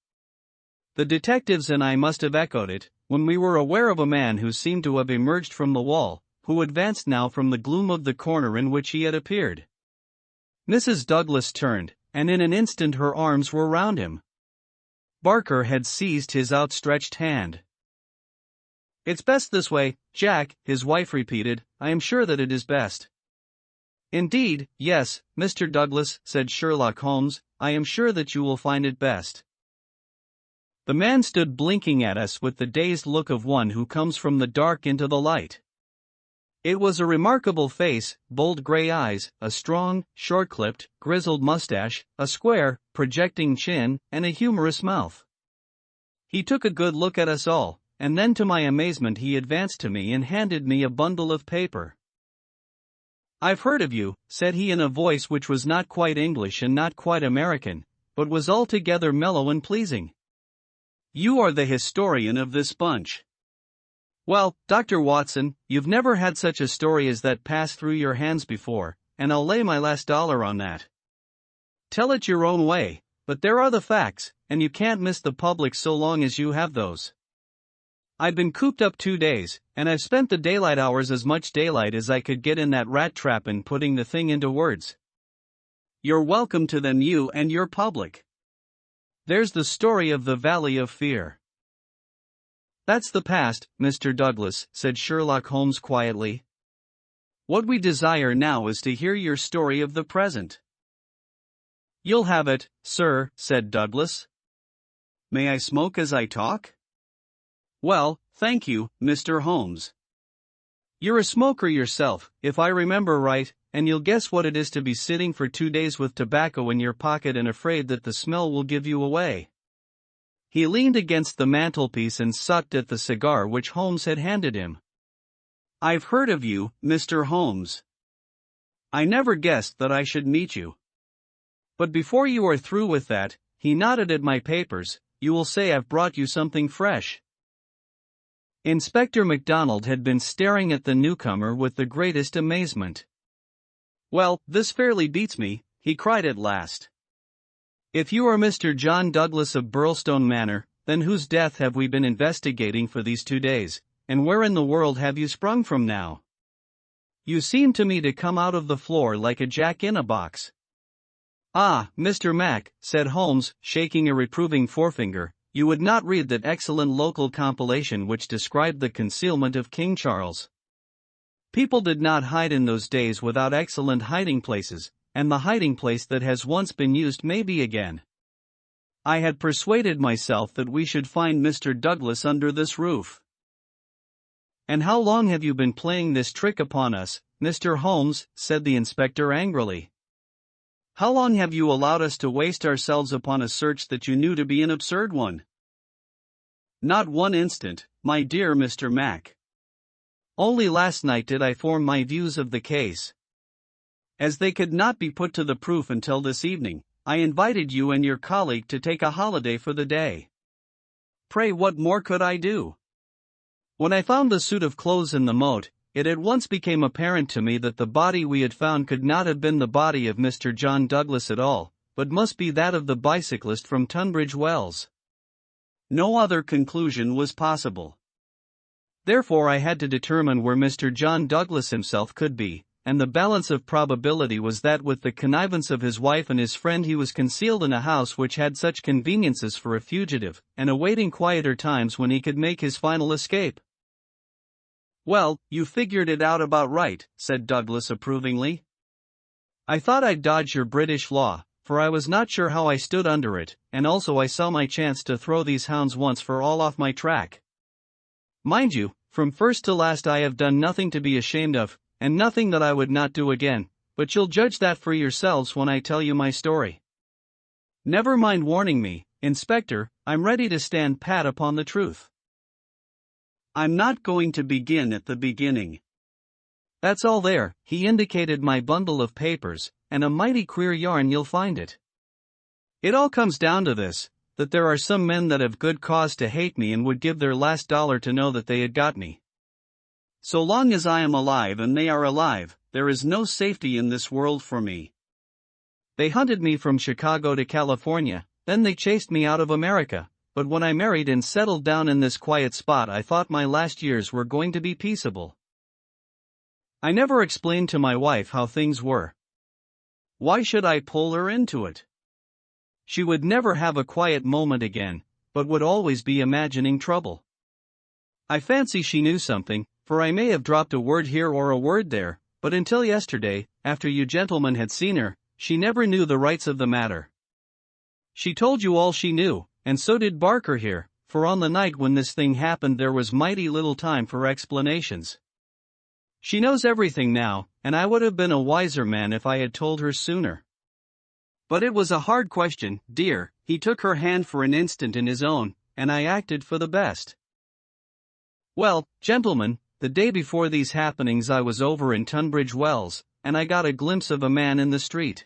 The detectives and I must have echoed it, when we were aware of a man who seemed to have emerged from the wall, who advanced now from the gloom of the corner in which he had appeared. Mrs. Douglas turned, and in an instant her arms were round him. Barker had seized his outstretched hand. "It's best this way, Jack," his wife repeated, "I am sure that it is best." "Indeed, yes, Mr. Douglas," said Sherlock Holmes, "I am sure that you will find it best." The man stood blinking at us with the dazed look of one who comes from the dark into the light. It was a remarkable face, bold gray eyes, a strong, short-clipped, grizzled mustache, a square, projecting chin, and a humorous mouth. He took a good look at us all, and then to my amazement he advanced to me and handed me a bundle of paper. "I've heard of you," said he in a voice which was not quite English and not quite American, but was altogether mellow and pleasing. "You are the historian of this bunch. Well, Dr. Watson, you've never had such a story as that pass through your hands before, and I'll lay my last dollar on that. Tell it your own way, but there are the facts, and you can't miss the public so long as you have those." I'd been cooped up 2 days, and I've spent the daylight hours as much daylight as I could get in that rat trap in putting the thing into words. You're welcome to them, you and your public. There's the story of the Valley of Fear. That's the past, Mr. Douglas, said Sherlock Holmes quietly. What we desire now is to hear your story of the present. You'll have it, sir, said Douglas. May I smoke as I talk? Well, thank you, Mr. Holmes. You're a smoker yourself, if I remember right, and you'll guess what it is to be sitting for 2 days with tobacco in your pocket and afraid that the smell will give you away. He leaned against the mantelpiece and sucked at the cigar which Holmes had handed him. I've heard of you, Mr. Holmes. I never guessed that I should meet you. But before you are through with that, he nodded at my papers, you will say I've brought you something fresh. Inspector MacDonald had been staring at the newcomer with the greatest amazement. Well, this fairly beats me, he cried at last. If you are Mr. John Douglas of Burlstone Manor, then whose death have we been investigating for these 2 days, and where in the world have you sprung from now? You seem to me to come out of the floor like a jack-in-a-box. Ah, Mr. Mac, said Holmes, shaking a reproving forefinger, you would not read that excellent local compilation which described the concealment of King Charles. People did not hide in those days without excellent hiding places, and the hiding place that has once been used may be again. I had persuaded myself that we should find Mr. Douglas under this roof. And how long have you been playing this trick upon us, Mr. Holmes? Said the inspector angrily. How long have you allowed us to waste ourselves upon a search that you knew to be an absurd one? Not 1 instant, my dear Mr. Mac. Only last night did I form my views of the case. As they could not be put to the proof until this evening, I invited you and your colleague to take a holiday for the day. Pray, what more could I do? When I found the suit of clothes in the moat, it at once became apparent to me that the body we had found could not have been the body of Mr. John Douglas at all, but must be that of the bicyclist from Tunbridge Wells. No other conclusion was possible. Therefore I had to determine where Mr. John Douglas himself could be, and the balance of probability was that with the connivance of his wife and his friend he was concealed in a house which had such conveniences for a fugitive, and awaiting quieter times when he could make his final escape. Well, you figured it out about right, said Douglas approvingly. I thought I'd dodge your British law, for I was not sure how I stood under it, and also I saw my chance to throw these hounds once for all off my track. Mind you, from first to last I have done nothing to be ashamed of, and nothing that I would not do again, but you'll judge that for yourselves when I tell you my story. Never mind warning me, Inspector, I'm ready to stand pat upon the truth. I'm not going to begin at the beginning. That's all there, he indicated my bundle of papers, and a mighty queer yarn you'll find it. It all comes down to this, that there are some men that have good cause to hate me and would give their last dollar to know that they had got me. So long as I am alive and they are alive, there is no safety in this world for me. They hunted me from Chicago to California, then they chased me out of America. But when I married and settled down in this quiet spot I thought my last years were going to be peaceable. I never explained to my wife how things were. Why should I pull her into it? She would never have a quiet moment again, but would always be imagining trouble. I fancy she knew something, for I may have dropped a word here or a word there, but until yesterday, after you gentlemen had seen her, she never knew the rights of the matter. She told you all she knew. And so did Barker here, for on the night when this thing happened there was mighty little time for explanations. She knows everything now, and I would have been a wiser man if I had told her sooner. But it was a hard question, dear. He took her hand for an instant in his own, and I acted for the best. Well, gentlemen, the day before these happenings I was over in Tunbridge Wells, and I got a glimpse of a man in the street.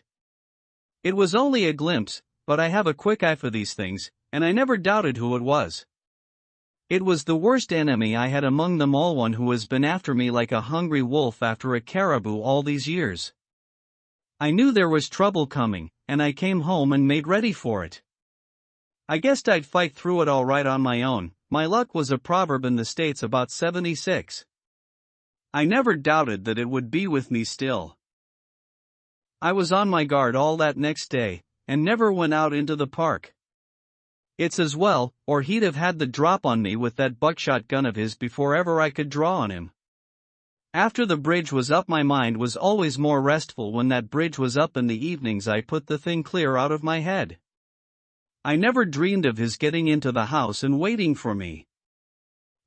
It was only a glimpse, but I have a quick eye for these things, and I never doubted who it was. It was the worst enemy I had among them all, one who has been after me like a hungry wolf after a caribou all these years. I knew there was trouble coming, and I came home and made ready for it. I guessed I'd fight through it all right on my own, My luck was a proverb in the States about 76. I never doubted that it would be with me still. I was on my guard all that next day, and never went out into the park. It's as well, or he'd have had the drop on me with that buckshot gun of his before ever I could draw on him. After the bridge was up, my mind was always more restful. When that bridge was up in the evenings, I put the thing clear out of my head. I never dreamed of his getting into the house and waiting for me.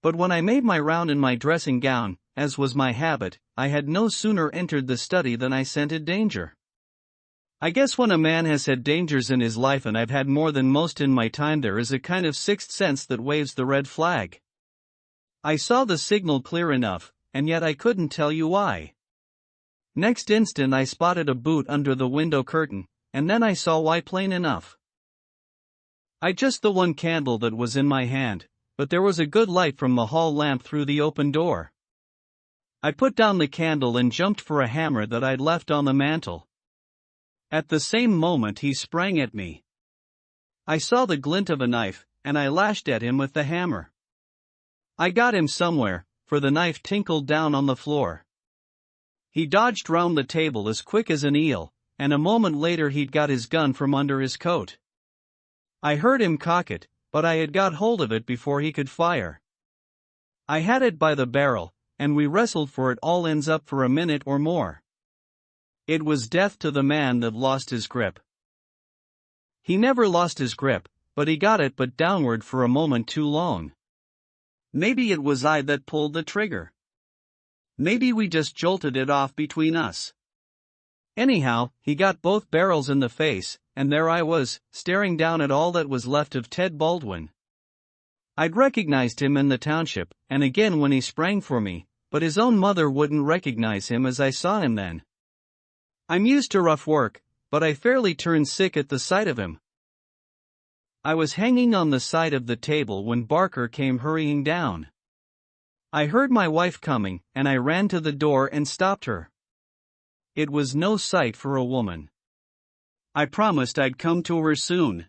But when I made my round in my dressing gown, as was my habit, I had no sooner entered the study than I scented danger. I guess when a man has had dangers in his life, and I've had more than most in my time, there is a kind of sixth sense that waves the red flag. I saw the signal clear enough, and yet I couldn't tell you why. Next instant I spotted a boot under the window curtain, and then I saw why plain enough. I just the one candle that was in my hand, but there was a good light from the hall lamp through the open door. I put down the candle and jumped for a hammer that I'd left on the mantel. At the same moment he sprang at me. I saw the glint of a knife, and I lashed at him with the hammer. I got him somewhere, for the knife tinkled down on the floor. He dodged round the table as quick as an eel, and a moment later he'd got his gun from under his coat. I heard him cock it, but I had got hold of it before he could fire. I had it by the barrel, and we wrestled for it all ends up for a minute or more. It was death to the man that lost his grip. He never lost his grip, but he got it but downward for a moment too long. Maybe it was I that pulled the trigger. Maybe we just jolted it off between us. Anyhow, he got both barrels in the face, and there I was, staring down at all that was left of Ted Baldwin. I'd recognized him in the township, and again when he sprang for me, but his own mother wouldn't recognize him as I saw him then. I'm used to rough work, but I fairly turned sick at the sight of him. I was hanging on the side of the table when Barker came hurrying down. I heard my wife coming, and I ran to the door and stopped her. It was no sight for a woman. I promised I'd come to her soon.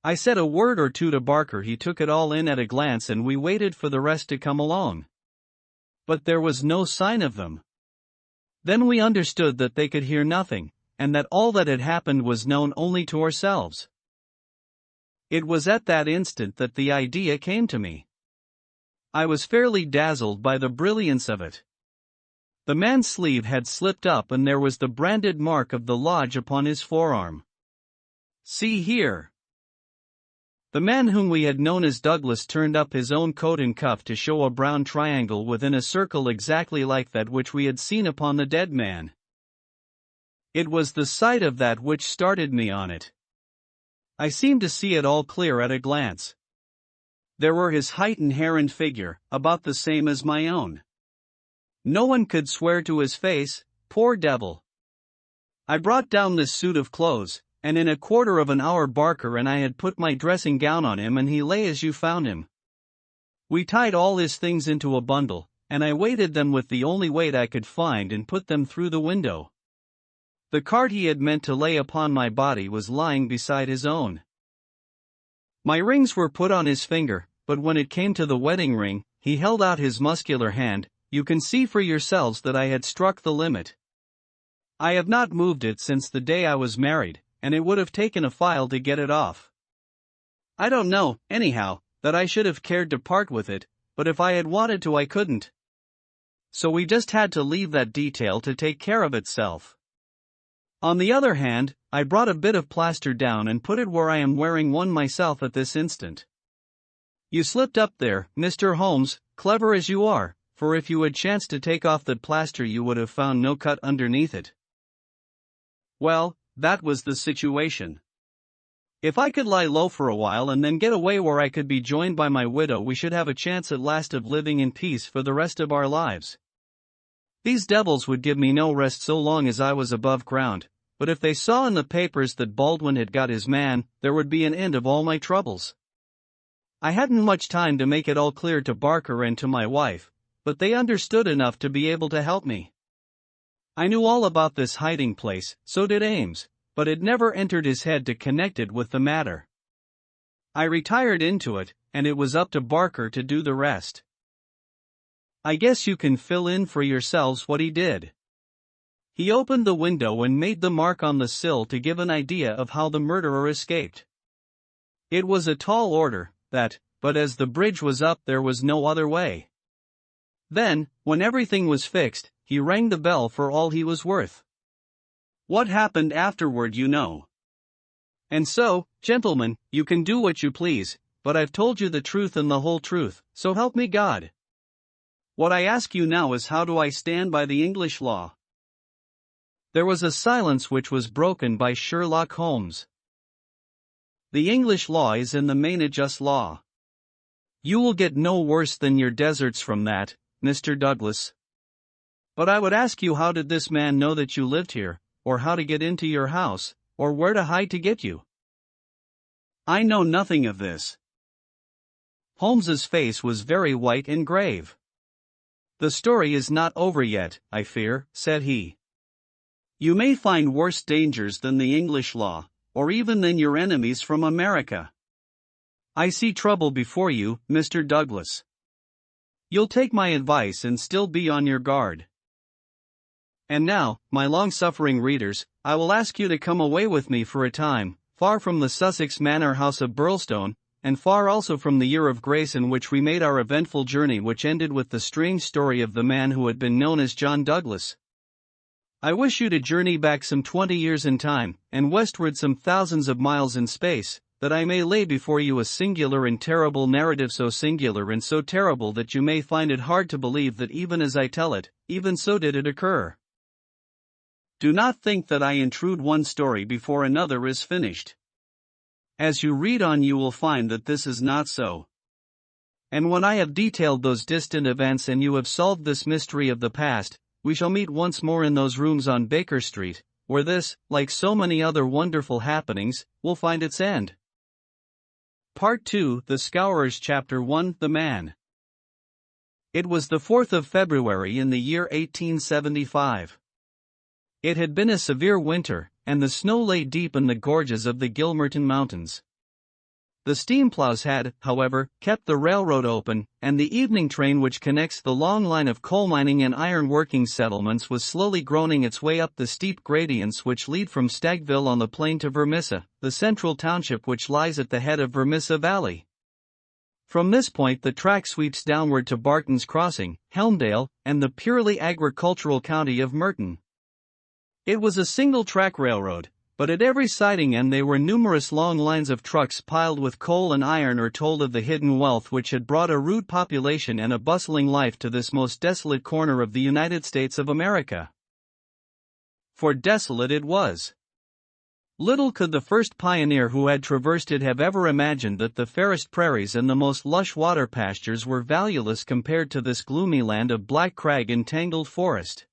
I said a word or two to Barker. He took it all in at a glance, and we waited for the rest to come along. But there was no sign of them. Then we understood that they could hear nothing, and that all that had happened was known only to ourselves. It was at that instant that the idea came to me. I was fairly dazzled by the brilliance of it. The man's sleeve had slipped up, and there was the branded mark of the lodge upon his forearm. See here. The man whom we had known as Douglas turned up his own coat and cuff to show a brown triangle within a circle exactly like that which we had seen upon the dead man. It was the sight of that which started me on it. I seemed to see it all clear at a glance. There were his height and hair and figure, about the same as my own. No one could swear to his face, poor devil. I brought down this suit of clothes, and in a quarter of an hour Barker and I had put my dressing gown on him, and he lay as you found him. We tied all his things into a bundle, and I weighted them with the only weight I could find and put them through the window. The card he had meant to lay upon my body was lying beside his own. My rings were put on his finger, but when it came to the wedding ring, he held out his muscular hand. You can see for yourselves that I had struck the limit. I have not moved it since the day I was married, and it would have taken a file to get it off. I don't know, anyhow, that I should have cared to part with it, but if I had wanted to I couldn't. So we just had to leave that detail to take care of itself. On the other hand, I brought a bit of plaster down and put it where I am wearing one myself at this instant. You slipped up there, Mr. Holmes, clever as you are, for if you had chanced to take off that plaster you would have found no cut underneath it. Well, that was the situation. If I could lie low for a while and then get away where I could be joined by my widow, we should have a chance at last of living in peace for the rest of our lives. These devils would give me no rest so long as I was above ground, but if they saw in the papers that Baldwin had got his man, there would be an end of all my troubles. I hadn't much time to make it all clear to Barker and to my wife, but they understood enough to be able to help me. I knew all about this hiding place, so did Ames, but it never entered his head to connect it with the matter. I retired into it, and it was up to Barker to do the rest. I guess you can fill in for yourselves what he did. He opened the window and made the mark on the sill to give an idea of how the murderer escaped. It was a tall order, that, but as the bridge was up there was no other way. Then, when everything was fixed, he rang the bell for all he was worth. What happened afterward you know. And so, gentlemen, you can do what you please, but I've told you the truth and the whole truth, so help me God. What I ask you now is, how do I stand by the English law? There was a silence which was broken by Sherlock Holmes. The English law is in the main a just law. You will get no worse than your deserts from that, Mr. Douglas. But I would ask you, how did this man know that you lived here, or how to get into your house, or where to hide to get you? I know nothing of this. Holmes's face was very white and grave. The story is not over yet, I fear, said he. You may find worse dangers than the English law, or even than your enemies from America. I see trouble before you, Mr. Douglas. You'll take my advice and still be on your guard. And now, my long-suffering readers, I will ask you to come away with me for a time, far from the Sussex manor house of Burlstone, and far also from the year of grace in which we made our eventful journey, which ended with the strange story of the man who had been known as John Douglas. I wish you to journey back some 20 years in time, and westward some thousands of miles in space, that I may lay before you a singular and terrible narrative, so singular and so terrible that you may find it hard to believe that even as I tell it, even so did it occur. Do not think that I intrude one story before another is finished. As you read on you will find that this is not so. And when I have detailed those distant events and you have solved this mystery of the past, we shall meet once more in those rooms on Baker Street, where this, like so many other wonderful happenings, will find its end. Part 2, The Scourers, Chapter 1, The Man. It was the 4th of February in the year 1875. It had been a severe winter, and the snow lay deep in the gorges of the Gilmerton Mountains. The steam plows had, however, kept the railroad open, and the evening train which connects the long line of coal mining and iron working settlements was slowly groaning its way up the steep gradients which lead from Stagville on the plain to Vermissa, the central township which lies at the head of Vermissa Valley. From this point the track sweeps downward to Barton's Crossing, Helmdale, and the purely agricultural county of Merton. It was a single-track railroad, but at every siding end there were numerous long lines of trucks piled with coal and iron, or told of the hidden wealth which had brought a rude population and a bustling life to this most desolate corner of the United States of America. For desolate it was. Little could the first pioneer who had traversed it have ever imagined that the fairest prairies and the most lush water pastures were valueless compared to this gloomy land of black crag and tangled forest.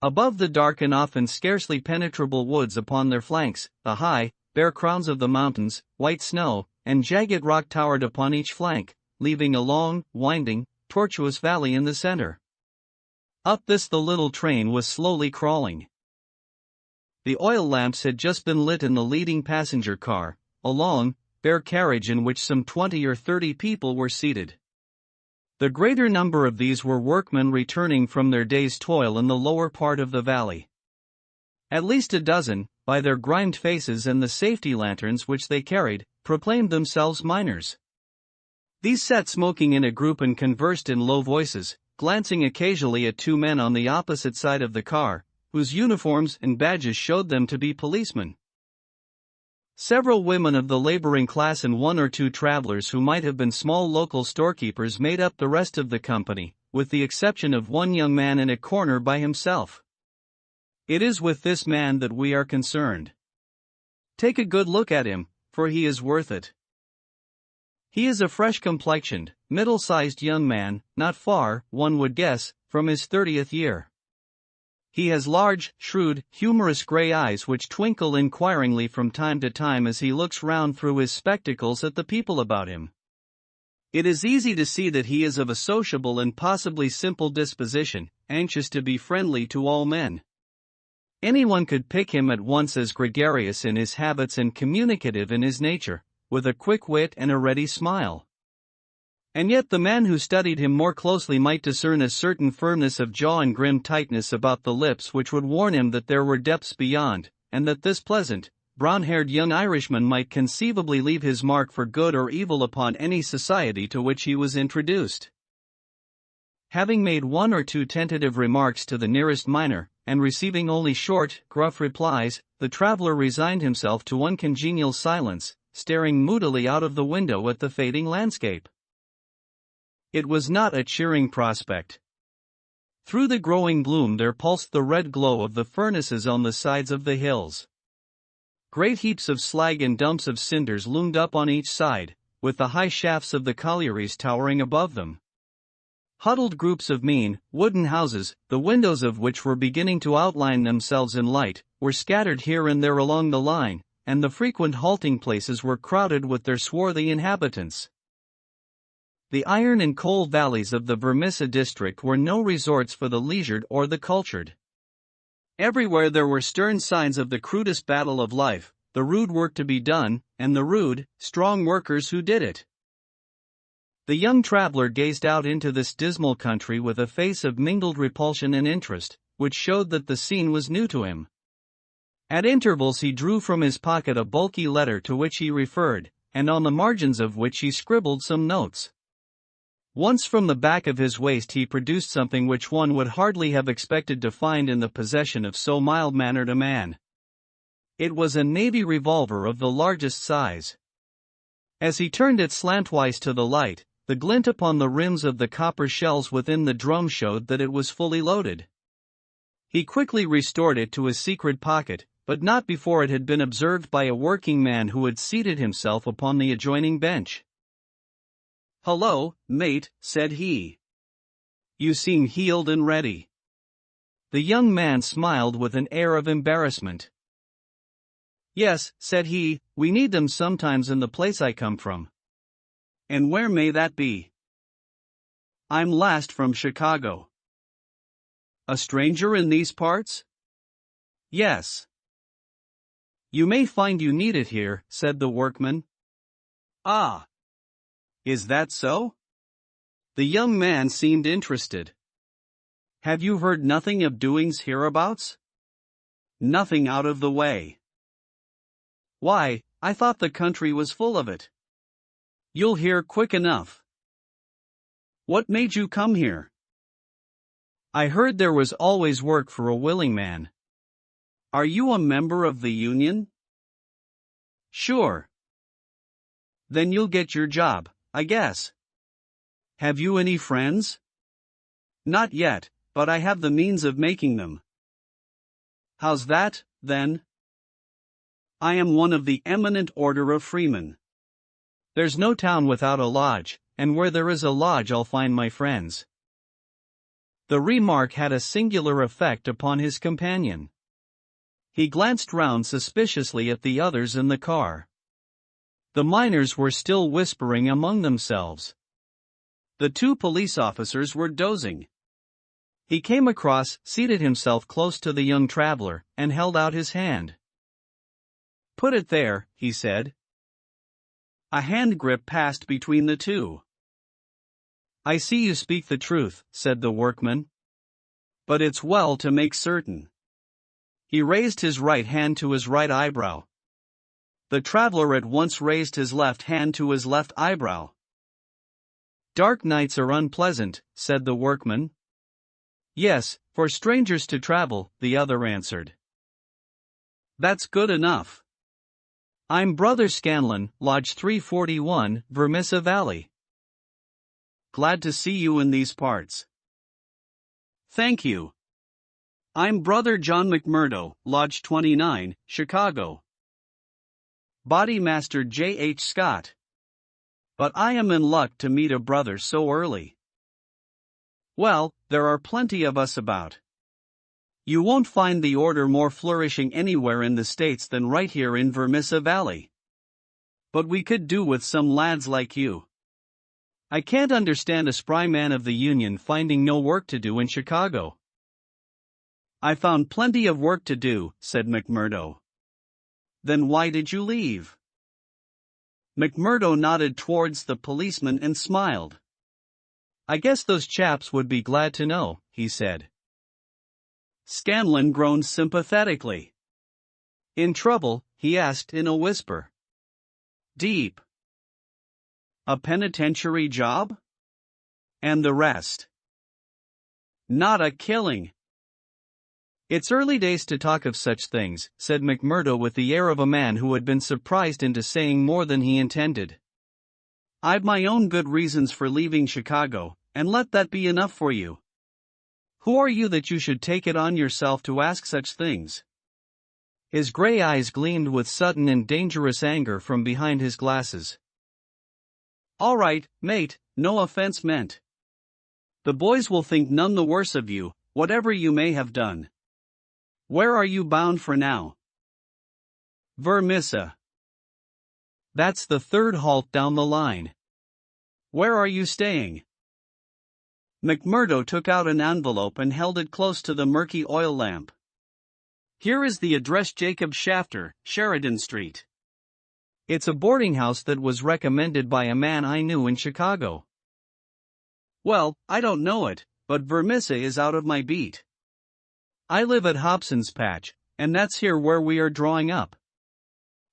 Above the dark and often scarcely penetrable woods upon their flanks, the high, bare crowns of the mountains, white snow, and jagged rock towered upon each flank, leaving a long, winding, tortuous valley in the center. Up this the little train was slowly crawling. The oil lamps had just been lit in the leading passenger car, a long, bare carriage in which some 20 or 30 people were seated. The greater number of these were workmen returning from their day's toil in the lower part of the valley. At least a dozen, by their grimed faces and the safety lanterns which they carried, proclaimed themselves miners. These sat smoking in a group and conversed in low voices, glancing occasionally at two men on the opposite side of the car, whose uniforms and badges showed them to be policemen. Several women of the laboring class and one or two travelers who might have been small local storekeepers made up the rest of the company, with the exception of one young man in a corner by himself. It is with this man that we are concerned. Take a good look at him, for he is worth it. He is a fresh-complexioned, middle-sized young man, not far, one would guess, from his 30th year. He has large, shrewd, humorous gray eyes which twinkle inquiringly from time to time as he looks round through his spectacles at the people about him. It is easy to see that he is of a sociable and possibly simple disposition, anxious to be friendly to all men. Anyone could pick him at once as gregarious in his habits and communicative in his nature, with a quick wit and a ready smile. And yet the man who studied him more closely might discern a certain firmness of jaw and grim tightness about the lips which would warn him that there were depths beyond, and that this pleasant, brown-haired young Irishman might conceivably leave his mark for good or evil upon any society to which he was introduced. Having made one or two tentative remarks to the nearest miner, and receiving only short, gruff replies, the traveler resigned himself to uncongenial silence, staring moodily out of the window at the fading landscape. It was not a cheering prospect. Through the growing gloom there pulsed the red glow of the furnaces on the sides of the hills. Great heaps of slag and dumps of cinders loomed up on each side, with the high shafts of the collieries towering above them. Huddled groups of mean, wooden houses, the windows of which were beginning to outline themselves in light, were scattered here and there along the line, and the frequent halting places were crowded with their swarthy inhabitants. The iron and coal valleys of the Vermissa district were no resorts for the leisured or the cultured. Everywhere there were stern signs of the crudest battle of life, the rude work to be done, and the rude, strong workers who did it. The young traveler gazed out into this dismal country with a face of mingled repulsion and interest, which showed that the scene was new to him. At intervals he drew from his pocket a bulky letter to which he referred, and on the margins of which he scribbled some notes. Once from the back of his waist he produced something which one would hardly have expected to find in the possession of so mild-mannered a man. It was a navy revolver of the largest size. As he turned it slantwise to the light, the glint upon the rims of the copper shells within the drum showed that it was fully loaded. He quickly restored it to his secret pocket, but not before it had been observed by a working man who had seated himself upon the adjoining bench. "Hello, mate," said he. "You seem heeled and ready." The young man smiled with an air of embarrassment. "Yes," said he, "we need them sometimes in the place I come from." "And where may that be?" "I'm last from Chicago." "A stranger in these parts?" "Yes." "You may find you need it here," said the workman. "Ah. Is that so?" The young man seemed interested. "Have you heard nothing of doings hereabouts?" "Nothing out of the way." "Why, I thought the country was full of it." "You'll hear quick enough." "What made you come here?" "I heard there was always work for a willing man." "Are you a member of the union?" "Sure." "Then you'll get your job, I guess." "Have you any friends?" "Not yet, but I have the means of making them." "How's that, then?" "I am one of the eminent order of freemen." "There's no town without a lodge, and where there is a lodge I'll find my friends." The remark had a singular effect upon his companion. He glanced round suspiciously at the others in the car. The miners were still whispering among themselves. The two police officers were dozing. He came across, seated himself close to the young traveler, and held out his hand. "Put it there," he said. A hand grip passed between the two. "I see you speak the truth," said the workman. "But it's well to make certain." He raised his right hand to his right eyebrow. The traveler at once raised his left hand to his left eyebrow. "Dark nights are unpleasant," said the workman. "Yes, for strangers to travel," the other answered. "That's good enough. I'm Brother Scanlon, Lodge 341, Vermissa Valley. Glad to see you in these parts." "Thank you. I'm Brother John McMurdo, Lodge 29, Chicago. Body Master J. H. Scott. But I am in luck to meet a brother so early." "Well, there are plenty of us about. You won't find the order more flourishing anywhere in the States than right here in Vermissa Valley. But we could do with some lads like you. I can't understand a spry man of the Union finding no work to do in Chicago." "I found plenty of work to do," said McMurdo. "Then why did you leave?" McMurdo nodded towards the policeman and smiled. "I guess those chaps would be glad to know," he said. Scanlon groaned sympathetically. "In trouble?" he asked in a whisper. "Deep." "A penitentiary job?" "And the rest?" "Not a killing." "It's early days to talk of such things," said McMurdo with the air of a man who had been surprised into saying more than he intended. "I've my own good reasons for leaving Chicago, and let that be enough for you. Who are you that you should take it on yourself to ask such things?" His gray eyes gleamed with sudden and dangerous anger from behind his glasses. "All right, mate, no offense meant. The boys will think none the worse of you, whatever you may have done. Where are you bound for now?" "Vermissa." "That's the third halt down the line. Where are you staying?" McMurdo took out an envelope and held it close to the murky oil lamp. "Here is the address: Jacob Shafter, Sheridan Street. It's a boarding house that was recommended by a man I knew in Chicago." "Well, I don't know it, but Vermissa is out of my beat. I live at Hobson's Patch, and that's here where we are drawing up.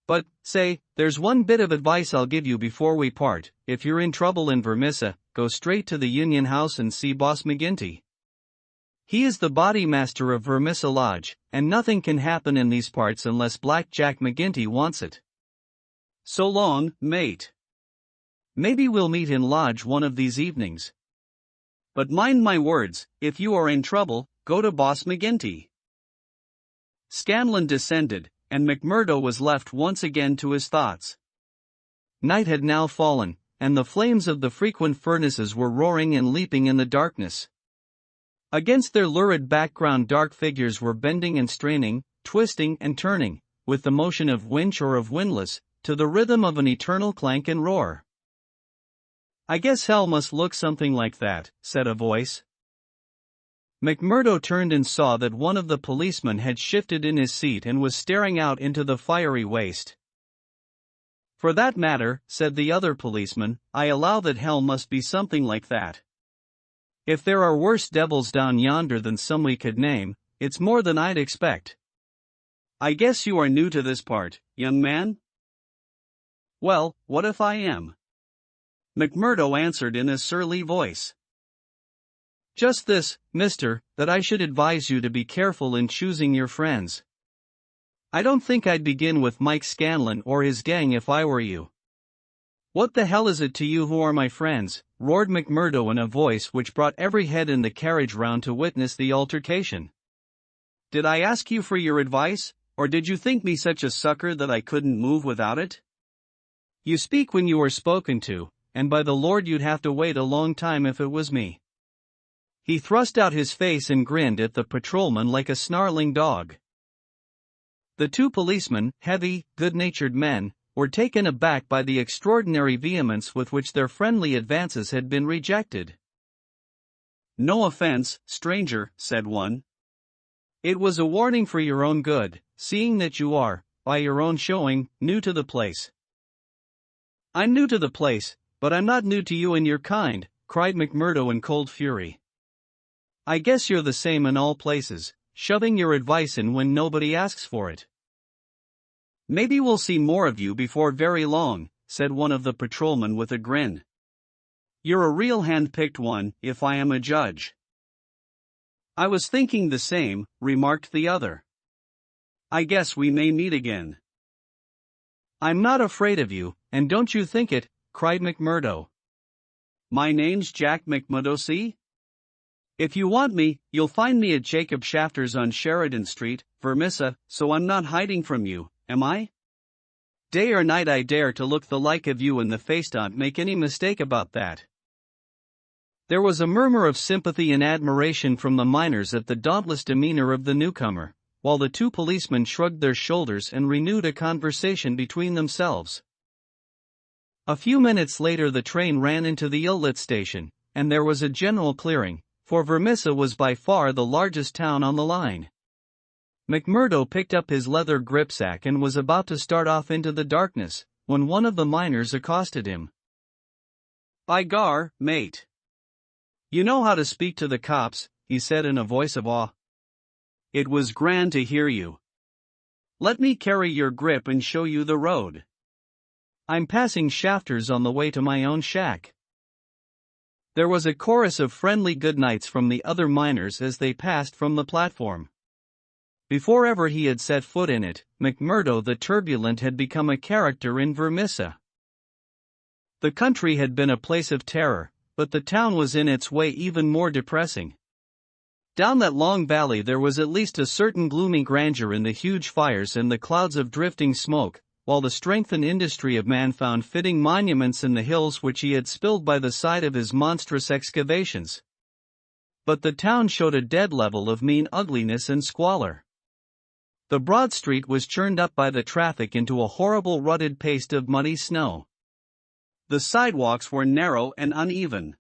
But, say, there's one bit of advice I'll give you before we part: if you're in trouble in Vermissa, go straight to the Union House and see Boss McGinty. He is the body master of Vermissa Lodge, and nothing can happen in these parts unless Black Jack McGinty wants it. So long, mate. Maybe we'll meet in Lodge one of these evenings. But mind my words, if you are in trouble, go to Boss McGinty." Scanlon descended, and McMurdo was left once again to his thoughts. Night had now fallen, and the flames of the frequent furnaces were roaring and leaping in the darkness. Against their lurid background dark figures were bending and straining, twisting and turning, with the motion of winch or of windlass, to the rhythm of an eternal clank and roar. "I guess hell must look something like that," said a voice. McMurdo turned and saw that one of the policemen had shifted in his seat and was staring out into the fiery waste. "For that matter," said the other policeman, "I allow that hell must be something like that. If there are worse devils down yonder than some we could name, it's more than I'd expect. I guess you are new to this part, young man?" "Well, what if I am?" McMurdo answered in a surly voice. "Just this, mister, that I should advise you to be careful in choosing your friends. I don't think I'd begin with Mike Scanlon or his gang if I were you." "What the hell is it to you who are my friends?" roared McMurdo in a voice which brought every head in the carriage round to witness the altercation. "Did I ask you for your advice, or did you think me such a sucker that I couldn't move without it? You speak when you are spoken to, and by the Lord you'd have to wait a long time if it was me." He thrust out his face and grinned at the patrolman like a snarling dog. The two policemen, heavy, good-natured men, were taken aback by the extraordinary vehemence with which their friendly advances had been rejected. "No offense, stranger," said one. "It was a warning for your own good, seeing that you are, by your own showing, new to the place." "I'm new to the place, but I'm not new to you and your kind," cried McMurdo in cold fury. "I guess you're the same in all places, shoving your advice in when nobody asks for it." "Maybe we'll see more of you before very long," said one of the patrolmen with a grin. "You're a real hand-picked one, if I am a judge." "I was thinking the same," remarked the other. "I guess we may meet again." "I'm not afraid of you, and don't you think it," cried McMurdo. "My name's Jack McMurdo, see? If you want me, you'll find me at Jacob Shafter's on Sheridan Street, Vermissa, so I'm not hiding from you, am I? Day or night I dare to look the like of you in the face, don't make any mistake about that." There was a murmur of sympathy and admiration from the miners at the dauntless demeanor of the newcomer, while the two policemen shrugged their shoulders and renewed a conversation between themselves. A few minutes later the train ran into the ill-lit station, and there was a general clearing, for Vermissa was by far the largest town on the line. McMurdo picked up his leather gripsack and was about to start off into the darkness, when one of the miners accosted him. "By gar, mate. You know how to speak to the cops," he said in a voice of awe. "It was grand to hear you. Let me carry your grip and show you the road. I'm passing shafters on the way to my own shack." There was a chorus of friendly goodnights from the other miners as they passed from the platform. Before ever he had set foot in it, McMurdo the turbulent had become a character in Vermissa. The country had been a place of terror, but the town was in its way even more depressing. Down that long valley there was at least a certain gloomy grandeur in the huge fires and the clouds of drifting smoke, while the strength and industry of man found fitting monuments in the hills which he had spilled by the side of his monstrous excavations. But the town showed a dead level of mean ugliness and squalor. The broad street was churned up by the traffic into a horrible rutted paste of muddy snow. The sidewalks were narrow and uneven.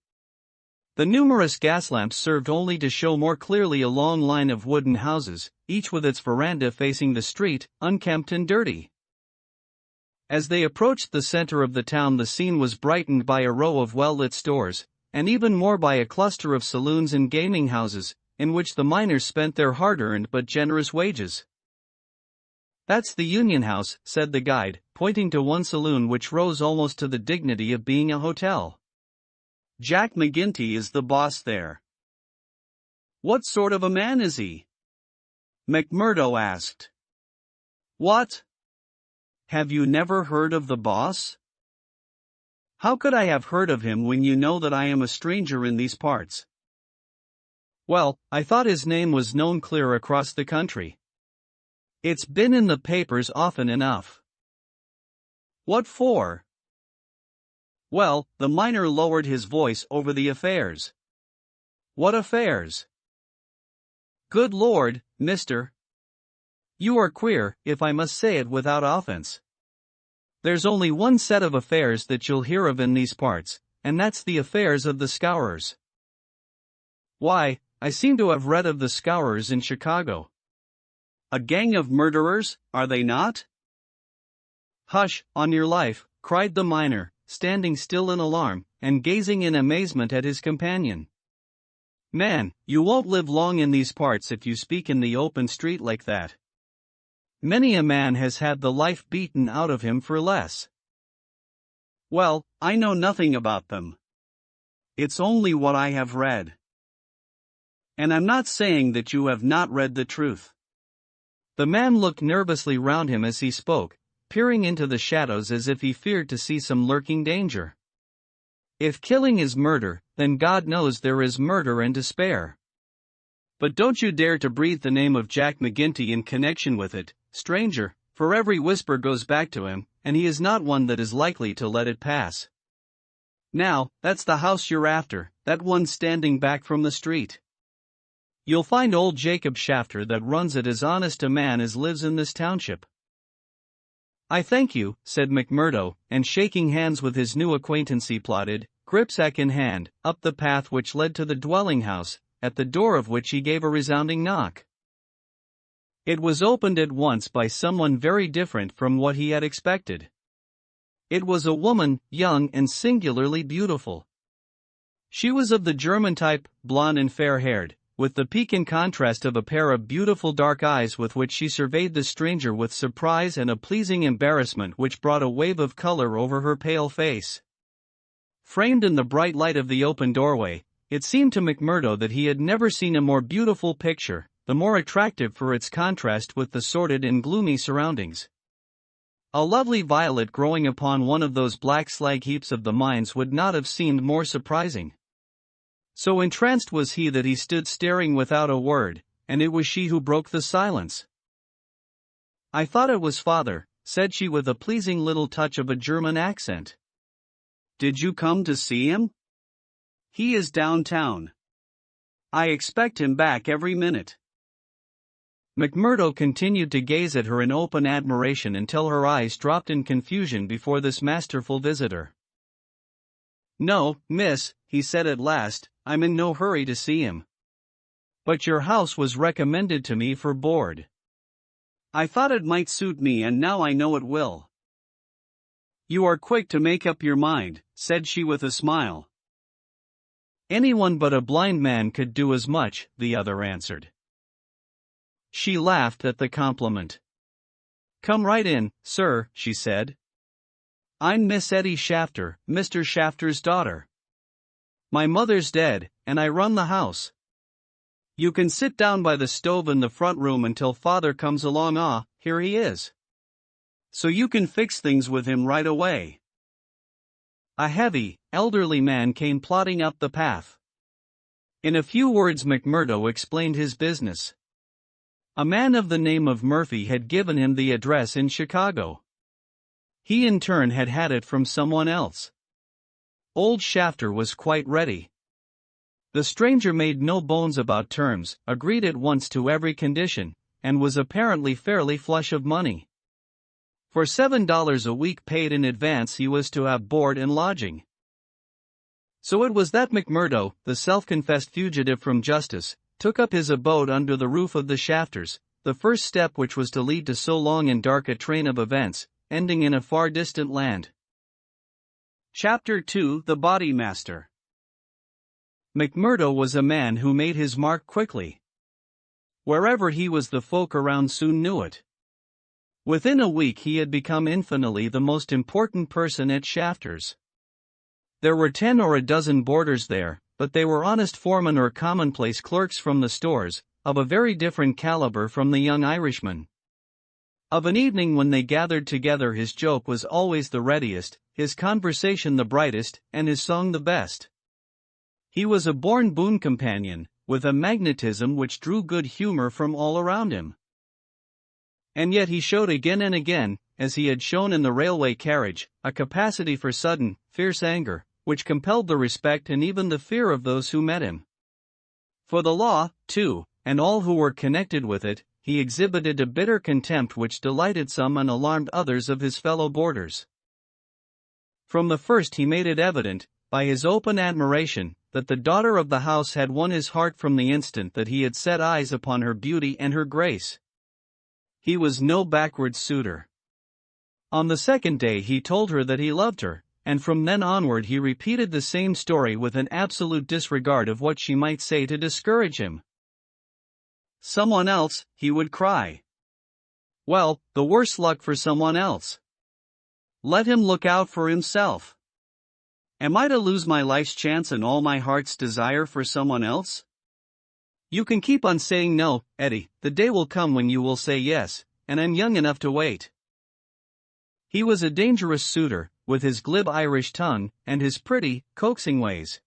The numerous gas lamps served only to show more clearly a long line of wooden houses, each with its veranda facing the street, unkempt and dirty. As they approached the center of the town, the scene was brightened by a row of well-lit stores, and even more by a cluster of saloons and gaming houses, in which the miners spent their hard-earned but generous wages. "That's the Union House," said the guide, pointing to one saloon which rose almost to the dignity of being a hotel. "Jack McGinty is the boss there." "What sort of a man is he?" McMurdo asked. "What? Have you never heard of the boss?" "How could I have heard of him when you know that I am a stranger in these parts?" "Well, I thought his name was known clear across the country. It's been in the papers often enough." "What for?" "Well," the miner lowered his voice, "over the affairs." "What affairs?" "Good Lord, mister. You are queer, if I must say it without offense. There's only one set of affairs that you'll hear of in these parts, and that's the affairs of the Scourers." "Why, I seem to have read of the Scourers in Chicago." "A gang of murderers, are they not?" "Hush, on your life," cried the miner, standing still in alarm, and gazing in amazement at his companion. "Man, you won't live long in these parts if you speak in the open street like that. Many a man has had the life beaten out of him for less." "Well, I know nothing about them. It's only what I have read. And I'm not saying that you have not read the truth." The man looked nervously round him as he spoke, peering into the shadows as if he feared to see some lurking danger. If killing is murder, then God knows there is murder and to spare. "But don't you dare to breathe the name of Jack McGinty in connection with it, stranger, for every whisper goes back to him, and he is not one that is likely to let it pass. Now, that's the house you're after, that one standing back from the street. You'll find old Jacob Shafter that runs it as honest a man as lives in this township." "I thank you," said McMurdo, and shaking hands with his new acquaintance he plodded, gripsack in hand, up the path which led to the dwelling house, at the door of which he gave a resounding knock. It was opened at once by someone very different from what he had expected. It was a woman, young and singularly beautiful. She was of the German type, blonde and fair-haired, with the piquant contrast of a pair of beautiful dark eyes with which she surveyed the stranger with surprise and a pleasing embarrassment which brought a wave of color over her pale face. Framed in the bright light of the open doorway, it seemed to McMurdo that he had never seen a more beautiful picture, the more attractive for its contrast with the sordid and gloomy surroundings. A lovely violet growing upon one of those black slag heaps of the mines would not have seemed more surprising. So entranced was he that he stood staring without a word, and it was she who broke the silence. "I thought it was father," said she with a pleasing little touch of a German accent. "Did you come to see him? He is downtown. I expect him back every minute." McMurdo continued to gaze at her in open admiration until her eyes dropped in confusion before this masterful visitor. "No, miss," he said at last, "I'm in no hurry to see him. But your house was recommended to me for board. I thought it might suit me and now I know it will." You are quick to make up your mind, said she with a smile. Anyone but a blind man could do as much, the other answered. She laughed at the compliment. Come right in, sir, she said. I'm Miss Etty Shafter, Mr. Shafter's daughter. My mother's dead, and I run the house. You can sit down by the stove in the front room until father comes along. Ah, here he is. So you can fix things with him right away. A heavy, elderly man came plodding up the path. In a few words McMurdo explained his business. A man of the name of Murphy had given him the address in Chicago. He in turn had had it from someone else. Old Shafter was quite ready. The stranger made no bones about terms, agreed at once to every condition, and was apparently fairly flush of money. For $7 a week paid in advance he was to have board and lodging. So it was that McMurdo, the self-confessed fugitive from justice, took up his abode under the roof of the Shafters, the first step which was to lead to so long and dark a train of events, ending in a far distant land. Chapter 2: The Body Master. McMurdo was a man who made his mark quickly. Wherever he was the folk around soon knew it. Within a week he had become infinitely the most important person at Shafters. There were 10 or a dozen boarders there, but they were honest foremen or commonplace clerks from the stores, of a very different caliber from the young Irishman. Of an evening when they gathered together his joke was always the readiest, his conversation the brightest, and his song the best. He was a born boon companion, with a magnetism which drew good humor from all around him. And yet he showed again and again, as he had shown in the railway carriage, a capacity for sudden, fierce anger, which compelled the respect and even the fear of those who met him. For the law, too, and all who were connected with it, he exhibited a bitter contempt which delighted some and alarmed others of his fellow boarders. From the first he made it evident, by his open admiration, that the daughter of the house had won his heart from the instant that he had set eyes upon her beauty and her grace. He was no backward suitor. On the second day he told her that he loved her, and from then onward he repeated the same story with an absolute disregard of what she might say to discourage him. Someone else, he would cry. Well, the worse luck for someone else. Let him look out for himself. Am I to lose my life's chance and all my heart's desire for someone else? You can keep on saying no, Eddie, the day will come when you will say yes, and I'm young enough to wait. He was a dangerous suitor, with his glib Irish tongue, and his pretty, coaxing ways.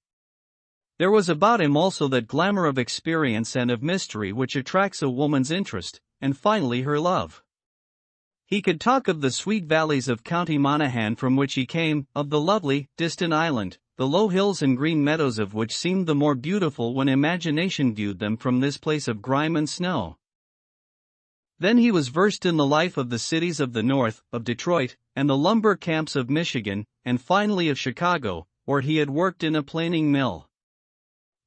There was about him also that glamour of experience and of mystery which attracts a woman's interest, and finally her love. He could talk of the sweet valleys of County Monaghan from which he came, of the lovely, distant island, the low hills and green meadows of which seemed the more beautiful when imagination viewed them from this place of grime and snow. Then he was versed in the life of the cities of the north, of Detroit, and the lumber camps of Michigan, and finally of Chicago, where he had worked in a planing mill.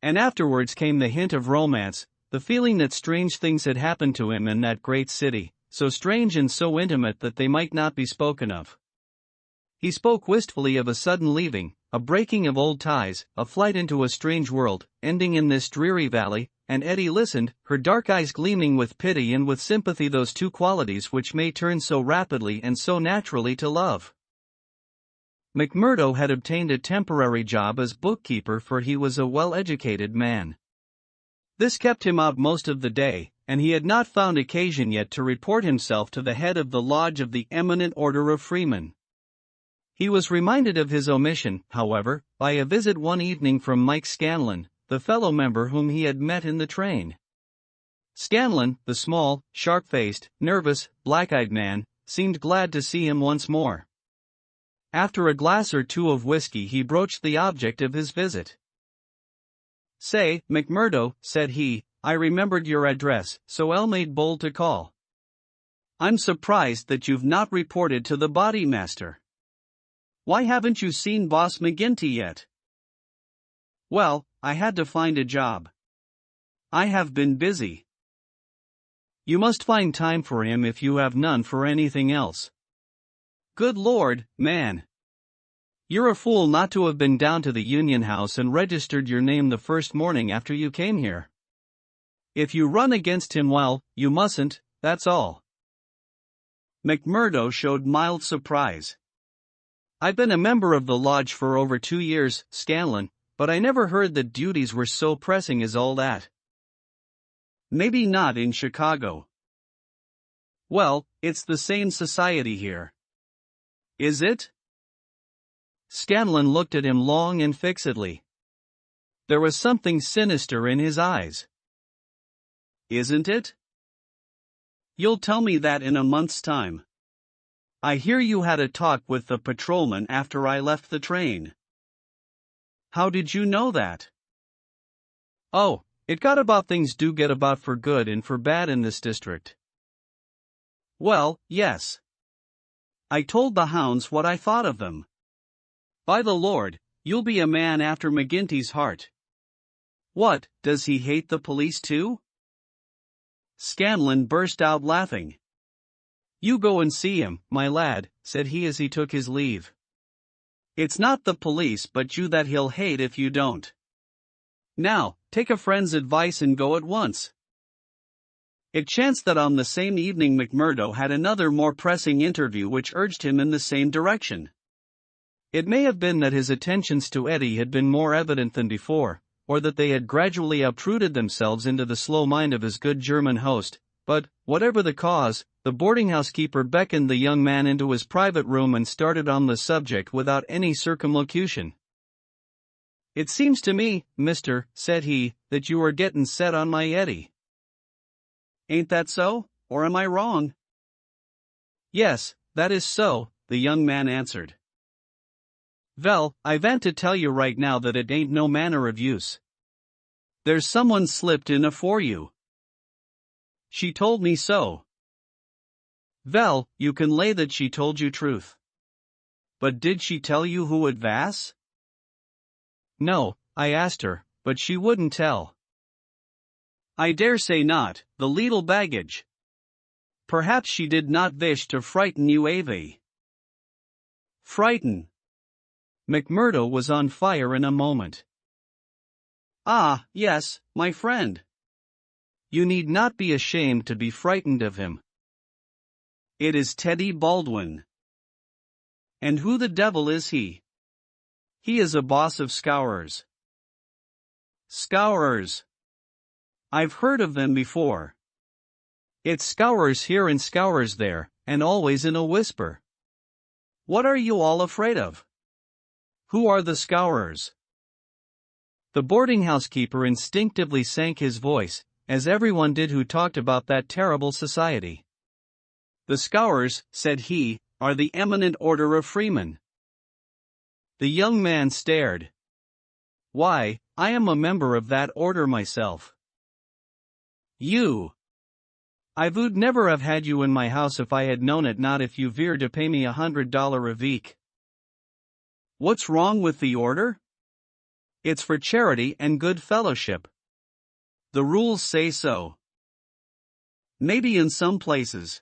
And afterwards came the hint of romance, the feeling that strange things had happened to him in that great city, so strange and so intimate that they might not be spoken of. He spoke wistfully of a sudden leaving, a breaking of old ties, a flight into a strange world, ending in this dreary valley, and Eddie listened, her dark eyes gleaming with pity and with sympathy, those two qualities which may turn so rapidly and so naturally to love. McMurdo had obtained a temporary job as bookkeeper, for he was a well-educated man. This kept him out most of the day, and he had not found occasion yet to report himself to the head of the lodge of the Eminent Order of Freemen. He was reminded of his omission, however, by a visit one evening from Mike Scanlon, the fellow member whom he had met in the train. Scanlon, the small, sharp-faced, nervous, black-eyed man, seemed glad to see him once more. After a glass or two of whiskey he broached the object of his visit. "Say, McMurdo," said he, "I remembered your address, so I made bold to call. I'm surprised that you've not reported to the body master. Why haven't you seen Boss McGinty yet?" "Well, I had to find a job. I have been busy." "You must find time for him if you have none for anything else." "Good Lord, man, You're a fool not to have been down to the Union House and registered your name the first morning after you came here. If you run against him, well, you mustn't, that's all." McMurdo showed mild surprise. "I've been a member of the lodge for over 2 years, Scanlon, but I never heard that duties were so pressing as all that." "Maybe not in Chicago." "Well, it's the same society here." "Is it?" Scanlon looked at him long and fixedly. There was something sinister in his eyes. "Isn't it? You'll tell me that in a month's time. I hear you had a talk with the patrolman after I left the train." "How did you know that?" "Oh, it got about. Things do get about for good and for bad in this district." "Well, yes. I told the hounds what I thought of them. By the Lord, you'll be a man after McGinty's heart." "What, does he hate the police too?" Scanlon burst out laughing. "You go and see him, my lad," said he as he took his leave. "It's not the police but you that he'll hate if you don't. Now, take a friend's advice and go at once." It chanced that on the same evening McMurdo had another more pressing interview which urged him in the same direction. It may have been that his attentions to Eddie had been more evident than before, or that they had gradually obtruded themselves into the slow mind of his good German host, but, whatever the cause, the boarding-house keeper beckoned the young man into his private room and started on the subject without any circumlocution. "It seems to me, mister," said he, "that you are gettin' set on my Eddie. Ain't that so, or am I wrong?" "Yes, that is so," the young man answered. "Vell, I vant to tell you right now that it ain't no manner of use. There's someone slipped in afore you. She told me so." "Vell, you can lay that she told you truth." "But did she tell you who it vas?" "No, I asked her, but she wouldn't tell." "I dare say not, the leetle baggage. Perhaps she did not wish to frighten you, Avie." "Frighten?" McMurdo was on fire in a moment. "Ah, yes, my friend. You need not be ashamed to be frightened of him." "It is Teddy Baldwin." "And who the devil is he?" "He is a boss of Scourers." "Scourers? I've heard of them before." "It's Scourers here and Scourers there, and always in a whisper." "What are you all afraid of? Who are the Scourers?" The boarding-house keeper instinctively sank his voice, as everyone did who talked about that terrible society. "The Scourers," said he, "are the Eminent Order of Freemen." The young man stared. "Why, I am a member of that order myself." "You? I would never have had you in my house if I had known it, not if you veered to pay me $100 a week." "What's wrong with the order?" "It's for charity and good fellowship." "The rules say so." "Maybe in some places.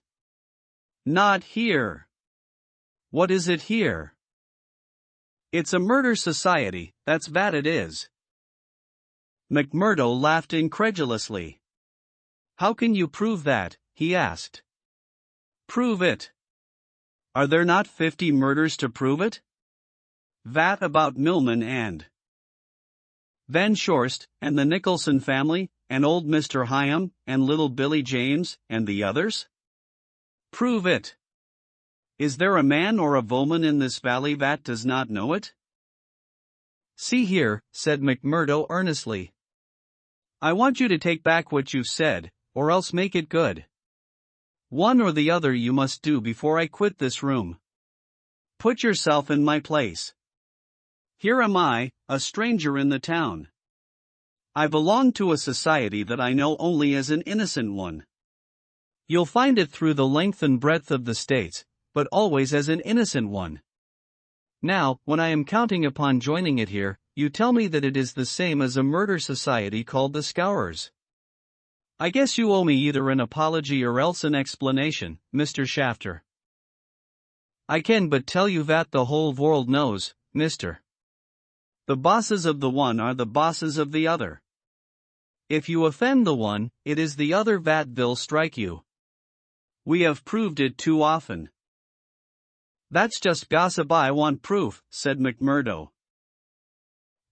Not here." "What is it here?" "It's a murder society, that's vat it is." McMurdo laughed incredulously. "How can you prove that?" he asked. "Prove it? Are there not 50 murders to prove it? Vat about Millman and Van Shorst, and the Nicholson family, and old Mr. Hyam, and little Billy James, and the others? Prove it. Is there a man or a woman in this valley that does not know it?" "See here," said McMurdo earnestly. "I want you to take back what you've said, or else make it good. One or the other you must do before I quit this room. Put yourself in my place. Here am I, a stranger in the town. I belong to a society that I know only as an innocent one. You'll find it through the length and breadth of the states, but always as an innocent one. Now, when I am counting upon joining it here, you tell me that it is the same as a murder society called the Scourers. I guess you owe me either an apology or else an explanation, Mr. Shafter." "I can but tell you that the whole world knows, mister. The bosses of the one are the bosses of the other. If you offend the one, it is the other that will strike you. We have proved it too often. That's just gossip. I want proof, said McMurdo.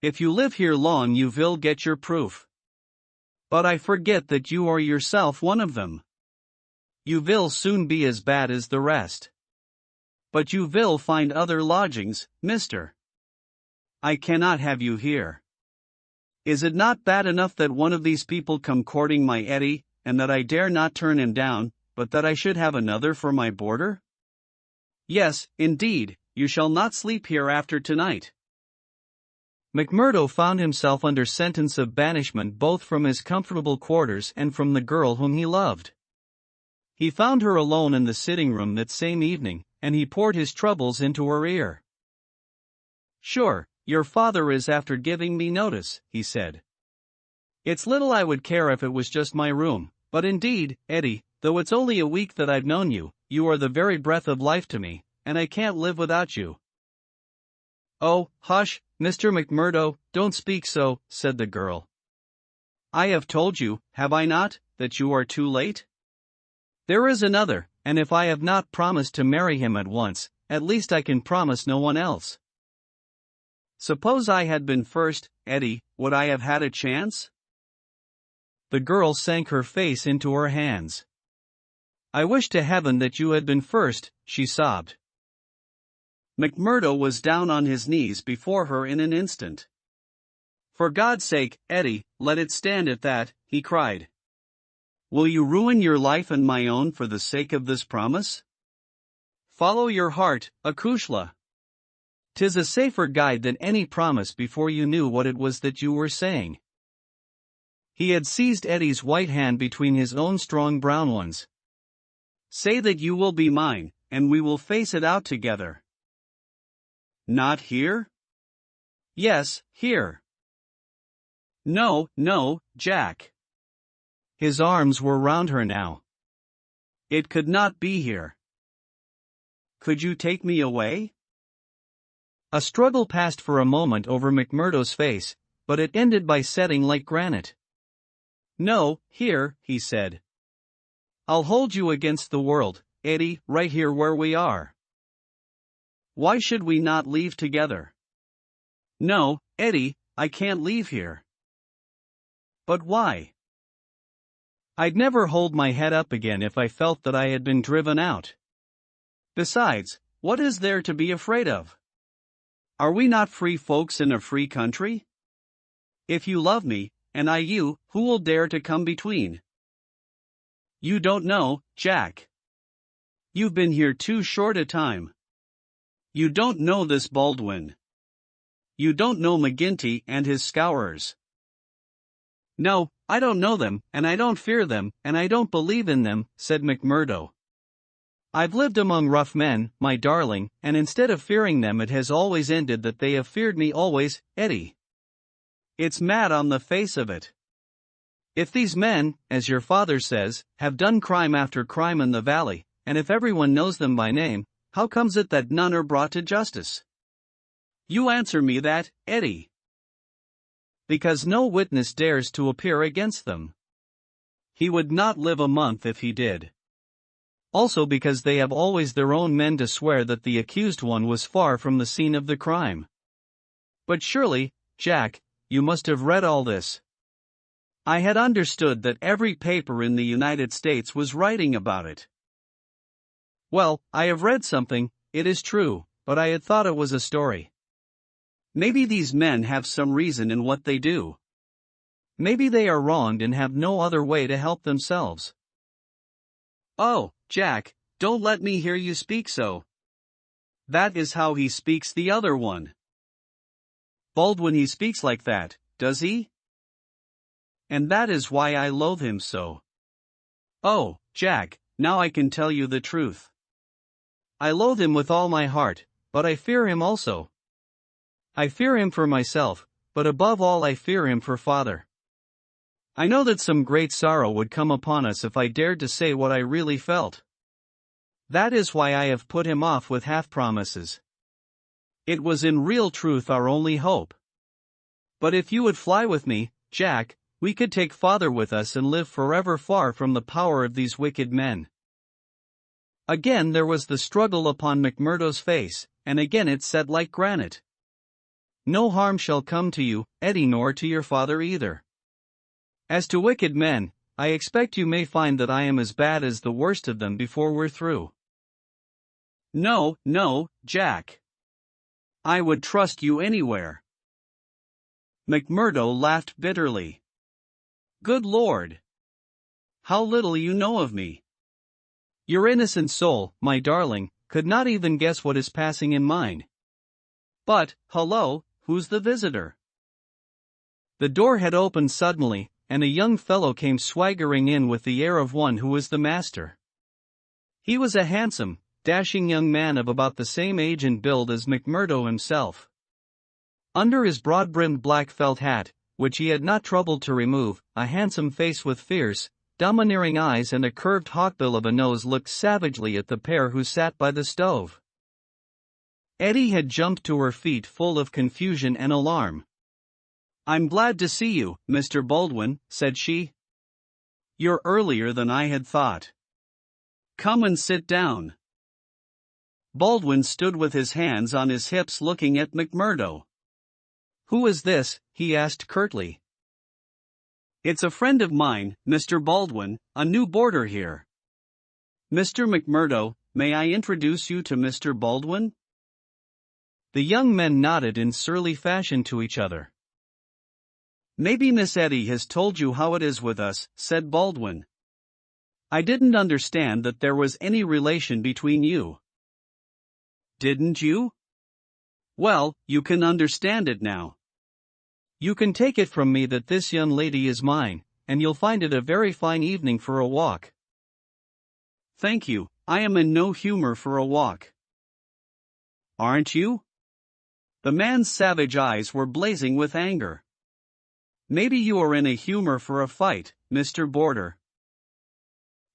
If you live here long you will get your proof. But I forget that you are yourself one of them. You will soon be as bad as the rest. But you will find other lodgings, mister. I cannot have you here. Is it not bad enough that one of these people come courting my Eddie, and that I dare not turn him down, but that I should have another for my boarder? Yes, indeed, you shall not sleep here after tonight. McMurdo found himself under sentence of banishment both from his comfortable quarters and from the girl whom he loved. He found her alone in the sitting room that same evening, and he poured his troubles into her ear. Sure, your father is after giving me notice, he said. It's little I would care if it was just my room, but indeed, Eddie, though it's only a week that I've known you, you are the very breath of life to me, and I can't live without you. Oh, hush, Mr. McMurdo, don't speak so, said the girl. I have told you, have I not, that you are too late? There is another, and if I have not promised to marry him at once, at least I can promise no one else. Suppose I had been first, Eddie, would I have had a chance? The girl sank her face into her hands. I wish to heaven that you had been first, she sobbed. McMurdo was down on his knees before her in an instant. For God's sake, Eddie, let it stand at that, he cried. Will you ruin your life and my own for the sake of this promise? Follow your heart, Akushla. 'Tis a safer guide than any promise before you knew what it was that you were saying. He had seized Eddie's white hand between his own strong brown ones. Say that you will be mine, and we will face it out together. Not here? Yes, here. No, no, Jack. His arms were round her now. It could not be here. Could you take me away? A struggle passed for a moment over McMurdo's face, but it ended by setting like granite. No, here, he said. I'll hold you against the world, Eddie, right here where we are. Why should we not leave together? No, Eddie, I can't leave here. But why? I'd never hold my head up again if I felt that I had been driven out. Besides, what is there to be afraid of? Are we not free folks in a free country? If you love me, and I you, who will dare to come between? You don't know, Jack. You've been here too short a time. You don't know this Baldwin. You don't know McGinty and his scourers. No, I don't know them, and I don't fear them, and I don't believe in them, said McMurdo. I've lived among rough men, my darling, and instead of fearing them it has always ended that they have feared me always, Eddie. It's mad on the face of it. If these men, as your father says, have done crime after crime in the valley, and if everyone knows them by name, how comes it that none are brought to justice? You answer me that, Eddie. Because no witness dares to appear against them. He would not live a month if he did. Also because they have always their own men to swear that the accused one was far from the scene of the crime. But surely, Jack, you must have read all this. I had understood that every paper in the United States was writing about it. Well, I have read something, it is true, but I had thought it was a story. Maybe these men have some reason in what they do. Maybe they are wronged and have no other way to help themselves. Oh, Jack, don't let me hear you speak so. That is how he speaks the other one. Baldwin, he speaks like that, does he? And that is why I loathe him so. Oh, Jack, now I can tell you the truth. I loathe him with all my heart, but I fear him also. I fear him for myself, but above all I fear him for father. I know that some great sorrow would come upon us if I dared to say what I really felt. That is why I have put him off with half promises. It was in real truth our only hope. But if you would fly with me, Jack, we could take father with us and live forever far from the power of these wicked men. Again there was the struggle upon McMurdo's face, and again it set like granite. No harm shall come to you, Eddie, nor to your father either. As to wicked men, I expect you may find that I am as bad as the worst of them before we're through. No, no, Jack. I would trust you anywhere. McMurdo laughed bitterly. Good Lord! How little you know of me. Your innocent soul, my darling, could not even guess what is passing in mine. But, hullo, who's the visitor? The door had opened suddenly, and a young fellow came swaggering in with the air of one who was the master. He was a handsome, dashing young man of about the same age and build as McMurdo himself. Under his broad-brimmed black felt hat, which he had not troubled to remove, a handsome face with fierce, domineering eyes and a curved hawkbill of a nose looked savagely at the pair who sat by the stove. Eddie had jumped to her feet full of confusion and alarm. "I'm glad to see you, Mr. Baldwin," said she. "You're earlier than I had thought. Come and sit down." Baldwin stood with his hands on his hips looking at McMurdo. "Who is this?" he asked curtly. "It's a friend of mine, Mr. Baldwin, a new boarder here. Mr. McMurdo, may I introduce you to Mr. Baldwin?" The young men nodded in surly fashion to each other. "Maybe Miss Eddie has told you how it is with us," said Baldwin. "I didn't understand that there was any relation between you." "Didn't you? Well, you can understand it now. You can take it from me that this young lady is mine, and you'll find it a very fine evening for a walk." "Thank you, I am in no humor for a walk." "Aren't you?" The man's savage eyes were blazing with anger. "Maybe you are in a humor for a fight, Mr. Boarder."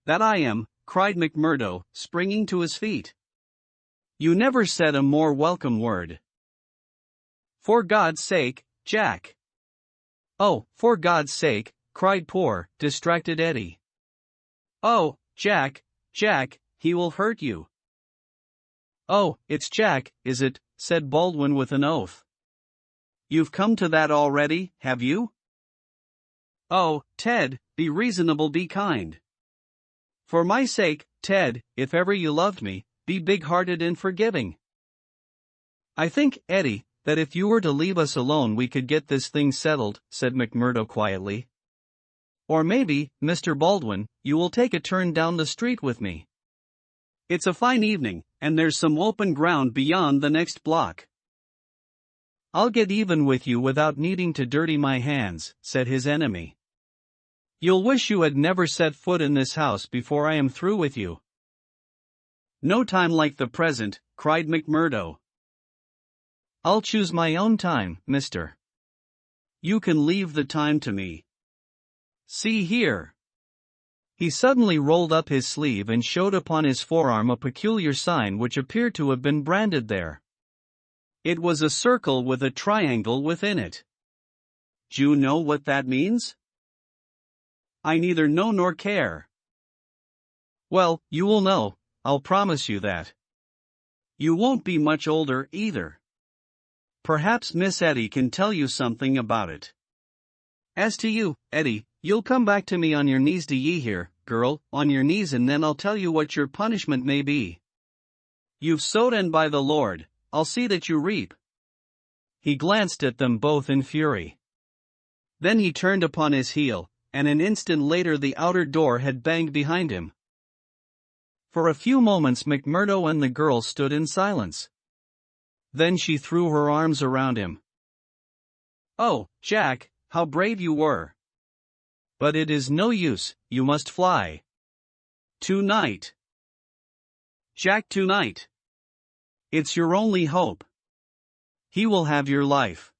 "That I am," cried McMurdo, springing to his feet. "You never said a more welcome word." "For God's sake, Jack." "Oh, for God's sake," cried poor, distracted Eddie. "Oh, Jack, Jack, he will hurt you." "Oh, it's Jack, is it?" said Baldwin with an oath. "You've come to that already, have you?" "Oh, Ted, be reasonable, be kind. For my sake, Ted, if ever you loved me, be big-hearted and forgiving." "I think, Eddie, that if you were to leave us alone we could get this thing settled," said McMurdo quietly. "Or maybe, Mr. Baldwin, you will take a turn down the street with me. It's a fine evening, and there's some open ground beyond the next block." "I'll get even with you without needing to dirty my hands," said his enemy. "You'll wish you had never set foot in this house before I am through with you." "No time like the present," cried McMurdo. "I'll choose my own time, mister." "You can leave the time to me. See here." He suddenly rolled up his sleeve and showed upon his forearm a peculiar sign which appeared to have been branded there. It was a circle with a triangle within it. "Do you know what that means?" "I neither know nor care." "Well, you will know, I'll promise you that. You won't be much older, either. Perhaps Miss Eddie can tell you something about it. As to you, Eddie, you'll come back to me on your knees, do ye hear, girl, on your knees, and then I'll tell you what your punishment may be. You've sowed, and by the Lord, I'll see that you reap." He glanced at them both in fury. Then he turned upon his heel, and an instant later the outer door had banged behind him. For a few moments McMurdo and the girl stood in silence. Then she threw her arms around him. "Oh, Jack, how brave you were! But it is no use, you must fly. Tonight. Jack, tonight. It's your only hope. He will have your life.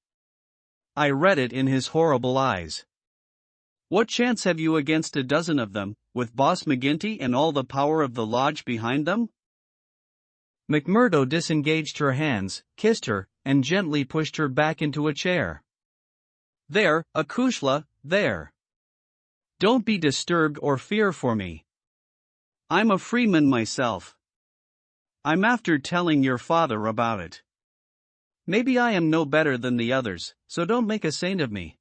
I read it in his horrible eyes. What chance have you against a dozen of them, with Boss McGinty and all the power of the lodge behind them?" McMurdo disengaged her hands, kissed her, and gently pushed her back into a chair. There, Akushla, there. Don't be disturbed or fear for me. I'm a freeman myself. I'm after telling your father about it. Maybe I am no better than the others, so don't make a saint of me.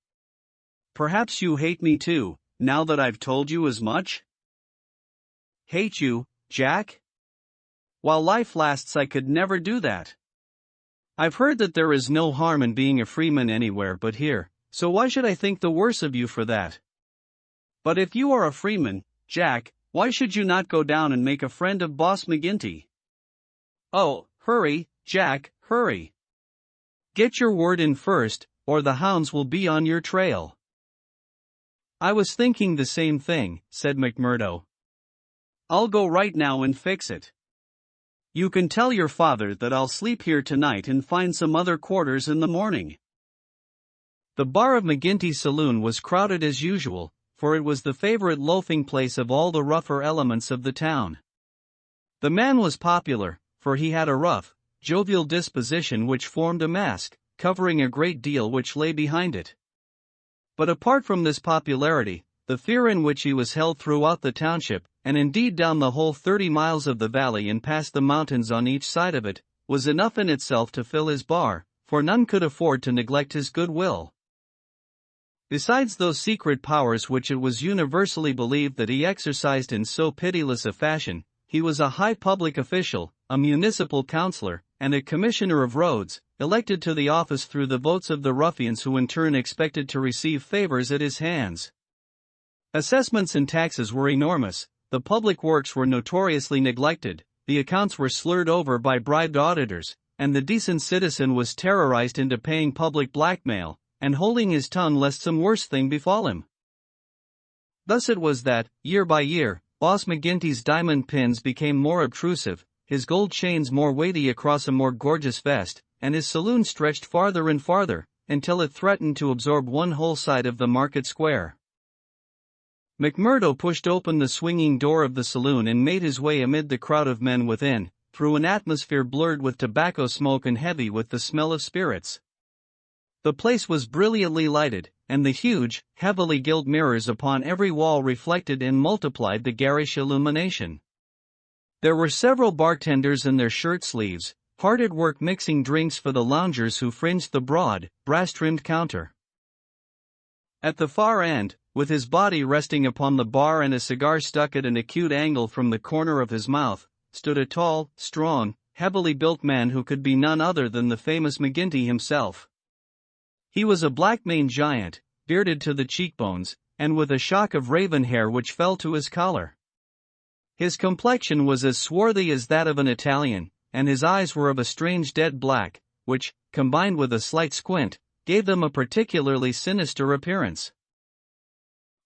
Perhaps you hate me too, now that I've told you as much? Hate you, Jack? While life lasts, I could never do that. I've heard that there is no harm in being a freeman anywhere but here, so why should I think the worse of you for that? But if you are a freeman, Jack, why should you not go down and make a friend of Boss McGinty? Oh, hurry, Jack, hurry. Get your word in first, or the hounds will be on your trail. I was thinking the same thing, said McMurdo. I'll go right now and fix it. You can tell your father that I'll sleep here tonight and find some other quarters in the morning. The bar of McGinty's saloon was crowded as usual, for it was the favorite loafing place of all the rougher elements of the town. The man was popular, for he had a rough, jovial disposition which formed a mask, covering a great deal which lay behind it. But apart from this popularity, the fear in which he was held throughout the township, and indeed down the whole 30 miles of the valley and past the mountains on each side of it, was enough in itself to fill his bar, for none could afford to neglect his good will. Besides those secret powers which it was universally believed that he exercised in so pitiless a fashion, he was a high public official, a municipal councillor, and a commissioner of roads, elected to the office through the votes of the ruffians who in turn expected to receive favors at his hands. Assessments and taxes were enormous, the public works were notoriously neglected, the accounts were slurred over by bribed auditors, and the decent citizen was terrorized into paying public blackmail, and holding his tongue lest some worse thing befall him. Thus it was that, year by year, Boss McGinty's diamond pins became more obtrusive, his gold chains more weighty across a more gorgeous vest, and his saloon stretched farther and farther, until it threatened to absorb one whole side of the market square. McMurdo pushed open the swinging door of the saloon and made his way amid the crowd of men within, through an atmosphere blurred with tobacco smoke and heavy with the smell of spirits. The place was brilliantly lighted, and the huge, heavily gilt mirrors upon every wall reflected and multiplied the garish illumination. There were several bartenders in their shirt sleeves, hard at work mixing drinks for the loungers who fringed the broad, brass-trimmed counter. At the far end, with his body resting upon the bar and a cigar stuck at an acute angle from the corner of his mouth, stood a tall, strong, heavily built man who could be none other than the famous McGinty himself. He was a black-maned giant, bearded to the cheekbones, and with a shock of raven hair which fell to his collar. His complexion was as swarthy as that of an Italian, and his eyes were of a strange dead black, which, combined with a slight squint, gave them a particularly sinister appearance.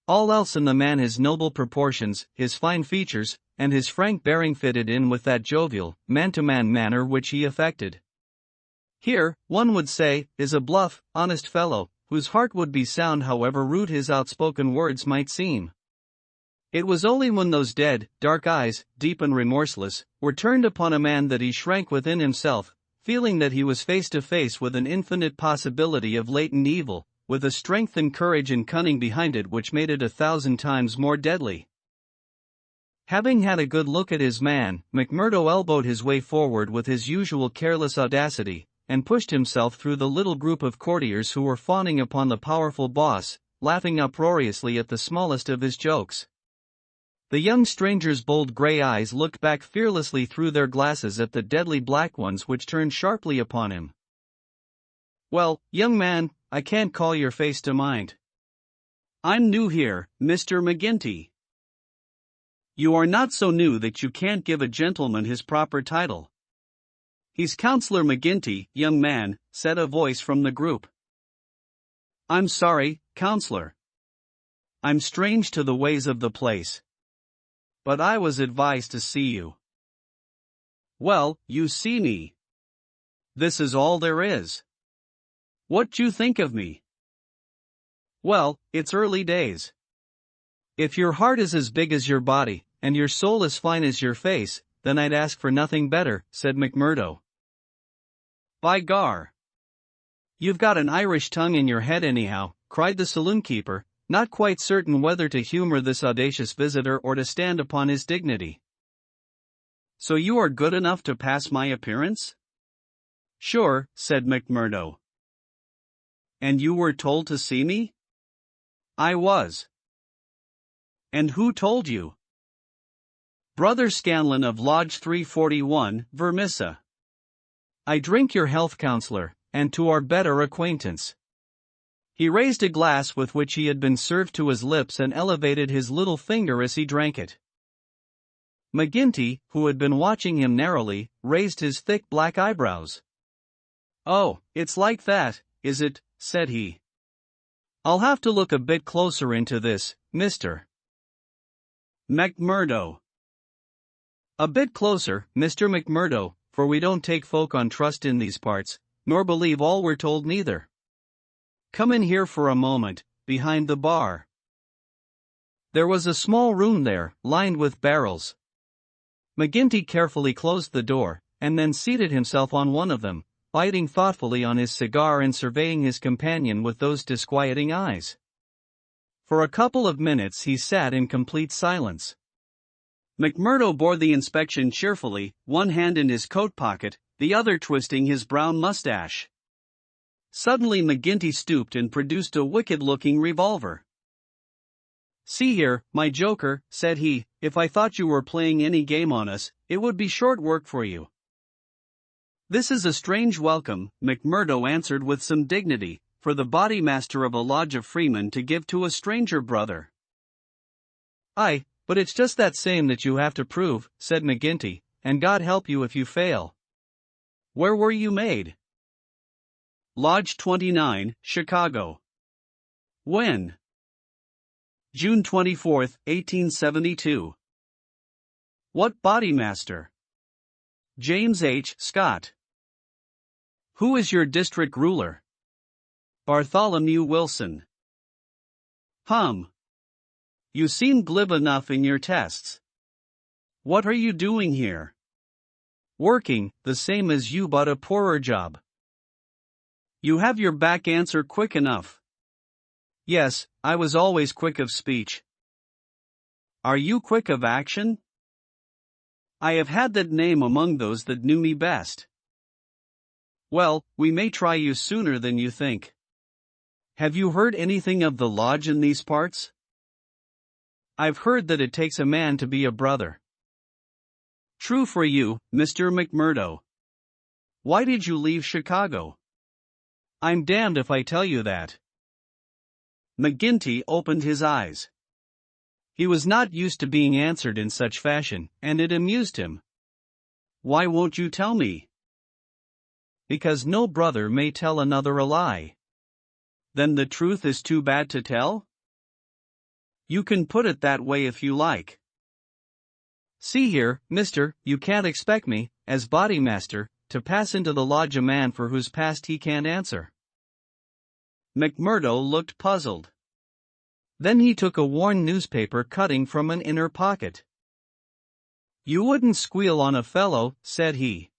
All else in the man, his noble proportions, his fine features, and his frank bearing fitted in with that jovial, man-to-man manner which he affected. Here, one would say, is a bluff, honest fellow, whose heart would be sound however rude his outspoken words might seem. It was only when those dead, dark eyes, deep and remorseless, were turned upon a man that he shrank within himself, feeling that he was face to face with an infinite possibility of latent evil, with a strength and courage and cunning behind it which made it 1,000 times more deadly. Having had a good look at his man, McMurdo elbowed his way forward with his usual careless audacity, and pushed himself through the little group of courtiers who were fawning upon the powerful boss, laughing uproariously at the smallest of his jokes. The young stranger's bold gray eyes looked back fearlessly through their glasses at the deadly black ones which turned sharply upon him. "Well, young man, I can't call your face to mind. I'm new here, Mr. McGinty." "You are not so new that you can't give a gentleman his proper title." "He's Counselor McGinty, young man," said a voice from the group. "I'm sorry, Counselor. I'm strange to the ways of the place. But I was advised to see you." "Well, you see me. This is all there is. What do you think of me?" "Well, it's early days. If your heart is as big as your body, and your soul as fine as your face, then I'd ask for nothing better, said McMurdo. By gar! You've got an Irish tongue in your head anyhow, cried the saloon-keeper, not quite certain whether to humor this audacious visitor or to stand upon his dignity. So you are good enough to pass my appearance? Sure, said McMurdo. And you were told to see me? I was. And who told you? Brother Scanlon of Lodge 341, Vermissa. I drink your health, counselor, and to our better acquaintance. He raised a glass with which he had been served to his lips and elevated his little finger as he drank it. McGinty, who had been watching him narrowly, raised his thick black eyebrows. Oh, it's like that, is it? Said he. I'll have to look a bit closer into this, Mr. McMurdo. A bit closer, Mr. McMurdo, for we don't take folk on trust in these parts, nor believe all we're told neither. Come in here for a moment, behind the bar. There was a small room there, lined with barrels. McGinty carefully closed the door, and then seated himself on one of them, biting thoughtfully on his cigar and surveying his companion with those disquieting eyes. For a couple of minutes he sat in complete silence. McMurdo bore the inspection cheerfully, one hand in his coat pocket, the other twisting his brown mustache. Suddenly McGinty stooped and produced a wicked-looking revolver. See here, my joker, said he, if I thought you were playing any game on us, it would be short work for you. This is a strange welcome, McMurdo answered with some dignity, for the bodymaster of a lodge of freemen to give to a stranger brother. Aye, but it's just that same that you have to prove, said McGinty, and God help you if you fail. Where were you made? Lodge 29, Chicago. When? June 24, 1872. What bodymaster? James H. Scott. Who is your district ruler? Bartholomew Wilson. You seem glib enough in your tests. What are you doing here? Working, the same as you, but a poorer job. You have your back answer quick enough. Yes, I was always quick of speech. Are you quick of action? I have had that name among those that knew me best. Well, we may try you sooner than you think. Have you heard anything of the lodge in these parts? I've heard that it takes a man to be a brother. True for you, Mr. McMurdo. Why did you leave Chicago? I'm damned if I tell you that. McGinty opened his eyes. He was not used to being answered in such fashion, and it amused him. Why won't you tell me? Because no brother may tell another a lie. Then the truth is too bad to tell? You can put it that way if you like. See here, mister, you can't expect me, as bodymaster, to pass into the lodge a man for whose past he can't answer. McMurdo looked puzzled. Then he took a worn newspaper cutting from an inner pocket. You wouldn't squeal on a fellow, said he.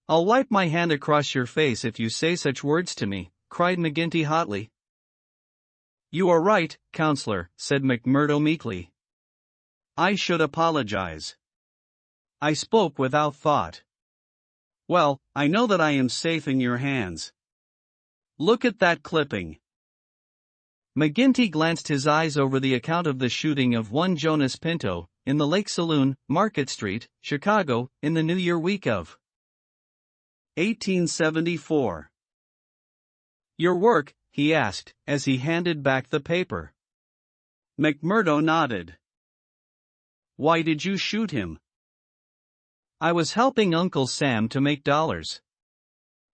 I'll wipe my hand across your face if you say such words to me, cried McGinty hotly. You are right, counselor, said McMurdo meekly. I should apologize. I spoke without thought. Well, I know that I am safe in your hands. Look at that clipping. McGinty glanced his eyes over the account of the shooting of one Jonas Pinto, in the Lake Saloon, Market Street, Chicago, in the New Year week of 1874. Your work? He asked, as he handed back the paper. McMurdo nodded. Why did you shoot him? I was helping Uncle Sam to make dollars.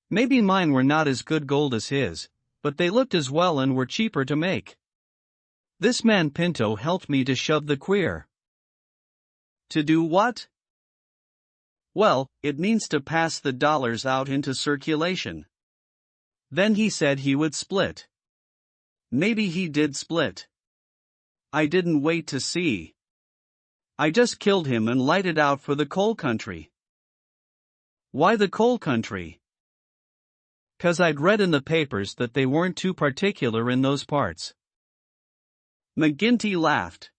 Maybe mine were not as good gold as his, but they looked as well and were cheaper to make. This man Pinto helped me to shove the queer. To do what? Well, it means to pass the dollars out into circulation. Then he said he would split. Maybe he did split. I didn't wait to see. I just killed him and lighted out for the coal country. Why the coal country? 'Cause I'd read in the papers that they weren't too particular in those parts. McGinty laughed.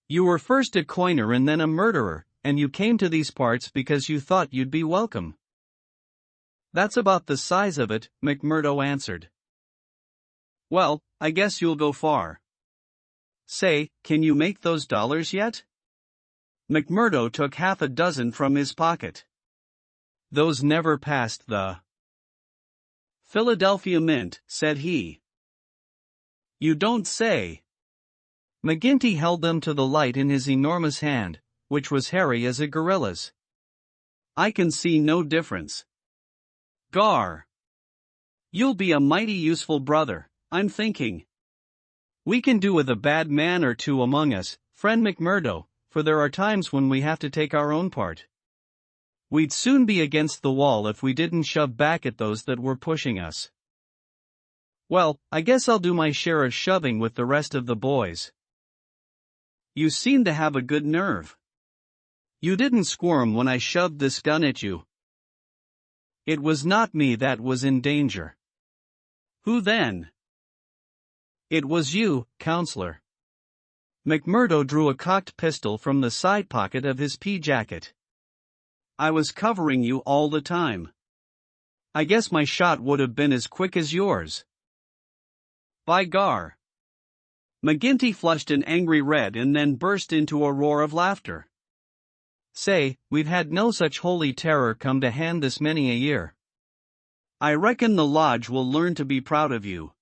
You were first a coiner and then a murderer, and you came to these parts because you thought you'd be welcome. That's about the size of it, McMurdo answered. Well, I guess you'll go far. Say, can you make those dollars yet? McMurdo took half a dozen from his pocket. Those never passed the Philadelphia Mint, said he. You don't say. McGinty held them to the light in his enormous hand, which was hairy as a gorilla's. I can see no difference. Gar. You'll be a mighty useful brother, I'm thinking. We can do with a bad man or two among us, friend McMurdo, for there are times when we have to take our own part. We'd soon be against the wall if we didn't shove back at those that were pushing us. Well, I guess I'll do my share of shoving with the rest of the boys. You seem to have a good nerve. You didn't squirm when I shoved this gun at you. It was not me that was in danger. Who then? It was you, counselor. McMurdo drew a cocked pistol from the side pocket of his pea jacket. I was covering you all the time. I guess my shot would have been as quick as yours. By gar. McGinty flushed an angry red and then burst into a roar of laughter. Say, we've had no such holy terror come to hand this many a year. I reckon the lodge will learn to be proud of you.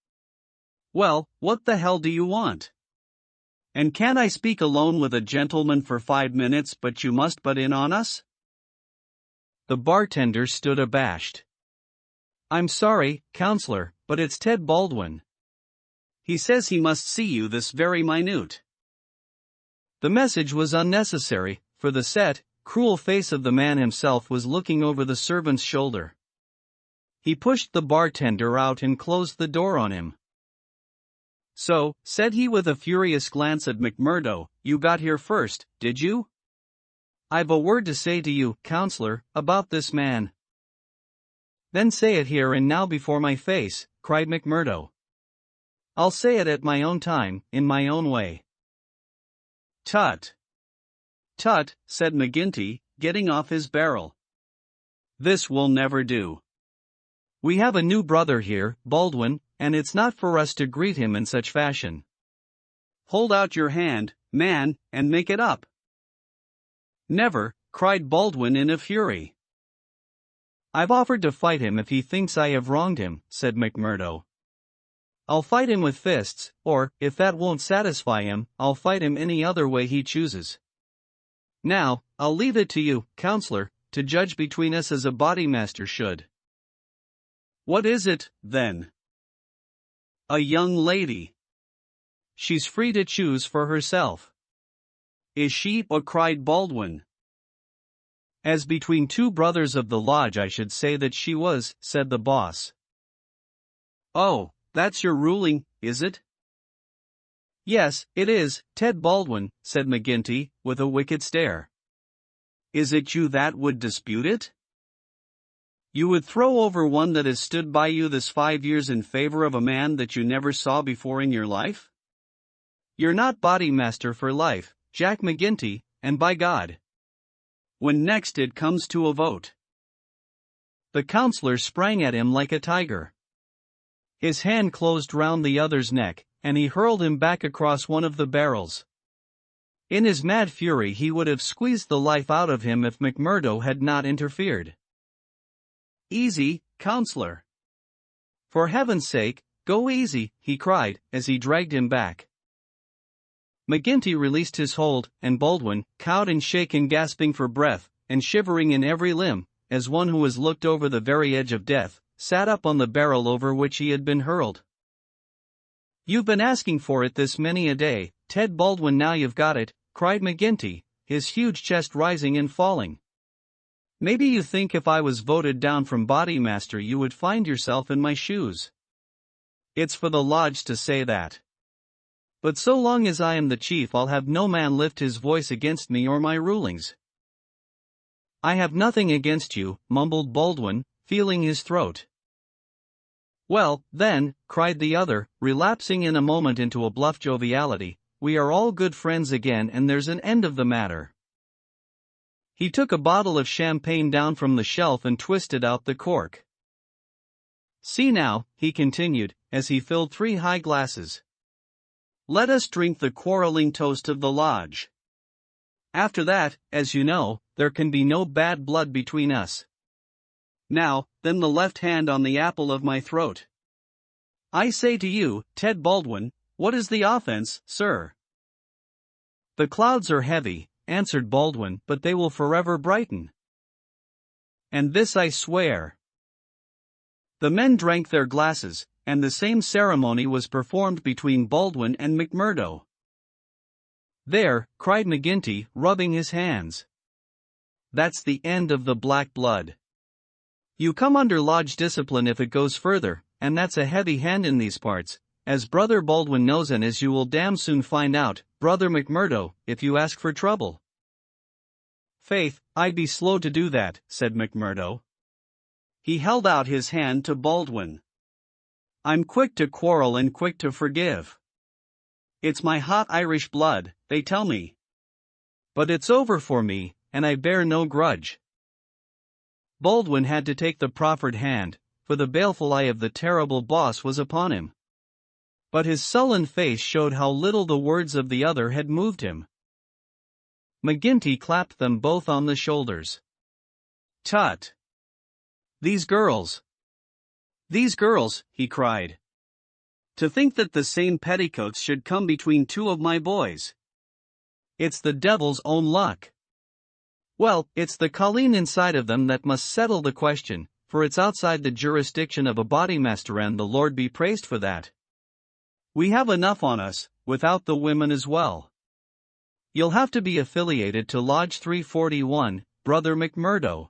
Well, what the hell do you want? And can't I speak alone with a gentleman for 5 minutes but you must butt in on us? The bartender stood abashed. I'm sorry, counselor, but it's Ted Baldwin. He says he must see you this very minute. The message was unnecessary, for the set, cruel face of the man himself was looking over the servant's shoulder. He pushed the bartender out and closed the door on him. So, said he with a furious glance at McMurdo, you got here first, did you? I've a word to say to you, counselor, about this man. Then say it here and now before my face, cried McMurdo. I'll say it at my own time, in my own way. Tut. Tut, said McGinty, getting off his barrel. This will never do. We have a new brother here, Baldwin, and it's not for us to greet him in such fashion. Hold out your hand, man, and make it up. Never, cried Baldwin in a fury. I've offered to fight him if he thinks I have wronged him, said McMurdo. I'll fight him with fists, or, if that won't satisfy him, I'll fight him any other way he chooses. Now, I'll leave it to you, counselor, to judge between us as a bodymaster should. What is it, then? A young lady. She's free to choose for herself. Is she? Cried Baldwin. As between two brothers of the lodge I should say that she was, said the boss. Oh, that's your ruling, is it? Yes, it is, Ted Baldwin, said McGinty, with a wicked stare. Is it you that would dispute it? You would throw over one that has stood by you this 5 years in favor of a man that you never saw before in your life? You're not bodymaster for life, Jack McGinty, and by God. When next it comes to a vote. The counselor sprang at him like a tiger. His hand closed round the other's neck, and he hurled him back across one of the barrels. In his mad fury he would have squeezed the life out of him if McMurdo had not interfered. Easy, counselor. For heaven's sake, go easy, he cried, as he dragged him back. McGinty released his hold, and Baldwin, cowed and shaken, gasping for breath, and shivering in every limb, as one who has looked over the very edge of death, sat up on the barrel over which he had been hurled. You've been asking for it this many a day, Ted Baldwin, now you've got it, cried McGinty, his huge chest rising and falling. Maybe you think if I was voted down from bodymaster you would find yourself in my shoes. It's for the lodge to say that. But so long as I am the chief, I'll have no man lift his voice against me or my rulings. I have nothing against you, mumbled Baldwin, feeling his throat. Well, then, cried the other, relapsing in a moment into a bluff joviality, we are all good friends again and there's an end of the matter. He took a bottle of champagne down from the shelf and twisted out the cork. See now, he continued, as he filled 3 high glasses. Let us drink the quarreling toast of the lodge. After that, as you know, there can be no bad blood between us. Now, then the left hand on the apple of my throat. I say to you, Ted Baldwin, what is the offense, sir? The clouds are heavy, answered Baldwin, but they will forever brighten. And this I swear. The men drank their glasses, and the same ceremony was performed between Baldwin and McMurdo. There, cried McGinty, rubbing his hands. That's the end of the black blood. You come under lodge discipline if it goes further, and that's a heavy hand in these parts, as Brother Baldwin knows and as you will damn soon find out, Brother McMurdo, if you ask for trouble. Faith, I'd be slow to do that, said McMurdo. He held out his hand to Baldwin. I'm quick to quarrel and quick to forgive. It's my hot Irish blood, they tell me. But it's over for me, and I bear no grudge. Baldwin had to take the proffered hand, for the baleful eye of the terrible boss was upon him. But his sullen face showed how little the words of the other had moved him. McGinty clapped them both on the shoulders. Tut! These girls, he cried. To think that the same petticoats should come between 2 of my boys. It's the devil's own luck. Well, it's the colleen inside of them that must settle the question, for it's outside the jurisdiction of a bodymaster, and the Lord be praised for that. We have enough on us, without the women as well. You'll have to be affiliated to Lodge 341, Brother McMurdo.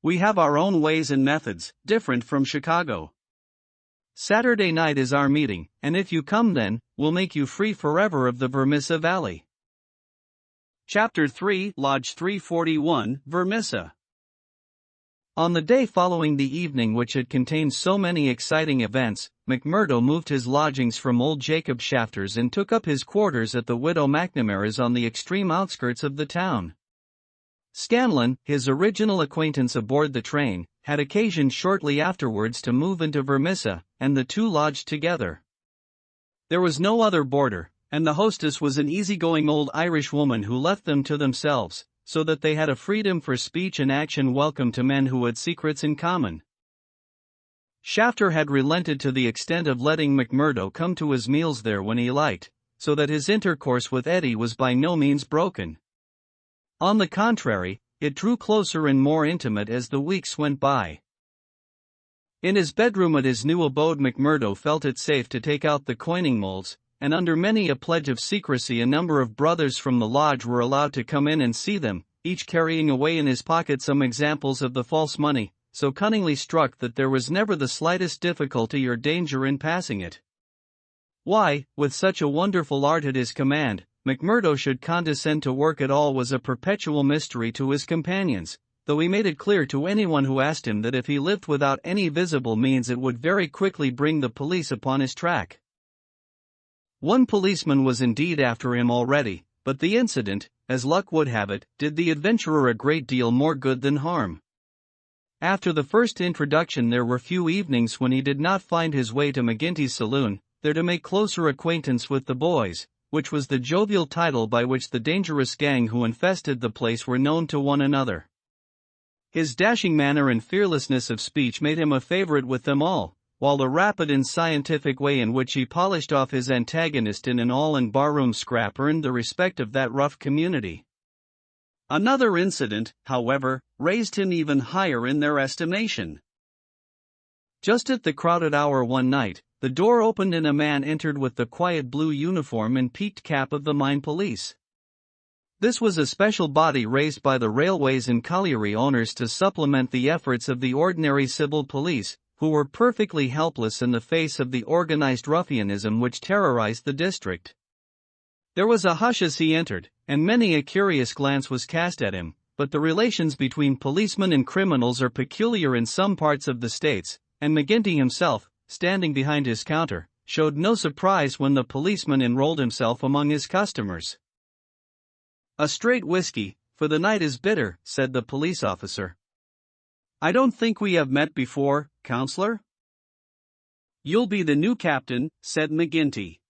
We have our own ways and methods, different from Chicago. Saturday night is our meeting, and if you come then, we'll make you free forever of the Vermissa Valley. Chapter 3, Lodge 341, Vermissa. On the day following the evening which had contained so many exciting events, McMurdo moved his lodgings from old Jacob Shafter's and took up his quarters at the widow McNamara's on the extreme outskirts of the town. Scanlon, his original acquaintance aboard the train, had occasion shortly afterwards to move into Vermissa, and the 2 lodged together. There was no other boarder, and the hostess was an easygoing old Irish woman who left them to themselves, so that they had a freedom for speech and action welcome to men who had secrets in common. Shafter had relented to the extent of letting McMurdo come to his meals there when he liked, so that his intercourse with Eddie was by no means broken. On the contrary, it drew closer and more intimate as the weeks went by. In his bedroom at his new abode, McMurdo felt it safe to take out the coining molds, and under many a pledge of secrecy a number of brothers from the lodge were allowed to come in and see them, each carrying away in his pocket some examples of the false money, so cunningly struck that there was never the slightest difficulty or danger in passing it. Why, with such a wonderful art at his command, McMurdo should condescend to work at all was a perpetual mystery to his companions, though he made it clear to anyone who asked him that if he lived without any visible means it would very quickly bring the police upon his track. One policeman was indeed after him already, but the incident, as luck would have it, did the adventurer a great deal more good than harm. After the first introduction there were few evenings when he did not find his way to McGinty's saloon, there to make closer acquaintance with the boys, which was the jovial title by which the dangerous gang who infested the place were known to one another. His dashing manner and fearlessness of speech made him a favorite with them all, while the rapid and scientific way in which he polished off his antagonist in an all-in barroom scrap earned the respect of that rough community. Another incident, however, raised him even higher in their estimation. Just at the crowded hour one night, the door opened and a man entered with the quiet blue uniform and peaked cap of the mine police. This was a special body raised by the railways and colliery owners to supplement the efforts of the ordinary civil police, who were perfectly helpless in the face of the organized ruffianism which terrorized the district. There was a hush as he entered, and many a curious glance was cast at him, but the relations between policemen and criminals are peculiar in some parts of the states, and McGinty himself, standing behind his counter, showed no surprise when the policeman enrolled himself among his customers. "A straight whiskey, for the night is bitter," said the police officer. "I don't think we have met before, counselor?" "You'll be the new captain," said McGinty.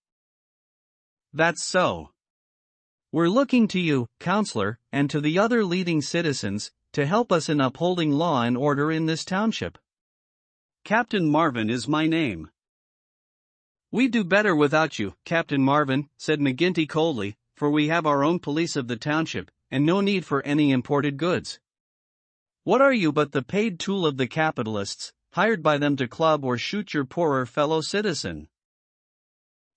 "That's so. We're looking to you, counselor, and to the other leading citizens, to help us in upholding law and order in this township." "Captain Marvin is my name." "We'd do better without you, Captain Marvin," said McGinty coldly, "for we have our own police of the township, and no need for any imported goods. What are you but the paid tool of the capitalists, hired by them to club or shoot your poorer fellow citizen?"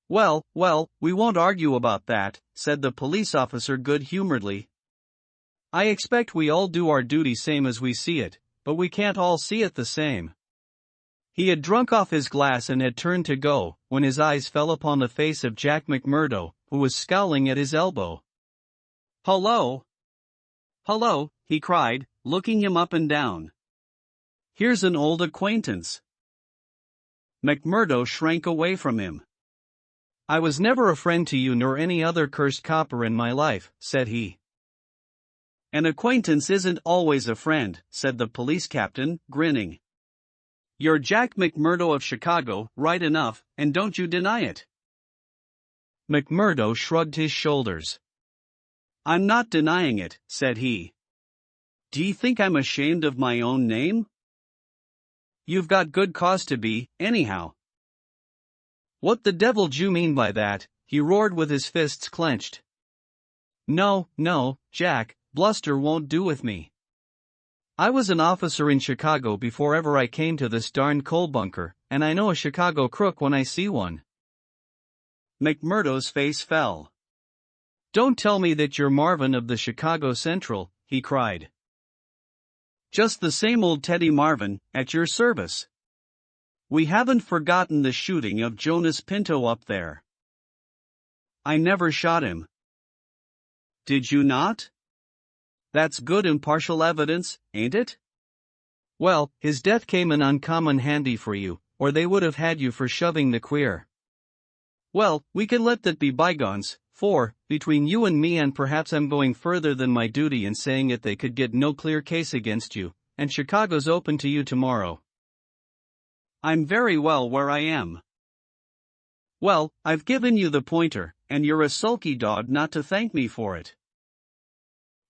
"Well, we won't argue about that," said the police officer good-humoredly. "I expect we all do our duty same as we see it, but we can't all see it the same." He had drunk off his glass and had turned to go, when his eyes fell upon the face of Jack McMurdo, who was scowling at his elbow. "Hullo! Hullo!" he cried, looking him up and down. "Here's an old acquaintance." McMurdo shrank away from him. "I was never a friend to you nor any other cursed copper in my life," said he. "An acquaintance isn't always a friend," said the police captain, grinning. "You're Jack McMurdo of Chicago, right enough, and don't you deny it." McMurdo shrugged his shoulders. "I'm not denying it," said he. "D'ye think I'm ashamed of my own name?" "You've got good cause to be, anyhow." "What the devil d'you mean by that?" he roared with his fists clenched. No, Jack, bluster won't do with me. I was an officer in Chicago before ever I came to this darned coal bunker, and I know a Chicago crook when I see one." McMurdo's face fell. "Don't tell me that you're Marvin of the Chicago Central," he cried. "Just the same old Teddy Marvin, at your service. We haven't forgotten the shooting of Jonas Pinto up there." "I never shot him." "Did you not? That's good impartial evidence, ain't it? Well, his death came in uncommon handy for you, or they would have had you for shoving the queer. Well, we can let that be bygones, for, between you and me, and perhaps I'm going further than my duty in saying it, they could get no clear case against you, and Chicago's open to you tomorrow." "I'm very well where I am." "Well, I've given you the pointer, and you're a sulky dog not to thank me for it."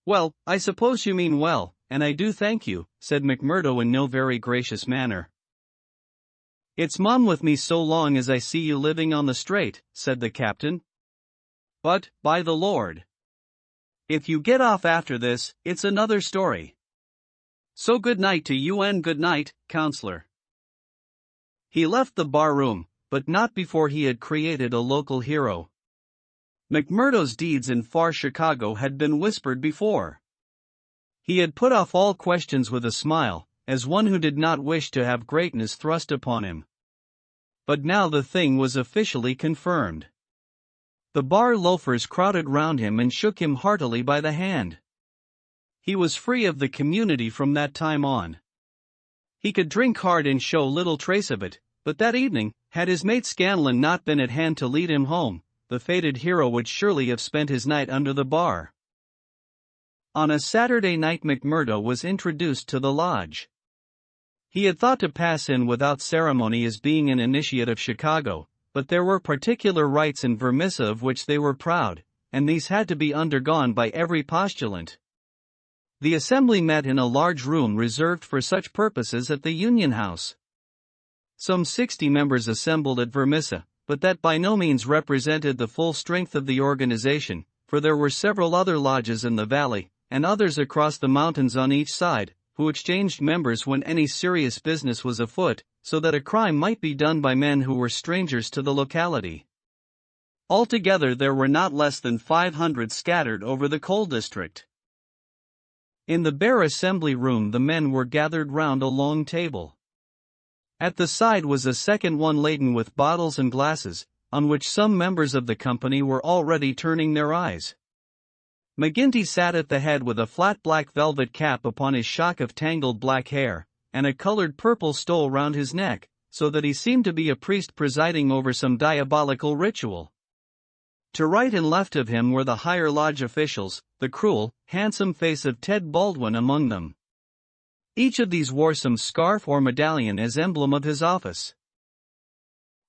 "Well, I suppose you mean well, and I do thank you," said McMurdo in no very gracious manner. "It's mum with me so long as I see you living on the straight," said the captain. "But, by the Lord, if you get off after this, it's another story. So good night to you and good night, counselor." He left the bar room, but not before he had created a local hero. McMurdo's deeds in far Chicago had been whispered before. He had put off all questions with a smile, as one who did not wish to have greatness thrust upon him. But now the thing was officially confirmed. The bar loafers crowded round him and shook him heartily by the hand. He was free of the community from that time on. He could drink hard and show little trace of it, but that evening, had his mate Scanlon not been at hand to lead him home, the fated hero would surely have spent his night under the bar. On a Saturday night McMurdo was introduced to the lodge. He had thought to pass in without ceremony as being an initiate of Chicago, but there were particular rites in Vermissa of which they were proud, and these had to be undergone by every postulant. The assembly met in a large room reserved for such purposes at the Union House. Some 60 members assembled at Vermissa, but that by no means represented the full strength of the organization, for there were several other lodges in the valley, and others across the mountains on each side, who exchanged members when any serious business was afoot, so that a crime might be done by men who were strangers to the locality. Altogether there were not less than 500 scattered over the coal district. In the bare assembly room the men were gathered round a long table. At the side was a second one laden with bottles and glasses, on which some members of the company were already turning their eyes. McGinty sat at the head with a flat black velvet cap upon his shock of tangled black hair, and a colored purple stole round his neck, so that he seemed to be a priest presiding over some diabolical ritual. To right and left of him were the higher lodge officials, the cruel, handsome face of Ted Baldwin among them. Each of these wore some scarf or medallion as emblem of his office.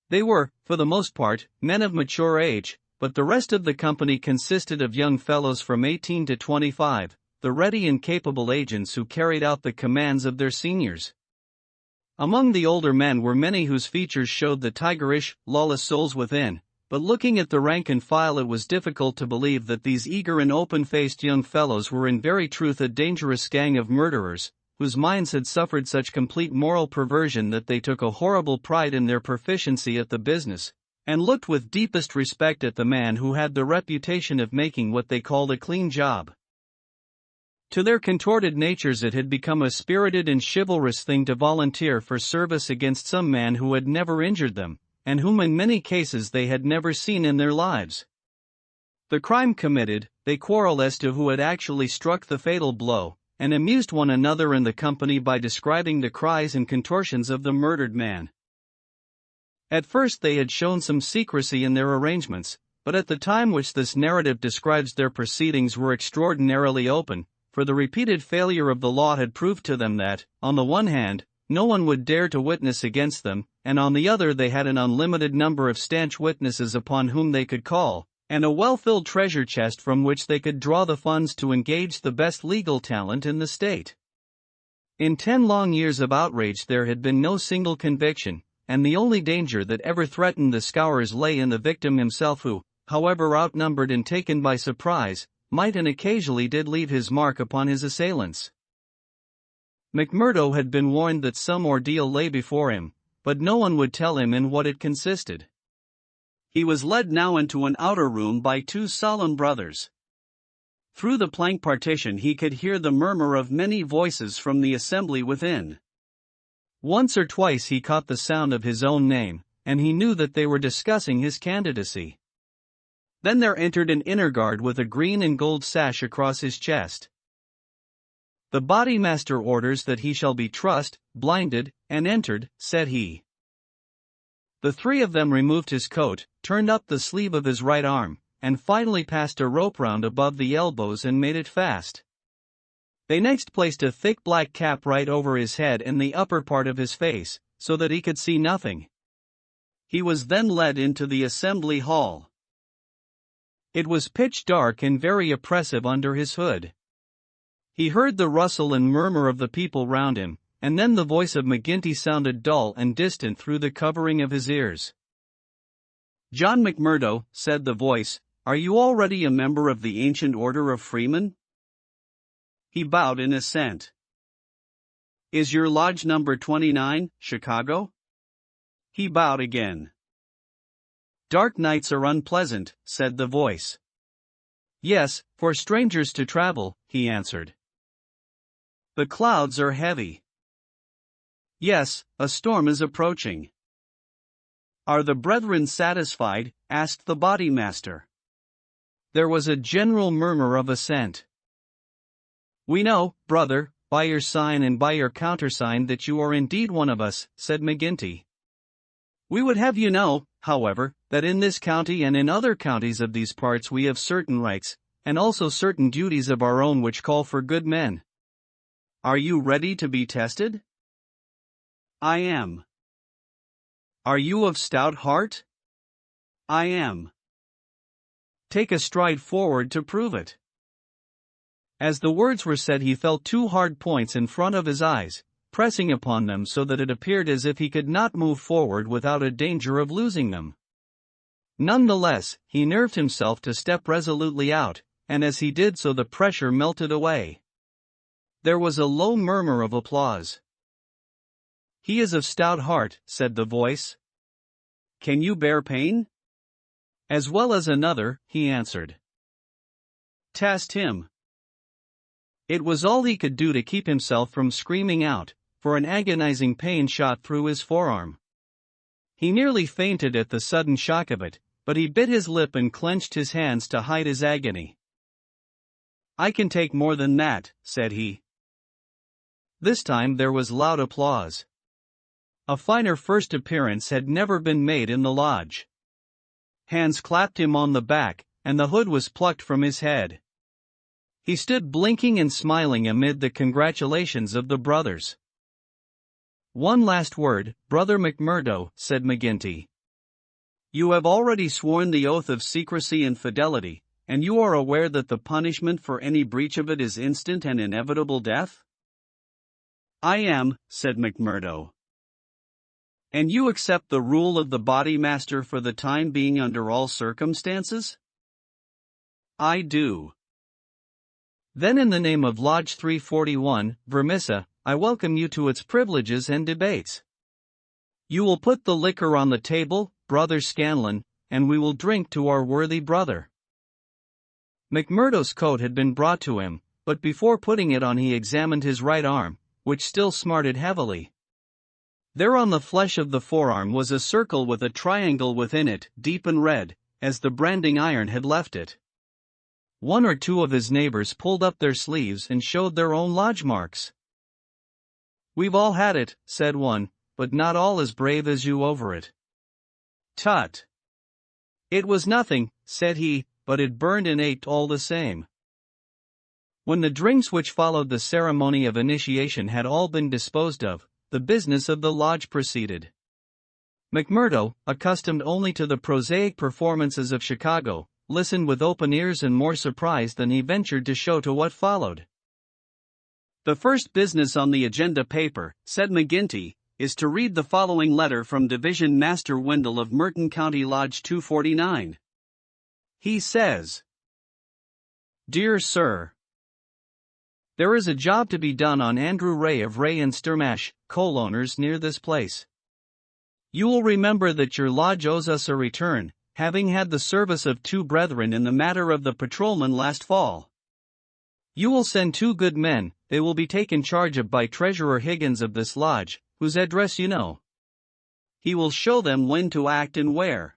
They were, for the most part, men of mature age, but the rest of the company consisted of young fellows from 18 to 25, the ready and capable agents who carried out the commands of their seniors. Among the older men were many whose features showed the tigerish, lawless souls within, but looking at the rank and file it was difficult to believe that these eager and open-faced young fellows were in very truth a dangerous gang of murderers, whose minds had suffered such complete moral perversion that they took a horrible pride in their proficiency at the business, and looked with deepest respect at the man who had the reputation of making what they called a clean job. To their contorted natures it had become a spirited and chivalrous thing to volunteer for service against some man who had never injured them, and whom in many cases they had never seen in their lives. The crime committed, they quarreled as to who had actually struck the fatal blow, and amused one another in the company by describing the cries and contortions of the murdered man. At first they had shown some secrecy in their arrangements, but at the time which this narrative describes their proceedings were extraordinarily open, for the repeated failure of the law had proved to them that, on the one hand, no one would dare to witness against them, and on the other they had an unlimited number of stanch witnesses upon whom they could call, and a well-filled treasure chest from which they could draw the funds to engage the best legal talent in the state. In 10 long years of outrage there had been no single conviction, and the only danger that ever threatened the Scourers lay in the victim himself who, however outnumbered and taken by surprise, might and occasionally did leave his mark upon his assailants. McMurdo had been warned that some ordeal lay before him, but no one would tell him in what it consisted. He was led now into an outer room by 2 solemn brothers. Through the plank partition he could hear the murmur of many voices from the assembly within. Once or twice he caught the sound of his own name, and he knew that they were discussing his candidacy. Then there entered an inner guard with a green and gold sash across his chest. "The bodymaster orders that he shall be trussed, blinded, and entered," said he. The 3 of them removed his coat, turned up the sleeve of his right arm, and finally passed a rope round above the elbows and made it fast. They next placed a thick black cap right over his head and the upper part of his face, so that he could see nothing. He was then led into the assembly hall. It was pitch dark and very oppressive under his hood. He heard the rustle and murmur of the people round him, and then the voice of McGinty sounded dull and distant through the covering of his ears. "John McMurdo," said the voice, "are you already a member of the Ancient Order of Freemen?" He bowed in assent. "Is your lodge number 29, Chicago?" He bowed again. "Dark nights are unpleasant," said the voice. "Yes, for strangers to travel," he answered. "The clouds are heavy." "Yes, a storm is approaching." "Are the brethren satisfied?" asked the bodymaster. There was a general murmur of assent. "We know, brother, by your sign and by your countersign that you are indeed one of us," said McGinty. "We would have you know, however, that in this county and in other counties of these parts we have certain rights, and also certain duties of our own which call for good men. Are you ready to be tested?" "I am." "Are you of stout heart?" "I am." "Take a stride forward to prove it." As the words were said he felt 2 hard points in front of his eyes, pressing upon them so that it appeared as if he could not move forward without a danger of losing them. Nonetheless, he nerved himself to step resolutely out, and as he did so the pressure melted away. There was a low murmur of applause. "He is of stout heart," said the voice. "Can you bear pain?" "As well as another," he answered. "Test him." It was all he could do to keep himself from screaming out, for an agonizing pain shot through his forearm. He nearly fainted at the sudden shock of it, but he bit his lip and clenched his hands to hide his agony. "I can take more than that," said he. This time there was loud applause. A finer first appearance had never been made in the lodge. Hands clapped him on the back, and the hood was plucked from his head. He stood blinking and smiling amid the congratulations of the brothers. "One last word, Brother McMurdo," said McGinty. "You have already sworn the oath of secrecy and fidelity, and you are aware that the punishment for any breach of it is instant and inevitable death?" "I am," said McMurdo. "And you accept the rule of the bodymaster for the time being under all circumstances?" "I do." "Then in the name of Lodge 341, Vermissa, I welcome you to its privileges and debates. You will put the liquor on the table, Brother Scanlon, and we will drink to our worthy brother." McMurdo's coat had been brought to him, but before putting it on he examined his right arm, which still smarted heavily. There on the flesh of the forearm was a circle with a triangle within it, deep and red, as the branding iron had left it. One or two of his neighbors pulled up their sleeves and showed their own lodge marks. "We've all had it," said one, "but not all as brave as you over it." "Tut! It was nothing," said he, "but it burned and ached all the same." When the drinks which followed the ceremony of initiation had all been disposed of, the business of the lodge proceeded. McMurdo, accustomed only to the prosaic performances of Chicago, listened with open ears and more surprise than he ventured to show to what followed. "The first business on the agenda paper," said McGinty, "is to read the following letter from Division Master Wendell of Merton County Lodge 249. He says, "Dear Sir, there is a job to be done on Andrew Ray of Ray and Sturmash, coal owners near this place. You will remember that your lodge owes us a return, having had the service of two brethren in the matter of the patrolman last fall. You will send two good men, they will be taken charge of by Treasurer Higgins of this lodge, whose address you know. He will show them when to act and where.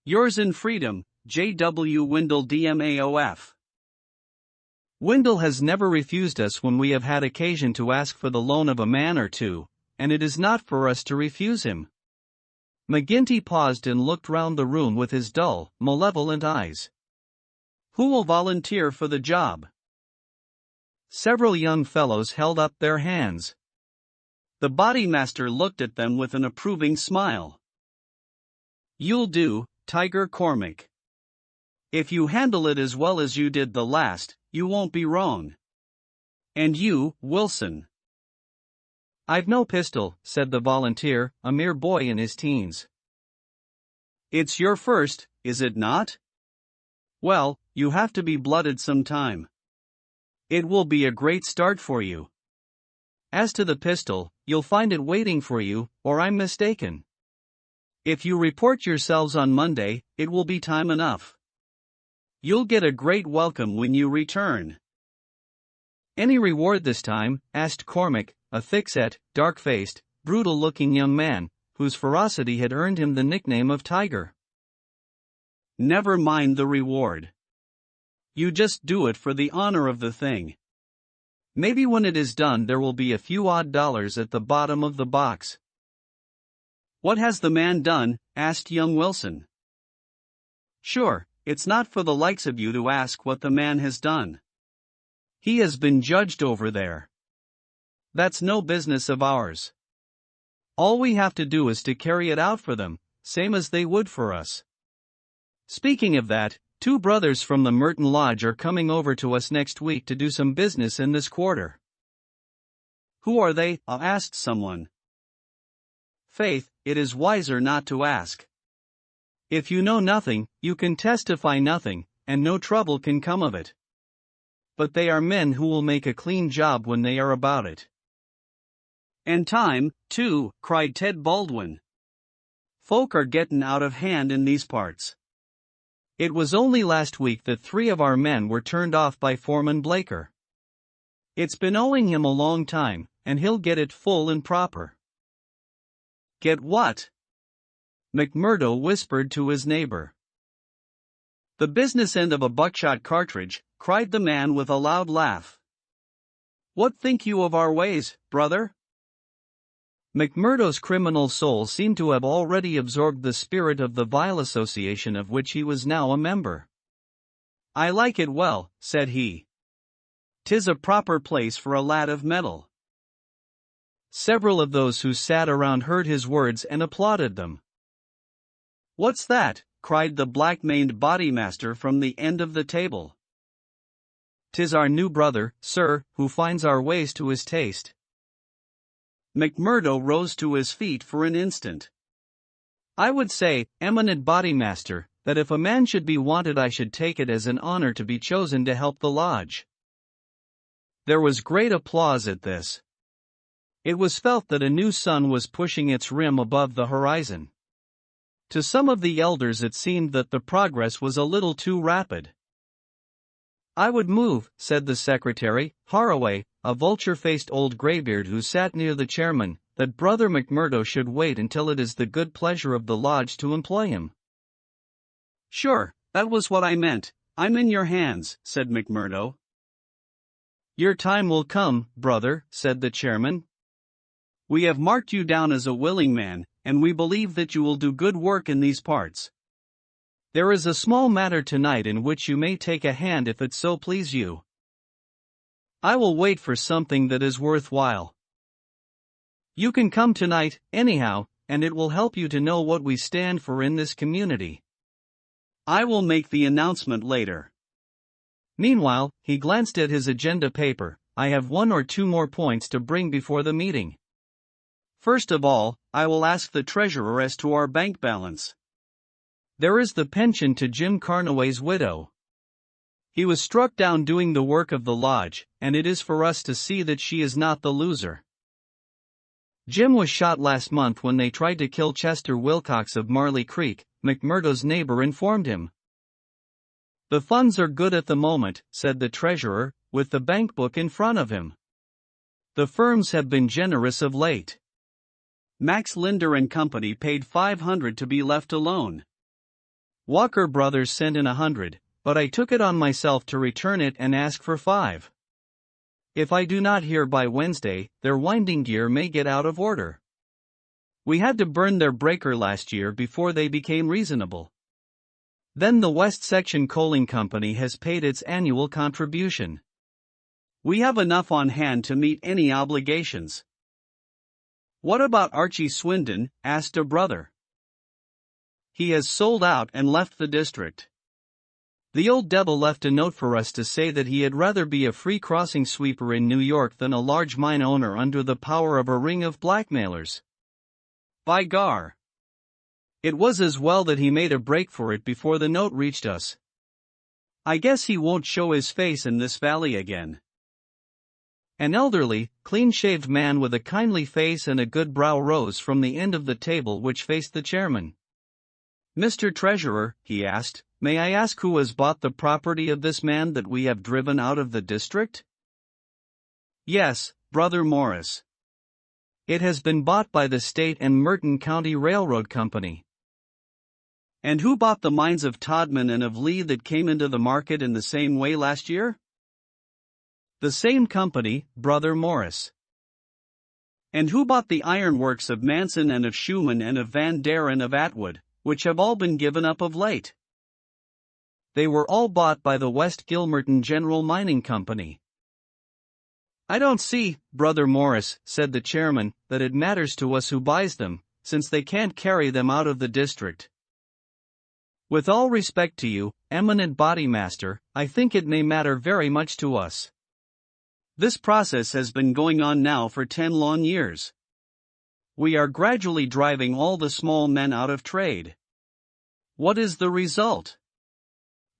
Yours in freedom, J.W. Wendell DMAOF. Wendell has never refused us when we have had occasion to ask for the loan of a man or two, and it is not for us to refuse him." McGinty paused and looked round the room with his dull, malevolent eyes. "Who will volunteer for the job?" Several young fellows held up their hands. The bodymaster looked at them with an approving smile. "You'll do, Tiger Cormac. If you handle it as well as you did the last, you won't be wrong. And you, Wilson." "I've no pistol," said the volunteer, a mere boy in his teens. "It's your first, is it not? Well, you have to be blooded sometime. It will be a great start for you. As to the pistol, you'll find it waiting for you, or I'm mistaken. If you report yourselves on Monday, it will be time enough. You'll get a great welcome when you return." "Any reward this time?" asked Cormac, a thick-set, dark-faced, brutal-looking young man, whose ferocity had earned him the nickname of Tiger. "Never mind the reward. You just do it for the honor of the thing. Maybe when it is done there will be a few odd dollars at the bottom of the box." "What has the man done?" asked young Wilson. "Sure, it's not for the likes of you to ask what the man has done. He has been judged over there. That's no business of ours. All we have to do is to carry it out for them, same as they would for us. Speaking of that, two brothers from the Merton Lodge are coming over to us next week to do some business in this quarter." "Who are they?" asked someone. "Faith, it is wiser not to ask. If you know nothing, you can testify nothing, and no trouble can come of it. But they are men who will make a clean job when they are about it." "And time, too," cried Ted Baldwin. "Folk are gettin' out of hand in these parts. It was only last week that 3 of our men were turned off by Foreman Blaker. It's been owing him a long time, and he'll get it full and proper. Get what? McMurdo whispered to his neighbor. The business end of a buckshot cartridge, cried the man with a loud laugh. What think you of our ways, brother? McMurdo's criminal soul seemed to have already absorbed the spirit of the vile association of which he was now a member. I like it well, said he. 'Tis a proper place for a lad of mettle. Several of those who sat around heard his words and applauded them. What's that? Cried the black-maned bodymaster from the end of the table. 'Tis our new brother, sir, who finds our ways to his taste. McMurdo rose to his feet for an instant. I would say, eminent bodymaster, that if a man should be wanted I should take it as an honor to be chosen to help the lodge. There was great applause at this. It was felt that a new sun was pushing its rim above the horizon. To some of the elders it seemed that the progress was a little too rapid. I would move, said the secretary, Haraway, a vulture-faced old graybeard who sat near the chairman, that Brother McMurdo should wait until it is the good pleasure of the lodge to employ him. Sure, that was what I meant. I'm in your hands, said McMurdo. Your time will come, brother, said the chairman. We have marked you down as a willing man, and we believe that you will do good work in these parts. There is a small matter tonight in which you may take a hand if it so please you. I will wait for something that is worthwhile. You can come tonight, anyhow, and it will help you to know what we stand for in this community. I will make the announcement later. Meanwhile, he glanced at his agenda paper. I have one or two more points to bring before the meeting. First of all, I will ask the treasurer as to our bank balance. There is the pension to Jim Carnaway's widow. He was struck down doing the work of the lodge, and it is for us to see that she is not the loser. Jim was shot last month when they tried to kill Chester Wilcox of Marley Creek, McMurdo's neighbor informed him. The funds are good at the moment, said the treasurer, with the bank book in front of him. The firms have been generous of late. Max Linder and Company paid $500 to be left alone. Walker Brothers sent in $100, but I took it on myself to return it and ask for $5. If I do not hear by Wednesday, their winding gear may get out of order. We had to burn their breaker last year before they became reasonable. Then the West Section Coaling Company has paid its annual contribution. We have enough on hand to meet any obligations. What about Archie Swindon? Asked a brother. He has sold out and left the district. The old devil left a note for us to say that he had rather be a free crossing sweeper in New York than a large mine owner under the power of a ring of blackmailers. By gar! It was as well that he made a break for it before the note reached us. I guess he won't show his face in this valley again. An elderly, clean-shaved man with a kindly face and a good brow rose from the end of the table which faced the chairman. Mr. Treasurer, he asked, may I ask who has bought the property of this man that we have driven out of the district? Yes, Brother Morris. It has been bought by the State and Merton County Railroad Company. And who bought the mines of Todman and of Lee that came into the market in the same way last year? The same company, Brother Morris. And who bought the ironworks of Manson and of Schumann and of Van Daren of Atwood, which have all been given up of late? They were all bought by the West Gilmerton General Mining Company. I don't see, Brother Morris, said the chairman, that it matters to us who buys them, since they can't carry them out of the district. With all respect to you, eminent bodymaster, I think it may matter very much to us. This process has been going on now for 10 long years. We are gradually driving all the small men out of trade. What is the result?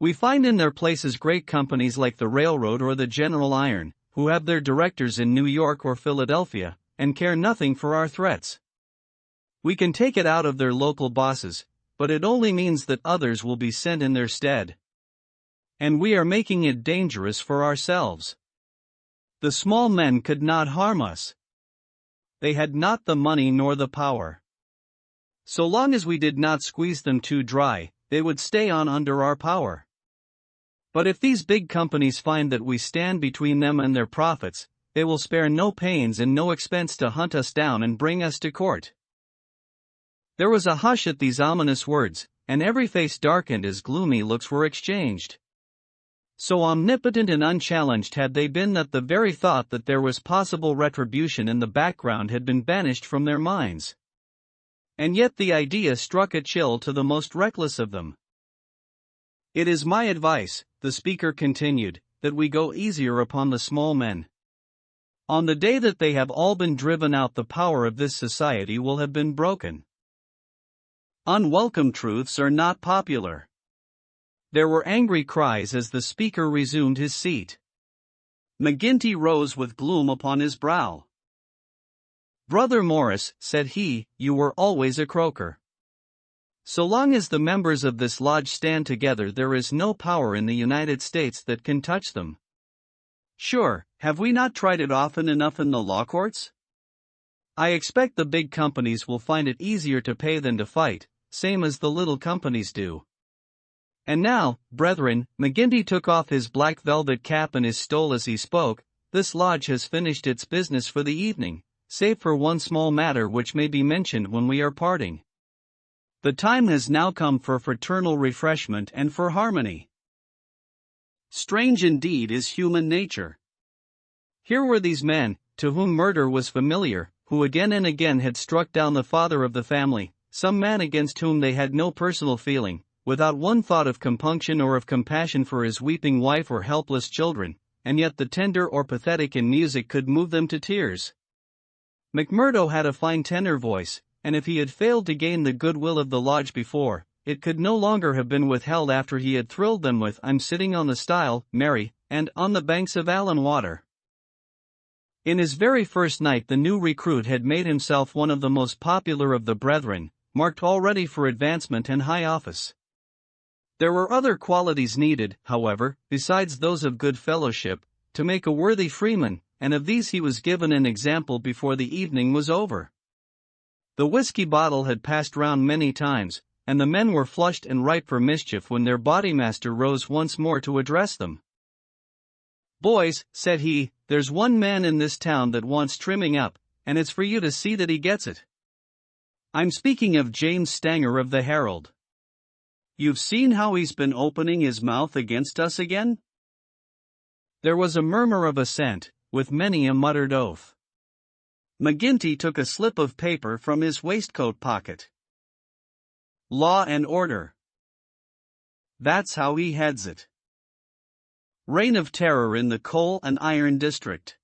We find in their places great companies like the Railroad or the General Iron, who have their directors in New York or Philadelphia, and care nothing for our threats. We can take it out of their local bosses, but it only means that others will be sent in their stead. And we are making it dangerous for ourselves. The small men could not harm us. They had not the money nor the power. So long as we did not squeeze them too dry, they would stay on under our power. But if these big companies find that we stand between them and their profits, they will spare no pains and no expense to hunt us down and bring us to court." There was a hush at these ominous words, and every face darkened as gloomy looks were exchanged. So omnipotent and unchallenged had they been that the very thought that there was possible retribution in the background had been banished from their minds. And yet the idea struck a chill to the most reckless of them. "It is my advice," the speaker continued, "that we go easier upon the small men. On the day that they have all been driven out, the power of this society will have been broken. Unwelcome truths are not popular." There were angry cries as the speaker resumed his seat. McGinty rose with gloom upon his brow. "Brother Morris," said he, "you were always a croaker. So long as the members of this lodge stand together, there is no power in the United States that can touch them. Sure, have we not tried it often enough in the law courts? I expect the big companies will find it easier to pay than to fight, same as the little companies do. And now, brethren," McGinty took off his black velvet cap and his stole as he spoke, "this lodge has finished its business for the evening, save for one small matter which may be mentioned when we are parting. The time has now come for fraternal refreshment and for harmony. Strange indeed is human nature. Here were these men, to whom murder was familiar, who again and again had struck down the father of the family, some man against whom they had no personal feeling, without one thought of compunction or of compassion for his weeping wife or helpless children, and yet the tender or pathetic in music could move them to tears. McMurdo had a fine tenor voice, and if he had failed to gain the goodwill of the lodge before, it could no longer have been withheld after he had thrilled them with 'I'm sitting on the stile, Mary,' and 'On the banks of Allan Water.' In his very first night the new recruit had made himself one of the most popular of the brethren, marked already for advancement and high office. There were other qualities needed, however, besides those of good fellowship, to make a worthy freeman, and of these he was given an example before the evening was over. The whiskey bottle had passed round many times, and the men were flushed and ripe for mischief when their bodymaster rose once more to address them. "Boys," said he, "there's one man in this town that wants trimming up, and it's for you to see that he gets it. I'm speaking of James Stanger of the Herald. You've seen how he's been opening his mouth against us again?" There was a murmur of assent, with many a muttered oath. McGinty took a slip of paper from his waistcoat pocket. "Law and order. That's how he heads it. Reign of terror in the coal and iron district.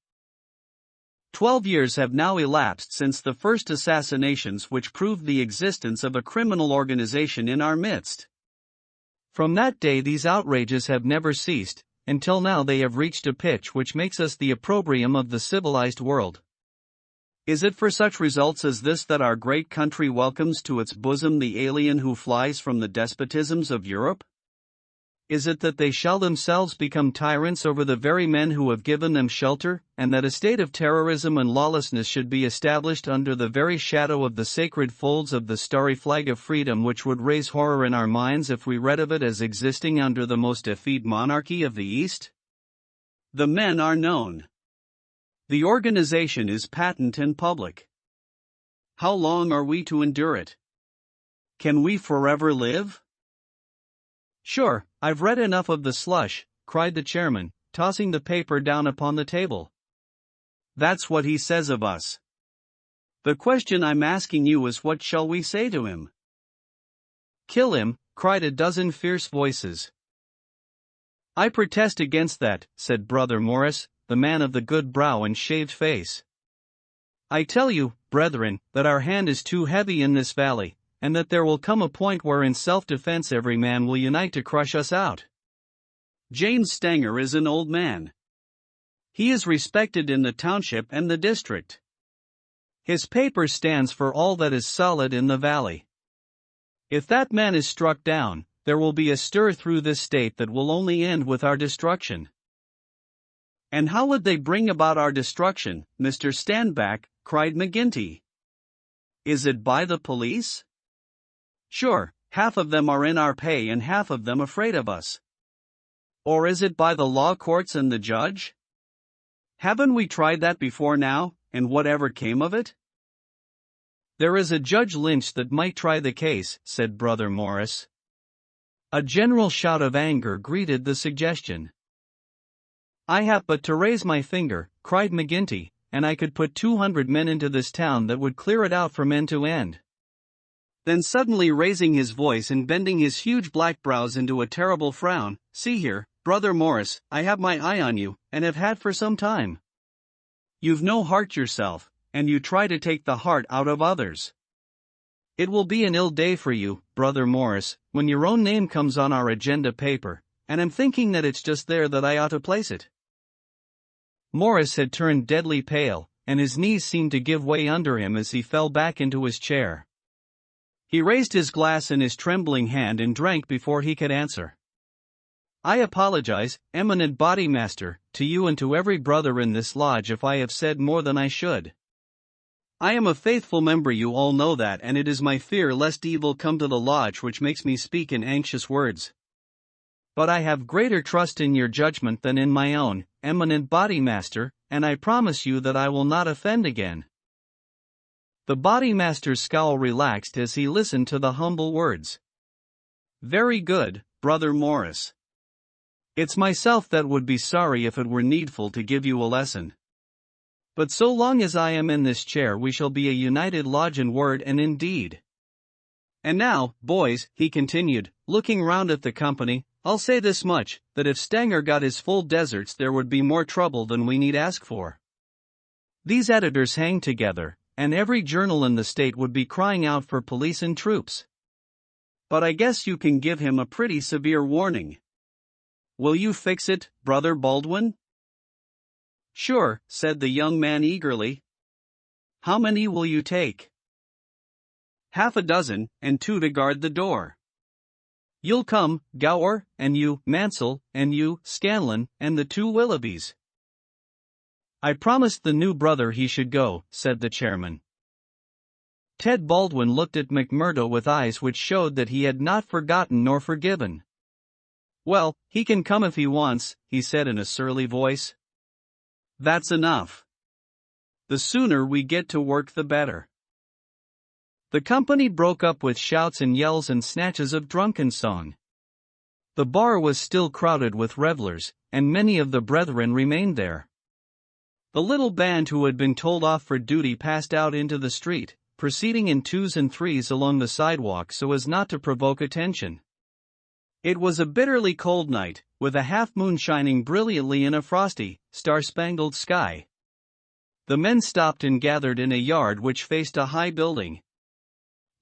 12 years have now elapsed since the first assassinations which proved the existence of a criminal organization in our midst. From that day these outrages have never ceased, until now they have reached a pitch which makes us the opprobrium of the civilized world. Is it for such results as this that our great country welcomes to its bosom the alien who flies from the despotisms of Europe? Is it that they shall themselves become tyrants over the very men who have given them shelter, and that a state of terrorism and lawlessness should be established under the very shadow of the sacred folds of the starry flag of freedom, which would raise horror in our minds if we read of it as existing under the most effete monarchy of the East? The men are known. The organization is patent and public. How long are we to endure it? Can we forever live?" "Sure, I've read enough of the slush," cried the chairman, tossing the paper down upon the table. "That's what he says of us. The question I'm asking you is, what shall we say to him?" "Kill him," cried a dozen fierce voices. "I protest against that," said Brother Morris, the man of the good brow and shaved face. "I tell you, brethren, that our hand is too heavy in this valley, and that there will come a point where in self-defense every man will unite to crush us out. James Stanger is an old man. He is respected in the township and the district. His paper stands for all that is solid in the valley. If that man is struck down, there will be a stir through this state that will only end with our destruction. And how would they bring about our destruction, Mr. Standback? Cried McGinty. Is it by the police? Sure, half of them are in our pay and half of them afraid of us. Or is it by the law courts and the judge? Haven't we tried that before now, and whatever came of it? There is a Judge Lynch that might try the case, said Brother Morris. A general shout of anger greeted the suggestion. I have but to raise my finger, cried McGinty, and I could put 200 men into this town that would clear it out from end to end. Then suddenly raising his voice and bending his huge black brows into a terrible frown, see here, Brother Morris, I have my eye on you, and have had for some time. You've no heart yourself, and you try to take the heart out of others. It will be an ill day for you, Brother Morris, when your own name comes on our agenda paper, and I'm thinking that it's just there that I ought to place it. Morris had turned deadly pale, and his knees seemed to give way under him as he fell back into his chair. He raised his glass in his trembling hand and drank before he could answer. I apologize, eminent bodymaster, to you and to every brother in this lodge if I have said more than I should. I am a faithful member, you all know that, and it is my fear lest evil come to the lodge which makes me speak in anxious words. But I have greater trust in your judgment than in my own, eminent bodymaster, and I promise you that I will not offend again. The bodymaster's scowl relaxed as he listened to the humble words. Very good, Brother Morris. It's myself that would be sorry if it were needful to give you a lesson. But so long as I am in this chair we shall be a united lodge in word and in deed. And now, boys, he continued, looking round at the company, I'll say this much, that if Stanger got his full deserts there would be more trouble than we need ask for. These editors hang together, and every journal in the state would be crying out for police and troops. But I guess you can give him a pretty severe warning. Will you fix it, Brother Baldwin? Sure, said the young man eagerly. How many will you take? Half a dozen, and 2 to guard the door. You'll come, Gower, and you, Mansell, and you, Scanlon, and the 2 Willoughbys. I promised the new brother he should go, said the chairman. Ted Baldwin looked at McMurdo with eyes which showed that he had not forgotten nor forgiven. Well, he can come if he wants, he said in a surly voice. That's enough. The sooner we get to work the better. The company broke up with shouts and yells and snatches of drunken song. The bar was still crowded with revelers, and many of the brethren remained there. The little band who had been told off for duty passed out into the street, proceeding in 2s and 3s along the sidewalk so as not to provoke attention. It was a bitterly cold night, with a half-moon shining brilliantly in a frosty, star-spangled sky. The men stopped and gathered in a yard which faced a high building.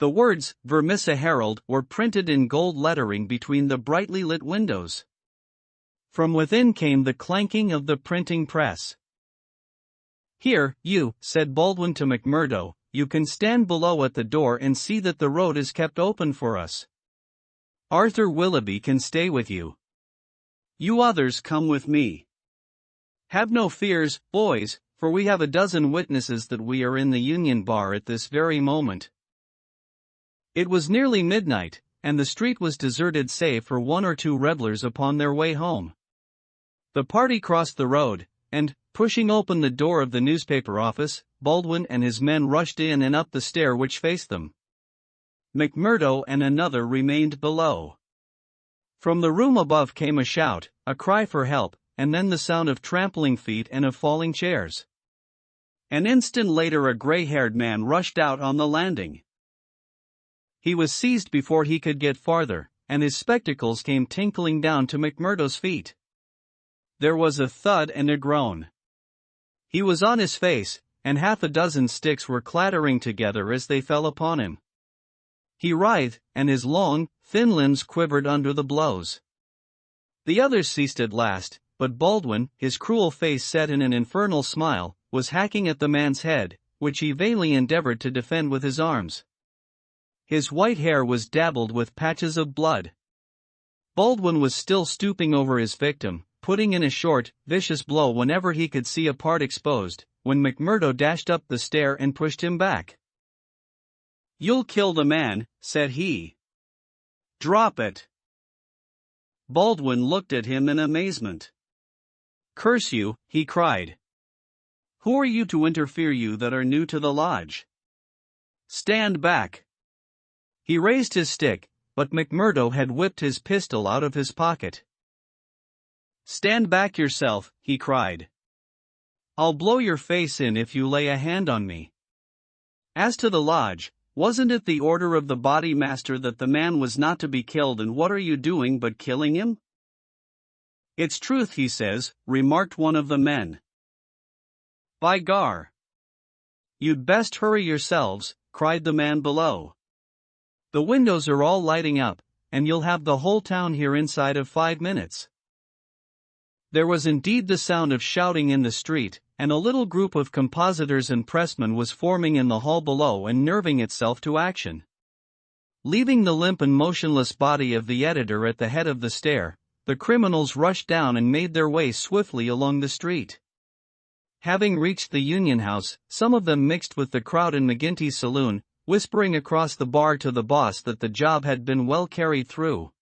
The words, Vermissa Herald, were printed in gold lettering between the brightly lit windows. From within came the clanking of the printing press. Here, you, said Baldwin to McMurdo, you can stand below at the door and see that the road is kept open for us. Arthur Willoughby can stay with you. You others come with me. Have no fears, boys, for we have a dozen witnesses that we are in the Union Bar at this very moment. It was nearly midnight, and the street was deserted save for 1 or 2 revelers upon their way home. The party crossed the road, and, pushing open the door of the newspaper office, Baldwin and his men rushed in and up the stair which faced them. McMurdo and another remained below. From the room above came a shout, a cry for help, and then the sound of trampling feet and of falling chairs. An instant later a gray-haired man rushed out on the landing. He was seized before he could get farther, and his spectacles came tinkling down to McMurdo's feet. There was a thud and a groan. He was on his face, and half a dozen sticks were clattering together as they fell upon him. He writhed, and his long, thin limbs quivered under the blows. The others ceased at last, but Baldwin, his cruel face set in an infernal smile, was hacking at the man's head, which he vainly endeavored to defend with his arms. His white hair was dabbled with patches of blood. Baldwin was still stooping over his victim, putting in a short, vicious blow whenever he could see a part exposed, when McMurdo dashed up the stair and pushed him back. "You'll kill the man," said he. "Drop it." Baldwin looked at him in amazement. "Curse you," he cried. "Who are you to interfere, you that are new to the lodge? Stand back." He raised his stick, but McMurdo had whipped his pistol out of his pocket. "Stand back yourself," he cried. "I'll blow your face in if you lay a hand on me. As to the lodge, wasn't it the order of the body master that the man was not to be killed, and what are you doing but killing him?" "It's truth he says," remarked one of the men. "By gar! You'd best hurry yourselves," cried the man below. "The windows are all lighting up, and you'll have the whole town here inside of 5 minutes." There was indeed the sound of shouting in the street, and a little group of compositors and pressmen was forming in the hall below and nerving itself to action. Leaving the limp and motionless body of the editor at the head of the stair, the criminals rushed down and made their way swiftly along the street. Having reached the Union House, some of them mixed with the crowd in McGinty's saloon, whispering across the bar to the boss that the job had been well carried through.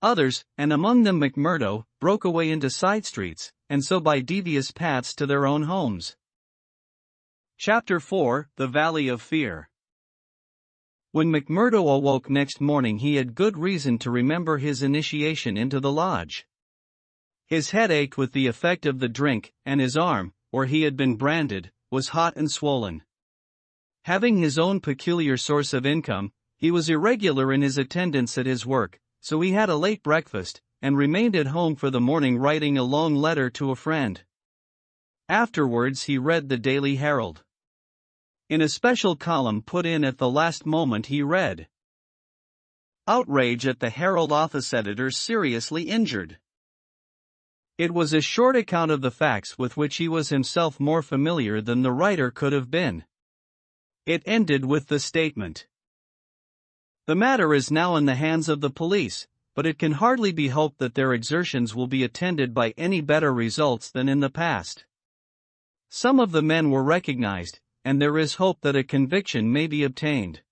Others, and among them McMurdo, broke away into side streets, and so by devious paths to their own homes. Chapter 4: The Valley of Fear. When McMurdo awoke next morning, he had good reason to remember his initiation into the lodge. His head ached with the effect of the drink, and his arm, where he had been branded, was hot and swollen. Having his own peculiar source of income, he was irregular in his attendance at his work, so he had a late breakfast, and remained at home for the morning writing a long letter to a friend. Afterwards he read the Daily Herald. In a special column put in at the last moment he read: "Outrage at the Herald office editor seriously injured." It was a short account of the facts with which he was himself more familiar than the writer could have been. It ended with the statement: "The matter is now in the hands of the police, but it can hardly be hoped that their exertions will be attended by any better results than in the past. Some of the men were recognized, and there is hope that a conviction may be obtained."